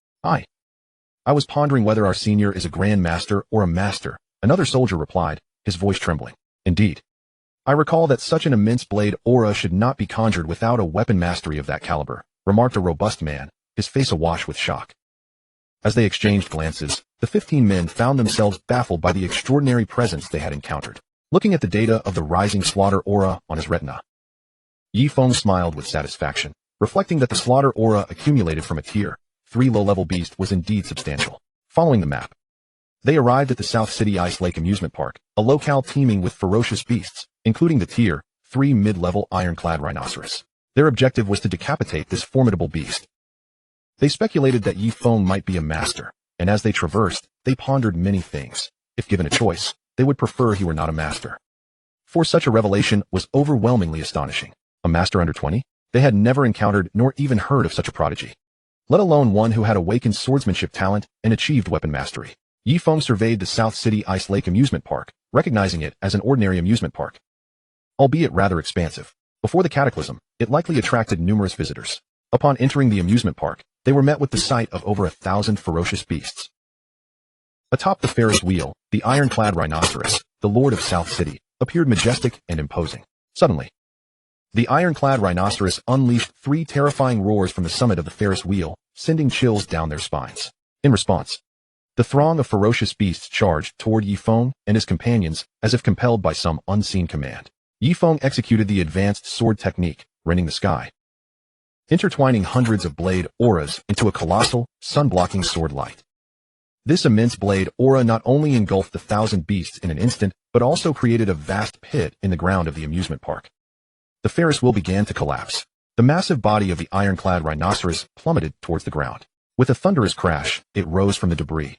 I was pondering whether our senior is a grandmaster or a master," another soldier replied, his voice trembling. "Indeed. I recall that such an immense blade aura should not be conjured without a weapon mastery of that caliber," remarked a robust man, his face awash with shock. As they exchanged glances, the 15 men found themselves baffled by the extraordinary presence they had encountered. Looking at the data of the rising slaughter aura on his retina, Ye Feng smiled with satisfaction, reflecting that the slaughter aura accumulated from a tier 3 low-level beast was indeed substantial. Following the map, they arrived at the South City Ice Lake Amusement Park, a locale teeming with ferocious beasts, including the tier 3 mid-level ironclad rhinoceros. Their objective was to decapitate this formidable beast. They speculated that Ye Feng might be a master, and as they traversed, they pondered many things. If given a choice, they would prefer he were not a master. For such a revelation was overwhelmingly astonishing. A master under 20? They had never encountered nor even heard of such a prodigy, let alone one who had awakened swordsmanship talent and achieved weapon mastery. Ye Feng surveyed the South City Ice Lake Amusement Park, recognizing it as an ordinary amusement park, albeit rather expansive. Before the cataclysm, it likely attracted numerous visitors. Upon entering the amusement park, they were met with the sight of over 1,000 ferocious beasts. Atop the Ferris wheel, the ironclad rhinoceros, the lord of South City, appeared majestic and imposing. Suddenly, the ironclad rhinoceros unleashed 3 terrifying roars from the summit of the Ferris wheel, sending chills down their spines. In response, the throng of ferocious beasts charged toward Ye Feng and his companions as if compelled by some unseen command. Ye Feng executed the advanced sword technique, rending the sky, intertwining hundreds of blade auras into a colossal, sun-blocking sword light. This immense blade aura not only engulfed the 1,000 beasts in an instant, but also created a vast pit in the ground of the amusement park. The Ferris wheel began to collapse. The massive body of the ironclad rhinoceros plummeted towards the ground. With a thunderous crash, it rose from the debris,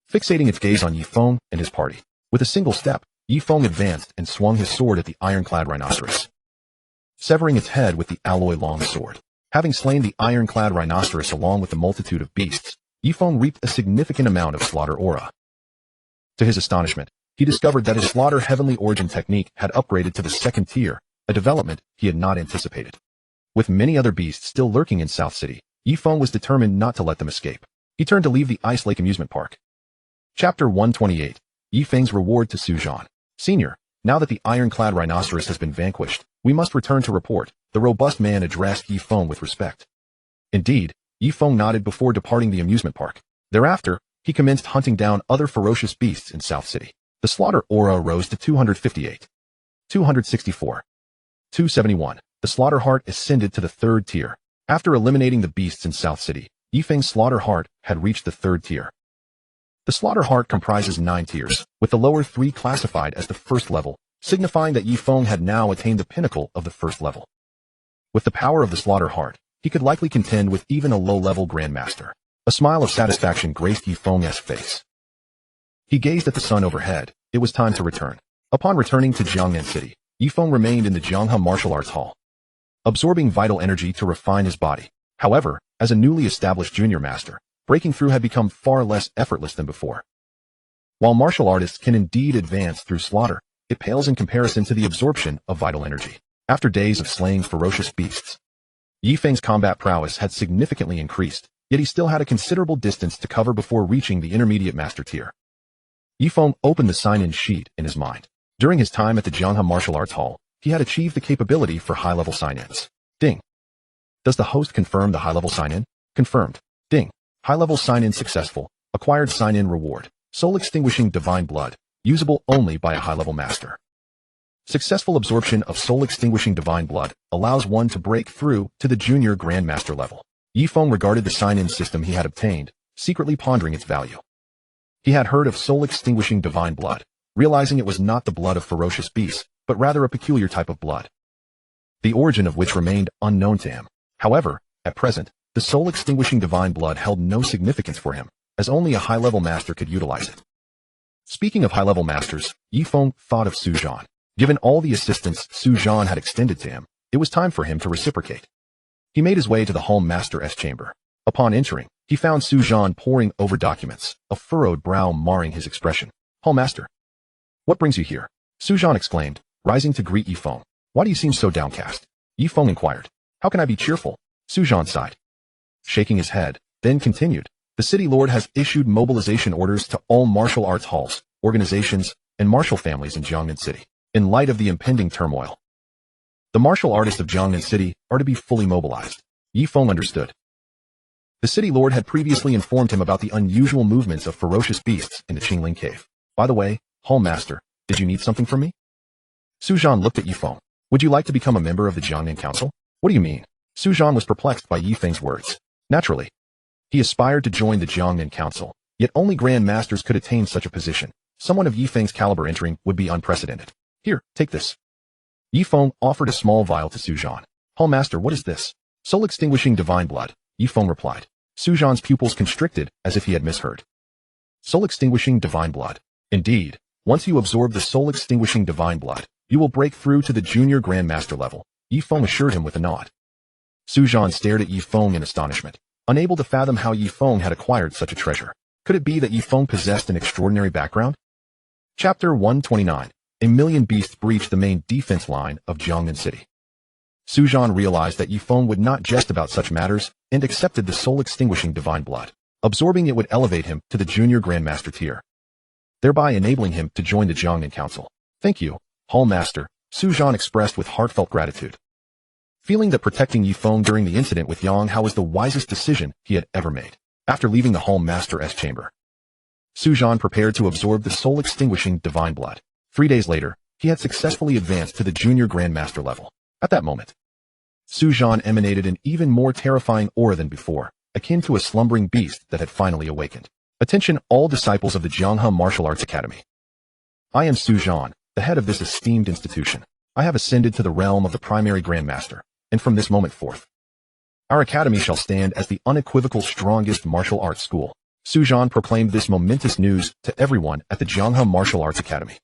fixating its gaze on Ye Feng and his party. With a single step, Ye Feng advanced and swung his sword at the ironclad rhinoceros, severing its head with the alloy long sword. Having slain the ironclad rhinoceros along with the multitude of beasts, Ye Feng reaped a significant amount of slaughter aura. To his astonishment, he discovered that his slaughter heavenly origin technique had upgraded to the 2nd tier, a development he had not anticipated. With many other beasts still lurking in South City, Ye Feng was determined not to let them escape. He turned to leave the Ice Lake Amusement Park. Chapter 128. Ye Feng's Reward to Suzhan. Senior, now that the ironclad rhinoceros has been vanquished, we must return to report. The robust man addressed Ye Feng with respect. Indeed, Ye Feng nodded before departing the amusement park. Thereafter, he commenced hunting down other ferocious beasts in South City. The slaughter aura rose to 258. 264. 271. The slaughter heart ascended to the 3rd tier. After eliminating the beasts in South City, Ye Feng's slaughter heart had reached the 3rd tier. The slaughter heart comprises 9 tiers, with the lower 3 classified as the 1st level, signifying that Ye Feng had now attained the pinnacle of the 1st level. With the power of the slaughter heart, he could likely contend with even a low-level grandmaster. A smile of satisfaction graced Ye Feng's face. He gazed at the sun overhead. It was time to return. Upon returning to Jiangnan City, Ye Feng remained in the Jianghe Martial Arts Hall, absorbing vital energy to refine his body. However, as a newly established junior master, breaking through had become far less effortless than before. While martial artists can indeed advance through slaughter, it pales in comparison to the absorption of vital energy. After days of slaying ferocious beasts, Ye Feng's combat prowess had significantly increased, yet he still had a considerable distance to cover before reaching the intermediate master tier. Ye Feng opened the sign-in sheet in his mind. During his time at the Jianghe Martial Arts Hall, he had achieved the capability for high-level sign-ins. Ding. Does the host confirm the high-level sign-in? Confirmed. Ding. High-level sign-in successful. Acquired sign-in reward. Soul extinguishing divine blood. Usable only by a high-level master. Successful absorption of soul extinguishing divine blood allows one to break through to the junior grandmaster level. Ye Feng regarded the sign-in system he had obtained, secretly pondering its value. He had heard of soul extinguishing divine blood, realizing it was not the blood of ferocious beasts, but rather a peculiar type of blood, the origin of which remained unknown to him. However, at present, the soul extinguishing divine blood held no significance for him, as only a high-level master could utilize it. Speaking of high-level masters, Ye Feng thought of Suzhan. Given all the assistance Suzhan had extended to him, it was time for him to reciprocate. He made his way to the Home Master's chamber. Upon entering, he found Su Zhan poring over documents, a furrowed brow marring his expression. Home Master, what brings you here? Su Zhan exclaimed, rising to greet Ye Feng. Why do you seem so downcast? Ye Feng inquired. How can I be cheerful? Su Zhan sighed, shaking his head, then continued. The city lord has issued mobilization orders to all martial arts halls, organizations, and martial families in Jiangnan City, in light of the impending turmoil. The martial artists of Jiangnan City are to be fully mobilized. Ye Feng understood. The city lord had previously informed him about the unusual movements of ferocious beasts in the Qingling cave. By the way, Home Master, did you need something from me? Su Zhan looked at Ye Feng. Would you like to become a member of the Jiangnan Council? What do you mean? Su Zhan was perplexed by Ye Feng's words. Naturally, he aspired to join the Jiangnan Council, yet only grandmasters could attain such a position. Someone of Ye Feng's caliber entering would be unprecedented. Here, take this. Ye Feng offered a small vial to Su Zhan. Home Master, what is this? Soul-extinguishing divine blood, Ye Feng replied. Su Zhan's pupils constricted as if he had misheard. Soul-extinguishing divine blood. Indeed, once you absorb the soul-extinguishing divine blood, you will break through to the junior grandmaster level, Ye Feng assured him with a nod. Su Zhan stared at Ye Feng in astonishment, unable to fathom how Ye Feng had acquired such a treasure. Could it be that Ye Feng possessed an extraordinary background? Chapter 129. A million beasts breached the main defense line of Jiangnan City. Su Zhan realized that Ye Feng would not jest about such matters and accepted the soul-extinguishing divine blood. Absorbing it would elevate him to the junior grandmaster tier, thereby enabling him to join the Jiangnan Council. Thank you, Home Master, Su Zhan expressed with heartfelt gratitude. Feeling that protecting Ye Feng during the incident with Yang Hao was the wisest decision he had ever made. After leaving the Home Master's chamber, Su Zhan prepared to absorb the soul-extinguishing divine blood. 3 days later, he had successfully advanced to the junior grandmaster level. At that moment, Su Zhan emanated an even more terrifying aura than before, akin to a slumbering beast that had finally awakened. Attention all disciples of the Jianghe Martial Arts Academy. I am Su Zhan, the head of this esteemed institution. I have ascended to the realm of the primary grandmaster, and from this moment forth, our academy shall stand as the unequivocal strongest martial arts school. Su Zhan proclaimed this momentous news to everyone at the Jianghe Martial Arts Academy.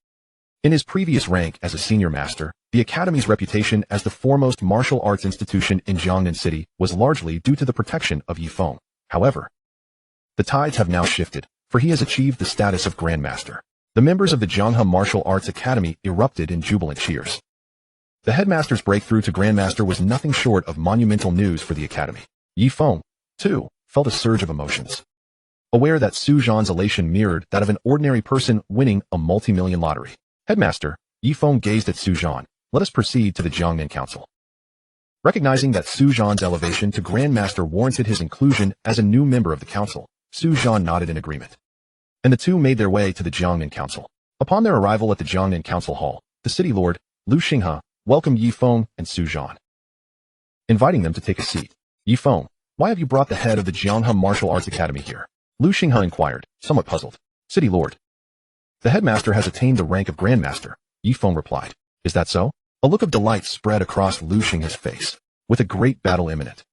In his previous rank as a senior master, the academy's reputation as the foremost martial arts institution in Jiangnan City was largely due to the protection of Ye Feng. However, the tides have now shifted, for he has achieved the status of grandmaster. The members of the Jianghe Martial Arts Academy erupted in jubilant cheers. The headmaster's breakthrough to grandmaster was nothing short of monumental news for the academy. Ye Feng, too, felt a surge of emotions. Aware that Su Zhan's elation mirrored that of an ordinary person winning a multi-million lottery. Headmaster, Ye Feng gazed at Su Zhan. Let us proceed to the Jiangnan Council. Recognizing that Su Zhan's elevation to grandmaster warranted his inclusion as a new member of the council, Su Zhan nodded in agreement, and the two made their way to the Jiangnan Council. Upon their arrival at the Jiangnan Council Hall, the city lord, Lu Xinghe, welcomed Ye Feng and Su Zhan, inviting them to take a seat. Ye Feng, why have you brought the head of the Jianghe Martial Arts Academy here? Lu Xinghe inquired, somewhat puzzled. City lord, the headmaster has attained the rank of grandmaster, Ye Feng replied. Is that so? A look of delight spread across Lu Xinghe's face. With a great battle imminent,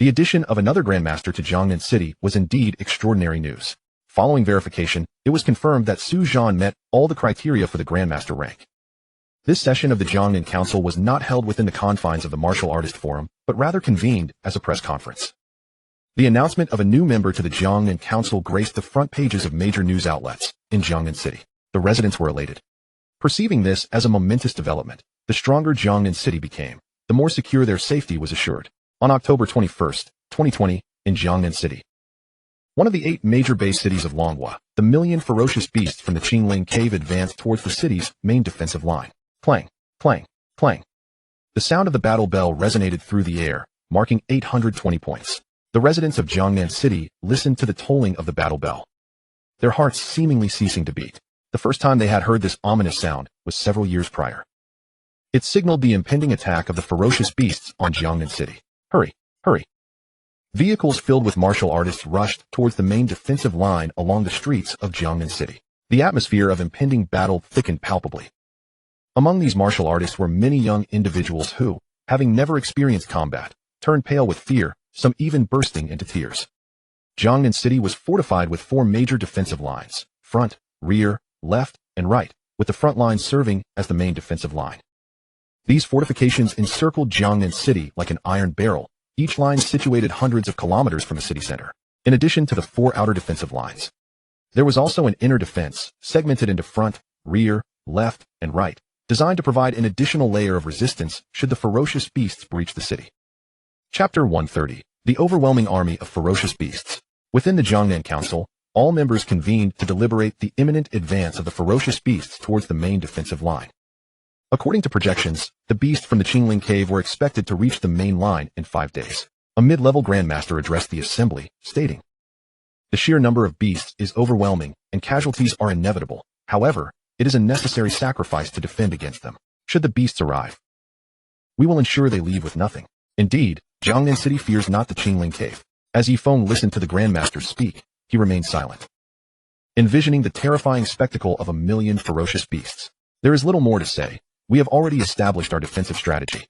the addition of another grandmaster to Jiangnan City was indeed extraordinary news. Following verification, it was confirmed that Su Zhan met all the criteria for the grandmaster rank. This session of the Jiangnan Council was not held within the confines of the Martial Artist Forum, but rather convened as a press conference. The announcement of a new member to the Jiangnan Council graced the front pages of major news outlets in Jiangnan City. The residents were elated. Perceiving this as a momentous development, the stronger Jiangnan City became, the more secure their safety was assured. On October 21, 2020, in Jiangnan City, one of the 8 major base cities of Longhua, the million ferocious beasts from the Qingling cave advanced towards the city's main defensive line. Clang, clang, clang. The sound of the battle bell resonated through the air, marking 820 points. The residents of Jiangnan City listened to the tolling of the battle bell, their hearts seemingly ceasing to beat. The first time they had heard this ominous sound was several years prior. It signaled the impending attack of the ferocious beasts on Jiangnan City. Hurry, hurry. Vehicles filled with martial artists rushed towards the main defensive line along the streets of Jiangnan City. The atmosphere of impending battle thickened palpably. Among these martial artists were many young individuals who, having never experienced combat, turned pale with fear, some even bursting into tears. Jiangnan City was fortified with 4 major defensive lines, front, rear, left, and right, with the front line serving as the main defensive line. These fortifications encircled Jiangnan City like an iron barrel, each line situated hundreds of kilometers from the city center. In addition to the 4 outer defensive lines, there was also an inner defense, segmented into front, rear, left, and right, designed to provide an additional layer of resistance should the ferocious beasts breach the city. Chapter 130. The Overwhelming Army of Ferocious Beasts. Within the Jiangnan Council, all members convened to deliberate the imminent advance of the ferocious beasts towards the main defensive line. According to projections, the beasts from the Qingling Cave were expected to reach the main line in 5 days. A mid-level grandmaster addressed the assembly, stating, "The sheer number of beasts is overwhelming, and casualties are inevitable. However, it is a necessary sacrifice to defend against them. Should the beasts arrive, we will ensure they leave with nothing." Indeed, Jiangnan City fears not the Qingling Cave. As Ye Feng listened to the grandmaster speak, he remained silent, envisioning the terrifying spectacle of 1,000,000 ferocious beasts. There is little more to say. We have already established our defensive strategy.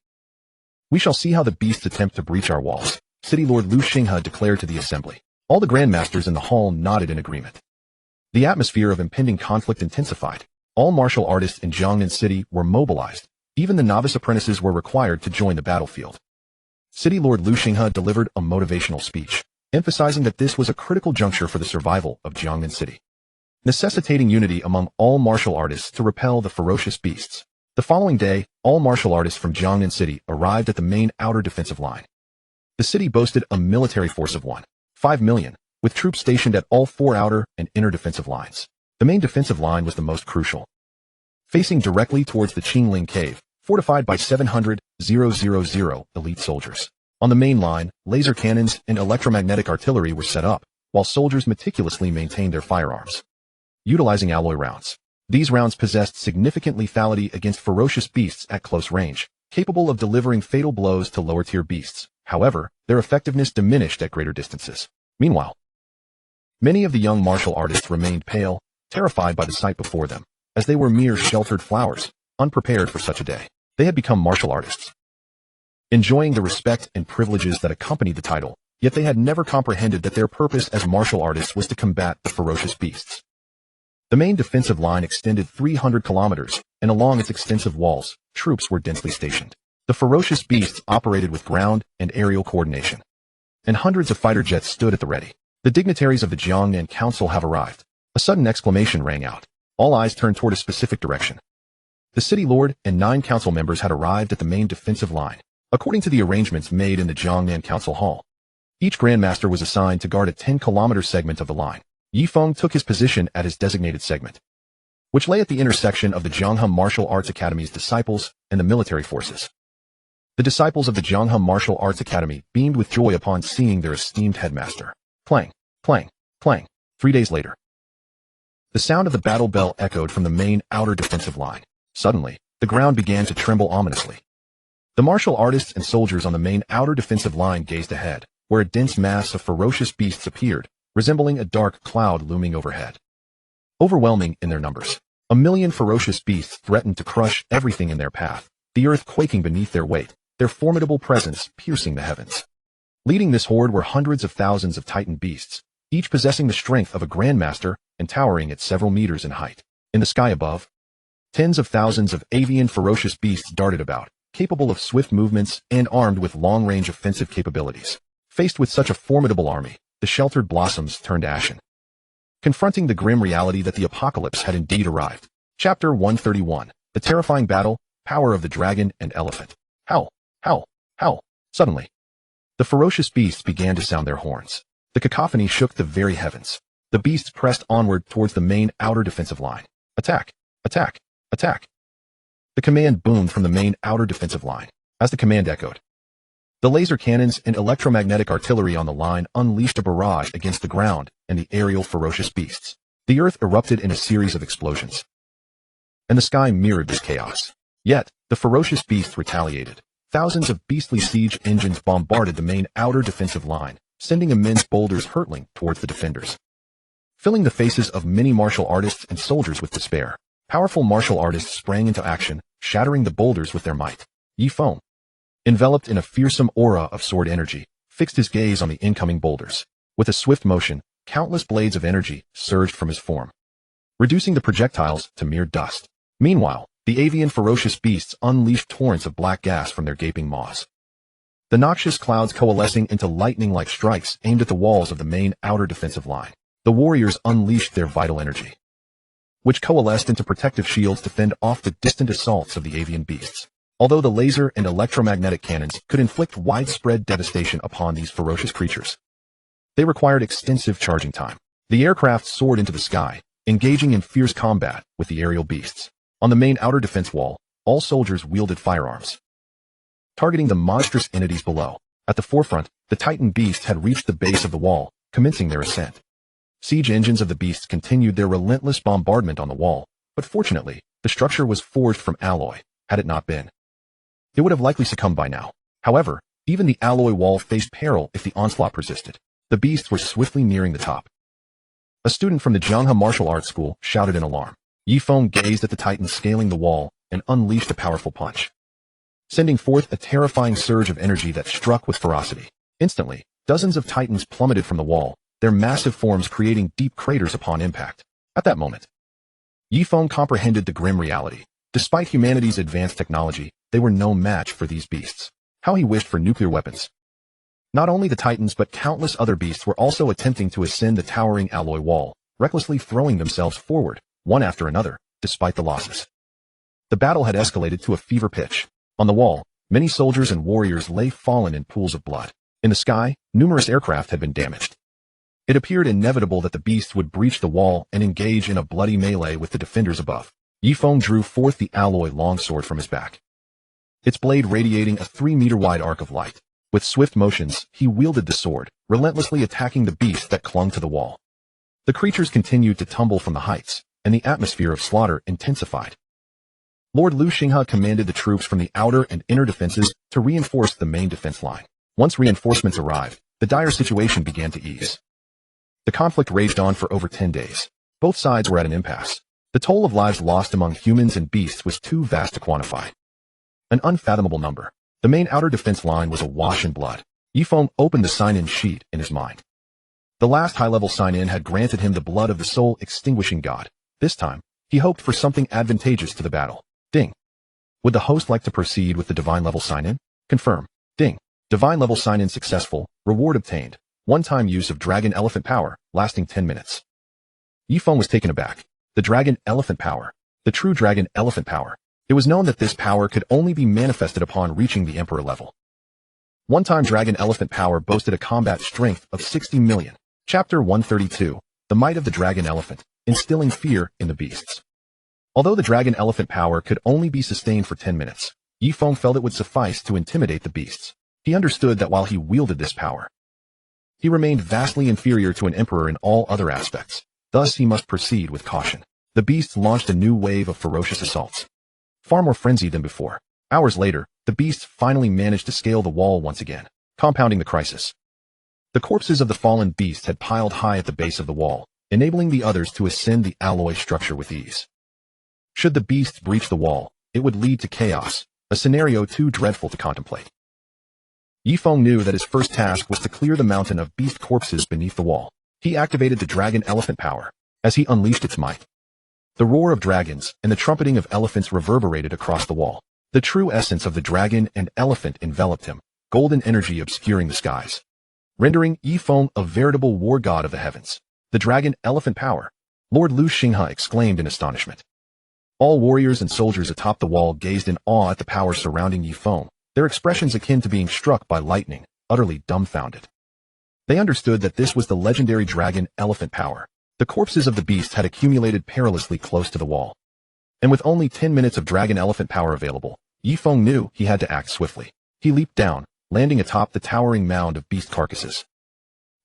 We shall see how the beasts attempt to breach our walls, City Lord Lu Xinghe declared to the assembly. All the grandmasters in the hall nodded in agreement. The atmosphere of impending conflict intensified. All martial artists in Jiangnan City were mobilized. Even the novice apprentices were required to join the battlefield. City Lord Lu Xinghe delivered a motivational speech, emphasizing that this was a critical juncture for the survival of Jiangnan City, necessitating unity among all martial artists to repel the ferocious beasts. The following day, all martial artists from Jiangnan City arrived at the main outer defensive line. The city boasted a military force of 1.5 million, with troops stationed at all 4 outer and inner defensive lines. The main defensive line was the most crucial, facing directly towards the Qingling Cave, fortified by 700,000 elite soldiers. On the main line, laser cannons and electromagnetic artillery were set up, while soldiers meticulously maintained their firearms, utilizing alloy rounds. These rounds possessed significant lethality against ferocious beasts at close range, capable of delivering fatal blows to lower-tier beasts. However, their effectiveness diminished at greater distances. Meanwhile, many of the young martial artists remained pale, terrified by the sight before them, as they were mere sheltered flowers, unprepared for such a day. They had become martial artists, enjoying the respect and privileges that accompanied the title, yet they had never comprehended that their purpose as martial artists was to combat the ferocious beasts. The main defensive line extended 300 kilometers, and along its extensive walls, troops were densely stationed. The ferocious beasts operated with ground and aerial coordination, and hundreds of fighter jets stood at the ready. The dignitaries of the Jiangnan Council have arrived. A sudden exclamation rang out. All eyes turned toward a specific direction. The city lord and 9 council members had arrived at the main defensive line. According to the arrangements made in the Jiangnan Council Hall, each grandmaster was assigned to guard a 10-kilometer segment of the line. Ye Feng took his position at his designated segment, which lay at the intersection of the Jianghe Martial Arts Academy's disciples and the military forces. The disciples of the Jianghe Martial Arts Academy beamed with joy upon seeing their esteemed headmaster. Clang, clang, clang. 3 days later, the sound of the battle bell echoed from the main outer defensive line. Suddenly, the ground began to tremble ominously. The martial artists and soldiers on the main outer defensive line gazed ahead, where a dense mass of ferocious beasts appeared, resembling a dark cloud looming overhead. Overwhelming in their numbers, 1,000,000 ferocious beasts threatened to crush everything in their path, the earth quaking beneath their weight, their formidable presence piercing the heavens. Leading this horde were hundreds of thousands of titan beasts, each possessing the strength of a grandmaster and towering at several meters in height. In the sky above, tens of thousands of avian ferocious beasts darted about, capable of swift movements and armed with long-range offensive capabilities. Faced with such a formidable army, the sheltered blossoms turned ashen, confronting the grim reality that the apocalypse had indeed arrived. Chapter 131. The Terrifying Battle, Power of the Dragon and Elephant. Howl, howl, howl. Suddenly, the ferocious beasts began to sound their horns. The cacophony shook the very heavens. The beasts pressed onward towards the main outer defensive line. Attack, attack, attack. The command boomed from the main outer defensive line. As the command echoed, the laser cannons and electromagnetic artillery on the line unleashed a barrage against the ground and the aerial ferocious beasts. The earth erupted in a series of explosions, and the sky mirrored this chaos. Yet, the ferocious beasts retaliated. Thousands of beastly siege engines bombarded the main outer defensive line, sending immense boulders hurtling towards the defenders, filling the faces of many martial artists and soldiers with despair. Powerful martial artists sprang into action, shattering the boulders with their might. Ye Feng, enveloped in a fearsome aura of sword energy, fixed his gaze on the incoming boulders. With a swift motion, countless blades of energy surged from his form, reducing the projectiles to mere dust. Meanwhile, The avian ferocious beasts unleashed torrents of black gas from their gaping maws. The noxious clouds coalescing into lightning-like strikes aimed at the walls of the main outer defensive line. The warriors unleashed their vital energy, which coalesced into protective shields to fend off the distant assaults of the avian beasts. Although the laser and electromagnetic cannons could inflict widespread devastation upon these ferocious creatures, they required extensive charging time. The aircraft soared into the sky, engaging in fierce combat with the aerial beasts. On the main outer defense wall, all soldiers wielded firearms, targeting the monstrous entities below. At the forefront, the Titan beasts had reached the base of the wall, commencing their ascent. Siege engines of the beasts continued their relentless bombardment on the wall, but fortunately, the structure was forged from alloy. Had it not been, it would have likely succumbed by now. However, even the alloy wall faced peril if the onslaught persisted. The beasts were swiftly nearing the top. A student from the Jianghe Martial Arts School shouted in alarm. Ye Feng gazed at the Titan scaling the wall and unleashed a powerful punch, sending forth a terrifying surge of energy that struck with ferocity. Instantly, dozens of Titans plummeted from the wall, their massive forms creating deep craters upon impact. At that moment, Ye Feng comprehended the grim reality. Despite humanity's advanced technology, they were no match for these beasts. How he wished for nuclear weapons. Not only the Titans but countless other beasts were also attempting to ascend the towering alloy wall, recklessly throwing themselves forward, one after another, despite the losses. The battle had escalated to a fever pitch. On the wall, many soldiers and warriors lay fallen in pools of blood. In the sky, numerous aircraft had been damaged. It appeared inevitable that the beasts would breach the wall and engage in a bloody melee with the defenders above. Ye Feng drew forth the alloy longsword from his back, its blade radiating a 3-meter-wide arc of light. With swift motions, he wielded the sword, relentlessly attacking the beasts that clung to the wall. The creatures continued to tumble from the heights, and the atmosphere of slaughter intensified. Lord Lu Xinghe commanded the troops from the outer and inner defenses to reinforce the main defense line. Once reinforcements arrived, the dire situation began to ease. The conflict raged on for over 10 days. Both sides were at an impasse. The toll of lives lost among humans and beasts was too vast to quantify. An unfathomable number. The main outer defense line was awash in blood. Ye Feng opened the sign-in sheet in his mind. The last high-level sign-in had granted him the blood of the soul-extinguishing god. This time, he hoped for something advantageous to the battle. Ding. Would the host like to proceed with the divine-level sign-in? Confirm. Ding. Divine-level sign-in successful. Reward obtained. One-time use of Dragon Elephant Power, lasting 10 minutes. Ye Feng was taken aback. The Dragon Elephant Power. The true Dragon Elephant Power. It was known that this power could only be manifested upon reaching the Emperor level. One-time Dragon Elephant Power boasted a combat strength of 60 million. Chapter 132. The Might of the Dragon Elephant, instilling fear in the beasts. Although the Dragon Elephant Power could only be sustained for 10 minutes, Ye Feng felt it would suffice to intimidate the beasts. He understood that while he wielded this power, he remained vastly inferior to an emperor in all other aspects. Thus he must proceed with caution. The beasts launched a new wave of ferocious assaults, far more frenzied than before. Hours later, the beasts finally managed to scale the wall once again, compounding the crisis. The corpses of the fallen beasts had piled high at the base of the wall, enabling the others to ascend the alloy structure with ease. Should the beasts breach the wall, it would lead to chaos, a scenario too dreadful to contemplate. Ye Feng knew that his first task was to clear the mountain of beast corpses beneath the wall. He activated the Dragon Elephant Power. As he unleashed its might, the roar of dragons and the trumpeting of elephants reverberated across the wall. The true essence of the dragon and elephant enveloped him, golden energy obscuring the skies, rendering Ye Feng a veritable war god of the heavens. The Dragon Elephant Power. Lord Lu Xinghe exclaimed in astonishment. All warriors and soldiers atop the wall gazed in awe at the power surrounding Ye Feng, their expressions akin to being struck by lightning, utterly dumbfounded. They understood that this was the legendary Dragon Elephant Power. The corpses of the beasts had accumulated perilously close to the wall. And with only 10 minutes of Dragon Elephant Power available, Ye Feng knew he had to act swiftly. He leaped down, landing atop the towering mound of beast carcasses.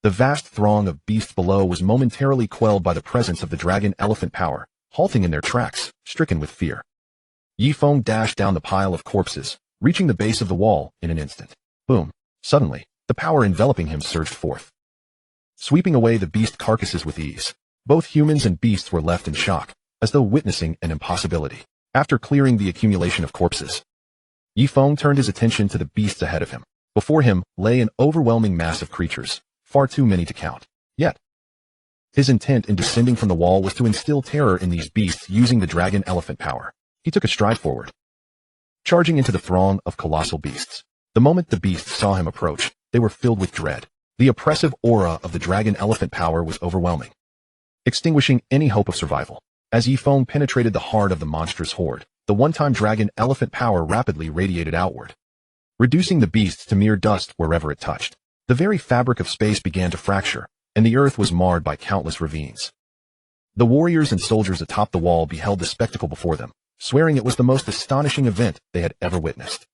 The vast throng of beasts below was momentarily quelled by the presence of the Dragon Elephant Power, halting in their tracks, stricken with fear. Ye Feng dashed down the pile of corpses, reaching the base of the wall in an instant. Boom. Suddenly, the power enveloping him surged forth, sweeping away the beast carcasses with ease. Both humans and beasts were left in shock, as though witnessing an impossibility. After clearing the accumulation of corpses, Ye Feng turned his attention to the beasts ahead of him. Before him lay an overwhelming mass of creatures, far too many to count. Yet, his intent in descending from the wall was to instill terror in these beasts using the Dragon Elephant Power. He took a stride forward, charging into the throng of colossal beasts. The moment the beasts saw him approach, they were filled with dread. The oppressive aura of the dragon elephant power was overwhelming, extinguishing any hope of survival. As Ye Feng penetrated the heart of the monstrous horde, the one-time dragon elephant power rapidly radiated outward, reducing the beasts to mere dust wherever it touched. The very fabric of space began to fracture, and the earth was marred by countless ravines. The warriors and soldiers atop the wall beheld the spectacle before them, swearing it was the most astonishing event they had ever witnessed.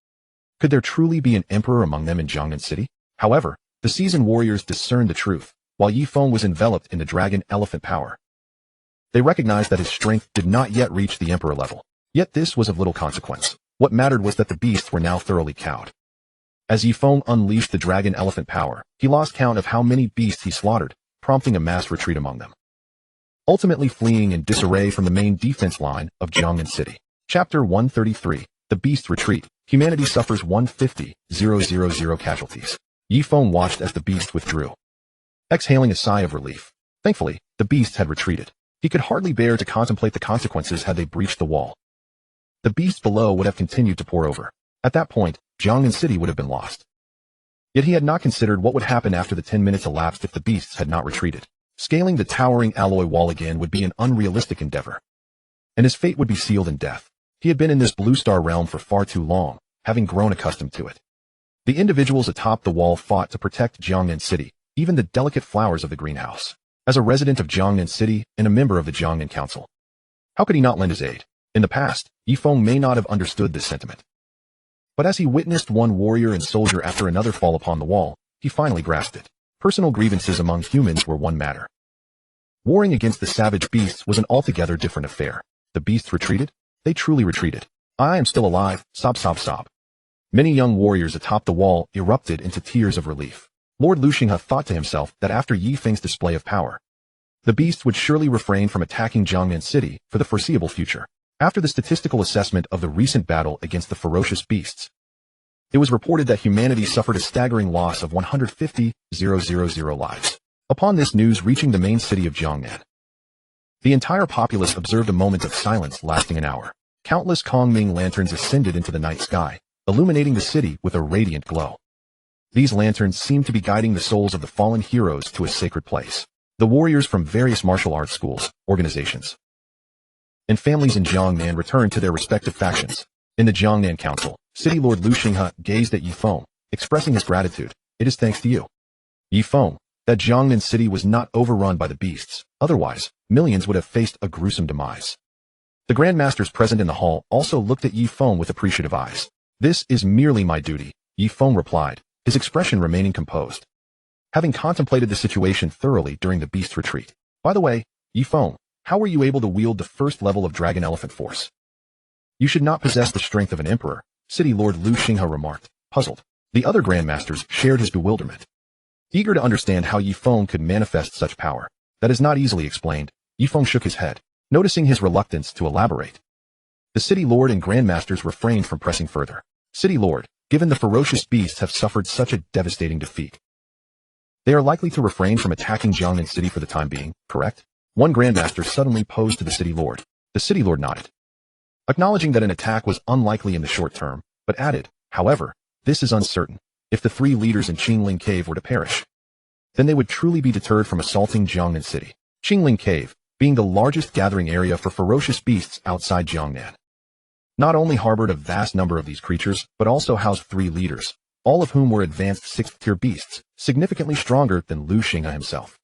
Could there truly be an emperor among them in Jiangnan City? However, the seasoned warriors discerned the truth. While Ye Feng was enveloped in the dragon elephant power, they recognized that his strength did not yet reach the emperor level. Yet this was of little consequence. What mattered was that the beasts were now thoroughly cowed. As Ye Feng unleashed the dragon elephant power, he lost count of how many beasts he slaughtered, prompting a mass retreat among them, ultimately fleeing in disarray from the main defense line of Jiangnan City. Chapter 133. The Beast Retreat. Humanity suffers 150,000 casualties. Ye Feng watched as the beast withdrew, exhaling a sigh of relief. Thankfully, the beasts had retreated. He could hardly bear to contemplate the consequences had they breached the wall. The beasts below would have continued to pour over. At that point, Jiangnan City would have been lost. Yet he had not considered what would happen after the 10 minutes elapsed if the beasts had not retreated. Scaling the towering alloy wall again would be an unrealistic endeavor, and his fate would be sealed in death. He had been in this blue star realm for far too long, having grown accustomed to it. The individuals atop the wall fought to protect Jiangnan City, even the delicate flowers of the greenhouse. As a resident of Jiangnan City and a member of the Jiangnan Council, how could he not lend his aid? In the past, Ye Feng may not have understood this sentiment, but as he witnessed one warrior and soldier after another fall upon the wall, he finally grasped it. Personal grievances among humans were one matter. Warring against the savage beasts was an altogether different affair. The beasts retreated? They truly retreated. I am still alive, sob sob sob. Many young warriors atop the wall erupted into tears of relief. Lord Luxinghe thought to himself that after Ye Feng's display of power, the beasts would surely refrain from attacking Jiangnan City for the foreseeable future. After the statistical assessment of the recent battle against the ferocious beasts, it was reported that humanity suffered a staggering loss of 150,000 lives. Upon this news reaching the main city of Jiangnan, the entire populace observed a moment of silence lasting an hour. Countless Kongming lanterns ascended into the night sky, illuminating the city with a radiant glow. These lanterns seemed to be guiding the souls of the fallen heroes to a sacred place. The warriors from various martial arts schools, organizations, and families in Jiangnan returned to their respective factions. In the Jiangnan Council, City Lord Luxinghe gazed at Ye Feng, expressing his gratitude. It is thanks to you, Ye Feng, that Jiangnan City was not overrun by the beasts. Otherwise, millions would have faced a gruesome demise. The grandmasters present in the hall also looked at Ye Feng with appreciative eyes. This is merely my duty, Ye Feng replied, his expression remaining composed, having contemplated the situation thoroughly during the beast retreat. By the way, Ye Feng, how were you able to wield the first level of dragon elephant force? You should not possess the strength of an emperor, City Lord Luxinghe remarked, puzzled. The other grandmasters shared his bewilderment, eager to understand how Ye Feng could manifest such power. That is not easily explained. Ye Feng shook his head, noticing his reluctance to elaborate. The City Lord and grandmasters refrained from pressing further. City Lord, given the ferocious beasts have suffered such a devastating defeat, they are likely to refrain from attacking Jiangnan City for the time being, correct? One grandmaster suddenly posed to the City Lord. The City Lord nodded, acknowledging that an attack was unlikely in the short term, but added, however, this is uncertain. If the three leaders in Qingling Cave were to perish, then they would truly be deterred from assaulting Jiangnan City. Qingling Cave, being the largest gathering area for ferocious beasts outside Jiangnan, not only harbored a vast number of these creatures, but also housed three leaders, all of whom were advanced 6th-tier beasts, significantly stronger than Luxinghe himself.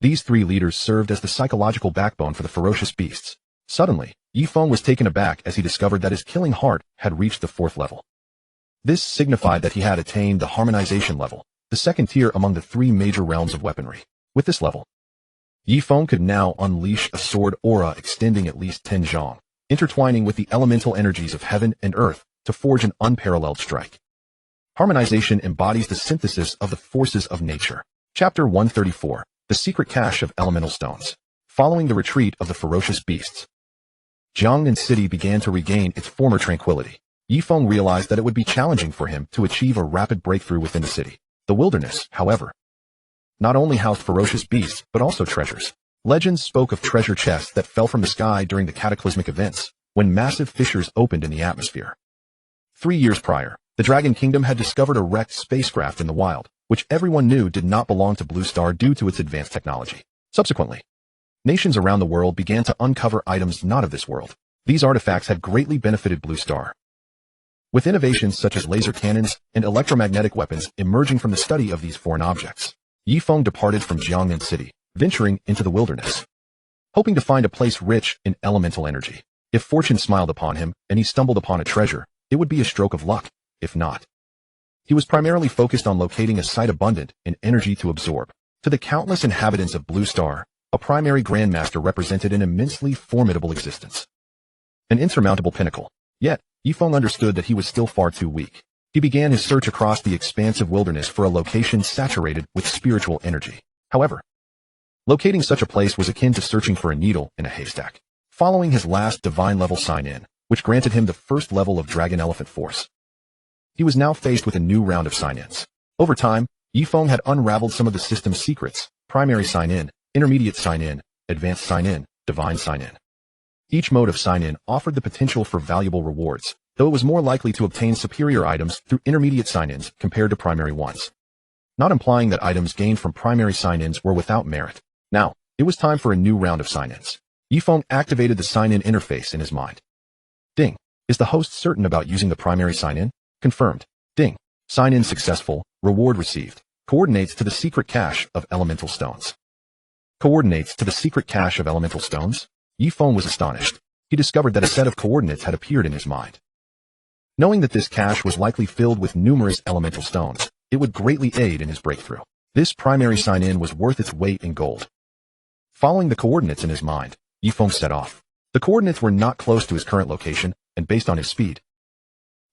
These three leaders served as the psychological backbone for the ferocious beasts. Suddenly, Ye Feng was taken aback as he discovered that his killing heart had reached the 4th level. This signified that he had attained the harmonization level, the 2nd tier among the 3 major realms of weaponry. With this level, Ye Feng could now unleash a sword aura extending at least 10 zhang, intertwining with the elemental energies of heaven and earth to forge an unparalleled strike. Harmonization embodies the synthesis of the forces of nature. Chapter 134. The Secret Cache of Elemental Stones. Following the retreat of the ferocious beasts, Jiangnan City began to regain its former tranquility. Ye Feng realized that it would be challenging for him to achieve a rapid breakthrough within the city. The wilderness, however, not only housed ferocious beasts, but also treasures. Legends spoke of treasure chests that fell from the sky during the cataclysmic events, when massive fissures opened in the atmosphere. 3 years prior, the Dragon Kingdom had discovered a wrecked spacecraft in the wild, which everyone knew did not belong to Blue Star due to its advanced technology. Subsequently, nations around the world began to uncover items not of this world. These artifacts had greatly benefited Blue Star, with innovations such as laser cannons and electromagnetic weapons emerging from the study of these foreign objects. Ye Feng departed from Jiangnan City, venturing into the wilderness, hoping to find a place rich in elemental energy. If fortune smiled upon him and he stumbled upon a treasure, it would be a stroke of luck. If not, he was primarily focused on locating a site abundant in energy to absorb. To the countless inhabitants of Blue Star, a primary grandmaster represented an immensely formidable existence, an insurmountable pinnacle. Yet, Ye Feng understood that he was still far too weak. He began his search across the expansive wilderness for a location saturated with spiritual energy. However, locating such a place was akin to searching for a needle in a haystack. Following his last divine level sign-in, which granted him the first level of Dragon Elephant Force, he was now faced with a new round of sign-ins. Over time, Ye Feng had unraveled some of the system's secrets: primary sign-in, intermediate sign-in, advanced sign-in, divine sign-in. Each mode of sign-in offered the potential for valuable rewards, though it was more likely to obtain superior items through intermediate sign-ins compared to primary ones, not implying that items gained from primary sign-ins were without merit. Now, it was time for a new round of sign-ins. Ye Feng activated the sign-in interface in his mind. Ding. Is the host certain about using the primary sign-in? Confirmed. Ding. Sign-in successful. Reward received. Coordinates to the secret cache of elemental stones. Coordinates to the secret cache of elemental stones? Ye Feng was astonished. He discovered that a set of coordinates had appeared in his mind. Knowing that this cache was likely filled with numerous elemental stones, it would greatly aid in his breakthrough. This primary sign-in was worth its weight in gold. Following the coordinates in his mind, Ye Feng set off. The coordinates were not close to his current location, and based on his speed,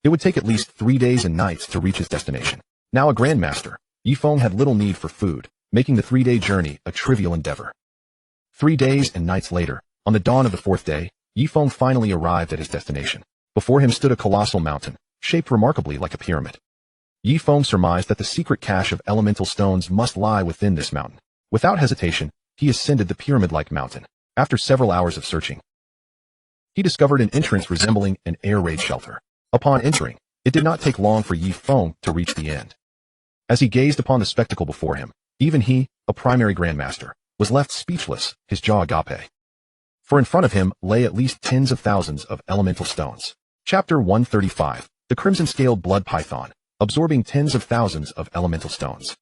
it would take at least 3 days and nights to reach his destination. Now a grandmaster, Ye Feng had little need for food, making the 3-day journey a trivial endeavor. 3 days and nights later, on the dawn of the 4th day, Ye Feng finally arrived at his destination. Before him stood a colossal mountain, shaped remarkably like a pyramid. Ye Feng surmised that the secret cache of elemental stones must lie within this mountain. Without hesitation, he ascended the pyramid-like mountain. After several hours of searching, he discovered an entrance resembling an air raid shelter. Upon entering, it did not take long for Ye Feng to reach the end. As he gazed upon the spectacle before him, even he, a primary grandmaster, was left speechless, his jaw agape. For in front of him lay at least tens of thousands of elemental stones. Chapter 135, The Crimson-Scaled Blood Python, absorbing tens of thousands of elemental stones.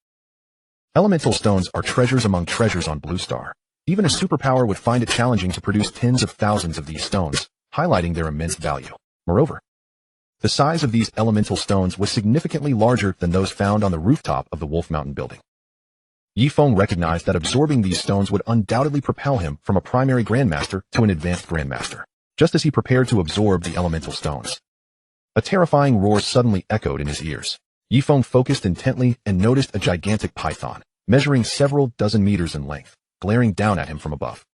Elemental stones are treasures among treasures on Blue Star. Even a superpower would find it challenging to produce tens of thousands of these stones, highlighting their immense value. Moreover, the size of these elemental stones was significantly larger than those found on the rooftop of the Wolf Mountain building. Ye Feng recognized that absorbing these stones would undoubtedly propel him from a primary grandmaster to an advanced grandmaster. Just as he prepared to absorb the elemental stones, a terrifying roar suddenly echoed in his ears. Ye Feng focused intently and noticed a gigantic python, measuring several dozen meters in length, glaring down at him from above.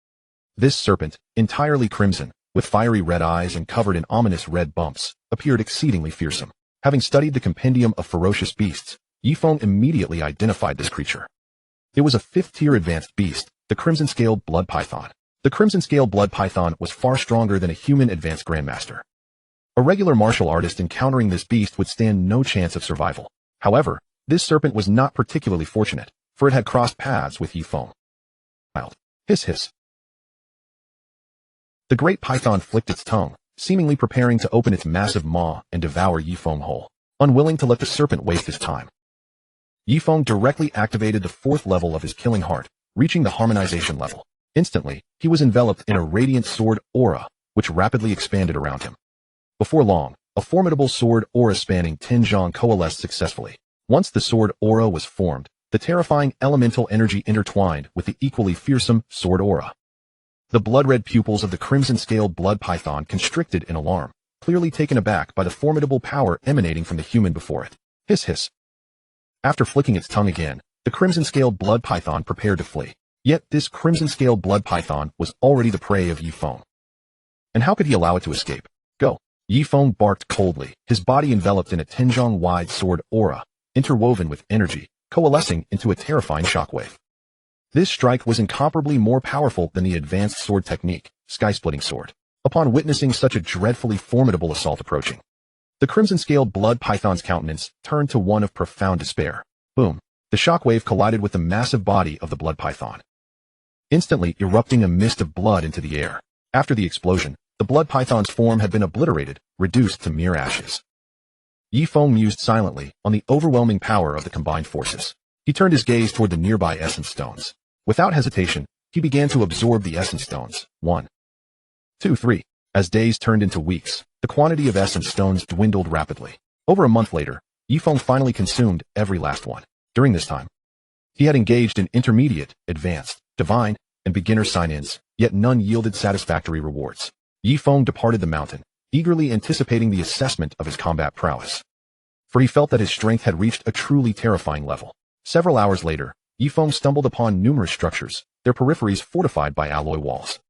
This serpent, entirely crimson, with fiery red eyes and covered in ominous red bumps, appeared exceedingly fearsome. Having studied the compendium of ferocious beasts, Ye Feng immediately identified this creature. It was a 5th-tier advanced beast, the crimson-scaled blood python. The crimson-scaled blood python was far stronger than a human advanced grandmaster. A regular martial artist encountering this beast would stand no chance of survival. However, this serpent was not particularly fortunate, for it had crossed paths with Ye Feng. Hiss hiss. The great python flicked its tongue, seemingly preparing to open its massive maw and devour Ye Feng whole. Unwilling to let the serpent waste his time, Ye Feng directly activated the 4th level of his killing heart, reaching the harmonization level. Instantly, he was enveloped in a radiant sword aura, which rapidly expanded around him. Before long, a formidable sword aura spanning 10 zhang coalesced successfully. Once the sword aura was formed, the terrifying elemental energy intertwined with the equally fearsome sword aura. The blood-red pupils of the crimson-scaled blood python constricted in alarm, clearly taken aback by the formidable power emanating from the human before it. Hiss hiss. After flicking its tongue again, the crimson-scaled blood python prepared to flee. Yet this crimson-scaled blood python was already the prey of Ye Feng. And how could he allow it to escape? Go! Ye Feng barked coldly, his body enveloped in a 10 zhang wide sword aura, interwoven with energy, coalescing into a terrifying shockwave. This strike was incomparably more powerful than the advanced sword technique, sky-splitting sword. upon witnessing such a dreadfully formidable assault approaching. The crimson-scaled blood python's countenance turned to one of profound despair. Boom! The shockwave collided with the massive body of the blood python, instantly erupting a mist of blood into the air. After the explosion, the blood python's form had been obliterated, reduced to mere ashes. Ye Feng mused silently on the overwhelming power of the combined forces. He turned his gaze toward the nearby essence stones. Without hesitation, he began to absorb the essence stones. 1, 2, 3. As days turned into weeks, the quantity of essence stones dwindled rapidly. Over a month later, Ye Feng finally consumed every last one. During this time, he had engaged in intermediate, advanced, divine, and beginner sign-ins, yet none yielded satisfactory rewards. Ye Feng departed the mountain, eagerly anticipating the assessment of his combat prowess, for he felt that his strength had reached a truly terrifying level. Several hours later, Ye Feng stumbled upon numerous structures, their peripheries fortified by alloy walls,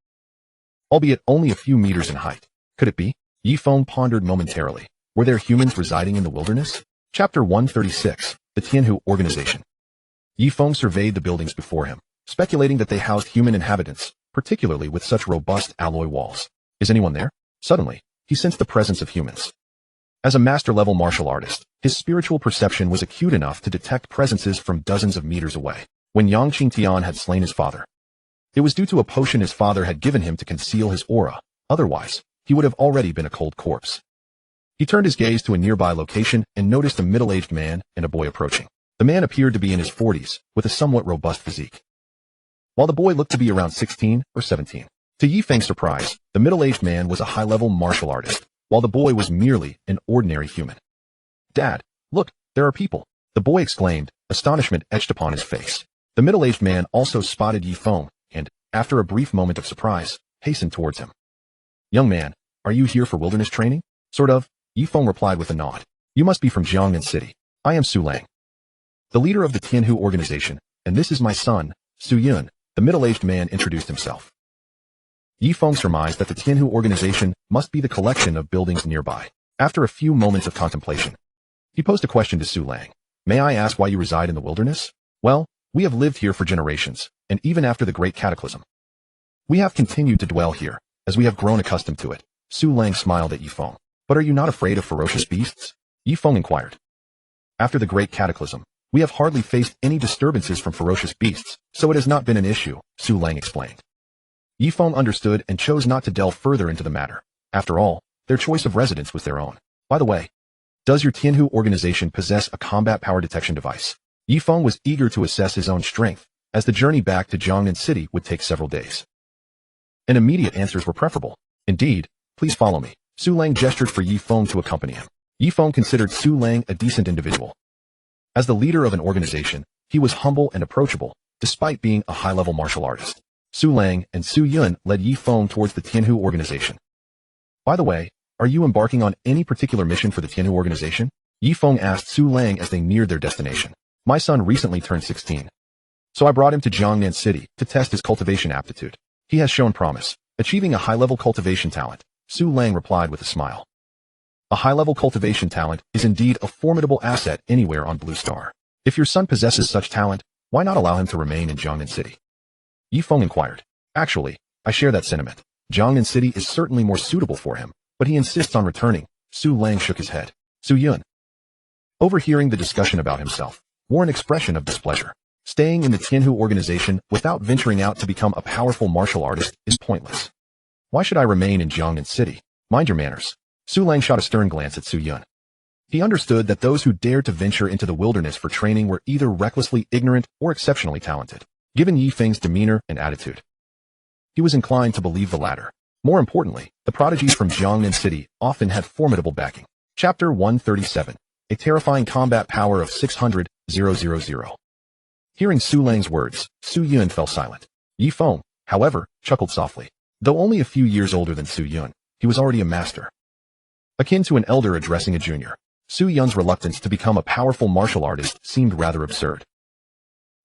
albeit only a few meters in height. Could it be? Ye Feng pondered momentarily. Were there humans residing in the wilderness? Chapter 136, the Tianhu Organization. Ye Feng surveyed the buildings before him, speculating that they housed human inhabitants, particularly with such robust alloy walls. Is anyone there? Suddenly, he sensed the presence of humans. As a master-level martial artist, his spiritual perception was acute enough to detect presences from dozens of meters away. When Yang Qingtian had slain his father, it was due to a potion his father had given him to conceal his aura. Otherwise, he would have already been a cold corpse. He turned his gaze to a nearby location and noticed a middle-aged man and a boy approaching. The man appeared to be in his 40s, with a somewhat robust physique, while the boy looked to be around 16 or 17. To Ye Feng's surprise, the middle-aged man was a high-level martial artist, while the boy was merely an ordinary human. "Dad, look, there are people," the boy exclaimed, astonishment etched upon his face. The middle-aged man also spotted Ye Feng, and, after a brief moment of surprise, hastened towards him. "Young man, are you here for wilderness training?" "Sort of," Ye Feng replied with a nod. "You must be from Jiangnan City. I am Su Lang, the leader of the Tianhu Organization, and this is my son, Su Yun." The middle-aged man introduced himself. Ye Feng surmised that the Tianhu Organization must be the collection of buildings nearby. After a few moments of contemplation, he posed a question to Su Lang. "May I ask why you reside in the wilderness?" "Well, we have lived here for generations, and even after the Great Cataclysm, we have continued to dwell here, as we have grown accustomed to it." Su Lang smiled at Ye Feng. "But are you not afraid of ferocious beasts?" Ye Feng inquired. "After the Great Cataclysm, we have hardly faced any disturbances from ferocious beasts, so it has not been an issue," Su Lang explained. Ye Feng understood and chose not to delve further into the matter. After all, their choice of residence was their own. "By the way, does your Tianhu organization possess a combat power detection device?" Ye Feng was eager to assess his own strength, as the journey back to Jiangnan City would take several days, and immediate answers were preferable. "Indeed, please follow me." Su Lang gestured for Ye Feng to accompany him. Ye Feng considered Su Lang a decent individual. As the leader of an organization, he was humble and approachable, despite being a high-level martial artist. Su Lang and Su Yun led Ye Feng towards the Tianhu Organization. "By the way, are you embarking on any particular mission for the Tianhu Organization?" Ye Feng asked Su Lang as they neared their destination. "My son recently turned 16, so I brought him to Jiangnan City to test his cultivation aptitude. He has shown promise, achieving a high-level cultivation talent," Su Lang replied with a smile. "A high-level cultivation talent is indeed a formidable asset anywhere on Blue Star. If your son possesses such talent, why not allow him to remain in Jiangnan City?" Ye Feng inquired. "Actually, I share that sentiment. Jiangnan City is certainly more suitable for him, but he insists on returning." Su Lang shook his head. Su Yun, overhearing the discussion about himself, wore an expression of displeasure. "Staying in the Tianhu Organization without venturing out to become a powerful martial artist is pointless. Why should I remain in Jiangnan City? Mind your manners." Su Lang shot a stern glance at Su Yun. He understood that those who dared to venture into the wilderness for training were either recklessly ignorant or exceptionally talented. Given Ye Feng's demeanor and attitude, he was inclined to believe the latter. More importantly, the prodigies from Jiangnan City often had formidable backing. Chapter 137, a terrifying combat power of 600,000. Hearing Su Lang's words, Su Yun fell silent. Ye Feng, however, chuckled softly. Though only a few years older than Su Yun, he was already a master, akin to an elder addressing a junior. Su Yun's reluctance to become a powerful martial artist seemed rather absurd.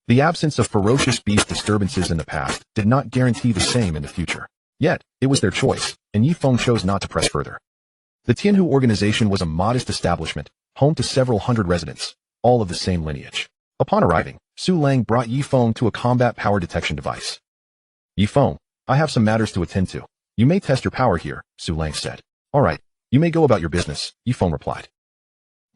The absence of ferocious beast disturbances in the past did not guarantee the same in the future. Yet, it was their choice, and Ye Feng chose not to press further. The Tianhu organization was a modest establishment, home to several hundred residents, all of the same lineage. Upon arriving, Su Lang brought Ye Feng to a combat power detection device. "Ye Feng, I have some matters to attend to," You may test your power here, Su Lang said. All right, you may go about your business, Ye Feng replied.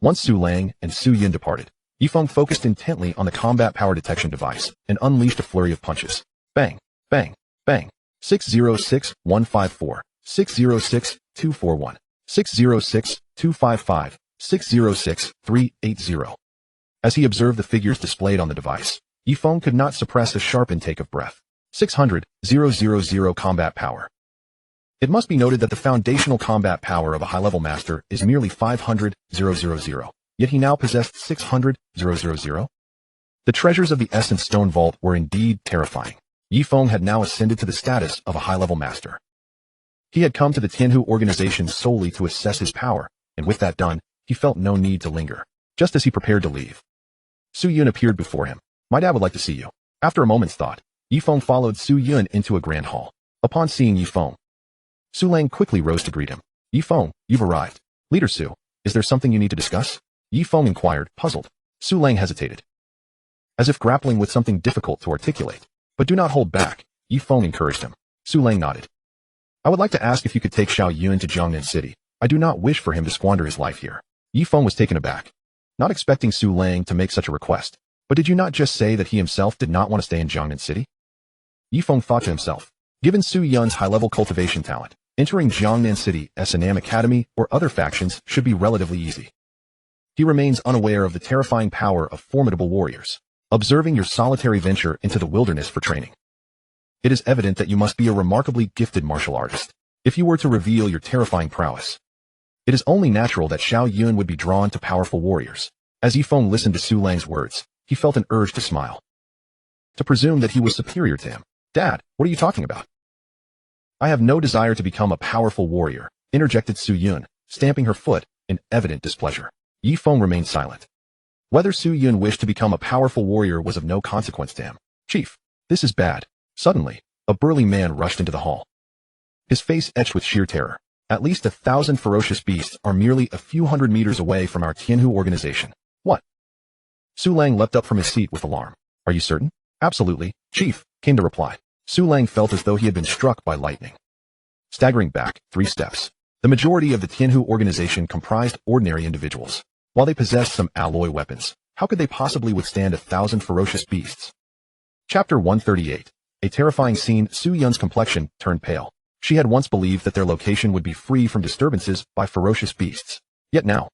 Once Su Lang and Su Yun departed, Ye Feng focused intently on the combat power detection device and unleashed a flurry of punches. Bang, bang, bang. 606-154, 606-241, 606-255, 606-380. As he observed the figures displayed on the device, Ye Feng could not suppress a sharp intake of breath. 600-000 combat power. It must be noted that the foundational combat power of a high-level master is merely 500-000, yet he now possessed 600-000. The treasures of the Essence Stone Vault were indeed terrifying. Ye Feng had now ascended to the status of a high-level master. He had come to the Tianhu organization solely to assess his power, and with that done, he felt no need to linger. Just as he prepared to leave, Su Yun appeared before him. My dad would like to see you. After a moment's thought, Ye Feng followed Su Yun into a grand hall. Upon seeing Ye Feng, Su Lang quickly rose to greet him. Ye Feng, you've arrived. Leader Su, is there something you need to discuss? Ye Feng inquired, puzzled. Su Lang hesitated, as if grappling with something difficult to articulate. But do not hold back, Ye Feng encouraged him. Su Lang nodded. I would like to ask if you could take Xiao Yun to Jiangnan City. I do not wish for him to squander his life here. Ye Feng was taken aback, not expecting Su Lang to make such a request. But did you not just say that he himself did not want to stay in Jiangnan City? Ye Feng thought to himself. Given Su Yun's high-level cultivation talent, entering Jiangnan City as Annan Academy or other factions should be relatively easy. He remains unaware of the terrifying power of formidable warriors. Observing your solitary venture into the wilderness for training, it is evident that you must be a remarkably gifted martial artist. If you were to reveal your terrifying prowess, it is only natural that Xiao Yun would be drawn to powerful warriors. As Ye Feng listened to Su Lang's words, he felt an urge to smile, to presume that he was superior to him. Dad, what are you talking about? I have no desire to become a powerful warrior, interjected Su Yun, stamping her foot in evident displeasure. Ye Feng remained silent. Whether Su Yun wished to become a powerful warrior was of no consequence to him. Chief, this is bad. Suddenly, a burly man rushed into the hall, his face etched with sheer terror. At least 1,000 ferocious beasts are merely a few hundred meters away from our Tianhu organization. What? Su Lang leapt up from his seat with alarm. Are you certain? Absolutely, Chief, came the reply. Su Lang felt as though he had been struck by lightning. Staggering back 3 steps, the majority of the Tianhu organization comprised ordinary individuals. While they possessed some alloy weapons, how could they possibly withstand 1,000 ferocious beasts? Chapter 138. A terrifying scene. Su Yun's complexion turned pale. She had once believed that their location would be free from disturbances by ferocious beasts. Yet now,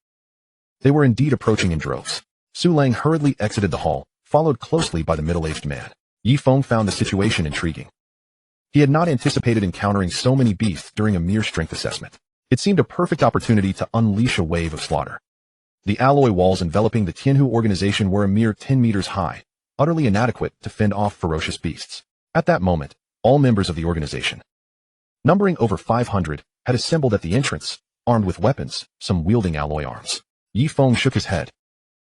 they were indeed approaching in droves. Su Lang hurriedly exited the hall, followed closely by the middle-aged man. Ye Feng found the situation intriguing. He had not anticipated encountering so many beasts during a mere strength assessment. It seemed a perfect opportunity to unleash a wave of slaughter. The alloy walls enveloping the Tianhu organization were a mere 10 meters high, utterly inadequate to fend off ferocious beasts. At that moment, all members of the organization, numbering over 500, had assembled at the entrance, armed with weapons, some wielding alloy arms. Ye Feng shook his head.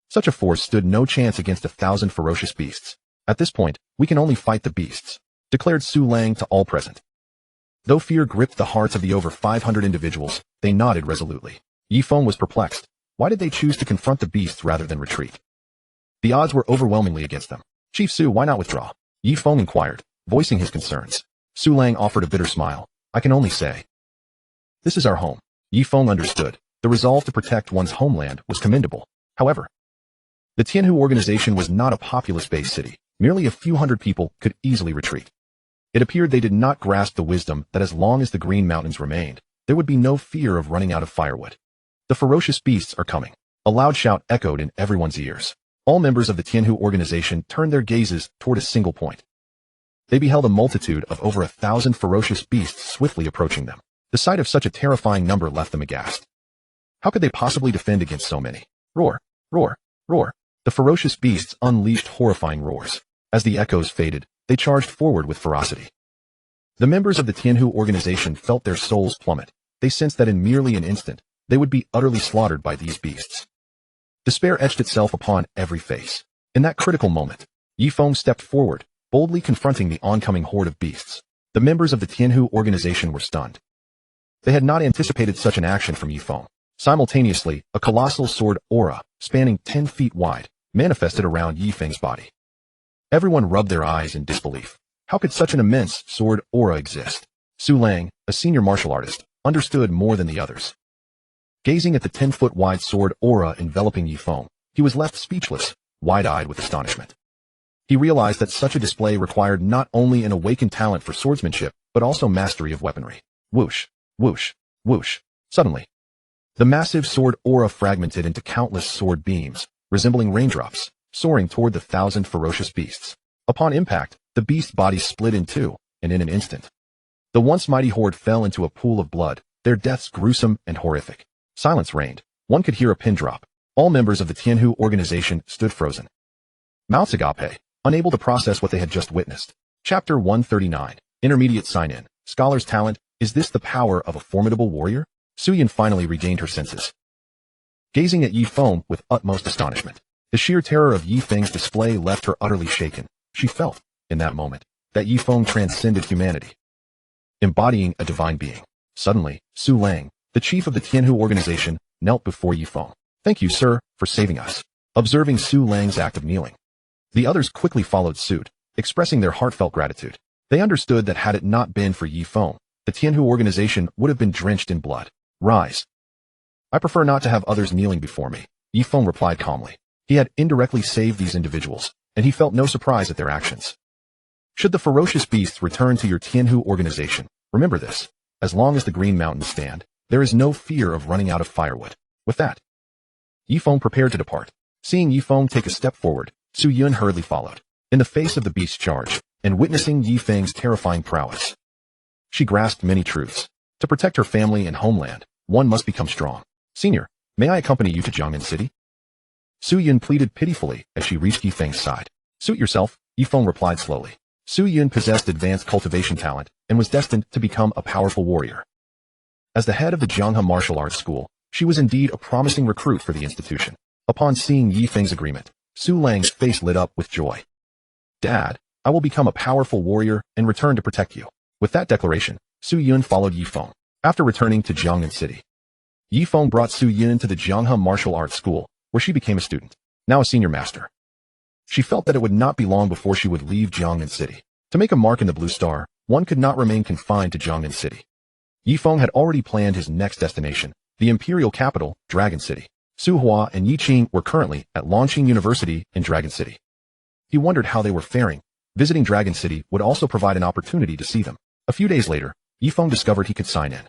Such a force stood no chance against 1,000 ferocious beasts. At this point, we can only fight the beasts, declared Su Lang to all present. Though fear gripped the hearts of the over 500 individuals, they nodded resolutely. Ye Feng was perplexed. Why did they choose to confront the beasts rather than retreat? The odds were overwhelmingly against them. Chief Su, why not withdraw? Ye Feng inquired, voicing his concerns. Su Lang offered a bitter smile. I can only say, this is our home. Ye Feng understood. The resolve to protect one's homeland was commendable. However, the Tianhu organization was not a populous-based city. Merely a few hundred people could easily retreat. It appeared they did not grasp the wisdom that as long as the Green Mountains remained, there would be no fear of running out of firewood. The ferocious beasts are coming. A loud shout echoed in everyone's ears. All members of the Tianhu organization turned their gazes toward a single point. They beheld a multitude of over 1,000 ferocious beasts swiftly approaching them. The sight of such a terrifying number left them aghast. How could they possibly defend against so many? Roar, roar, roar. The ferocious beasts unleashed horrifying roars. As the echoes faded, they charged forward with ferocity. The members of the Tianhu organization felt their souls plummet. They sensed that in merely an instant, they would be utterly slaughtered by these beasts. Despair etched itself upon every face. In that critical moment, Ye Feng stepped forward, boldly confronting the oncoming horde of beasts. The members of the Tianhu organization were stunned. They had not anticipated such an action from Ye Feng. Simultaneously, a colossal sword aura, spanning 10 feet wide, manifested around Ye Feng's body. Everyone rubbed their eyes in disbelief. How could such an immense sword aura exist? Su Lang, a senior martial artist, understood more than the others. Gazing at the 10-foot-wide sword aura enveloping Ye Feng, he was left speechless, wide-eyed with astonishment. He realized that such a display required not only an awakened talent for swordsmanship, but also mastery of weaponry. Whoosh, whoosh, whoosh. Suddenly, the massive sword aura fragmented into countless sword beams, resembling raindrops, soaring toward the 1,000 ferocious beasts. Upon impact, the beast bodies split in two, and in an instant, the once mighty horde fell into a pool of blood, their deaths gruesome and horrific. Silence reigned. One could hear a pin drop. All members of the Tianhu organization stood frozen, mouths agape, unable to process what they had just witnessed. Chapter 139. Intermediate Sign-In. Scholar's Talent. Is this the power of a formidable warrior? Su Yan finally regained her senses, gazing at Ye Feng with utmost astonishment. The sheer terror of Ye Feng's display left her utterly shaken. She felt, in that moment, that Ye Feng transcended humanity, embodying a divine being. Suddenly, Su Lang, the chief of the Tianhu organization, knelt before Ye Feng. Thank you, sir, for saving us. Observing Su Lang's act of kneeling, the others quickly followed suit, expressing their heartfelt gratitude. They understood that had it not been for Ye Feng, the Tianhu organization would have been drenched in blood. Rise. I prefer not to have others kneeling before me, Ye Feng replied calmly. He had indirectly saved these individuals, and he felt no surprise at their actions. Should the ferocious beasts return to your Tianhu organization, remember this: as long as the Green Mountains stand, there is no fear of running out of firewood. With that, Ye Feng prepared to depart. Seeing Ye Feng take a step forward, Su Yun hurriedly followed. In the face of the beast's charge, and witnessing Ye Feng's terrifying prowess, she grasped many truths. To protect her family and homeland, one must become strong. Senior, may I accompany you to Jiangnan City? Su Yun pleaded pitifully as she reached Ye Feng's side. Suit yourself, Ye Feng replied slowly. Su Yun possessed advanced cultivation talent and was destined to become a powerful warrior. As the head of the Jianghe Martial Arts School, she was indeed a promising recruit for the institution. Upon seeing Ye Feng's agreement, Su Lang's face lit up with joy. Dad, I will become a powerful warrior and return to protect you. With that declaration, Su Yun followed Ye Feng. After returning to Jiangnan City, Ye Feng brought Su Yun to the Jianghe Martial Arts School, where she became a student, now a senior master. She felt that it would not be long before she would leave Jiangnan City. To make a mark in the Blue Star, one could not remain confined to Jiangnan City. Ye Feng had already planned his next destination, the imperial capital, Dragon City. Su Hua and Yi Qing were currently at Nanshan University in Dragon City. He wondered how they were faring. Visiting Dragon City would also provide an opportunity to see them. A few days later, Ye Feng discovered he could sign in.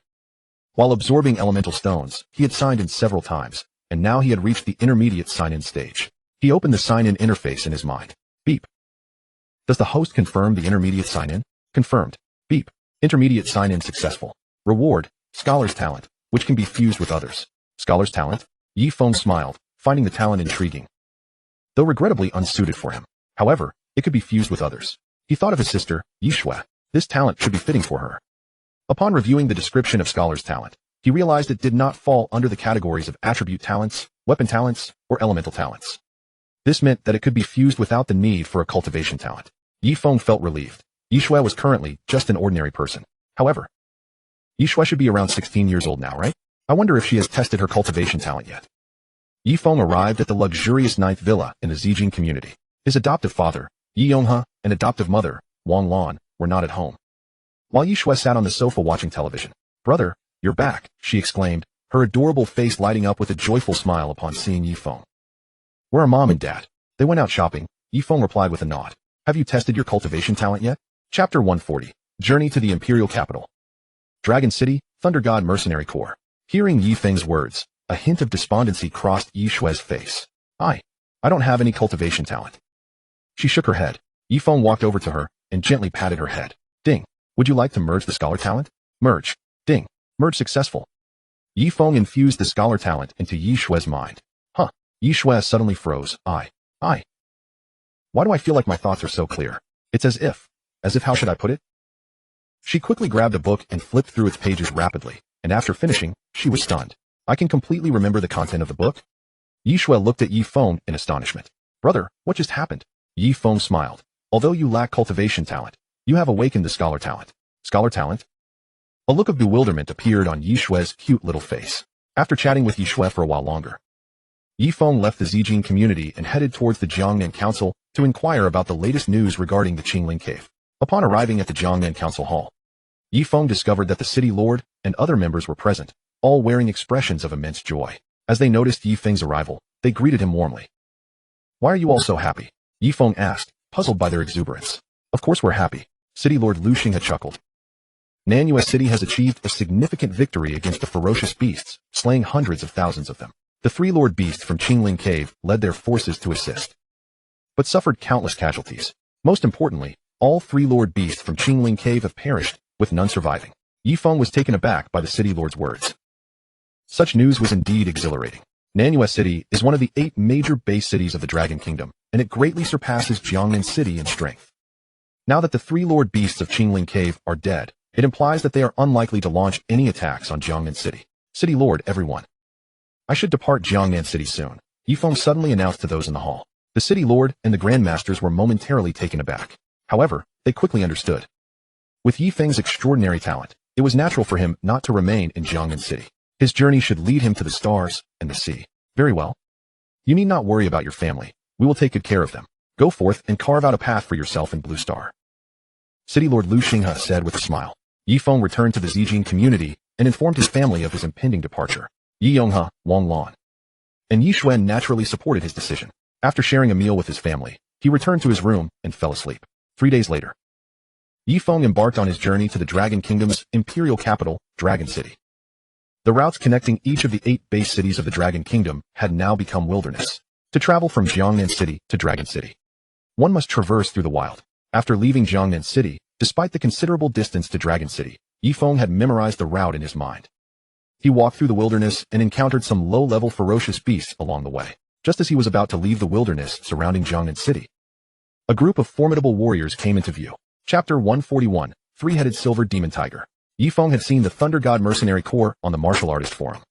While absorbing elemental stones, he had signed in several times, and now he had reached the intermediate sign-in stage. He opened the sign-in interface in his mind. Beep. Does the host confirm the intermediate sign-in? Confirmed. Beep. Intermediate sign-in successful. Reward, Scholar's Talent, which can be fused with others. Scholar's Talent? Ye Feng smiled, finding the talent intriguing, though regrettably unsuited for him. However, it could be fused with others. He thought of his sister, Ye Shui. This talent should be fitting for her. Upon reviewing the description of Scholar's Talent, he realized it did not fall under the categories of attribute talents, weapon talents, or elemental talents. This meant that it could be fused without the need for a cultivation talent. Ye Feng felt relieved. Ye Shui was currently just an ordinary person. However, Ye Shui should be around 16 years old now, right? I wonder if she has tested her cultivation talent yet. Ye Feng arrived at the luxurious 9th villa in the Zijing community. His adoptive father, Ye Yonghe, and adoptive mother, Wang Lan, were not at home. While Ye Shui sat on the sofa watching television. Brother, you're back, she exclaimed, her adorable face lighting up with a joyful smile upon seeing Ye Feng. Where are Mom and Dad? They went out shopping, Ye Feng replied with a nod. Have you tested your cultivation talent yet? Chapter 140. Journey to the Imperial Capital. Dragon City, Thunder God Mercenary Corps. Hearing Ye Feng's words, a hint of despondency crossed Ye Shui's face. I don't have any cultivation talent. She shook her head. Ye Feng walked over to her and gently patted her head. Ding. Would you like to merge the scholar talent? Merge. Ding. Merge successful. Ye Feng infused the scholar talent into Ye Shui's mind. Huh. Ye Shui suddenly froze. I. Why do I feel like my thoughts are so clear? It's as if how should I put it? She quickly grabbed a book and flipped through its pages rapidly, and after finishing, she was stunned. I can completely remember the content of the book. Ye Shui looked at Ye Feng in astonishment. Brother, what just happened? Ye Feng smiled. Although you lack cultivation talent, you have awakened the scholar talent. Scholar talent? A look of bewilderment appeared on Ye Shui's cute little face. After chatting with Ye Shui for a while longer, Ye Feng left the Zijing community and headed towards the Jiangnan Council to inquire about the latest news regarding the Qingling Cave. Upon arriving at the Jiangnan Council Hall, Ye Feng discovered that the city lord and other members were present, all wearing expressions of immense joy. As they noticed Ye Feng's arrival, they greeted him warmly. "Why are you all so happy?" Ye Feng asked, puzzled by their exuberance. "Of course we're happy," City Lord Lu Xing had chuckled. Nanshan City has achieved a significant victory against the ferocious beasts, slaying hundreds of thousands of them. The three lord beasts from Qingling Cave led their forces to assist, but suffered countless casualties. Most importantly, all three lord beasts from Qingling Cave have perished, with none surviving. Ye Feng was taken aback by the city lord's words. Such news was indeed exhilarating. Nanshan City is one of the 8 major base cities of the Dragon Kingdom, and it greatly surpasses Jiangnan City in strength. Now that the three lord beasts of Qingling Cave are dead, it implies that they are unlikely to launch any attacks on Jiangnan City. City Lord, everyone. I should depart Jiangnan City soon, Ye Feng suddenly announced to those in the hall. The city lord and the grandmasters were momentarily taken aback. However, they quickly understood. With Ye Feng's extraordinary talent, it was natural for him not to remain in Jiangnan City. His journey should lead him to the stars and the sea. Very well. You need not worry about your family. We will take good care of them. Go forth and carve out a path for yourself in Blue Star. City Lord Lu Xinghe said with a smile. Ye Feng returned to the Zijing community and informed his family of his impending departure. Yi Yonghe, Wang Lan, and Yi Xuan naturally supported his decision. After sharing a meal with his family, he returned to his room and fell asleep. 3 days later, Ye Feng embarked on his journey to the Dragon Kingdom's imperial capital, Dragon City. The routes connecting each of the 8 base cities of the Dragon Kingdom had now become wilderness. To travel from Jiangnan City to Dragon City, one must traverse through the wild. After leaving Jiangnan City, despite the considerable distance to Dragon City, Ye Feng had memorized the route in his mind. He walked through the wilderness and encountered some low-level ferocious beasts along the way. Just as he was about to leave the wilderness surrounding Jiangnan City, a group of formidable warriors came into view. Chapter 141, Three-Headed Silver Demon Tiger. Ye Feng had seen the Thunder God Mercenary Corps on the Martial Artist Forum.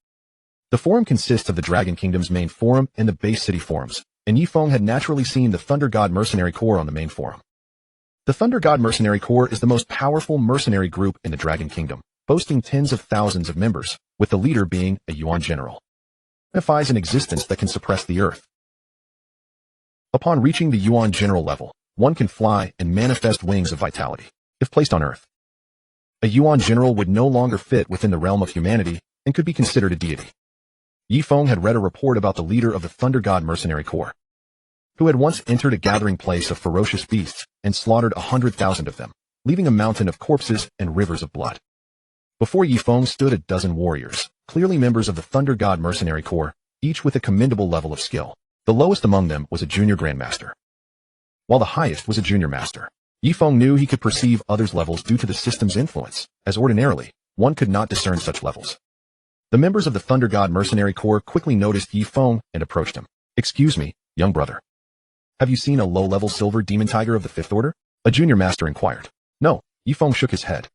The forum consists of the Dragon Kingdom's main forum and the base city forums, and Ye Feng had naturally seen the Thunder God Mercenary Corps on the main forum. The Thunder God Mercenary Corps is the most powerful mercenary group in the Dragon Kingdom, boasting tens of thousands of members, with the leader being a Yuan general. It signifies an existence that can suppress the earth. Upon reaching the Yuan general level, one can fly and manifest wings of vitality. If placed on earth, a Yuan general would no longer fit within the realm of humanity and could be considered a deity. Ye Feng had read a report about the leader of the Thunder God Mercenary Corps, who had once entered a gathering place of ferocious beasts and slaughtered 100,000 of them, leaving a mountain of corpses and rivers of blood. Before Ye Feng stood a dozen warriors, clearly members of the Thunder God Mercenary Corps, each with a commendable level of skill. The lowest among them was a junior grandmaster, while the highest was a junior master. Ye Feng knew he could perceive others' levels due to the system's influence, as ordinarily, one could not discern such levels. The members of the Thunder God Mercenary Corps quickly noticed Ye Feng and approached him. "Excuse me, young brother. Have you seen a low-level silver demon tiger of the 5th order?" A junior master inquired. No, Ye Feng shook his head.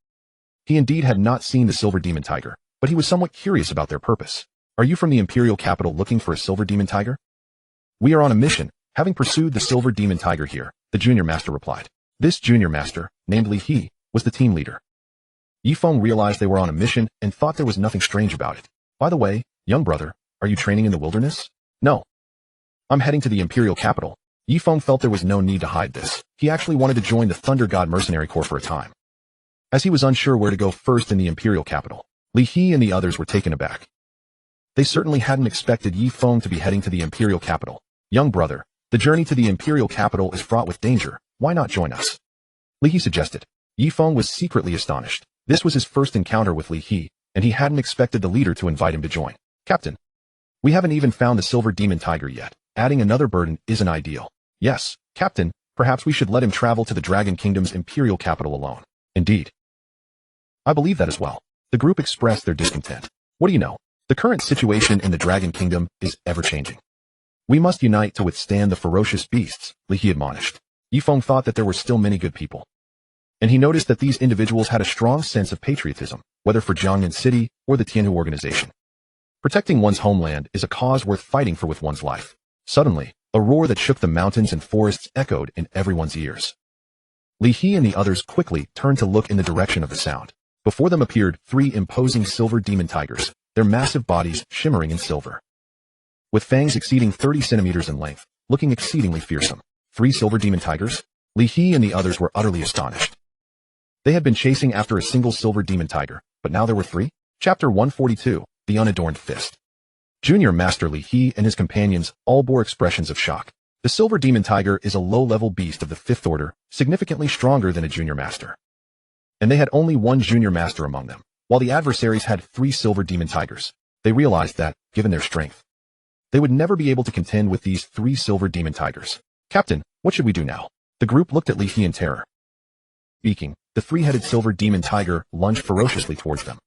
He indeed had not seen the silver demon tiger, but he was somewhat curious about their purpose. "Are you from the imperial capital looking for a silver demon tiger?" "We are on a mission, having pursued the silver demon tiger here," the junior master replied. This junior master, named Li He, was the team leader. Ye Feng realized they were on a mission and thought there was nothing strange about it. "By the way, young brother, are you training in the wilderness?" "No. I'm heading to the imperial capital." Ye Feng felt there was no need to hide this. He actually wanted to join the Thunder God Mercenary Corps for a time, as he was unsure where to go first in the imperial capital. Li He and the others were taken aback. They certainly hadn't expected Ye Feng to be heading to the imperial capital. "Young brother, the journey to the imperial capital is fraught with danger. Why not join us?" Li He suggested. Ye Feng was secretly astonished. This was his first encounter with Li He, and he hadn't expected the leader to invite him to join. "Captain, we haven't even found the silver demon tiger yet. Adding another burden isn't ideal." "Yes, Captain, perhaps we should let him travel to the Dragon Kingdom's imperial capital alone." "Indeed. I believe that as well." The group expressed their discontent. "What do you know? The current situation in the Dragon Kingdom is ever-changing. We must unite to withstand the ferocious beasts," Li He admonished. Ye Feng thought that there were still many good people, and he noticed that these individuals had a strong sense of patriotism, whether for Jiangnan City or the Tianhu organization. Protecting one's homeland is a cause worth fighting for with one's life. Suddenly, a roar that shook the mountains and forests echoed in everyone's ears. Li He and the others quickly turned to look in the direction of the sound. Before them appeared 3 imposing silver demon tigers, their massive bodies shimmering in silver, with fangs exceeding 30 centimeters in length, looking exceedingly fearsome. 3 silver demon tigers? Li He and the others were utterly astonished. They had been chasing after a single silver demon tiger, but now there were three? Chapter 142, The Unadorned Fist. Junior Master Li He and his companions all bore expressions of shock. The silver demon tiger is a low-level beast of the fifth order, significantly stronger than a junior master. And they had only one junior master among them, while the adversaries had 3 silver demon tigers. They realized that, given their strength, they would never be able to contend with these 3 silver demon tigers. Captain, what should we do now? The group looked at Li He in terror. Speaking, the 3-headed silver demon tiger lunged ferociously towards them.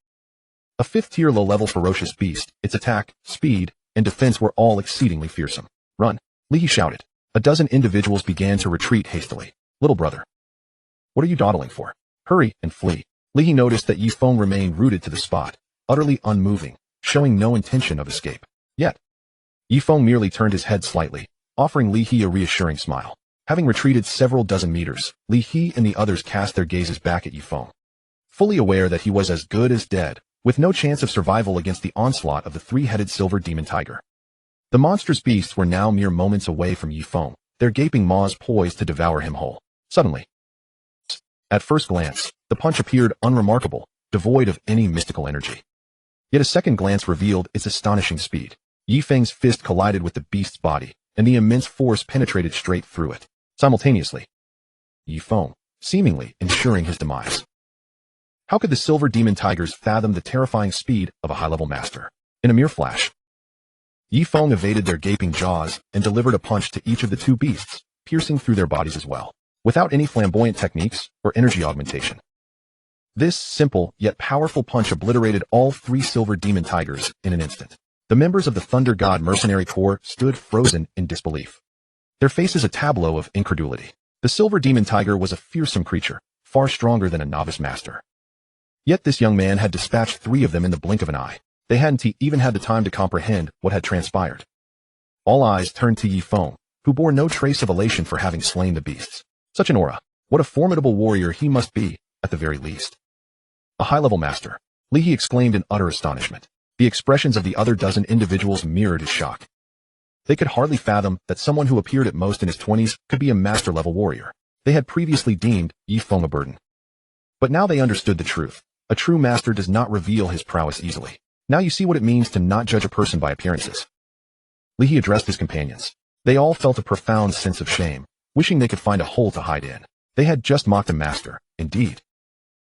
A 5th-tier low-level ferocious beast, its attack, speed, and defense were all exceedingly fearsome. Run! Li He shouted. A dozen individuals began to retreat hastily. Little brother, what are you dawdling for? Hurry and flee. Li He noticed that Ye Feng remained rooted to the spot, utterly unmoving, showing no intention of escape. Yet, Ye Feng merely turned his head slightly, offering Li He a reassuring smile. Having retreated several dozen meters, Li He and the others cast their gazes back at Ye Feng, fully aware that he was as good as dead, with no chance of survival against the onslaught of the 3-headed silver demon tiger. The monstrous beasts were now mere moments away from Ye Feng, their gaping maws poised to devour him whole. Suddenly, at first glance, the punch appeared unremarkable, devoid of any mystical energy. Yet a second glance revealed its astonishing speed. Ye Feng's fist collided with the beast's body, and the immense force penetrated straight through it. Simultaneously, Ye Feng, seemingly ensuring his demise. How could the silver demon tigers fathom the terrifying speed of a high-level master? In a mere flash, Ye Feng evaded their gaping jaws and delivered a punch to each of the 2 beasts, piercing through their bodies as well, without any flamboyant techniques or energy augmentation. This simple yet powerful punch obliterated all 3 silver demon tigers in an instant. The members of the Thunder God Mercenary Corps stood frozen in disbelief, their faces a tableau of incredulity. The silver demon tiger was a fearsome creature, far stronger than a novice master. Yet this young man had dispatched 3 of them in the blink of an eye. They hadn't even had the time to comprehend what had transpired. All eyes turned to Ye Feng, who bore no trace of elation for having slain the beasts. Such an aura! What a formidable warrior he must be, at the very least. A high-level master, Li He exclaimed in utter astonishment. The expressions of the other dozen individuals mirrored his shock. They could hardly fathom that someone who appeared at most in his 20s could be a master-level warrior. They had previously deemed Ye Feng a burden. But now they understood the truth. A true master does not reveal his prowess easily. Now you see what it means to not judge a person by appearances. Li He addressed his companions. They all felt a profound sense of shame, wishing they could find a hole to hide in. They had just mocked a master, indeed.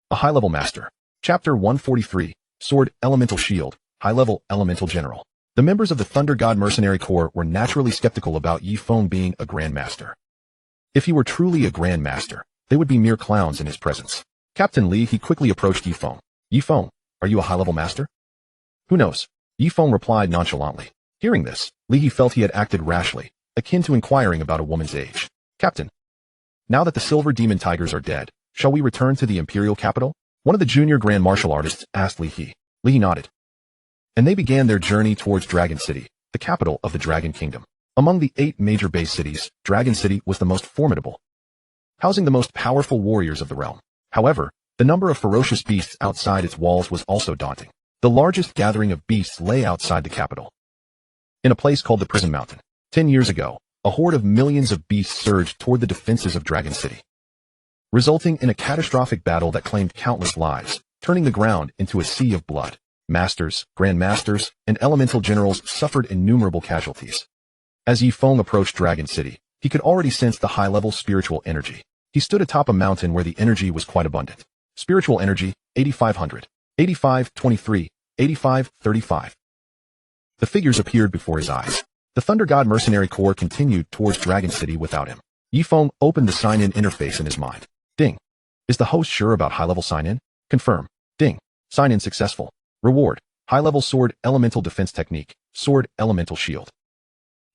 A high-level master. Chapter 143, Sword Elemental Shield, High-Level Elemental General. The members of the Thunder God Mercenary Corps were naturally skeptical about Ye Feng being a grandmaster. If he were truly a grandmaster, they would be mere clowns in his presence. Captain Li He quickly approached Ye Feng. Ye Feng, are you a high-level master? Who knows? Ye Feng replied nonchalantly. Hearing this, Li He felt he had acted rashly, akin to inquiring about a woman's age. Captain, now that the silver demon tigers are dead, shall we return to the imperial capital? One of the junior grand martial artists asked Li He. Li He nodded. And they began their journey towards Dragon City, the capital of the Dragon Kingdom. Among the 8 major base cities, Dragon City was the most formidable, housing the most powerful warriors of the realm. However, the number of ferocious beasts outside its walls was also daunting. The largest gathering of beasts lay outside the capital, in a place called the Prison Mountain. 10 years ago, a horde of millions of beasts surged toward the defenses of Dragon City, resulting in a catastrophic battle that claimed countless lives, turning the ground into a sea of blood. Masters, grandmasters, and elemental generals suffered innumerable casualties. As Ye Feng approached Dragon City, he could already sense the high-level spiritual energy. He stood atop a mountain where the energy was quite abundant. Spiritual energy, 8,500, 8523, 8535. The figures appeared before his eyes. The Thunder God Mercenary Corps continued towards Dragon City without him. Ye Feng opened the sign-in interface in his mind. Ding. Is the host sure about high-level sign-in? Confirm. Ding. Sign-in successful. Reward. High-level sword elemental defense technique. Sword elemental shield.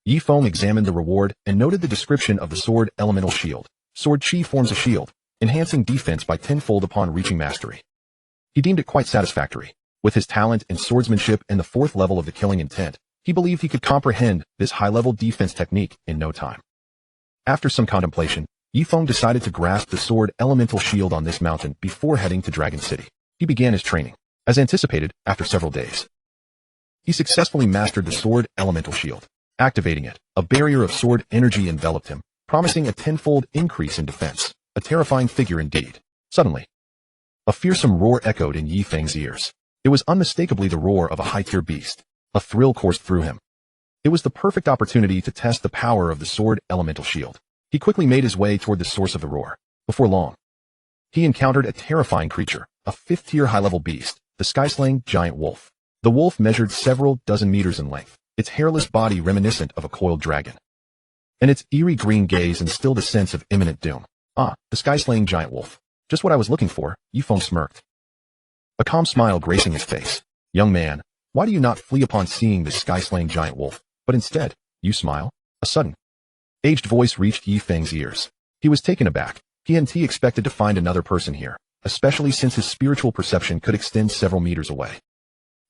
Ye Feng examined the reward and noted the description of the sword elemental shield. Sword chi forms a shield, enhancing defense by 10-fold upon reaching mastery. He deemed it quite satisfactory. With his talent in swordsmanship and the 4th level of the killing intent, he believed he could comprehend this high-level defense technique in no time. After some contemplation, Ye Feng decided to grasp the sword elemental shield on this mountain before heading to Dragon City. He began his training. As anticipated, after several days, he successfully mastered the sword elemental shield. Activating it, a barrier of sword energy enveloped him, promising a 10-fold increase in defense. A terrifying figure indeed. Suddenly, A fearsome roar echoed in Ye Feng's ears. It was unmistakably the roar of a high-tier beast. A thrill coursed through him. It was the perfect opportunity to test the power of the sword elemental shield. He quickly made his way toward the source of the roar. Before long, he encountered a terrifying creature, a 5th-tier high-level beast, the sky-slaying giant wolf. The wolf measured several dozen meters in length, its hairless body reminiscent of a coiled dragon. And its eerie green gaze instilled a sense of imminent doom. Ah, the sky-slaying giant wolf. Just what I was looking for, Ye Feng smirked. A calm smile gracing his face. Young man, why do you not flee upon seeing this sky-slaying giant wolf, but instead, you smile? A sudden, aged voice reached Ye Feng's ears. He was taken aback. He expected to find another person here, especially since his spiritual perception could extend several meters away.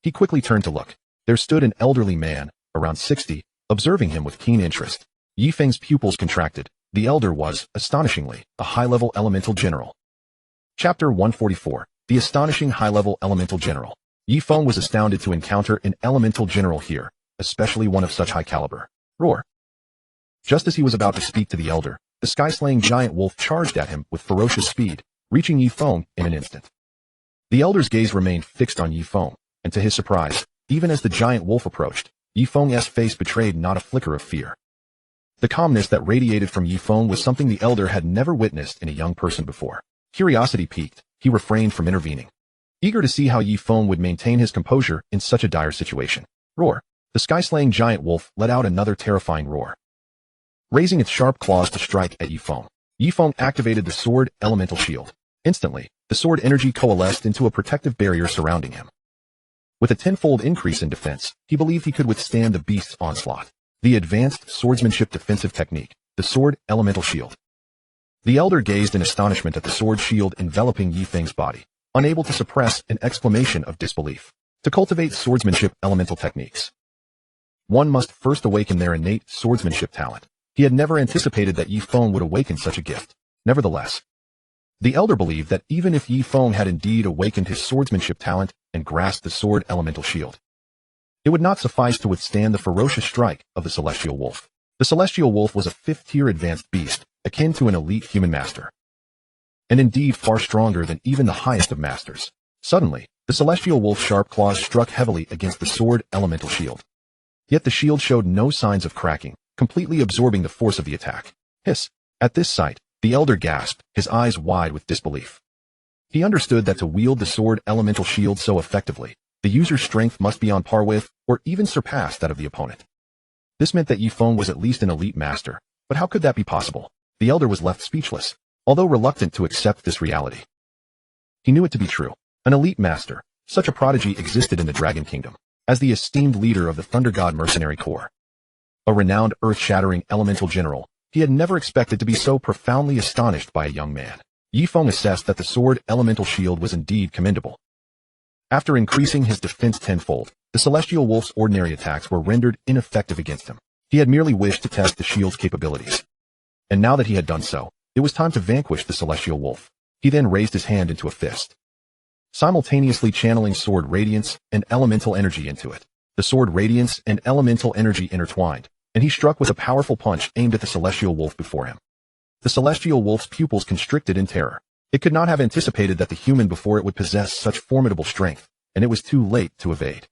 He quickly turned to look. There stood an elderly man, around 60, observing him with keen interest. Ye Feng's pupils contracted. The elder was, astonishingly, a high-level elemental general. Chapter 144, The Astonishing High-Level Elemental General. Ye Feng was astounded to encounter an elemental general here, especially one of such high caliber. Roar. Just as he was about to speak to the elder, the sky-slaying giant wolf charged at him with ferocious speed, reaching Ye Feng in an instant. The elder's gaze remained fixed on Ye Feng, and to his surprise, even as the giant wolf approached, Ye Feng's face betrayed not a flicker of fear. The calmness that radiated from Ye Feng was something the elder had never witnessed in a young person before. Curiosity piqued, he refrained from intervening, eager to see how Ye Feng would maintain his composure in such a dire situation. Roar. The sky-slaying giant wolf let out another terrifying roar. Raising its sharp claws to strike at Ye Feng activated the sword elemental shield. Instantly, the sword energy coalesced into a protective barrier surrounding him. With a tenfold increase in defense, he believed he could withstand the beast's onslaught. The advanced swordsmanship defensive technique, the sword elemental shield. The elder gazed in astonishment at the sword shield enveloping Ye Feng's body, unable to suppress an exclamation of disbelief. To cultivate swordsmanship elemental techniques, one must first awaken their innate swordsmanship talent. He had never anticipated that Ye Feng would awaken such a gift. Nevertheless, the elder believed that even if Ye Feng had indeed awakened his swordsmanship talent and grasped the sword elemental shield, it would not suffice to withstand the ferocious strike of the celestial wolf. The celestial wolf was a 5th-tier advanced beast, akin to an elite human master, and indeed far stronger than even the highest of masters. Suddenly, the celestial wolf's sharp claws struck heavily against the sword elemental shield. Yet the shield showed no signs of cracking, completely absorbing the force of the attack. Hiss! At this sight, the elder gasped, his eyes wide with disbelief. He understood that to wield the sword elemental shield so effectively, the user's strength must be on par with, or even surpass that of the opponent. This meant that Ye Feng was at least an elite master, but how could that be possible? The elder was left speechless, although reluctant to accept this reality. He knew it to be true. An elite master, such a prodigy existed in the Dragon Kingdom, as the esteemed leader of the Thunder God Mercenary Corps. A renowned earth-shattering elemental general, he had never expected to be so profoundly astonished by a young man. Ye Feng assessed that the sword elemental shield was indeed commendable. After increasing his defense tenfold, the celestial wolf's ordinary attacks were rendered ineffective against him. He had merely wished to test the shield's capabilities. And now that he had done so, it was time to vanquish the celestial wolf. He then raised his hand into a fist, simultaneously channeling sword radiance and elemental energy into it. The sword radiance and elemental energy intertwined, and he struck with a powerful punch aimed at the celestial wolf before him. The celestial wolf's pupils constricted in terror. It could not have anticipated that the human before it would possess such formidable strength, and it was too late to evade.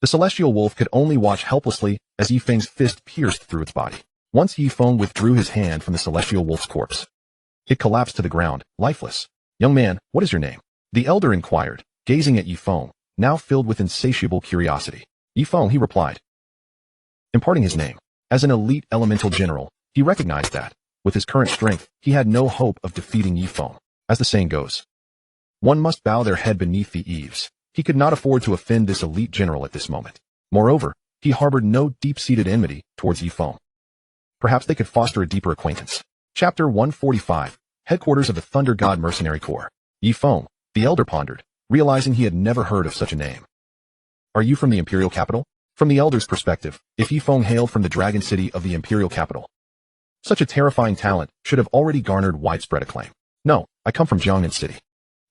The celestial wolf could only watch helplessly as Ye Feng's fist pierced through its body. Once Ye Feng withdrew his hand from the celestial wolf's corpse, it collapsed to the ground, lifeless. Young man, what is your name? The elder inquired, gazing at Ye Feng, now filled with insatiable curiosity. Ye Feng, he replied, imparting his name. As an elite elemental general, he recognized that, with his current strength, he had no hope of defeating Ye Feng. As the saying goes, one must bow their head beneath the eaves. He could not afford to offend this elite general at this moment. Moreover, he harbored no deep-seated enmity towards Ye Feng. Perhaps they could foster a deeper acquaintance. Chapter 145, Headquarters of the Thunder God Mercenary Corps. Ye Feng, the elder pondered, realizing he had never heard of such a name. Are you from the imperial capital? From the elder's perspective, if Ye Feng hailed from the dragon city of the imperial capital, such a terrifying talent should have already garnered widespread acclaim. No, I come from Jiangnan City.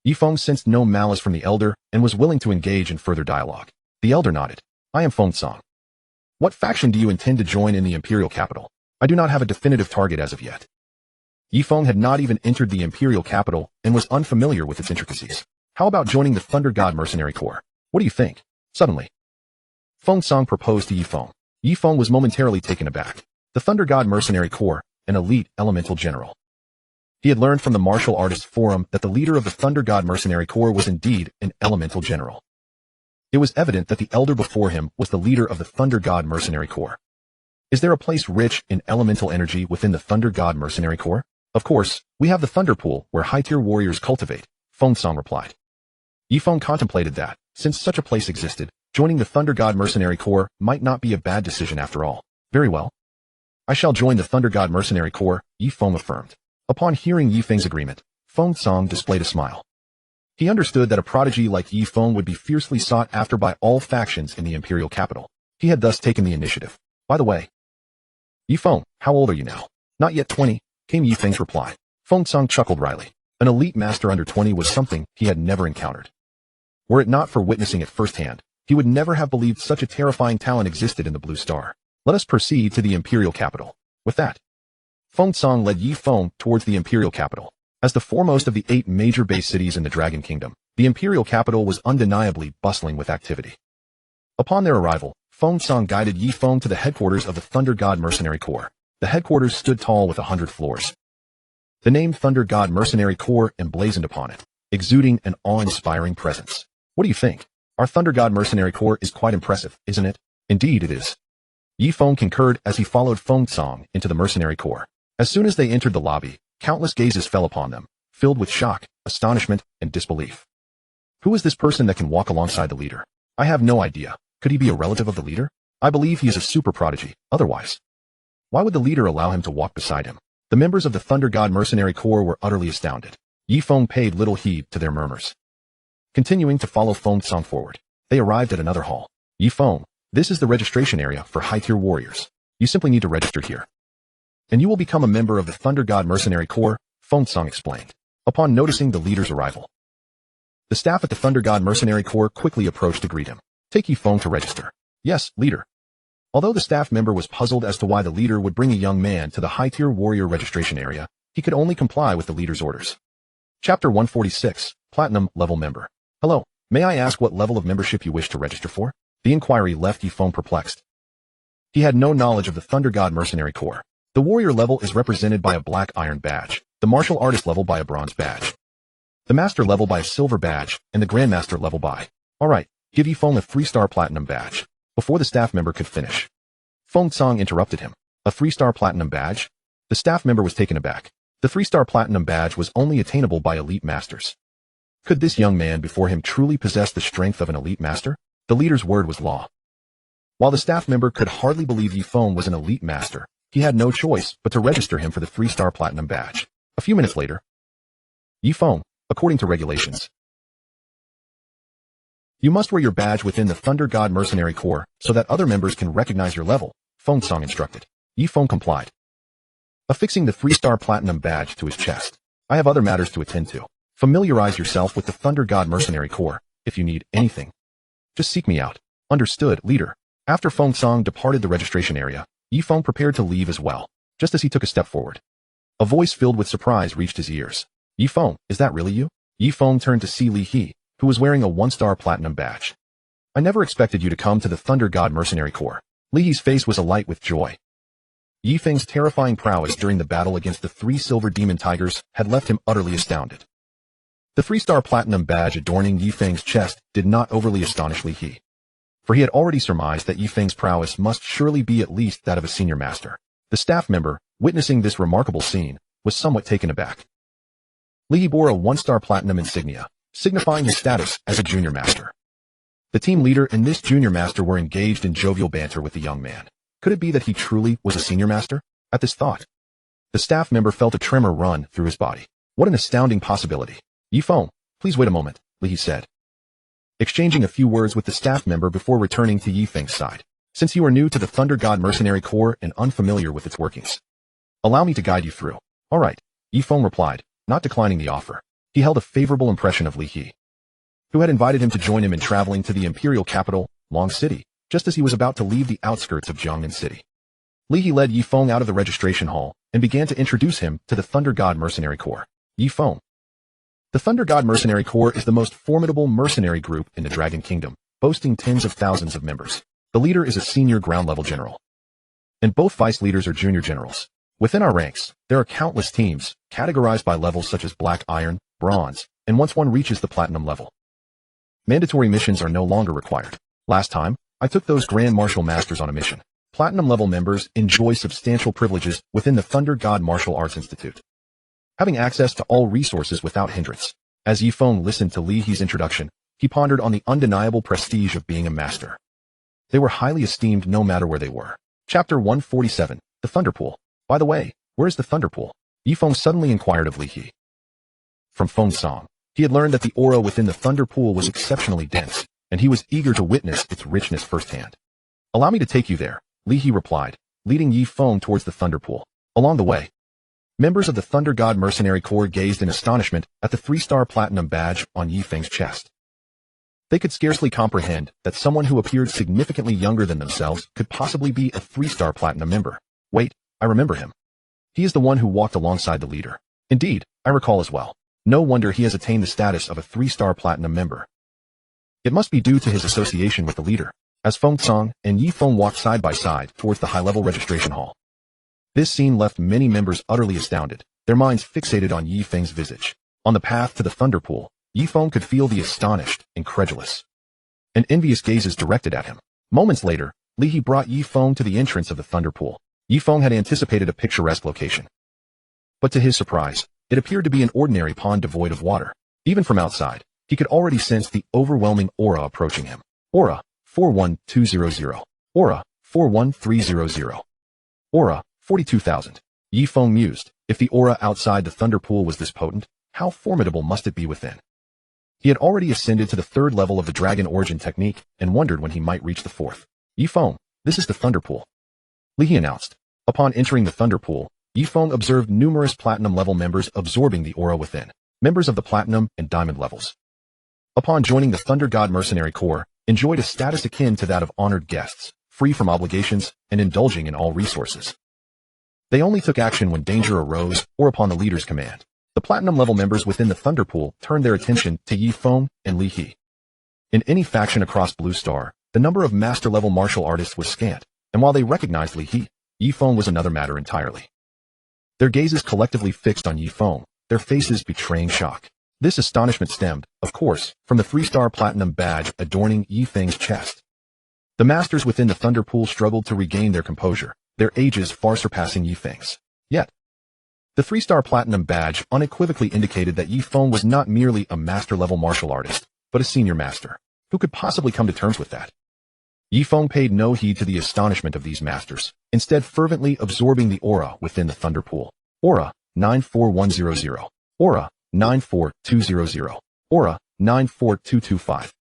Ye Feng sensed no malice from the elder and was willing to engage in further dialogue. The elder nodded. I am Feng Song. What faction do you intend to join in the imperial capital? I do not have a definitive target as of yet. Ye Feng had not even entered the imperial capital and was unfamiliar with its intricacies. How about joining the Thunder God Mercenary Corps? What do you think? Suddenly, Feng Song proposed to Ye Feng. Ye Feng was momentarily taken aback. The Thunder God Mercenary Corps, an elite elemental general. He had learned from the martial artists forum that the leader of the Thunder God Mercenary Corps was indeed an elemental general. It was evident that the elder before him was the leader of the Thunder God Mercenary Corps. Is there a place rich in elemental energy within the Thunder God Mercenary Corps? Of course, we have the Thunder Pool where high-tier warriors cultivate, Feng Song replied. Ye Feng contemplated that, since such a place existed, joining the Thunder God Mercenary Corps might not be a bad decision after all. Very well. I shall join the Thunder God Mercenary Corps, Ye Feng affirmed. Upon hearing Ye Feng's agreement, Feng Song displayed a smile. He understood that a prodigy like Ye Feng would be fiercely sought after by all factions in the imperial capital. He had thus taken the initiative. By the way, Ye Feng, how old are you now? Not yet 20, came Ye Feng's reply. Feng Song chuckled wryly. An elite master under 20 was something he had never encountered. Were it not for witnessing it firsthand, he would never have believed such a terrifying talent existed in the Blue Star. Let us proceed to the imperial capital. With that, Feng Song led Ye Feng towards the imperial capital. As the foremost of the 8 major base cities in the Dragon Kingdom, the imperial capital was undeniably bustling with activity. Upon their arrival, Feng Song guided Ye Feng to the headquarters of the Thunder God Mercenary Corps. The headquarters stood tall with 100 floors. The name Thunder God Mercenary Corps emblazoned upon it, exuding an awe-inspiring presence. What do you think? Our Thunder God Mercenary Corps is quite impressive, isn't it? Indeed it is. Ye Feng concurred as he followed Feng Song into the mercenary corps. As soon as they entered the lobby, countless gazes fell upon them, filled with shock, astonishment, and disbelief. Who is this person that can walk alongside the leader? I have no idea. Could he be a relative of the leader? I believe he is a super prodigy, otherwise. Why would the leader allow him to walk beside him? The members of the Thunder God Mercenary Corps were utterly astounded. Ye Feng paid little heed to their murmurs. Continuing to follow Feng Song forward, they arrived at another hall. Ye Feng, this is the registration area for high-tier warriors. You simply need to register here, and you will become a member of the Thunder God Mercenary Corps, Feng Song explained. Upon noticing the leader's arrival, the staff at the Thunder God Mercenary Corps quickly approached to greet him. Take Ye Feng to register. Yes, leader. Although the staff member was puzzled as to why the leader would bring a young man to the high-tier warrior registration area, he could only comply with the leader's orders. Chapter 146, Platinum Level Member. Hello, may I ask what level of membership you wish to register for? The inquiry left Ye Feng perplexed. He had no knowledge of the Thunder God Mercenary Corps. The warrior level is represented by a black iron badge, the martial artist level by a bronze badge, the master level by a silver badge, and the grandmaster level by. Alright, give Ye Feng a 3-star platinum badge. Before the staff member could finish, Feng Song interrupted him. A 3-star platinum badge? The staff member was taken aback. The 3-star platinum badge was only attainable by elite masters. Could this young man before him truly possess the strength of an elite master? The leader's word was law. While the staff member could hardly believe Ye Feng was an elite master, he had no choice but to register him for the 3-star platinum badge. A few minutes later, Ye Feng, according to regulations, you must wear your badge within the Thunder God Mercenary Corps so that other members can recognize your level, Feng Song instructed. Ye Feng complied, affixing the 3-star platinum badge to his chest. I have other matters to attend to. Familiarize yourself with the Thunder God Mercenary Corps. If you need anything, just seek me out. Understood, leader. After Feng Song departed the registration area, Ye Feng prepared to leave as well. Just as he took a step forward, a voice filled with surprise reached his ears. Ye Feng, is that really you? Ye Feng turned to see Li He, who was wearing a 1-star platinum badge. I never expected you to come to the Thunder God Mercenary Corps. Li He's face was alight with joy. Ye Feng's terrifying prowess during the battle against the 3 silver demon tigers had left him utterly astounded. The 3-star platinum badge adorning Ye Feng's chest did not overly astonish Li He, for he had already surmised that Ye Feng's prowess must surely be at least that of a senior master. The staff member, witnessing this remarkable scene, was somewhat taken aback. Li He bore a 1-star platinum insignia, signifying his status as a junior master. The team leader and this junior master were engaged in jovial banter with the young man. Could it be that he truly was a senior master? At this thought, the staff member felt a tremor run through his body. What an astounding possibility. Ye Feng, please wait a moment, Li He said, exchanging a few words with the staff member before returning to Ye Feng's side. Since you are new to the Thunder God Mercenary Corps and unfamiliar with its workings, allow me to guide you through. Alright, Ye Feng replied, not declining the offer. He held a favorable impression of Li He, who had invited him to join him in traveling to the imperial capital, Long City, just as he was about to leave the outskirts of Jiangnan City. Li He led Ye Feng out of the registration hall and began to introduce him to the Thunder God Mercenary Corps, Ye Feng. The Thunder God Mercenary Corps is the most formidable mercenary group in the Dragon Kingdom, boasting tens of thousands of members. The leader is a senior ground-level general, and both vice leaders are junior generals. Within our ranks, there are countless teams, categorized by levels such as Black Iron, Bronze, and once one reaches the Platinum level, mandatory missions are no longer required. Last time, I took those Grand Martial Masters on a mission. Platinum level members enjoy substantial privileges within the Thunder God Martial Arts Institute, having access to all resources without hindrance. As Ye Feng listened to Li He's introduction, he pondered on the undeniable prestige of being a master. They were highly esteemed no matter where they were. Chapter 147, The Thunder Pool. By the way, where is the Thunder Pool? Ye Feng suddenly inquired of Li He. From Feng Song, he had learned that the aura within the Thunder Pool was exceptionally dense, and he was eager to witness its richness firsthand. Allow me to take you there, Li He replied, leading Ye Feng towards the Thunder Pool. Along the way, members of the Thunder God Mercenary Corps gazed in astonishment at the 3-star platinum badge on Ye Feng's chest. They could scarcely comprehend that someone who appeared significantly younger than themselves could possibly be a 3-star platinum member. Wait, I remember him. He is the one who walked alongside the leader. Indeed, I recall as well. No wonder he has attained the status of a 3-star platinum member. It must be due to his association with the leader. As Feng Song and Ye Feng walked side by side towards the high-level registration hall, this scene left many members utterly astounded, their minds fixated on Ye Feng's visage. On the path to the Thunder Pool, Ye Feng could feel the astonished, incredulous, and envious gazes directed at him. Moments later, Li He brought Ye Feng to the entrance of the Thunder Pool. Ye Feng had anticipated a picturesque location, but to his surprise, it appeared to be an ordinary pond devoid of water. Even from outside, he could already sense the overwhelming aura approaching him. Aura 41200. Aura 41300. Aura 42,000. Ye Feng mused, if the aura outside the Thunder Pool was this potent, how formidable must it be within? He had already ascended to the 3rd level of the Dragon Origin technique and wondered when he might reach the 4th. Ye Feng, this is the Thunder Pool, Li He announced. Upon entering the Thunder Pool, Ye Feng observed numerous Platinum level members absorbing the aura within, members of the Platinum and Diamond levels. Upon joining the Thunder God Mercenary Corps, enjoyed a status akin to that of honored guests, free from obligations and indulging in all resources. They only took action when danger arose or upon the leader's command. The Platinum level members within the Thunder Pool turned their attention to Ye Feng and Li He. In any faction across Blue Star, the number of master-level martial artists was scant, and while they recognized Li He, Ye Feng was another matter entirely. Their gazes collectively fixed on Ye Feng, their faces betraying shock. This astonishment stemmed, of course, from the 3-star platinum badge adorning Ye Feng's chest. The masters within the Thunder Pool struggled to regain their composure, their ages far surpassing Ye Feng's. Yet, the 3-star platinum badge unequivocally indicated that Ye Feng was not merely a master-level martial artist, but a senior master. Who could possibly come to terms with that? Ye Feng paid no heed to the astonishment of these masters, instead fervently absorbing the aura within the Thunder Pool. Aura 94100. Aura 94200. Aura 94225.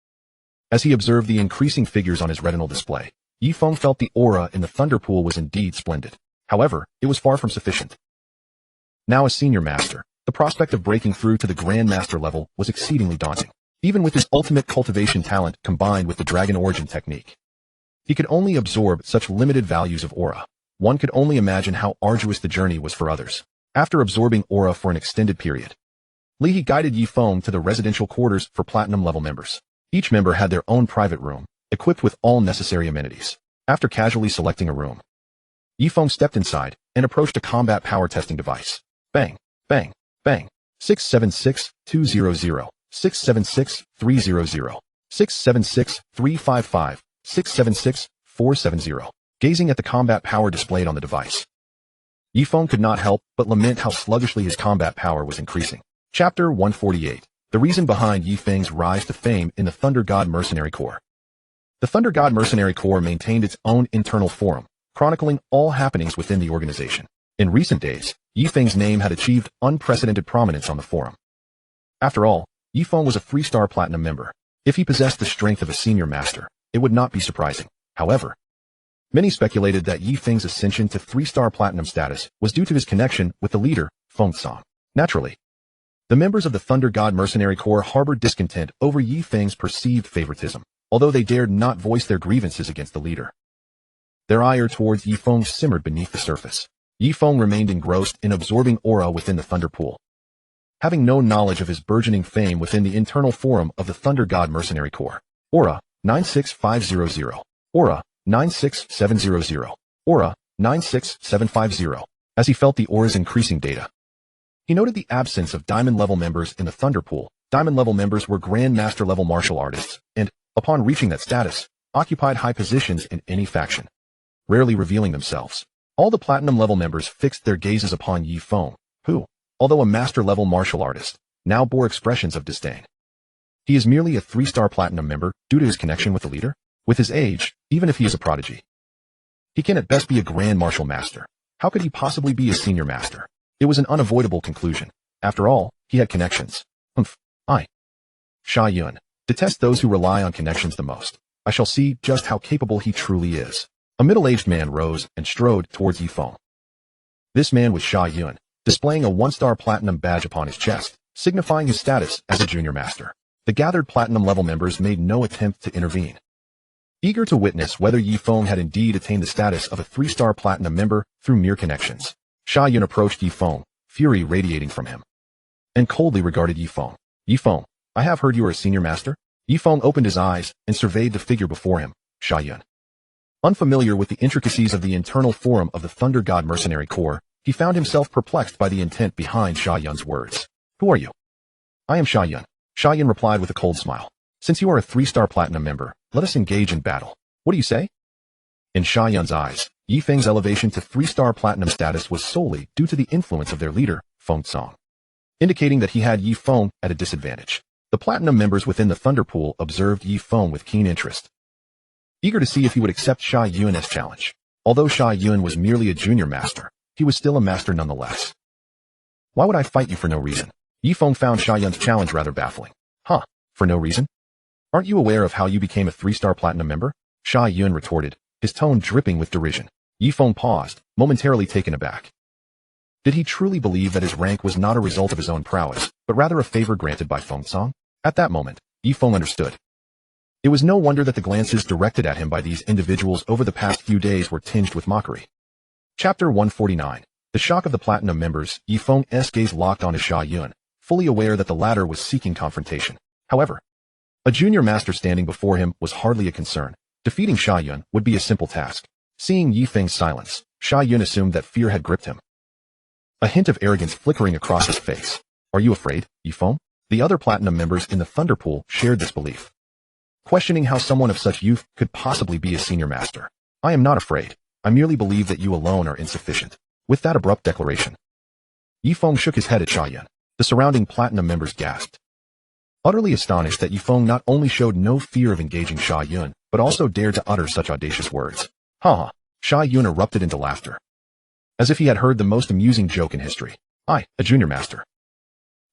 As he observed the increasing figures on his retinal display, Ye Feng felt the aura in the Thunder Pool was indeed splendid. However, it was far from sufficient. Now a senior master, the prospect of breaking through to the grandmaster level was exceedingly daunting. Even with his ultimate cultivation talent combined with the Dragon Origin technique, he could only absorb such limited values of aura. One could only imagine how arduous the journey was for others. After absorbing aura for an extended period, Li He guided Ye Feng to the residential quarters for platinum level members. Each member had their own private room, equipped with all necessary amenities. After casually selecting a room, Ye Feng stepped inside and approached a combat power testing device. Bang, bang, bang. 676-200, 676-300, 676-355, 676-470. Gazing at the combat power displayed on the device, Ye Feng could not help but lament how sluggishly his combat power was increasing. Chapter 148. The reason behind Ye Feng's rise to fame in the Thunder God Mercenary Corps. The Thunder God Mercenary Corps maintained its own internal forum, chronicling all happenings within the organization. In recent days, Ye Feng's name had achieved unprecedented prominence on the forum. After all, Ye Feng was a 3-star platinum member. If he possessed the strength of a senior master, it would not be surprising. However, many speculated that Ye Feng's ascension to 3-star platinum status was due to his connection with the leader, Feng Song. Naturally, the members of the Thunder God Mercenary Corps harbored discontent over Ye Feng's perceived favoritism, although they dared not voice their grievances against the leader. Their ire towards Ye Feng simmered beneath the surface. Ye Feng remained engrossed in absorbing aura within the thunder pool. Having no knowledge of his burgeoning fame within the internal forum of the Thunder God Mercenary Corps. Aura, 96500. Aura, 96700. Aura, 96750. As he felt the aura's increasing data, he noted the absence of diamond-level members in the Thunder Pool. Diamond-level members were grandmaster-level martial artists, and, upon reaching that status, occupied high positions in any faction, rarely revealing themselves. All the platinum-level members fixed their gazes upon Ye Feng, who, although a master-level martial artist, now bore expressions of disdain. He is merely a 3-star platinum member due to his connection with the leader. With his age, even if he is a prodigy, he can at best be a grand martial master. How could he possibly be a senior master? It was an unavoidable conclusion. After all, he had connections. Sha Yun. Detest those who rely on connections the most. I shall see just how capable he truly is. A middle-aged man rose and strode towards Ye Feng. This man was Sha Yun, displaying a 1-star platinum badge upon his chest, signifying his status as a junior master. The gathered platinum-level members made no attempt to intervene. Eager to witness whether Ye Feng had indeed attained the status of a 3-star platinum member through mere connections, Sha Yun approached Ye Feng, fury radiating from him, and coldly regarded Ye Feng. Ye Feng, I have heard you are a senior master? Ye Feng opened his eyes and surveyed the figure before him, Sha Yun. Unfamiliar with the intricacies of the internal forum of the Thunder God Mercenary Corps, he found himself perplexed by the intent behind Sha Yun's words. Who are you? I am Sha Yun. Sha Yun replied with a cold smile. Since you are a 3-star platinum member, let us engage in battle. What do you say? In Sha Yun's eyes, Ye Feng's elevation to 3-star platinum status was solely due to the influence of their leader, Feng Song, indicating that he had Ye Feng at a disadvantage. The platinum members within the Thunder Pool observed Ye Feng with keen interest, eager to see if he would accept Sha Yun as challenge. Although Sha Yun was merely a junior master, he was still a master nonetheless. Why would I fight you for no reason? Ye Feng found Sha Yun's challenge rather baffling. For no reason? Aren't you aware of how you became a 3-star platinum member? Sha Yun retorted, his tone dripping with derision. Ye Feng paused, momentarily taken aback. Did he truly believe that his rank was not a result of his own prowess, but rather a favor granted by Feng Song? At that moment, Ye Feng understood. It was no wonder that the glances directed at him by these individuals over the past few days were tinged with mockery. Chapter 149. The shock of the platinum members. Ye Feng's gaze locked onto Sha Yun, fully aware that the latter was seeking confrontation. However, a junior master standing before him was hardly a concern. Defeating Sha Yun would be a simple task. Seeing Ye Feng's silence, Sha Yun assumed that fear had gripped him, a hint of arrogance flickering across his face. Are you afraid, Ye Feng? The other platinum members in the Thunder Pool shared this belief, questioning how someone of such youth could possibly be a senior master. I am not afraid. I merely believe that you alone are insufficient. With that abrupt declaration, Ye Feng shook his head at Sha Yun. The surrounding platinum members gasped, utterly astonished that Ye Feng not only showed no fear of engaging Sha Yun, but also dared to utter such audacious words. Sha Yun erupted into laughter, as if he had heard the most amusing joke in history. I, a junior master,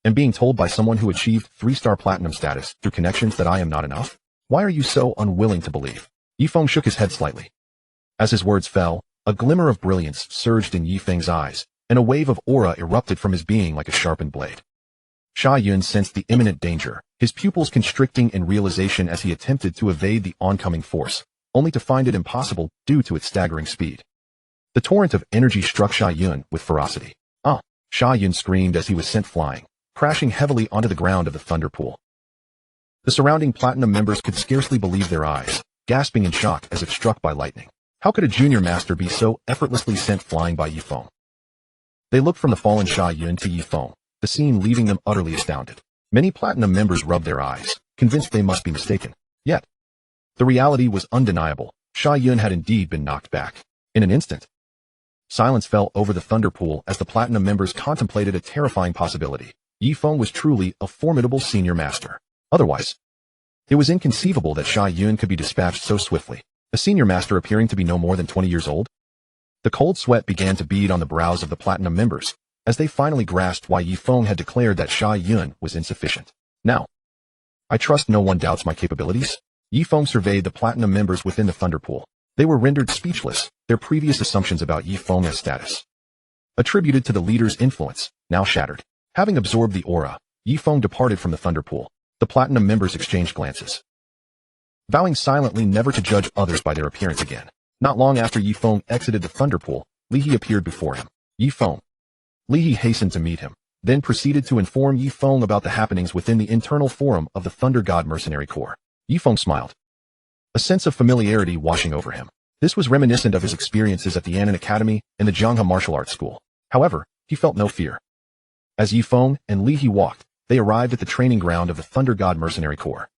am being told by someone who achieved 3-star platinum status through connections that I am not enough? Why are you so unwilling to believe? Ye Feng shook his head slightly. As his words fell, a glimmer of brilliance surged in Ye Feng's eyes, and a wave of aura erupted from his being like a sharpened blade. Sha Yun sensed the imminent danger, his pupils constricting in realization as he attempted to evade the oncoming force, only to find it impossible due to its staggering speed. The torrent of energy struck Sha Yun with ferocity. Sha Yun screamed as he was sent flying, crashing heavily onto the ground of the Thunder Pool. The surrounding platinum members could scarcely believe their eyes, gasping in shock as if struck by lightning. How could a junior master be so effortlessly sent flying by Ye Feng? They looked from the fallen Sha Yun to Ye Feng, the scene leaving them utterly astounded. Many platinum members rubbed their eyes, convinced they must be mistaken. Yet, the reality was undeniable. Sha Yun had indeed been knocked back. In an instant, silence fell over the Thunder Pool as the platinum members contemplated a terrifying possibility. Ye Feng was truly a formidable senior master. Otherwise, it was inconceivable that Sha Yun could be dispatched so swiftly. A senior master appearing to be no more than 20 years old? The cold sweat began to bead on the brows of the platinum members, as they finally grasped why Ye Feng had declared that Sha Yun was insufficient. Now, I trust no one doubts my capabilities? Ye Feng surveyed the platinum members within the Thunder Pool. They were rendered speechless, their previous assumptions about Ye Feng's status, attributed to the leader's influence, now shattered. Having absorbed the aura, Ye Feng departed from the Thunder Pool. The platinum members exchanged glances, vowing silently never to judge others by their appearance again. Not long after Ye Feng exited the Thunder Pool, Li He appeared before him. Ye Feng. Li He hastened to meet him, then proceeded to inform Ye Feng about the happenings within the internal forum of the Thunder God Mercenary Corps. Ye Feng smiled, a sense of familiarity washing over him. This was reminiscent of his experiences at the Annan Academy and the Jianghe Martial Arts School. However, he felt no fear. As Ye Feng and Li He walked, they arrived at the training ground of the Thunder God Mercenary Corps.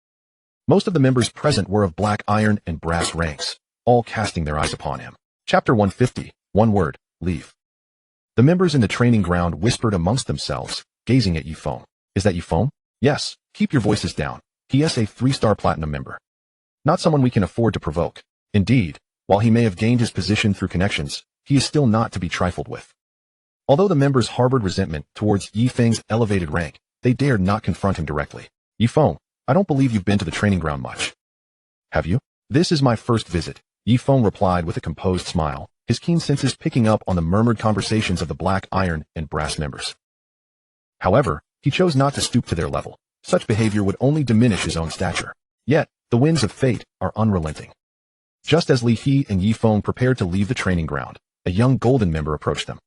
Most of the members present were of black iron and brass ranks, all casting their eyes upon him. Chapter 150, one word, leave. The members in the training ground whispered amongst themselves, gazing at Ye Feng. Is that Ye Feng? Yes, keep your voices down. He is a 3-star platinum member. Not someone we can afford to provoke. Indeed, while he may have gained his position through connections, he is still not to be trifled with. Although the members harbored resentment towards Ye Feng's elevated rank, they dared not confront him directly. Ye Feng, I don't believe you've been to the training ground much. Have you? This is my first visit, Ye Feng replied with a composed smile, his keen senses picking up on the murmured conversations of the black iron and brass members. However, he chose not to stoop to their level. Such behavior would only diminish his own stature. Yet, the winds of fate are unrelenting. Just as Li He and Ye Feng prepared to leave the training ground, a young golden member approached them.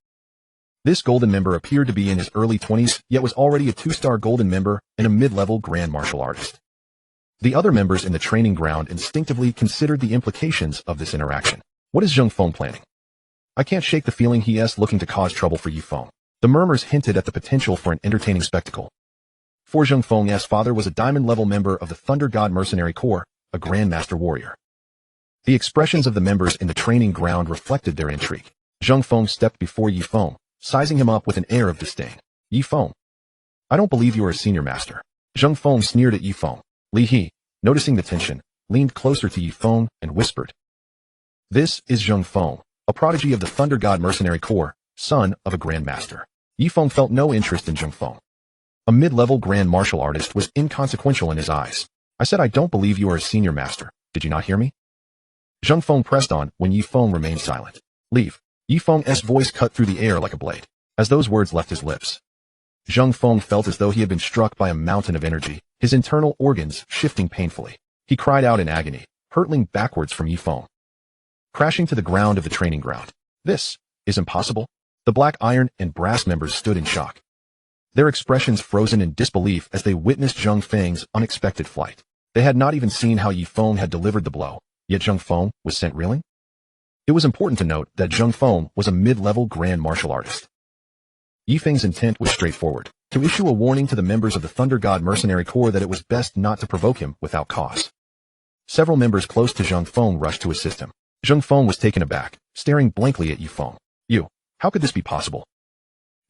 This golden member appeared to be in his early 20s, yet was already a 2-star golden member and a mid-level grand martial artist. The other members in the training ground instinctively considered the implications of this interaction. What is Zheng Feng planning? I can't shake the feeling he is looking to cause trouble for Ye Feng. The murmurs hinted at the potential for an entertaining spectacle. For Zheng Feng's father was a diamond-level member of the Thunder God Mercenary Corps, a grandmaster warrior. The expressions of the members in the training ground reflected their intrigue. Zheng Feng stepped before Ye Feng, sizing him up with an air of disdain. Ye Feng, I don't believe you are a senior master. Zheng Feng sneered at Ye Feng. Li He, noticing the tension, leaned closer to Ye Feng and whispered. This is Zheng Feng, a prodigy of the Thunder God Mercenary Corps, son of a grandmaster. Ye Feng felt no interest in Zheng Feng. A mid-level grand martial artist was inconsequential in his eyes. I said I don't believe you are a senior master. Did you not hear me? Zheng Feng pressed on when Ye Feng remained silent. Leave. Ye Feng's voice cut through the air like a blade. As those words left his lips, Zheng Feng felt as though he had been struck by a mountain of energy, his internal organs shifting painfully. He cried out in agony, hurtling backwards from Ye Feng, crashing to the ground of the training ground. This is impossible. The black iron and brass members stood in shock, their expressions frozen in disbelief as they witnessed Zheng Feng's unexpected flight. They had not even seen how Ye Feng had delivered the blow, yet Zheng Feng was sent reeling. It was important to note that Zheng Feng was a mid-level grand martial artist. Ye Feng's intent was straightforward, to issue a warning to the members of the Thunder God Mercenary Corps that it was best not to provoke him without cause. Several members close to Zheng Feng rushed to assist him. Zheng Feng was taken aback, staring blankly at Ye Feng. How could this be possible?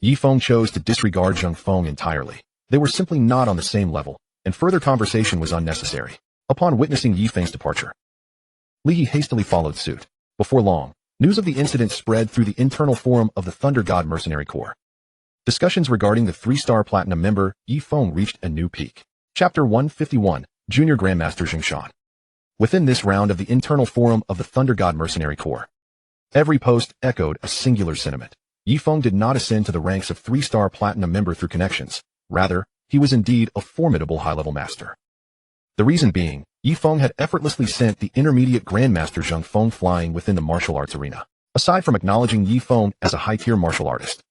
Ye Feng chose to disregard Zheng Feng entirely. They were simply not on the same level, and further conversation was unnecessary. Upon witnessing Ye Feng's departure, Li He hastily followed suit. Before long, news of the incident spread through the internal forum of the Thunder God Mercenary Corps. Discussions regarding the 3-star platinum member Ye Feng reached a new peak. Chapter 151, Junior Grandmaster Nanshan. Within this round of the internal forum of the Thunder God Mercenary Corps, every post echoed a singular sentiment. Ye Feng did not ascend to the ranks of 3-star platinum member through connections. Rather, he was indeed a formidable high-level master. The reason being, Ye Feng had effortlessly sent the intermediate grandmaster Zheng Feng flying within the martial arts arena. Aside from acknowledging Ye Feng as a high-tier martial artist,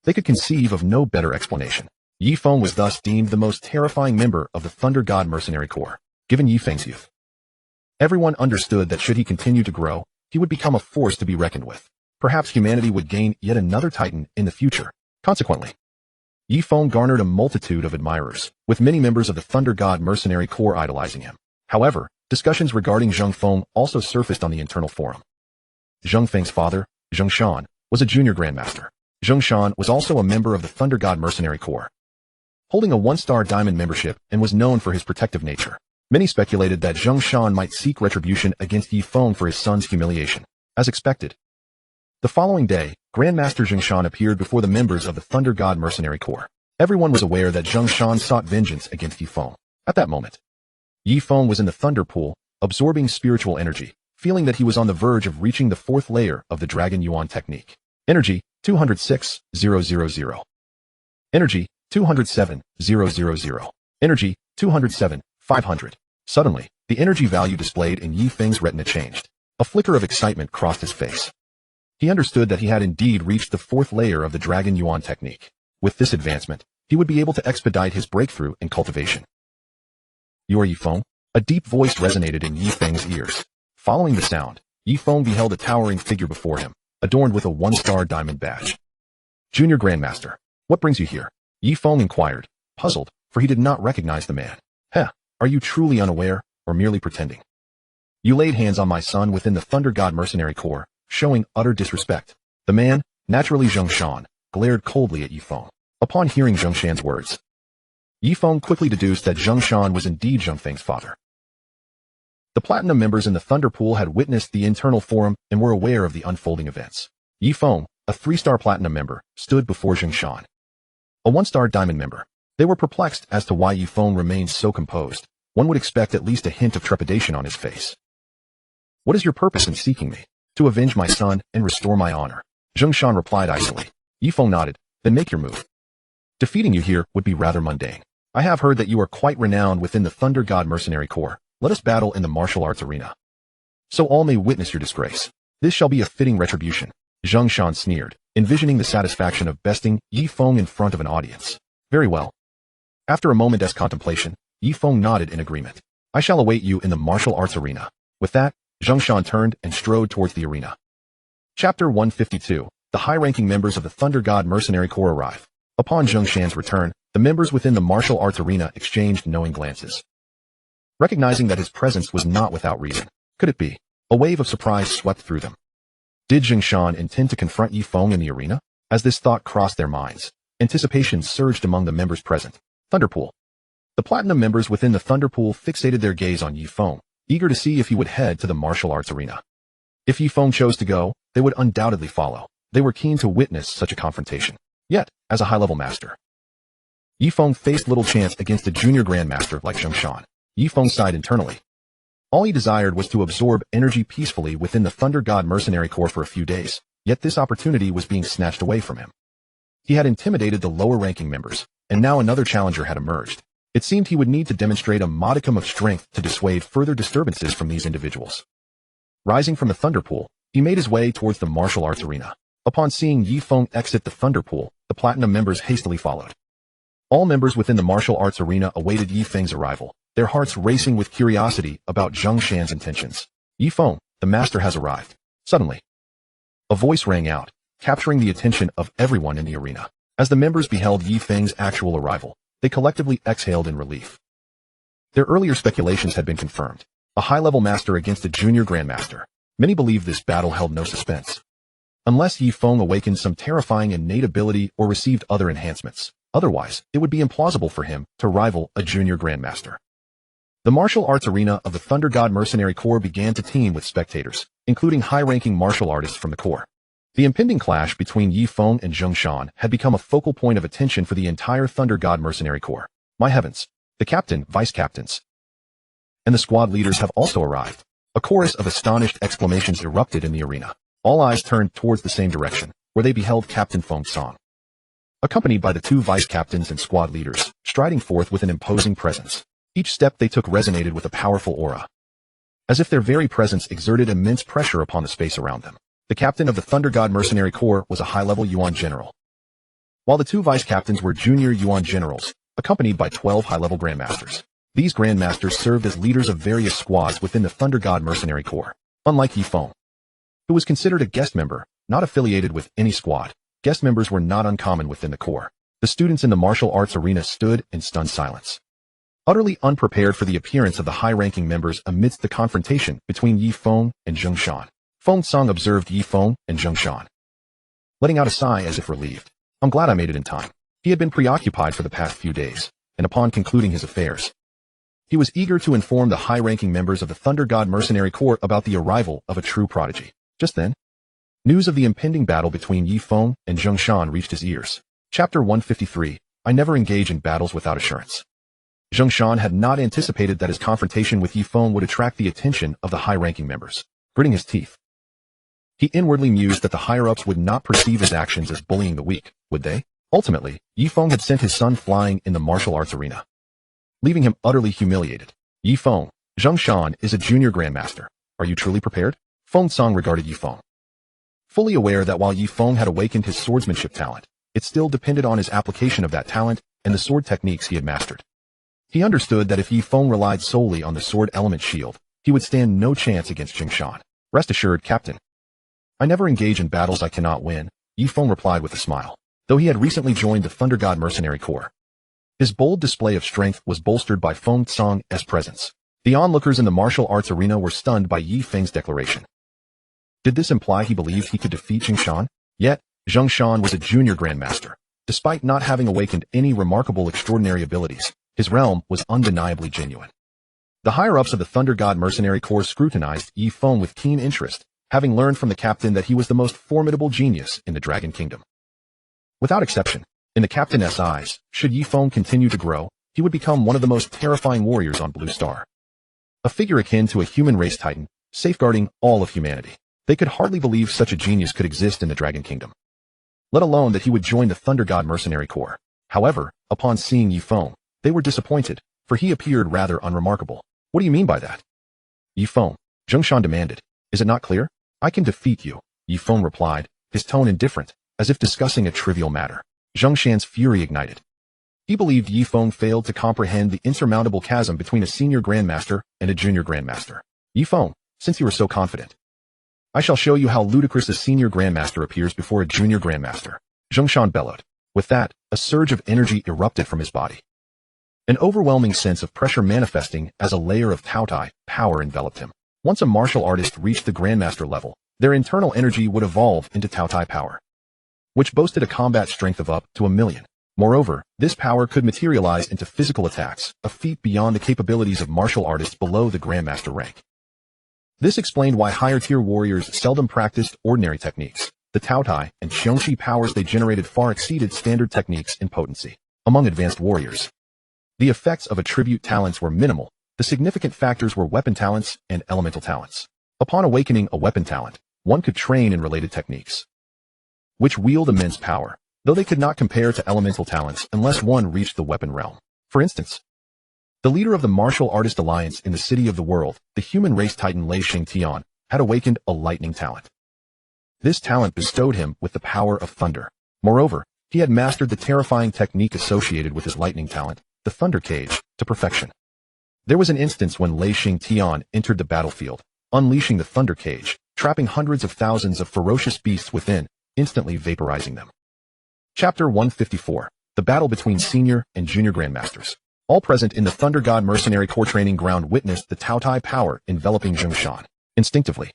they could conceive of no better explanation. Ye Feng was thus deemed the most terrifying member of the Thunder God Mercenary Corps, given Ye Feng's youth. Everyone understood that should he continue to grow, he would become a force to be reckoned with. Perhaps humanity would gain yet another titan in the future. Consequently, Ye Feng garnered a multitude of admirers, with many members of the Thunder God Mercenary Corps idolizing him. However, discussions regarding Zheng Feng also surfaced on the internal forum. Zheng Feng's father, Zheng Shan, was a junior grandmaster. Zheng Shan was also a member of the Thunder God Mercenary Corps, holding a 1-star diamond membership and was known for his protective nature. Many speculated that Zheng Shan might seek retribution against Ye Feng for his son's humiliation. As expected, the following day, Grandmaster Zheng Shan appeared before the members of the Thunder God Mercenary Corps. Everyone was aware that Zheng Shan sought vengeance against Ye Feng. At that moment, Ye Feng was in the thunder pool, absorbing spiritual energy, feeling that he was on the verge of reaching the 4th layer of the Dragon Yuan technique. Energy, 206,000. Energy, 207,000. Energy, 207,500. Suddenly, the energy value displayed in Ye Feng's retina changed. A flicker of excitement crossed his face. He understood that he had indeed reached the fourth layer of the Dragon Yuan technique. With this advancement, he would be able to expedite his breakthrough in cultivation. "You are Ye Feng?" A deep voice resonated in Ye Feng's ears. Following the sound, Ye Feng beheld a towering figure before him, adorned with a one-star diamond badge. "Junior Grandmaster, what brings you here?" Ye Feng inquired, puzzled, for he did not recognize the man. "Heh, are you truly unaware, or merely pretending? You laid hands on my son within the Thunder God Mercenary Corps, showing utter disrespect." The man, naturally Zhongshan, glared coldly at Ye Feng. Upon hearing Zhongshan's words, Ye Feng quickly deduced that Zhongshan was indeed Zhongfeng's father. The Platinum members in the Thunder Pool had witnessed the internal forum and were aware of the unfolding events. Ye Feng, a 3-star Platinum member, stood before Zhongshan, a 1-star Diamond member. They were perplexed as to why Ye Feng remained so composed. One would expect at least a hint of trepidation on his face. "What is your purpose in seeking me?" "To avenge my son and restore my honor," Zhongshan replied icily. Ye Feng nodded. "Then make your move. Defeating you here would be rather mundane. I have heard that you are quite renowned within the Thunder God Mercenary Corps. Let us battle in the martial arts arena, so all may witness your disgrace. This shall be a fitting retribution," Zhongshan sneered, envisioning the satisfaction of besting Ye Feng in front of an audience. "Very well." After a moment's contemplation, Ye Feng nodded in agreement. "I shall await you in the martial arts arena." With that, Zhongshan turned and strode towards the arena. Chapter 152. The high-ranking members of the Thunder God Mercenary Corps arrive. Upon Zhongshan's return, the members within the martial arts arena exchanged knowing glances. Recognizing that his presence was not without reason. Could it be? A wave of surprise swept through them. Did Zhongshan intend to confront Ye Feng in the arena? As this thought crossed their minds, anticipation surged among the members present. Thunderpool. The Platinum members within the Thunderpool fixated their gaze on Ye Feng, eager to see if he would head to the martial arts arena. If Ye Feng chose to go, they would undoubtedly follow. They were keen to witness such a confrontation. Yet, as a high-level master, Ye Feng faced little chance against a junior grandmaster like Zhongshan. Ye Feng sighed internally. All he desired was to absorb energy peacefully within the Thunder God Mercenary Corps for a few days, yet this opportunity was being snatched away from him. He had intimidated the lower-ranking members, and now another challenger had emerged. It seemed he would need to demonstrate a modicum of strength to dissuade further disturbances from these individuals. Rising from the Thunder Pool, he made his way towards the martial arts arena. Upon seeing Ye Feng exit the Thunder Pool, the Platinum members hastily followed. All members within the martial arts arena awaited Ye Feng's arrival, their hearts racing with curiosity about Zhongshan's intentions. "Ye Feng, the master has arrived." Suddenly, a voice rang out, capturing the attention of everyone in the arena. As the members beheld Ye Feng's actual arrival, they collectively exhaled in relief. Their earlier speculations had been confirmed. A high-level master against a junior grandmaster. Many believed this battle held no suspense. Unless Ye Feng awakened some terrifying innate ability or received other enhancements. Otherwise, it would be implausible for him to rival a junior grandmaster. The martial arts arena of the Thunder God Mercenary Corps began to teem with spectators, including high-ranking martial artists from the Corps. The impending clash between Ye Feng and Zhongshan had become a focal point of attention for the entire Thunder God Mercenary Corps. My heavens! The captain, vice-captains, and the squad leaders have also arrived. A chorus of astonished exclamations erupted in the arena. All eyes turned towards the same direction, where they beheld Captain Feng Song, accompanied by the 2 vice-captains and squad leaders, striding forth with an imposing presence. Each step they took resonated with a powerful aura, as if their very presence exerted immense pressure upon the space around them. The captain of the Thunder God Mercenary Corps was a high-level Yuan general, while the 2 vice-captains were junior Yuan generals, accompanied by 12 high-level grandmasters. These grandmasters served as leaders of various squads within the Thunder God Mercenary Corps. Unlike Ye Feng, who was considered a guest member, not affiliated with any squad, guest members were not uncommon within the Corps. The students in the martial arts arena stood in stunned silence, utterly unprepared for the appearance of the high-ranking members amidst the confrontation between Ye Feng and Zhongshan. Feng Song observed Ye Feng and Zhongshan, letting out a sigh as if relieved. I'm glad I made it in time. He had been preoccupied for the past few days, and upon concluding his affairs, he was eager to inform the high-ranking members of the Thunder God Mercenary Corps about the arrival of a true prodigy. Just then, news of the impending battle between Ye Feng and Zhongshan reached his ears. Chapter 153. I never engage in battles without assurance. Zhongshan had not anticipated that his confrontation with Ye Feng would attract the attention of the high-ranking members. Gritting his teeth, he inwardly mused that the higher-ups would not perceive his actions as bullying the weak, would they? Ultimately, Ye Feng had sent his son flying in the martial arts arena, leaving him utterly humiliated. Ye Feng, Zhongshan is a junior grandmaster. Are you truly prepared? Feng Song regarded Ye Feng fully aware that while Ye Feng had awakened his swordsmanship talent, it still depended on his application of that talent and the sword techniques he had mastered. He understood that if Ye Feng relied solely on the sword element shield, he would stand no chance against Nanshan. Rest assured, Captain. I never engage in battles I cannot win, Ye Feng replied with a smile, though he had recently joined the Thunder God Mercenary Corps. His bold display of strength was bolstered by Feng Tsang's presence. The onlookers in the martial arts arena were stunned by Ye Feng's declaration. Did this imply he believed he could defeat Nanshan? Yet, Nanshan was a junior grandmaster. Despite not having awakened any remarkable extraordinary abilities, his realm was undeniably genuine. The higher-ups of the Thunder God Mercenary Corps scrutinized Ye Feng with keen interest, having learned from the captain that he was the most formidable genius in the Dragon Kingdom. Without exception, in the captain's eyes, should Ye Feng continue to grow, he would become one of the most terrifying warriors on Blue Star. A figure akin to a human race titan, safeguarding all of humanity. They could hardly believe such a genius could exist in the Dragon Kingdom, let alone that he would join the Thunder God Mercenary Corps. However, upon seeing Ye Feng, they were disappointed, for he appeared rather unremarkable. What do you mean by that? Ye Feng, Nanshan demanded. Is it not clear? I can defeat you, Ye Feng replied, his tone indifferent, as if discussing a trivial matter. Nanshan's fury ignited. He believed Ye Feng failed to comprehend the insurmountable chasm between a senior grandmaster and a junior grandmaster. Ye Feng, since you are so confident, I shall show you how ludicrous a senior grandmaster appears before a junior grandmaster, Nanshan bellowed. With that, a surge of energy erupted from his body. An overwhelming sense of pressure manifesting as a layer of Tao-Tai power enveloped him. Once a martial artist reached the grandmaster level, their internal energy would evolve into Tao-Tai power, which boasted a combat strength of up to 1,000,000. Moreover, this power could materialize into physical attacks, a feat beyond the capabilities of martial artists below the grandmaster rank. This explained why higher-tier warriors seldom practiced ordinary techniques. The Tao-Tai and Xiongqi powers they generated far exceeded standard techniques in potency. Among advanced warriors, the effects of attribute talents were minimal. The significant factors were weapon talents and elemental talents. Upon awakening a weapon talent, one could train in related techniques, which wield immense power, though they could not compare to elemental talents unless one reached the weapon realm. For instance, the leader of the Martial Artist Alliance in the City of the World, the human race titan Lei Xingtian, had awakened a lightning talent. This talent bestowed him with the power of thunder. Moreover, he had mastered the terrifying technique associated with his lightning talent, the Thunder Cage, to perfection. There was an instance when Lei Xingtian entered the battlefield, unleashing the Thunder Cage, trapping hundreds of thousands of ferocious beasts within, instantly vaporizing them. Chapter 154. The Battle Between Senior and Junior Grandmasters. All present in the Thunder God Mercenary Corps training ground witnessed the Tao-Tai power enveloping Nanshan. Instinctively,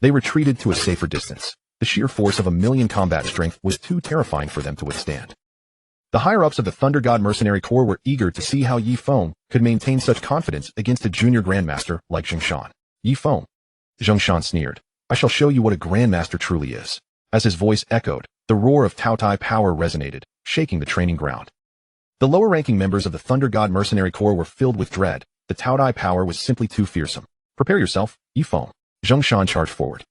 they retreated to a safer distance. The sheer force of 1,000,000 combat strength was too terrifying for them to withstand. The higher-ups of the Thunder God Mercenary Corps were eager to see how Ye Feng could maintain such confidence against a junior grandmaster like Nanshan. Ye Feng, Nanshan sneered, I shall show you what a grandmaster truly is. As his voice echoed, the roar of Tao-Tai power resonated, shaking the training ground. The lower-ranking members of the Thunder God Mercenary Corps were filled with dread. The Tao-Tai power was simply too fearsome. Prepare yourself, Ye Feng. Nanshan charged forward,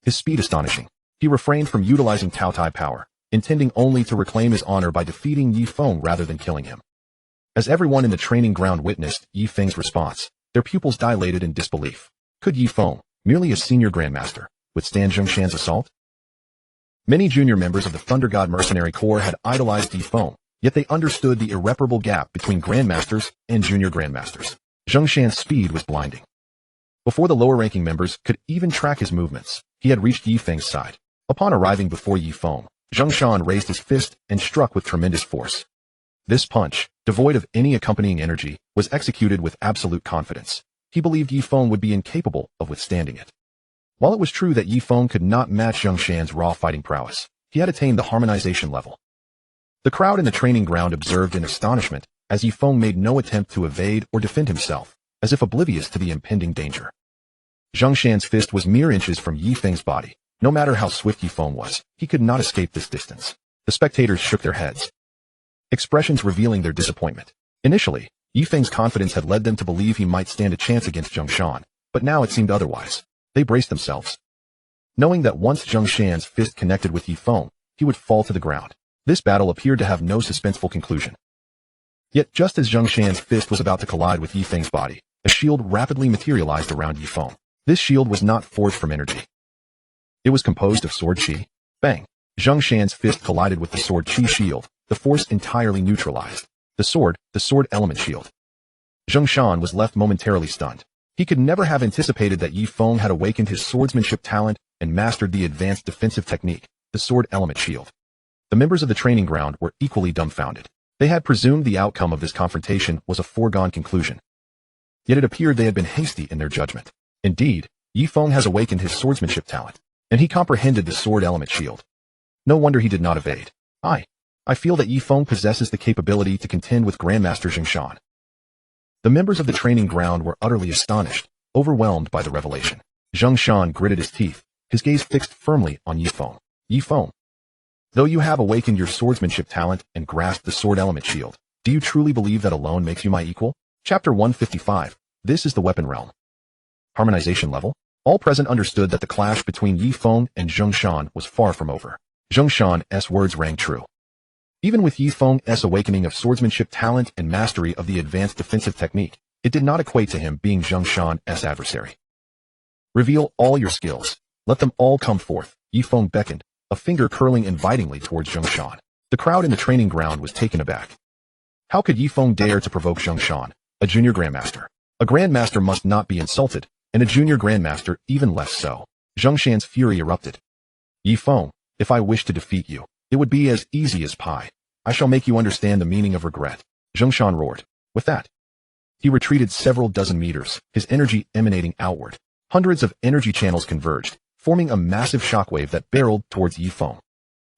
his speed astonishing. He refrained from utilizing Tao-Tai power, intending only to reclaim his honor by defeating Ye Feng rather than killing him. As everyone in the training ground witnessed Ye Feng's response, their pupils dilated in disbelief. Could Ye Feng, merely a senior grandmaster, withstand Nanshan's assault? Many junior members of the Thunder God Mercenary Corps had idolized Ye Feng, yet they understood the irreparable gap between grandmasters and junior grandmasters. Nanshan's speed was blinding. Before the lower-ranking members could even track his movements, he had reached Ye Feng's side. Upon arriving before Ye Feng, Nanshan raised his fist and struck with tremendous force. This punch, devoid of any accompanying energy, was executed with absolute confidence. He believed Ye Feng would be incapable of withstanding it. While it was true that Ye Feng could not match Nanshan's raw fighting prowess, he had attained the harmonization level. The crowd in the training ground observed in astonishment as Ye Feng made no attempt to evade or defend himself, as if oblivious to the impending danger. Nanshan's fist was mere inches from Ye Feng's body. No matter how swift Ye Feng was, he could not escape this distance. The spectators shook their heads, expressions revealing their disappointment. Initially, Ye Feng's confidence had led them to believe he might stand a chance against Nanshan, but now it seemed otherwise. They braced themselves, knowing that once Nanshan's fist connected with Ye Feng, he would fall to the ground. This battle appeared to have no suspenseful conclusion. Yet just as Nanshan's fist was about to collide with Ye Feng's body, a shield rapidly materialized around Ye Feng. This shield was not forged from energy. It was composed of sword chi. Bang! Zheng Shan's fist collided with the sword chi shield, the force entirely neutralized. The sword element shield. Zheng Shan was left momentarily stunned. He could never have anticipated that Ye Feng had awakened his swordsmanship talent and mastered the advanced defensive technique, the sword element shield. The members of the training ground were equally dumbfounded. They had presumed the outcome of this confrontation was a foregone conclusion. Yet it appeared they had been hasty in their judgment. Indeed, Ye Feng has awakened his swordsmanship talent, and he comprehended the sword element shield. No wonder he did not evade. I feel that Ye Feng possesses the capability to contend with Grandmaster Zheng Shan. The members of the training ground were utterly astonished, overwhelmed by the revelation. Zheng Shan gritted his teeth, his gaze fixed firmly on Ye Feng. Ye Feng, though you have awakened your swordsmanship talent and grasped the sword element shield, do you truly believe that alone makes you my equal? Chapter 155. This is the weapon realm. Harmonization level. All present understood that the clash between Ye Feng and Zheng Shan was far from over. Zheng Shan's words rang true. Even with Ye Feng's awakening of swordsmanship talent and mastery of the advanced defensive technique, it did not equate to him being Zheng Shan's adversary. Reveal all your skills. Let them all come forth. Ye Feng beckoned, a finger curling invitingly towards Zheng Shan. The crowd in the training ground was taken aback. How could Ye Feng dare to provoke Zheng Shan, a junior grandmaster? A grandmaster must not be insulted, and a junior grandmaster even less so. Zheng Shan's fury erupted. Ye Feng, if I wish to defeat you, it would be as easy as pie. I shall make you understand the meaning of regret. Zheng Shan roared. With that, he retreated several dozen meters, his energy emanating outward. Hundreds of energy channels converged, forming a massive shockwave that barreled towards Ye Feng.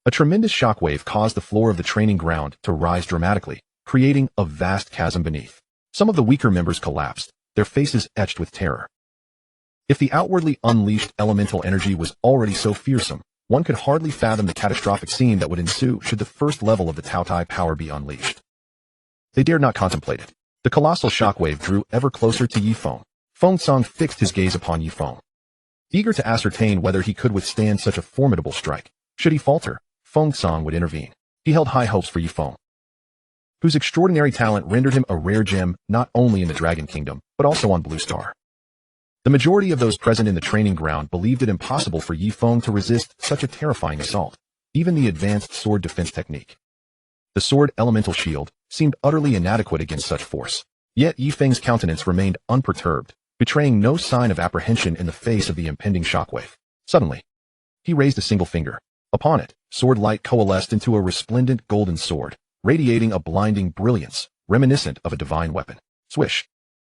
A tremendous shockwave caused the floor of the training ground to rise dramatically, creating a vast chasm beneath. Some of the weaker members collapsed, their faces etched with terror. If the outwardly unleashed elemental energy was already so fearsome, one could hardly fathom the catastrophic scene that would ensue should the first level of the Taotai power be unleashed. They dared not contemplate it. The colossal shockwave drew ever closer to Ye Feng. Feng Song fixed his gaze upon Ye Feng, eager to ascertain whether he could withstand such a formidable strike. Should he falter, Feng Song would intervene. He held high hopes for Ye Feng, whose extraordinary talent rendered him a rare gem not only in the Dragon Kingdom, but also on Blue Star. The majority of those present in the training ground believed it impossible for Ye Feng to resist such a terrifying assault, even the advanced sword defense technique. The sword elemental shield seemed utterly inadequate against such force. Yet Ye Feng's countenance remained unperturbed, betraying no sign of apprehension in the face of the impending shockwave. Suddenly, he raised a single finger. Upon it, sword light coalesced into a resplendent golden sword, radiating a blinding brilliance, reminiscent of a divine weapon. Swish!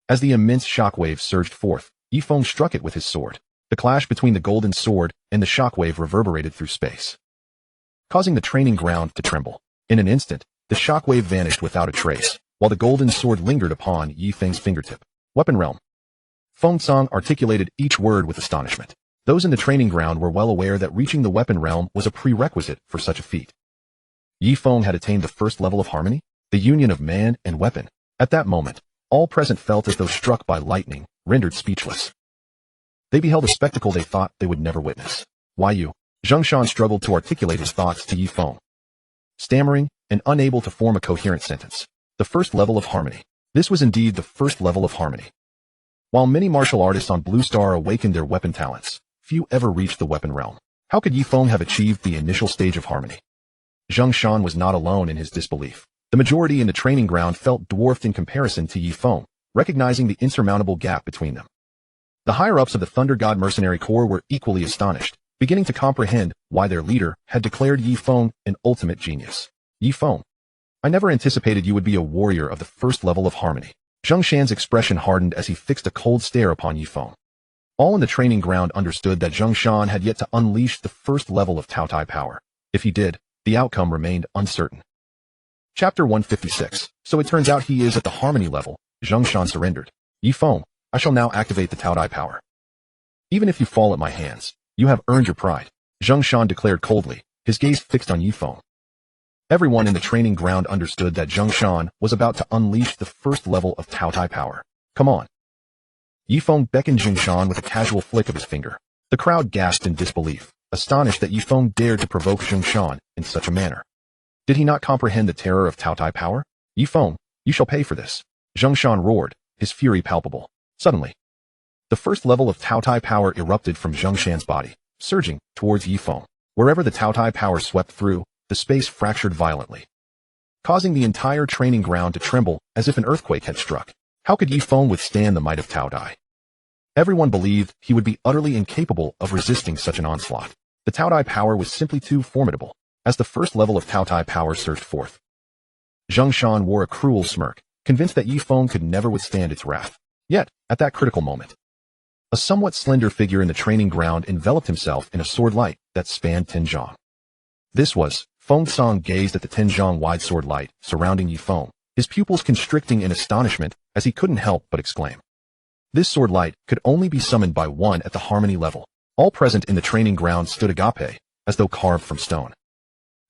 As the immense shockwave surged forth, Ye Feng struck it with his sword. The clash between the golden sword and the shockwave reverberated through space, causing the training ground to tremble. In an instant, the shockwave vanished without a trace, while the golden sword lingered upon Ye Feng's fingertip. Weapon realm. Feng Song articulated each word with astonishment. Those in the training ground were well aware that reaching the weapon realm was a prerequisite for such a feat. Ye Feng had attained the first level of harmony, the union of man and weapon. At that moment, all present felt as though struck by lightning, rendered speechless. They beheld a spectacle they thought they would never witness. Why you? Zheng Shan struggled to articulate his thoughts to Ye Feng, stammering and unable to form a coherent sentence. The first level of harmony. This was indeed the first level of harmony. While many martial artists on Blue Star awakened their weapon talents, few ever reached the weapon realm. How could Ye Feng have achieved the initial stage of harmony? Zheng Shan was not alone in his disbelief. The majority in the training ground felt dwarfed in comparison to Ye Feng, recognizing the insurmountable gap between them. The higher-ups of the Thunder God Mercenary Corps were equally astonished, beginning to comprehend why their leader had declared Ye Feng an ultimate genius. Ye Feng, I never anticipated you would be a warrior of the first level of harmony. Zheng Shan's expression hardened as he fixed a cold stare upon Ye Feng. All in the training ground understood that Zheng Shan had yet to unleash the first level of Taotai power. If he did, the outcome remained uncertain. Chapter 156. So it turns out he is at the harmony level. Zheng Shan surrendered. Ye Feng, I shall now activate the Taotai power. Even if you fall at my hands, you have earned your pride. Zheng Shan declared coldly, his gaze fixed on Ye Feng. Everyone in the training ground understood that Zheng Shan was about to unleash the first level of Taotai power. Come on. Ye Feng beckoned Zheng Shan with a casual flick of his finger. The crowd gasped in disbelief, astonished that Ye Feng dared to provoke Zheng Shan in such a manner. Did he not comprehend the terror of Taotai power? Ye Feng, you shall pay for this. Zheng Shan roared, his fury palpable. Suddenly, the first level of Taotai power erupted from Zheng Shan's body. surging towards Ye Feng. Wherever the Taotai power swept through, the space fractured violently, causing the entire training ground to tremble as if an earthquake had struck. How could Ye Feng withstand the might of Taodai? Everyone believed he would be utterly incapable of resisting such an onslaught. The Taodai power was simply too formidable. As the first level of Taotai power surged forth, Zheng Shan wore a cruel smirk, convinced that Ye Feng could never withstand its wrath. Yet, at that critical moment, a somewhat slender figure in the training ground enveloped himself in a sword light that spanned 10 zhang. This was, Feng Song gazed at the 10 zhang wide sword light surrounding Ye Feng, his pupils constricting in astonishment as he couldn't help but exclaim. This sword light could only be summoned by one at the harmony level. All present in the training ground stood agape, as though carved from stone,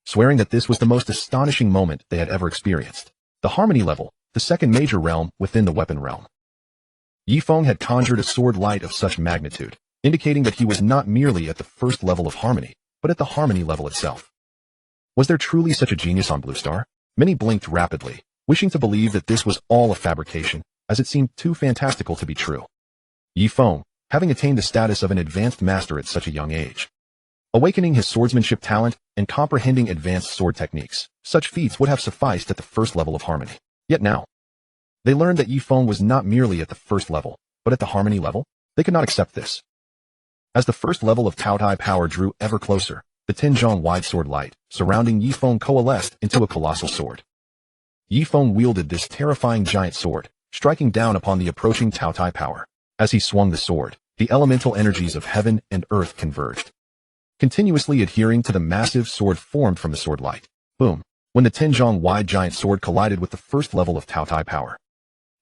swearing that this was the most astonishing moment they had ever experienced. The harmony level, the second major realm within the weapon realm. Ye Feng had conjured a sword light of such magnitude, indicating that he was not merely at the first level of harmony, but at the harmony level itself. Was there truly such a genius on Blue Star? Many blinked rapidly, wishing to believe that this was all a fabrication, as it seemed too fantastical to be true. Ye Feng, having attained the status of an advanced master at such a young age, awakening his swordsmanship talent and comprehending advanced sword techniques, such feats would have sufficed at the first level of harmony. Yet now, they learned that Ye Feng was not merely at the first level, but at the harmony level. They could not accept this. As the first level of Taotai power drew ever closer, the 10 zhang wide sword light surrounding Ye Feng coalesced into a colossal sword. Ye Feng wielded this terrifying giant sword, striking down upon the approaching Taotai power. As he swung the sword, the elemental energies of heaven and earth converged, continuously adhering to the massive sword formed from the sword light. Boom! When the 10 zhang wide giant sword collided with the first level of Taotai power,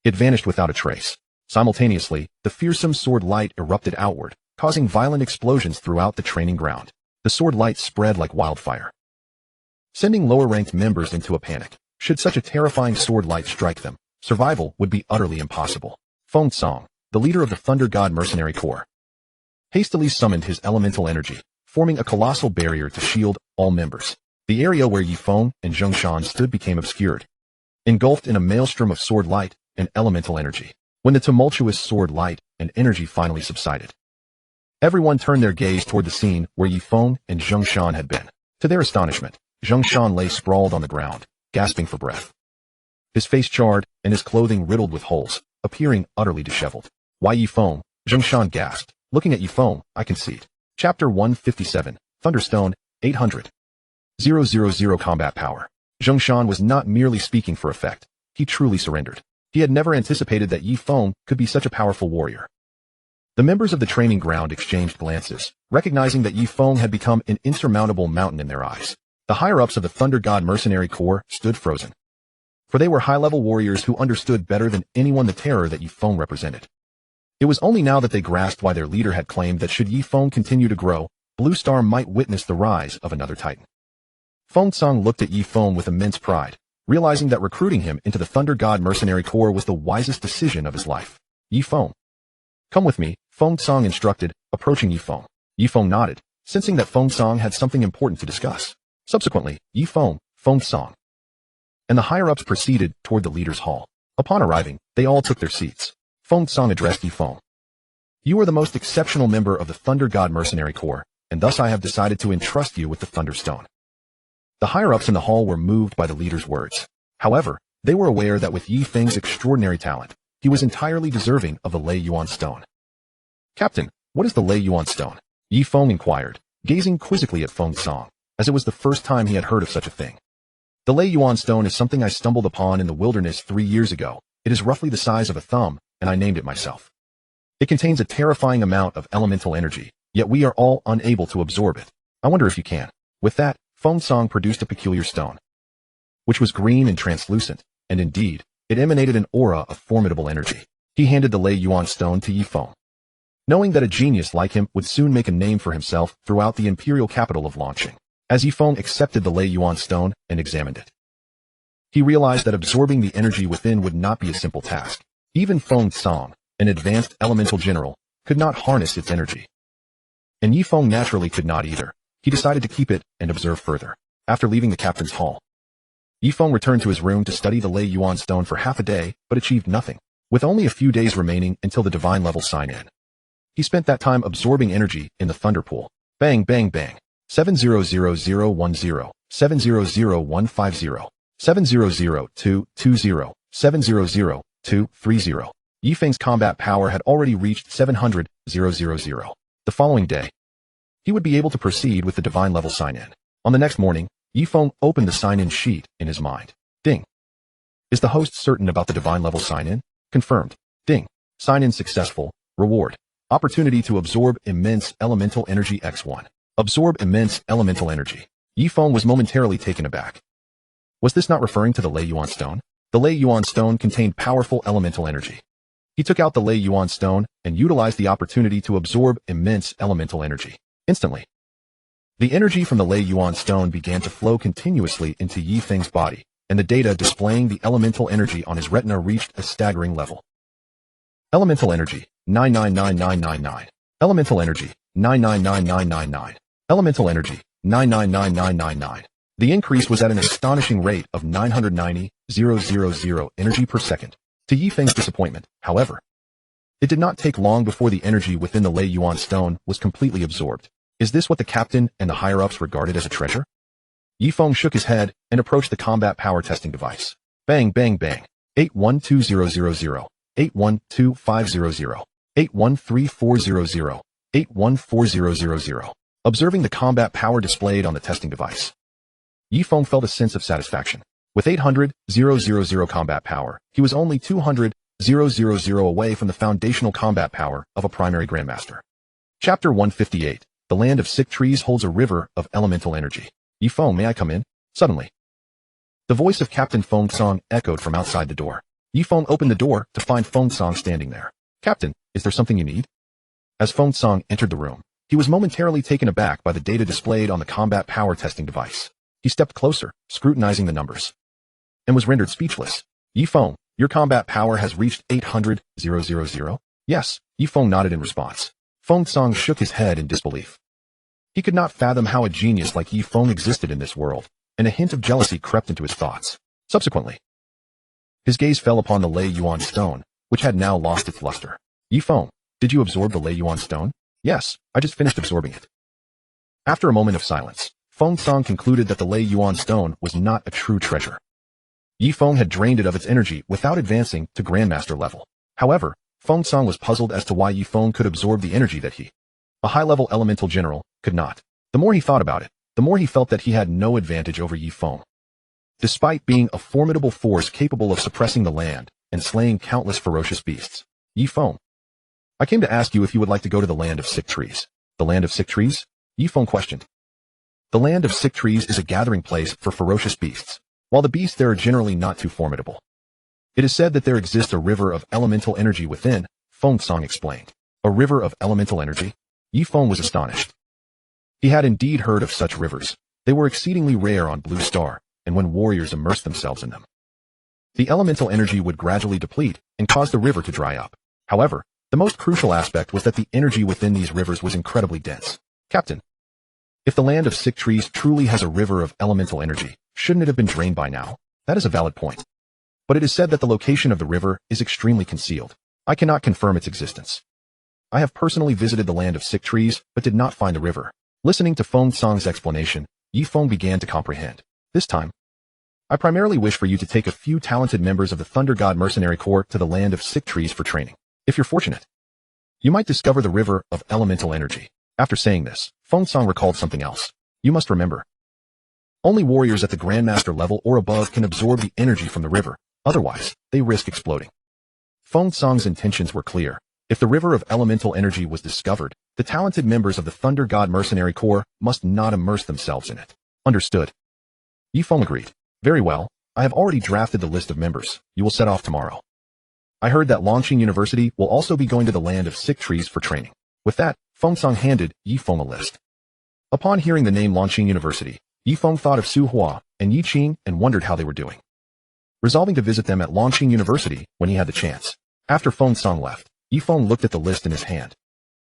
it vanished without a trace. Simultaneously, the fearsome sword light erupted outward, causing violent explosions throughout the training ground. The sword light spread like wildfire, sending lower-ranked members into a panic. Should such a terrifying sword light strike them, survival would be utterly impossible. Feng Song, the leader of the Thunder God Mercenary Corps, hastily summoned his elemental energy, forming a colossal barrier to shield all members. The area where Ye Feng and Zheng Shan stood became obscured, engulfed in a maelstrom of sword light and elemental energy. When the tumultuous sword light and energy finally subsided, everyone turned their gaze toward the scene where Ye Feng and Zheng Shan had been. To their astonishment, Zheng Shan lay sprawled on the ground, gasping for breath, his face charred and his clothing riddled with holes, appearing utterly disheveled. Why Ye Feng? Zheng Shan gasped. Looking at Ye Feng, I concede. Chapter 157, Thunderstone, 800. 000 Combat Power. Zheng Shan was not merely speaking for effect. He truly surrendered. He had never anticipated that Ye Feng could be such a powerful warrior. The members of the training ground exchanged glances, recognizing that Ye Feng had become an insurmountable mountain in their eyes. The higher-ups of the Thunder God Mercenary Corps stood frozen, for they were high-level warriors who understood better than anyone the terror that Ye Feng represented. It was only now that they grasped why their leader had claimed that should Ye Feng continue to grow, Blue Star might witness the rise of another titan. Feng Song looked at Ye Feng with immense pride, realizing that recruiting him into the Thunder God Mercenary Corps was the wisest decision of his life. Ye Feng, come with me, Feng Song instructed, approaching Ye Feng. Ye Feng nodded, sensing that Feng Song had something important to discuss. Subsequently, Ye Feng, Feng Song, and the higher-ups proceeded toward the leader's hall. Upon arriving, they all took their seats. Feng Song addressed Ye Feng. You are the most exceptional member of the Thunder God Mercenary Corps, and thus I have decided to entrust you with the Thunderstone. The higher-ups in the hall were moved by the leader's words. However, they were aware that with Ye Feng's extraordinary talent, he was entirely deserving of the Lei Yuan Stone. Captain, what is the Lei Yuan Stone? Ye Feng inquired, gazing quizzically at Feng Song, as it was the first time he had heard of such a thing. The Lei Yuan Stone is something I stumbled upon in the wilderness 3 years ago. It is roughly the size of a thumb, and I named it myself. It contains a terrifying amount of elemental energy, yet we are all unable to absorb it. I wonder if you can. With that, Feng Song produced a peculiar stone, which was green and translucent, and indeed, it emanated an aura of formidable energy. He handed the Lei Yuan Stone to Ye Feng, knowing that a genius like him would soon make a name for himself throughout the imperial capital of Launching. As Ye Feng accepted the Lei Yuan Stone and examined it, he realized that absorbing the energy within would not be a simple task. Even Feng Song, an advanced elemental general, could not harness its energy. And Ye Feng naturally could not either. He decided to keep it and observe further. After leaving the captain's hall, Ye Feng returned to his room to study the Lei Yuan Stone for half a day, but achieved nothing. With only a few days remaining until the divine level sign-in, he spent that time absorbing energy in the thunder pool. Bang bang bang. 70010, 700-150, 700-220, 700-230. Ye Feng's combat power had already reached 700,000. The following day, he would be able to proceed with the divine level sign-in. On the next morning, Ye Feng opened the sign-in sheet in his mind. Ding. Is the host certain about the divine level sign-in? Confirmed. Ding. Sign-in successful. Reward. Opportunity to absorb immense elemental energy X1. Absorb immense elemental energy. Ye Feng was momentarily taken aback. Was this not referring to the Lei Yuan stone? The Lei Yuan stone contained powerful elemental energy. He took out the Lei Yuan stone and utilized the opportunity to absorb immense elemental energy. Instantly, the energy from the Lei Yuan stone began to flow continuously into Ye Feng's body, and the data displaying the elemental energy on his retina reached a staggering level. Elemental energy, 999999. Elemental energy, 999999. Elemental energy, 999999. The increase was at an astonishing rate of 990,000 energy per second. To Ye Feng's disappointment, however, it did not take long before the energy within the Lei Yuan stone was completely absorbed. Is this what the captain and the higher-ups regarded as a treasure? Ye Feng shook his head and approached the combat power testing device. Bang bang bang. 812000, 812500, 813400, 814000. Observing the combat power displayed on the testing device, Ye Feng felt a sense of satisfaction. With 800,000 combat power, he was only 200,000 away from the foundational combat power of a primary grandmaster. Chapter 158. The land of sick trees holds a river of elemental energy. Ye Feng, may I come in? Suddenly, the voice of Captain Feng Song echoed from outside the door. Ye Feng opened the door to find Feng Song standing there. Captain, is there something you need? As Feng Song entered the room, he was momentarily taken aback by the data displayed on the combat power testing device. He stepped closer, scrutinizing the numbers, and was rendered speechless. Ye Feng, your combat power has reached 800,000? Yes, Ye Feng nodded in response. Feng Song shook his head in disbelief. He could not fathom how a genius like Ye Feng existed in this world, and a hint of jealousy crept into his thoughts. Subsequently, his gaze fell upon the Lei Yuan stone, which had now lost its luster. Ye Feng, did you absorb the Lei Yuan stone? Yes, I just finished absorbing it. After a moment of silence, Feng Song concluded that the Lei Yuan stone was not a true treasure. Ye Feng had drained it of its energy without advancing to grandmaster level. However, Feng Song was puzzled as to why Ye Feng could absorb the energy that he, a high-level elemental general, could not. The more he thought about it, the more he felt that he had no advantage over Ye Feng. Despite being a formidable force capable of suppressing the land and slaying countless ferocious beasts. Ye Feng, I came to ask you if you would like to go to the land of sick trees. The land of sick trees? Ye Feng questioned. The land of sick trees is a gathering place for ferocious beasts. While the beasts there are generally not too formidable, it is said that there exists a river of elemental energy within, Feng Song explained. A river of elemental energy? Ye Feng was astonished. He had indeed heard of such rivers. They were exceedingly rare on Blue Star, and when warriors immersed themselves in them, the elemental energy would gradually deplete and cause the river to dry up. However, the most crucial aspect was that the energy within these rivers was incredibly dense. Captain, if the land of sick trees truly has a river of elemental energy, shouldn't it have been drained by now? That is a valid point. But it is said that the location of the river is extremely concealed. I cannot confirm its existence. I have personally visited the land of sick trees, but did not find the river. Listening to Feng Song's explanation, Ye Feng began to comprehend. This time, I primarily wish for you to take a few talented members of the Thunder God Mercenary Corps to the land of sick trees for training. If you're fortunate, you might discover the river of elemental energy. After saying this, Feng Song recalled something else. You must remember, only warriors at the grandmaster level or above can absorb the energy from the river. Otherwise, they risk exploding. Feng Song's intentions were clear. If the river of elemental energy was discovered, the talented members of the Thunder God Mercenary Corps must not immerse themselves in it. Understood. Ye Feng agreed. Very well, I have already drafted the list of members. You will set off tomorrow. I heard that Longqing University will also be going to the land of sick trees for training. With that, Feng Song handed Ye Feng a list. Upon hearing the name Longqing University, Ye Feng thought of Su Hua and Yi Qing and wondered how they were doing. Resolving to visit them at Longqing University when he had the chance. After Feng Song left, Ye Feng looked at the list in his hand,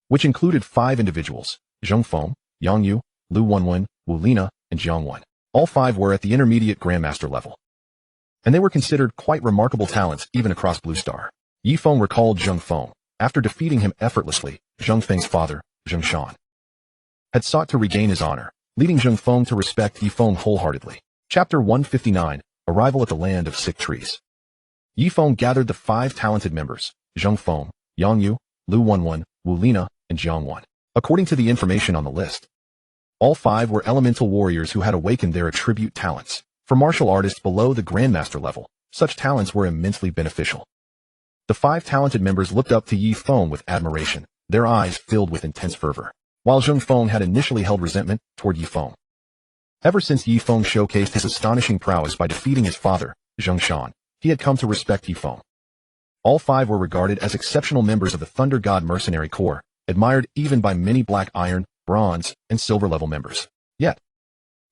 which included 5 individuals, Zheng Feng, Yang Yu, Lu Wenwen, Wu Lina, and Jiang Wen. All 5 were at the intermediate grandmaster level, and they were considered quite remarkable talents even across Blue Star. Ye Feng recalled Zheng Feng, after defeating him effortlessly, Zheng Feng's father, Zheng Shan. had sought to regain his honor, leading Ye Feng to respect Ye Feng wholeheartedly. Chapter 159, Arrival at the Land of Sick Trees. Ye Feng gathered the 5 talented members, Ye Feng, Yang Yu, Lu Wenwen, Wu Lina, and Jiang Wan. According to the information on the list, all 5 were elemental warriors who had awakened their attribute talents. For martial artists below the grandmaster level, such talents were immensely beneficial. The 5 talented members looked up to Ye Feng with admiration, their eyes filled with intense fervor, while Ye Feng had initially held resentment toward Ye Feng. Ever since Ye Feng showcased his astonishing prowess by defeating his father, Nanshan, he had come to respect Ye Feng. All 5 were regarded as exceptional members of the Thunder God Mercenary Corps, admired even by many black iron, bronze, and silver-level members. Yet,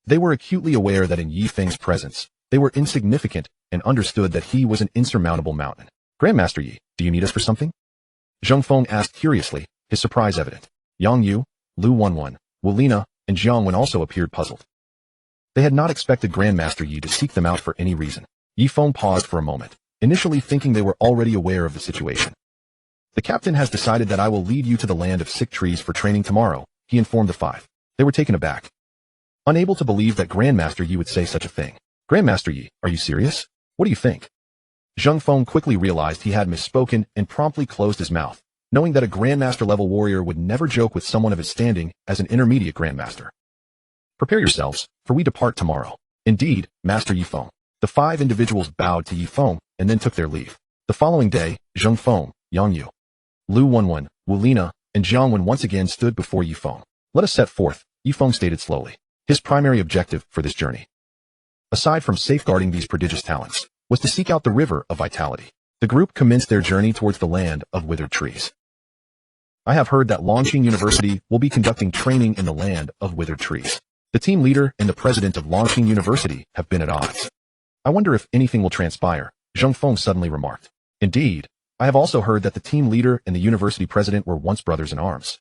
they were acutely aware that in Ye Feng's presence, they were insignificant and understood that he was an insurmountable mountain. Grandmaster Yi, do you need us for something? Ye Feng asked curiously, his surprise evident. Yang Yu, Lu Wenwen, Wu Lina, and Jiang Wan also appeared puzzled. They had not expected Grandmaster Yi to seek them out for any reason. Ye Feng paused for a moment, initially thinking they were already aware of the situation. The captain has decided that I will lead you to the land of sick trees for training tomorrow, he informed the 5. They were taken aback, unable to believe that Grandmaster Yi would say such a thing. Grandmaster Yi, are you serious? What do you think? Ye Feng quickly realized he had misspoken and promptly closed his mouth, knowing that a grandmaster-level warrior would never joke with someone of his standing as an intermediate grandmaster. Prepare yourselves, for we depart tomorrow. Indeed, Master Ye Feng. The 5 individuals bowed to Ye Feng and then took their leave. The following day, Ye Feng, Yang Yu, Lu Wenwen, Wu Lina, and Jiang Wan once again stood before Ye Feng. Let us set forth, Ye Feng stated slowly. His primary objective for this journey, aside from safeguarding these prodigious talents, was to seek out the river of vitality. The group commenced their journey towards the land of withered trees. I have heard that Longqing University will be conducting training in the land of withered trees. The team leader and the president of Longqing University have been at odds. I wonder if anything will transpire, Ye Feng suddenly remarked. Indeed, I have also heard that the team leader and the university president were once brothers in arms.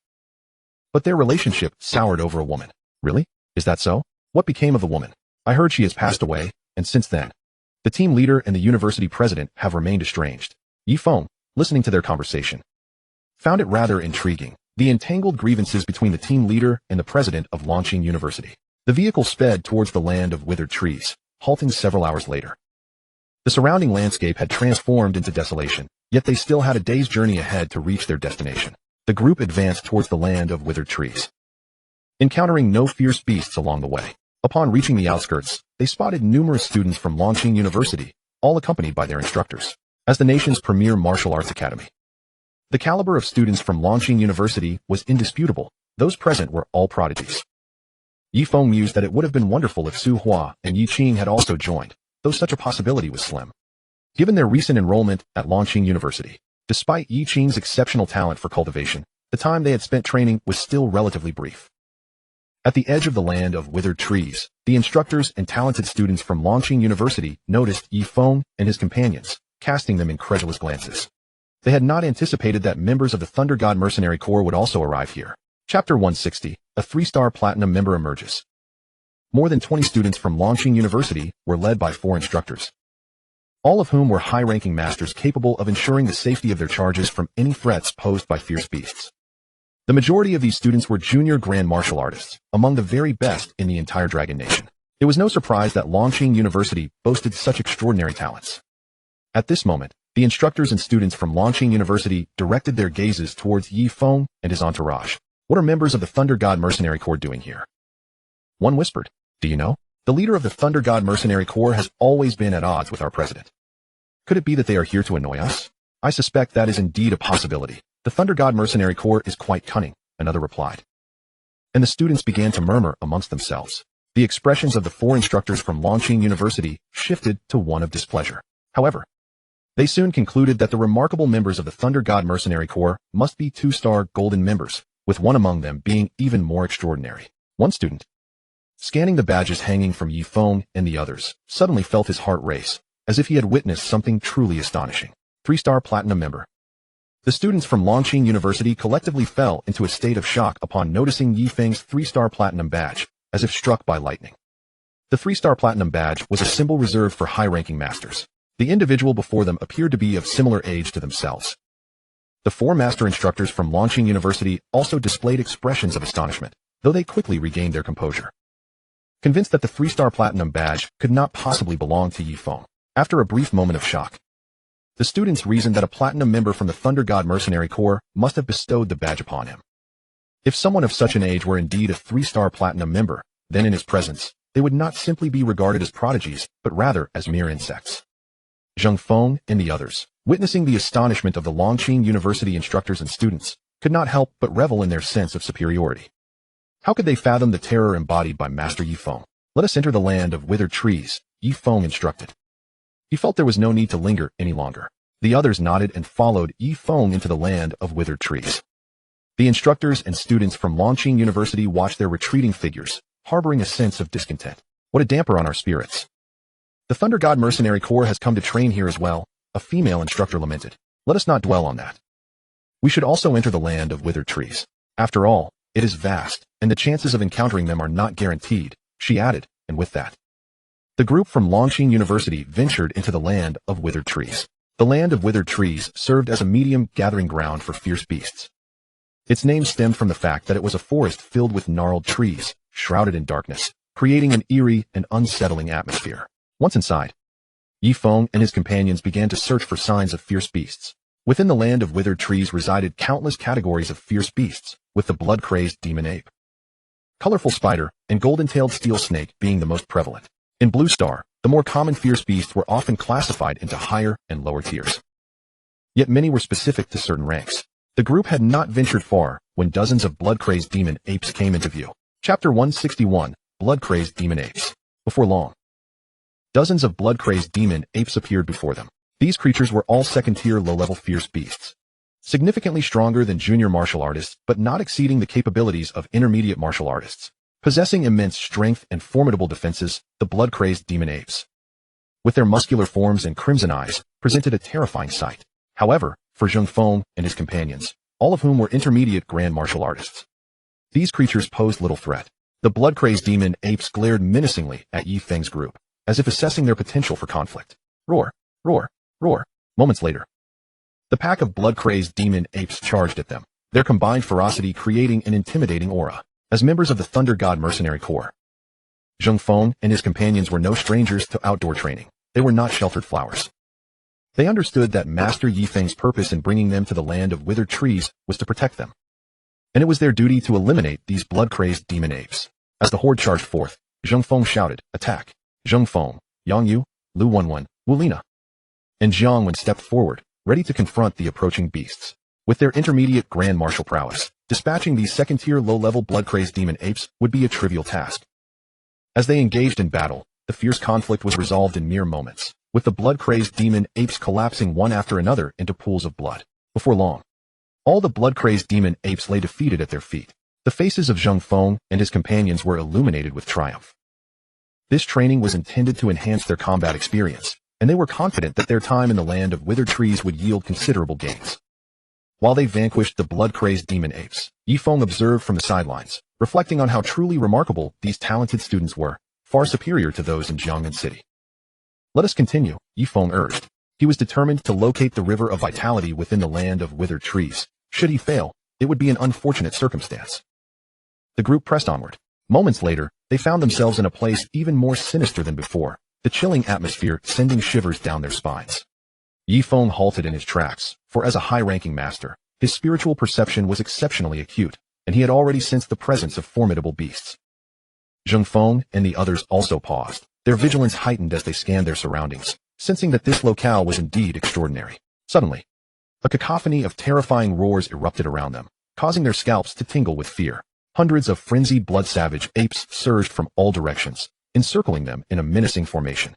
But their relationship soured over a woman. Really? Is that so? What became of the woman? I heard she has passed away, and since then, the team leader and the university president have remained estranged. Ye Feng, listening to their conversation, found it rather intriguing, the entangled grievances between the team leader and the president of Longqing University. The vehicle sped towards the land of withered trees, halting several hours later. The surrounding landscape had transformed into desolation, yet they still had a day's journey ahead to reach their destination. The group advanced towards the land of withered trees, encountering no fierce beasts along the way. Upon reaching the outskirts, they spotted numerous students from Longqing University, all accompanied by their instructors. As the nation's premier martial arts academy, the caliber of students from Longqing University was indisputable. Those present were all prodigies. Ye Feng mused that it would have been wonderful if Su Hua and Yi Qing had also joined, though such a possibility was slim, given their recent enrollment at Longqing University. Despite Yi Qing's exceptional talent for cultivation, the time they had spent training was still relatively brief. At the edge of the land of withered trees, the instructors and talented students from Longqing University noticed Ye Feng and his companions, casting them incredulous glances. They had not anticipated that members of the Thunder God Mercenary Corps would also arrive here. Chapter 160, a 3-star platinum member emerges. More than 20 students from Longqing University were led by 4 instructors, all of whom were high-ranking masters capable of ensuring the safety of their charges from any threats posed by fierce beasts. The majority of these students were junior grand martial artists, among the very best in the entire Dragon Nation. It was no surprise that Longqing University boasted such extraordinary talents. At this moment, the instructors and students from Longqing University directed their gazes towards Ye Feng and his entourage. What are members of the Thunder God Mercenary Corps doing here? One whispered. Do you know? The leader of the Thunder God Mercenary Corps has always been at odds with our president. Could it be that they are here to annoy us? I suspect that is indeed a possibility. The Thunder God Mercenary Corps is quite cunning, another replied. And the students began to murmur amongst themselves. The expressions of the 4 instructors from Longqing University shifted to one of displeasure. However, they soon concluded that the remarkable members of the Thunder God Mercenary Corps must be 2-star golden members, with one among them being even more extraordinary. One student, scanning the badges hanging from Ye Feng and the others, suddenly felt his heart race, as if he had witnessed something truly astonishing. 3-star platinum member. The students from Longqing University collectively fell into a state of shock upon noticing Ye Feng's 3-star platinum badge, as if struck by lightning. The 3-star platinum badge was a symbol reserved for high-ranking masters. The individual before them appeared to be of similar age to themselves. The 4 master instructors from Longqing University also displayed expressions of astonishment. though they quickly regained their composure. Convinced that the 3-star platinum badge could not possibly belong to Ye Feng, after a brief moment of shock, the students reasoned that a platinum member from the Thunder God Mercenary Corps must have bestowed the badge upon him. If someone of such an age were indeed a 3-star platinum member, then in his presence, they would not simply be regarded as prodigies, but rather as mere insects. Zheng Feng and the others, witnessing the astonishment of the Longqing University instructors and students, could not help but revel in their sense of superiority. How could they fathom the terror embodied by Master Ye Feng? Let us enter the land of withered trees, Ye Feng instructed. He felt there was no need to linger any longer. The others nodded and followed Ye Feng into the land of withered trees. The instructors and students from Longqing University watched their retreating figures, harboring a sense of discontent. What a damper on our spirits. The Thunder God Mercenary Corps has come to train here as well, a female instructor lamented. Let us not dwell on that. We should also enter the land of withered trees. After all, it is vast, and the chances of encountering them are not guaranteed, she added, and with that, the group from Longqing University ventured into the land of withered trees. The land of withered trees served as a medium gathering ground for fierce beasts. Its name stemmed from the fact that it was a forest filled with gnarled trees, shrouded in darkness, creating an eerie and unsettling atmosphere. Once inside, Ye Feng and his companions began to search for signs of fierce beasts. Within the land of withered trees resided countless categories of fierce beasts, with the blood-crazed demon ape, colorful spider, and golden-tailed steel snake being the most prevalent. In Blue Star, the more common fierce beasts were often classified into higher and lower tiers. Yet many were specific to certain ranks. The group had not ventured far when dozens of blood-crazed demon apes came into view. Chapter 161, Blood-Crazed Demon Apes. Before long, dozens of blood-crazed demon apes appeared before them. These creatures were all second-tier low-level fierce beasts, significantly stronger than junior martial artists but not exceeding the capabilities of intermediate martial artists. Possessing immense strength and formidable defenses, the blood-crazed demon apes, with their muscular forms and crimson eyes, presented a terrifying sight. However, for Zheng Feng and his companions, all of whom were intermediate grand martial artists, these creatures posed little threat. The blood-crazed demon apes glared menacingly at Ye Feng's group, as if assessing their potential for conflict. Roar, roar, roar. Moments later, the pack of blood-crazed demon apes charged at them, their combined ferocity creating an intimidating aura. As members of the Thunder God Mercenary Corps, Zheng Feng and his companions were no strangers to outdoor training. They were not sheltered flowers. They understood that Master Ye Feng's purpose in bringing them to the land of withered trees was to protect them, and it was their duty to eliminate these blood-crazed demon apes. As the horde charged forth, Zheng Feng shouted, "Attack!" Zheng Feng, Yang Yu, Lu Wenwen, Wu Lina, and Jiang Wen stepped forward, ready to confront the approaching beasts. With their intermediate grand martial prowess, dispatching these second-tier low-level blood-crazed demon apes would be a trivial task. As they engaged in battle, the fierce conflict was resolved in mere moments, with the blood-crazed demon apes collapsing one after another into pools of blood. Before long, all the blood-crazed demon apes lay defeated at their feet. The faces of Zheng Feng and his companions were illuminated with triumph. This training was intended to enhance their combat experience, and they were confident that their time in the land of withered trees would yield considerable gains. While they vanquished the blood-crazed demon apes, Ye Feng observed from the sidelines, reflecting on how truly remarkable these talented students were, far superior to those in Jiangnan City. Let us continue, Ye Feng urged. He was determined to locate the river of vitality within the land of withered trees. Should he fail, it would be an unfortunate circumstance. The group pressed onward. Moments later, they found themselves in a place even more sinister than before, the chilling atmosphere sending shivers down their spines. Ye Feng halted in his tracks, for as a high-ranking master, his spiritual perception was exceptionally acute, and he had already sensed the presence of formidable beasts. Zheng Feng and the others also paused, their vigilance heightened as they scanned their surroundings, sensing that this locale was indeed extraordinary. Suddenly, a cacophony of terrifying roars erupted around them, causing their scalps to tingle with fear. Hundreds of frenzied blood-savage apes surged from all directions, encircling them in a menacing formation.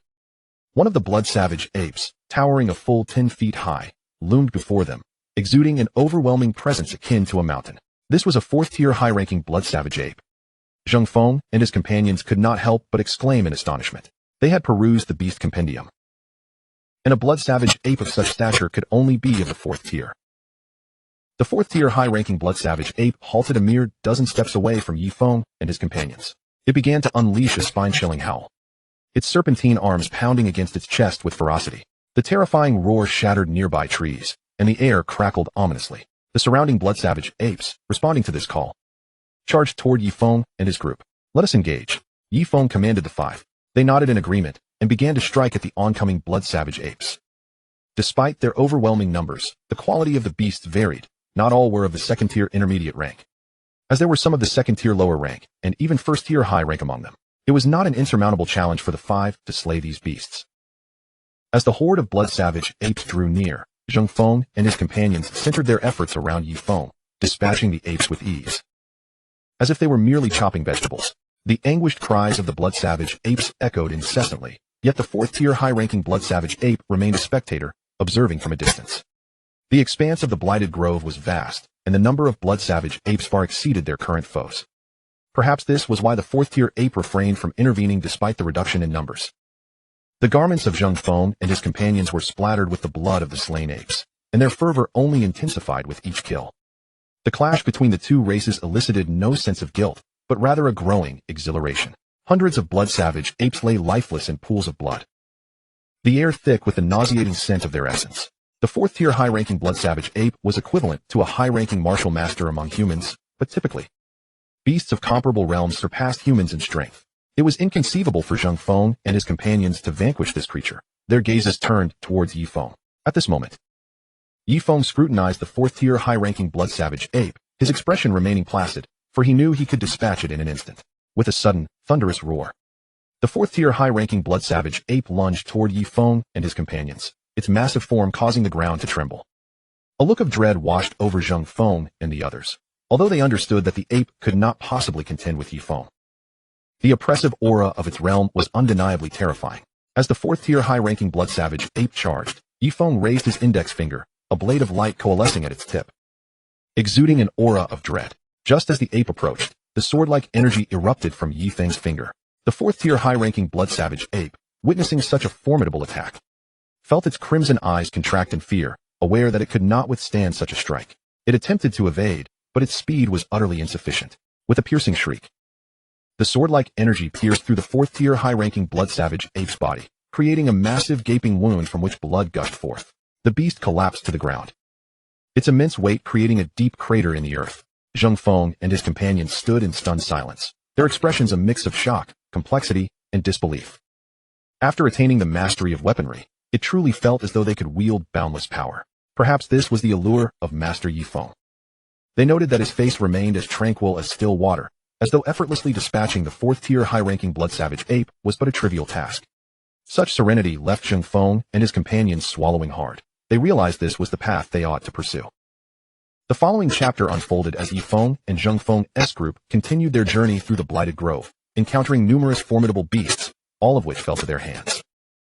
One of the blood-savage apes, towering a full 10 feet high, loomed before them, exuding an overwhelming presence akin to a mountain. This was a 4th-tier high-ranking blood-savage ape. Zheng Feng and his companions could not help but exclaim in astonishment. They had perused the beast compendium, and a blood-savage ape of such stature could only be of the 4th tier. The 4th-tier high-ranking blood-savage ape halted a mere dozen steps away from Ye Feng and his companions. It began to unleash a spine-chilling howl, its serpentine arms pounding against its chest with ferocity. The terrifying roar shattered nearby trees, and the air crackled ominously. The surrounding blood-savage apes, responding to this call, charged toward Ye Feng and his group. "Let us engage," Ye Feng commanded the five. They nodded in agreement and began to strike at the oncoming blood-savage apes. Despite their overwhelming numbers, the quality of the beasts varied. Not all were of the second-tier intermediate rank, as there were some of the second-tier lower rank and even first-tier high rank among them. It was not an insurmountable challenge for the five to slay these beasts. As the horde of blood-savage apes drew near, Ye Feng and his companions centered their efforts around Ye Feng, dispatching the apes with ease, as if they were merely chopping vegetables. The anguished cries of the blood-savage apes echoed incessantly, yet the fourth-tier high-ranking blood-savage ape remained a spectator, observing from a distance. The expanse of the blighted grove was vast, and the number of blood-savage apes far exceeded their current foes. Perhaps this was why the fourth-tier ape refrained from intervening despite the reduction in numbers. The garments of Ye Feng and his companions were splattered with the blood of the slain apes, and their fervor only intensified with each kill. The clash between the two races elicited no sense of guilt, but rather a growing exhilaration. Hundreds of blood-savage apes lay lifeless in pools of blood, the air thick with the nauseating scent of their essence. The fourth-tier high-ranking blood-savage ape was equivalent to a high-ranking martial master among humans, but typically, beasts of comparable realms surpassed humans in strength. It was inconceivable for Ye Feng and his companions to vanquish this creature. Their gazes turned towards Ye Feng. At this moment, Ye Feng scrutinized the fourth-tier high-ranking blood-savage ape, his expression remaining placid, for he knew he could dispatch it in an instant. With a sudden, thunderous roar, the fourth-tier high-ranking blood-savage ape lunged toward Ye Feng and his companions, its massive form causing the ground to tremble. A look of dread washed over Ye Feng and the others, although they understood that the ape could not possibly contend with Ye Feng. The oppressive aura of its realm was undeniably terrifying. As the fourth-tier high-ranking blood-savage ape charged, Ye Feng raised his index finger, a blade of light coalescing at its tip, exuding an aura of dread. Just as the ape approached, the sword-like energy erupted from Ye Feng's finger. The fourth-tier high-ranking blood-savage ape, witnessing such a formidable attack, felt its crimson eyes contract in fear, aware that it could not withstand such a strike. It attempted to evade, but its speed was utterly insufficient. With a piercing shriek, the sword-like energy pierced through the fourth-tier high-ranking blood-savage ape's body, creating a massive gaping wound from which blood gushed forth. The beast collapsed to the ground, its immense weight creating a deep crater in the earth. Ye Feng and his companions stood in stunned silence, their expressions a mix of shock, complexity, and disbelief. After attaining the mastery of weaponry, it truly felt as though they could wield boundless power. Perhaps this was the allure of Master Ye Feng. They noted that his face remained as tranquil as still water, as though effortlessly dispatching the fourth-tier high-ranking blood-savage ape was but a trivial task. Such serenity left Ye Feng and his companions swallowing hard. They realized this was the path they ought to pursue. The following chapter unfolded as Ye Feng and Ye Feng's group continued their journey through the blighted grove, encountering numerous formidable beasts, all of which fell to their hands.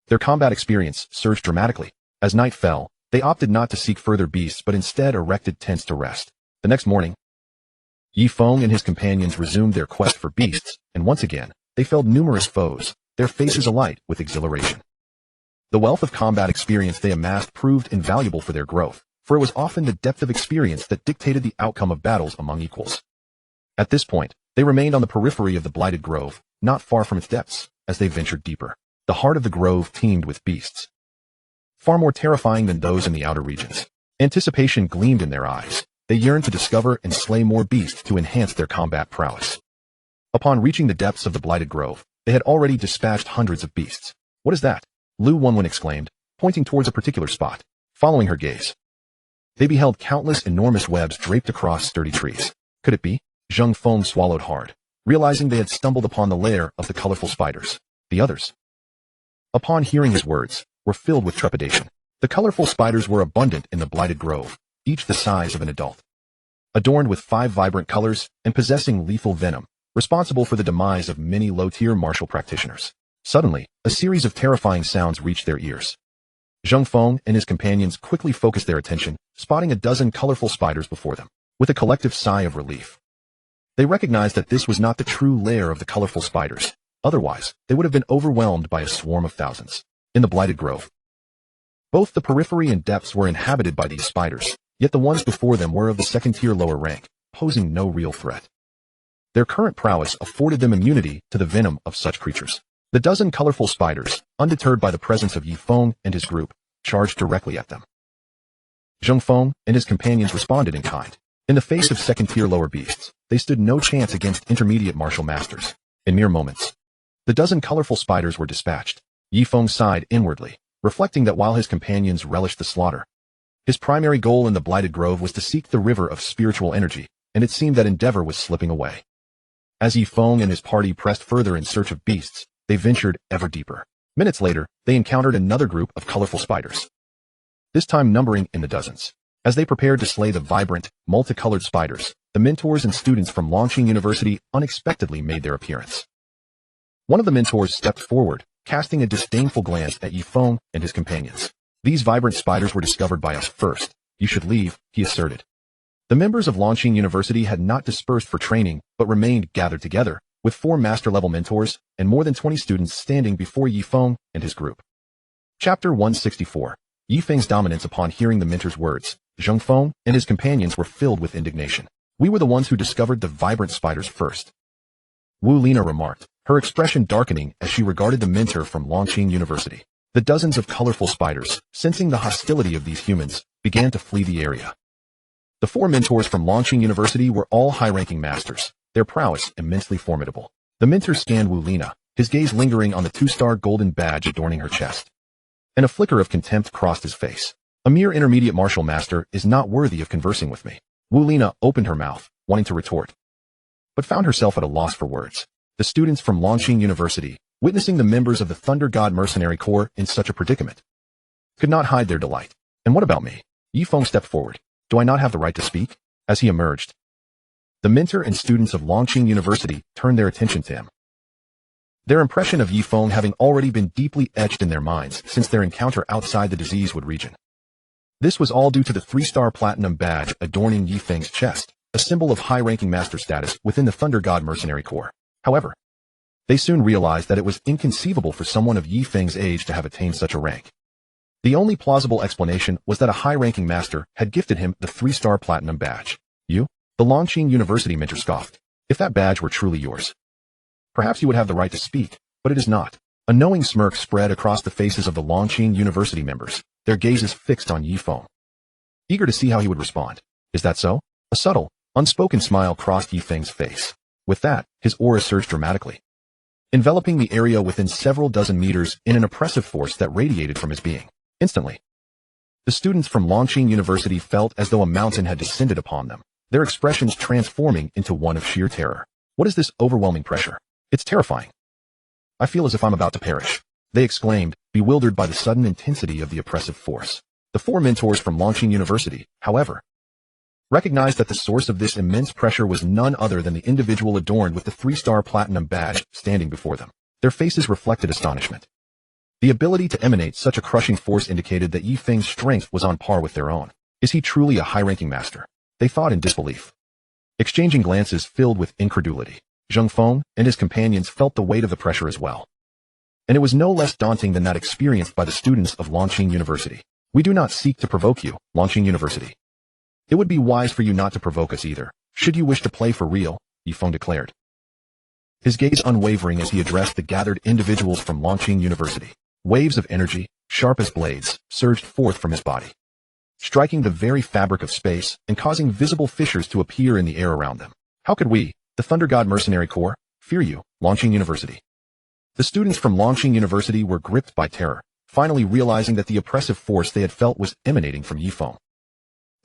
Their combat experience surged dramatically. As night fell, they opted not to seek further beasts but instead erected tents to rest. The next morning, Ye Feng and his companions resumed their quest for beasts, and once again, they felled numerous foes, their faces alight with exhilaration. The wealth of combat experience they amassed proved invaluable for their growth, for it was often the depth of experience that dictated the outcome of battles among equals. At this point, they remained on the periphery of the blighted grove, not far from its depths. As they ventured deeper, the heart of the grove teemed with beasts, far more terrifying than those in the outer regions. Anticipation gleamed in their eyes. They yearned to discover and slay more beasts to enhance their combat prowess. Upon reaching the depths of the blighted grove, they had already dispatched hundreds of beasts. "What is that?" Lu Wenwen exclaimed, pointing towards a particular spot. Following her gaze, they beheld countless enormous webs draped across sturdy trees. Could it be? Ye Feng swallowed hard, realizing they had stumbled upon the lair of the colorful spiders. The others, upon hearing his words, were filled with trepidation. The colorful spiders were abundant in the blighted grove, each the size of an adult, adorned with 5 vibrant colors and possessing lethal venom, responsible for the demise of many low-tier martial practitioners. Suddenly, a series of terrifying sounds reached their ears. Ye Feng and his companions quickly focused their attention, spotting a dozen colorful spiders before them. With a collective sigh of relief, they recognized that this was not the true lair of the colorful spiders. Otherwise, they would have been overwhelmed by a swarm of thousands. In the blighted grove, both the periphery and depths were inhabited by these spiders, yet the ones before them were of the second-tier lower rank, posing no real threat. Their current prowess afforded them immunity to the venom of such creatures. The dozen colorful spiders, undeterred by the presence of Ye Feng and his group, charged directly at them. Ye Feng and his companions responded in kind. In the face of second-tier lower beasts, they stood no chance against intermediate martial masters. In mere moments, the dozen colorful spiders were dispatched. Ye Feng sighed inwardly, reflecting that while his companions relished the slaughter, his primary goal in the Blighted Grove was to seek the river of spiritual energy, and it seemed that endeavor was slipping away. As Ye Feng and his party pressed further in search of beasts, they ventured ever deeper. Minutes later, they encountered another group of colorful spiders, this time numbering in the dozens. As they prepared to slay the vibrant, multicolored spiders, the mentors and students from Longqing University unexpectedly made their appearance. One of the mentors stepped forward, casting a disdainful glance at Ye Feng and his companions. These vibrant spiders were discovered by us first. You should leave, he asserted. The members of Longqing University had not dispersed for training, but remained gathered together, with 4 master-level mentors and more than 20 students standing before Ye Feng and his group. Chapter 164. Ye Feng's dominance. Upon hearing the mentor's words, Zheng Feng and his companions were filled with indignation. We were the ones who discovered the vibrant spiders first, Wu Lina remarked, her expression darkening as she regarded the mentor from Longqing University. The dozens of colorful spiders, sensing the hostility of these humans, began to flee the area. The 4 mentors from Longqing University were all high-ranking masters, their prowess immensely formidable. The mentor scanned Wu Lina, his gaze lingering on the 2-star golden badge adorning her chest. And a flicker of contempt crossed his face. A mere intermediate martial master is not worthy of conversing with me. Wu Lina opened her mouth, wanting to retort, but found herself at a loss for words. The students from Longqing University, witnessing the members of the Thunder God Mercenary Corps in such a predicament, could not hide their delight. And what about me? Ye Feng stepped forward. Do I not have the right to speak? As he emerged, the mentor and students of Longqing University turned their attention to him. Their impression of Ye Feng having already been deeply etched in their minds since their encounter outside the Diseasewood region. This was all due to the 3-star platinum badge adorning Ye Feng's chest, a symbol of high-ranking master status within the Thunder God Mercenary Corps. However, they soon realized that it was inconceivable for someone of Ye Feng's age to have attained such a rank. The only plausible explanation was that a high-ranking master had gifted him the 3-star platinum badge. You? The Longqing University mentor scoffed. If that badge were truly yours, perhaps you would have the right to speak, but it is not. A knowing smirk spread across the faces of the Longqing University members, their gazes fixed on Ye Feng, eager to see how he would respond. Is that so? A subtle, unspoken smile crossed Ye Feng's face. With that, his aura surged dramatically, enveloping the area within several dozen meters in an oppressive force that radiated from his being. Instantly, the students from Longqing University felt as though a mountain had descended upon them, their expressions transforming into one of sheer terror. What is this overwhelming pressure? It's terrifying. I feel as if I'm about to perish, they exclaimed, bewildered by the sudden intensity of the oppressive force. The 4 mentors from Longqing University, however, recognized that the source of this immense pressure was none other than the individual adorned with the 3-star platinum badge standing before them. Their faces reflected astonishment. The ability to emanate such a crushing force indicated that Ye Feng's strength was on par with their own. Is he truly a high-ranking master? They thought in disbelief, exchanging glances filled with incredulity. Zheng Feng and his companions felt the weight of the pressure as well, and it was no less daunting than that experienced by the students of Longqing University. We do not seek to provoke you, Longqing University. It would be wise for you not to provoke us either, should you wish to play for real, Ye Feng declared, his gaze unwavering as he addressed the gathered individuals from Longqing University. Waves of energy, sharp as blades, surged forth from his body, striking the very fabric of space and causing visible fissures to appear in the air around them. How could we, the Thunder God Mercenary Corps, fear you, Longqing University? The students from Longqing University were gripped by terror, finally realizing that the oppressive force they had felt was emanating from Ye Feng.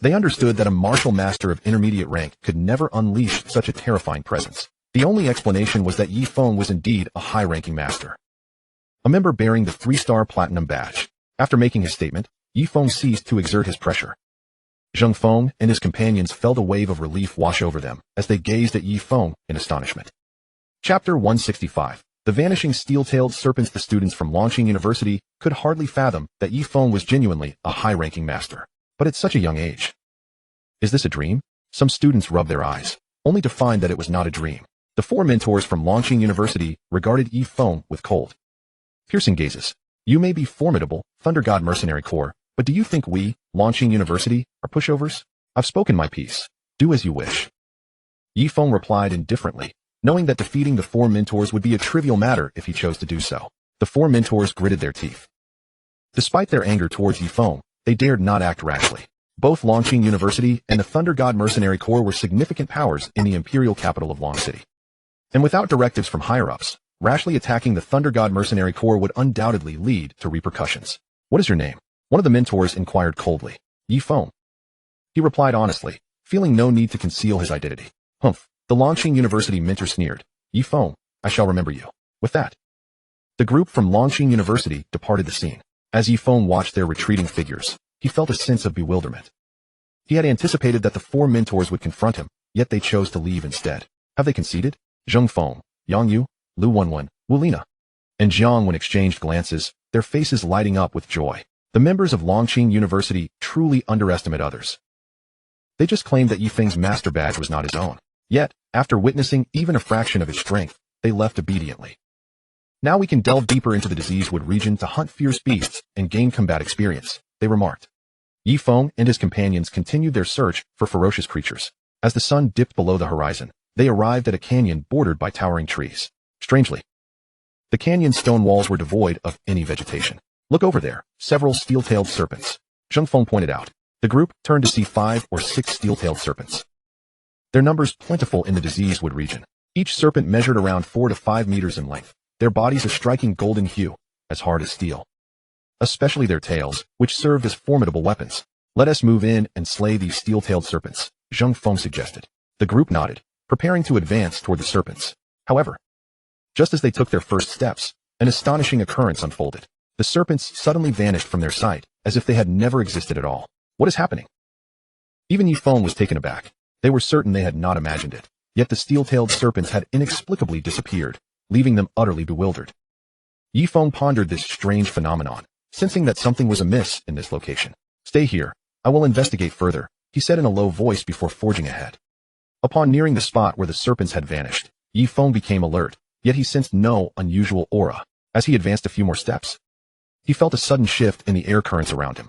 They understood that a martial master of intermediate rank could never unleash such a terrifying presence. The only explanation was that Ye Feng was indeed a high-ranking master, a member bearing the 3-star platinum badge. After making his statement, Ye Feng ceased to exert his pressure. Zheng Feng and his companions felt a wave of relief wash over them as they gazed at Ye Feng in astonishment. Chapter 165. The vanishing steel-tailed serpents. The students from Longqing University could hardly fathom that Ye Feng was genuinely a high-ranking master, but at such a young age. Is this a dream? Some students rubbed their eyes, only to find that it was not a dream. The 4 mentors from Longqing University regarded Ye Feng with cold, piercing gazes. You may be formidable, Thunder God Mercenary Corps, but do you think we, Longqing University, are pushovers? I've spoken my piece. Do as you wish. Ye Feng replied indifferently, knowing that defeating the 4 mentors would be a trivial matter if he chose to do so. The 4 mentors gritted their teeth. Despite their anger towards Ye Feng, they dared not act rashly. Both Longqing University and the Thunder God Mercenary Corps were significant powers in the imperial capital of Long City. And without directives from higher-ups, rashly attacking the Thunder God Mercenary Corps would undoubtedly lead to repercussions. "What is your name?" one of the mentors inquired coldly. "Ye Feng." He replied honestly, feeling no need to conceal his identity. "Humph," the Longqing University mentor sneered. "Ye Feng, I shall remember you." With that, the group from Longqing University departed the scene. As Ye Feng watched their retreating figures, he felt a sense of bewilderment. He had anticipated that the four mentors would confront him, yet they chose to leave instead. Have they conceded? Zheng Feng, Yang Yu, Lu Wenwen, Wu Lina, and Jiang Wen exchanged glances, their faces lighting up with joy. The members of Longqing University truly underestimate others. They just claimed that Ye Feng's master badge was not his own. Yet, after witnessing even a fraction of his strength, they left obediently. "Now we can delve deeper into the Diseasewood region to hunt fierce beasts and gain combat experience," they remarked. Ye Feng and his companions continued their search for ferocious creatures. As the sun dipped below the horizon, they arrived at a canyon bordered by towering trees. Strangely, the canyon's stone walls were devoid of any vegetation. "Look over there, several steel-tailed serpents," Zheng Feng pointed out. The group turned to see 5 or 6 steel-tailed serpents. Their numbers plentiful in the Diseasewood region. Each serpent measured around 4 to 5 meters in length, their bodies a striking golden hue, as hard as steel. Especially their tails, which served as formidable weapons. "Let us move in and slay these steel-tailed serpents," Zheng Feng suggested. The group nodded, preparing to advance toward the serpents. However, just as they took their first steps, an astonishing occurrence unfolded. The serpents suddenly vanished from their sight, as if they had never existed at all. "What is happening?" Even Ye Feng was taken aback. They were certain they had not imagined it. Yet the steel-tailed serpents had inexplicably disappeared, leaving them utterly bewildered. Ye Feng pondered this strange phenomenon, sensing that something was amiss in this location. "Stay here. I will investigate further," he said in a low voice before forging ahead. Upon nearing the spot where the serpents had vanished, Ye Feng became alert, yet he sensed no unusual aura. As he advanced a few more steps, he felt a sudden shift in the air currents around him.